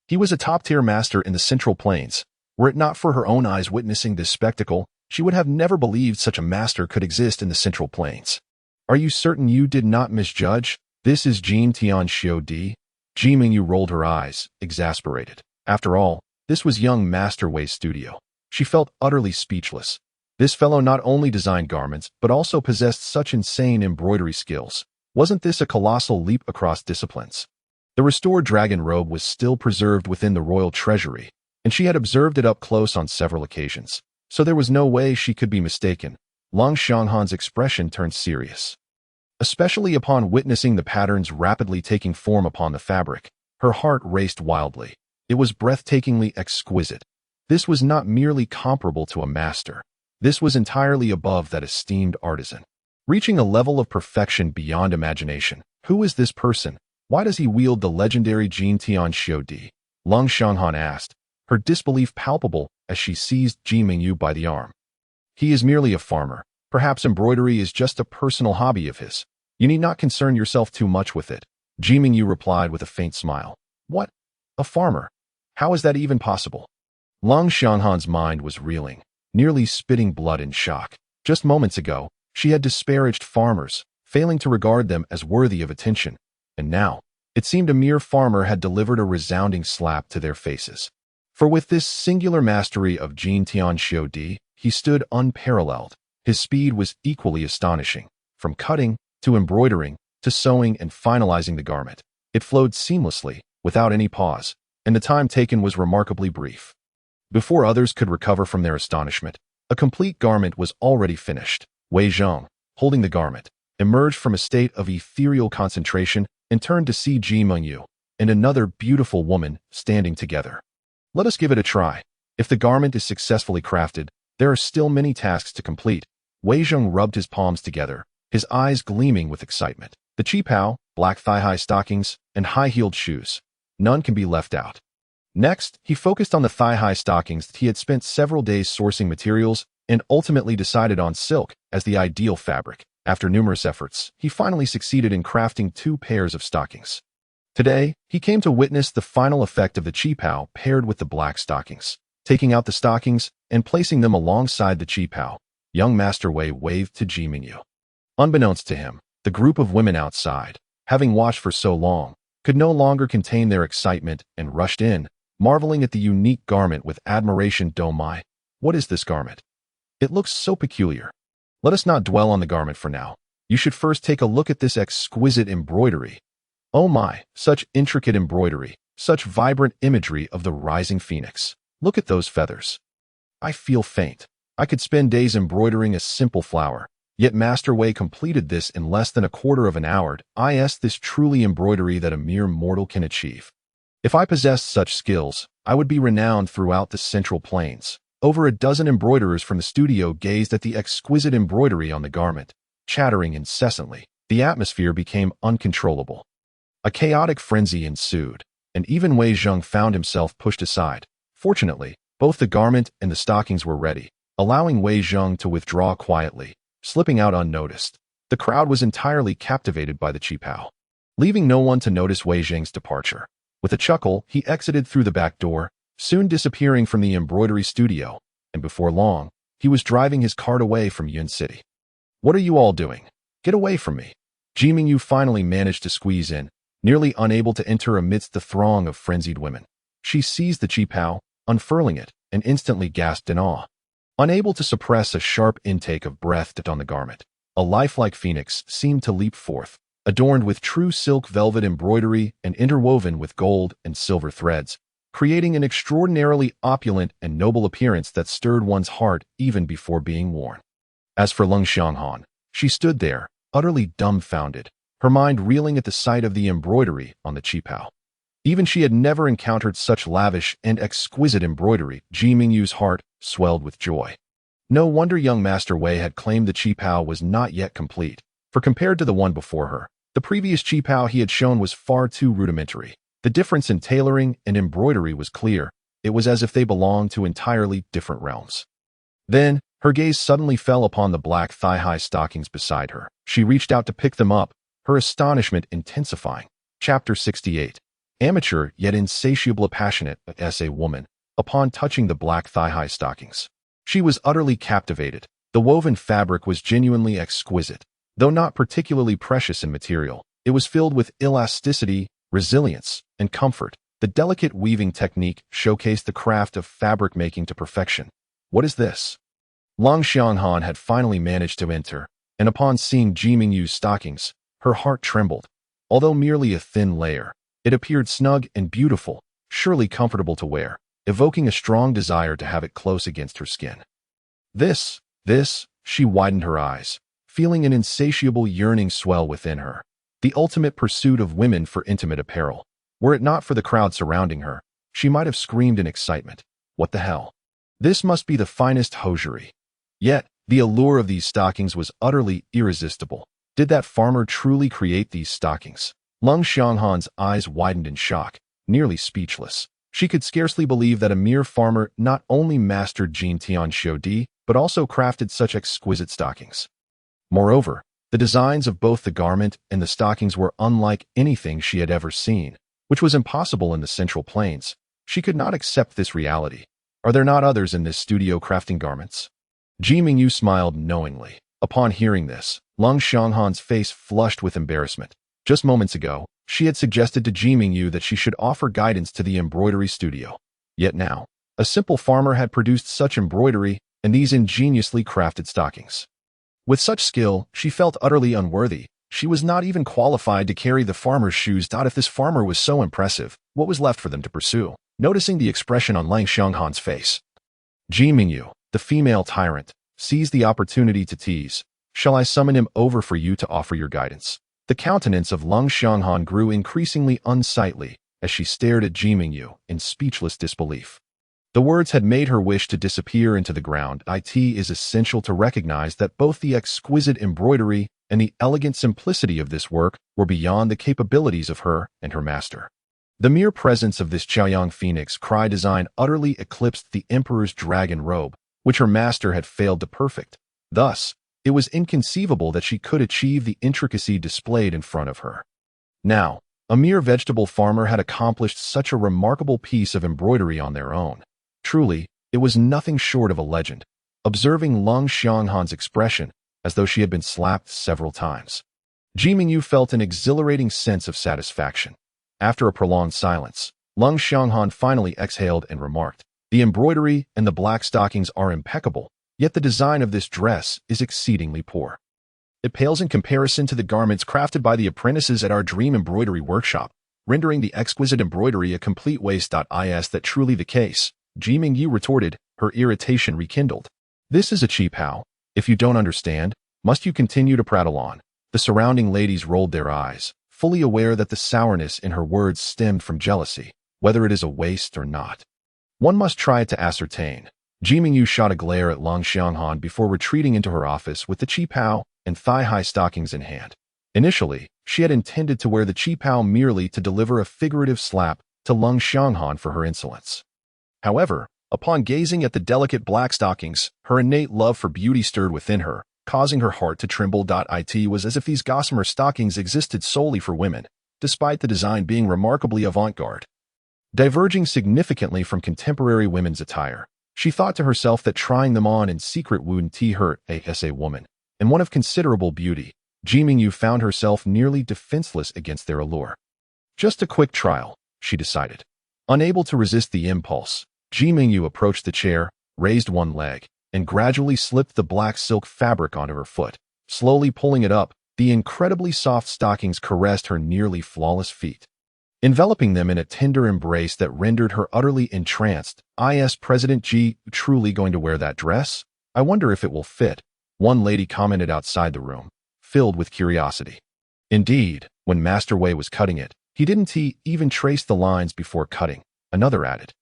he was a top-tier master in the Central Plains. Were it not for her own eyes witnessing this spectacle, she would have never believed such a master could exist in the Central Plains. Are you certain you did not misjudge? This is Jin Tian Xiu Di? Ji Mingyu rolled her eyes, exasperated. After all, this was young Master Wei's studio. She felt utterly speechless. This fellow not only designed garments, but also possessed such insane embroidery skills. Wasn't this a colossal leap across disciplines? The restored dragon robe was still preserved within the royal treasury, and she had observed it up close on several occasions, so there was no way she could be mistaken. Lang Xianghan's expression turned serious. Especially upon witnessing the patterns rapidly taking form upon the fabric, her heart raced wildly. It was breathtakingly exquisite. This was not merely comparable to a master. This was entirely above that esteemed artisan, reaching a level of perfection beyond imagination. Who is this person? Why does he wield the legendary Jin Tian Xiu Di? Lang Xianghan asked, her disbelief palpable as she seized Ji Mingyu by the arm. He is merely a farmer. Perhaps embroidery is just a personal hobby of his. You need not concern yourself too much with it. Ji Mingyu replied with a faint smile. What? A farmer? How is that even possible? Lang Xianghan's mind was reeling, nearly spitting blood in shock. Just moments ago, she had disparaged farmers, failing to regard them as worthy of attention. And now, it seemed a mere farmer had delivered a resounding slap to their faces. For with this singular mastery of Jin Tian Xiu Di, he stood unparalleled. His speed was equally astonishing. From cutting, to embroidering, to sewing and finalizing the garment, it flowed seamlessly, without any pause, and the time taken was remarkably brief. Before others could recover from their astonishment, a complete garment was already finished. Wei Zhong, holding the garment, emerged from a state of ethereal concentration and turned to see Ji Mingyu and another beautiful woman standing together. Let us give it a try. If the garment is successfully crafted, there are still many tasks to complete. Wei Zhong rubbed his palms together, his eyes gleaming with excitement. The qipao, black thigh-high stockings, and high-heeled shoes. None can be left out. Next, he focused on the thigh-high stockings that he had spent several days sourcing materials and ultimately decided on silk as the ideal fabric. After numerous efforts, he finally succeeded in crafting 2 pairs of stockings. Today, he came to witness the final effect of the qipao paired with the black stockings. Taking out the stockings and placing them alongside the qipao, young Master Wei waved to Ji Mingyu. Unbeknownst to him, the group of women outside, having watched for so long, could no longer contain their excitement and rushed in, marveling at the unique garment with admiration. "Oh my, what is this garment? It looks so peculiar." Let us not dwell on the garment for now. You should first take a look at this exquisite embroidery. Oh my, such intricate embroidery, such vibrant imagery of the rising phoenix. Look at those feathers. I feel faint. I could spend days embroidering a simple flower, yet Master Wei completed this in less than a quarter of an hour. This truly embroidery that a mere mortal can achieve. If I possessed such skills, I would be renowned throughout the Central Plains. Over a dozen embroiderers from the studio gazed at the exquisite embroidery on the garment, chattering incessantly. The atmosphere became uncontrollable. A chaotic frenzy ensued, and even Wei Zhong found himself pushed aside. Fortunately, Both the garment and the stockings were ready, allowing Wei Zheng to withdraw quietly, slipping out unnoticed. The crowd was entirely captivated by the qipao, leaving no one to notice Wei Zheng's departure. With a chuckle, he exited through the back door, soon disappearing from the embroidery studio, and before long, he was driving his cart away from Yun City. "What are you all doing? Get away from me." Ji Mingyu finally managed to squeeze in, nearly unable to enter amidst the throng of frenzied women. She seized the qipao, unfurling it, and instantly gasped in awe. Unable to suppress a sharp intake of breath on the garment, a lifelike phoenix seemed to leap forth, adorned with true silk velvet embroidery and interwoven with gold and silver threads, creating an extraordinarily opulent and noble appearance that stirred one's heart even before being worn. As for Leng Xianghan, she stood there, utterly dumbfounded, her mind reeling at the sight of the embroidery on the qipao. Even she had never encountered such lavish and exquisite embroidery. Ji Mingyu's heart swelled with joy. No wonder young Master Wei had claimed the qipao was not yet complete, for compared to the one before her, the previous qipao he had shown was far too rudimentary. The difference in tailoring and embroidery was clear. It was as if they belonged to entirely different realms. Then, her gaze suddenly fell upon the black thigh-high stockings beside her. She reached out to pick them up, her astonishment intensifying. Chapter 68. Amateur yet insatiably passionate as a woman, upon touching the black thigh-high stockings. She was utterly captivated. The woven fabric was genuinely exquisite. Though not particularly precious in material, it was filled with elasticity, resilience, and comfort. The delicate weaving technique showcased the craft of fabric making to perfection. "What is this?" Leng Xianghan had finally managed to enter, and upon seeing Ji Mingyu's stockings, her heart trembled. Although merely a thin layer, it appeared snug and beautiful, surely comfortable to wear, evoking a strong desire to have it close against her skin. This, she widened her eyes, feeling an insatiable yearning swell within her. The ultimate pursuit of women for intimate apparel. Were it not for the crowd surrounding her, she might have screamed in excitement. What the hell? This must be the finest hosiery. Yet, the allure of these stockings was utterly irresistible. Did that farmer truly create these stockings? Leng Xianghan's eyes widened in shock, nearly speechless. She could scarcely believe that a mere farmer not only mastered Jin Tian Xiudi, but also crafted such exquisite stockings. Moreover, the designs of both the garment and the stockings were unlike anything she had ever seen, which was impossible in the Central Plains. She could not accept this reality. Are there not others in this studio crafting garments? Ji Mingyu smiled knowingly. Upon hearing this, Leng Xianghan's face flushed with embarrassment. Just moments ago, she had suggested to Ji Mingyu that she should offer guidance to the embroidery studio. Yet now, a simple farmer had produced such embroidery and these ingeniously crafted stockings. With such skill, she felt utterly unworthy. She was not even qualified to carry the farmer's shoes. If this farmer was so impressive, what was left for them to pursue? Noticing the expression on Leng Xianghan's face, Ji Mingyu, the female tyrant, seized the opportunity to tease. "Shall I summon him over for you to offer your guidance?" The countenance of Leng Xianghan grew increasingly unsightly as she stared at Ji Mingyu in speechless disbelief. The words had made her wish to disappear into the ground. It is essential to recognize that both the exquisite embroidery and the elegant simplicity of this work were beyond the capabilities of her and her master. The mere presence of this Chaoyang Phoenix cry design utterly eclipsed the Emperor's dragon robe, which her master had failed to perfect. Thus, it was inconceivable that she could achieve the intricacy displayed in front of her. Now, a mere vegetable farmer had accomplished such a remarkable piece of embroidery on their own. Truly, it was nothing short of a legend. Observing Leng Xianghan's expression, as though she had been slapped several times, Ji Mingyu felt an exhilarating sense of satisfaction. After a prolonged silence, Leng Xianghan finally exhaled and remarked, "The embroidery and the black stockings are impeccable, yet the design of this dress is exceedingly poor. It pales in comparison to the garments crafted by the apprentices at our dream embroidery workshop, rendering the exquisite embroidery a complete waste. Is that truly the case?" Ji Mingyu retorted, her irritation rekindled. "This is a qipao. If you don't understand, must you continue to prattle on?" The surrounding ladies rolled their eyes, fully aware that the sourness in her words stemmed from jealousy. Whether it is a waste or not, one must try to ascertain. Ji Mingyu shot a glare at Leng Xianghan before retreating into her office with the qipao and thigh-high stockings in hand. Initially, she had intended to wear the qipao merely to deliver a figurative slap to Leng Xianghan for her insolence. However, Upon gazing at the delicate black stockings, her innate love for beauty stirred within her, causing her heart to tremble. It was as if these gossamer stockings existed solely for women, despite the design being remarkably avant-garde. Diverging significantly from contemporary women's attire, she thought to herself that trying them on in secret wouldn't hurt as a woman. And one of considerable beauty, Ji Mingyu found herself nearly defenseless against their allure. Just a quick trial, she decided. Unable to resist the impulse, Ji Mingyu approached the chair, raised one leg, and gradually slipped the black silk fabric onto her foot. Slowly pulling it up, the incredibly soft stockings caressed her nearly flawless feet, enveloping them in a tender embrace that rendered her utterly entranced. President Ji, truly going to wear that dress? I wonder if it will fit, one lady commented outside the room, filled with curiosity. Indeed, when Master Wei was cutting it, he didn't even trace the lines before cutting, another added.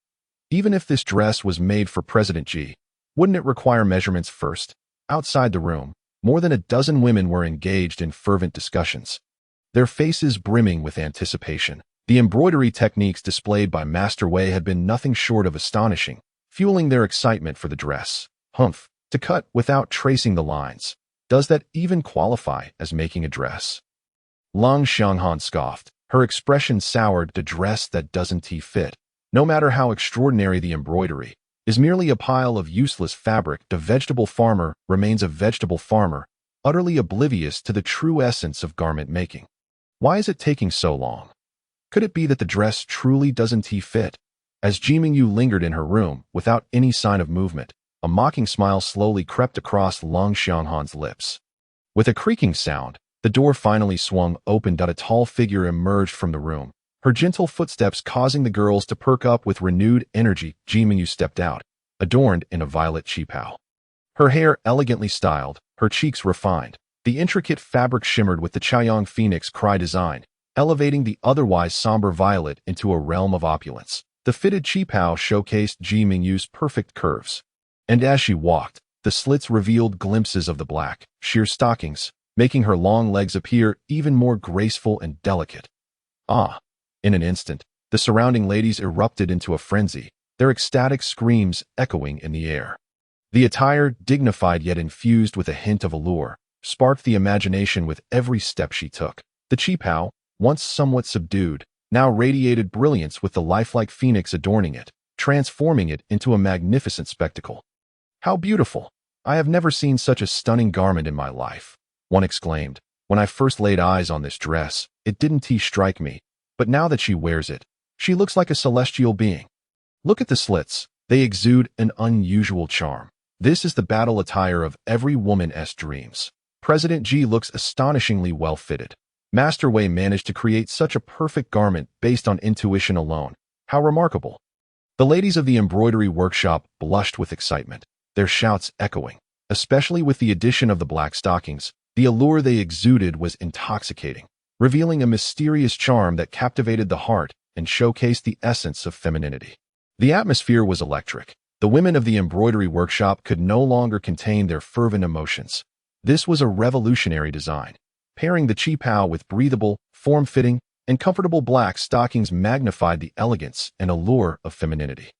Even if this dress was made for President Ji, wouldn't it require measurements first? Outside the room, more than a dozen women were engaged in fervent discussions, their faces brimming with anticipation. The embroidery techniques displayed by Master Wei had been nothing short of astonishing, fueling their excitement for the dress. Humph, to cut without tracing the lines. Does that even qualify as making a dress? Lang Xianghan scoffed, her expression soured. The dress that doesn't fit, no matter how extraordinary the embroidery, is merely a pile of useless fabric. The vegetable farmer remains a vegetable farmer, utterly oblivious to the true essence of garment making. Why is it taking so long? Could it be that the dress truly doesn't fit? As Ji Mingyu lingered in her room, without any sign of movement, a mocking smile slowly crept across Lang Xianghan's lips. With a creaking sound, the door finally swung open. A tall figure emerged from the room, her gentle footsteps causing the girls to perk up with renewed energy. Ji Mingyu stepped out, adorned in a violet qipao. Her hair elegantly styled, her cheeks refined. The intricate fabric shimmered with the Chaoyang Phoenix cry design, elevating the otherwise somber violet into a realm of opulence. The fitted qipao showcased Ji Mingyu's perfect curves, and as she walked, the slits revealed glimpses of the black, sheer stockings, making her long legs appear even more graceful and delicate. Ah! In an instant, the surrounding ladies erupted into a frenzy, their ecstatic screams echoing in the air. The attire, dignified yet infused with a hint of allure, sparked the imagination with every step she took. The qipao, once somewhat subdued, now radiated brilliance with the lifelike phoenix adorning it, transforming it into a magnificent spectacle. How beautiful! I have never seen such a stunning garment in my life, one exclaimed. When I first laid eyes on this dress, it didn't strike me, but now that she wears it, she looks like a celestial being. Look at the slits, they exude an unusual charm. This is the battle attire of every woman's dreams. President Ji looks astonishingly well fitted. Master Wei managed to create such a perfect garment based on intuition alone. How remarkable! The ladies of the embroidery workshop blushed with excitement, their shouts echoing. Especially with the addition of the black stockings, the allure they exuded was intoxicating, revealing a mysterious charm that captivated the heart and showcased the essence of femininity. The atmosphere was electric. The women of the embroidery workshop could no longer contain their fervent emotions. This was a revolutionary design. Pairing the qipao with breathable, form-fitting, and comfortable black stockings magnified the elegance and allure of femininity,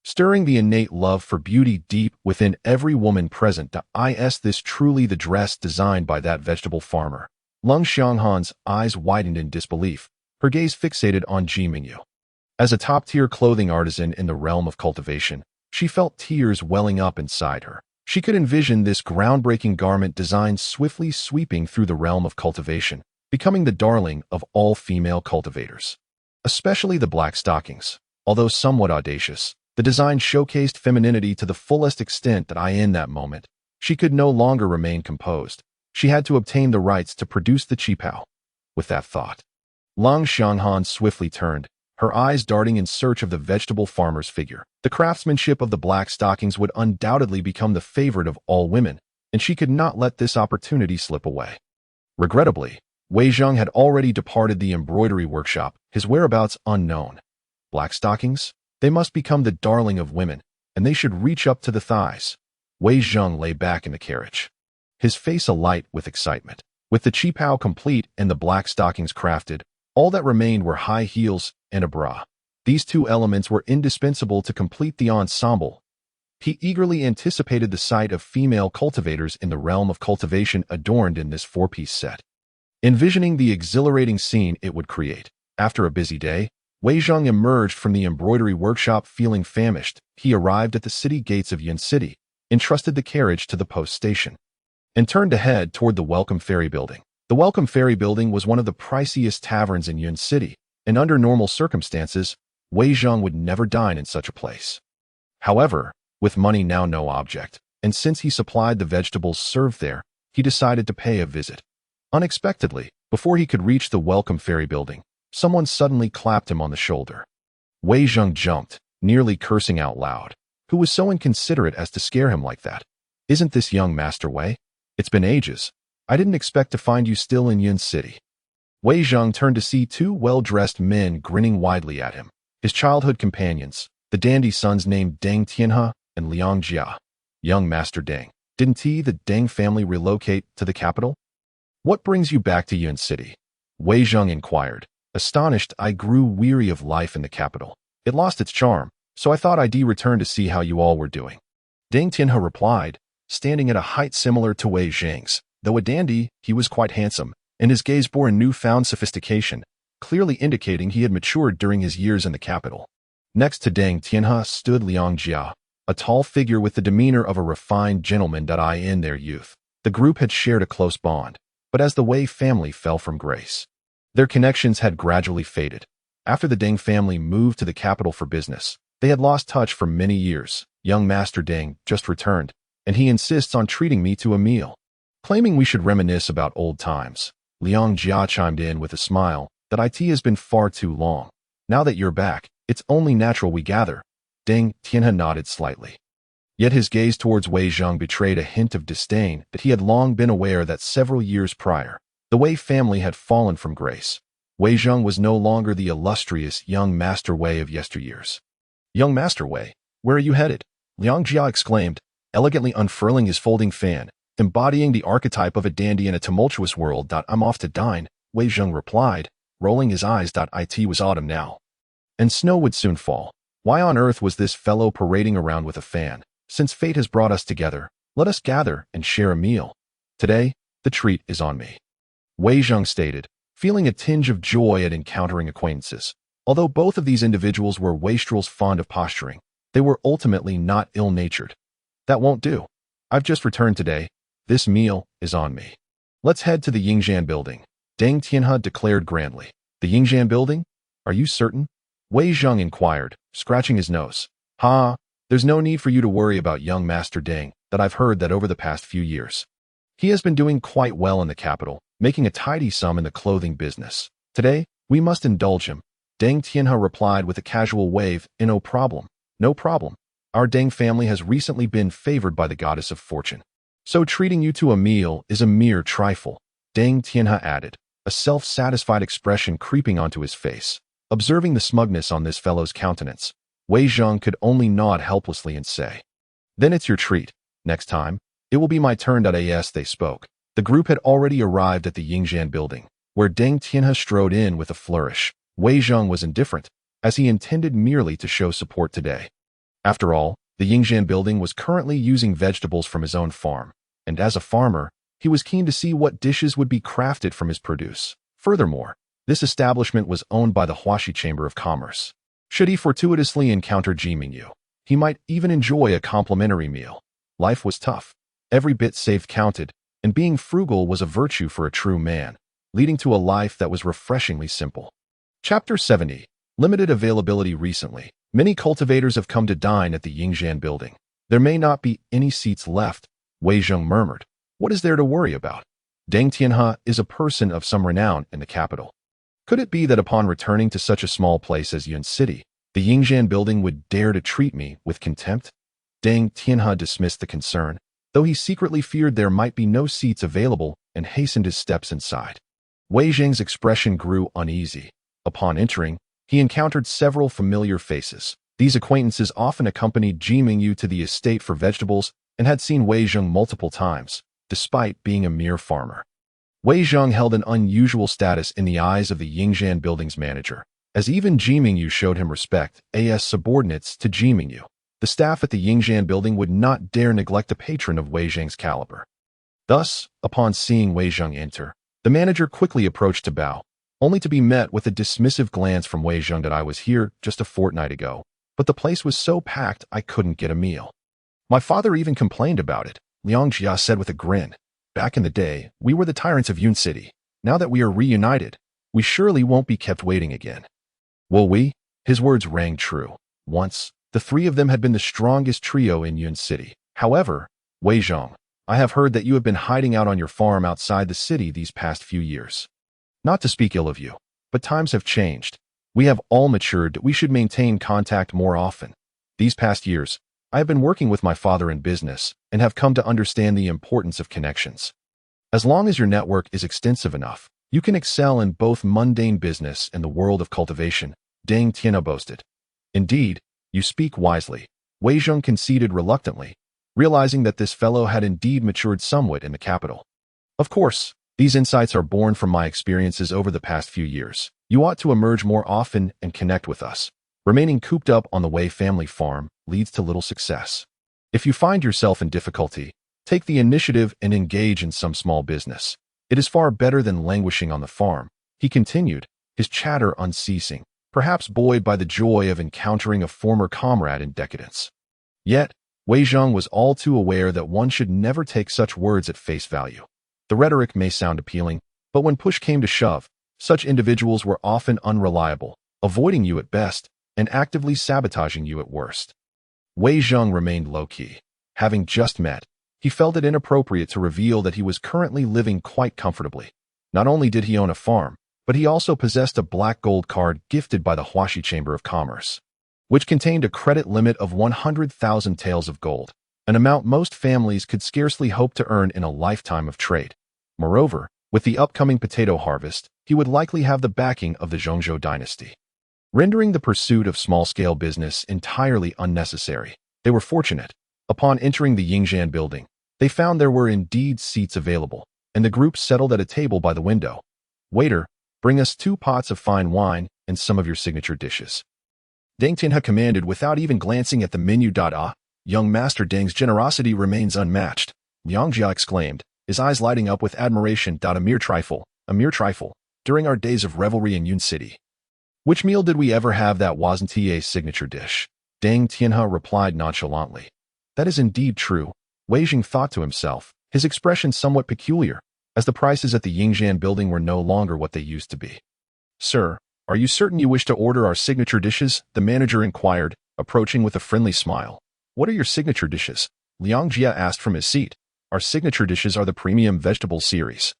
stirring the innate love for beauty deep within every woman present. Is this truly the dress designed by that vegetable farmer? Lang Xianghan's eyes widened in disbelief, her gaze fixated on Ji Mingyu. As a top-tier clothing artisan in the realm of cultivation, she felt tears welling up inside her. She could envision this groundbreaking garment design swiftly sweeping through the realm of cultivation, becoming the darling of all female cultivators. Especially the black stockings. Although somewhat audacious, the design showcased femininity to the fullest extent. In that moment, she could no longer remain composed. She had to obtain the rights to produce the qipao. With that thought, Lang Xianghan swiftly turned, her eyes darting in search of the vegetable farmer's figure. The craftsmanship of the black stockings would undoubtedly become the favorite of all women, and she could not let this opportunity slip away. Regrettably, Wei Zheng had already departed the embroidery workshop, his whereabouts unknown. Black stockings? They must become the darling of women, and they should reach up to the thighs. Wei Zheng lay back in the carriage, his face alight with excitement. With the qipao complete and the black stockings crafted, all that remained were high heels and a bra. These two elements were indispensable to complete the ensemble. He eagerly anticipated the sight of female cultivators in the realm of cultivation adorned in this four-piece set, envisioning the exhilarating scene it would create. After a busy day, Wei Zheng emerged from the embroidery workshop feeling famished. He arrived at the city gates of Yun City, entrusted the carriage to the post station, and turned to head toward the Welcome Ferry Building. The Welcome Ferry Building was one of the priciest taverns in Yun City, and under normal circumstances, Wei Zheng would never dine in such a place. However, with money now no object, and since he supplied the vegetables served there, he decided to pay a visit. Unexpectedly, before he could reach the Welcome Ferry Building, someone suddenly clapped him on the shoulder. Wei Zheng jumped, nearly cursing out loud. Who was so inconsiderate as to scare him like that? Isn't this young Master Wei? It's been ages. I didn't expect to find you still in Yun City. Wei Zheng turned to see two well-dressed men grinning widely at him. His childhood companions, the dandy sons named Deng Tianhe and Liang Jia. Young Master Deng, didn't the Deng family relocate to the capital? What brings you back to Yun City? Wei Zheng inquired. Astonished, I grew weary of life in the capital. It lost its charm, so I thought I'd return to see how you all were doing. Deng Tianhe replied, standing at a height similar to Wei Zheng's. Though a dandy, he was quite handsome, and his gaze bore a newfound sophistication, clearly indicating he had matured during his years in the capital. Next to Deng Tianhe stood Liang Jia, a tall figure with the demeanor of a refined gentleman in their youth. The group had shared a close bond, but as the Wei family fell from grace, their connections had gradually faded. After the Deng family moved to the capital for business, they had lost touch for many years. Young Master Deng just returned, and he insists on treating me to a meal, claiming we should reminisce about old times. Liang Jia chimed in with a smile, that it has been far too long. Now that you're back, it's only natural we gather. Deng Tianhe nodded slightly. Yet his gaze towards Wei Zheng betrayed a hint of disdain that he had long been aware that several years prior, the Wei family had fallen from grace. Wei Zheng was no longer the illustrious young Master Wei of yesteryears. Young Master Wei, where are you headed? Liang Jia exclaimed, elegantly unfurling his folding fan, embodying the archetype of a dandy in a tumultuous world. I'm off to dine, Wei Zheng replied, rolling his eyes. It was autumn now, and snow would soon fall. Why on earth was this fellow parading around with a fan? Since fate has brought us together, let us gather and share a meal. Today, the treat is on me. Wei Zheng stated, feeling a tinge of joy at encountering acquaintances. Although both of these individuals were wastrels fond of posturing, they were ultimately not ill-natured. That won't do. I've just returned today. This meal is on me. Let's head to the Yingzhan building, Deng Tianhe declared grandly. The Yingzhan building? Are you certain? Wei Zheng inquired, scratching his nose. There's no need for you to worry about young Master Deng, that I've heard that over the past few years, he has been doing quite well in the capital, making a tidy sum in the clothing business. Today, we must indulge him. Deng Tianhe replied with a casual wave, no problem. No problem. Our Deng family has recently been favored by the goddess of fortune, so treating you to a meal is a mere trifle. Deng Tianhe added, a self-satisfied expression creeping onto his face. Observing the smugness on this fellow's countenance, Wei Zheng could only nod helplessly and say, then it's your treat. Next time, it will be my turn. As they spoke, the group had already arrived at the Yingzhan building, where Deng Tianhe strode in with a flourish. Wei Zheng was indifferent, as he intended merely to show support today. After all, the Yingzhan building was currently using vegetables from his own farm, and as a farmer, he was keen to see what dishes would be crafted from his produce. Furthermore, this establishment was owned by the Huaxia Chamber of Commerce. Should he fortuitously encounter Ji Mingyu, he might even enjoy a complimentary meal. Life was tough. Every bit saved counted, and being frugal was a virtue for a true man, leading to a life that was refreshingly simple. Chapter 70. Limited availability. Recently, many cultivators have come to dine at the Yingzhan building. There may not be any seats left, Wei Zheng murmured. What is there to worry about? Deng Tianhe is a person of some renown in the capital. Could it be that upon returning to such a small place as Yun City, the Yingzhan building would dare to treat me with contempt? Deng Tianhe dismissed the concern, though he secretly feared there might be no seats available, and hastened his steps inside. Wei Zheng's expression grew uneasy. Upon entering, he encountered several familiar faces. These acquaintances often accompanied Ji Mingyu to the estate for vegetables and had seen Wei Zheng multiple times, despite being a mere farmer. Wei Zheng held an unusual status in the eyes of the Yingzhan building's manager. as even Ji Mingyu showed him respect, as subordinates to Ji Mingyu. The staff at the Yingjian building would not dare neglect a patron of Wei Zheng's caliber. Thus, upon seeing Wei Zheng enter, the manager quickly approached to bow, only to be met with a dismissive glance from Wei Zheng that I was here just a fortnight ago, but the place was so packed I couldn't get a meal. My father even complained about it, Liang Jia said with a grin. Back in the day, we were the tyrants of Yun City. Now that we are reunited, we surely won't be kept waiting again. Will we? His words rang true. Once, the three of them had been the strongest trio in Yun City. However, Wei Zheng, I have heard that you have been hiding out on your farm outside the city these past few years. Not to speak ill of you, but times have changed. We have all matured that we should maintain contact more often. These past years, I have been working with my father in business and have come to understand the importance of connections. As long as your network is extensive enough, you can excel in both mundane business and the world of cultivation, Deng Tianhe boasted. Indeed, you speak wisely, Wei Zheng conceded reluctantly, realizing that this fellow had indeed matured somewhat in the capital. Of course, these insights are born from my experiences over the past few years. You ought to emerge more often and connect with us. Remaining cooped up on the Wei family farm leads to little success. If you find yourself in difficulty, take the initiative and engage in some small business. It is far better than languishing on the farm, he continued, his chatter unceasing, perhaps buoyed by the joy of encountering a former comrade in decadence. Yet, Wei Zheng was all too aware that one should never take such words at face value. The rhetoric may sound appealing, but when push came to shove, such individuals were often unreliable, avoiding you at best and actively sabotaging you at worst. Wei Zheng remained low-key. Having just met, he felt it inappropriate to reveal that he was currently living quite comfortably. Not only did he own a farm, but he also possessed a black gold card gifted by the Huaxia Chamber of Commerce, which contained a credit limit of 100,000 taels of gold, an amount most families could scarcely hope to earn in a lifetime of trade. Moreover, with the upcoming potato harvest, he would likely have the backing of the Zhongzhou dynasty, rendering the pursuit of small-scale business entirely unnecessary. They were fortunate. Upon entering the Yingjian building, they found there were indeed seats available, and the group settled at a table by the window. Waiter, bring us 2 pots of fine wine and some of your signature dishes, Deng Tianhe commanded without even glancing at the menu. Young Master Deng's generosity remains unmatched, Liang Jia exclaimed, his eyes lighting up with admiration. A mere trifle, during our days of revelry in Yun City. Which meal did we ever have that wasn't a signature dish? Deng Tianhe replied nonchalantly. That is indeed true, Wei Zheng thought to himself, his expression somewhat peculiar, as the prices at the Yingjian building were no longer what they used to be. Sir, are you certain you wish to order our signature dishes? The manager inquired, approaching with a friendly smile. What are your signature dishes? Liang Jia asked from his seat. Our signature dishes are the premium vegetable series.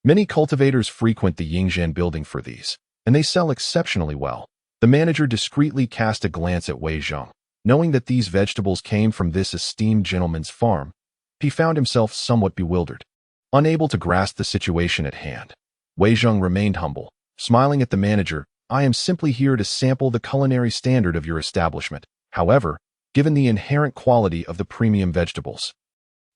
Many cultivators frequent the Yingjian building for these, and they sell exceptionally well. The manager discreetly cast a glance at Wei Zheng. Knowing that these vegetables came from this esteemed gentleman's farm, he found himself somewhat bewildered, unable to grasp the situation at hand. Wei Zheng remained humble, smiling at the manager. I am simply here to sample the culinary standard of your establishment. However, given the inherent quality of the premium vegetables,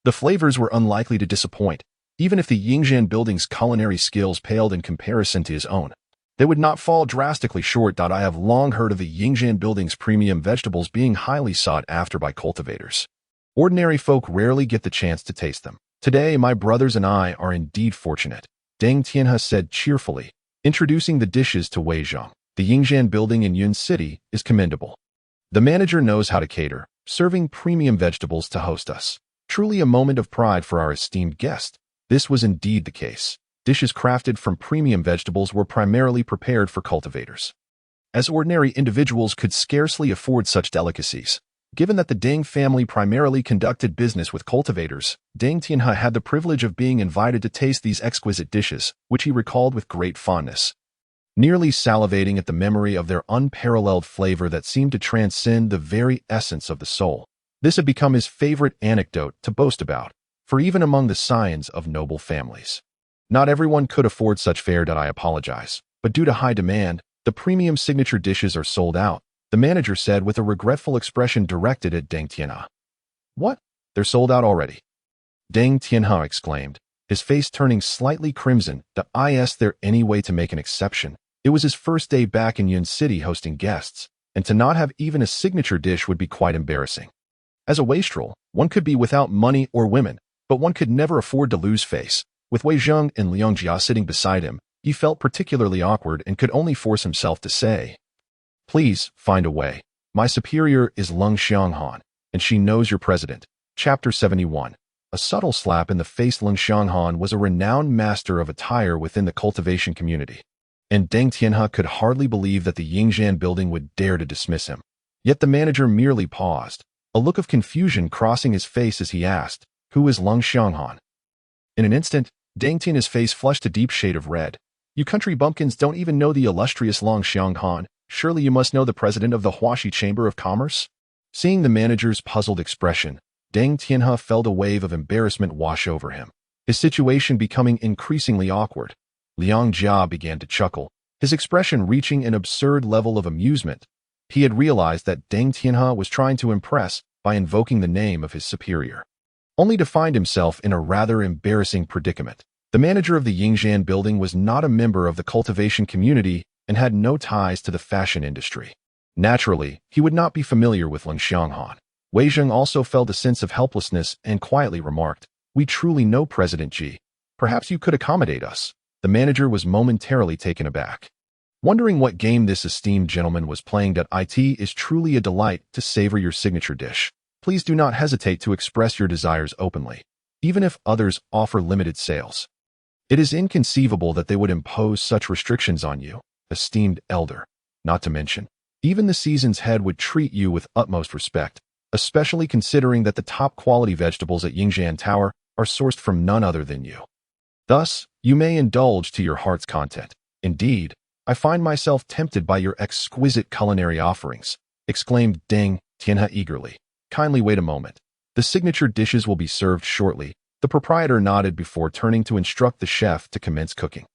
the flavors were unlikely to disappoint, even if the Yingjian building's culinary skills paled in comparison to his own. They would not fall drastically short. I have long heard of the Yingjian building's premium vegetables being highly sought after by cultivators. Ordinary folk rarely get the chance to taste them. Today, my brothers and I are indeed fortunate, Deng Tianhe said cheerfully, introducing the dishes to Wei Zheng. The Yingjian building in Yun City is commendable. The manager knows how to cater, serving premium vegetables to host us. Truly a moment of pride for our esteemed guest. This was indeed the case. Dishes crafted from premium vegetables were primarily prepared for cultivators, as ordinary individuals could scarcely afford such delicacies. Given that the Deng family primarily conducted business with cultivators, Deng Tianhe had the privilege of being invited to taste these exquisite dishes, which he recalled with great fondness, nearly salivating at the memory of their unparalleled flavor that seemed to transcend the very essence of the soul. This had become his favorite anecdote to boast about, for even among the scions of noble families, not everyone could afford such fare. I apologize, but due to high demand, the premium signature dishes are sold out, the manager said with a regretful expression directed at Deng Tianhe. What? They're sold out already? Deng Tianhe exclaimed, his face turning slightly crimson. Is there any way to make an exception? It was his first day back in Yun City hosting guests, and to not have even a signature dish would be quite embarrassing. As a wastrel, one could be without money or women, but one could never afford to lose face. With Wei Zheng and Liang Jia sitting beside him, he felt particularly awkward and could only force himself to say, "Please, find a way. My superior is Leng Xianghan, and she knows your president." Chapter 71. A subtle slap in the face. Leng Xianghan was a renowned master of attire within the cultivation community, and Deng Tianhe could hardly believe that the Yingxian building would dare to dismiss him. Yet the manager merely paused, a look of confusion crossing his face as he asked, "Who is Leng Xianghan?" In an instant, Deng Tianhe's face flushed a deep shade of red. "You country bumpkins don't even know the illustrious Leng Xianghan. Surely you must know the president of the Huaxia Chamber of Commerce?" Seeing the manager's puzzled expression, Deng Tianhe felt a wave of embarrassment wash over him, his situation becoming increasingly awkward. Liang Jia began to chuckle, his expression reaching an absurd level of amusement. He had realized that Deng Tianhe was trying to impress by invoking the name of his superior, only to find himself in a rather embarrassing predicament. The manager of the Yingxian building was not a member of the cultivation community and had no ties to the fashion industry. Naturally, he would not be familiar with Leng Xianghan. Wei Zheng also felt a sense of helplessness and quietly remarked, "We truly know President Ji. Perhaps you could accommodate us." The manager was momentarily taken aback, wondering what game this esteemed gentleman was playing. It is truly a delight to savor your signature dish. Please do not hesitate to express your desires openly, even if others offer limited sales. It is inconceivable that they would impose such restrictions on you, esteemed elder. Not to mention, even the season's head would treat you with utmost respect, especially considering that the top quality vegetables at Yingxian Tower are sourced from none other than you. Thus, you may indulge to your heart's content. Indeed, I find myself tempted by your exquisite culinary offerings, exclaimed Deng Tianhe eagerly. Kindly wait a moment. The signature dishes will be served shortly. The proprietor nodded before turning to instruct the chef to commence cooking.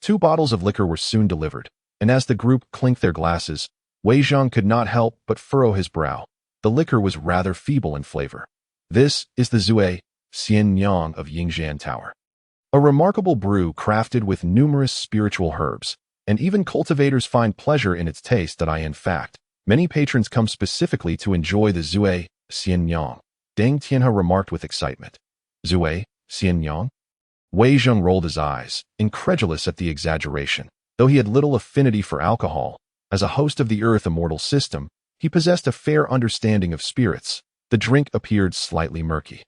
2 bottles of liquor were soon delivered, and as the group clinked their glasses, Wei Zheng could not help but furrow his brow. The liquor was rather feeble in flavor. This is the Zui Xianyang of Yingxian Tower, a remarkable brew crafted with numerous spiritual herbs, and even cultivators find pleasure in its taste. In fact, many patrons come specifically to enjoy the Zui Xianyang, Deng Tianhe remarked with excitement. Zui Xianyang? Wei Zheng rolled his eyes, incredulous at the exaggeration. Though he had little affinity for alcohol, as a host of the Earthly Immortal system, he possessed a fair understanding of spirits. The drink appeared slightly murky,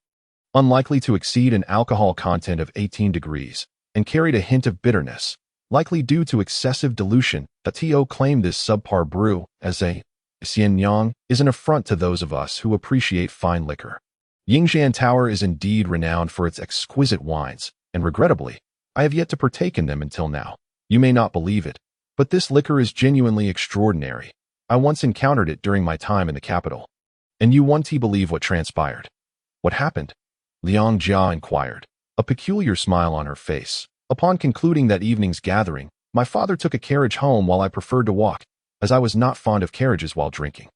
unlikely to exceed an alcohol content of 18 degrees, and carried a hint of bitterness, likely due to excessive dilution. To claim this subpar brew as a Xianyang is an affront to those of us who appreciate fine liquor. Yingxian Tower is indeed renowned for its exquisite wines, and regrettably, I have yet to partake in them until now. You may not believe it, but this liquor is genuinely extraordinary. I once encountered it during my time in the capital. And you won't believe what transpired. What happened? Liang Jia inquired, a peculiar smile on her face. Upon concluding that evening's gathering, my father took a carriage home while I preferred to walk, as I was not fond of carriages while drinking.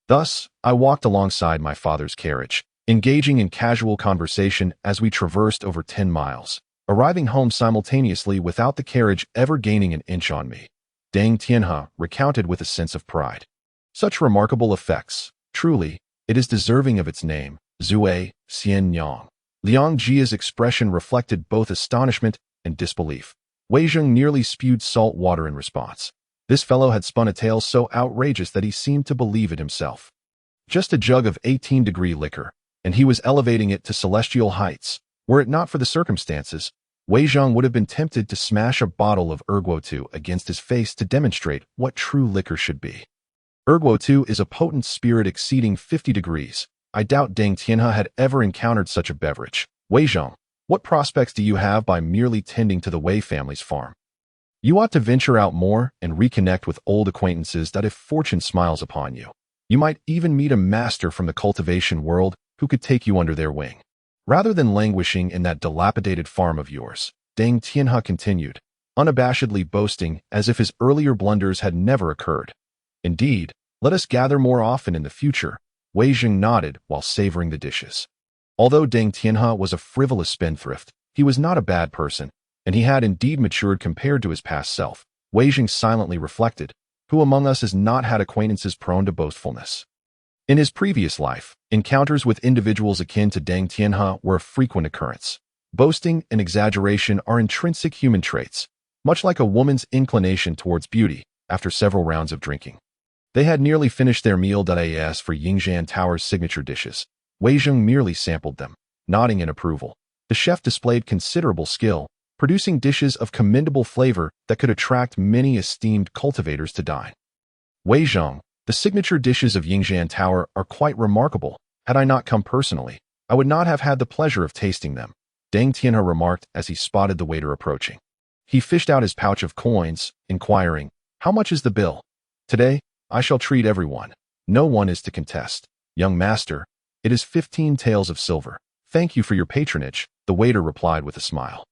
Thus, I walked alongside my father's carriage, engaging in casual conversation as we traversed over 10 miles, arriving home simultaneously without the carriage ever gaining an inch on me. Deng Tianhe recounted with a sense of pride. Such remarkable effects. Truly, it is deserving of its name, Zui Xianyang. Liang Jia's expression reflected both astonishment and disbelief. Wei Zheng nearly spewed salt water in response. This fellow had spun a tale so outrageous that he seemed to believe it himself. Just a jug of 18-degree liquor, and he was elevating it to celestial heights. Were it not for the circumstances, Wei Zheng would have been tempted to smash a bottle of Erguo against his face to demonstrate what true liquor should be. Erguo is a potent spirit exceeding 50 degrees. I doubt Deng Tianhe had ever encountered such a beverage. Wei Zheng, what prospects do you have by merely tending to the Wei family's farm? You ought to venture out more and reconnect with old acquaintances that if fortune smiles upon you, you might even meet a master from the cultivation world who could take you under their wing. Rather than languishing in that dilapidated farm of yours, Deng Tianhe continued, unabashedly boasting as if his earlier blunders had never occurred. Indeed, let us gather more often in the future. Wei Zheng nodded while savoring the dishes. Although Deng Tianhe was a frivolous spendthrift, he was not a bad person, and he had indeed matured compared to his past self. Wei Jing silently reflected. Who among us has not had acquaintances prone to boastfulness? In his previous life, encounters with individuals akin to Deng Tianhe were a frequent occurrence. Boasting and exaggeration are intrinsic human traits, much like a woman's inclination towards beauty after several rounds of drinking. They had nearly finished their meal.as for Yingzhan Tower's signature dishes. Wei Jing merely sampled them, nodding in approval. The chef displayed considerable skill, producing dishes of commendable flavor that could attract many esteemed cultivators to dine. Wei Jing, the signature dishes of Yingzhan Tower are quite remarkable. Had I not come personally, I would not have had the pleasure of tasting them, Deng Tianhe remarked as he spotted the waiter approaching. He fished out his pouch of coins, inquiring, "How much is the bill? Today, I shall treat everyone. No one is to contest. Young master, it is 15 taels of silver. Thank you for your patronage," the waiter replied with a smile.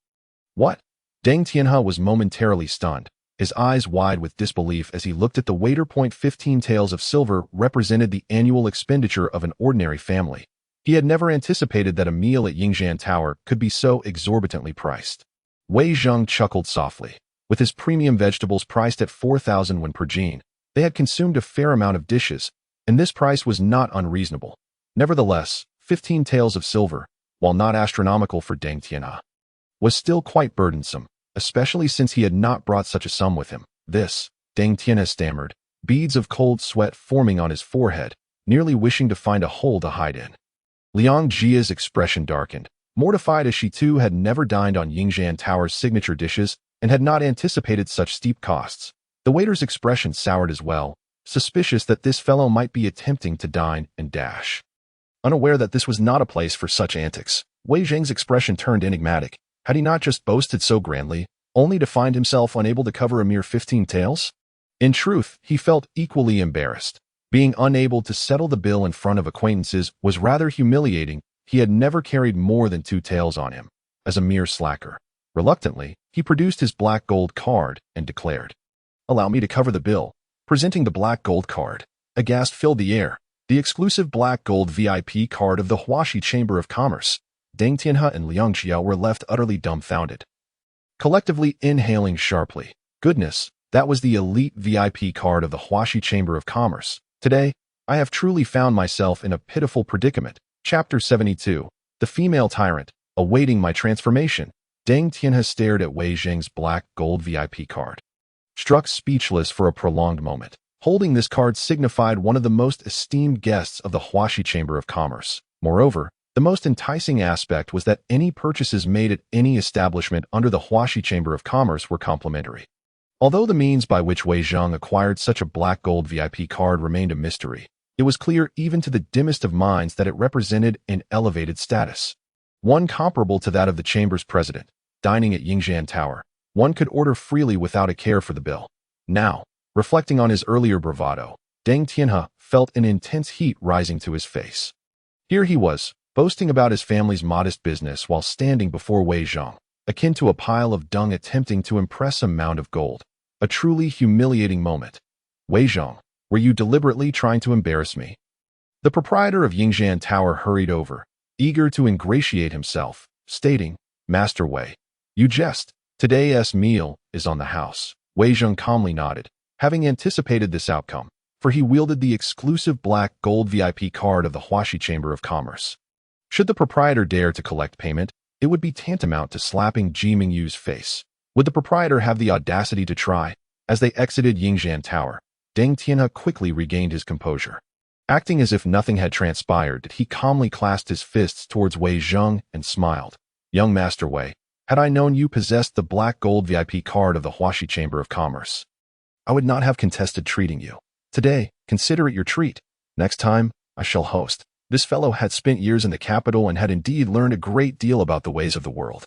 What? Deng Tianhe was momentarily stunned, his eyes wide with disbelief as he looked at the waiter. 15 taels of silver represented the annual expenditure of an ordinary family. He had never anticipated that a meal at Yingzhan Tower could be so exorbitantly priced. Wei Jing chuckled softly. With his premium vegetables priced at 4,000 yuan per jin, they had consumed a fair amount of dishes, and this price was not unreasonable. Nevertheless, 15 taels of silver, while not astronomical for Deng Tianhe, was still quite burdensome, especially since he had not brought such a sum with him. This, Deng Tianhe stammered, beads of cold sweat forming on his forehead, nearly wishing to find a hole to hide in. Liang Jia's expression darkened, mortified as she too had never dined on Yingzhan Tower's signature dishes and had not anticipated such steep costs. The waiter's expression soured as well, suspicious that this fellow might be attempting to dine and dash. Unaware that this was not a place for such antics, Wei Jing's expression turned enigmatic. Had he not just boasted so grandly, only to find himself unable to cover a mere 15 taels? In truth, he felt equally embarrassed. Being unable to settle the bill in front of acquaintances was rather humiliating. He had never carried more than 2 taels on him. As a mere slacker, reluctantly, he produced his black gold card and declared, "Allow me to cover the bill." Presenting the black gold card, a gasp filled the air. The exclusive black gold VIP card of the Huaxia Chamber of Commerce. Deng Tianhe and Liang Jia were left utterly dumbfounded, collectively inhaling sharply. Goodness, that was the elite VIP card of the Huaxia Chamber of Commerce. Today, I have truly found myself in a pitiful predicament. Chapter 72. The Female Tyrant, awaiting my transformation. Deng Tianhe stared at Wei Jing's black gold VIP card, struck speechless for a prolonged moment. Holding this card signified one of the most esteemed guests of the Huaxia Chamber of Commerce. Moreover, the most enticing aspect was that any purchases made at any establishment under the Huaxia Chamber of Commerce were complimentary. Although the means by which Wei Jing acquired such a black gold VIP card remained a mystery, it was clear even to the dimmest of minds that it represented an elevated status, one comparable to that of the chamber's president. Dining at Yingzhan Tower, one could order freely without a care for the bill. Now, reflecting on his earlier bravado, Deng Tianhe felt an intense heat rising to his face. Here he was, boasting about his family's modest business while standing before Wei Jing, akin to a pile of dung attempting to impress a mound of gold. A truly humiliating moment. Wei Jing, were you deliberately trying to embarrass me? The proprietor of Yingzhan Tower hurried over, eager to ingratiate himself, stating, "Master Wei, you jest. Today's meal is on the house." Wei Jing calmly nodded, having anticipated this outcome, for he wielded the exclusive black gold VIP card of the Huaxia Chamber of Commerce. Should the proprietor dare to collect payment, it would be tantamount to slapping Ji Mingyu's face. Would the proprietor have the audacity to try? As they exited Yingzhan Tower, Deng Tianhe quickly regained his composure. Acting as if nothing had transpired, he calmly clasped his fists towards Wei Jing and smiled. "Young Master Wei, had I known you possessed the black gold VIP card of the Huaxia Chamber of Commerce, I would not have contested treating you. Today, consider it your treat. Next time, I shall host." This fellow had spent years in the capital and had indeed learned a great deal about the ways of the world.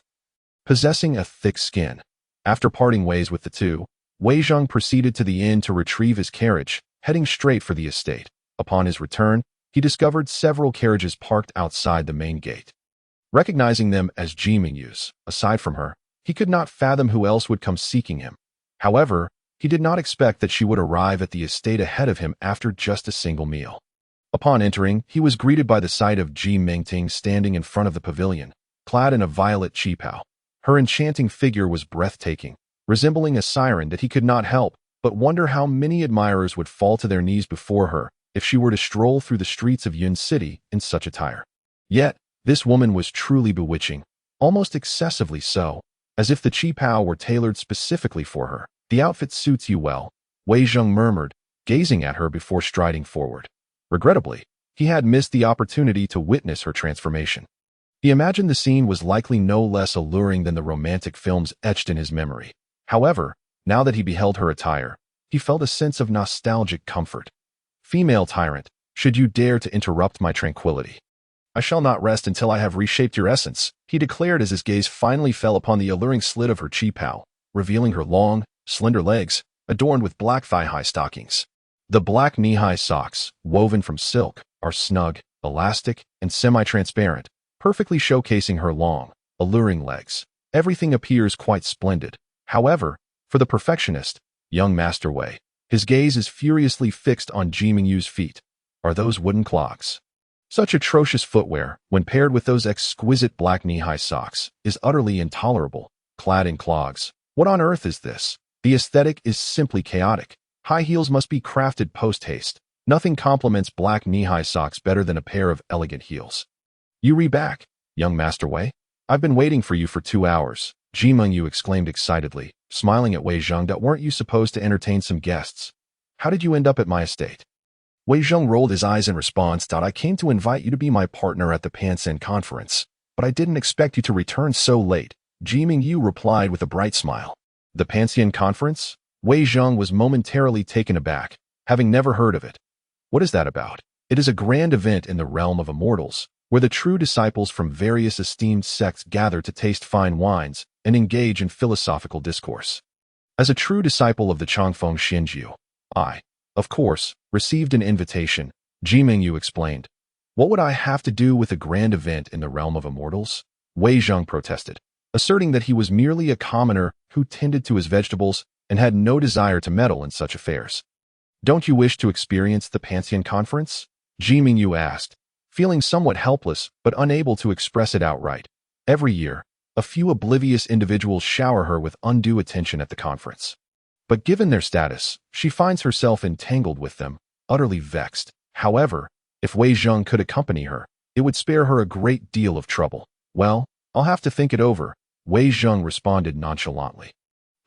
Possessing a thick skin, after parting ways with the two, Wei Jing proceeded to the inn to retrieve his carriage, heading straight for the estate. Upon his return, he discovered several carriages parked outside the main gate. Recognizing them as Ji Mingyu's, aside from her, he could not fathom who else would come seeking him. However, he did not expect that she would arrive at the estate ahead of him after just a single meal. Upon entering, he was greeted by the sight of Ji Mingting standing in front of the pavilion, clad in a violet qipao. Her enchanting figure was breathtaking, resembling a siren that he could not help but wonder how many admirers would fall to their knees before her if she were to stroll through the streets of Yun City in such attire. Yet, this woman was truly bewitching, almost excessively so, as if the qipao were tailored specifically for her. "The outfit suits you well," Wei Zheng murmured, gazing at her before striding forward. Regrettably, he had missed the opportunity to witness her transformation. He imagined the scene was likely no less alluring than the romantic films etched in his memory. However, now that he beheld her attire, he felt a sense of nostalgic comfort. "Female tyrant, should you dare to interrupt my tranquility, I shall not rest until I have reshaped your essence," he declared as his gaze finally fell upon the alluring slit of her qipao, revealing her long, slender legs, adorned with black thigh-high stockings. The black knee-high socks, woven from silk, are snug, elastic, and semi-transparent, perfectly showcasing her long, alluring legs. Everything appears quite splendid. However, for the perfectionist, young Master Wei, his gaze is furiously fixed on Ji Mingyu's feet. Are those wooden clogs? Such atrocious footwear, when paired with those exquisite black knee-high socks, is utterly intolerable. Clad in clogs, what on earth is this? The aesthetic is simply chaotic. High heels must be crafted post-haste. Nothing complements black knee-high socks better than a pair of elegant heels. "You re-back, young Master Wei? I've been waiting for you for 2 hours," Ji Mingyu exclaimed excitedly, smiling at Wei Zheng. "That weren't you supposed to entertain some guests? How did you end up at my estate?" Wei Zheng rolled his eyes in response. "I came to invite you to be my partner at the Pansen conference, but I didn't expect you to return so late," Ji Mingyu replied with a bright smile. "The Pansen conference?" Wei Zheng was momentarily taken aback, having never heard of it. "What is that about?" "It is a grand event in the realm of immortals, where the true disciples from various esteemed sects gather to taste fine wines and engage in philosophical discourse. As a true disciple of the Changfeng Xinjiu, I, of course, received an invitation," Ji Mingyu explained. "What would I have to do with a grand event in the realm of immortals?" Wei Zheng protested, asserting that he was merely a commoner who tended to his vegetables and had no desire to meddle in such affairs. "Don't you wish to experience the Pantheon conference?" Ji Mingyu asked, feeling somewhat helpless but unable to express it outright. Every year, a few oblivious individuals shower her with undue attention at the conference. But given their status, she finds herself entangled with them, utterly vexed. However, if Wei Zheng could accompany her, it would spare her a great deal of trouble. "Well, I'll have to think it over," Wei Zheng responded nonchalantly.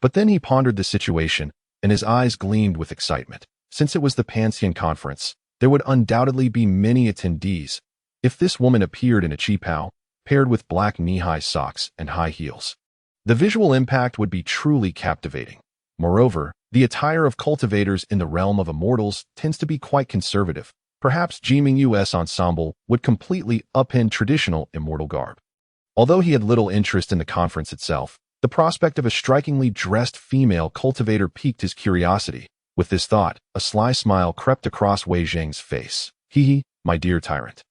But then he pondered the situation, and his eyes gleamed with excitement. Since it was the Pantheon conference, there would undoubtedly be many attendees. If this woman appeared in a qipao, paired with black knee-high socks and high heels, the visual impact would be truly captivating. Moreover, the attire of cultivators in the realm of immortals tends to be quite conservative. Perhaps Ji Mingyu's ensemble would completely upend traditional immortal garb. Although he had little interest in the conference itself, the prospect of a strikingly dressed female cultivator piqued his curiosity. With this thought, a sly smile crept across Wei Zheng's face. "Hee, my dear tyrant.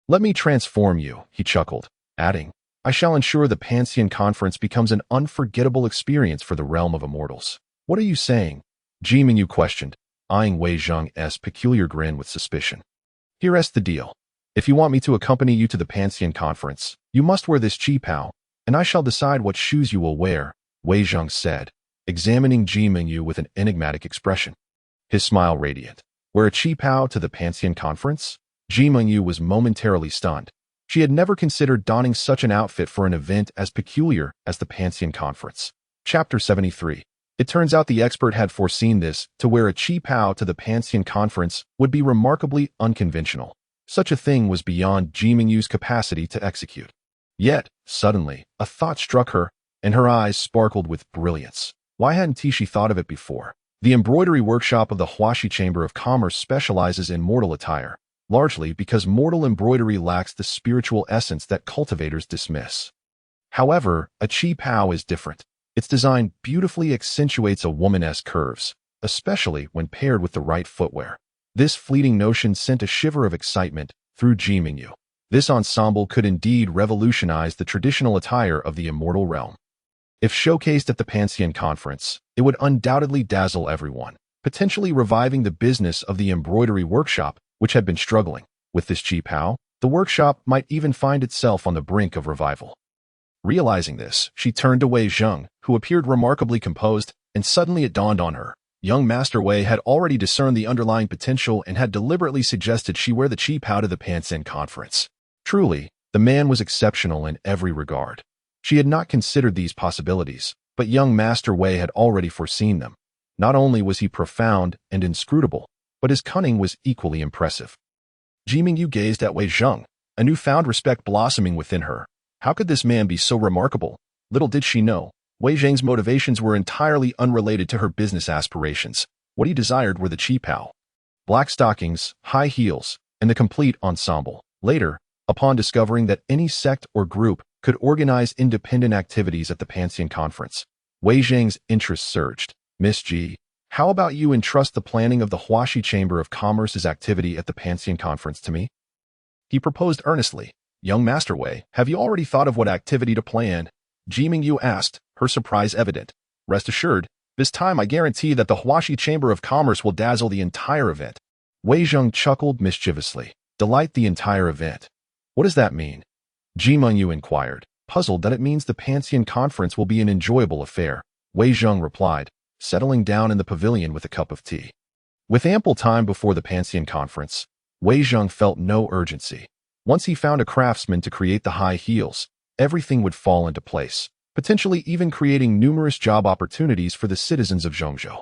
Let me transform you," he chuckled, adding, "I shall ensure the Pantheon conference becomes an unforgettable experience for the realm of immortals." "What are you saying?" Ji Mingyu questioned, eyeing Wei Zheng's peculiar grin with suspicion. "Here's the deal. If you want me to accompany you to the Pantheon conference, you must wear this qipao, and I shall decide what shoes you will wear," Wei Zheng said, examining Ji Mingyu with an enigmatic expression. His smile radiant. Wear a qipao to the Pantheon conference? Ji Mingyu was momentarily stunned. She had never considered donning such an outfit for an event as peculiar as the Pantheon conference. Chapter 73. It turns out the expert had foreseen this. To wear a qipao to the Pantheon conference would be remarkably unconventional. Such a thing was beyond Ji Mingyu's capacity to execute. Yet, suddenly, a thought struck her, and her eyes sparkled with brilliance. Why hadn't she thought of it before? The embroidery workshop of the Huaxia Chamber of Commerce specializes in mortal attire, largely because mortal embroidery lacks the spiritual essence that cultivators dismiss. However, a qipao is different. Its design beautifully accentuates a woman's curves, especially when paired with the right footwear. This fleeting notion sent a shiver of excitement through Ji Mingyu. This ensemble could indeed revolutionize the traditional attire of the immortal realm. If showcased at the Pantheon conference, it would undoubtedly dazzle everyone, potentially reviving the business of the embroidery workshop, which had been struggling. With this qipao, the workshop might even find itself on the brink of revival. Realizing this, she turned to Wei Zheng, who appeared remarkably composed, and suddenly it dawned on her. Young Master Wei had already discerned the underlying potential and had deliberately suggested she wear the chi pao to the Pansen conference. Truly, the man was exceptional in every regard. She had not considered these possibilities, but young Master Wei had already foreseen them. Not only was he profound and inscrutable, but his cunning was equally impressive. Ji Mingyu gazed at Wei Zheng, a newfound respect blossoming within her. How could this man be so remarkable? Little did she know, Wei Zheng's motivations were entirely unrelated to her business aspirations. What he desired were the chi pao, black stockings, high heels, and the complete ensemble. Later, upon discovering that any sect or group could organize independent activities at the Pantheon conference, Wei Zheng's interest surged. Miss Ji, how about you entrust the planning of the Huaxia Chamber of Commerce's activity at the Pantheon conference to me? He proposed earnestly. Young Master Wei, have you already thought of what activity to plan? Ji Mingyu asked, her surprise evident. Rest assured, this time I guarantee that the Huaxia Chamber of Commerce will dazzle the entire event. Wei Zheng chuckled mischievously. Delight the entire event. What does that mean? Ji Mingyu inquired, puzzled that it means the Pantheon conference will be an enjoyable affair. Wei Zheng replied, settling down in the pavilion with a cup of tea. With ample time before the Pantheon conference, Wei Zheng felt no urgency. Once he found a craftsman to create the high heels, everything would fall into place, potentially even creating numerous job opportunities for the citizens of Zhongzhou.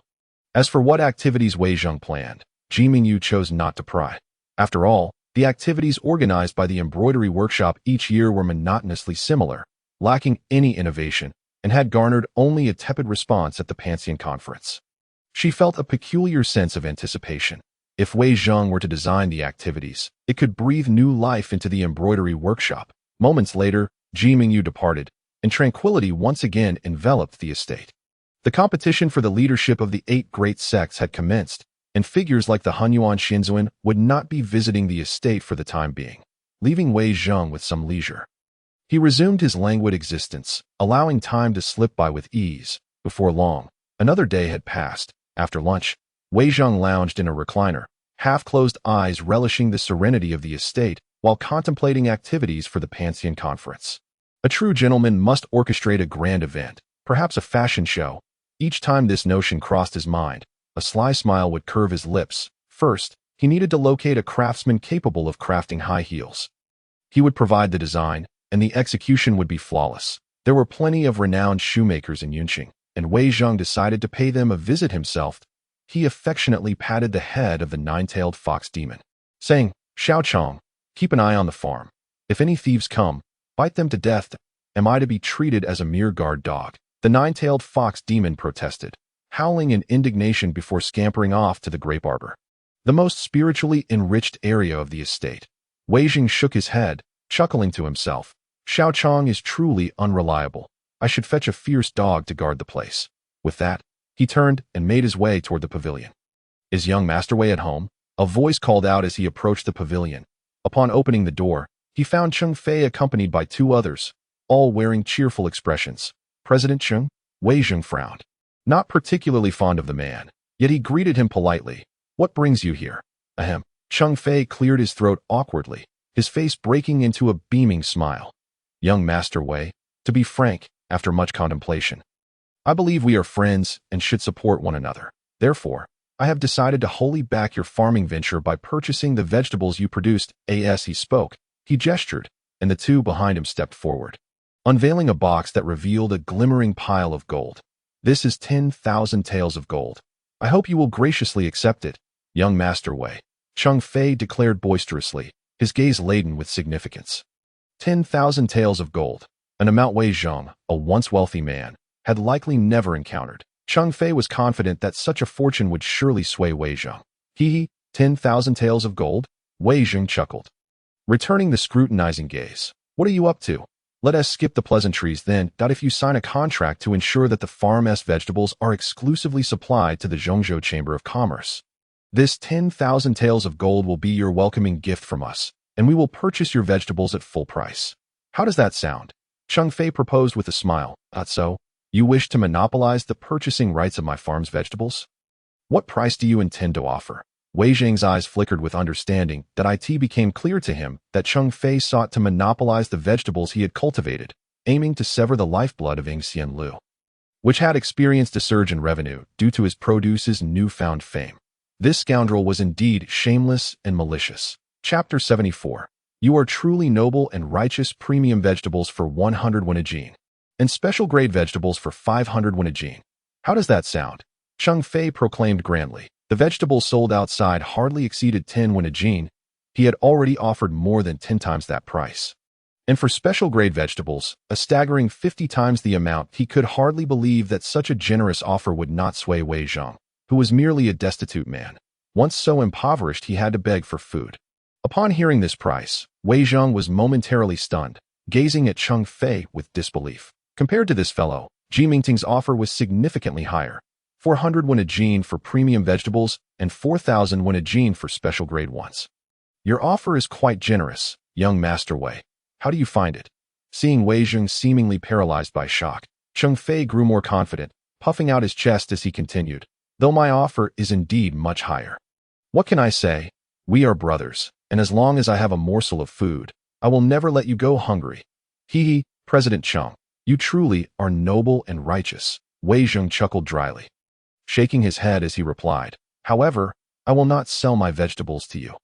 As for what activities Wei Zheng planned, Ji Mingyu chose not to pry. After all, the activities organized by the embroidery workshop each year were monotonously similar, lacking any innovation, and had garnered only a tepid response at the Pantheon conference. She felt a peculiar sense of anticipation. If Wei Zheng were to design the activities, it could breathe new life into the embroidery workshop. Moments later, Ji Mingyu departed, and tranquility once again enveloped the estate. The competition for the leadership of the 8 great sects had commenced, and figures like the Hunyuan Xinzuan would not be visiting the estate for the time being, leaving Wei Zheng with some leisure. He resumed his languid existence, allowing time to slip by with ease. Before long, another day had passed. After lunch, Wei Zheng lounged in a recliner, half-closed eyes relishing the serenity of the estate while contemplating activities for the Pantheon conference. A true gentleman must orchestrate a grand event, perhaps a fashion show. Each time this notion crossed his mind, a sly smile would curve his lips. First, he needed to locate a craftsman capable of crafting high heels. He would provide the design, and the execution would be flawless. There were plenty of renowned shoemakers in Yunqing, and Wei Zheng decided to pay them a visit himself. He affectionately patted the head of the 9-tailed fox demon, saying, Xiao Chong, keep an eye on the farm. If any thieves come, bite them to death. Am I to be treated as a mere guard dog? The 9-tailed fox demon protested, howling in indignation before scampering off to the grape arbor, the most spiritually enriched area of the estate. Wei Zheng shook his head, chuckling to himself. Xiao Chong is truly unreliable. I should fetch a fierce dog to guard the place. With that, he turned and made his way toward the pavilion. Is young Master Wei at home? A voice called out as he approached the pavilion. Upon opening the door, he found Cheng Fei accompanied by 2 others, all wearing cheerful expressions. President Cheng? Wei Zheng frowned. Not particularly fond of the man, yet he greeted him politely. What brings you here? Ahem. Cheng Fei cleared his throat awkwardly, his face breaking into a beaming smile. Young Master Wei, to be frank, after much contemplation, I believe we are friends and should support one another. Therefore, I have decided to wholly back your farming venture by purchasing the vegetables you produced. As he spoke, he gestured, and the 2 behind him stepped forward, unveiling a box that revealed a glimmering pile of gold. This is 10,000 taels of gold. I hope you will graciously accept it, young Master Wei. Cheng Fei declared boisterously, his gaze laden with significance. 10,000 taels of gold, an amount Wei Zheng, a once wealthy man, had likely never encountered. Cheng Fei was confident that such a fortune would surely sway Wei Zheng. 10,000 taels of gold? Wei Zheng chuckled, returning the scrutinizing gaze. What are you up to? Let us skip the pleasantries then. If you sign a contract to ensure that the farm's vegetables are exclusively supplied to the Zhongzhou Chamber of Commerce, this 10,000 taels of gold will be your welcoming gift from us, and we will purchase your vegetables at full price. How does that sound? Cheng Fei proposed with a smile. So, you wish to monopolize the purchasing rights of my farm's vegetables? What price do you intend to offer? Wei Zheng's eyes flickered with understanding. It became clear to him that Cheng Fei sought to monopolize the vegetables he had cultivated. aiming to sever the lifeblood of Xian Lu, which had experienced a surge in revenue due to his produce's newfound fame. This scoundrel was indeed shameless and malicious. Chapter 74. You are truly noble and righteous. Premium vegetables for 100 winajin, and special grade vegetables for 500 winajin. How does that sound? Cheng Fei proclaimed grandly. The vegetables sold outside hardly exceeded 10 winajin. He had already offered more than 10 times that price. And for special grade vegetables, a staggering 50 times the amount. He could hardly believe that such a generous offer would not sway Wei Zhang, who was merely a destitute man. Once so impoverished, he had to beg for food. Upon hearing this price, Wei Zhang was momentarily stunned, gazing at Cheng Fei with disbelief. Compared to this fellow, Ji Mingting's offer was significantly higher. 400 winajin for premium vegetables and 4,000 winajin for special grade ones. Your offer is quite generous, young Master Wei. How do you find it? Seeing Wei Zhang seemingly paralyzed by shock, Cheng Fei grew more confident, puffing out his chest as he continued. Though my offer is indeed much higher. What can I say? We are brothers, and as long as I have a morsel of food, I will never let you go hungry. Hee, President Cheng, you truly are noble and righteous. Wei Zhang chuckled dryly, shaking his head as he replied. However, I will not sell my vegetables to you.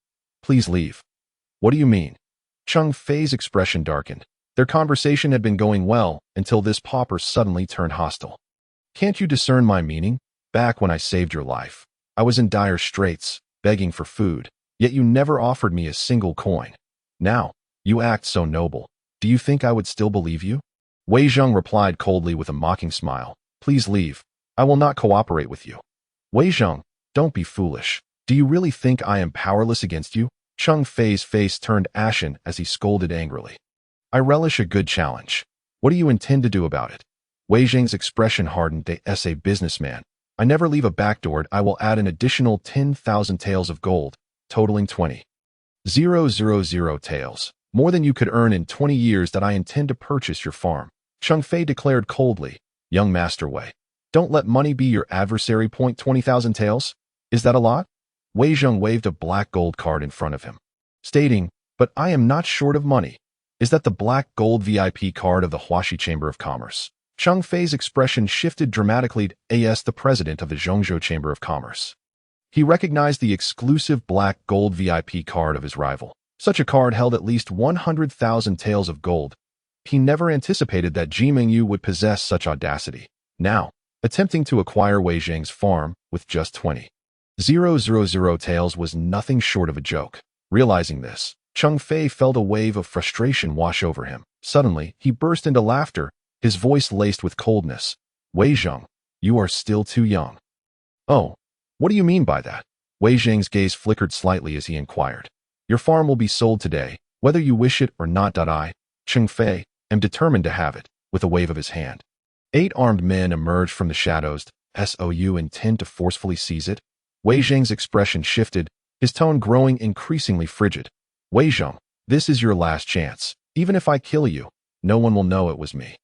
Please leave. What do you mean? Cheng Fei's expression darkened. Their conversation had been going well until this pauper suddenly turned hostile. Can't you discern my meaning? Back when I saved your life, I was in dire straits, begging for food, yet you never offered me a single coin. Now, you act so noble. Do you think I would still believe you? Wei Zhang replied coldly with a mocking smile. Please leave. I will not cooperate with you. Wei Zhang, don't be foolish. Do you really think I am powerless against you? Cheng Fei's face turned ashen as he scolded angrily. I relish a good challenge. What do you intend to do about it? Wei Zhang's expression hardened. As a businessman, I never leave a backdoor. I will add an additional 10,000 taels of gold, totaling 20,000 taels, more than you could earn in 20 years. That I intend to purchase your farm. Cheng Fei declared coldly. Young Master Wei, don't let money be your adversary. 20,000 taels? Is that a lot? Wei Zhang waved a black gold card in front of him, stating, but I am not short of money. Is that the black gold VIP card of the Huaxia Chamber of Commerce? Cheng Fei's expression shifted dramatically. As the president of the Zhongzhou Chamber of Commerce, he recognized the exclusive black gold VIP card of his rival. Such a card held at least 100,000 taels of gold. He never anticipated that Ji Mingyu would possess such audacity. Now, attempting to acquire Wei Zhang's farm with just 20,000 taels was nothing short of a joke. Realizing this, Cheng Fei felt a wave of frustration wash over him. Suddenly, he burst into laughter, his voice laced with coldness. Wei Zhang, you are still too young. Oh, what do you mean by that? Wei Zhang's gaze flickered slightly as he inquired. Your farm will be sold today, whether you wish it or not. I, Cheng Fei, am determined to have it. With a wave of his hand, 8 armed men emerged from the shadows. So you intend to forcefully seize it? Wei Zhang's expression shifted, his tone growing increasingly frigid. Wei Zhang, this is your last chance. Even if I kill you, no one will know it was me.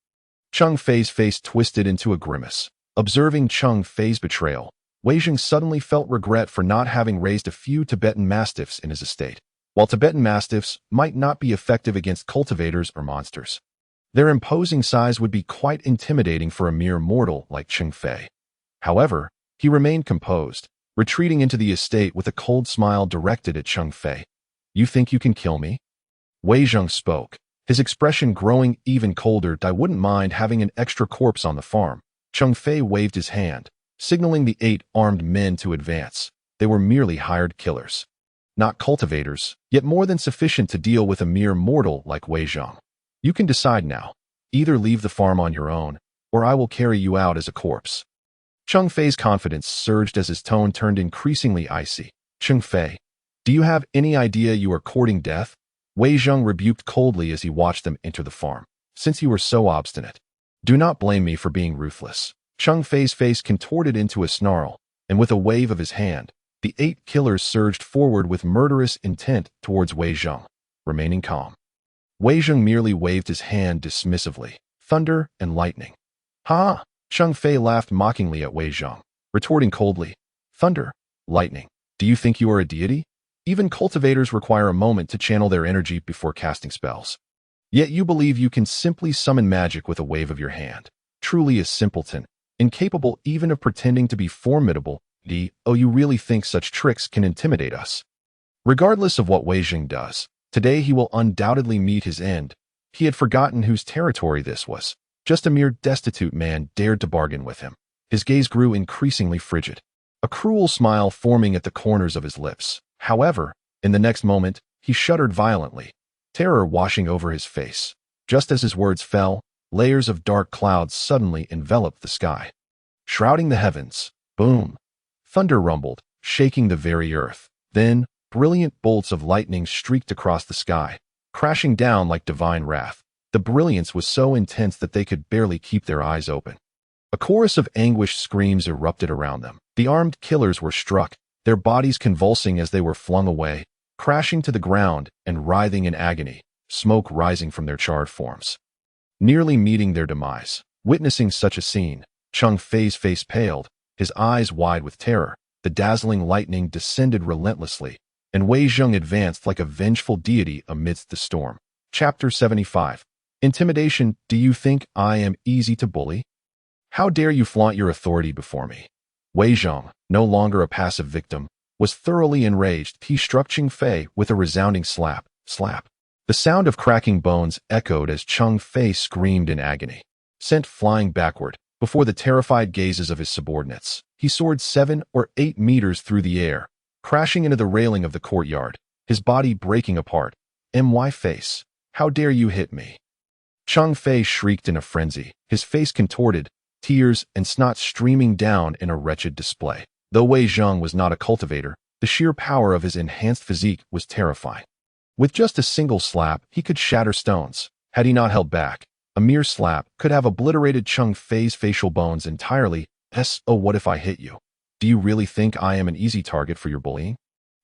Cheng Fei's face twisted into a grimace. Observing Cheng Fei's betrayal, Wei Zhang suddenly felt regret for not having raised a few Tibetan mastiffs in his estate. While Tibetan mastiffs might not be effective against cultivators or monsters, their imposing size would be quite intimidating for a mere mortal like Cheng Fei. However, he remained composed, retreating into the estate with a cold smile directed at Cheng Fei. You think you can kill me? Wei Zhang spoke, his expression growing even colder. I wouldn't mind having an extra corpse on the farm. Cheng Fei waved his hand, signaling the 8 armed men to advance. They were merely hired killers, not cultivators, yet more than sufficient to deal with a mere mortal like Wei Zhang. You can decide now. Either leave the farm on your own, or I will carry you out as a corpse. Cheng Fei's confidence surged as his tone turned increasingly icy. Cheng Fei, do you have any idea you are courting death? Wei Zhang rebuked coldly as he watched them enter the farm. Since you were so obstinate, do not blame me for being ruthless. Cheng Fei's face contorted into a snarl, and with a wave of his hand, the 8 killers surged forward with murderous intent towards Wei Zhang, remaining calm. Wei Zhang merely waved his hand dismissively. Thunder and lightning. Ha! Cheng Fei laughed mockingly at Wei Zhang, retorting coldly. Thunder, lightning. Do you think you are a deity? Even cultivators require a moment to channel their energy before casting spells. Yet you believe you can simply summon magic with a wave of your hand. Truly a simpleton, incapable even of pretending to be formidable. Oh, you really think such tricks can intimidate us? Regardless of what Wei Jing does, today he will undoubtedly meet his end. He had forgotten whose territory this was. Just a mere destitute man dared to bargain with him. His gaze grew increasingly frigid, a cruel smile forming at the corners of his lips. However, in the next moment, he shuddered violently, terror washing over his face. Just as his words fell, layers of dark clouds suddenly enveloped the sky, shrouding the heavens. Boom! Thunder rumbled, shaking the very earth. Then, brilliant bolts of lightning streaked across the sky, crashing down like divine wrath. The brilliance was so intense that they could barely keep their eyes open. A chorus of anguished screams erupted around them. The armed killers were struck, their bodies convulsing as they were flung away, crashing to the ground and writhing in agony, smoke rising from their charred forms, nearly meeting their demise. Witnessing such a scene, Cheng Fei's face paled, his eyes wide with terror. The dazzling lightning descended relentlessly, and Wei Jing advanced like a vengeful deity amidst the storm. Chapter 75. Intimidation. Do you think I am easy to bully? How dare you flaunt your authority before me? Wei Jing, no longer a passive victim, was thoroughly enraged. He struck Cheng Fei with a resounding slap. Slap. The sound of cracking bones echoed as Cheng Fei screamed in agony. Sent flying backward, before the terrified gazes of his subordinates, he soared 7 or 8 meters through the air, crashing into the railing of the courtyard, his body breaking apart. My face, how dare you hit me? Cheng Fei shrieked in a frenzy, his face contorted, tears and snot streaming down in a wretched display. Though Wei Jing was not a cultivator, the sheer power of his enhanced physique was terrifying. With just a single slap, he could shatter stones. Had he not held back, a mere slap could have obliterated Cheng Fei's facial bones entirely. Oh, what if I hit you? Do you really think I am an easy target for your bullying?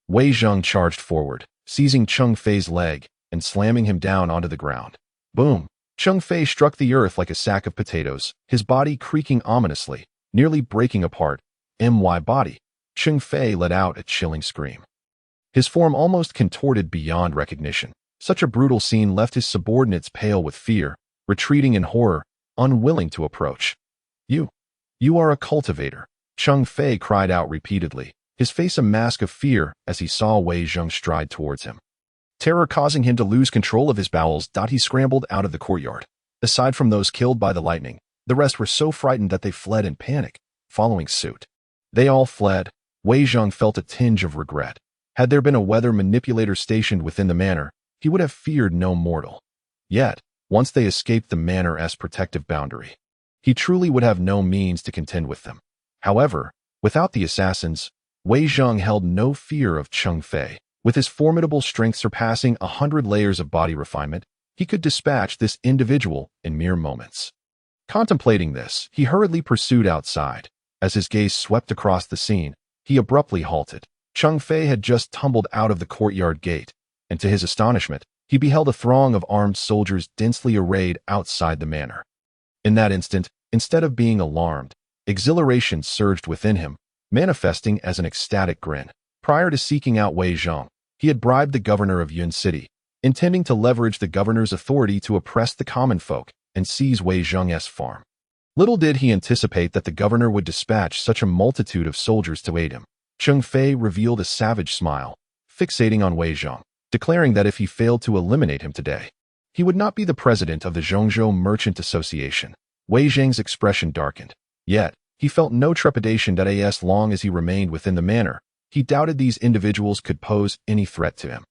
Wei Jing charged forward, seizing Cheng Fei's leg and slamming him down onto the ground. Boom! Cheng Fei struck the earth like a sack of potatoes, his body creaking ominously, nearly breaking apart. My body! Cheng Fei let out a chilling scream. His form almost contorted beyond recognition. Such a brutal scene left his subordinates pale with fear, retreating in horror, unwilling to approach. You are a cultivator, Cheng Fei cried out repeatedly, his face a mask of fear as he saw Wei Jing stride towards him. Terror causing him to lose control of his bowels. He scrambled out of the courtyard. Aside from those killed by the lightning, the rest were so frightened that they fled in panic, following suit. They all fled. Wei Jing felt a tinge of regret. Had there been a weather manipulator stationed within the manor, he would have feared no mortal. Yet, once they escaped the manor's protective boundary, he truly would have no means to contend with them. However, without the assassins, Wei Jing held no fear of Cheng Fei. With his formidable strength surpassing 100 layers of body refinement, he could dispatch this individual in mere moments. Contemplating this, he hurriedly pursued outside. As his gaze swept across the scene, he abruptly halted. Cheng Fei had just tumbled out of the courtyard gate, and to his astonishment, he beheld a throng of armed soldiers densely arrayed outside the manor. In that instant, instead of being alarmed, exhilaration surged within him, manifesting as an ecstatic grin. Prior to seeking out Wei Jing, he had bribed the governor of Yun City, intending to leverage the governor's authority to oppress the common folk and seize Wei Jing's farm. Little did he anticipate that the governor would dispatch such a multitude of soldiers to aid him. Cheng Fei revealed a savage smile, fixating on Wei Jing, declaring that if he failed to eliminate him today, he would not be the president of the Zhongzhou Merchant Association. Wei Jing's expression darkened. Yet, he felt no trepidation that as long as he remained within the manor, he doubted these individuals could pose any threat to him.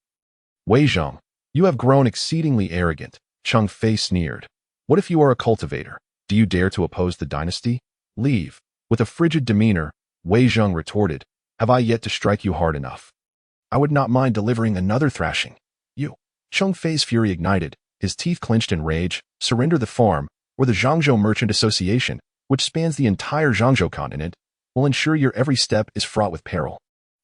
Wei Jing, you have grown exceedingly arrogant, Cheng Fei sneered. What if you are a cultivator? Do you dare to oppose the dynasty? Leave. With a frigid demeanor, Wei Jing retorted, have I yet to strike you hard enough? I would not mind delivering another thrashing. You. Cheng Fei's fury ignited, his teeth clenched in rage. Surrender the farm, or the Zhongzhou Merchant Association, which spans the entire Zhongzhou continent, will ensure your every step is fraught with peril.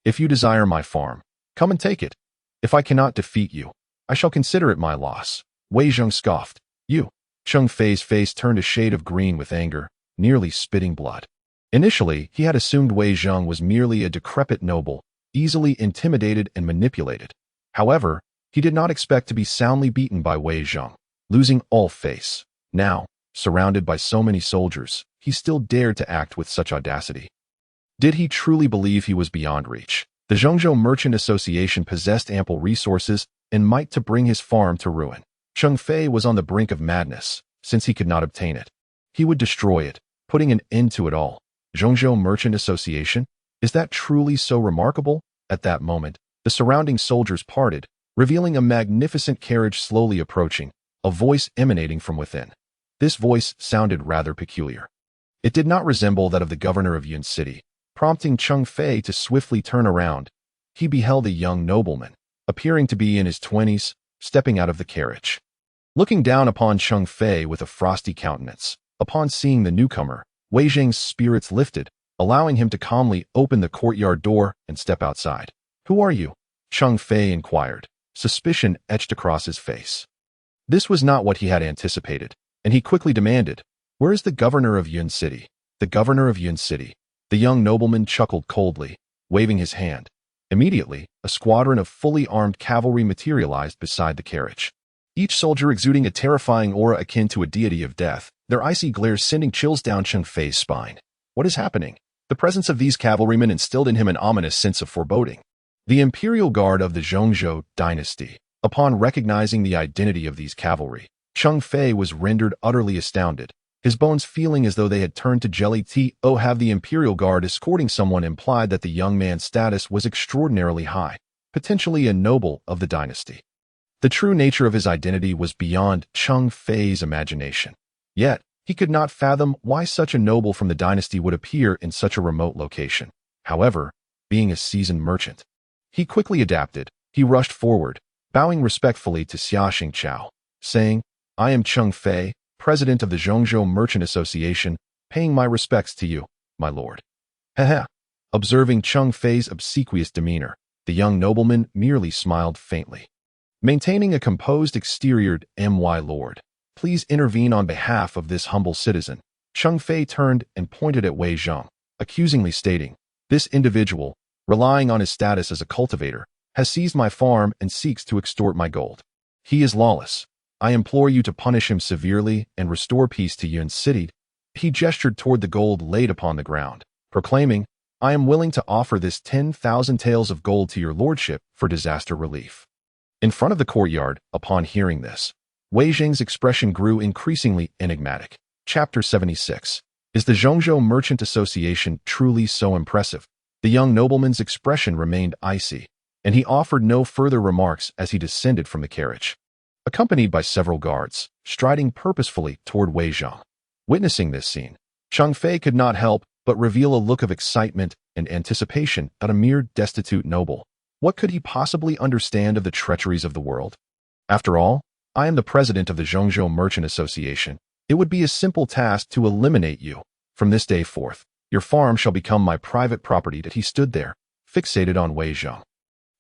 If you desire my farm, come and take it. If I cannot defeat you, I shall consider it my loss. Wei Jing scoffed. You. Cheng Fei's face turned a shade of green with anger, nearly spitting blood. Initially, he had assumed Wei Jing was merely a decrepit noble, easily intimidated and manipulated. However, he did not expect to be soundly beaten by Wei Jing. losing all face. Now, surrounded by so many soldiers, he still dared to act with such audacity. Did he truly believe he was beyond reach? The Zhongzhou Merchant Association possessed ample resources and might to bring his farm to ruin. Cheng Fei was on the brink of madness, since he could not obtain it. He would destroy it, putting an end to it all. Zhongzhou Merchant Association? Is that truly so remarkable? At that moment, the surrounding soldiers parted, revealing a magnificent carriage slowly approaching, a voice emanating from within. This voice sounded rather peculiar. It did not resemble that of the governor of Yun City, prompting Cheng Fei to swiftly turn around. He beheld a young nobleman, appearing to be in his 20s, stepping out of the carriage. Looking down upon Cheng Fei with a frosty countenance, upon seeing the newcomer, Wei Zhang's spirits lifted, allowing him to calmly open the courtyard door and step outside. "Who are you?" Cheng Fei inquired, suspicion etched across his face. This was not what he had anticipated, and he quickly demanded, "Where is the governor of Yun City?" "The governor of Yun City." The young nobleman chuckled coldly, waving his hand. Immediately, a squadron of fully armed cavalry materialized beside the carriage. Each soldier exuding a terrifying aura akin to a deity of death, their icy glares sending chills down Cheng Fei's spine. What is happening? The presence of these cavalrymen instilled in him an ominous sense of foreboding. The Imperial Guard of the Zhongzhou dynasty. Upon recognizing the identity of these cavalry, Cheng Fei was rendered utterly astounded, his bones feeling as though they had turned to jelly. Have the Imperial Guard escorting someone implied that the young man's status was extraordinarily high, potentially a noble of the dynasty. The true nature of his identity was beyond Cheng Fei's imagination. Yet, he could not fathom why such a noble from the dynasty would appear in such a remote location. However, being a seasoned merchant, he quickly adapted. He rushed forward, bowing respectfully to Xia Xingqiao, saying, "I am Cheng Fei, president of the Zhongzhou Merchant Association, paying my respects to you, my lord." Heh. Observing Cheng Fei's obsequious demeanor, the young nobleman merely smiled faintly. Maintaining a composed exterior, "My lord, please intervene on behalf of this humble citizen." Cheng Fei turned and pointed at Wei Zhang, accusingly stating, "This individual, relying on his status as a cultivator, has seized my farm and seeks to extort my gold. He is lawless. I implore you to punish him severely and restore peace to Yun City." He gestured toward the gold laid upon the ground, proclaiming, "I am willing to offer this 10,000 taels of gold to your lordship for disaster relief." In front of the courtyard, upon hearing this, Wei Zhang's expression grew increasingly enigmatic. Chapter 76. Is the Zhongzhou Merchant Association truly so impressive? The young nobleman's expression remained icy, and he offered no further remarks as he descended from the carriage, accompanied by several guards, striding purposefully toward Wei Zhang. Witnessing this scene, Cheng Fei could not help but reveal a look of excitement and anticipation at a mere destitute noble. What could he possibly understand of the treacheries of the world? After all, I am the president of the Zhongzhou Merchant Association. It would be a simple task to eliminate you. From this day forth, your farm shall become my private property." That he stood there, fixated on Wei Zhang.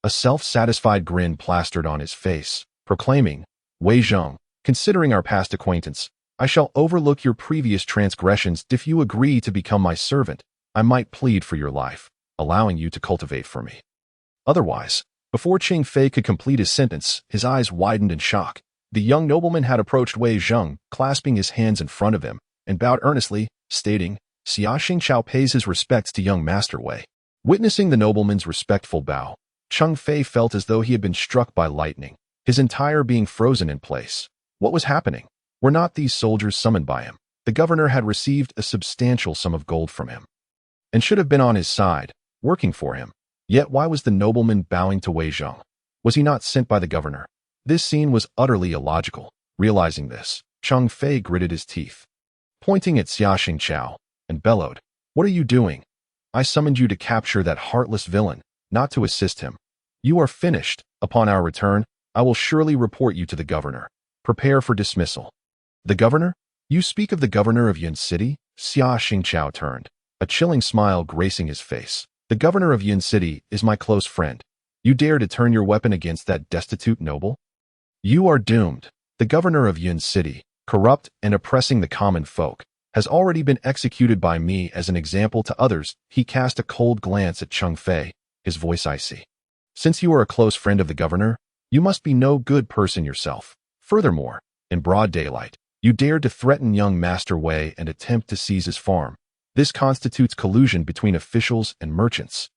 A self-satisfied grin plastered on his face, proclaiming, "Wei Zhang, considering our past acquaintance, I shall overlook your previous transgressions. If you agree to become my servant, I might plead for your life, allowing you to cultivate for me. Otherwise," before Cheng Fei could complete his sentence, his eyes widened in shock. The young nobleman had approached Wei Zhang, clasping his hands in front of him, and bowed earnestly, stating, "Xia Xingqiao pays his respects to young Master Wei." Witnessing the nobleman's respectful bow, Cheng Fei felt as though he had been struck by lightning, his entire being frozen in place. What was happening? Were not these soldiers summoned by him? The governor had received a substantial sum of gold from him, and should have been on his side, working for him. Yet why was the nobleman bowing to Wei Zhang? Was he not sent by the governor? This scene was utterly illogical. Realizing this, Cheng Fei gritted his teeth, pointing at Xia Xingqiao, and bellowed, "What are you doing? I summoned you to capture that heartless villain, not to assist him. You are finished. Upon our return, I will surely report you to the governor. Prepare for dismissal." "The governor? You speak of the governor of Yun City?" Xia Xingqiao turned, a chilling smile gracing his face. "The governor of Yun City is my close friend. You dare to turn your weapon against that destitute noble? You are doomed. The governor of Yun City, corrupt and oppressing the common folk, has already been executed by me as an example to others." He cast a cold glance at Cheng Fei, his voice icy. "Since you are a close friend of the governor, you must be no good person yourself. Furthermore, In broad daylight, you dared to threaten young Master Wei and attempt to seize his farm. This constitutes collusion between officials and merchants,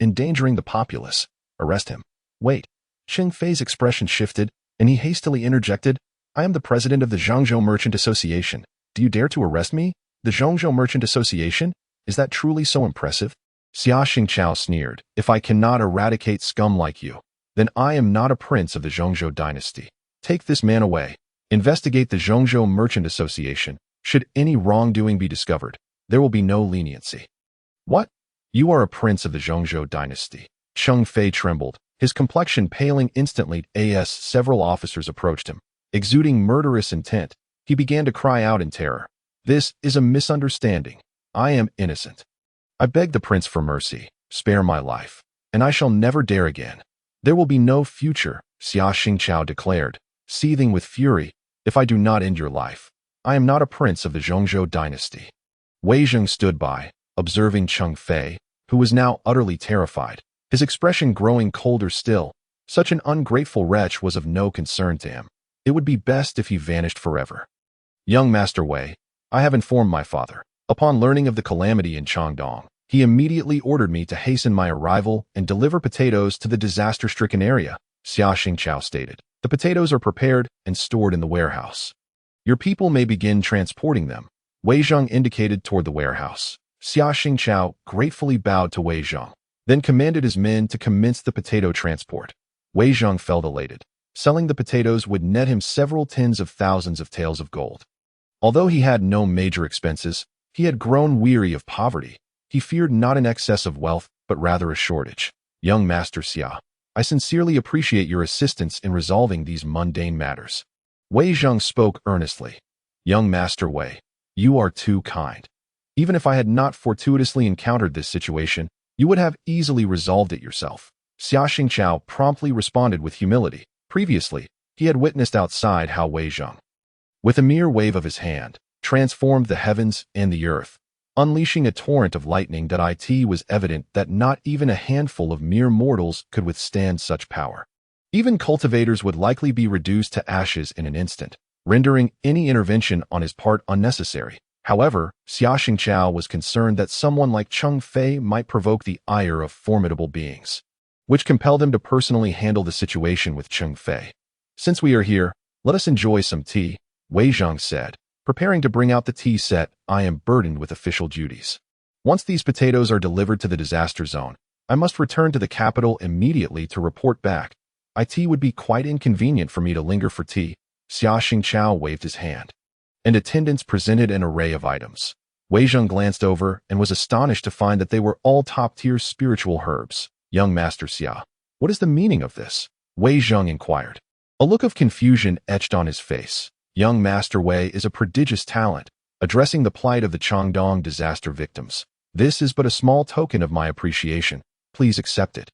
endangering the populace. Arrest him. Wait. Cheng Fei's expression shifted, and he hastily interjected, I am the president of the Zhangzhou Merchant Association. Do you dare to arrest me? The Zhangzhou Merchant Association? Is that truly so impressive? Xia Xingqiao sneered, if I cannot eradicate scum like you, then I am not a prince of the Zhongzhou dynasty. Take this man away. Investigate the Zhongzhou Merchant Association. Should any wrongdoing be discovered, there will be no leniency. What? You are a prince of the Zhongzhou dynasty. Cheng Fei trembled, his complexion paling instantly as several officers approached him. Exuding murderous intent, he began to cry out in terror. This is a misunderstanding. I am innocent. I beg the prince for mercy. Spare my life, and I shall never dare again. There will be no future, Xia Xingqiao declared, seething with fury, if I do not end your life. I am not a prince of the Zhongzhou dynasty. Wei Zheng stood by, observing Cheng Fei, who was now utterly terrified, his expression growing colder still. Such an ungrateful wretch was of no concern to him. It would be best if he vanished forever. Young Master Wei, I have informed my father. Upon learning of the calamity in Changdong, he immediately ordered me to hasten my arrival and deliver potatoes to the disaster-stricken area, Xia Xingqiao stated. The potatoes are prepared and stored in the warehouse. Your people may begin transporting them. Wei Zheng indicated toward the warehouse. Xia Xingqiao gratefully bowed to Wei Zheng, then commanded his men to commence the potato transport. Wei Zheng felt elated. Selling the potatoes would net him several tens of thousands of taels of gold. Although he had no major expenses, he had grown weary of poverty. He feared not an excess of wealth, but rather a shortage. Young Master Xia, I sincerely appreciate your assistance in resolving these mundane matters. Wei Zheng spoke earnestly. Young Master Wei, you are too kind. Even if I had not fortuitously encountered this situation, you would have easily resolved it yourself. Xia Xingqiao promptly responded with humility. Previously, he had witnessed outside how Wei Zheng, with a mere wave of his hand, transformed the heavens and the earth, unleashing a torrent of lightning that it was evident that not even a handful of mere mortals could withstand such power. Even cultivators would likely be reduced to ashes in an instant, rendering any intervention on his part unnecessary. However, Xia Xingqiao was concerned that someone like Cheng Fei might provoke the ire of formidable beings, which compelled him to personally handle the situation with Cheng Fei. Since we are here, let us enjoy some tea, Wei Zheng said. Preparing to bring out the tea set, I am burdened with official duties. Once these potatoes are delivered to the disaster zone, I must return to the capital immediately to report back. It would be quite inconvenient for me to linger for tea. Xia Xingqiao waved his hand, and attendants presented an array of items. Wei Zheng glanced over and was astonished to find that they were all top-tier spiritual herbs. Young Master Xia, what is the meaning of this? Wei Zheng inquired. A look of confusion etched on his face. Young Master Wei is a prodigious talent, addressing the plight of the Changdong disaster victims. This is but a small token of my appreciation. Please accept it.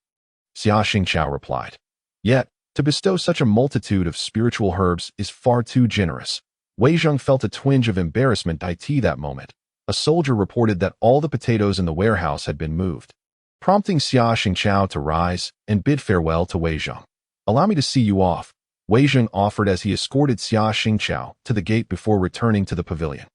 Xia Xingqiao replied. Yet, to bestow such a multitude of spiritual herbs is far too generous. Wei Zheng felt a twinge of embarrassment that moment. A soldier reported that all the potatoes in the warehouse had been moved, prompting Xia Xingqiao to rise and bid farewell to Wei Zheng. Allow me to see you off, Wei Zheng offered as he escorted Xia Xingqiao to the gate before returning to the pavilion.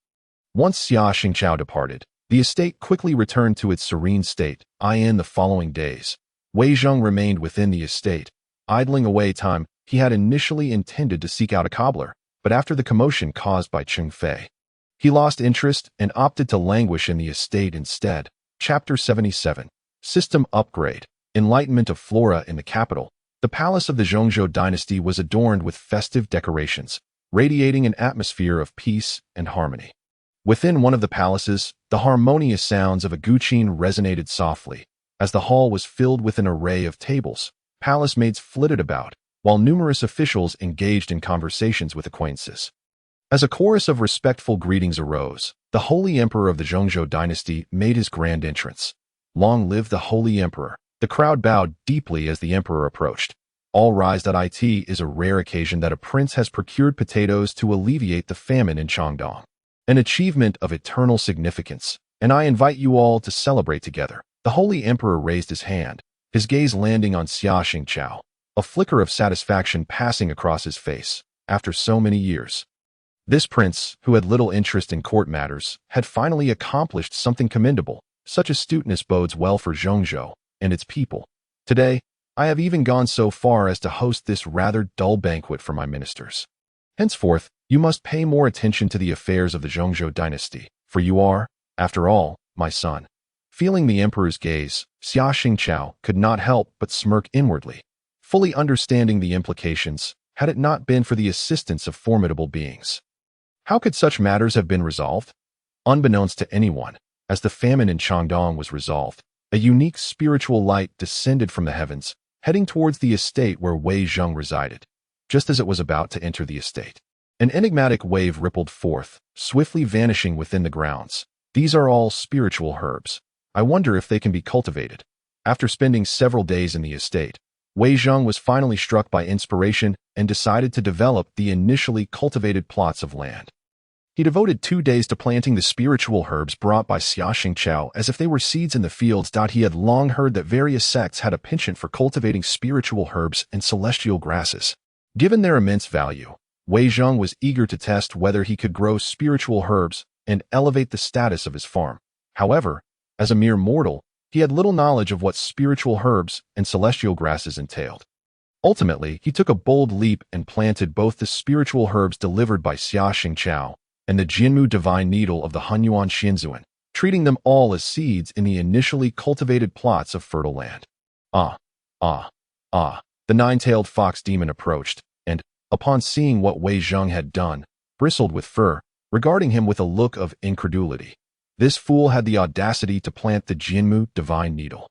Once Xia Xingqiao departed, the estate quickly returned to its serene state. In the following days, Wei Zheng remained within the estate, idling away time. He had initially intended to seek out a cobbler, but after the commotion caused by Cheng Fei, he lost interest and opted to languish in the estate instead. Chapter 77. System Upgrade. Enlightenment of Flora in the capital. The palace of the Zhongzhou dynasty was adorned with festive decorations, radiating an atmosphere of peace and harmony. Within one of the palaces, the harmonious sounds of a guqin resonated softly. As the hall was filled with an array of tables, palace maids flitted about, while numerous officials engaged in conversations with acquaintances. As a chorus of respectful greetings arose, the Holy Emperor of the Zhongzhou dynasty made his grand entrance. Long live the Holy Emperor! The crowd bowed deeply as the emperor approached. All rise. It is a rare occasion that a prince has procured potatoes to alleviate the famine in Changdong, an achievement of eternal significance, and I invite you all to celebrate together. The Holy Emperor raised his hand, his gaze landing on Xia Xingqiao, a flicker of satisfaction passing across his face. after so many years. This prince, who had little interest in court matters, had finally accomplished something commendable. Such astuteness bodes well for Zhongzhou and its people. Today, I have even gone so far as to host this rather dull banquet for my ministers. Henceforth, you must pay more attention to the affairs of the Zhongzhou dynasty, for you are, after all, my son. Feeling the emperor's gaze, Xia Xingqiao could not help but smirk inwardly, fully understanding the implications, had it not been for the assistance of formidable beings. How could such matters have been resolved? Unbeknownst to anyone, as the famine in Changdong was resolved, a unique spiritual light descended from the heavens, heading towards the estate where Wei Zheng resided. Just as it was about to enter the estate, an enigmatic wave rippled forth, swiftly vanishing within the grounds. These are all spiritual herbs. I wonder if they can be cultivated. After spending several days in the estate, Wei Zheng was finally struck by inspiration and decided to develop the initially cultivated plots of land. He devoted 2 days to planting the spiritual herbs brought by Xia Xingqiao as if they were seeds in the fields. He had long heard that various sects had a penchant for cultivating spiritual herbs and celestial grasses. Given their immense value, Wei Zheng was eager to test whether he could grow spiritual herbs and elevate the status of his farm. However, as a mere mortal, he had little knowledge of what spiritual herbs and celestial grasses entailed. Ultimately, he took a bold leap and planted both the spiritual herbs delivered by Xia Xingqiao and the Jianmu divine needle of the Hunyuan Xinzuan, treating them all as seeds in the initially cultivated plots of fertile land. The nine-tailed fox demon approached, and, upon seeing what Wei Zheng had done, bristled with fur, regarding him with a look of incredulity. This fool had the audacity to plant the Jianmu divine needle,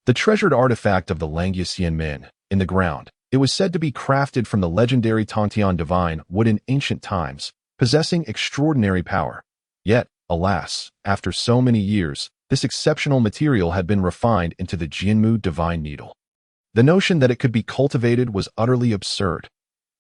the treasured artifact of the Langya men, in the ground. It was said to be crafted from the legendary Tongtian divine wood in ancient times, possessing extraordinary power. Yet, alas, after so many years, this exceptional material had been refined into the Jianmu divine needle. The notion that it could be cultivated was utterly absurd.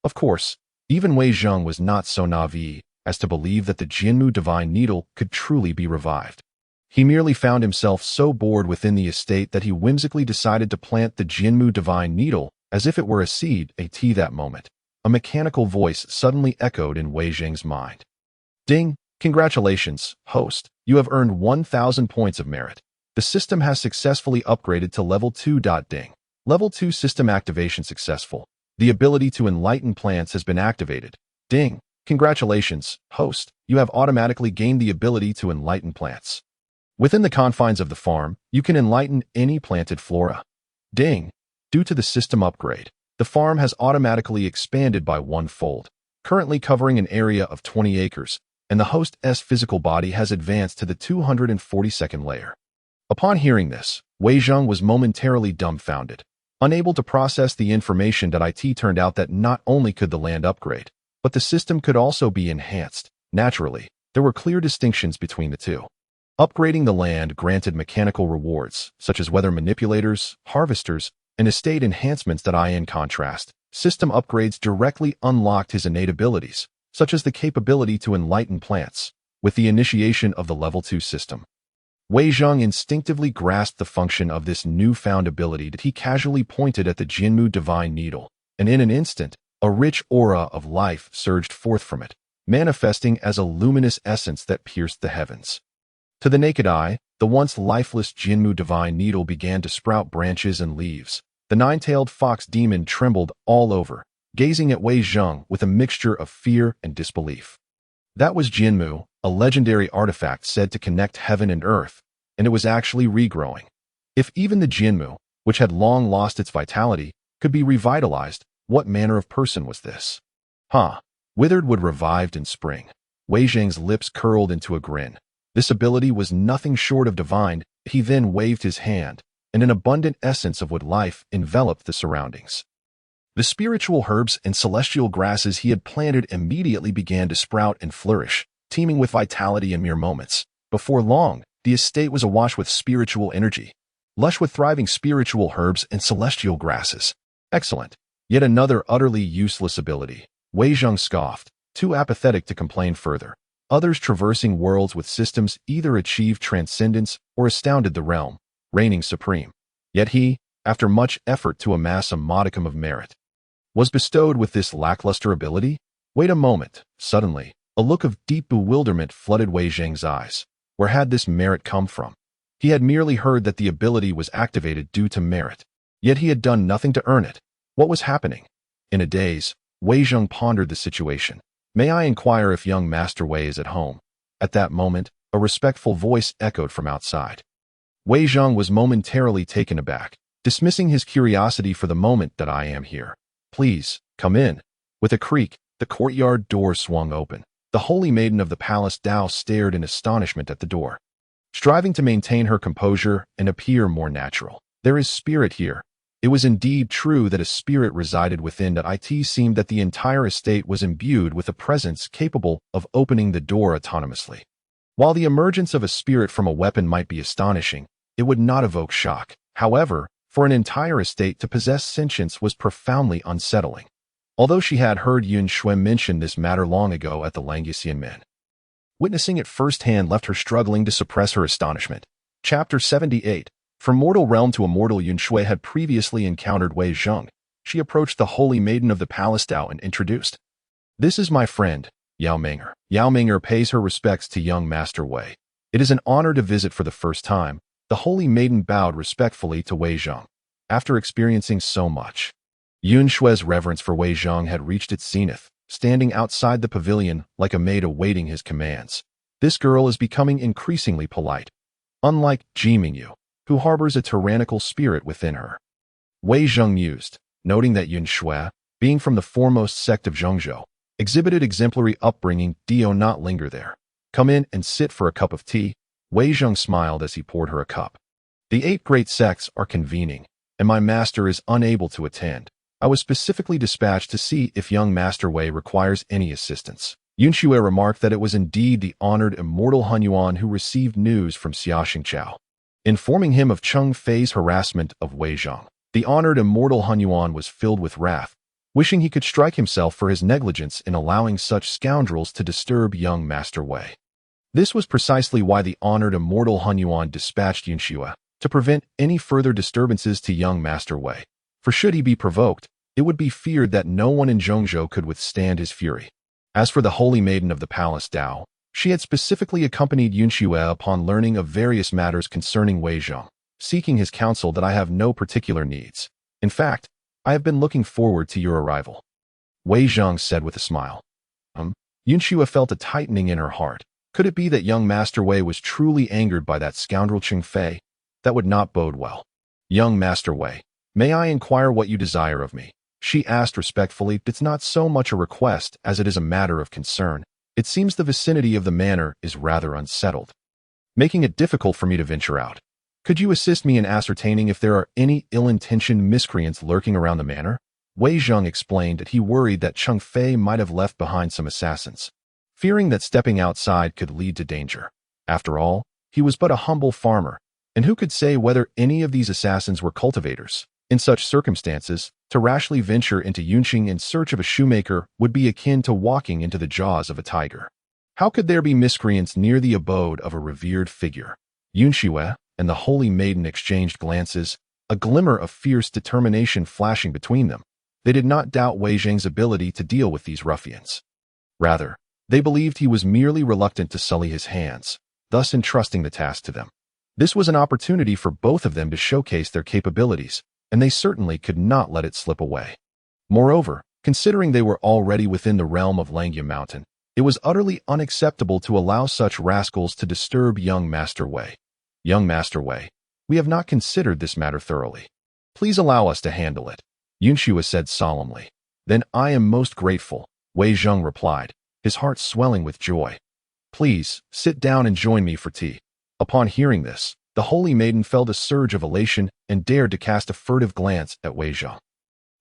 Of course, even Wei Zheng was not so naive as to believe that the Jianmu divine needle could truly be revived. He merely found himself so bored within the estate that he whimsically decided to plant the Jianmu divine needle as if it were a seed. That moment, a mechanical voice suddenly echoed in Wei Zheng's mind. Ding! Congratulations, host. You have earned 1,000 points of merit. The system has successfully upgraded to level 2. Ding. Level 2 system activation successful. The ability to enlighten plants has been activated. Ding. Congratulations, host. You have automatically gained the ability to enlighten plants. Within the confines of the farm, you can enlighten any planted flora. Ding. Due to the system upgrade, the farm has automatically expanded by 1-fold, currently covering an area of 20 acres, and the host's physical body has advanced to the 242nd layer. Upon hearing this, Wei Zheng was momentarily dumbfounded. Unable to process the information it turned out that not only could the land upgrade, but the system could also be enhanced. Naturally, there were clear distinctions between the two. Upgrading the land granted mechanical rewards, such as weather manipulators, harvesters, and estate enhancements. In contrast, system upgrades directly unlocked his innate abilities, such as the capability to enlighten plants. With the initiation of the level 2 system, Wei Zheng instinctively grasped the function of this newfound ability. He casually pointed at the Jianmu divine needle, and in an instant, a rich aura of life surged forth from it, manifesting as a luminous essence that pierced the heavens. To the naked eye, the once lifeless Jianmu divine needle began to sprout branches and leaves. The nine-tailed fox demon trembled all over, gazing at Wei Zheng with a mixture of fear and disbelief. That was Jianmu, a legendary artifact said to connect heaven and earth, and it was actually regrowing. If even the Jianmu, which had long lost its vitality, could be revitalized, what manner of person was this? Withered would revived in spring. Wei Zheng's lips curled into a grin. This ability was nothing short of divine. He then waved his hand, and an abundant essence of wood life enveloped the surroundings. The spiritual herbs and celestial grasses he had planted immediately began to sprout and flourish, teeming with vitality in mere moments. Before long, the estate was awash with spiritual energy, lush with thriving spiritual herbs and celestial grasses. Excellent. Yet another utterly useless ability. Wei Zheng scoffed, too apathetic to complain further. Others traversing worlds with systems either achieved transcendence or astounded the realm, reigning supreme. Yet he, after much effort to amass a modicum of merit, was bestowed with this lackluster ability. Wait a moment. Suddenly, a look of deep bewilderment flooded Wei Zhang's eyes. Where had this merit come from? He had merely heard that the ability was activated due to merit. Yet he had done nothing to earn it. What was happening? In a daze, Wei Zhang pondered the situation. May I inquire if young Master Wei is at home? At that moment, a respectful voice echoed from outside. Wei Zhang was momentarily taken aback, dismissing his curiosity for the moment. That I am here. Please, come in. With a creak, the courtyard door swung open. The holy maiden of the palace Dao stared in astonishment at the door, striving to maintain her composure and appear more natural. There is spirit here. It was indeed true that a spirit resided within. It seemed that the entire estate was imbued with a presence capable of opening the door autonomously. While the emergence of a spirit from a weapon might be astonishing, it would not evoke shock. However, for an entire estate to possess sentience was profoundly unsettling. Although she had heard Yun Shui mention this matter long ago at the Langusian Min, witnessing it firsthand left her struggling to suppress her astonishment. Chapter 78. From mortal realm to immortal. Yun Shui had previously encountered Wei Zhang. She approached the holy maiden of the palace Dao and introduced. This is my friend, Yao Ming'er. Yao Ming'er pays her respects to young Master Wei. It is an honor to visit for the first time. The holy maiden bowed respectfully to Wei Zhang. After experiencing so much, Yun Shui's reverence for Wei Zhang had reached its zenith, standing outside the pavilion like a maid awaiting his commands. This girl is becoming increasingly polite, unlike Ji Mingyu, who harbors a tyrannical spirit within her. Wei Zhang mused, noting that Yun Shui, being from the foremost sect of Zhengzhou, exhibited exemplary upbringing. Do not linger there. Come in and sit for a cup of tea. Wei Zhang smiled as he poured her a cup. The 8 great sects are convening, and my master is unable to attend. I was specifically dispatched to see if young Master Wei requires any assistance. Yun Shui remarked that it was indeed the honored immortal Hunyuan who received news from Xia Xingqiao, informing him of Cheng Fei's harassment of Wei Zhang. The honored immortal Hunyuan was filled with wrath, wishing he could strike himself for his negligence in allowing such scoundrels to disturb young Master Wei. This was precisely why the honored immortal Hunyuan dispatched Yun Shui to prevent any further disturbances to young Master Wei. For should he be provoked, it would be feared that no one in Zhengzhou could withstand his fury. As for the holy maiden of the palace Dao, she had specifically accompanied Yun Shui upon learning of various matters concerning Wei Zhang, seeking his counsel. That I have no particular needs. In fact, I have been looking forward to your arrival, Wei Zhang said with a smile. Yun Shui felt a tightening in her heart. Could it be that young Master Wei was truly angered by that scoundrel Cheng Fei? That would not bode well. Young Master Wei, may I inquire what you desire of me? She asked respectfully. It's not so much a request as it is a matter of concern. It seems the vicinity of the manor is rather unsettled, making it difficult for me to venture out. Could you assist me in ascertaining if there are any ill-intentioned miscreants lurking around the manor? Wei Zhang explained that he worried that Cheng Fei might have left behind some assassins, fearing that stepping outside could lead to danger. After all, he was but a humble farmer, and who could say whether any of these assassins were cultivators? In such circumstances, to rashly venture into Yunqing in search of a shoemaker would be akin to walking into the jaws of a tiger. How could there be miscreants near the abode of a revered figure? Yun Shui and the holy maiden exchanged glances, a glimmer of fierce determination flashing between them. They did not doubt Wei Zhang's ability to deal with these ruffians. Rather, they believed he was merely reluctant to sully his hands, thus entrusting the task to them. This was an opportunity for both of them to showcase their capabilities, and they certainly could not let it slip away. Moreover, considering they were already within the realm of Langyue Mountain, it was utterly unacceptable to allow such rascals to disturb young Master Wei. Young Master Wei, we have not considered this matter thoroughly. Please allow us to handle it, Yun Shui said solemnly. Then I am most grateful, Wei Zhang replied, his heart swelling with joy. Please, sit down and join me for tea. Upon hearing this, the holy maiden felt a surge of elation and dared to cast a furtive glance at Wei Zhang.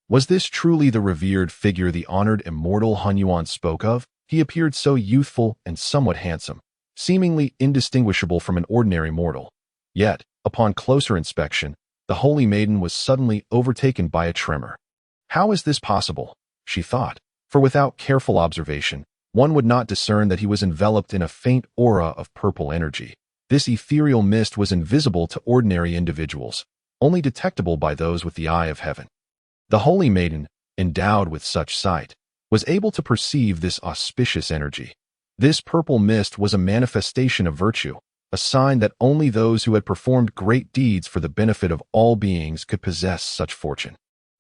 Was this truly the revered figure the honored immortal Hunyuan spoke of? He appeared so youthful and somewhat handsome, seemingly indistinguishable from an ordinary mortal. Yet, upon closer inspection, the holy maiden was suddenly overtaken by a tremor. How is this possible? She thought, for without careful observation, one would not discern that he was enveloped in a faint aura of purple energy. This ethereal mist was invisible to ordinary individuals, only detectable by those with the eye of heaven. The holy maiden, endowed with such sight, was able to perceive this auspicious energy. This purple mist was a manifestation of virtue, a sign that only those who had performed great deeds for the benefit of all beings could possess such fortune.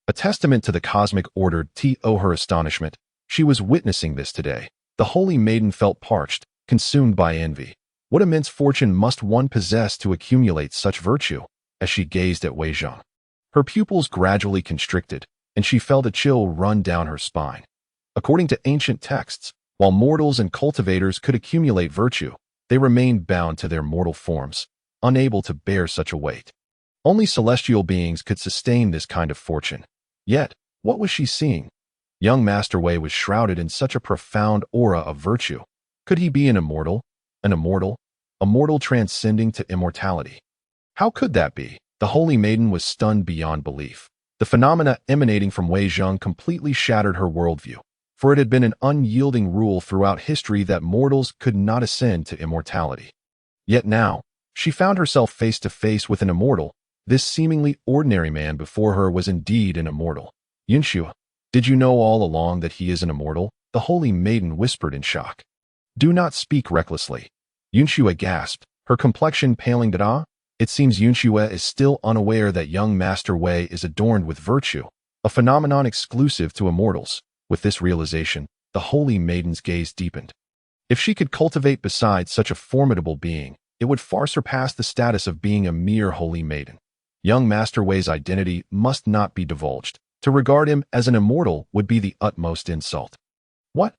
A testament to the cosmic order. To her astonishment, she was witnessing this today. The holy maiden felt parched, consumed by envy. What immense fortune must one possess to accumulate such virtue? As she gazed at Wei Zhang, her pupils gradually constricted, and she felt a chill run down her spine. According to ancient texts, while mortals and cultivators could accumulate virtue, they remained bound to their mortal forms, unable to bear such a weight. Only celestial beings could sustain this kind of fortune. Yet, what was she seeing? Young Master Wei was shrouded in such a profound aura of virtue. Could he be an immortal? An immortal? A mortal transcending to immortality? How could that be? The holy maiden was stunned beyond belief. The phenomena emanating from Wei Zhang completely shattered her worldview, for it had been an unyielding rule throughout history that mortals could not ascend to immortality. Yet now, she found herself face to face with an immortal. This seemingly ordinary man before her was indeed an immortal. Yunxue, did you know all along that he is an immortal? The holy maiden whispered in shock. Do not speak recklessly. Yunxue gasped, her complexion paling. It seems Yunxue is still unaware that young Master Wei is adorned with virtue, a phenomenon exclusive to immortals. With this realization, the holy maiden's gaze deepened. If she could cultivate beside such a formidable being, it would far surpass the status of being a mere holy maiden. Young Master Wei's identity must not be divulged. To regard him as an immortal would be the utmost insult. What?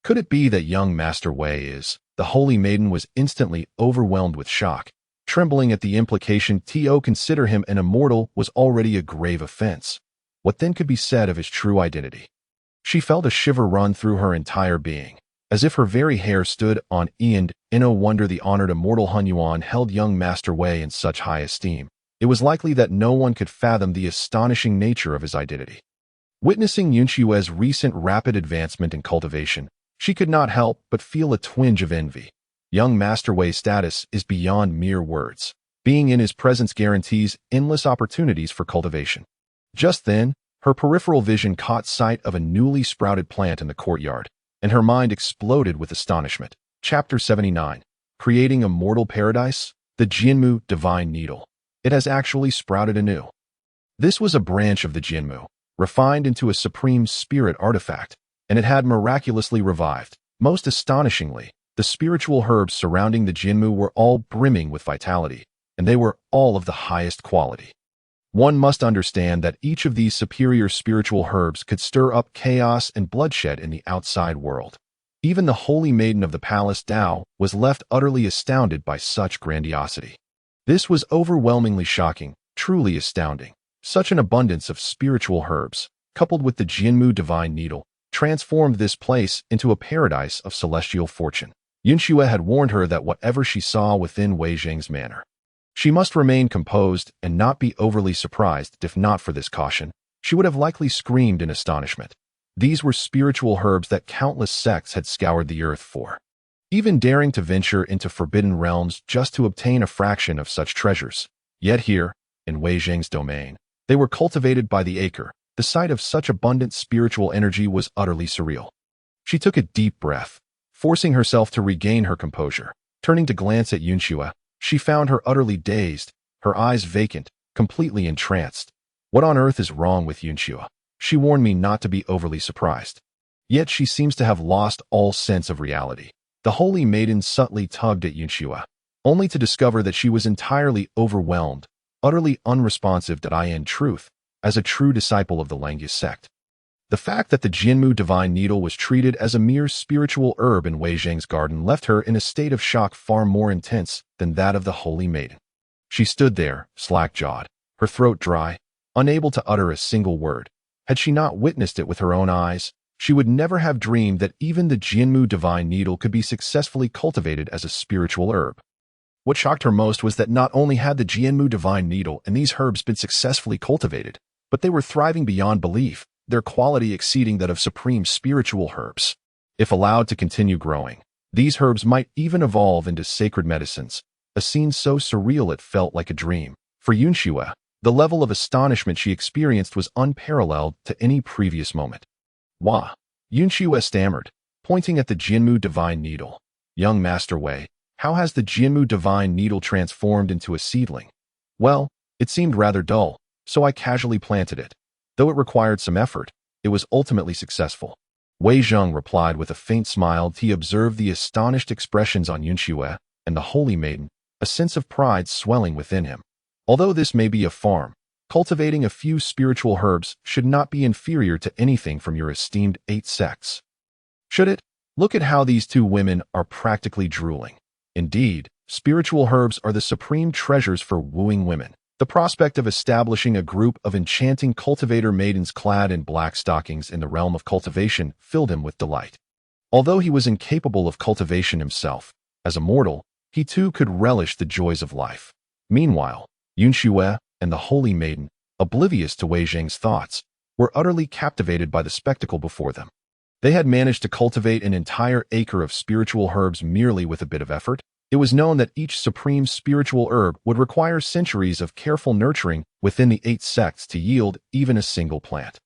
Could it be that young Master Wei is? The holy maiden was instantly overwhelmed with shock. Trembling at the implication to consider him an immortal was already a grave offense. What then could be said of his true identity? She felt a shiver run through her entire being, as if her very hair stood on end. No wonder the honored immortal Hunyuan held young Master Wei in such high esteem. It was likely that no one could fathom the astonishing nature of his identity. Witnessing Yunxue's recent rapid advancement in cultivation, she could not help but feel a twinge of envy. Young Master Wei's status is beyond mere words. Being in his presence guarantees endless opportunities for cultivation. Just then, her peripheral vision caught sight of a newly sprouted plant in the courtyard, and her mind exploded with astonishment. Chapter 79. Creating a Mortal Paradise? The Jianmu Divine Needle. It has actually sprouted anew. This was a branch of the Jianmu, refined into a supreme spirit artifact, and it had miraculously revived. Most astonishingly, the spiritual herbs surrounding the Jianmu were all brimming with vitality, and they were all of the highest quality. One must understand that each of these superior spiritual herbs could stir up chaos and bloodshed in the outside world. Even the holy maiden of the palace Dao was left utterly astounded by such grandiosity. This was overwhelmingly shocking, truly astounding. Such an abundance of spiritual herbs, coupled with the Jianmu Divine Needle, transformed this place into a paradise of celestial fortune. Yunxue had warned her that whatever she saw within Wei Zhang's manor, she must remain composed and not be overly surprised. If not for this caution, she would have likely screamed in astonishment. These were spiritual herbs that countless sects had scoured the earth for, even daring to venture into forbidden realms just to obtain a fraction of such treasures. Yet here, in Wei Zhang's domain, they were cultivated by the acre. The sight of such abundant spiritual energy was utterly surreal. She took a deep breath, forcing herself to regain her composure. Turning to glance at Yunxue, she found her utterly dazed, her eyes vacant, completely entranced. What on earth is wrong with Yunxue? She warned me not to be overly surprised. Yet she seems to have lost all sense of reality. The holy maiden subtly tugged at Yunxue, only to discover that she was entirely overwhelmed, utterly unresponsive. In truth, as a true disciple of the Langya sect, the fact that the Jianmu Divine Needle was treated as a mere spiritual herb in Wei Zhang's garden left her in a state of shock far more intense than that of the holy maiden. She stood there, slack-jawed, her throat dry, unable to utter a single word. Had she not witnessed it with her own eyes, she would never have dreamed that even the Jianmu Divine Needle could be successfully cultivated as a spiritual herb. What shocked her most was that not only had the Jianmu Divine Needle and these herbs been successfully cultivated, but they were thriving beyond belief, their quality exceeding that of supreme spiritual herbs. If allowed to continue growing, these herbs might even evolve into sacred medicines, a scene so surreal it felt like a dream. For Yunxue, the level of astonishment she experienced was unparalleled to any previous moment. Wah! Yunqiu stammered, pointing at the Jinmu divine needle. Young Master Wei, how has the Jinmu divine needle transformed into a seedling? Well, it seemed rather dull, so I casually planted it. Though it required some effort, it was ultimately successful. Wei Zheng replied with a faint smile. He observed the astonished expressions on Yunqiu and the Holy Maiden, a sense of pride swelling within him. Although this may be a farm, cultivating a few spiritual herbs should not be inferior to anything from your esteemed 8 sects. Should it? Look at how these two women are practically drooling. Indeed, spiritual herbs are the supreme treasures for wooing women. The prospect of establishing a group of enchanting cultivator maidens clad in black stockings in the realm of cultivation filled him with delight. Although he was incapable of cultivation himself, as a mortal, he too could relish the joys of life. Meanwhile, Yunqiu and the Holy Maiden, oblivious to Wei Zheng's thoughts, were utterly captivated by the spectacle before them. They had managed to cultivate an entire acre of spiritual herbs merely with a bit of effort. It was known that each supreme spiritual herb would require centuries of careful nurturing within the 8 sects to yield even a single plant.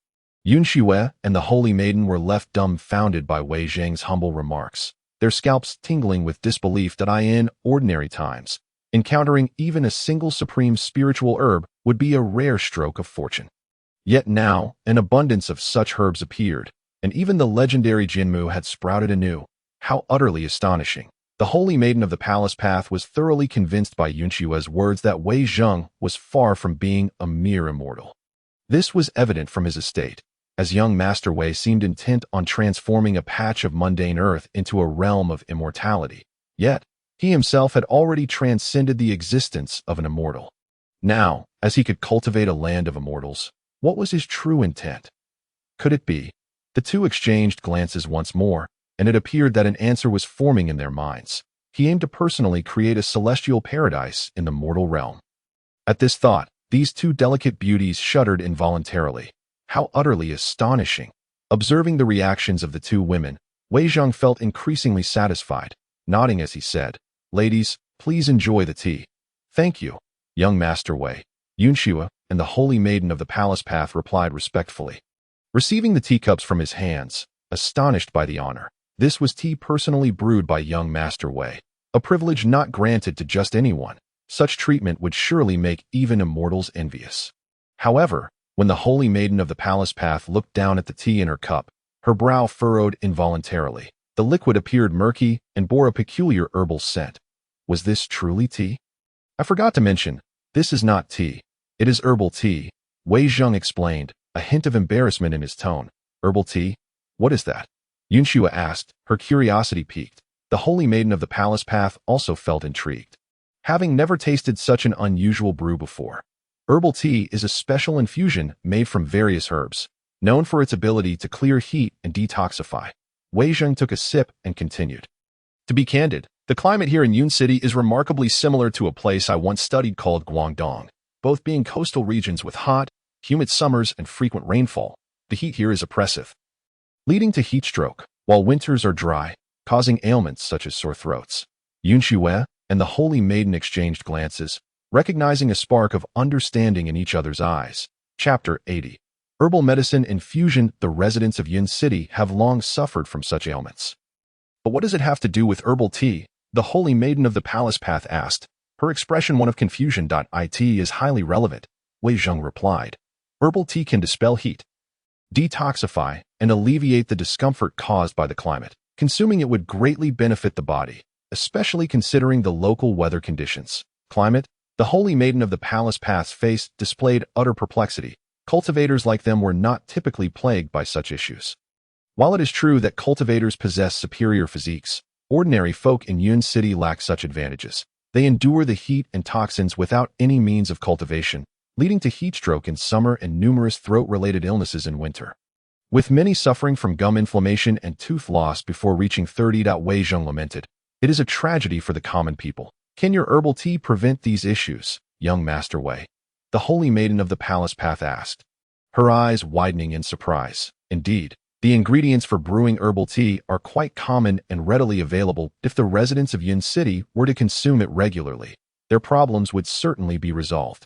Yunqiu and the Holy Maiden were left dumbfounded by Wei Zheng's humble remarks, their scalps tingling with disbelief that in ordinary times, encountering even a single supreme spiritual herb would be a rare stroke of fortune. Yet now, an abundance of such herbs appeared, and even the legendary Jinmu had sprouted anew. How utterly astonishing! The Holy Maiden of the Palace Path was thoroughly convinced by Yunqiu's words that Wei Zheng was far from being a mere immortal. This was evident from his estate, as young Master Wei seemed intent on transforming a patch of mundane earth into a realm of immortality. Yet, he himself had already transcended the existence of an immortal. Now, as he could cultivate a land of immortals, what was his true intent? Could it be? The two exchanged glances once more, and it appeared that an answer was forming in their minds. He aimed to personally create a celestial paradise in the mortal realm. At this thought, these two delicate beauties shuddered involuntarily. How utterly astonishing! Observing the reactions of the two women, Wei Zheng felt increasingly satisfied, nodding as he said, "Ladies, please enjoy the tea." "Thank you, young Master Wei." Yunqiu and the Holy Maiden of the Palace Path replied respectfully. Receiving the teacups from his hands, astonished by the honor, this was tea personally brewed by young Master Wei, a privilege not granted to just anyone. Such treatment would surely make even immortals envious. However, when the Holy Maiden of the Palace Path looked down at the tea in her cup, her brow furrowed involuntarily. The liquid appeared murky and bore a peculiar herbal scent. Was this truly tea? "I forgot to mention, this is not tea. It is herbal tea," Wei Zheng explained, a hint of embarrassment in his tone. "Herbal tea? What is that?" Yunqiu asked, her curiosity piqued. The Holy Maiden of the Palace Path also felt intrigued. Having never tasted such an unusual brew before, herbal tea is a special infusion made from various herbs, known for its ability to clear heat and detoxify. Wei Zheng took a sip and continued. "To be candid, the climate here in Yun City is remarkably similar to a place I once studied called Guangdong, both being coastal regions with hot, humid summers and frequent rainfall. The heat here is oppressive, leading to heat stroke, while winters are dry, causing ailments such as sore throats." Yunqiu and the Holy Maiden exchanged glances, recognizing a spark of understanding in each other's eyes. Chapter 80. Herbal medicine infusion. The residents of Yun City have long suffered from such ailments. "But what does it have to do with herbal tea?" the Holy Maiden of the Palace Path asked, her expression one of confusion. "It is highly relevant," Wei Zheng replied. "Herbal tea can dispel heat, detoxify, and alleviate the discomfort caused by the climate. Consuming it would greatly benefit the body, especially considering the local weather conditions." Climate? The Holy Maiden of the Palace Path's face displayed utter perplexity. Cultivators like them were not typically plagued by such issues. While it is true that cultivators possess superior physiques, ordinary folk in Yun City lack such advantages. They endure the heat and toxins without any means of cultivation, leading to heat stroke in summer and numerous throat-related illnesses in winter. With many suffering from gum inflammation and tooth loss before reaching 30. Wei Zheng lamented, "It is a tragedy for the common people. Can your herbal tea prevent these issues, young Master Wei?" the Holy Maiden of the Palace Path asked, her eyes widening in surprise. Indeed, the ingredients for brewing herbal tea are quite common and readily available. If the residents of Yun City were to consume it regularly, their problems would certainly be resolved.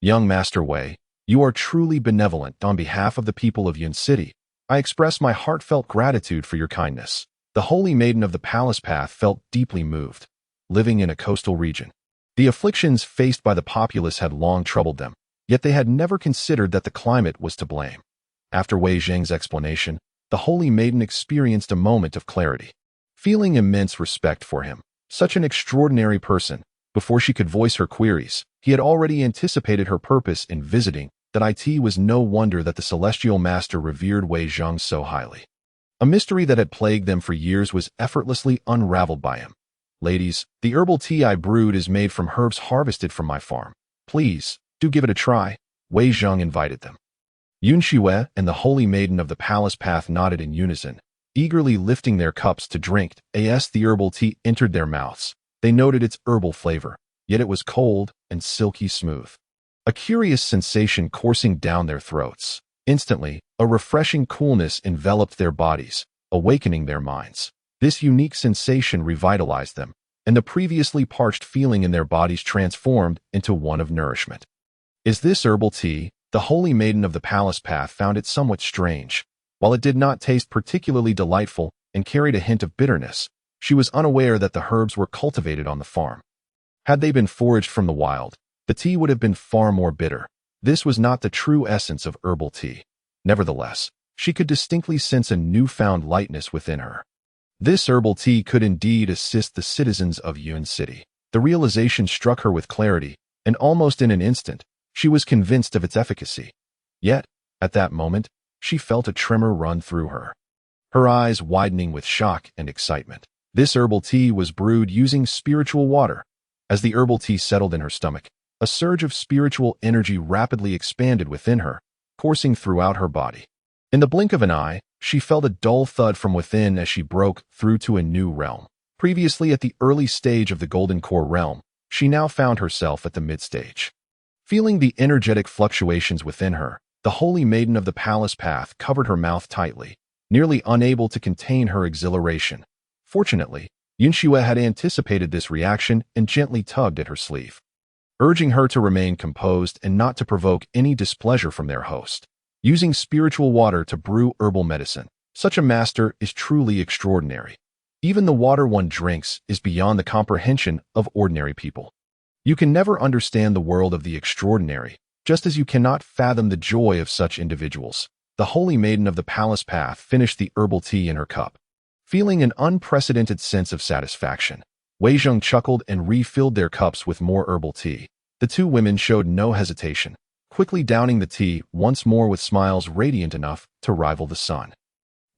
"Young Master Wei, you are truly benevolent. On behalf of the people of Yun City, I express my heartfelt gratitude for your kindness. The holy maiden of the palace path felt deeply moved. Living in a coastal region, the afflictions faced by the populace had long troubled them, yet they had never considered that the climate was to blame. After Wei Zheng's explanation, the holy maiden experienced a moment of clarity. Feeling immense respect for him, such an extraordinary person, before she could voice her queries, he had already anticipated her purpose in visiting. That it was no wonder that the celestial master revered Wei Zheng so highly. A mystery that had plagued them for years was effortlessly unraveled by him. Ladies, the herbal tea I brewed is made from herbs harvested from my farm. Please, do give it a try, Wei Zheng invited them. Yun Xue and the holy maiden of the palace path nodded in unison, eagerly lifting their cups to drink. As the herbal tea entered their mouths, they noted its herbal flavor, yet it was cold and silky smooth. A curious sensation coursing down their throats. Instantly, a refreshing coolness enveloped their bodies, awakening their minds. This unique sensation revitalized them, and the previously parched feeling in their bodies transformed into one of nourishment. Is this herbal tea? The holy maiden of the palace path found it somewhat strange. While it did not taste particularly delightful and carried a hint of bitterness, she was unaware that the herbs were cultivated on the farm. Had they been foraged from the wild, the tea would have been far more bitter. This was not the true essence of herbal tea. Nevertheless, she could distinctly sense a newfound lightness within her. This herbal tea could indeed assist the citizens of Yun City. The realization struck her with clarity, and almost in an instant, she was convinced of its efficacy. Yet, at that moment, she felt a tremor run through her. Her eyes widening with shock and excitement. This herbal tea was brewed using spiritual water. As the herbal tea settled in her stomach, a surge of spiritual energy rapidly expanded within her, coursing throughout her body. In the blink of an eye, she felt a dull thud from within as she broke through to a new realm. Previously at the early stage of the Golden Core realm, she now found herself at the mid-stage. Feeling the energetic fluctuations within her, the holy maiden of the palace path covered her mouth tightly, nearly unable to contain her exhilaration. Fortunately, Yun Xue had anticipated this reaction and gently tugged at her sleeve, urging her to remain composed and not to provoke any displeasure from their host. Using spiritual water to brew herbal medicine, such a master is truly extraordinary. Even the water one drinks is beyond the comprehension of ordinary people. You can never understand the world of the extraordinary, just as you cannot fathom the joy of such individuals. The holy maiden of the palace path finished the herbal tea in her cup. Feeling an unprecedented sense of satisfaction, Wei Zheng chuckled and refilled their cups with more herbal tea. The two women showed no hesitation, quickly downing the tea once more with smiles radiant enough to rival the sun.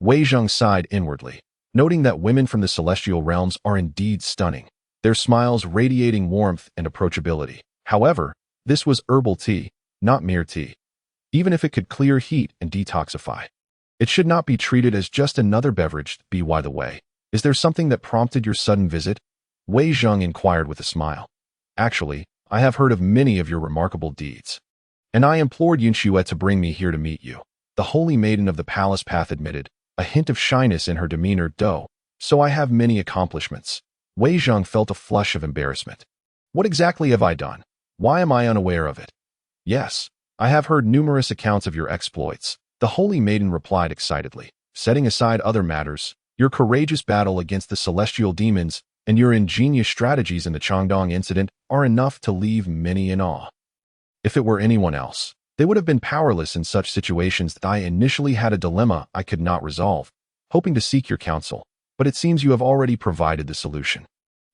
Wei Zheng sighed inwardly, noting that women from the celestial realms are indeed stunning, their smiles radiating warmth and approachability. However, this was herbal tea, not mere tea. Even if it could clear heat and detoxify, it should not be treated as just another beverage. By the way, is there something that prompted your sudden visit? Wei Zheng inquired with a smile. Actually, I have heard of many of your remarkable deeds, and I implored Yun Xue to bring me here to meet you. The holy maiden of the palace path admitted, a hint of shyness in her demeanor. So I have many accomplishments. Wei Zheng felt a flush of embarrassment. What exactly have I done? Why am I unaware of it? Yes, I have heard numerous accounts of your exploits, the holy maiden replied excitedly. Setting aside other matters, your courageous battle against the celestial demons and your ingenious strategies in the Changdong incident are enough to leave many in awe. If it were anyone else, they would have been powerless in such situations. I initially had a dilemma I could not resolve, hoping to seek your counsel, but it seems you have already provided the solution.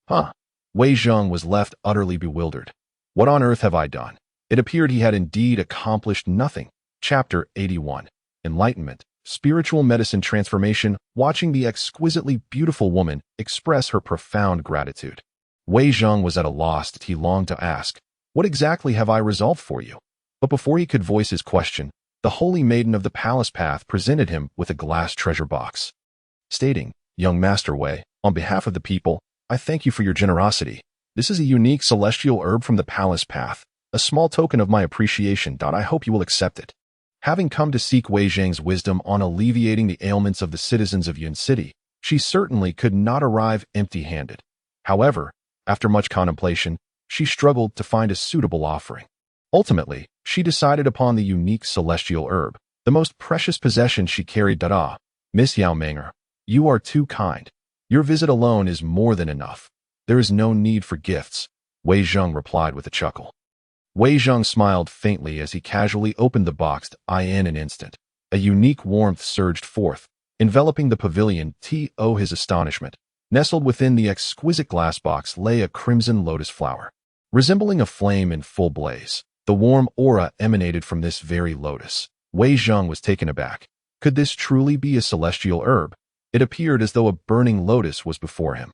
Huh? Wei Zheng was left utterly bewildered. What on earth have I done? It appeared he had indeed accomplished nothing. Chapter 81. Enlightenment, Spiritual Medicine Transformation. Watching the exquisitely beautiful woman express her profound gratitude, Wei Zheng was at a loss. He longed to ask, what exactly have I resolved for you? But before he could voice his question, the holy maiden of the palace path presented him with a glass treasure box, stating, Young Master Wei, on behalf of the people, I thank you for your generosity. This is a unique celestial herb from the palace path, a small token of my appreciation. I hope you will accept it. Having come to seek Wei Zheng's wisdom on alleviating the ailments of the citizens of Yun City, she certainly could not arrive empty-handed. However, after much contemplation, she struggled to find a suitable offering. Ultimately, she decided upon the unique celestial herb, the most precious possession she carried. Miss Yao Meng'er, you are too kind. Your visit alone is more than enough. There is no need for gifts, Wei Zheng replied with a chuckle. Wei Zheng smiled faintly as he casually opened the box. In an instant, a unique warmth surged forth, enveloping the pavilion. To his astonishment, nestled within the exquisite glass box lay a crimson lotus flower. Resembling a flame in full blaze, the warm aura emanated from this very lotus. Wei Zheng was taken aback. Could this truly be a celestial herb? It appeared as though a burning lotus was before him.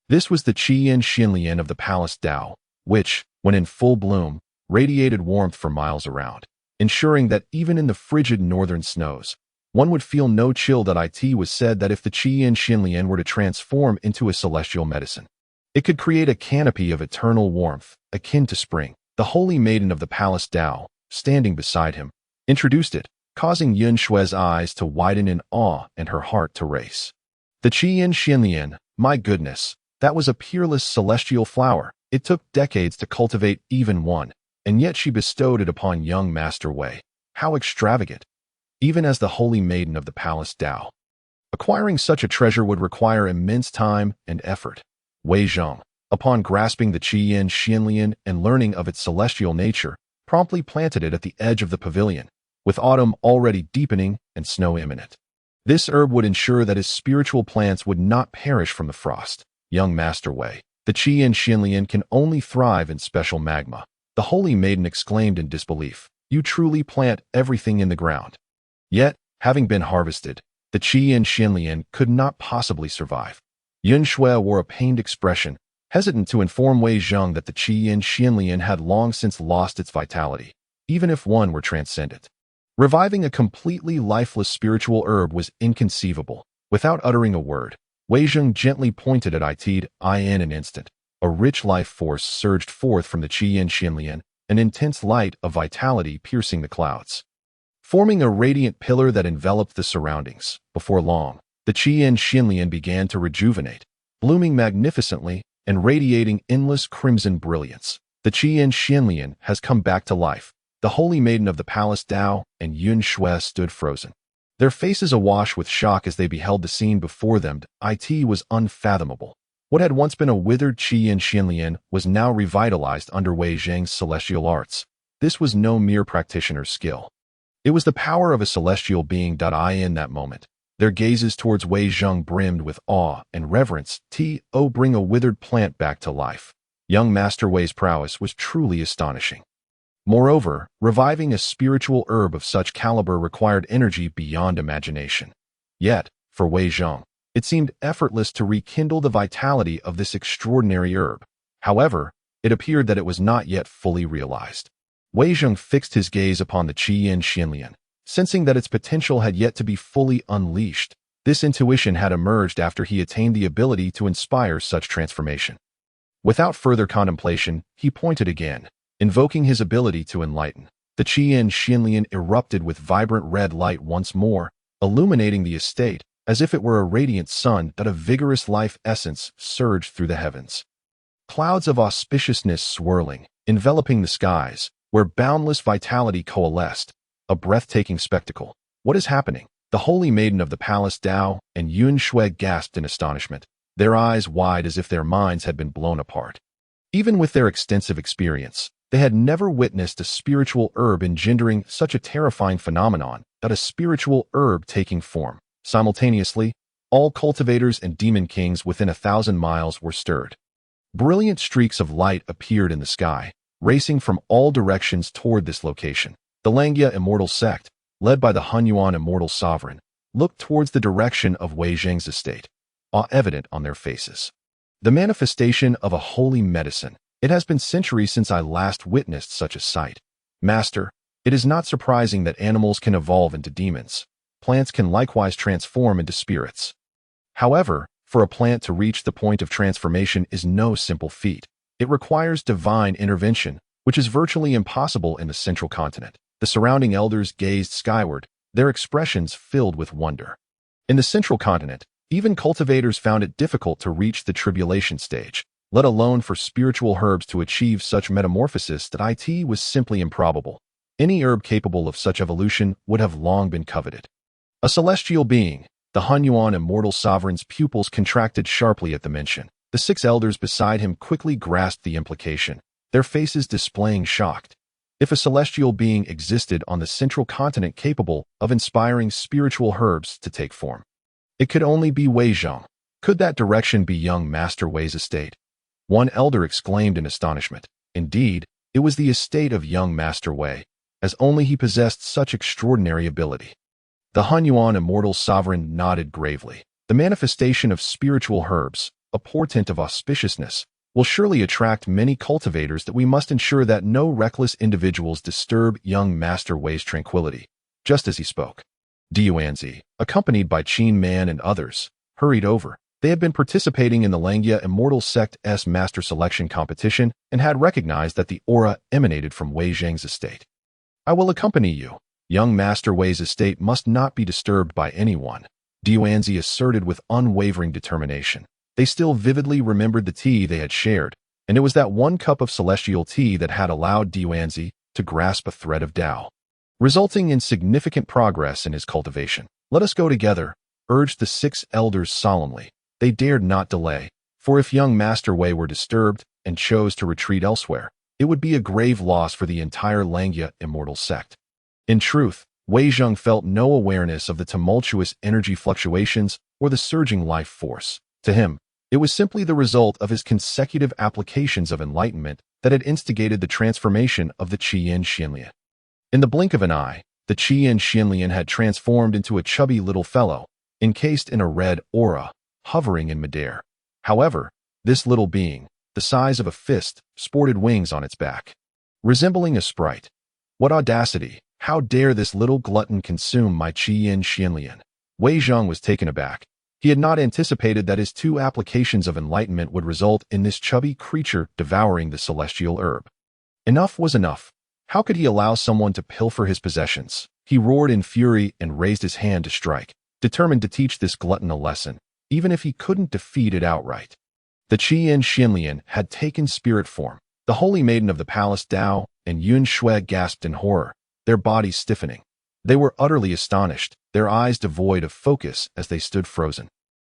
This was the Qiyan Xinlian of the Palace Dao, which, when in full bloom, radiated warmth for miles around, ensuring that even in the frigid northern snows, one would feel no chill. It was said that if the Qiyan Xinlian were to transform into a celestial medicine, it could create a canopy of eternal warmth, akin to spring. The holy maiden of the Palace Dao, standing beside him, introduced it, causing Yun Shui's eyes to widen in awe and her heart to race. The Qiyan Xinlian, my goodness, that was a peerless celestial flower. It took decades to cultivate even one, and yet she bestowed it upon young Master Wei. How extravagant! Even as the holy maiden of the Palace Dao, acquiring such a treasure would require immense time and effort. Wei Zheng, upon grasping the Qiyan Xinlian and learning of its celestial nature, promptly planted it at the edge of the pavilion, with autumn already deepening and snow imminent. This herb would ensure that his spiritual plants would not perish from the frost. Young Master Wei, the Qiyan Xinlian can only thrive in special magma. The holy maiden exclaimed in disbelief. You truly plant everything in the ground. Yet, having been harvested, the Qiyan Xinlian could not possibly survive. Yun Shui wore a pained expression, hesitant to inform Wei Zheng that the Qiyan Xinlian had long since lost its vitality, even if one were transcendent. Reviving a completely lifeless spiritual herb was inconceivable. Without uttering a word, Wei Zheng gently pointed at it. In an instant, a rich life force surged forth from the Qiyan Xinlian, an intense light of vitality piercing the clouds, forming a radiant pillar that enveloped the surroundings. Before long, the Qiyan Xinlian began to rejuvenate, blooming magnificently and radiating endless crimson brilliance. The Qiyan Xinlian has come back to life. The holy maiden of the Palace Dao and Yun Shui stood frozen, their faces awash with shock as they beheld the scene before them. It was unfathomable. What had once been a withered Qiyan Xinlian was now revitalized under Wei Zheng's celestial arts. This was no mere practitioner's skill. It was the power of a celestial being. In that moment, their gazes towards Wei Zheng brimmed with awe and reverence. Bring a withered plant back to life. Young Master Wei's prowess was truly astonishing. Moreover, reviving a spiritual herb of such caliber required energy beyond imagination. Yet, for Wei Zheng, it seemed effortless to rekindle the vitality of this extraordinary herb. However, it appeared that it was not yet fully realized. Wei Zheng fixed his gaze upon the Qiyan Xinlian, sensing that its potential had yet to be fully unleashed. This intuition had emerged after he attained the ability to inspire such transformation. Without further contemplation, he pointed again, invoking his ability to enlighten. The Qiyan Xinlian erupted with vibrant red light once more, illuminating the estate as if it were a radiant sun. A vigorous life essence surged through the heavens. Clouds of auspiciousness swirling, enveloping the skies, where boundless vitality coalesced. A breathtaking spectacle. What is happening? The holy maiden of the Palace Dao and Yun Shui gasped in astonishment, their eyes wide as if their minds had been blown apart. Even with their extensive experience, they had never witnessed a spiritual herb engendering such a terrifying phenomenon. A spiritual herb taking form. Simultaneously, all cultivators and demon kings within 1,000 miles were stirred. Brilliant streaks of light appeared in the sky, racing from all directions toward this location. The Huaxia Immortal sect, led by the Hunyuan Immortal Sovereign, looked towards the direction of Wei Zheng's estate, awe evident on their faces. The manifestation of a holy medicine. It has been centuries since I last witnessed such a sight. Master, it is not surprising that animals can evolve into demons. Plants can likewise transform into spirits. However, for a plant to reach the point of transformation is no simple feat. It requires divine intervention, which is virtually impossible in the central continent. The surrounding elders gazed skyward, their expressions filled with wonder. In the central continent, even cultivators found it difficult to reach the tribulation stage, let alone for spiritual herbs to achieve such metamorphosis. It was simply improbable. Any herb capable of such evolution would have long been coveted. A celestial being, the Huaxia Immortal Sovereign's pupils contracted sharply at the mention. The 6 elders beside him quickly grasped the implication, their faces displaying shocked. If a celestial being existed on the central continent capable of inspiring spiritual herbs to take form, it could only be Wei Zhang. Could that direction be young Master Wei's estate? One elder exclaimed in astonishment. Indeed, it was the estate of young Master Wei, as only he possessed such extraordinary ability. The Huaxia Immortal Sovereign nodded gravely. The manifestation of spiritual herbs, a portent of auspiciousness, will surely attract many cultivators that we must ensure that no reckless individuals disturb young Master Wei's tranquility. Just as he spoke, Diuanzi, accompanied by Qin Man and others, hurried over. They had been participating in the Langya Immortal Sect's Master Selection competition and had recognized that the aura emanated from Wei Zhang's estate. I will accompany you. Young Master Wei's estate must not be disturbed by anyone, Diuanzi asserted with unwavering determination. They still vividly remembered the tea they had shared, and it was that one cup of celestial tea that had allowed Diuanzi to grasp a thread of Tao, resulting in significant progress in his cultivation. Let us go together, urged the 6 elders solemnly. They dared not delay, for if young Master Wei were disturbed and chose to retreat elsewhere, it would be a grave loss for the entire Langya Immortal Sect. In truth, Wei Zhang felt no awareness of the tumultuous energy fluctuations or the surging life force. To him, it was simply the result of his consecutive applications of enlightenment that had instigated the transformation of the Qian Xianlian. In the blink of an eye, the Qian Xianlian had transformed into a chubby little fellow, encased in a red aura, hovering in midair. However, this little being, the size of a fist, sported wings on its back, resembling a sprite. What audacity! How dare this little glutton consume my Qian Xianlian? Wei Zhang was taken aback. He had not anticipated that his 2 applications of enlightenment would result in this chubby creature devouring the celestial herb. Enough was enough. How could he allow someone to pilfer his possessions? He roared in fury and raised his hand to strike, determined to teach this glutton a lesson, even if he couldn't defeat it outright. The Qian Xianlian had taken spirit form. The holy maiden of the palace Dao and Yun Shui gasped in horror, their bodies stiffening. They were utterly astonished, their eyes devoid of focus as they stood frozen,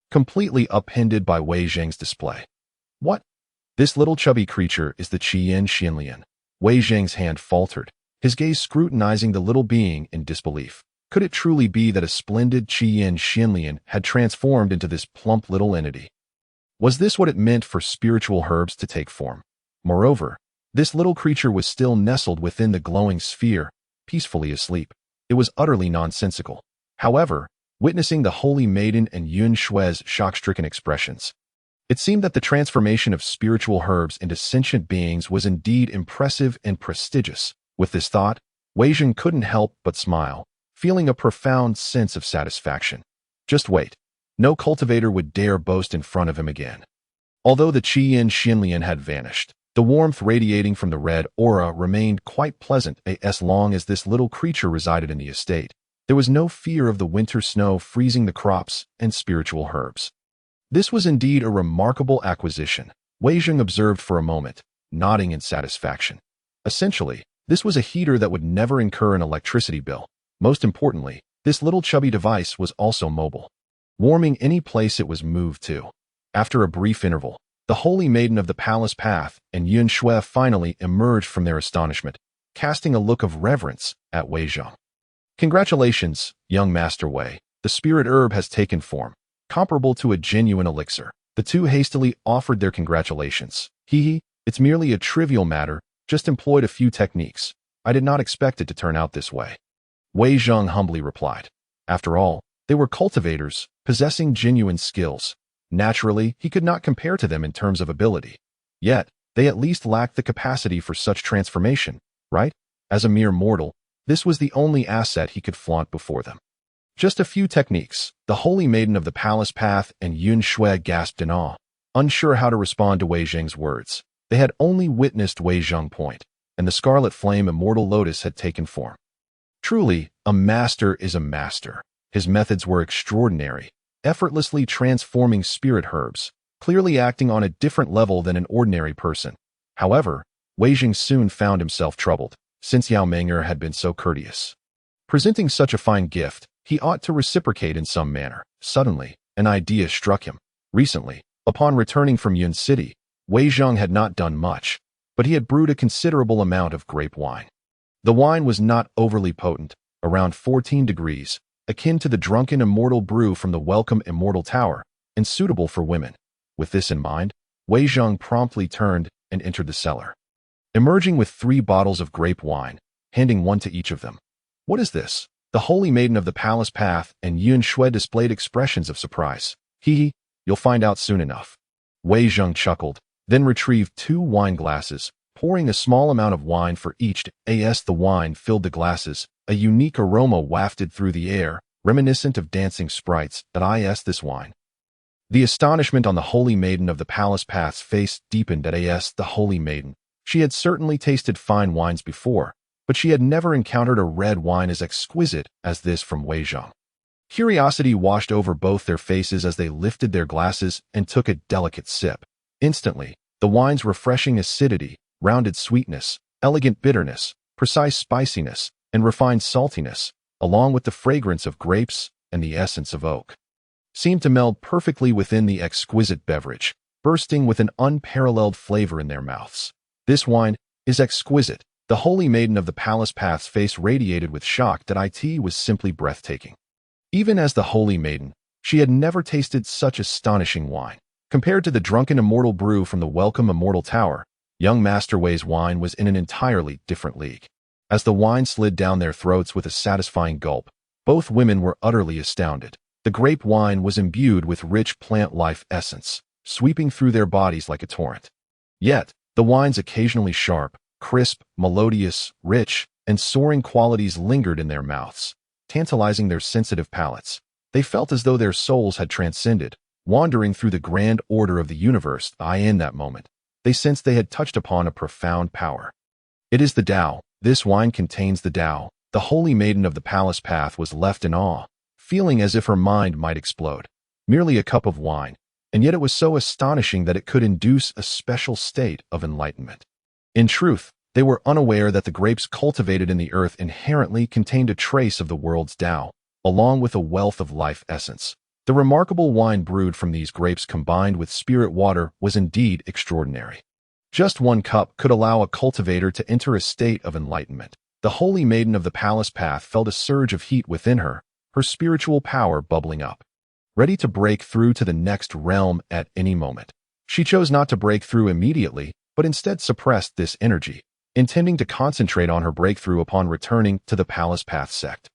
completely upended by Wei Zhang's display. What? This little chubby creature is the Qian Xianlian. Wei Zhang's hand faltered, his gaze scrutinizing the little being in disbelief. Could it truly be that a splendid Qian Xianlian had transformed into this plump little entity? Was this what it meant for spiritual herbs to take form? Moreover, this little creature was still nestled within the glowing sphere, peacefully asleep. It was utterly nonsensical. However, witnessing the holy maiden and Yun Shui's shock-stricken expressions, it seemed that the transformation of spiritual herbs into sentient beings was indeed impressive and prestigious. With this thought, Wei Zhang couldn't help but smile, feeling a profound sense of satisfaction. Just wait. No cultivator would dare boast in front of him again. Although the Qian Xianlian had vanished, the warmth radiating from the red aura remained quite pleasant as long as this little creature resided in the estate. There was no fear of the winter snow freezing the crops and spiritual herbs. This was indeed a remarkable acquisition, Wei Zhang observed for a moment, nodding in satisfaction. Essentially, this was a heater that would never incur an electricity bill. Most importantly, this little chubby device was also mobile, warming any place it was moved to. After a brief interval, the holy maiden of the palace path and Yun Shui finally emerged from their astonishment, casting a look of reverence at Wei Zhang. Congratulations, young Master Wei. The spirit herb has taken form, comparable to a genuine elixir. The 2 hastily offered their congratulations. It's merely a trivial matter, just employed a few techniques. I did not expect it to turn out this way. Wei Zhang humbly replied. After all, they were cultivators, possessing genuine skills. Naturally, he could not compare to them in terms of ability. Yet, they at least lacked the capacity for such transformation, right? As a mere mortal, this was the only asset he could flaunt before them. Just a few techniques. The holy maiden of the palace path and Yun Shui gasped in awe, unsure how to respond to Wei Zhang's words. They had only witnessed Wei Zhang point, and the scarlet flame immortal lotus had taken form. Truly, a master is a master. His methods were extraordinary, effortlessly transforming spirit herbs, clearly acting on a different level than an ordinary person. However, Wei Zhang soon found himself troubled. since Yao Meng'er had been so courteous. Presenting such a fine gift, he ought to reciprocate in some manner. Suddenly, an idea struck him. Recently, upon returning from Yun City, Wei Zhang had not done much, but he had brewed a considerable amount of grape wine. The wine was not overly potent, around 14 degrees, akin to the drunken immortal brew from the welcome immortal tower, and suitable for women. With this in mind, Wei Zhang promptly turned and entered the cellar, emerging with 3 bottles of grape wine, handing one to each of them. "What is this?" The holy maiden of the palace path and Yun Shui displayed expressions of surprise. "Hee, you'll find out soon enough." Wei Zhang chuckled, then retrieved 2 wine glasses, pouring a small amount of wine for each. As the wine filled the glasses, a unique aroma wafted through the air, reminiscent of dancing sprites. This wine. The astonishment on the holy maiden of the palace path's face deepened. The holy maiden. She had certainly tasted fine wines before, but she had never encountered a red wine as exquisite as this from Wei Zhang. Curiosity washed over both their faces as they lifted their glasses and took a delicate sip. Instantly, the wine's refreshing acidity, rounded sweetness, elegant bitterness, precise spiciness, and refined saltiness, along with the fragrance of grapes and the essence of oak, seemed to meld perfectly within the exquisite beverage, bursting with an unparalleled flavor in their mouths. "This wine is exquisite." The holy maiden of the palace path's face radiated with shock. It was simply breathtaking. Even as the holy maiden, she had never tasted such astonishing wine. Compared to the drunken immortal brew from the welcome immortal tower, young Master Wei's wine was in an entirely different league. As the wine slid down their throats with a satisfying gulp, both women were utterly astounded. The grape wine was imbued with rich plant life essence, sweeping through their bodies like a torrent. Yet, the wine's occasionally sharp, crisp, melodious, rich, and soaring qualities lingered in their mouths, tantalizing their sensitive palates. They felt as though their souls had transcended, wandering through the grand order of the universe. In that moment, they sensed they had touched upon a profound power. "It is the Tao. This wine contains the Tao." The holy maiden of the palace path was left in awe, feeling as if her mind might explode. Merely a cup of wine, and yet it was so astonishing that it could induce a special state of enlightenment. In truth, they were unaware that the grapes cultivated in the earth inherently contained a trace of the world's Tao, along with a wealth of life essence. The remarkable wine brewed from these grapes combined with spirit water was indeed extraordinary. Just 1 cup could allow a cultivator to enter a state of enlightenment. The holy maiden of the palace path felt a surge of heat within her, her spiritual power bubbling up, ready to break through to the next realm at any moment. She chose not to break through immediately, but instead suppressed this energy, intending to concentrate on her breakthrough upon returning to the Palace Path sect.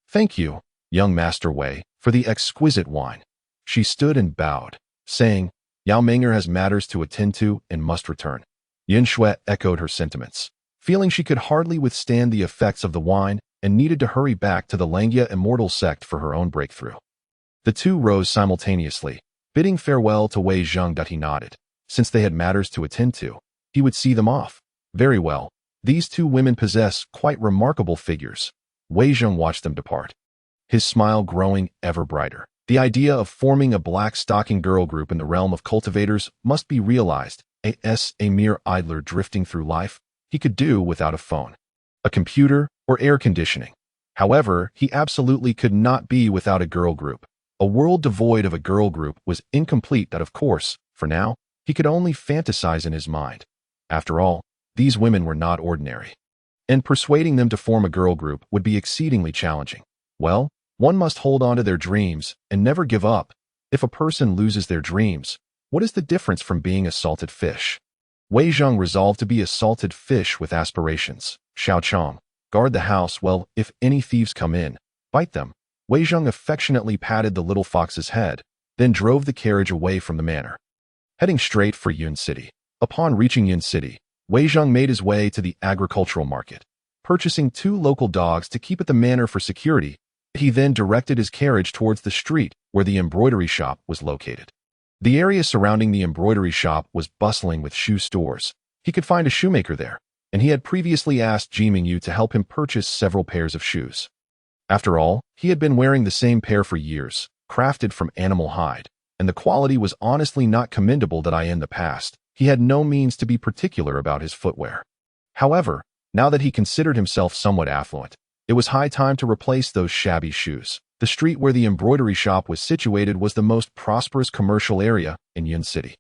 "Thank you, young Master Wei, for the exquisite wine." She stood and bowed, saying, "Yao Meng'er has matters to attend to and must return." Yun Shui echoed her sentiments, feeling she could hardly withstand the effects of the wine and needed to hurry back to the Langia Immortal sect for her own breakthrough. The 2 rose simultaneously, bidding farewell to Wei Zhang. He nodded. Since they had matters to attend to, he would see them off. Very well. These 2 women possess quite remarkable figures. Wei Zhang watched them depart, his smile growing ever brighter. The idea of forming a black-stocking girl group in the realm of cultivators must be realized. A mere idler drifting through life, he could do without a phone, a computer, or air conditioning. However, he absolutely could not be without a girl group. A world devoid of a girl group was incomplete. That, of course, for now, he could only fantasize in his mind. After all, these women were not ordinary, and persuading them to form a girl group would be exceedingly challenging. Well, one must hold on to their dreams and never give up. If a person loses their dreams, what is the difference from being a salted fish? Wei Zhang resolved to be a salted fish with aspirations. Xiao Chong, guard the house. Well, if any thieves come in, bite them. Wei Zhang affectionately patted the little fox's head, then drove the carriage away from the manor, heading straight for Yun City. Upon reaching Yun City, Wei Zhang made his way to the agricultural market, purchasing 2 local dogs to keep at the manor for security. He then directed his carriage towards the street where the embroidery shop was located. The area surrounding the embroidery shop was bustling with shoe stores. He could find a shoemaker there, and he had previously asked Ji Mingyu to help him purchase several pairs of shoes. After all, he had been wearing the same pair for years, crafted from animal hide, and the quality was honestly not commendable. In the past, he had no means to be particular about his footwear. However, Now that he considered himself somewhat affluent, it was high time to replace those shabby shoes. The street where the embroidery shop was situated was the most prosperous commercial area in Yun City,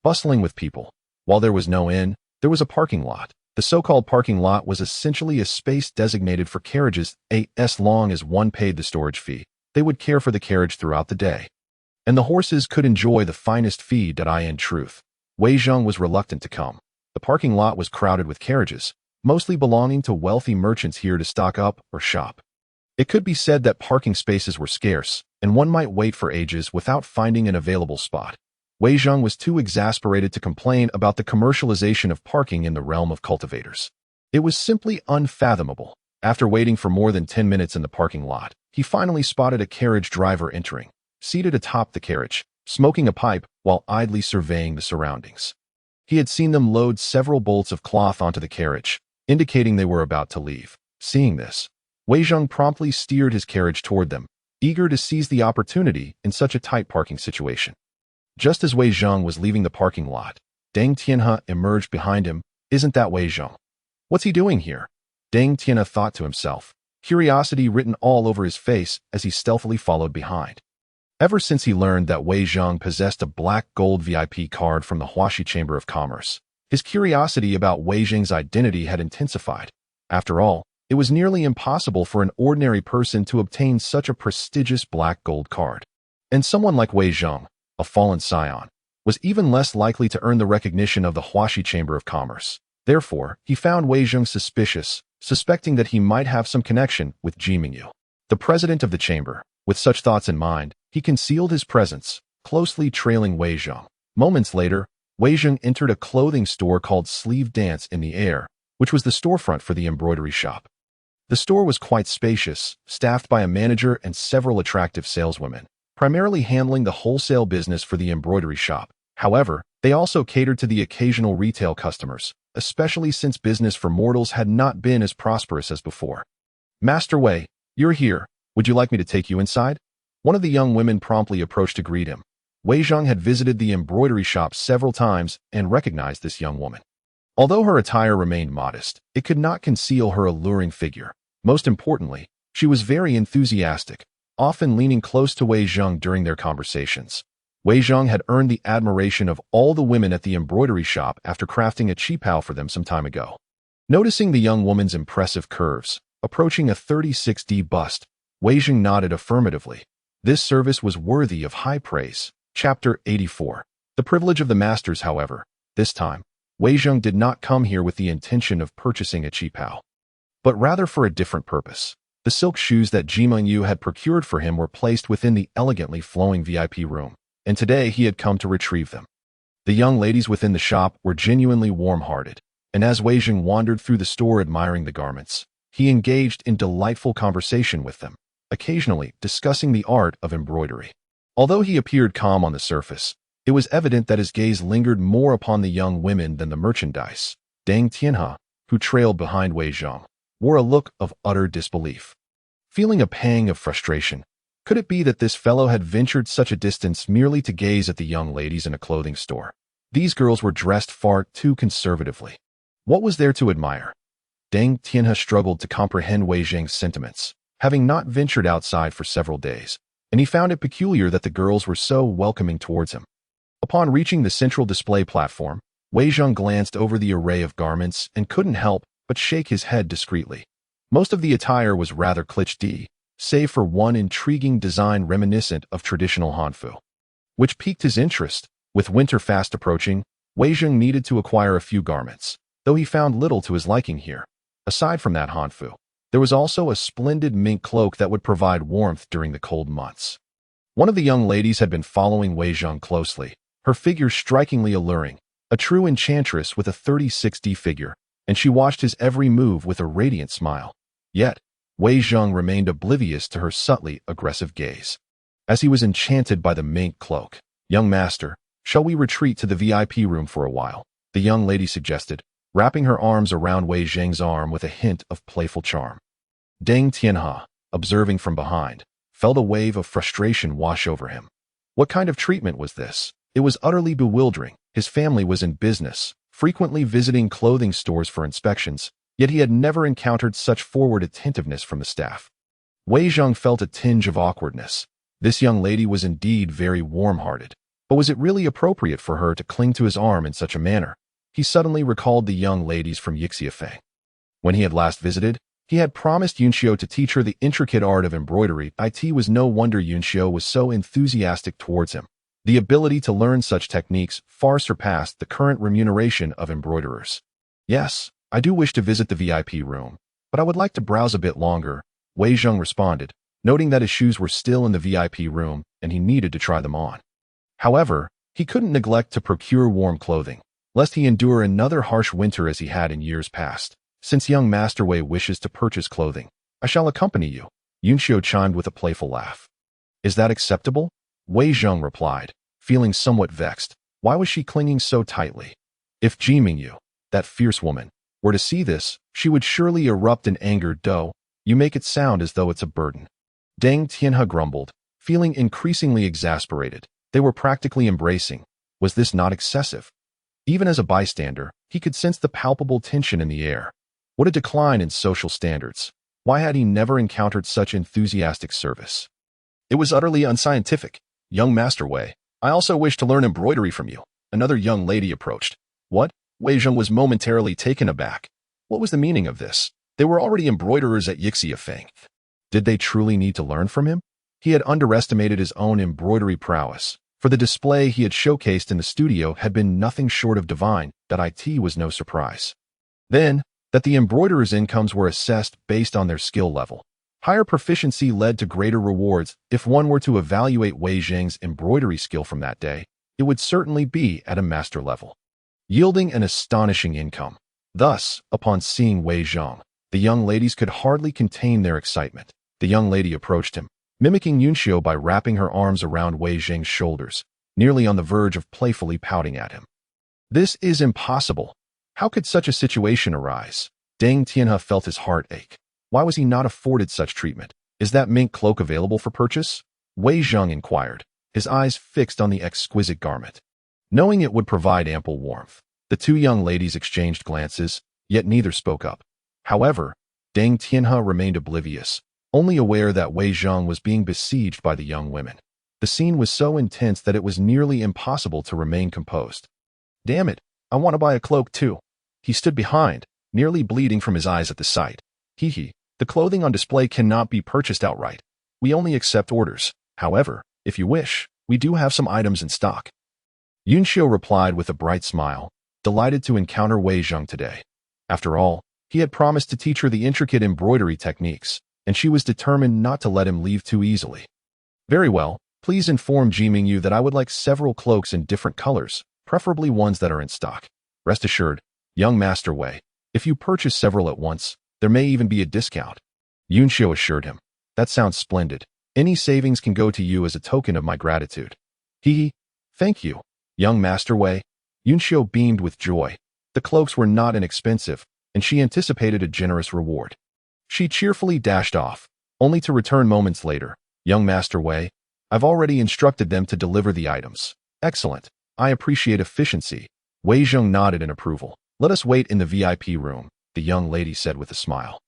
bustling with people. While there was no inn, there was a parking lot. The so-called parking lot was essentially a space designated for carriages. As long as one paid the storage fee, they would care for the carriage throughout the day, and the horses could enjoy the finest feed. In truth, Wei Zheng was reluctant to come. The parking lot was crowded with carriages, mostly belonging to wealthy merchants here to stock up or shop. It could be said that parking spaces were scarce, and one might wait for ages without finding an available spot. Wei Zheng was too exasperated to complain about the commercialization of parking in the realm of cultivators. It was simply unfathomable. After waiting for more than 10 minutes in the parking lot, he finally spotted a carriage driver entering, seated atop the carriage, smoking a pipe while idly surveying the surroundings. He had seen them load several bolts of cloth onto the carriage, indicating they were about to leave. Seeing this, Wei Zheng promptly steered his carriage toward them, eager to seize the opportunity in such a tight parking situation. Just as Wei Zheng was leaving the parking lot, Deng Tianhe emerged behind him. Isn't that Wei Zheng? What's he doing here? Deng Tianhe thought to himself, curiosity written all over his face as he stealthily followed behind. Ever since he learned that Wei Zheng possessed a black gold VIP card from the Huaxia Chamber of Commerce, his curiosity about Wei Zheng's identity had intensified. After all, it was nearly impossible for an ordinary person to obtain such a prestigious black gold card. And someone like Wei Zheng, a fallen scion, was even less likely to earn the recognition of the Huaxia Chamber of Commerce. Therefore, he found Wei Zheng suspicious, suspecting that he might have some connection with Ji Mingyu, the president of the chamber. With such thoughts in mind, he concealed his presence, closely trailing Wei Zheng. Moments later, Wei Zheng entered a clothing store called Sleeve Dance in the Air, which was the storefront for the embroidery shop. The store was quite spacious, staffed by a manager and several attractive saleswomen, primarily handling the wholesale business for the embroidery shop. However, they also catered to the occasional retail customers, especially since business for mortals had not been as prosperous as before. Master Wei, you're here. Would you like me to take you inside? One of the young women promptly approached to greet him. Wei Zheng had visited the embroidery shop several times and recognized this young woman. Although her attire remained modest, it could not conceal her alluring figure. Most importantly, she was very enthusiastic, often leaning close to Wei Zheng during their conversations. Wei Zheng had earned the admiration of all the women at the embroidery shop after crafting a qipao for them some time ago. Noticing the young woman's impressive curves, approaching a 36D bust, Wei Zheng nodded affirmatively. This service was worthy of high praise. Chapter 84. The privilege of the masters. However, this time, Wei Zheng did not come here with the intention of purchasing a qipao, but rather for a different purpose. The silk shoes that Ji Mingyu had procured for him were placed within the elegantly flowing VIP room, and today he had come to retrieve them. The young ladies within the shop were genuinely warm-hearted, and as Wei Zheng wandered through the store admiring the garments, he engaged in delightful conversation with them, occasionally discussing the art of embroidery. Although he appeared calm on the surface, it was evident that his gaze lingered more upon the young women than the merchandise. Deng Tianhe, who trailed behind Wei Zheng, wore a look of utter disbelief. Feeling a pang of frustration, could it be that this fellow had ventured such a distance merely to gaze at the young ladies in a clothing store? These girls were dressed far too conservatively. What was there to admire? Deng Tianhe struggled to comprehend Wei Zheng's sentiments, having not ventured outside for several days, and he found it peculiar that the girls were so welcoming towards him. Upon reaching the central display platform, Wei Zheng glanced over the array of garments and couldn't help but shake his head discreetly. Most of the attire was rather cliché, save for one intriguing design reminiscent of traditional Hanfu, which piqued his interest. With winter fast approaching, Wei Zheng needed to acquire a few garments, though he found little to his liking here. Aside from that Hanfu, there was also a splendid mink cloak that would provide warmth during the cold months. One of the young ladies had been following Wei Zheng closely, her figure strikingly alluring, a true enchantress with a 36D figure, and she watched his every move with a radiant smile. Yet, Wei Zheng remained oblivious to her subtly aggressive gaze. As he was enchanted by the mink cloak, "Young master, shall we retreat to the VIP room for a while?" the young lady suggested, wrapping her arms around Wei Zheng's arm with a hint of playful charm. Deng Tianhe, observing from behind, felt a wave of frustration wash over him. What kind of treatment was this? It was utterly bewildering. His family was in business, frequently visiting clothing stores for inspections, Yet he had never encountered such forward attentiveness from the staff. Wei Zheng felt a tinge of awkwardness. This young lady was indeed very warm-hearted, but was it really appropriate for her to cling to his arm in such a manner? He suddenly recalled the young ladies from Huaxia. When he had last visited, he had promised Yunxiu to teach her the intricate art of embroidery. It was no wonder Yunxiu was so enthusiastic towards him. The ability to learn such techniques far surpassed the current remuneration of embroiderers. Yes, I do wish to visit the VIP room, but I would like to browse a bit longer, Wei Zheng responded, noting that his shoes were still in the VIP room and he needed to try them on. However, he couldn't neglect to procure warm clothing, lest he endure another harsh winter as he had in years past. Since young Master Wei wishes to purchase clothing, I shall accompany you, Yunxiu chimed with a playful laugh. Is that acceptable? Wei Zheng replied, feeling somewhat vexed. Why was she clinging so tightly? If Ji Mingyu, that fierce woman, were to see this, she would surely erupt in anger. Doe, you make it sound as though it's a burden. Deng Tianhe grumbled, feeling increasingly exasperated. They were practically embracing. Was this not excessive? Even as a bystander, he could sense the palpable tension in the air. What a decline in social standards. Why had he never encountered such enthusiastic service? It was utterly unscientific. Young Master Wei, I also wish to learn embroidery from you. Another young lady approached. What? Wei Zheng was momentarily taken aback. What was the meaning of this? They were already embroiderers at Huaxia. Did they truly need to learn from him? He had underestimated his own embroidery prowess, for the display he had showcased in the studio had been nothing short of divine. It was no surprise. Then, that the embroiderers' incomes were assessed based on their skill level. Higher proficiency led to greater rewards. If one were to evaluate Wei Zheng's embroidery skill from that day, it would certainly be at a master level, yielding an astonishing income. Thus, upon seeing Wei Zheng, the young ladies could hardly contain their excitement. The young lady approached him, mimicking Yunxiu by wrapping her arms around Wei Zheng's shoulders, nearly on the verge of playfully pouting at him. This is impossible. How could such a situation arise? Deng Tianhe felt his heart ache. Why was he not afforded such treatment? Is that mink cloak available for purchase? Wei Zheng inquired, his eyes fixed on the exquisite garment. Knowing it would provide ample warmth, the two young ladies exchanged glances, yet neither spoke up. However, Deng Tianhe remained oblivious, only aware that Wei Zheng was being besieged by the young women. The scene was so intense that it was nearly impossible to remain composed. Damn it, I want to buy a cloak too. He stood behind, nearly bleeding from his eyes at the sight. The clothing on display cannot be purchased outright. We only accept orders. However, if you wish, we do have some items in stock. Yunxiu replied with a bright smile, delighted to encounter Wei Zheng today. After all, he had promised to teach her the intricate embroidery techniques, and she was determined not to let him leave too easily. Very well, please inform Ji Mingyu that I would like several cloaks in different colors, preferably ones that are in stock. Rest assured, young Master Wei, if you purchase several at once, there may even be a discount. Yunxiu assured him. That sounds splendid. Any savings can go to you as a token of my gratitude. Thank you, young Master Wei. Yunxiu beamed with joy. The cloaks were not inexpensive, and she anticipated a generous reward. She cheerfully dashed off, only to return moments later. Young Master Wei, I've already instructed them to deliver the items. Excellent. I appreciate efficiency. Wei Zheng nodded in approval. Let us wait in the VIP room, the young lady said with a smile.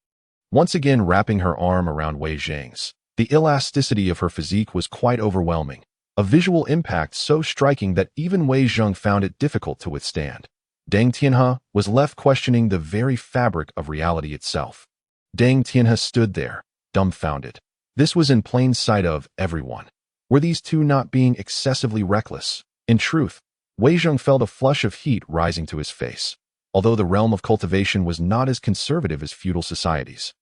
Once again wrapping her arm around Wei Zheng's, the elasticity of her physique was quite overwhelming, a visual impact so striking that even Wei Zheng found it difficult to withstand. Deng Tianhe was left questioning the very fabric of reality itself. Deng Tianhe stood there, dumbfounded. This was in plain sight of everyone. Were these two not being excessively reckless? In truth, Wei Zheng felt a flush of heat rising to his face. Although the realm of cultivation was not as conservative as feudal societies,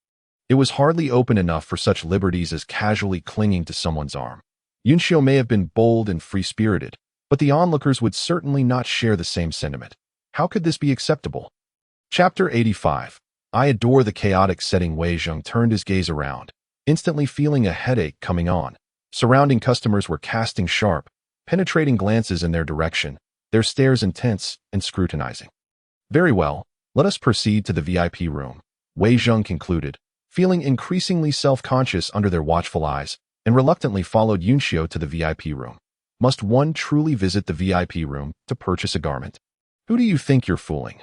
it was hardly open enough for such liberties as casually clinging to someone's arm. Yunxiu may have been bold and free-spirited, but the onlookers would certainly not share the same sentiment. How could this be acceptable? Chapter 85. I adore the chaotic setting. Wei Zheng turned his gaze around, instantly feeling a headache coming on. Surrounding customers were casting sharp, penetrating glances in their direction, their stares intense and scrutinizing. Very well, let us proceed to the VIP room, Wei Zheng concluded, feeling increasingly self-conscious under their watchful eyes, and reluctantly followed Yunxiu to the VIP room. Must one truly visit the VIP room to purchase a garment? Who do you think you're fooling?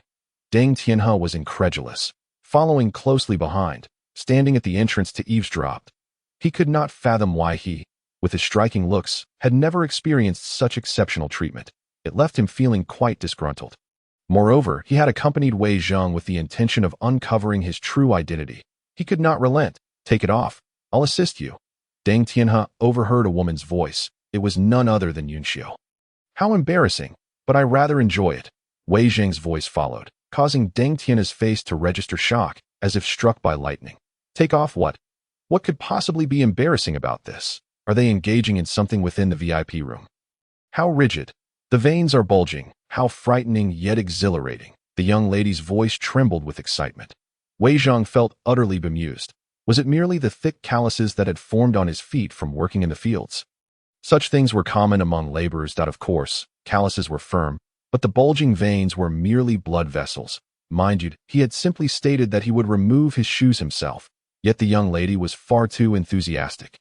Deng Tianhe was incredulous. following closely behind, standing at the entrance to eavesdrop. He could not fathom why he, with his striking looks, had never experienced such exceptional treatment. It left him feeling quite disgruntled. Moreover, he had accompanied Wei Zheng with the intention of uncovering his true identity. He could not relent. Take it off. I'll assist you. Deng Tianhe overheard a woman's voice. It was none other than Yunxiu. How embarrassing, but I rather enjoy it. Wei Zheng's voice followed, causing Deng Tianhe's face to register shock, as if struck by lightning. Take off what? What could possibly be embarrassing about this? Are they engaging in something within the VIP room? How rigid. The veins are bulging. How frightening yet exhilarating. The young lady's voice trembled with excitement. Wei Zheng felt utterly bemused. Was it merely the thick calluses that had formed on his feet from working in the fields? Such things were common among laborers that, of course, calluses were firm, but the bulging veins were merely blood vessels. Mind you, he had simply stated that he would remove his shoes himself, yet the young lady was far too enthusiastic,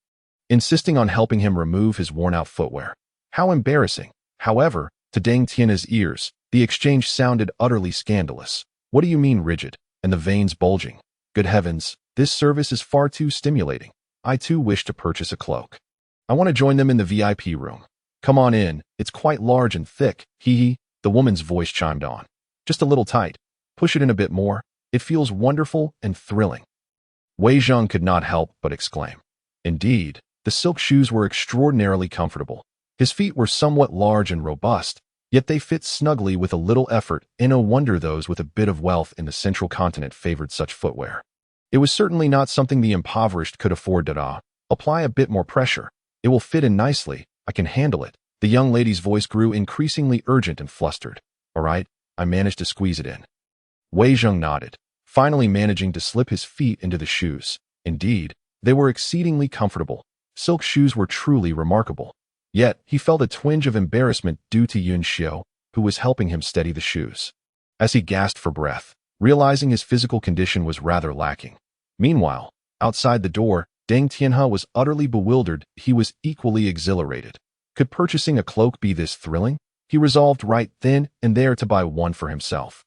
insisting on helping him remove his worn-out footwear. How embarrassing. However, to Deng Tianhe's ears, the exchange sounded utterly scandalous. What do you mean rigid, and the veins bulging? Good heavens, this service is far too stimulating. I too wish to purchase a cloak. I want to join them in the VIP room. Come on in, it's quite large and thick, hee, the woman's voice chimed on. Just a little tight. Push it in a bit more. It feels wonderful and thrilling. Wei Zheng could not help but exclaim. Indeed, the silk shoes were extraordinarily comfortable. His feet were somewhat large and robust, yet they fit snugly with a little effort, and no wonder those with a bit of wealth in the central continent favored such footwear. It was certainly not something the impoverished could afford. Apply a bit more pressure. It will fit in nicely. I can handle it. The young lady's voice grew increasingly urgent and flustered. All right, I managed to squeeze it in. Wei Zheng nodded, finally managing to slip his feet into the shoes. Indeed, they were exceedingly comfortable. Silk shoes were truly remarkable. Yet, he felt a twinge of embarrassment due to Yunxiu, who was helping him steady the shoes. As he gasped for breath, realizing his physical condition was rather lacking. Meanwhile, outside the door, Deng Tianhe was utterly bewildered. He was equally exhilarated. Could purchasing a cloak be this thrilling? He resolved right then and there to buy one for himself.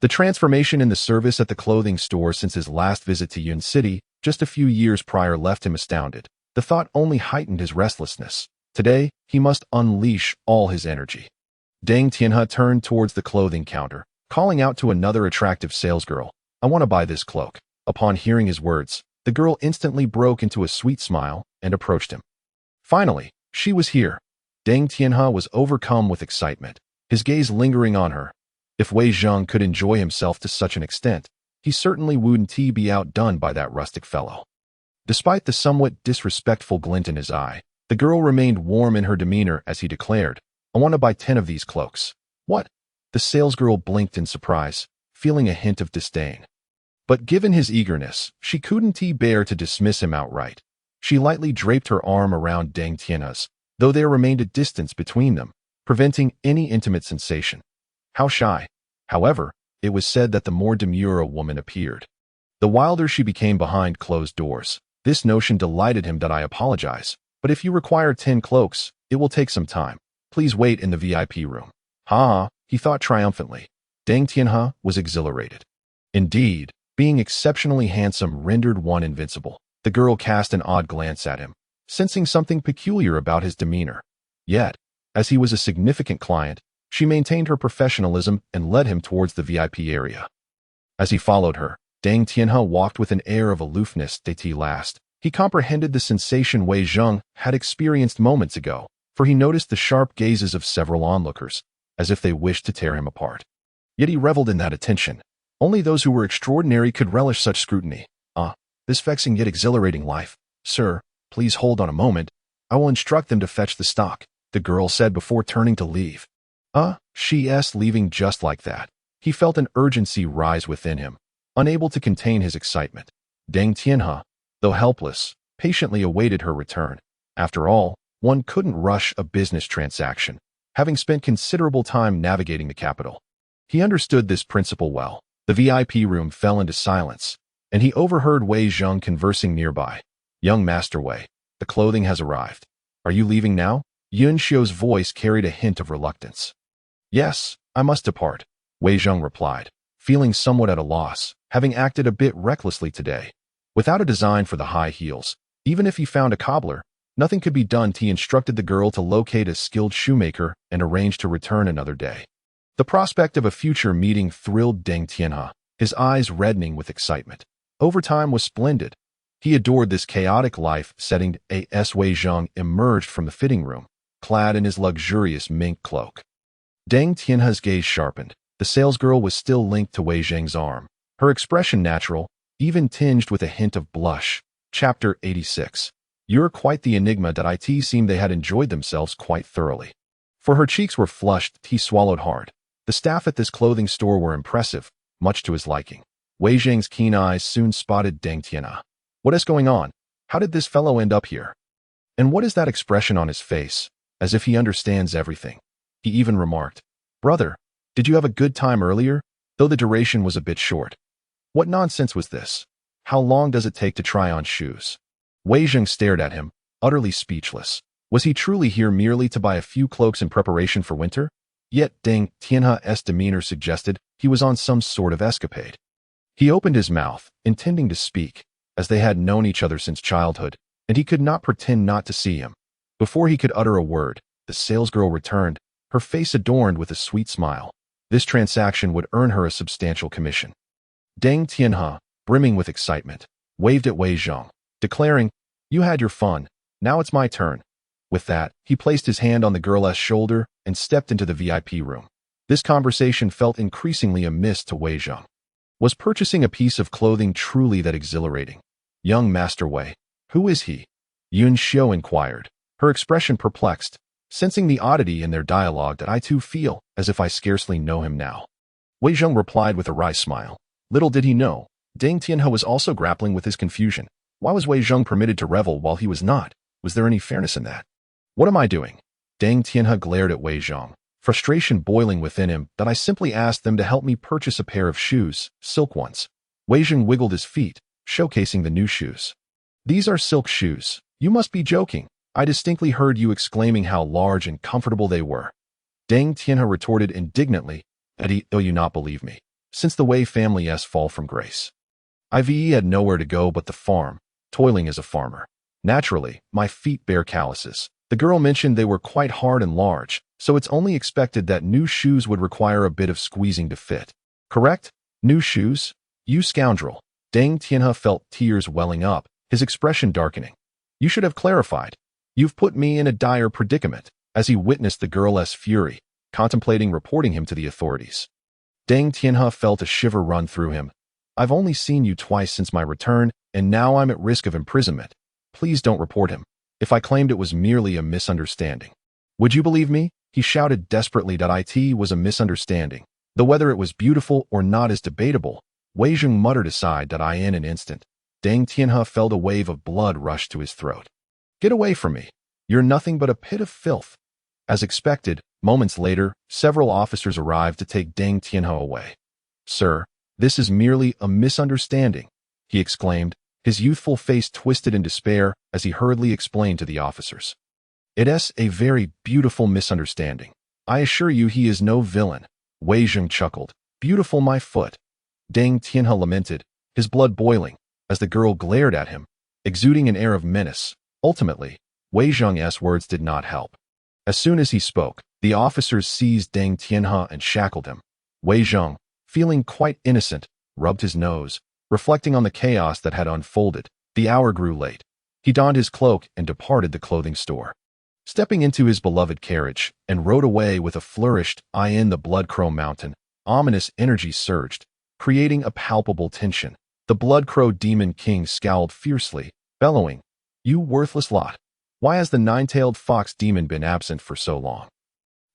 The transformation in the service at the clothing store since his last visit to Yun City, just a few years prior, left him astounded. The thought only heightened his restlessness. Today, he must unleash all his energy. Deng Tianhe turned towards the clothing counter, calling out to another attractive salesgirl, I want to buy this cloak. Upon hearing his words, the girl instantly broke into a sweet smile and approached him. Finally, she was here. Deng Tianhe was overcome with excitement, his gaze lingering on her. If Wei Zheng could enjoy himself to such an extent, he certainly wouldn't be outdone by that rustic fellow. Despite the somewhat disrespectful glint in his eye, the girl remained warm in her demeanor as he declared, I want to buy 10 of these cloaks. What? The salesgirl blinked in surprise, feeling a hint of disdain. But given his eagerness, she couldn't bear to dismiss him outright. She lightly draped her arm around Deng Tianhe's, though there remained a distance between them, preventing any intimate sensation. How shy. However, it was said that the more demure a woman appeared, the wilder she became behind closed doors. This notion delighted him. I apologize, but if you require 10 cloaks, it will take some time. Please wait in the VIP room. Ha, he thought triumphantly. Deng Tianhe was exhilarated. Indeed, being exceptionally handsome rendered one invincible. The girl cast an odd glance at him, sensing something peculiar about his demeanor. Yet, as he was a significant client, she maintained her professionalism and led him towards the VIP area. As he followed her, Deng Tianhe walked with an air of aloofness. Last, he comprehended the sensation Wei Zheng had experienced moments ago, for he noticed the sharp gazes of several onlookers, as if they wished to tear him apart. Yet he reveled in that attention. Only those who were extraordinary could relish such scrutiny. This vexing yet exhilarating life. Sir, please hold on a moment. I will instruct them to fetch the stock, the girl said before turning to leave. She's leaving just like that. He felt an urgency rise within him, unable to contain his excitement. Deng Tianhe, though helpless, patiently awaited her return. After all, one couldn't rush a business transaction, having spent considerable time navigating the capital. He understood this principle well. The VIP room fell into silence, and he overheard Wei Zheng conversing nearby. Young Master Wei, the clothing has arrived. Are you leaving now? Yunxiu's voice carried a hint of reluctance. Yes, I must depart, Wei Zheng replied, feeling somewhat at a loss, having acted a bit recklessly today. Without a design for the high heels, even if he found a cobbler, nothing could be done. He instructed the girl to locate a skilled shoemaker and arrange to return another day. The prospect of a future meeting thrilled Deng Tianhe, his eyes reddening with excitement. Overtime was splendid. He adored this chaotic life setting. As Wei Zhang emerged from the fitting room, clad in his luxurious mink cloak. Deng Tianhe's gaze sharpened. The salesgirl was still linked to Wei Zhang's arm, her expression natural, even tinged with a hint of blush. Chapter 86. You're quite the enigma. It seemed they had enjoyed themselves quite thoroughly. For her cheeks were flushed, he swallowed hard. The staff at this clothing store were impressive, much to his liking. Wei Zhang's keen eyes soon spotted Deng Tianhe. What is going on? How did this fellow end up here? And what is that expression on his face, as if he understands everything? He even remarked, Brother, did you have a good time earlier, though the duration was a bit short? What nonsense was this? How long does it take to try on shoes? Wei Zhang stared at him, utterly speechless. Was he truly here merely to buy a few cloaks in preparation for winter? Yet Deng Tianhe's demeanor suggested he was on some sort of escapade. He opened his mouth, intending to speak, as they had known each other since childhood, and he could not pretend not to see him. Before he could utter a word, the salesgirl returned, her face adorned with a sweet smile. This transaction would earn her a substantial commission. Deng Tianhe, brimming with excitement, waved at Wei Zhang, declaring, You had your fun, now it's my turn. With that, he placed his hand on the girl's shoulder and stepped into the VIP room. This conversation felt increasingly amiss to Wei Zhang. Was purchasing a piece of clothing truly that exhilarating? Young Master Wei, who is he? Yun Xiu inquired, her expression perplexed, sensing the oddity in their dialogue. That I too feel as if I scarcely know him now. Wei Zhang replied with a wry smile. Little did he know, Deng Tianhe was also grappling with his confusion. Why was Wei Zhang permitted to revel while he was not? Was there any fairness in that? What am I doing? Deng Tianhe glared at Wei Zhang, frustration boiling within him. That I simply asked them to help me purchase a pair of shoes, silk ones. Wei Zhang wiggled his feet, showcasing the new shoes. These are silk shoes. You must be joking. I distinctly heard you exclaiming how large and comfortable they were. Deng Tianhe retorted indignantly, Will you not believe me? Since the Wei family's fall from grace, I've had nowhere to go but the farm, toiling as a farmer. Naturally, my feet bear calluses. The girl mentioned they were quite hard and large, so it's only expected that new shoes would require a bit of squeezing to fit. Correct? New shoes? You scoundrel. Deng Tianhe felt tears welling up, his expression darkening. You should have clarified. You've put me in a dire predicament, as he witnessed the girl's fury, contemplating reporting him to the authorities. Deng Tianhe felt a shiver run through him. I've only seen you twice since my return, and now I'm at risk of imprisonment. Please don't report him. If I claimed it was merely a misunderstanding, would you believe me? He shouted desperately. It was a misunderstanding. Though whether it was beautiful or not is debatable. Wei Zhang muttered aside. In an instant, Deng Tianhe felt a wave of blood rush to his throat. Get away from me. You're nothing but a pit of filth. As expected, moments later, several officers arrived to take Deng Tianhe away. Sir, this is merely a misunderstanding, he exclaimed, his youthful face twisted in despair as he hurriedly explained to the officers. It is a very beautiful misunderstanding. I assure you he is no villain. Wei Zhang chuckled. Beautiful my foot. Deng Tianhe lamented, his blood boiling, as the girl glared at him, exuding an air of menace. Ultimately, Wei Zhang's words did not help. As soon as he spoke, the officers seized Deng Tianhe and shackled him. Wei Zhang, feeling quite innocent, rubbed his nose, reflecting on the chaos that had unfolded. The hour grew late. He donned his cloak and departed the clothing store. Stepping into his beloved carriage and rode away with a flourish. In the Blood Crow Mountain, ominous energy surged, creating a palpable tension. The Blood Crow Demon King scowled fiercely, bellowing, You worthless lot! Why has the nine-tailed fox demon been absent for so long?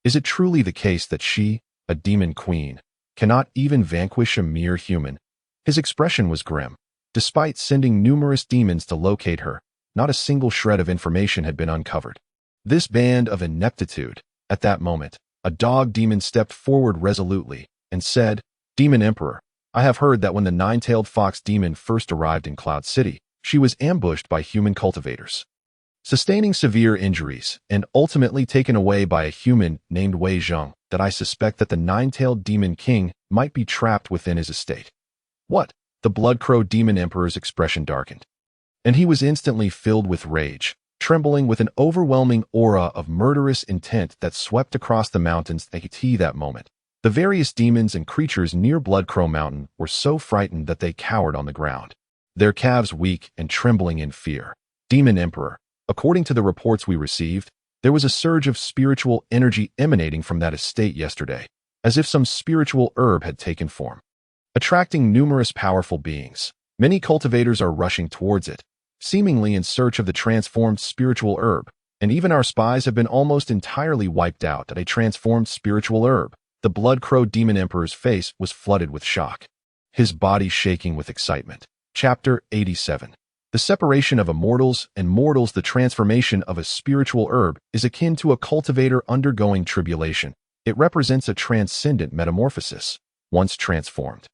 Is it truly the case that she, a demon queen, cannot even vanquish a mere human? His expression was grim. Despite sending numerous demons to locate her, not a single shred of information had been uncovered. This band of ineptitude. At that moment, a dog demon stepped forward resolutely and said, Demon Emperor, I have heard that when the nine-tailed fox demon first arrived in Cloud City, she was ambushed by human cultivators, sustaining severe injuries and ultimately taken away by a human named Wei Zhang. that I suspect that the nine-tailed demon king might be trapped within his estate. What? The Blood Crow Demon Emperor's expression darkened, and he was instantly filled with rage, trembling with an overwhelming aura of murderous intent that swept across the mountains at that moment. The various demons and creatures near Blood Crow Mountain were so frightened that they cowered on the ground, their calves weak and trembling in fear. Demon Emperor. According to the reports we received, there was a surge of spiritual energy emanating from that estate yesterday, as if some spiritual herb had taken form, attracting numerous powerful beings. Many cultivators are rushing towards it, seemingly in search of the transformed spiritual herb, and even our spies have been almost entirely wiped out at a transformed spiritual herb. The Blood Crow Demon Emperor's face was flooded with shock, his body shaking with excitement. Chapter 87. The separation of immortals and mortals. The transformation of a spiritual herb is akin to a cultivator undergoing tribulation. It represents a transcendent metamorphosis. Once transformed,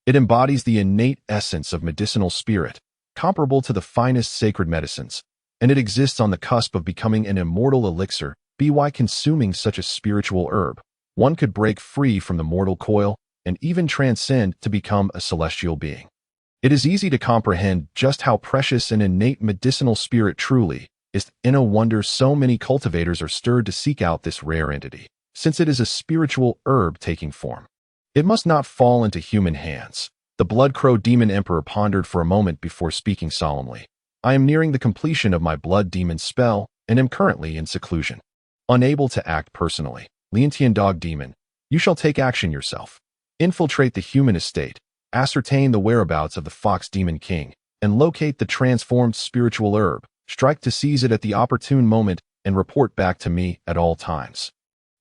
it embodies the innate essence of medicinal spirit, comparable to the finest sacred medicines, and it exists on the cusp of becoming an immortal elixir. By consuming such a spiritual herb, one could break free from the mortal coil and even transcend to become a celestial being. It is easy to comprehend just how precious an innate medicinal spirit truly is. No wonder so many cultivators are stirred to seek out this rare entity, since it is a spiritual herb taking form. It must not fall into human hands. The Blood Crow Demon Emperor pondered for a moment before speaking solemnly. I am nearing the completion of my blood demon spell and am currently in seclusion, unable to act personally. Liantian Dog Demon, you shall take action yourself. Infiltrate the human estate, ascertain the whereabouts of the Fox Demon King, and locate the transformed spiritual herb. Strike to seize it at the opportune moment and report back to me at all times.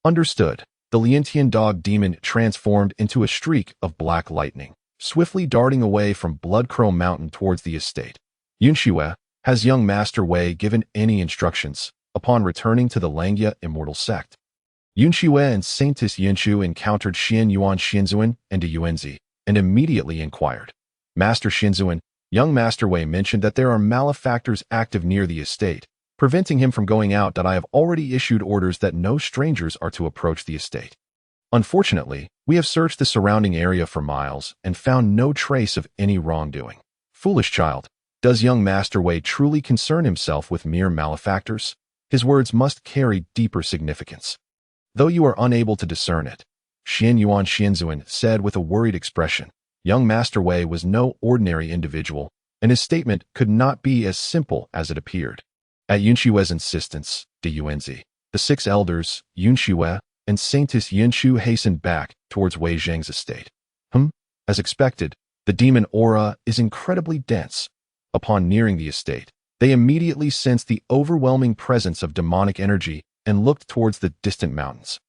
Understood. The Liantian Dog Demon transformed into a streak of black lightning, swiftly darting away from Blood Crow Mountain towards the estate. Yunxiwe, has young Master Wei given any instructions upon returning to the Langya Immortal Sect? Yunxiwe and Saintess Yinshu encountered Xian Yuan Xinzuan and De Yuanzi, and immediately inquired. Master Xinzuan, young Master Wei mentioned that there are malefactors active near the estate, preventing him from going out. That I have already issued orders that no strangers are to approach the estate. Unfortunately, we have searched the surrounding area for miles and found no trace of any wrongdoing. Foolish child, does young Master Wei truly concern himself with mere malefactors? His words must carry deeper significance, though you are unable to discern it. Xian Yuan Xianzuan said with a worried expression. Young Master Wei was no ordinary individual, and his statement could not be as simple as it appeared. At Yunxiwe's insistence, De Yuanzi, the six elders, Yunxiwe, and Saintess Yinshu hastened back towards Wei Zhang's estate. As expected, the demon aura is incredibly dense. Upon nearing the estate, they immediately sensed the overwhelming presence of demonic energy and looked towards the distant mountains.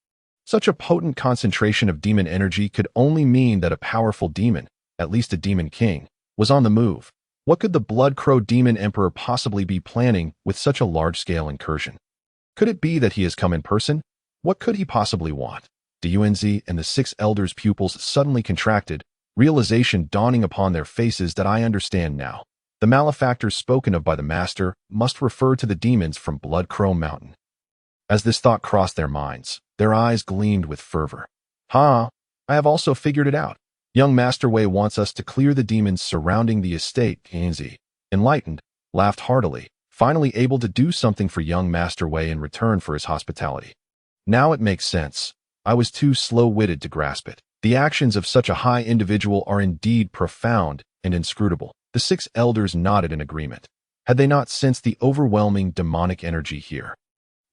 Such a potent concentration of demon energy could only mean that a powerful demon, at least a demon king, was on the move. What could the Blood Crow Demon Emperor possibly be planning with such a large-scale incursion? Could it be that he has come in person? What could he possibly want? De Yuanzi and the six elders' pupils suddenly contracted, realization dawning upon their faces that I understand now. The malefactors spoken of by the master must refer to the demons from Blood Crow Mountain. As this thought crossed their minds, their eyes gleamed with fervor. I have also figured it out. Young Master Wei wants us to clear the demons surrounding the estate. Yanzi, enlightened, laughed heartily, finally able to do something for young Master Wei in return for his hospitality. Now it makes sense. I was too slow-witted to grasp it. The actions of such a high individual are indeed profound and inscrutable. The six elders nodded in agreement. Had they not sensed the overwhelming demonic energy here,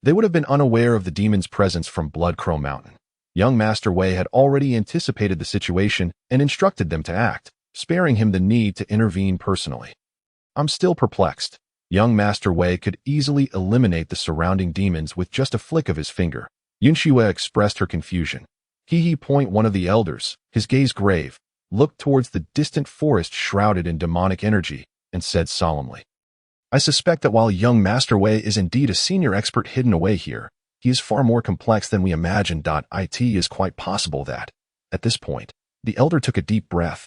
they would have been unaware of the demon's presence from Blood Crow Mountain. Young Master Wei had already anticipated the situation and instructed them to act, sparing him the need to intervene personally. I'm still perplexed. Young Master Wei could easily eliminate the surrounding demons with just a flick of his finger. Yunxiwe expressed her confusion. One of the elders, his gaze grave, looked towards the distant forest shrouded in demonic energy and said solemnly, I suspect that while young Master Wei is indeed a senior expert hidden away here, he is far more complex than we imagined. It is quite possible that, at this point, the elder took a deep breath,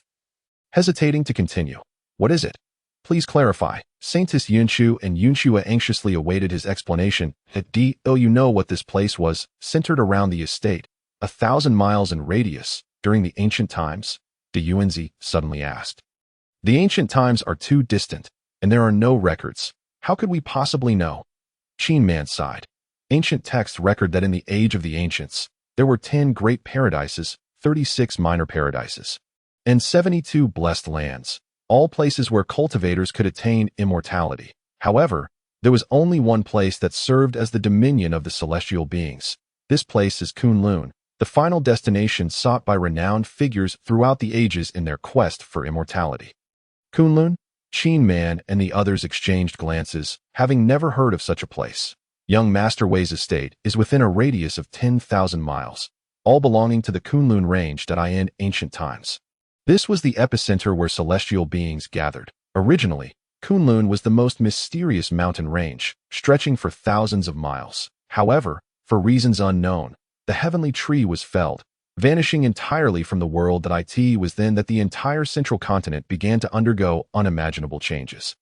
hesitating to continue. What is it? Please clarify. Saintess Yinshu and Yunxiwe anxiously awaited his explanation. You know what this place was, centered around the estate. 1,000 miles in radius during the ancient times? De Yuanzi suddenly asked. The ancient times are too distant, and there are no records. How could we possibly know? Qin Man sighed. Ancient texts record that in the age of the ancients, there were 10 great paradises, 36 minor paradises, and 72 blessed lands, all places where cultivators could attain immortality. However, there was only one place that served as the dominion of the celestial beings. This place is Kunlun, the final destination sought by renowned figures throughout the ages in their quest for immortality. Kunlun? Qin Man and the others exchanged glances, having never heard of such a place. Young Master Wei's estate is within a radius of 10,000 miles, all belonging to the Kunlun range that I in ancient times. This was the epicenter where celestial beings gathered. Originally, Kunlun was the most mysterious mountain range, stretching for thousands of miles. However, for reasons unknown, the heavenly tree was felled, vanishing entirely from the world that it was then that the entire central continent began to undergo unimaginable changes.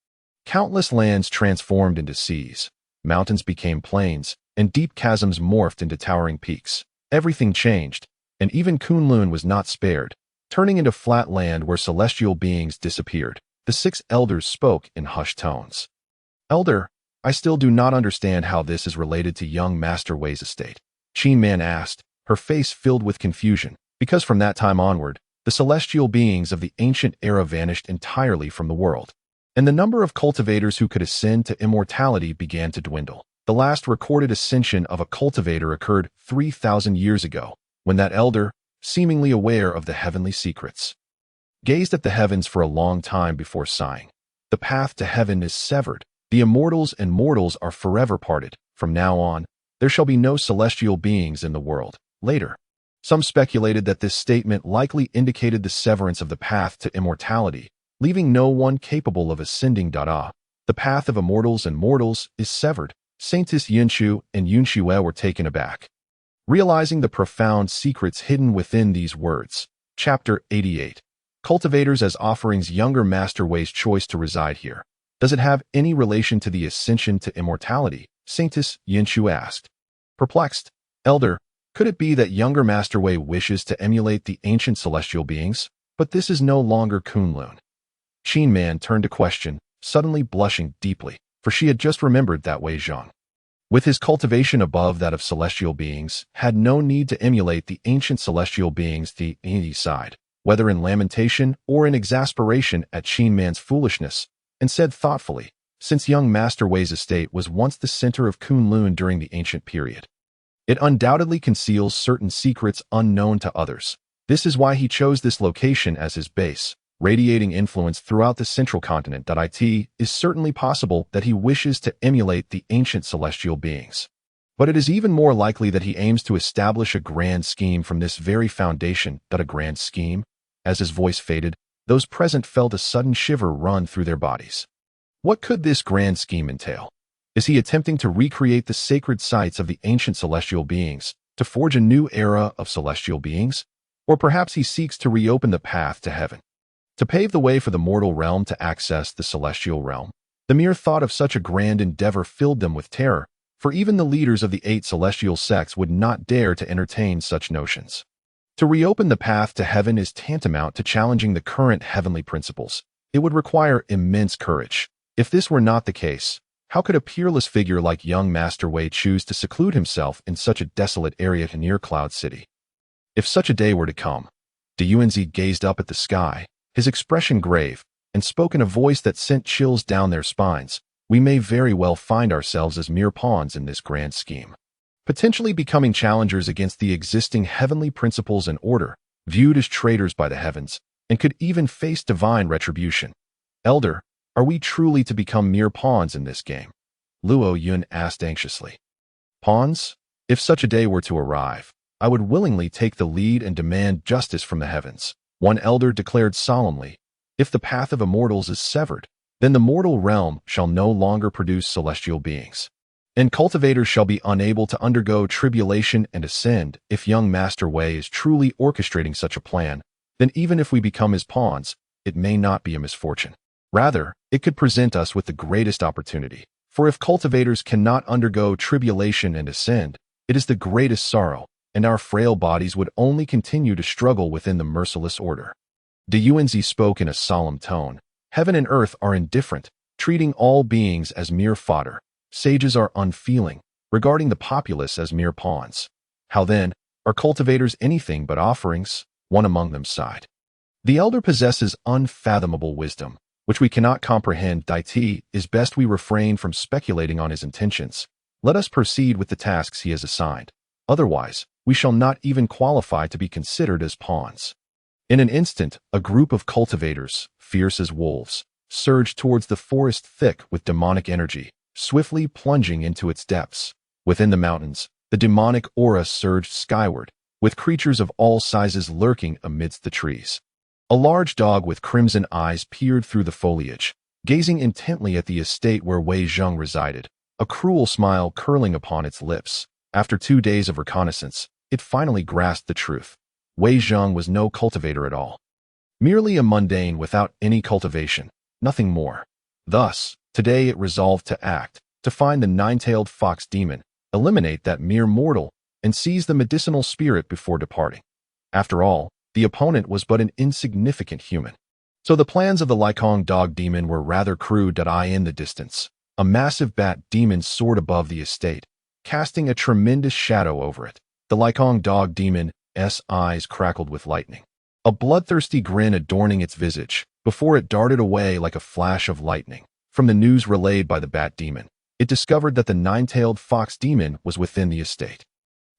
Countless lands transformed into seas, mountains became plains, and deep chasms morphed into towering peaks. Everything changed, and even Kunlun was not spared, turning into flat land where celestial beings disappeared. The 6 elders spoke in hushed tones. Elder, I still do not understand how this is related to young Master Wei's estate. Qin Man asked, her face filled with confusion, because from that time onward, the celestial beings of the ancient era vanished entirely from the world, and the number of cultivators who could ascend to immortality began to dwindle. The last recorded ascension of a cultivator occurred 3,000 years ago, when that elder, seemingly aware of the heavenly secrets, gazed at the heavens for a long time before sighing. The path to heaven is severed. The immortals and mortals are forever parted. From now on, there shall be no celestial beings in the world. Later, some speculated that this statement likely indicated the severance of the path to immortality, leaving no one capable of ascending. The path of immortals and mortals is severed. Saintess Yunshu and Yunxiue were taken aback, realizing the profound secrets hidden within these words. Chapter 88. Cultivators as offerings. Younger Master Wei's choice to reside here. Does it have any relation to the ascension to immortality? Saintess Yunshu asked. Perplexed, Elder, could it be that younger Master Wei wishes to emulate the ancient celestial beings? But this is no longer Kunlun. Qin Man turned to question, suddenly blushing deeply, for she had just remembered that Wei Zhang, with his cultivation above that of celestial beings, had no need to emulate the ancient celestial beings. The side, whether in lamentation or in exasperation at Qin Man's foolishness, and said thoughtfully, since young Master Wei's estate was once the center of Kunlun during the ancient period, it undoubtedly conceals certain secrets unknown to others. This is why he chose this location as his base, radiating influence throughout the central continent. It is certainly possible that he wishes to emulate the ancient celestial beings. But it is even more likely that he aims to establish a grand scheme from this very foundation. A grand scheme? As his voice faded, those present felt a sudden shiver run through their bodies. What could this grand scheme entail? Is he attempting to recreate the sacred sites of the ancient celestial beings, to forge a new era of celestial beings? Or perhaps he seeks to reopen the path to heaven, to pave the way for the mortal realm to access the celestial realm? The mere thought of such a grand endeavor filled them with terror, for even the leaders of the 8 celestial sects would not dare to entertain such notions. To reopen the path to heaven is tantamount to challenging the current heavenly principles. It would require immense courage. If this were not the case, how could a peerless figure like young Master Wei choose to seclude himself in such a desolate area near Cloud City? If such a day were to come, De Yuanzi gazed up at the sky, his expression grave, and spoke in a voice that sent chills down their spines. We may very well find ourselves as mere pawns in this grand scheme, potentially becoming challengers against the existing heavenly principles and order, viewed as traitors by the heavens, and could even face divine retribution. Elder, are we truly to become mere pawns in this game? Luo Yun asked anxiously. Pawns? If such a day were to arrive, I would willingly take the lead and demand justice from the heavens. One elder declared solemnly, if the path of immortals is severed, then the mortal realm shall no longer produce celestial beings, and cultivators shall be unable to undergo tribulation and ascend. If young Master Wei is truly orchestrating such a plan, then even if we become his pawns, it may not be a misfortune. Rather, it could present us with the greatest opportunity. For if cultivators cannot undergo tribulation and ascend, it is the greatest sorrow, and our frail bodies would only continue to struggle within the merciless order. De Yuanzi spoke in a solemn tone. Heaven and earth are indifferent, treating all beings as mere fodder. Sages are unfeeling, regarding the populace as mere pawns. How then, are cultivators anything but offerings? One among them sighed. The elder possesses unfathomable wisdom, which we cannot comprehend. It is best we refrain from speculating on his intentions. Let us proceed with the tasks he has assigned. Otherwise, we shall not even qualify to be considered as pawns. In an instant, a group of cultivators, fierce as wolves, surged towards the forest thick with demonic energy, swiftly plunging into its depths. Within the mountains, the demonic aura surged skyward, with creatures of all sizes lurking amidst the trees. A large dog with crimson eyes peered through the foliage, gazing intently at the estate where Wei Zheng resided, a cruel smile curling upon its lips. After 2 days of reconnaissance, it finally grasped the truth. Wei Zheng was no cultivator at all. Merely a mundane without any cultivation, nothing more. Thus, today it resolved to act, to find the nine-tailed fox demon, eliminate that mere mortal, and seize the medicinal spirit before departing. After all, the opponent was but an insignificant human. So the plans of the Lycong dog demon were rather crude. In the distance, a massive bat demon soared above the estate, casting a tremendous shadow over it. The Lycong dog demon's eyes crackled with lightning, a bloodthirsty grin adorning its visage, before it darted away like a flash of lightning. From the news relayed by the bat demon, it discovered that the nine-tailed fox demon was within the estate.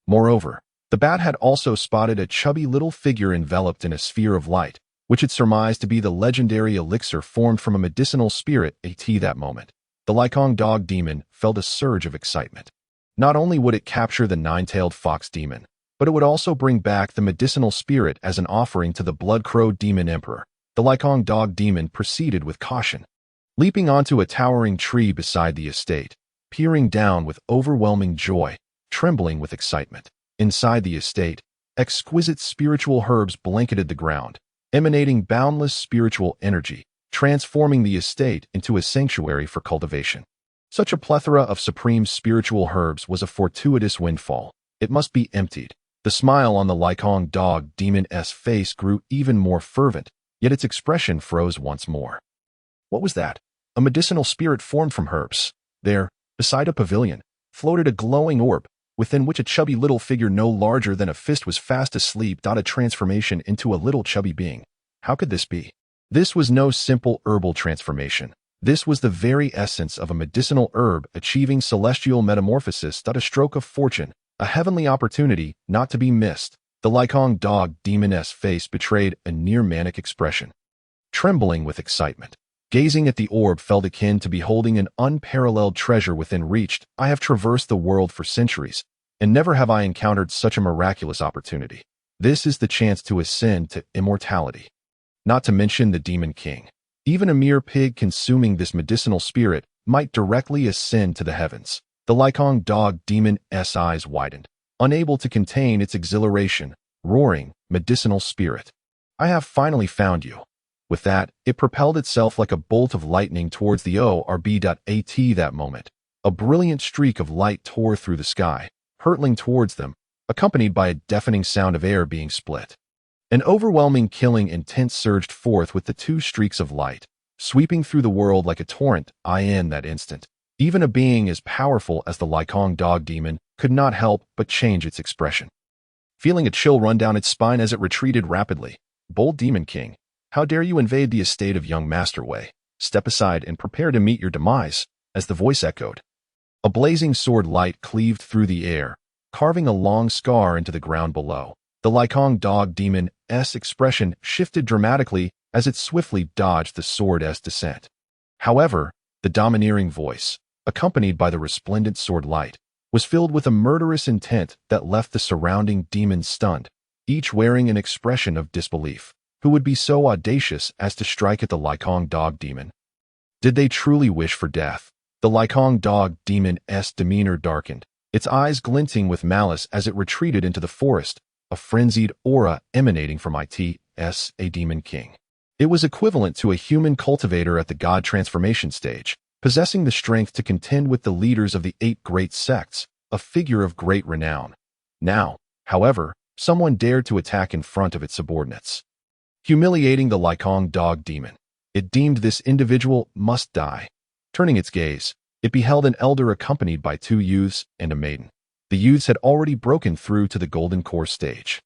Moreover, the bat had also spotted a chubby little figure enveloped in a sphere of light, which it surmised to be the legendary elixir formed from a medicinal spirit. At that moment, the Lycong dog demon felt a surge of excitement. Not only would it capture the nine-tailed fox demon, but it would also bring back the medicinal spirit as an offering to the blood crow demon emperor. The Lycong dog demon proceeded with caution, leaping onto a towering tree beside the estate, peering down with overwhelming joy, trembling with excitement. Inside the estate, exquisite spiritual herbs blanketed the ground, emanating boundless spiritual energy, transforming the estate into a sanctuary for cultivation. Such a plethora of supreme spiritual herbs was a fortuitous windfall. It must be emptied. The smile on the Lycong dog demon's face grew even more fervent, yet its expression froze once more. What was that? A medicinal spirit formed from herbs. There, beside a pavilion, floated a glowing orb, within which a chubby little figure no larger than a fist was fast asleep. A transformation into a little chubby being. How could this be? This was no simple herbal transformation. This was the very essence of a medicinal herb achieving celestial metamorphosis. A stroke of fortune, a heavenly opportunity not to be missed. The Lycong dog demon's face betrayed a near-manic expression. Trembling with excitement, gazing at the orb felt akin to beholding an unparalleled treasure within reach. I have traversed the world for centuries, and never have I encountered such a miraculous opportunity. This is the chance to ascend to immortality. Not to mention the Demon King. Even a mere pig consuming this medicinal spirit might directly ascend to the heavens. The Lycong dog demon's eyes widened, unable to contain its exhilaration, roaring, medicinal spirit. I have finally found you. With that, it propelled itself like a bolt of lightning towards the orb. At that moment, a brilliant streak of light tore through the sky, hurtling towards them, accompanied by a deafening sound of air being split. An overwhelming killing intent surged forth with the two streaks of light, sweeping through the world like a torrent. In that instant, even a being as powerful as the Lycong dog demon could not help but change its expression. Feeling a chill run down its spine as it retreated rapidly, "Bold Demon King, how dare you invade the estate of young Master Wei? Step aside and prepare to meet your demise," as the voice echoed. A blazing sword light cleaved through the air, carving a long scar into the ground below. The Lycong dog demon's expression shifted dramatically as it swiftly dodged the sword's descent. However, the domineering voice, accompanied by the resplendent sword light, was filled with a murderous intent that left the surrounding demons stunned, each wearing an expression of disbelief. Who would be so audacious as to strike at the Lycong dog demon? Did they truly wish for death? The Lycong dog demon's demeanor darkened, its eyes glinting with malice as it retreated into the forest, a frenzied aura emanating from a demon king. It was equivalent to a human cultivator at the god transformation stage, possessing the strength to contend with the leaders of the 8 great sects, a figure of great renown. Now, However, someone dared to attack in front of its subordinates, humiliating the Lycong dog demon. It deemed this individual must die. Turning its gaze, it beheld an elder accompanied by 2 youths and a maiden. The youths had already broken through to the golden core stage,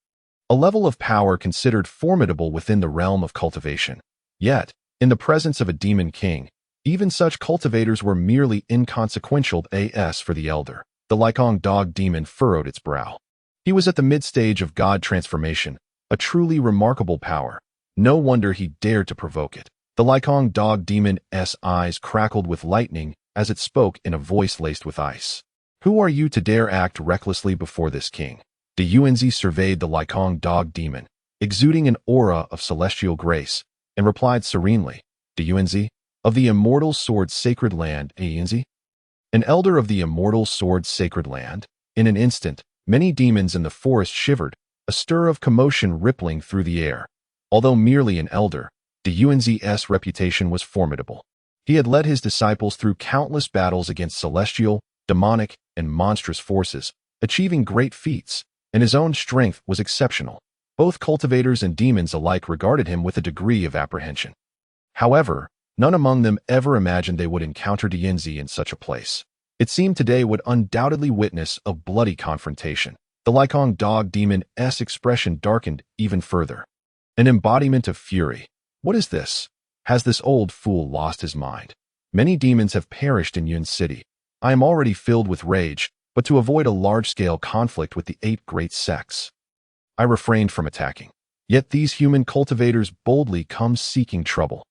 a level of power considered formidable within the realm of cultivation. Yet, in the presence of a demon king, even such cultivators were merely inconsequential as for the elder. The Lycong dog demon furrowed its brow. He was at the mid-stage of god transformation, a truly remarkable power. No wonder he dared to provoke it. The Lycong dog demon's eyes crackled with lightning as it spoke in a voice laced with ice. Who are you to dare act recklessly before this king? The Yuanzi surveyed the Lycong dog demon, exuding an aura of celestial grace, and replied serenely, the Yuanzi, of the immortal sword sacred land, Yuanzi? An elder of the immortal sword sacred land? In an instant, many demons in the forest shivered, a stir of commotion rippling through the air. Although merely an elder, the Yuanzi's reputation was formidable. He had led his disciples through countless battles against celestial, demonic, and monstrous forces, achieving great feats, and his own strength was exceptional. Both cultivators and demons alike regarded him with a degree of apprehension. However, none among them ever imagined they would encounter Yuanzi in such a place. It seemed today would undoubtedly witness a bloody confrontation. The Lycong dog demon's expression darkened even further. An embodiment of fury. What is this? Has this old fool lost his mind? Many demons have perished in Yun City. I am already filled with rage, but to avoid a large-scale conflict with the 8 great sects, I refrained from attacking. Yet these human cultivators boldly come seeking trouble.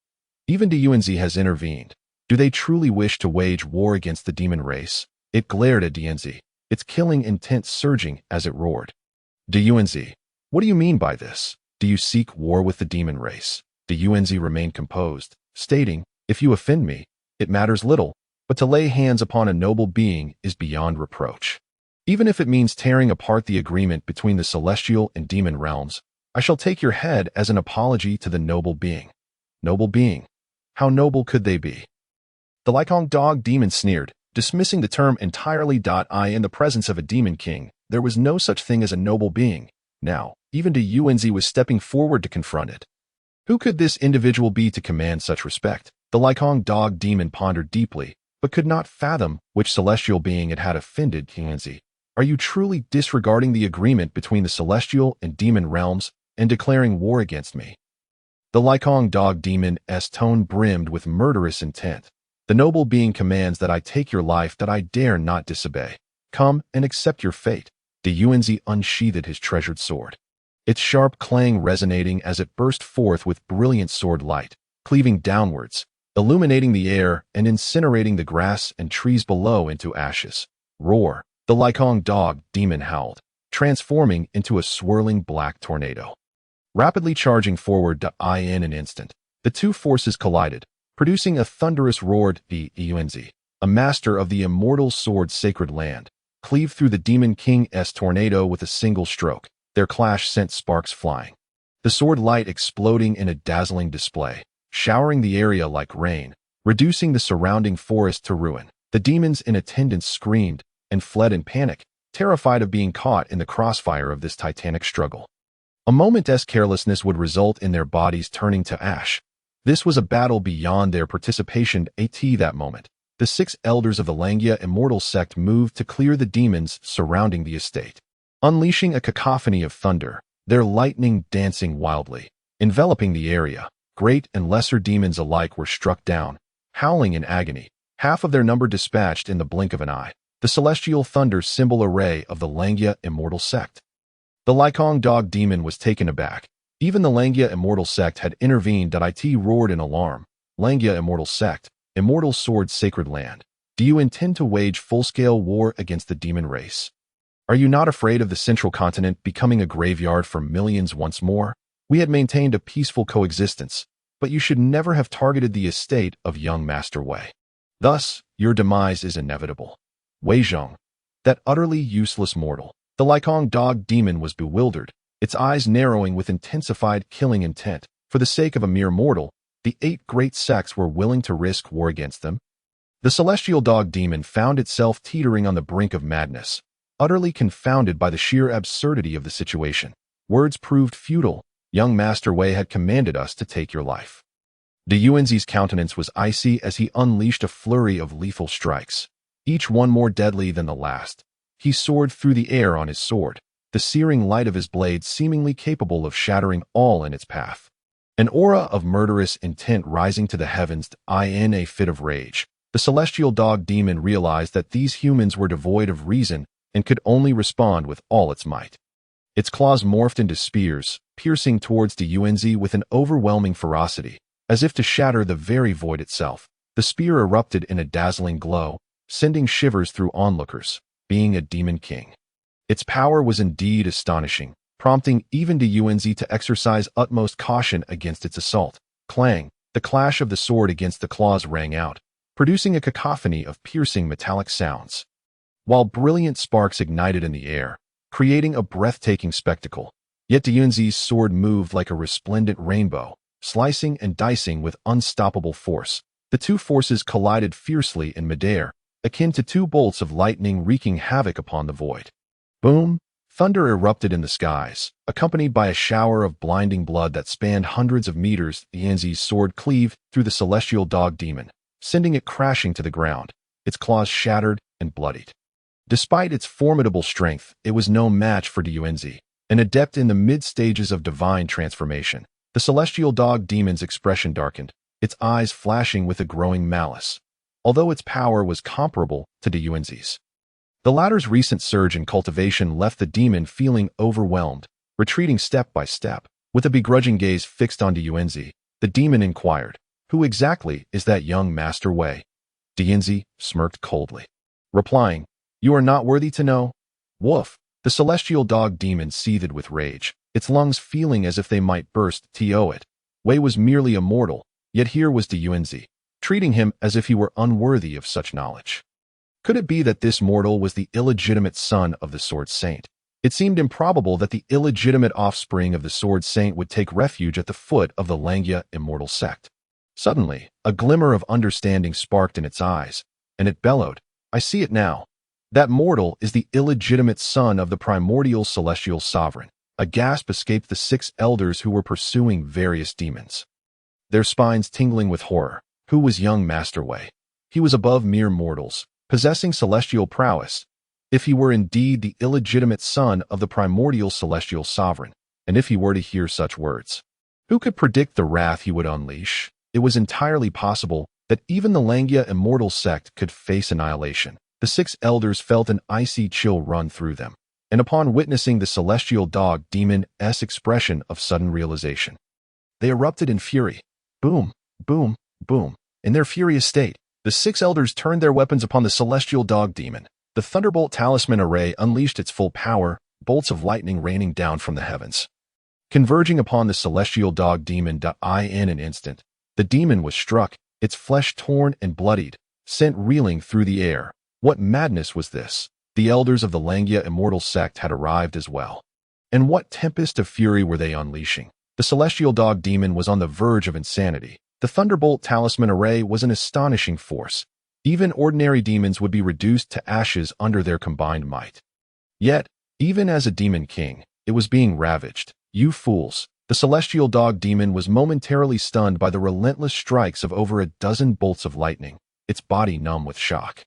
Even the Yuanzi has intervened. Do they truly wish to wage war against the demon race? It glared at Yuanzi, its killing intent surging as it roared. The Yuanzi, what do you mean by this? Do you seek war with the demon race? The Yuanzi remained composed, stating, if you offend me, it matters little, but to lay hands upon a noble being is beyond reproach. Even if it means tearing apart the agreement between the celestial and demon realms, I shall take your head as an apology to the noble being. Noble being? How noble could they be? The Lycong dog demon sneered, dismissing the term entirely. In the presence of a demon king, there was no such thing as a noble being. Now, even the Yuanzi was stepping forward to confront it. Who could this individual be to command such respect? The Lycong dog demon pondered deeply, but could not fathom which celestial being it had offended. Yuanzi, are you truly disregarding the agreement between the celestial and demon realms and declaring war against me? The Lycong dog demon's tone brimmed with murderous intent. The noble being commands that I take your life, that I dare not disobey. Come and accept your fate. The Yuanzi unsheathed his treasured sword, its sharp clang resonating as it burst forth with brilliant sword light, cleaving downwards, illuminating the air and incinerating the grass and trees below into ashes. Roar! The Lycong dog demon howled, transforming into a swirling black tornado. Rapidly charging forward in an instant, the 2 forces collided, producing a thunderous roar. The Yuanzi, a master of the immortal sword sacred land, cleaved through the demon king's tornado with a single stroke. Their clash sent sparks flying, the sword light exploding in a dazzling display, showering the area like rain, reducing the surrounding forest to ruin. The demons in attendance screamed and fled in panic, terrified of being caught in the crossfire of this titanic struggle. A moment's carelessness would result in their bodies turning to ash. This was a battle beyond their participation. That moment, the 6 elders of the Huaxia immortal sect moved to clear the demons surrounding the estate, unleashing a cacophony of thunder, their lightning dancing wildly, enveloping the area. Great and lesser demons alike were struck down, howling in agony, half of their number dispatched in the blink of an eye. The celestial thunder symbol array of the Huaxia immortal sect. The Lycong dog demon was taken aback. Even the Huaxia immortal sect had intervened. It roared in alarm. Huaxia immortal sect, immortal sword sacred land. Do you intend to wage full-scale war against the demon race? Are you not afraid of the central continent becoming a graveyard for millions once more? We had maintained a peaceful coexistence, but you should never have targeted the estate of young Master Wei. Thus, your demise is inevitable. Wei Zhong, that utterly useless mortal. The Lycong dog demon was bewildered, its eyes narrowing with intensified killing intent. For the sake of a mere mortal, the 8 great sects were willing to risk war against them. The celestial dog demon found itself teetering on the brink of madness, utterly confounded by the sheer absurdity of the situation. Words proved futile. Young Master Wei had commanded us to take your life. De Yuanzi's countenance was icy as he unleashed a flurry of lethal strikes, each one more deadly than the last. He soared through the air on his sword, the searing light of his blade seemingly capable of shattering all in its path. An aura of murderous intent rising to the heavens. In a fit of rage, the celestial dog demon realized that these humans were devoid of reason and could only respond with all its might. Its claws morphed into spears, piercing towards De Yuanzi with an overwhelming ferocity, as if to shatter the very void itself. The spear erupted in a dazzling glow, sending shivers through onlookers. Being a demon king, its power was indeed astonishing, prompting even De Yuanzi to exercise utmost caution against its assault. Clang! The clash of the sword against the claws rang out, producing a cacophony of piercing metallic sounds, while brilliant sparks ignited in the air, creating a breathtaking spectacle. Yet De Yuanzi's sword moved like a resplendent rainbow, slicing and dicing with unstoppable force. The two forces collided fiercely in midair, akin to two bolts of lightning wreaking havoc upon the void. Boom! Thunder erupted in the skies, accompanied by a shower of blinding blood that spanned hundreds of meters. De Yuanzi's sword cleaved through the celestial dog demon, sending it crashing to the ground, its claws shattered and bloodied. Despite its formidable strength, it was no match for De Yuanzi, an adept in the mid-stages of divine transformation. The celestial dog demon's expression darkened, its eyes flashing with a growing malice, although its power was comparable to De Yuanzi's. The latter's recent surge in cultivation left the demon feeling overwhelmed, retreating step by step. With a begrudging gaze fixed on De Yuanzi, the demon inquired, "Who exactly is that young Master Wei?" De Yuanzi smirked coldly, replying, "You are not worthy to know." Woof! The celestial dog demon seethed with rage, its lungs feeling as if they might burst. It. Wei was merely a mortal, yet here was De Yuanzi, treating him as if he were unworthy of such knowledge. Could it be that this mortal was the illegitimate son of the Sword Saint? It seemed improbable that the illegitimate offspring of the Sword Saint would take refuge at the foot of the Huaxia immortal sect. Suddenly, a glimmer of understanding sparked in its eyes, and it bellowed, "I see it now. That mortal is the illegitimate son of the primordial celestial sovereign." A gasp escaped the 6 elders who were pursuing various demons, their spines tingling with horror. Who was young Master Wei? He was above mere mortals, possessing celestial prowess. If he were indeed the illegitimate son of the primordial celestial sovereign, and if he were to hear such words, who could predict the wrath he would unleash? It was entirely possible that even the Huaxia immortal sect could face annihilation. The 6 elders felt an icy chill run through them, and upon witnessing the celestial dog demon's expression of sudden realization, they erupted in fury. Boom, boom, boom. In their furious state, the 6 elders turned their weapons upon the celestial dog demon. The thunderbolt talisman array unleashed its full power, bolts of lightning raining down from the heavens, converging upon the celestial dog demon. In an instant, the demon was struck, its flesh torn and bloodied, sent reeling through the air. What madness was this? The elders of the Huaxia immortal sect had arrived as well. And what tempest of fury were they unleashing? The celestial dog demon was on the verge of insanity. The thunderbolt talisman array was an astonishing force. Even ordinary demons would be reduced to ashes under their combined might. Yet, even as a demon king, it was being ravaged. You fools! The celestial dog demon was momentarily stunned by the relentless strikes of over a dozen bolts of lightning, its body numb with shock.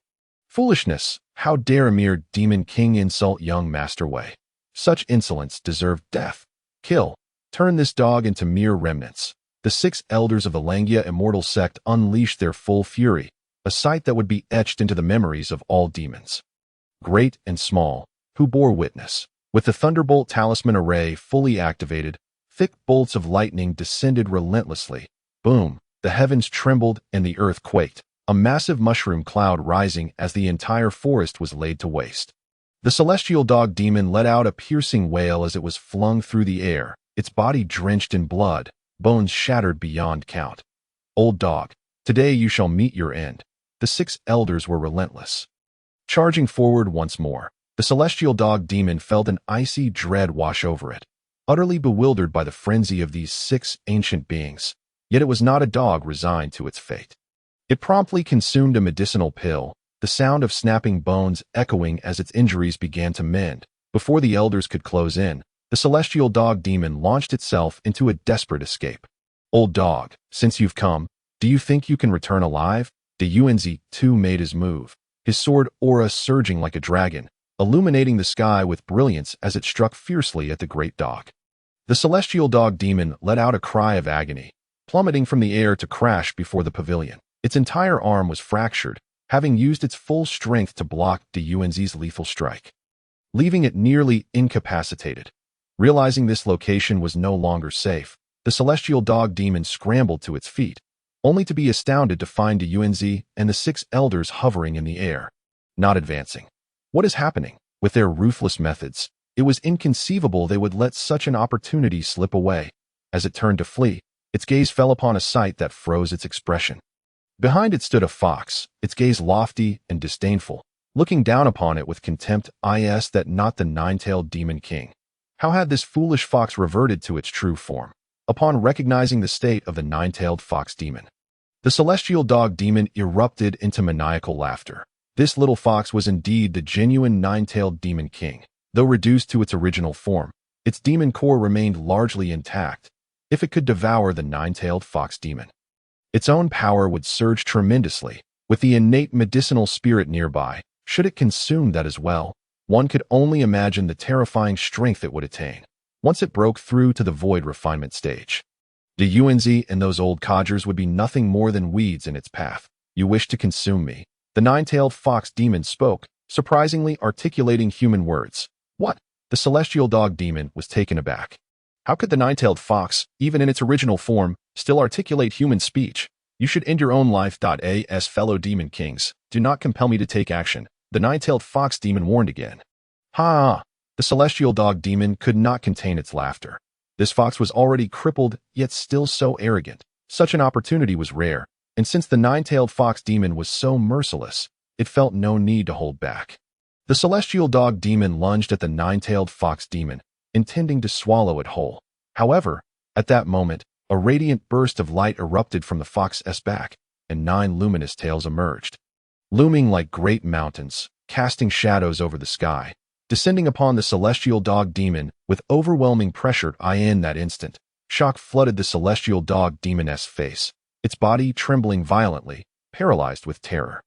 Foolishness! How dare a mere demon king insult young Master Wei? Such insolence deserved death. Kill! Turn this dog into mere remnants. The 6 elders of the Huaxia immortal sect unleashed their full fury, a sight that would be etched into the memories of all demons, great and small, who bore witness. With the thunderbolt talisman array fully activated, thick bolts of lightning descended relentlessly. Boom! The heavens trembled and the earth quaked, a massive mushroom cloud rising as the entire forest was laid to waste. The celestial dog demon let out a piercing wail as it was flung through the air, its body drenched in blood, bones shattered beyond count. Old dog, today you shall meet your end. The 6 elders were relentless. Charging forward once more, the celestial dog demon felt an icy dread wash over it, utterly bewildered by the frenzy of these 6 ancient beings. Yet it was not a dog resigned to its fate. It promptly consumed a medicinal pill, the sound of snapping bones echoing as its injuries began to mend. Before the elders could close in, the celestial dog demon launched itself into a desperate escape. Old dog, since you've come, do you think you can return alive? The Yuanzi too made his move, his sword aura surging like a dragon, illuminating the sky with brilliance as it struck fiercely at the great dog. The celestial dog demon let out a cry of agony, plummeting from the air to crash before the pavilion. Its entire arm was fractured, having used its full strength to block the Yuanzi's lethal strike, leaving it nearly incapacitated. Realizing this location was no longer safe, the celestial dog demon scrambled to its feet, only to be astounded to find the Yuanzi and the 6 elders hovering in the air, not advancing. What is happening? With their ruthless methods, it was inconceivable they would let such an opportunity slip away. As it turned to flee, its gaze fell upon a sight that froze its expression. Behind it stood a fox, its gaze lofty and disdainful, looking down upon it with contempt. Is that not the 9-tailed demon king? How had this foolish fox reverted to its true form? Upon recognizing the state of the 9-tailed fox demon, the celestial dog demon erupted into maniacal laughter. This little fox was indeed the genuine 9-tailed demon king. Though reduced to its original form, its demon core remained largely intact. If it could devour the 9-tailed fox demon, its own power would surge tremendously. With the innate medicinal spirit nearby, should it consume that as well, one could only imagine the terrifying strength it would attain once it broke through to the void refinement stage. The Yuanzi and those old codgers would be nothing more than weeds in its path. You wish to consume me? The 9-tailed fox demon spoke, surprisingly articulating human words. What? The celestial dog demon was taken aback. How could the 9-tailed fox, even in its original form, still articulate human speech? You should end your own life. As fellow demon kings, do not compel me to take action, the 9-tailed fox demon warned again. Ha! The celestial dog demon could not contain its laughter. This fox was already crippled, yet still so arrogant. Such an opportunity was rare, and since the 9-tailed fox demon was so merciless, it felt no need to hold back. The celestial dog demon lunged at the 9-tailed fox demon, intending to swallow it whole. However, at that moment, a radiant burst of light erupted from the fox's back, and 9 luminous tails emerged, looming like great mountains, casting shadows over the sky, descending upon the celestial dog demon with overwhelming pressure. In that instant, shock flooded the celestial dog demon's face, its body trembling violently, paralyzed with terror.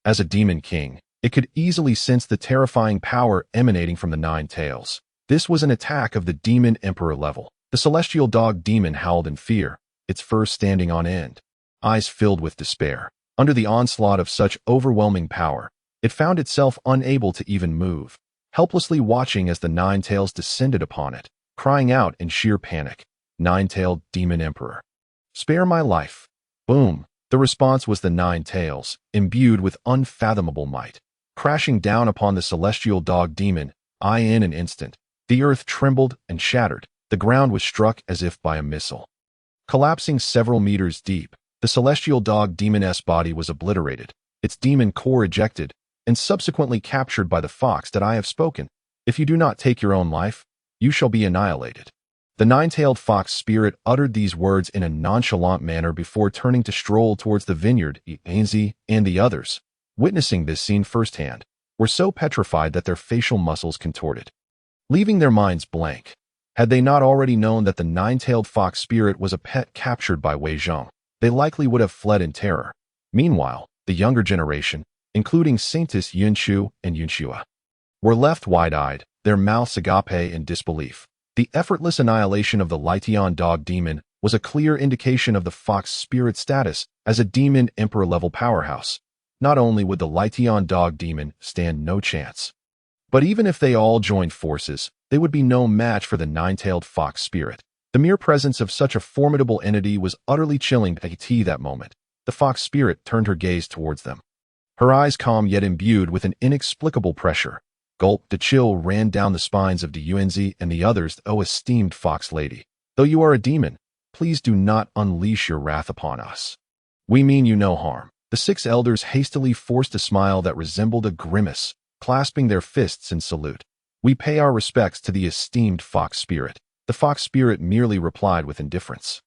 As a demon king, it could easily sense the terrifying power emanating from the 9 tails. This was an attack of the demon emperor level. The celestial dog demon howled in fear, its fur standing on end, eyes filled with despair. Under the onslaught of such overwhelming power, it found itself unable to even move, helplessly watching as the 9 tails descended upon it, crying out in sheer panic, "9-tailed demon emperor, spare my life!" Boom! The response was the 9 tails, imbued with unfathomable might, crashing down upon the celestial dog demon. In an instant, the earth trembled and shattered. The ground was struck as if by a missile. Collapsing several meters deep, the celestial dog demon's body was obliterated, its demon core ejected, and subsequently captured by the fox that I have spoken. If you do not take your own life, you shall be annihilated. The 9-tailed fox spirit uttered these words in a nonchalant manner before turning to stroll towards the vineyard. Ainzi and the others, witnessing this scene firsthand, were so petrified that their facial muscles contorted, leaving their minds blank. Had they not already known that the 9-tailed fox spirit was a pet captured by Wei Zhong, they likely would have fled in terror. Meanwhile, the younger generation, including Saintess Yunqiu and Yunxua, were left wide-eyed, their mouths agape in disbelief. The effortless annihilation of the Lytion dog demon was a clear indication of the fox spirit's status as a demon emperor-level powerhouse. Not only would the Lytion dog demon stand no chance, but even if they all joined forces, they would be no match for the 9-tailed fox spirit. The mere presence of such a formidable entity was utterly chilling. At that moment, the fox spirit turned her gaze towards them, her eyes calm yet imbued with an inexplicable pressure. Gulp! The chill ran down the spines of the Yuanzi and the others. "Oh, esteemed fox lady, though you are a demon, please do not unleash your wrath upon us. We mean you no harm." The 6 elders hastily forced a smile that resembled a grimace, clasping their fists in salute. "We pay our respects to the esteemed fox spirit." The fox spirit merely replied with indifference.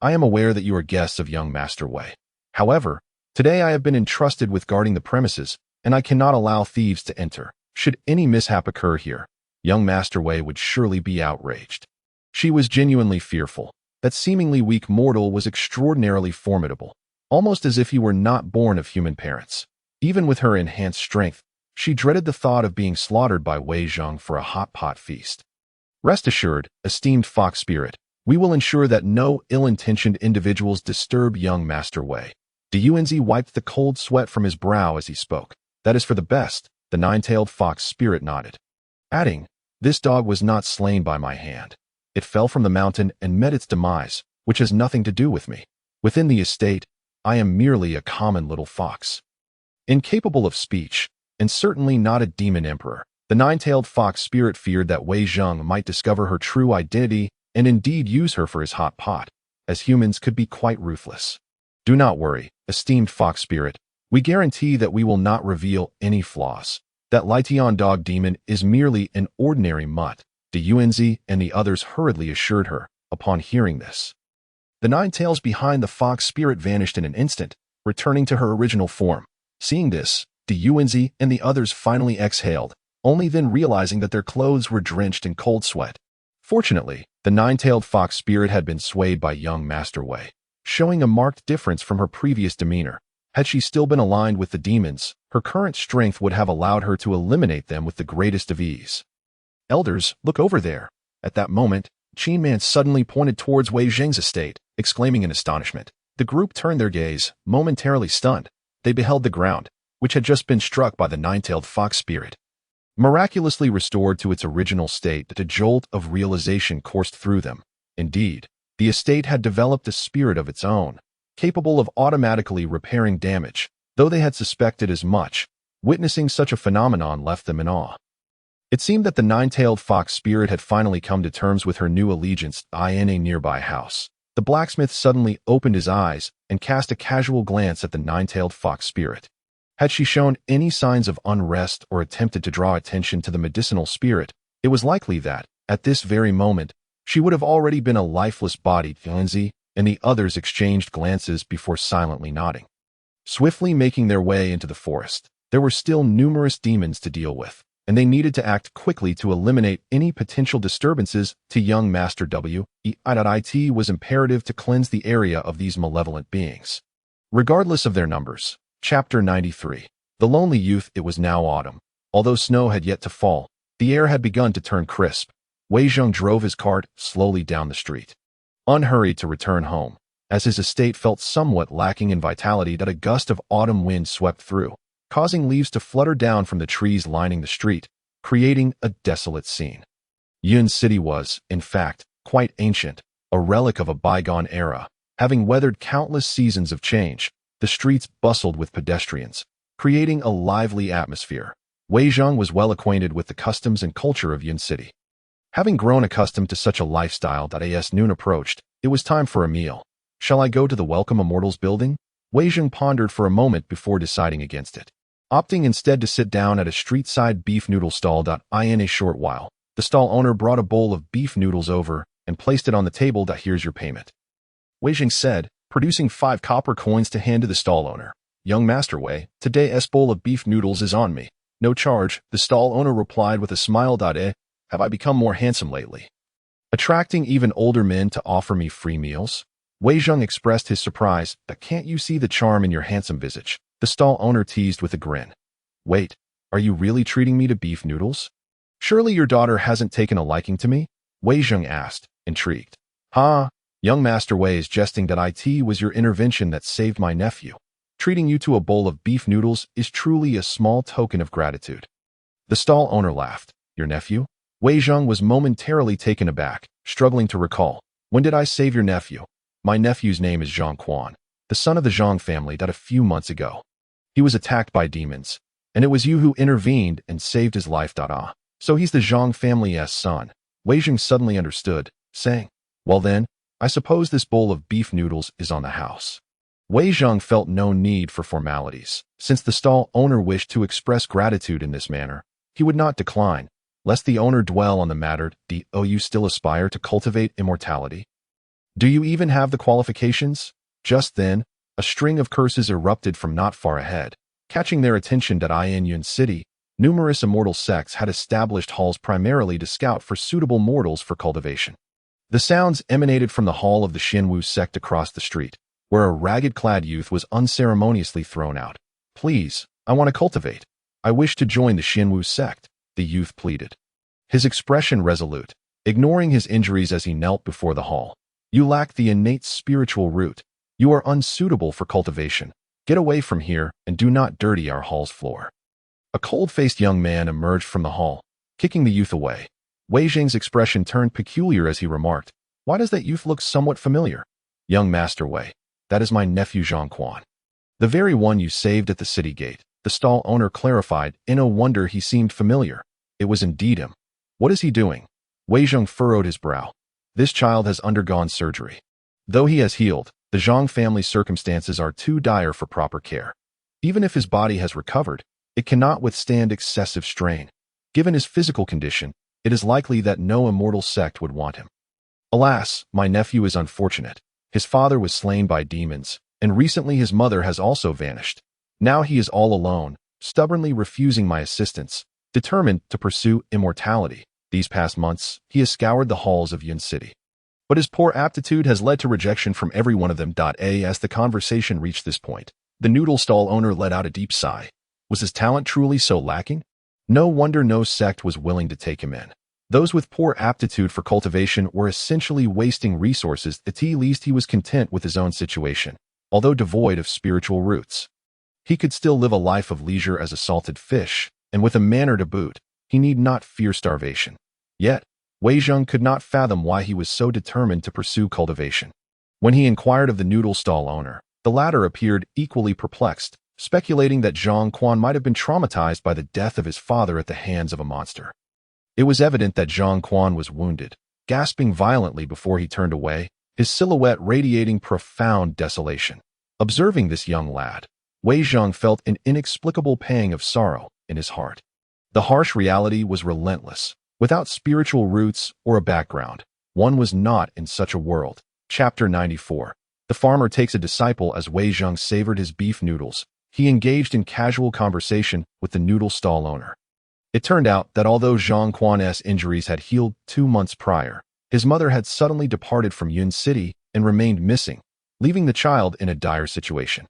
"I am aware that you are guests of young Master Wei. However, today I have been entrusted with guarding the premises. and I cannot allow thieves to enter. Should any mishap occur here, young Master Wei would surely be outraged. She was genuinely fearful. That seemingly weak mortal was extraordinarily formidable, almost as if he were not born of human parents. Even with her enhanced strength, she dreaded the thought of being slaughtered by Wei Zheng for a hot pot feast. Rest assured, esteemed fox spirit, we will ensure that no ill-intentioned individuals disturb young Master Wei. De Yuanzi wiped the cold sweat from his brow as he spoke. That is for the best, the nine-tailed fox spirit nodded, adding, this dog was not slain by my hand. It fell from the mountain and met its demise, which has nothing to do with me. Within the estate, I am merely a common little fox. Incapable of speech, and certainly not a demon emperor, the nine-tailed fox spirit feared that Wei Zheng might discover her true identity and indeed use her for his hot pot, as humans could be quite ruthless. Do not worry, esteemed fox spirit. We guarantee that we will not reveal any flaws. That Lition dog demon is merely an ordinary mutt, De Yuanzi and the others hurriedly assured her. Upon hearing this, the nine tails behind the fox spirit vanished in an instant, returning to her original form. Seeing this, De Yuanzi and the others finally exhaled, only then realizing that their clothes were drenched in cold sweat. Fortunately, the nine-tailed fox spirit had been swayed by young Master Wei, showing a marked difference from her previous demeanor. Had she still been aligned with the demons, her current strength would have allowed her to eliminate them with the greatest of ease. Elders, look over there. At that moment, Qin Man suddenly pointed towards Wei Zheng's estate, exclaiming in astonishment. The group turned their gaze, momentarily stunned. They beheld the ground, which had just been struck by the nine-tailed fox spirit, miraculously restored to its original state. That a jolt of realization coursed through them. Indeed, the estate had developed a spirit of its own, capable of automatically repairing damage, though they had suspected as much. Witnessing such a phenomenon left them in awe. It seemed that the nine-tailed fox spirit had finally come to terms with her new allegiance in a nearby house. The blacksmith suddenly opened his eyes and cast a casual glance at the nine-tailed fox spirit. Had she shown any signs of unrest or attempted to draw attention to the medicinal spirit, it was likely that, at this very moment, she would have already been a lifeless body. Yuanzi and the others exchanged glances before silently nodding. Swiftly making their way into the forest, there were still numerous demons to deal with, and they needed to act quickly to eliminate any potential disturbances to young Master W. It was imperative to cleanse the area of these malevolent beings, regardless of their numbers. Chapter 93. The Lonely Youth. It was now autumn. Although snow had yet to fall, the air had begun to turn crisp. Wei Zheng drove his cart slowly down the street, unhurried to return home, as his estate felt somewhat lacking in vitality. That a gust of autumn wind swept through, causing leaves to flutter down from the trees lining the street, creating a desolate scene. Yun City was, in fact, quite ancient, a relic of a bygone era. Having weathered countless seasons of change, the streets bustled with pedestrians, creating a lively atmosphere. Wei Zheng was well acquainted with the customs and culture of Yun City. Having grown accustomed to such a lifestyle, as noon approached, it was time for a meal. Shall I go to the Welcome Immortals building? Wei Zheng pondered for a moment before deciding against it, opting instead to sit down at a street-side beef noodle stall. In a short while, the stall owner brought a bowl of beef noodles over and placed it on the table. Here's your payment, Wei Zheng said, producing 5 copper coins to hand to the stall owner. Young Master Wei, today's bowl of beef noodles is on me. No charge, the stall owner replied with a smile. Have I become more handsome lately, attracting even older men to offer me free meals? Wei Zheng expressed his surprise. Can't you see the charm in your handsome visage? The stall owner teased with a grin. Wait, are you really treating me to beef noodles? Surely your daughter hasn't taken a liking to me? Wei Zheng asked, intrigued. Young Master Wei is jesting. It was your intervention that saved my nephew. Treating you to a bowl of beef noodles is truly a small token of gratitude. The stall owner laughed. Your nephew? Wei Zheng was momentarily taken aback, struggling to recall. When did I save your nephew? My nephew's name is Zhang Quan, the son of the Zhang family. A few months ago, he was attacked by demons, and it was you who intervened and saved his life. So he's the Zhang family's son. Wei Zheng suddenly understood, saying, well then, I suppose this bowl of beef noodles is on the house. Wei Zheng felt no need for formalities. Since the stall owner wished to express gratitude in this manner, he would not decline, lest the owner dwell on the matter. Do you still aspire to cultivate immortality? Do you even have the qualifications? Just then, a string of curses erupted from not far ahead. Catching their attention in Yun City, numerous immortal sects had established halls primarily to scout for suitable mortals for cultivation. The sounds emanated from the hall of the Xinwu sect across the street, where a ragged-clad youth was unceremoniously thrown out. "Please, I want to cultivate. I wish to join the Xinwu sect," the youth pleaded. His expression resolute, ignoring his injuries as he knelt before the hall. "You lack the innate spiritual root. You are unsuitable for cultivation. Get away from here and do not dirty our hall's floor." A cold-faced young man emerged from the hall, kicking the youth away. Wei Zheng's expression turned peculiar as he remarked, "Why does that youth look somewhat familiar?" "Young Master Wei, that is my nephew Zhang Quan. The very one you saved at the city gate," the stall owner clarified. In no wonder he seemed familiar. It was indeed him. "What is he doing?" Wei Zheng furrowed his brow. "This child has undergone surgery. Though he has healed, the Zhang family's circumstances are too dire for proper care. Even if his body has recovered, it cannot withstand excessive strain. Given his physical condition, it is likely that no immortal sect would want him. Alas, my nephew is unfortunate. His father was slain by demons, and recently his mother has also vanished. Now he is all alone, stubbornly refusing my assistance, determined to pursue immortality. These past months, he has scoured the halls of Yun City. But his poor aptitude has led to rejection from every one of them. As the conversation reached this point, the noodle stall owner let out a deep sigh. Was his talent truly so lacking? No wonder no sect was willing to take him in. Those with poor aptitude for cultivation were essentially wasting resources. At least he was content with his own situation, although devoid of spiritual roots. He could still live a life of leisure as a salted fish, and with a manner to boot, he need not fear starvation. Yet, Wei Zheng could not fathom why he was so determined to pursue cultivation. When he inquired of the noodle stall owner, the latter appeared equally perplexed, speculating that Zhang Quan might have been traumatized by the death of his father at the hands of a monster. It was evident that Zhang Quan was wounded, gasping violently before he turned away, his silhouette radiating profound desolation. Observing this young lad, Wei Zheng felt an inexplicable pang of sorrow in his heart. The harsh reality was relentless. Without spiritual roots or a background, one was not in such a world. Chapter 94. The farmer takes a disciple. As Wei Zheng savored his beef noodles, he engaged in casual conversation with the noodle stall owner. It turned out that although Zhang Quan's injuries had healed 2 months prior, his mother had suddenly departed from Yun City and remained missing, leaving the child in a dire situation.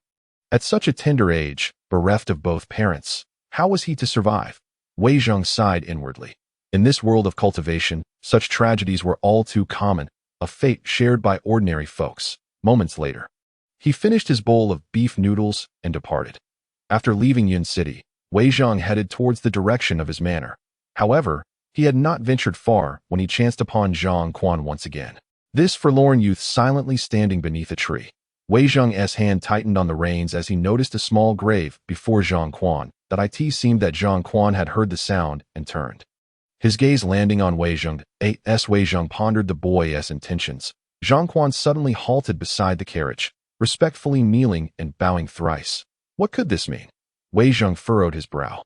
At such a tender age, bereft of both parents, how was he to survive? Wei Zheng sighed inwardly. In this world of cultivation, such tragedies were all too common, a fate shared by ordinary folks. Moments later, he finished his bowl of beef noodles and departed. After leaving Yun City, Wei Zheng headed towards the direction of his manor. However, he had not ventured far when he chanced upon Zhang Quan once again. This forlorn youth silently standing beneath a tree. Wei Zheng's hand tightened on the reins as he noticed a small grave before Zhang Quan. It seemed that Zhang Quan had heard the sound and turned. His gaze landing on Wei Zheng. Wei Zheng pondered the boy's intentions. Zhang Quan suddenly halted beside the carriage, respectfully kneeling and bowing thrice. What could this mean? Wei Zheng furrowed his brow.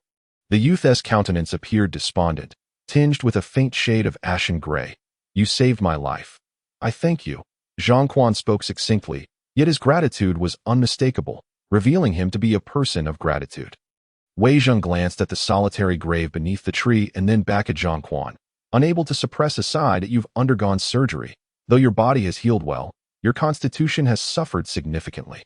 The youth's countenance appeared despondent, tinged with a faint shade of ashen gray. "You saved my life. I thank you." Zhang Quan spoke succinctly, yet his gratitude was unmistakable, revealing him to be a person of gratitude. Wei Zheng glanced at the solitary grave beneath the tree and then back at Zhang Quan, unable to suppress a sigh. "That you've undergone surgery. Though your body has healed well, your constitution has suffered significantly,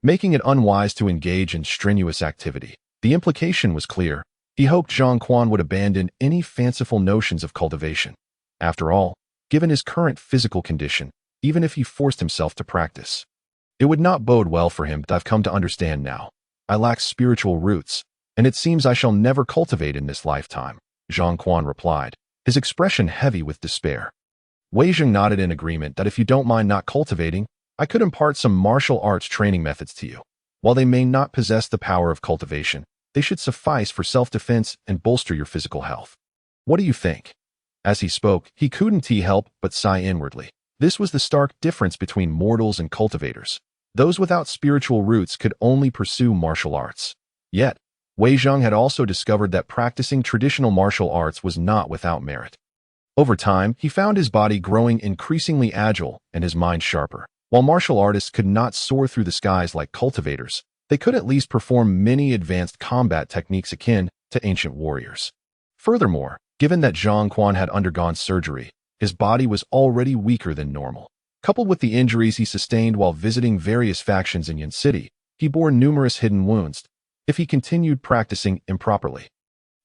making it unwise to engage in strenuous activity." The implication was clear. He hoped Zhang Quan would abandon any fanciful notions of cultivation. After all, given his current physical condition, even if he forced himself to practice, it would not bode well for him. "I've come to understand now. I lack spiritual roots, and it seems I shall never cultivate in this lifetime," Zhang Quan replied, his expression heavy with despair. Wei Zheng nodded in agreement. "That if you don't mind not cultivating, I could impart some martial arts training methods to you. While they may not possess the power of cultivation, they should suffice for self-defense and bolster your physical health. What do you think?" As he spoke, he couldn't help but sigh inwardly. This was the stark difference between mortals and cultivators. Those without spiritual roots could only pursue martial arts. Yet, Wei Zheng had also discovered that practicing traditional martial arts was not without merit. Over time, he found his body growing increasingly agile and his mind sharper. While martial artists could not soar through the skies like cultivators, they they could at least perform many advanced combat techniques akin to ancient warriors. Furthermore, given that Zhang Quan had undergone surgery, his body was already weaker than normal. Coupled with the injuries he sustained while visiting various factions in Yin City, he bore numerous hidden wounds. If he continued practicing improperly,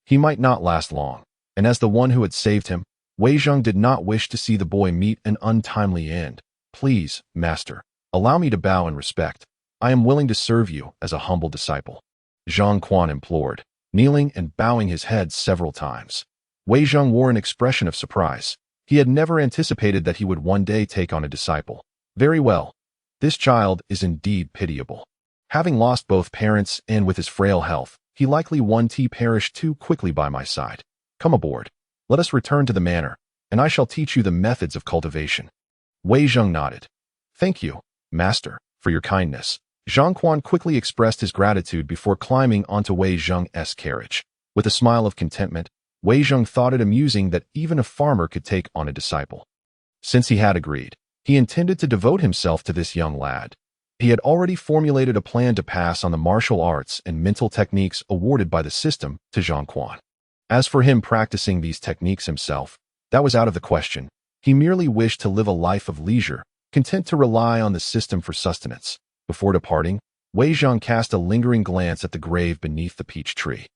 he might not last long, and as the one who had saved him, Wei Zheng did not wish to see the boy meet an untimely end. Please, master, allow me to bow in respect. I am willing to serve you as a humble disciple, Zhang Quan implored, kneeling and bowing his head several times. Wei Zheng wore an expression of surprise. He had never anticipated that he would one day take on a disciple. Very well. This child is indeed pitiable. Having lost both parents and with his frail health, he likely perished too quickly by my side. Come aboard. Let us return to the manor, and I shall teach you the methods of cultivation. Wei Zheng nodded. Thank you, master, for your kindness. Zhang Quan quickly expressed his gratitude before climbing onto Wei Zheng's carriage. With a smile of contentment, Wei Zheng thought it amusing that even a farmer could take on a disciple. Since he had agreed, he intended to devote himself to this young lad. He had already formulated a plan to pass on the martial arts and mental techniques awarded by the system to Zhang Quan. As for him practicing these techniques himself, that was out of the question. He merely wished to live a life of leisure, content to rely on the system for sustenance. Before departing, Wei Zheng cast a lingering glance at the grave beneath the peach tree.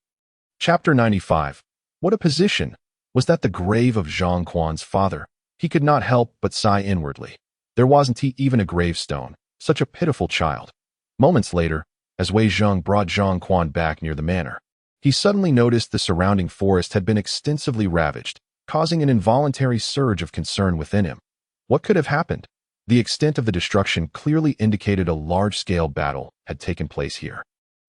Chapter 95. What a position! Was that the grave of Zhang Quan's father? He could not help but sigh inwardly. There wasn't even a gravestone. Such a pitiful child. Moments later, as Wei Zheng brought Zhang Quan back near the manor, he suddenly noticed the surrounding forest had been extensively ravaged, causing an involuntary surge of concern within him. What could have happened? The extent of the destruction clearly indicated a large-scale battle had taken place here,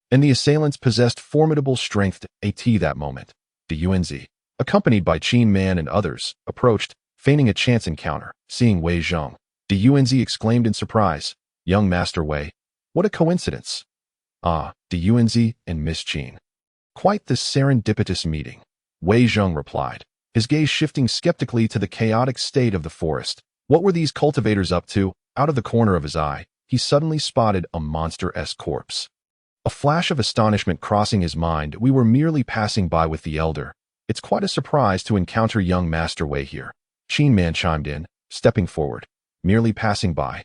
and the assailants possessed formidable strength. At that moment, the Yuanzi, accompanied by Qin Man and others, approached, feigning a chance encounter. Seeing Wei Zheng, the Yuanzi exclaimed in surprise, "Young Master Wei, what a coincidence!" "Ah, the Yuanzi and Miss Qin. Quite the serendipitous meeting," Wei Zheng replied, his gaze shifting skeptically to the chaotic state of the forest. What were these cultivators up to? Out of the corner of his eye, he suddenly spotted a monster-esque corpse. A flash of astonishment crossing his mind. "We were merely passing by with the elder. It's quite a surprise to encounter young Master Wei here," Qin Man chimed in, stepping forward. "Merely passing by?"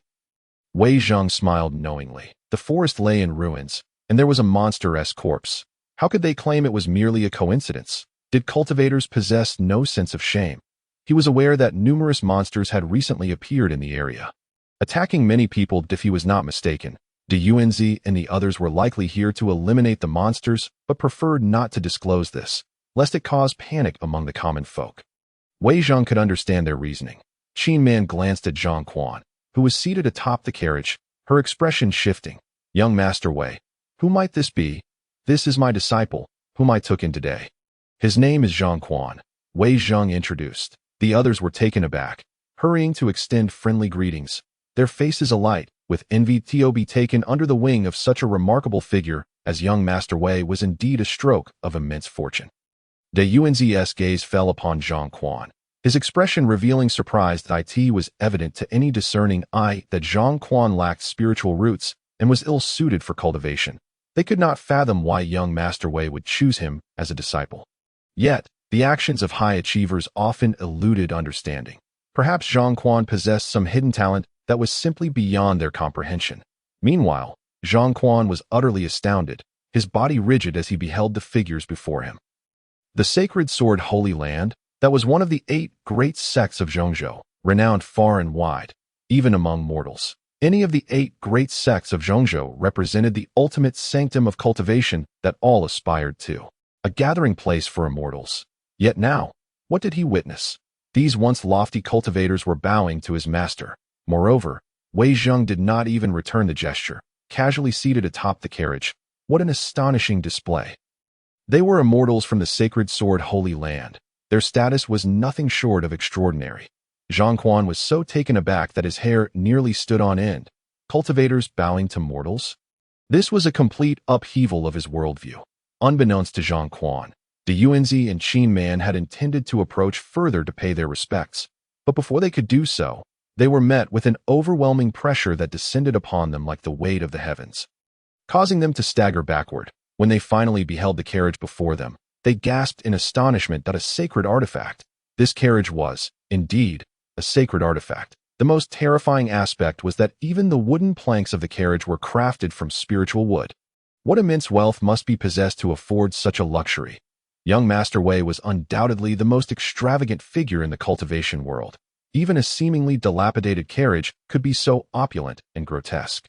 Wei Zheng smiled knowingly. The forest lay in ruins, and there was a monster-esque corpse. How could they claim it was merely a coincidence? Did cultivators possess no sense of shame? He was aware that numerous monsters had recently appeared in the area, attacking many people. If he was not mistaken, the Yuanzi and the others were likely here to eliminate the monsters, but preferred not to disclose this, lest it cause panic among the common folk. Wei Zheng could understand their reasoning. Qin Man glanced at Zhang Quan, who was seated atop the carriage, her expression shifting. "Young Master Wei, who might this be?" "This is my disciple, whom I took in today. His name is Zhang Quan," Wei Zheng introduced. The others were taken aback, hurrying to extend friendly greetings, their faces alight with envy. To be taken under the wing of such a remarkable figure as young Master Wei was indeed a stroke of immense fortune. The Yuanzi's gaze fell upon Zhang Quan, his expression revealing surprise. It was evident to any discerning eye that Zhang Quan lacked spiritual roots and was ill-suited for cultivation. They could not fathom why young Master Wei would choose him as a disciple. Yet, the actions of high achievers often eluded understanding. Perhaps Zhang Quan possessed some hidden talent that was simply beyond their comprehension. Meanwhile, Zhang Quan was utterly astounded, his body rigid as he beheld the figures before him. The sacred sword Holy Land, that was one of the 8 great sects of Zhongzhou, renowned far and wide, even among mortals. Any of the 8 great sects of Zhongzhou represented the ultimate sanctum of cultivation that all aspired to, a gathering place for immortals. Yet now, what did he witness? These once lofty cultivators were bowing to his master. Moreover, Wei Zheng did not even return the gesture, casually seated atop the carriage. What an astonishing display! They were immortals from the sacred sword Holy Land. Their status was nothing short of extraordinary. Zhang Quan was so taken aback that his hair nearly stood on end. Cultivators bowing to mortals? This was a complete upheaval of his worldview. Unbeknownst to Zhang Quan, the Yuanzi and Qin Man had intended to approach further to pay their respects, but before they could do so, they were met with an overwhelming pressure that descended upon them like the weight of the heavens. causing them to stagger backward. When they finally beheld the carriage before them, they gasped in astonishment at a sacred artifact. This carriage was, indeed, a sacred artifact. The most terrifying aspect was that even the wooden planks of the carriage were crafted from spiritual wood. What immense wealth must be possessed to afford such a luxury? Young Master Wei was undoubtedly the most extravagant figure in the cultivation world. Even a seemingly dilapidated carriage could be so opulent and grotesque.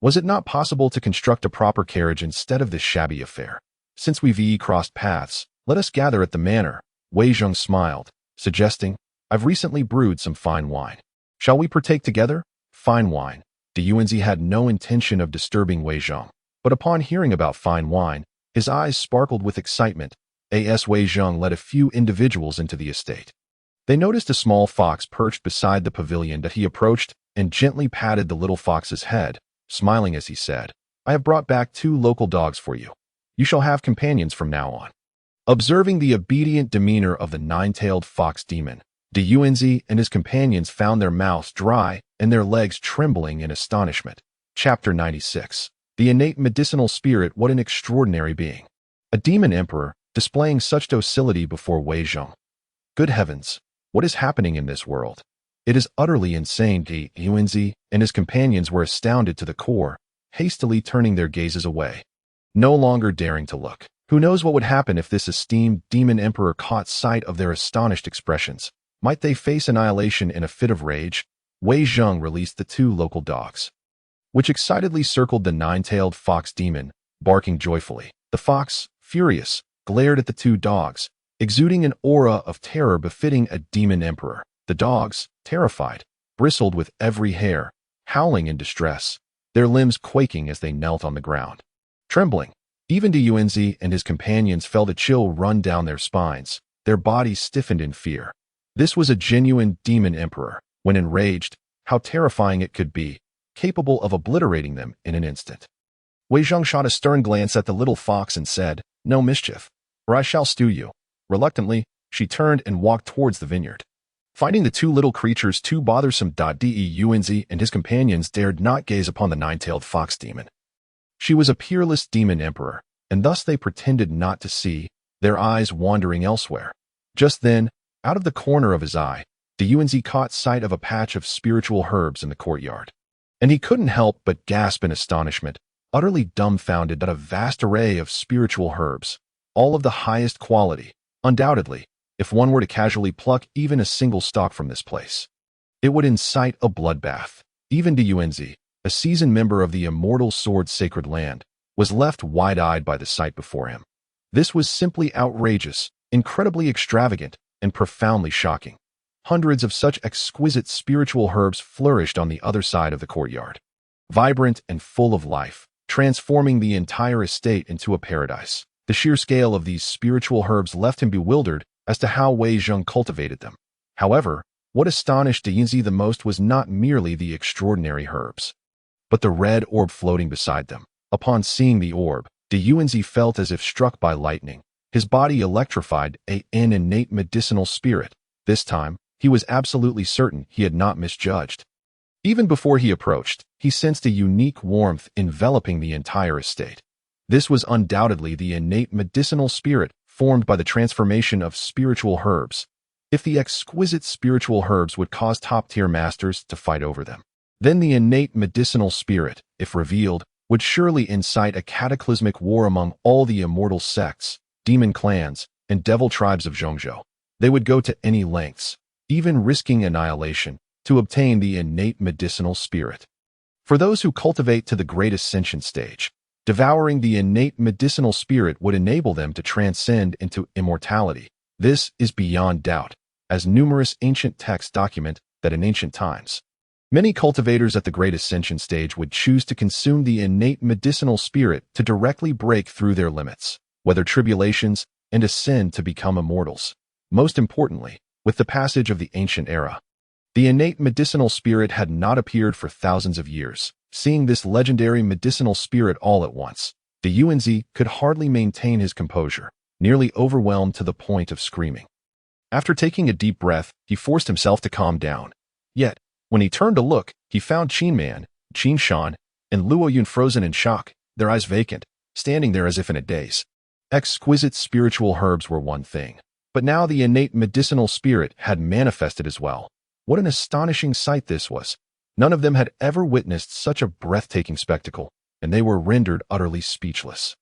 Was it not possible to construct a proper carriage instead of this shabby affair? Since we've crossed paths, let us gather at the manor. Wei Zheng smiled, suggesting, I've recently brewed some fine wine. Shall we partake together? Fine wine. De Yuanzi had no intention of disturbing Wei Zheng, but upon hearing about fine wine, his eyes sparkled with excitement. As Wei Zheng led a few individuals into the estate. They noticed a small fox perched beside the pavilion that he approached and gently patted the little fox's head, smiling as he said, I have brought back 2 local dogs for you. You shall have companions from now on. Observing the obedient demeanor of the 9-tailed fox demon, De Yuanzi and his companions found their mouths dry and their legs trembling in astonishment. Chapter 96. The innate medicinal spirit. What an extraordinary being. A demon emperor, displaying such docility before Wei Zheng. Good heavens, what is happening in this world? It is utterly insane. De Yuanzi and his companions were astounded to the core, hastily turning their gazes away, no longer daring to look. Who knows what would happen if this esteemed demon emperor caught sight of their astonished expressions? Might they face annihilation in a fit of rage? Wei Zheng released the 2 local dogs, which excitedly circled the 9-tailed fox demon, barking joyfully. The fox, furious, glared at the 2 dogs, exuding an aura of terror befitting a demon emperor. The dogs, terrified, bristled with every hair, howling in distress, their limbs quaking as they knelt on the ground, trembling. Even De Yuanzi and his companions felt a chill run down their spines, their bodies stiffened in fear. This was a genuine demon emperor. When enraged, how terrifying it could be, capable of obliterating them in an instant. Wei Zheng shot a stern glance at the little fox and said, No mischief, or I shall stew you. Reluctantly, she turned and walked towards the vineyard. Finding the 2 little creatures too bothersome, De Yuanzi and his companions dared not gaze upon the 9-tailed fox demon. She was a peerless demon emperor, and thus they pretended not to see, their eyes wandering elsewhere. Just then, out of the corner of his eye, De Yuanzi caught sight of a patch of spiritual herbs in the courtyard. And he couldn't help but gasp in astonishment, utterly dumbfounded at a vast array of spiritual herbs, all of the highest quality. Undoubtedly, if one were to casually pluck even a single stalk from this place, it would incite a bloodbath. Even De Yuanzi, a seasoned member of the immortal sword sacred land, was left wide-eyed by the sight before him. This was simply outrageous, incredibly extravagant, and profoundly shocking. Hundreds of such exquisite spiritual herbs flourished on the other side of the courtyard, vibrant and full of life, transforming the entire estate into a paradise. The sheer scale of these spiritual herbs left him bewildered as to how Wei Zheng cultivated them. However, what astonished De Yuanzi the most was not merely the extraordinary herbs, but the red orb floating beside them. Upon seeing the orb, De Yuanzi felt as if struck by lightning. His body electrified, an innate medicinal spirit. This time, he was absolutely certain he had not misjudged. Even before he approached, he sensed a unique warmth enveloping the entire estate. This was undoubtedly the innate medicinal spirit formed by the transformation of spiritual herbs. If the exquisite spiritual herbs would cause top-tier masters to fight over them, then the innate medicinal spirit, if revealed, would surely incite a cataclysmic war among all the immortal sects, demon clans, and devil tribes of Zhongzhou. They would go to any lengths, even risking annihilation, to obtain the innate medicinal spirit. For those who cultivate to the great ascension stage, devouring the innate medicinal spirit would enable them to transcend into immortality. This is beyond doubt, as numerous ancient texts document that in ancient times, many cultivators at the great ascension stage would choose to consume the innate medicinal spirit to directly break through their limits, weather tribulations, and ascend to become immortals. Most importantly, with the passage of the ancient era, the innate medicinal spirit had not appeared for thousands of years. Seeing this legendary medicinal spirit all at once, De Yuanzi could hardly maintain his composure, nearly overwhelmed to the point of screaming. After taking a deep breath, he forced himself to calm down. Yet, when he turned to look, he found Qin Man, Qin Shan, and Luo Yun frozen in shock. their eyes vacant, standing there as if in a daze. Exquisite spiritual herbs were one thing, but now the innate medicinal spirit had manifested as well. What an astonishing sight this was! None of them had ever witnessed such a breathtaking spectacle, and they were rendered utterly speechless.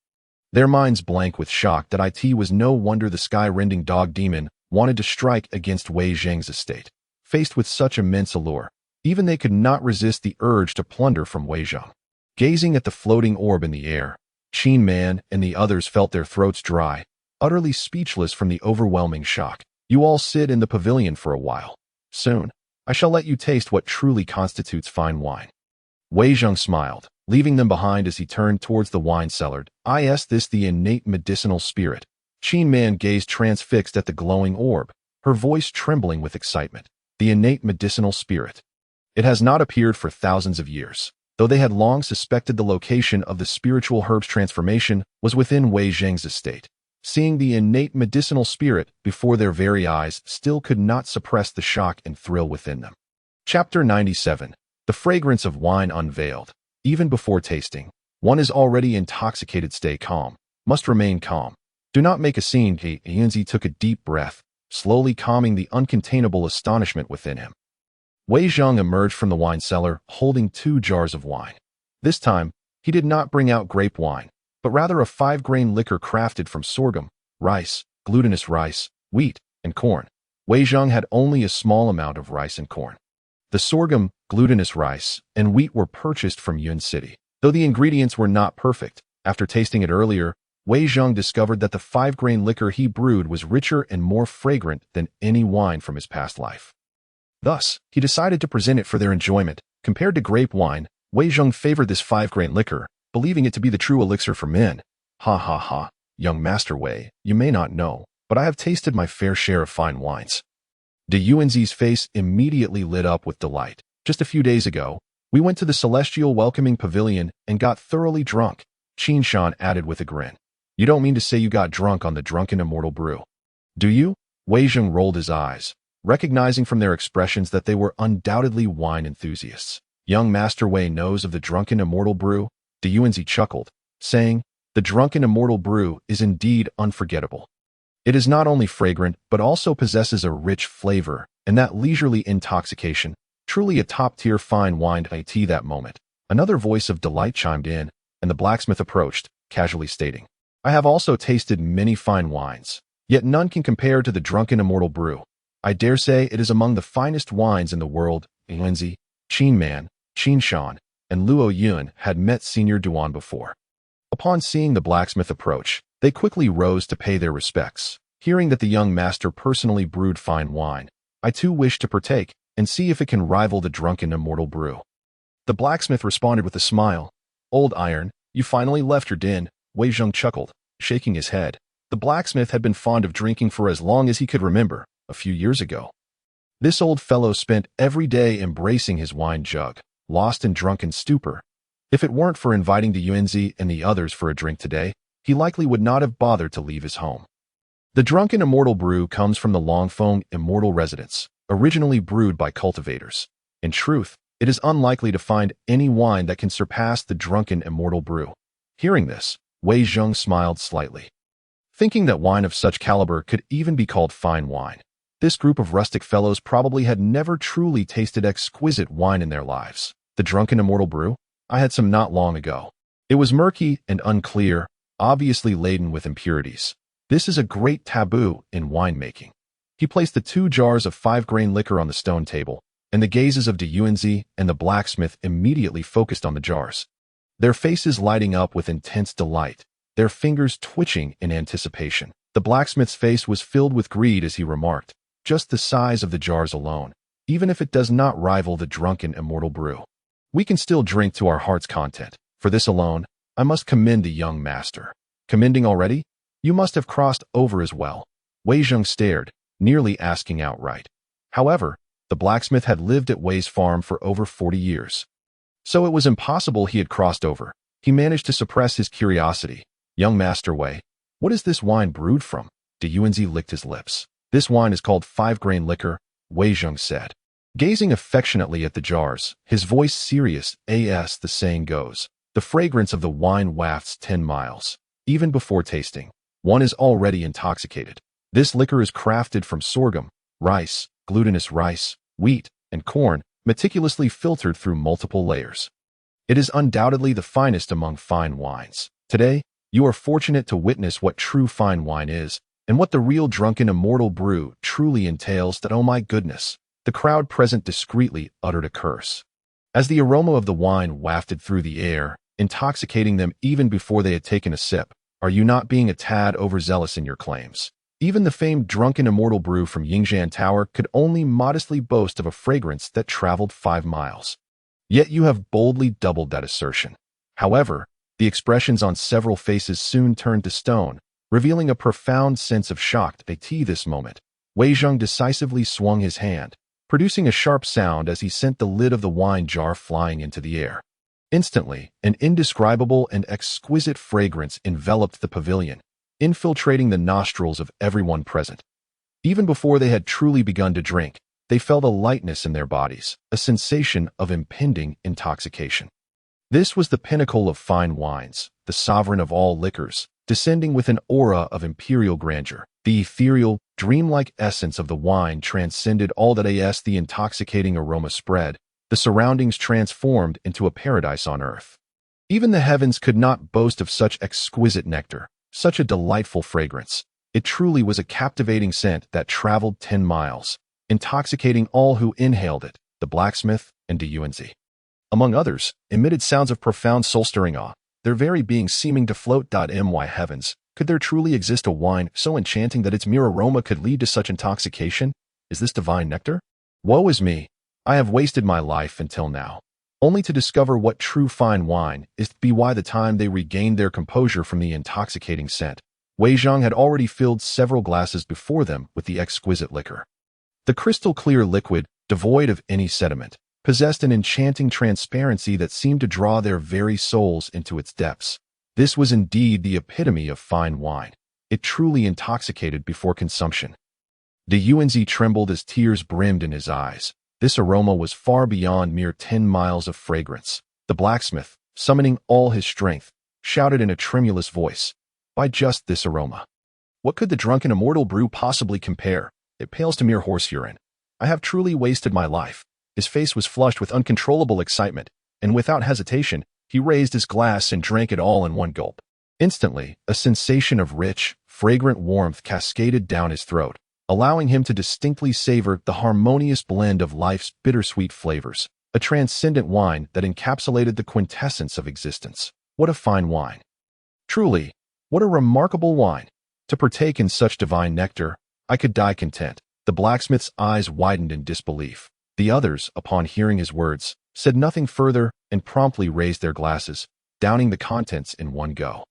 Their minds blank with shock that it was no wonder the sky-rending dog demon wanted to strike against Wei Zheng's estate. Faced with such immense allure, even they could not resist the urge to plunder from Wei Zheng. Gazing at the floating orb in the air, Qin Man and the others felt their throats dry, utterly speechless from the overwhelming shock. You all sit in the pavilion for a while. Soon, I shall let you taste what truly constitutes fine wine. Wei Zheng smiled, leaving them behind as he turned towards the wine cellar. Is this the innate medicinal spirit? Qin Man gazed transfixed at the glowing orb, her voice trembling with excitement. The innate medicinal spirit. It has not appeared for thousands of years, though they had long suspected the location of the spiritual herb's transformation was within Wei Zheng's estate. Seeing the innate medicinal spirit before their very eyes still could not suppress the shock and thrill within them. Chapter 97. The fragrance of wine unveiled. Even before tasting, one is already intoxicated. Stay calm. Must remain calm. Do not make a scene. Yanzi took a deep breath, slowly calming the uncontainable astonishment within him. Wei Zheng emerged from the wine cellar holding 2 jars of wine. This time, he did not bring out grape wine, but rather a 5-grain liquor crafted from sorghum, rice, glutinous rice, wheat, and corn. Wei Zheng had only a small amount of rice and corn. The sorghum, glutinous rice, and wheat were purchased from Yun City. Though the ingredients were not perfect, after tasting it earlier, Wei Zheng discovered that the 5-grain liquor he brewed was richer and more fragrant than any wine from his past life. Thus, he decided to present it for their enjoyment. Compared to grape wine, Wei Zheng favored this 5-grain liquor, believing it to be the true elixir for men. Ha ha ha, young Master Wei, you may not know, but I have tasted my fair share of fine wines. De Yuanzi's face immediately lit up with delight. Just a few days ago, we went to the celestial welcoming pavilion and got thoroughly drunk, Qin Shan added with a grin. You don't mean to say you got drunk on the drunken immortal brew, do you? Wei Zheng rolled his eyes, recognizing from their expressions that they were undoubtedly wine enthusiasts. Young Master Wei knows of the drunken immortal brew? De Yuanzi chuckled, saying, the drunken immortal brew is indeed unforgettable. It is not only fragrant, but also possesses a rich flavor, and that leisurely intoxication, truly a top-tier fine wine. That moment, another voice of delight chimed in, and the blacksmith approached, casually stating, I have also tasted many fine wines, yet none can compare to the drunken immortal brew. I dare say it is among the finest wines in the world. Yuanzi, Qin Man, Qin Shan, and Luo Yun had met Senior Duan before. Upon seeing the blacksmith approach, they quickly rose to pay their respects. Hearing that the young master personally brewed fine wine, I too wish to partake and see if it can rival the drunken immortal brew. The blacksmith responded with a smile. Old Iron, you finally left your den, Wei Zheng chuckled, shaking his head. The blacksmith had been fond of drinking for as long as he could remember, a few years ago. This old fellow spent every day embracing his wine jug, lost in drunken stupor. If it weren't for inviting the Yuanzi and the others for a drink today, he likely would not have bothered to leave his home. The drunken immortal brew comes from the Longfeng Immortal Residence, originally brewed by cultivators. In truth, it is unlikely to find any wine that can surpass the drunken immortal brew. Hearing this, Wei Zheng smiled slightly. Thinking that wine of such caliber could even be called fine wine, this group of rustic fellows probably had never truly tasted exquisite wine in their lives. The drunken immortal brew? I had some not long ago. It was murky and unclear, obviously laden with impurities. This is a great taboo in winemaking. He placed the 2 jars of 5-grain liquor on the stone table, and the gazes of De Yuanzi and the blacksmith immediately focused on the jars. Their faces lighting up with intense delight, their fingers twitching in anticipation. The blacksmith's face was filled with greed as he remarked, just the size of the jars alone, even if it does not rival the drunken immortal brew. We can still drink to our heart's content. For this alone, I must commend the young master. Commending already? You must have crossed over as well. Wei Zheng stared, nearly asking outright. However, the blacksmith had lived at Wei's farm for over 40 years. So it was impossible he had crossed over. He managed to suppress his curiosity. Young Master Wei, what is this wine brewed from? De Yuanzi licked his lips. This wine is called 5-grain liquor, Wei Zheng said. Gazing affectionately at the jars, his voice serious, as the saying goes. The fragrance of the wine wafts 10 miles. Even before tasting, one is already intoxicated. This liquor is crafted from sorghum, rice, glutinous rice, wheat, and corn, meticulously filtered through multiple layers. It is undoubtedly the finest among fine wines. Today, you are fortunate to witness what true fine wine is, and what the real drunken immortal brew truly entails. That, oh my goodness, the crowd present discreetly uttered a curse. As the aroma of the wine wafted through the air, intoxicating them even before they had taken a sip. Are you not being a tad overzealous in your claims? Even the famed drunken immortal brew from Yingjian Tower could only modestly boast of a fragrance that traveled 5 miles. Yet you have boldly doubled that assertion. However, the expressions on several faces soon turned to stone, revealing a profound sense of shock. At this moment, Wei Zheng decisively swung his hand, producing a sharp sound as he sent the lid of the wine jar flying into the air. Instantly, an indescribable and exquisite fragrance enveloped the pavilion, infiltrating the nostrils of everyone present. Even before they had truly begun to drink, they felt a lightness in their bodies, a sensation of impending intoxication. This was the pinnacle of fine wines, the sovereign of all liquors, descending with an aura of imperial grandeur. The ethereal, dreamlike essence of the wine transcended all that the intoxicating aroma spread, the surroundings transformed into a paradise on earth. Even the heavens could not boast of such exquisite nectar, such a delightful fragrance. It truly was a captivating scent that traveled 10 miles, intoxicating all who inhaled it. The blacksmith and Yuanzi, among others, emitted sounds of profound soul-stirring awe, their very being seeming to float. My heavens, could there truly exist a wine so enchanting that its mere aroma could lead to such intoxication? Is this divine nectar? Woe is me! I have wasted my life until now, only to discover what true fine wine is. By the time they regained their composure from the intoxicating scent, Wei Zheng had already filled several glasses before them with the exquisite liquor. The crystal-clear liquid, devoid of any sediment, possessed an enchanting transparency that seemed to draw their very souls into its depths. This was indeed the epitome of fine wine. It truly intoxicated before consumption. Yuanzi trembled as tears brimmed in his eyes. This aroma was far beyond mere 10 miles of fragrance. The blacksmith, summoning all his strength, shouted in a tremulous voice, "By just this aroma! What could the drunken immortal brew possibly compare? It pales to mere horse urine. I have truly wasted my life." His face was flushed with uncontrollable excitement, and without hesitation, he raised his glass and drank it all in one gulp. Instantly, a sensation of rich, fragrant warmth cascaded down his throat, allowing him to distinctly savor the harmonious blend of life's bittersweet flavors, a transcendent wine that encapsulated the quintessence of existence. What a fine wine! Truly, what a remarkable wine! To partake in such divine nectar, I could die content. The blacksmith's eyes widened in disbelief. The others, upon hearing his words, said nothing further and promptly raised their glasses, downing the contents in one go.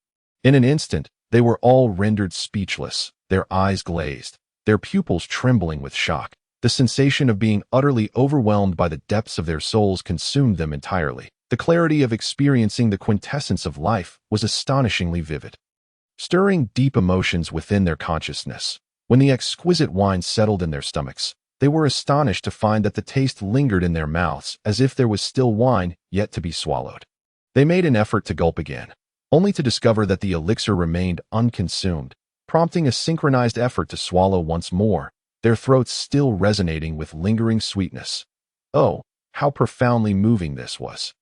In an instant, they were all rendered speechless, their eyes glazed, their pupils trembling with shock. The sensation of being utterly overwhelmed by the depths of their souls consumed them entirely. The clarity of experiencing the quintessence of life was astonishingly vivid, stirring deep emotions within their consciousness. When the exquisite wine settled in their stomachs, they were astonished to find that the taste lingered in their mouths as if there was still wine yet to be swallowed. They made an effort to gulp again, only to discover that the elixir remained unconsumed, prompting a synchronized effort to swallow once more, their throats still resonating with lingering sweetness. Oh, how profoundly moving this was!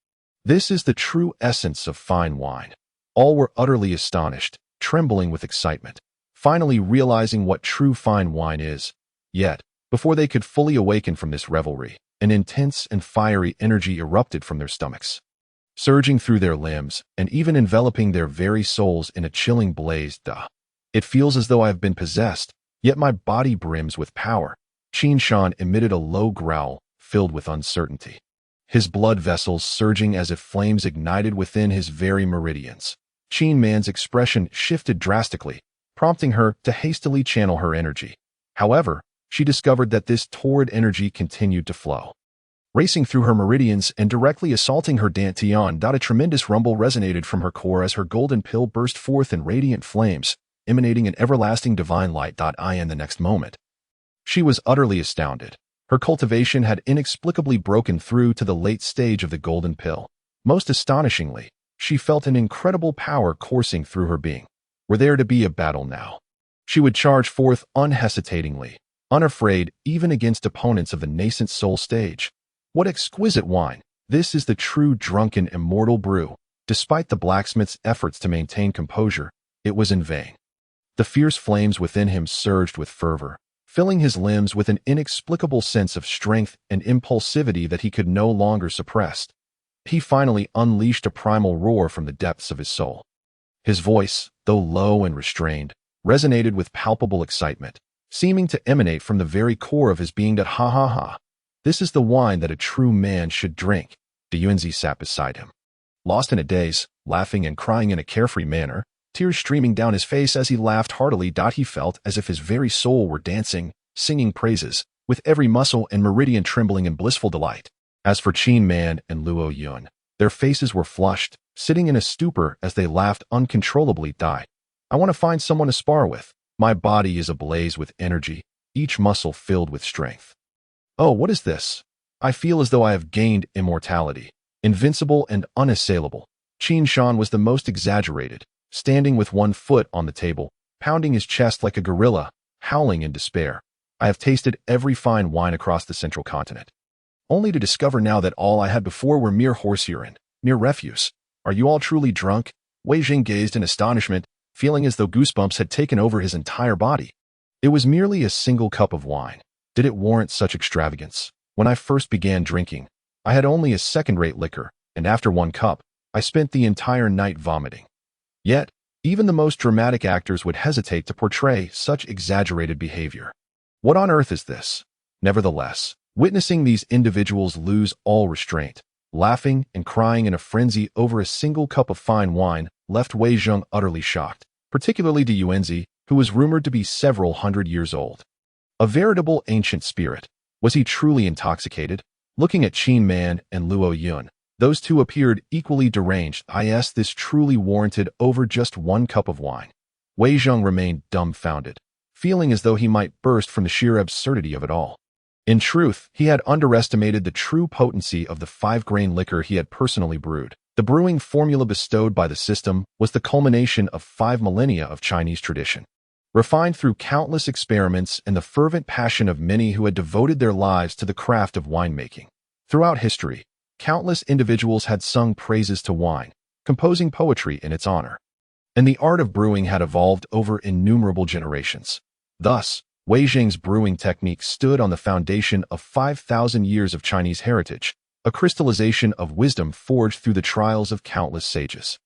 This is the true essence of fine wine. All were utterly astonished, trembling with excitement, finally realizing what true fine wine is. Yet, before they could fully awaken from this revelry, an intense and fiery energy erupted from their stomachs, surging through their limbs and even enveloping their very souls in a chilling blaze. It feels as though I have been possessed, yet my body brims with power. Qin Shan emitted a low growl, filled with uncertainty, his blood vessels surging as if flames ignited within his very meridians. Qin Man's expression shifted drastically, prompting her to hastily channel her energy. However, she discovered that this torrid energy continued to flow, racing through her meridians and directly assaulting her dantian. A tremendous rumble resonated from her core as her golden pill burst forth in radiant flames, emanating an everlasting divine light. In the next moment, she was utterly astounded. Her cultivation had inexplicably broken through to the late stage of the golden pill. Most astonishingly, She felt an incredible power coursing through her being. Were there to be a battle now? She would charge forth unhesitatingly, unafraid even against opponents of the nascent soul stage. What exquisite wine! This is the true drunken immortal brew. Despite the blacksmith's efforts to maintain composure, it was in vain. The fierce flames within him surged with fervor, filling his limbs with an inexplicable sense of strength and impulsivity that he could no longer suppress. He finally unleashed a primal roar from the depths of his soul. His voice, though low and restrained, resonated with palpable excitement, seeming to emanate from the very core of his being. That ha ha ha. This is the wine that a true man should drink. De Yuanzi sat beside him, lost in a daze, laughing and crying in a carefree manner, tears streaming down his face as he laughed heartily. He felt as if his very soul were dancing, singing praises, with every muscle and meridian trembling in blissful delight. As for Qin Man and Luo Yun, their faces were flushed, sitting in a stupor as they laughed uncontrollably. I want to find someone to spar with. My body is ablaze with energy, each muscle filled with strength. Oh, what is this? I feel as though I have gained immortality, invincible and unassailable. Qin Shan was the most exaggerated, standing with one foot on the table, pounding his chest like a gorilla, howling in despair. I have tasted every fine wine across the central continent, only to discover now that all I had before were mere horse urine, mere refuse. Are you all truly drunk? Wei Jing gazed in astonishment, feeling as though goosebumps had taken over his entire body. It was merely a single cup of wine. Did it warrant such extravagance? When I first began drinking, I had only a second-rate liquor, and after one cup, I spent the entire night vomiting. Yet, even the most dramatic actors would hesitate to portray such exaggerated behavior. What on earth is this? Nevertheless, witnessing these individuals lose all restraint, laughing and crying in a frenzy over a single cup of fine wine, left Wei Zheng utterly shocked, particularly De Yuanzi, who was rumored to be several hundred years old. A veritable ancient spirit. Was he truly intoxicated? Looking at Qin Man and Luo Yun, those two appeared equally deranged. This truly warranted over just one cup of wine. Wei Zheng remained dumbfounded, feeling as though he might burst from the sheer absurdity of it all. In truth, he had underestimated the true potency of the 5-grain liquor he had personally brewed. The brewing formula bestowed by the system was the culmination of 5 millennia of Chinese tradition, refined through countless experiments and the fervent passion of many who had devoted their lives to the craft of winemaking. Throughout history, countless individuals had sung praises to wine, composing poetry in its honor. And the art of brewing had evolved over innumerable generations. Thus, Wei Jing's brewing technique stood on the foundation of 5,000 years of Chinese heritage, a crystallization of wisdom forged through the trials of countless sages.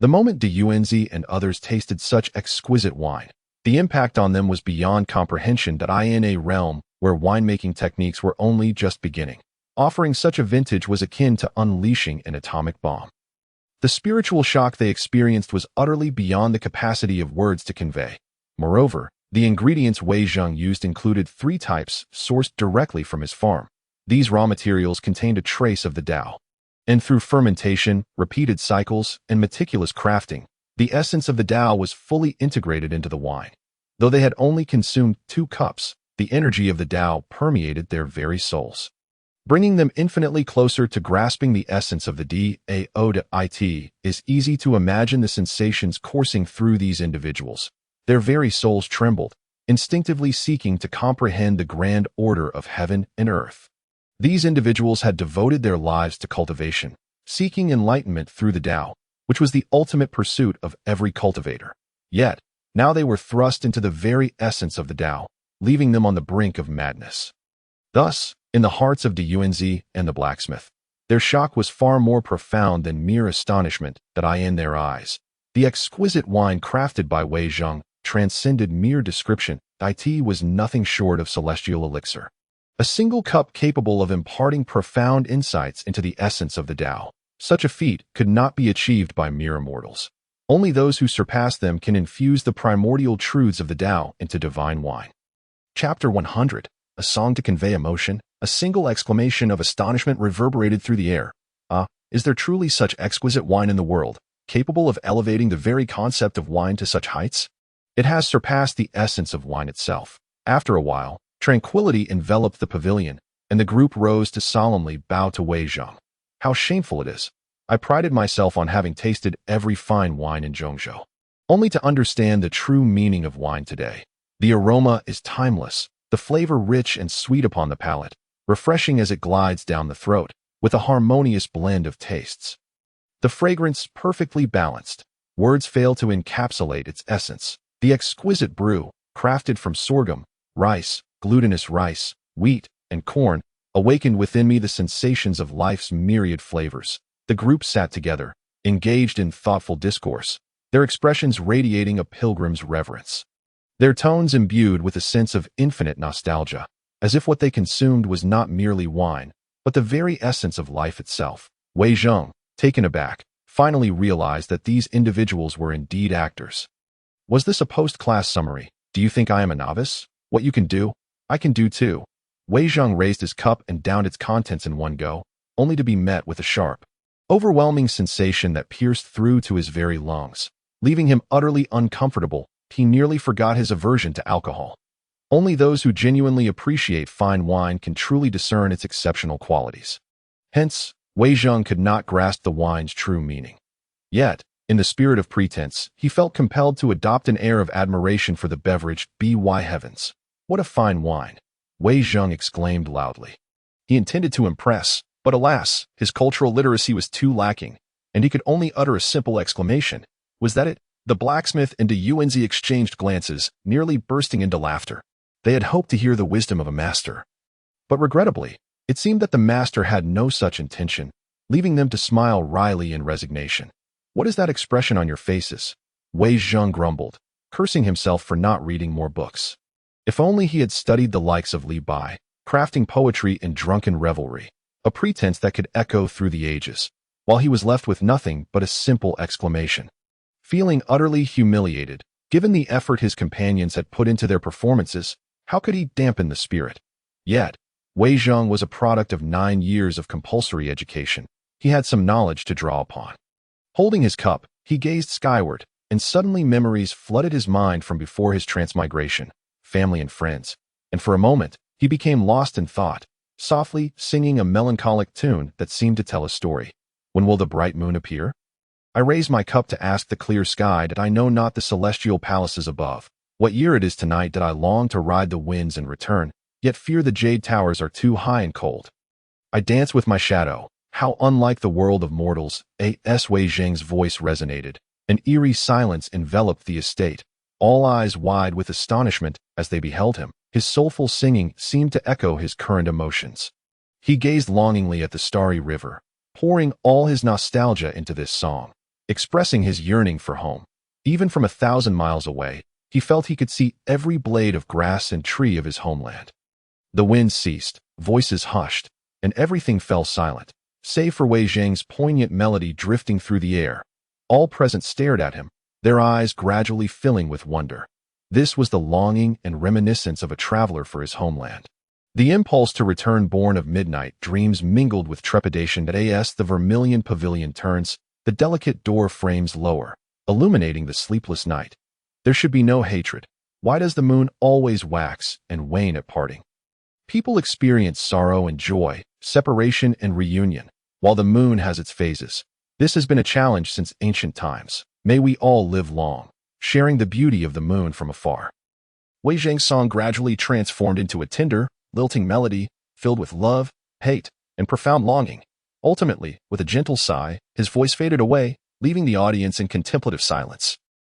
The moment De Yuanzi and others tasted such exquisite wine, the impact on them was beyond comprehension. In a realm where winemaking techniques were only just beginning, offering such a vintage was akin to unleashing an atomic bomb. The spiritual shock they experienced was utterly beyond the capacity of words to convey. Moreover, the ingredients Wei Zheng used included 3 types sourced directly from his farm. These raw materials contained a trace of the Tao. And through fermentation, repeated cycles, and meticulous crafting, the essence of the Tao was fully integrated into the wine. Though they had only consumed 2 cups, the energy of the Tao permeated their very souls, bringing them infinitely closer to grasping the essence of the Dao. It is easy to imagine the sensations coursing through these individuals. Their very souls trembled, instinctively seeking to comprehend the grand order of heaven and earth. These individuals had devoted their lives to cultivation, seeking enlightenment through the Tao, which was the ultimate pursuit of every cultivator. Yet, now they were thrust into the very essence of the Tao, leaving them on the brink of madness. Thus, in the hearts of De Yuanzi and the blacksmith, their shock was far more profound than mere astonishment. In their eyes, the exquisite wine crafted by Wei Zheng transcended mere description. It was nothing short of celestial elixir, a single cup capable of imparting profound insights into the essence of the Tao. Such a feat could not be achieved by mere immortals. Only those who surpass them can infuse the primordial truths of the Tao into divine wine. Chapter 100. A song to convey emotion. A single exclamation of astonishment reverberated through the air. Is there truly such exquisite wine in the world, capable of elevating the very concept of wine to such heights? It has surpassed the essence of wine itself. After a while, tranquility enveloped the pavilion, and the group rose to solemnly bow to Wei Zheng. How shameful it is! I prided myself on having tasted every fine wine in Zhongzhou, only to understand the true meaning of wine today. The aroma is timeless, the flavor rich and sweet upon the palate, refreshing as it glides down the throat, with a harmonious blend of tastes. The fragrance perfectly balanced. Words fail to encapsulate its essence. The exquisite brew, crafted from sorghum, rice, glutinous rice, wheat, and corn, awakened within me the sensations of life's myriad flavors. The group sat together, engaged in thoughtful discourse, their expressions radiating a pilgrim's reverence. Their tones imbued with a sense of infinite nostalgia, as if what they consumed was not merely wine, but the very essence of life itself. Wei Zheng, taken aback, finally realized that these individuals were indeed actors. Was this a post-class summary? Do you think I am a novice? What you can do, I can do too. Wei Zheng raised his cup and downed its contents in one go, only to be met with a sharp, overwhelming sensation that pierced through to his very lungs, leaving him utterly uncomfortable. He nearly forgot his aversion to alcohol. Only those who genuinely appreciate fine wine can truly discern its exceptional qualities. Hence, Wei Zheng could not grasp the wine's true meaning. Yet, in the spirit of pretense, he felt compelled to adopt an air of admiration for the beverage. By heavens, what a fine wine! Wei Zheng exclaimed loudly. He intended to impress, but alas, his cultural literacy was too lacking, and he could only utter a simple exclamation. Was that it? The blacksmith and Yuanzi exchanged glances, nearly bursting into laughter. They had hoped to hear the wisdom of a master. But regrettably, it seemed that the master had no such intention, leaving them to smile wryly in resignation. What is that expression on your faces? Wei Zheng grumbled, cursing himself for not reading more books. If only he had studied the likes of Li Bai, crafting poetry in drunken revelry, a pretense that could echo through the ages, while he was left with nothing but a simple exclamation. Feeling utterly humiliated, given the effort his companions had put into their performances, how could he dampen the spirit? Yet, Wei Zheng was a product of 9 years of compulsory education. He had some knowledge to draw upon. Holding his cup, he gazed skyward, and suddenly memories flooded his mind from before his transmigration, family and friends, and for a moment, he became lost in thought, softly singing a melancholic tune that seemed to tell a story. When will the bright moon appear? I raise my cup to ask the clear sky that I know not the celestial palaces above. What year it is tonight that I long to ride the winds and return, yet fear the jade towers are too high and cold. I dance with my shadow. How unlike the world of mortals. A.S. Wei Zheng's voice resonated. An eerie silence enveloped the estate, all eyes wide with astonishment as they beheld him. His soulful singing seemed to echo his current emotions. He gazed longingly at the starry river, pouring all his nostalgia into this song, expressing his yearning for home. Even from 1,000 miles away, he felt he could see every blade of grass and tree of his homeland. The wind ceased, voices hushed, and everything fell silent, save for Wei Zheng's poignant melody drifting through the air. All present stared at him, their eyes gradually filling with wonder. This was the longing and reminiscence of a traveler for his homeland. The impulse to return born of midnight dreams mingled with trepidation. As the vermilion pavilion turns, the delicate door frames lower, illuminating the sleepless night. There should be no hatred. Why does the moon always wax and wane at parting? People experience sorrow and joy, separation and reunion, while the moon has its phases. This has been a challenge since ancient times. May we all live long, sharing the beauty of the moon from afar. Wei Zheng's song gradually transformed into a tender, lilting melody, filled with love, hate, and profound longing. Ultimately, with a gentle sigh, his voice faded away, leaving the audience in contemplative silence.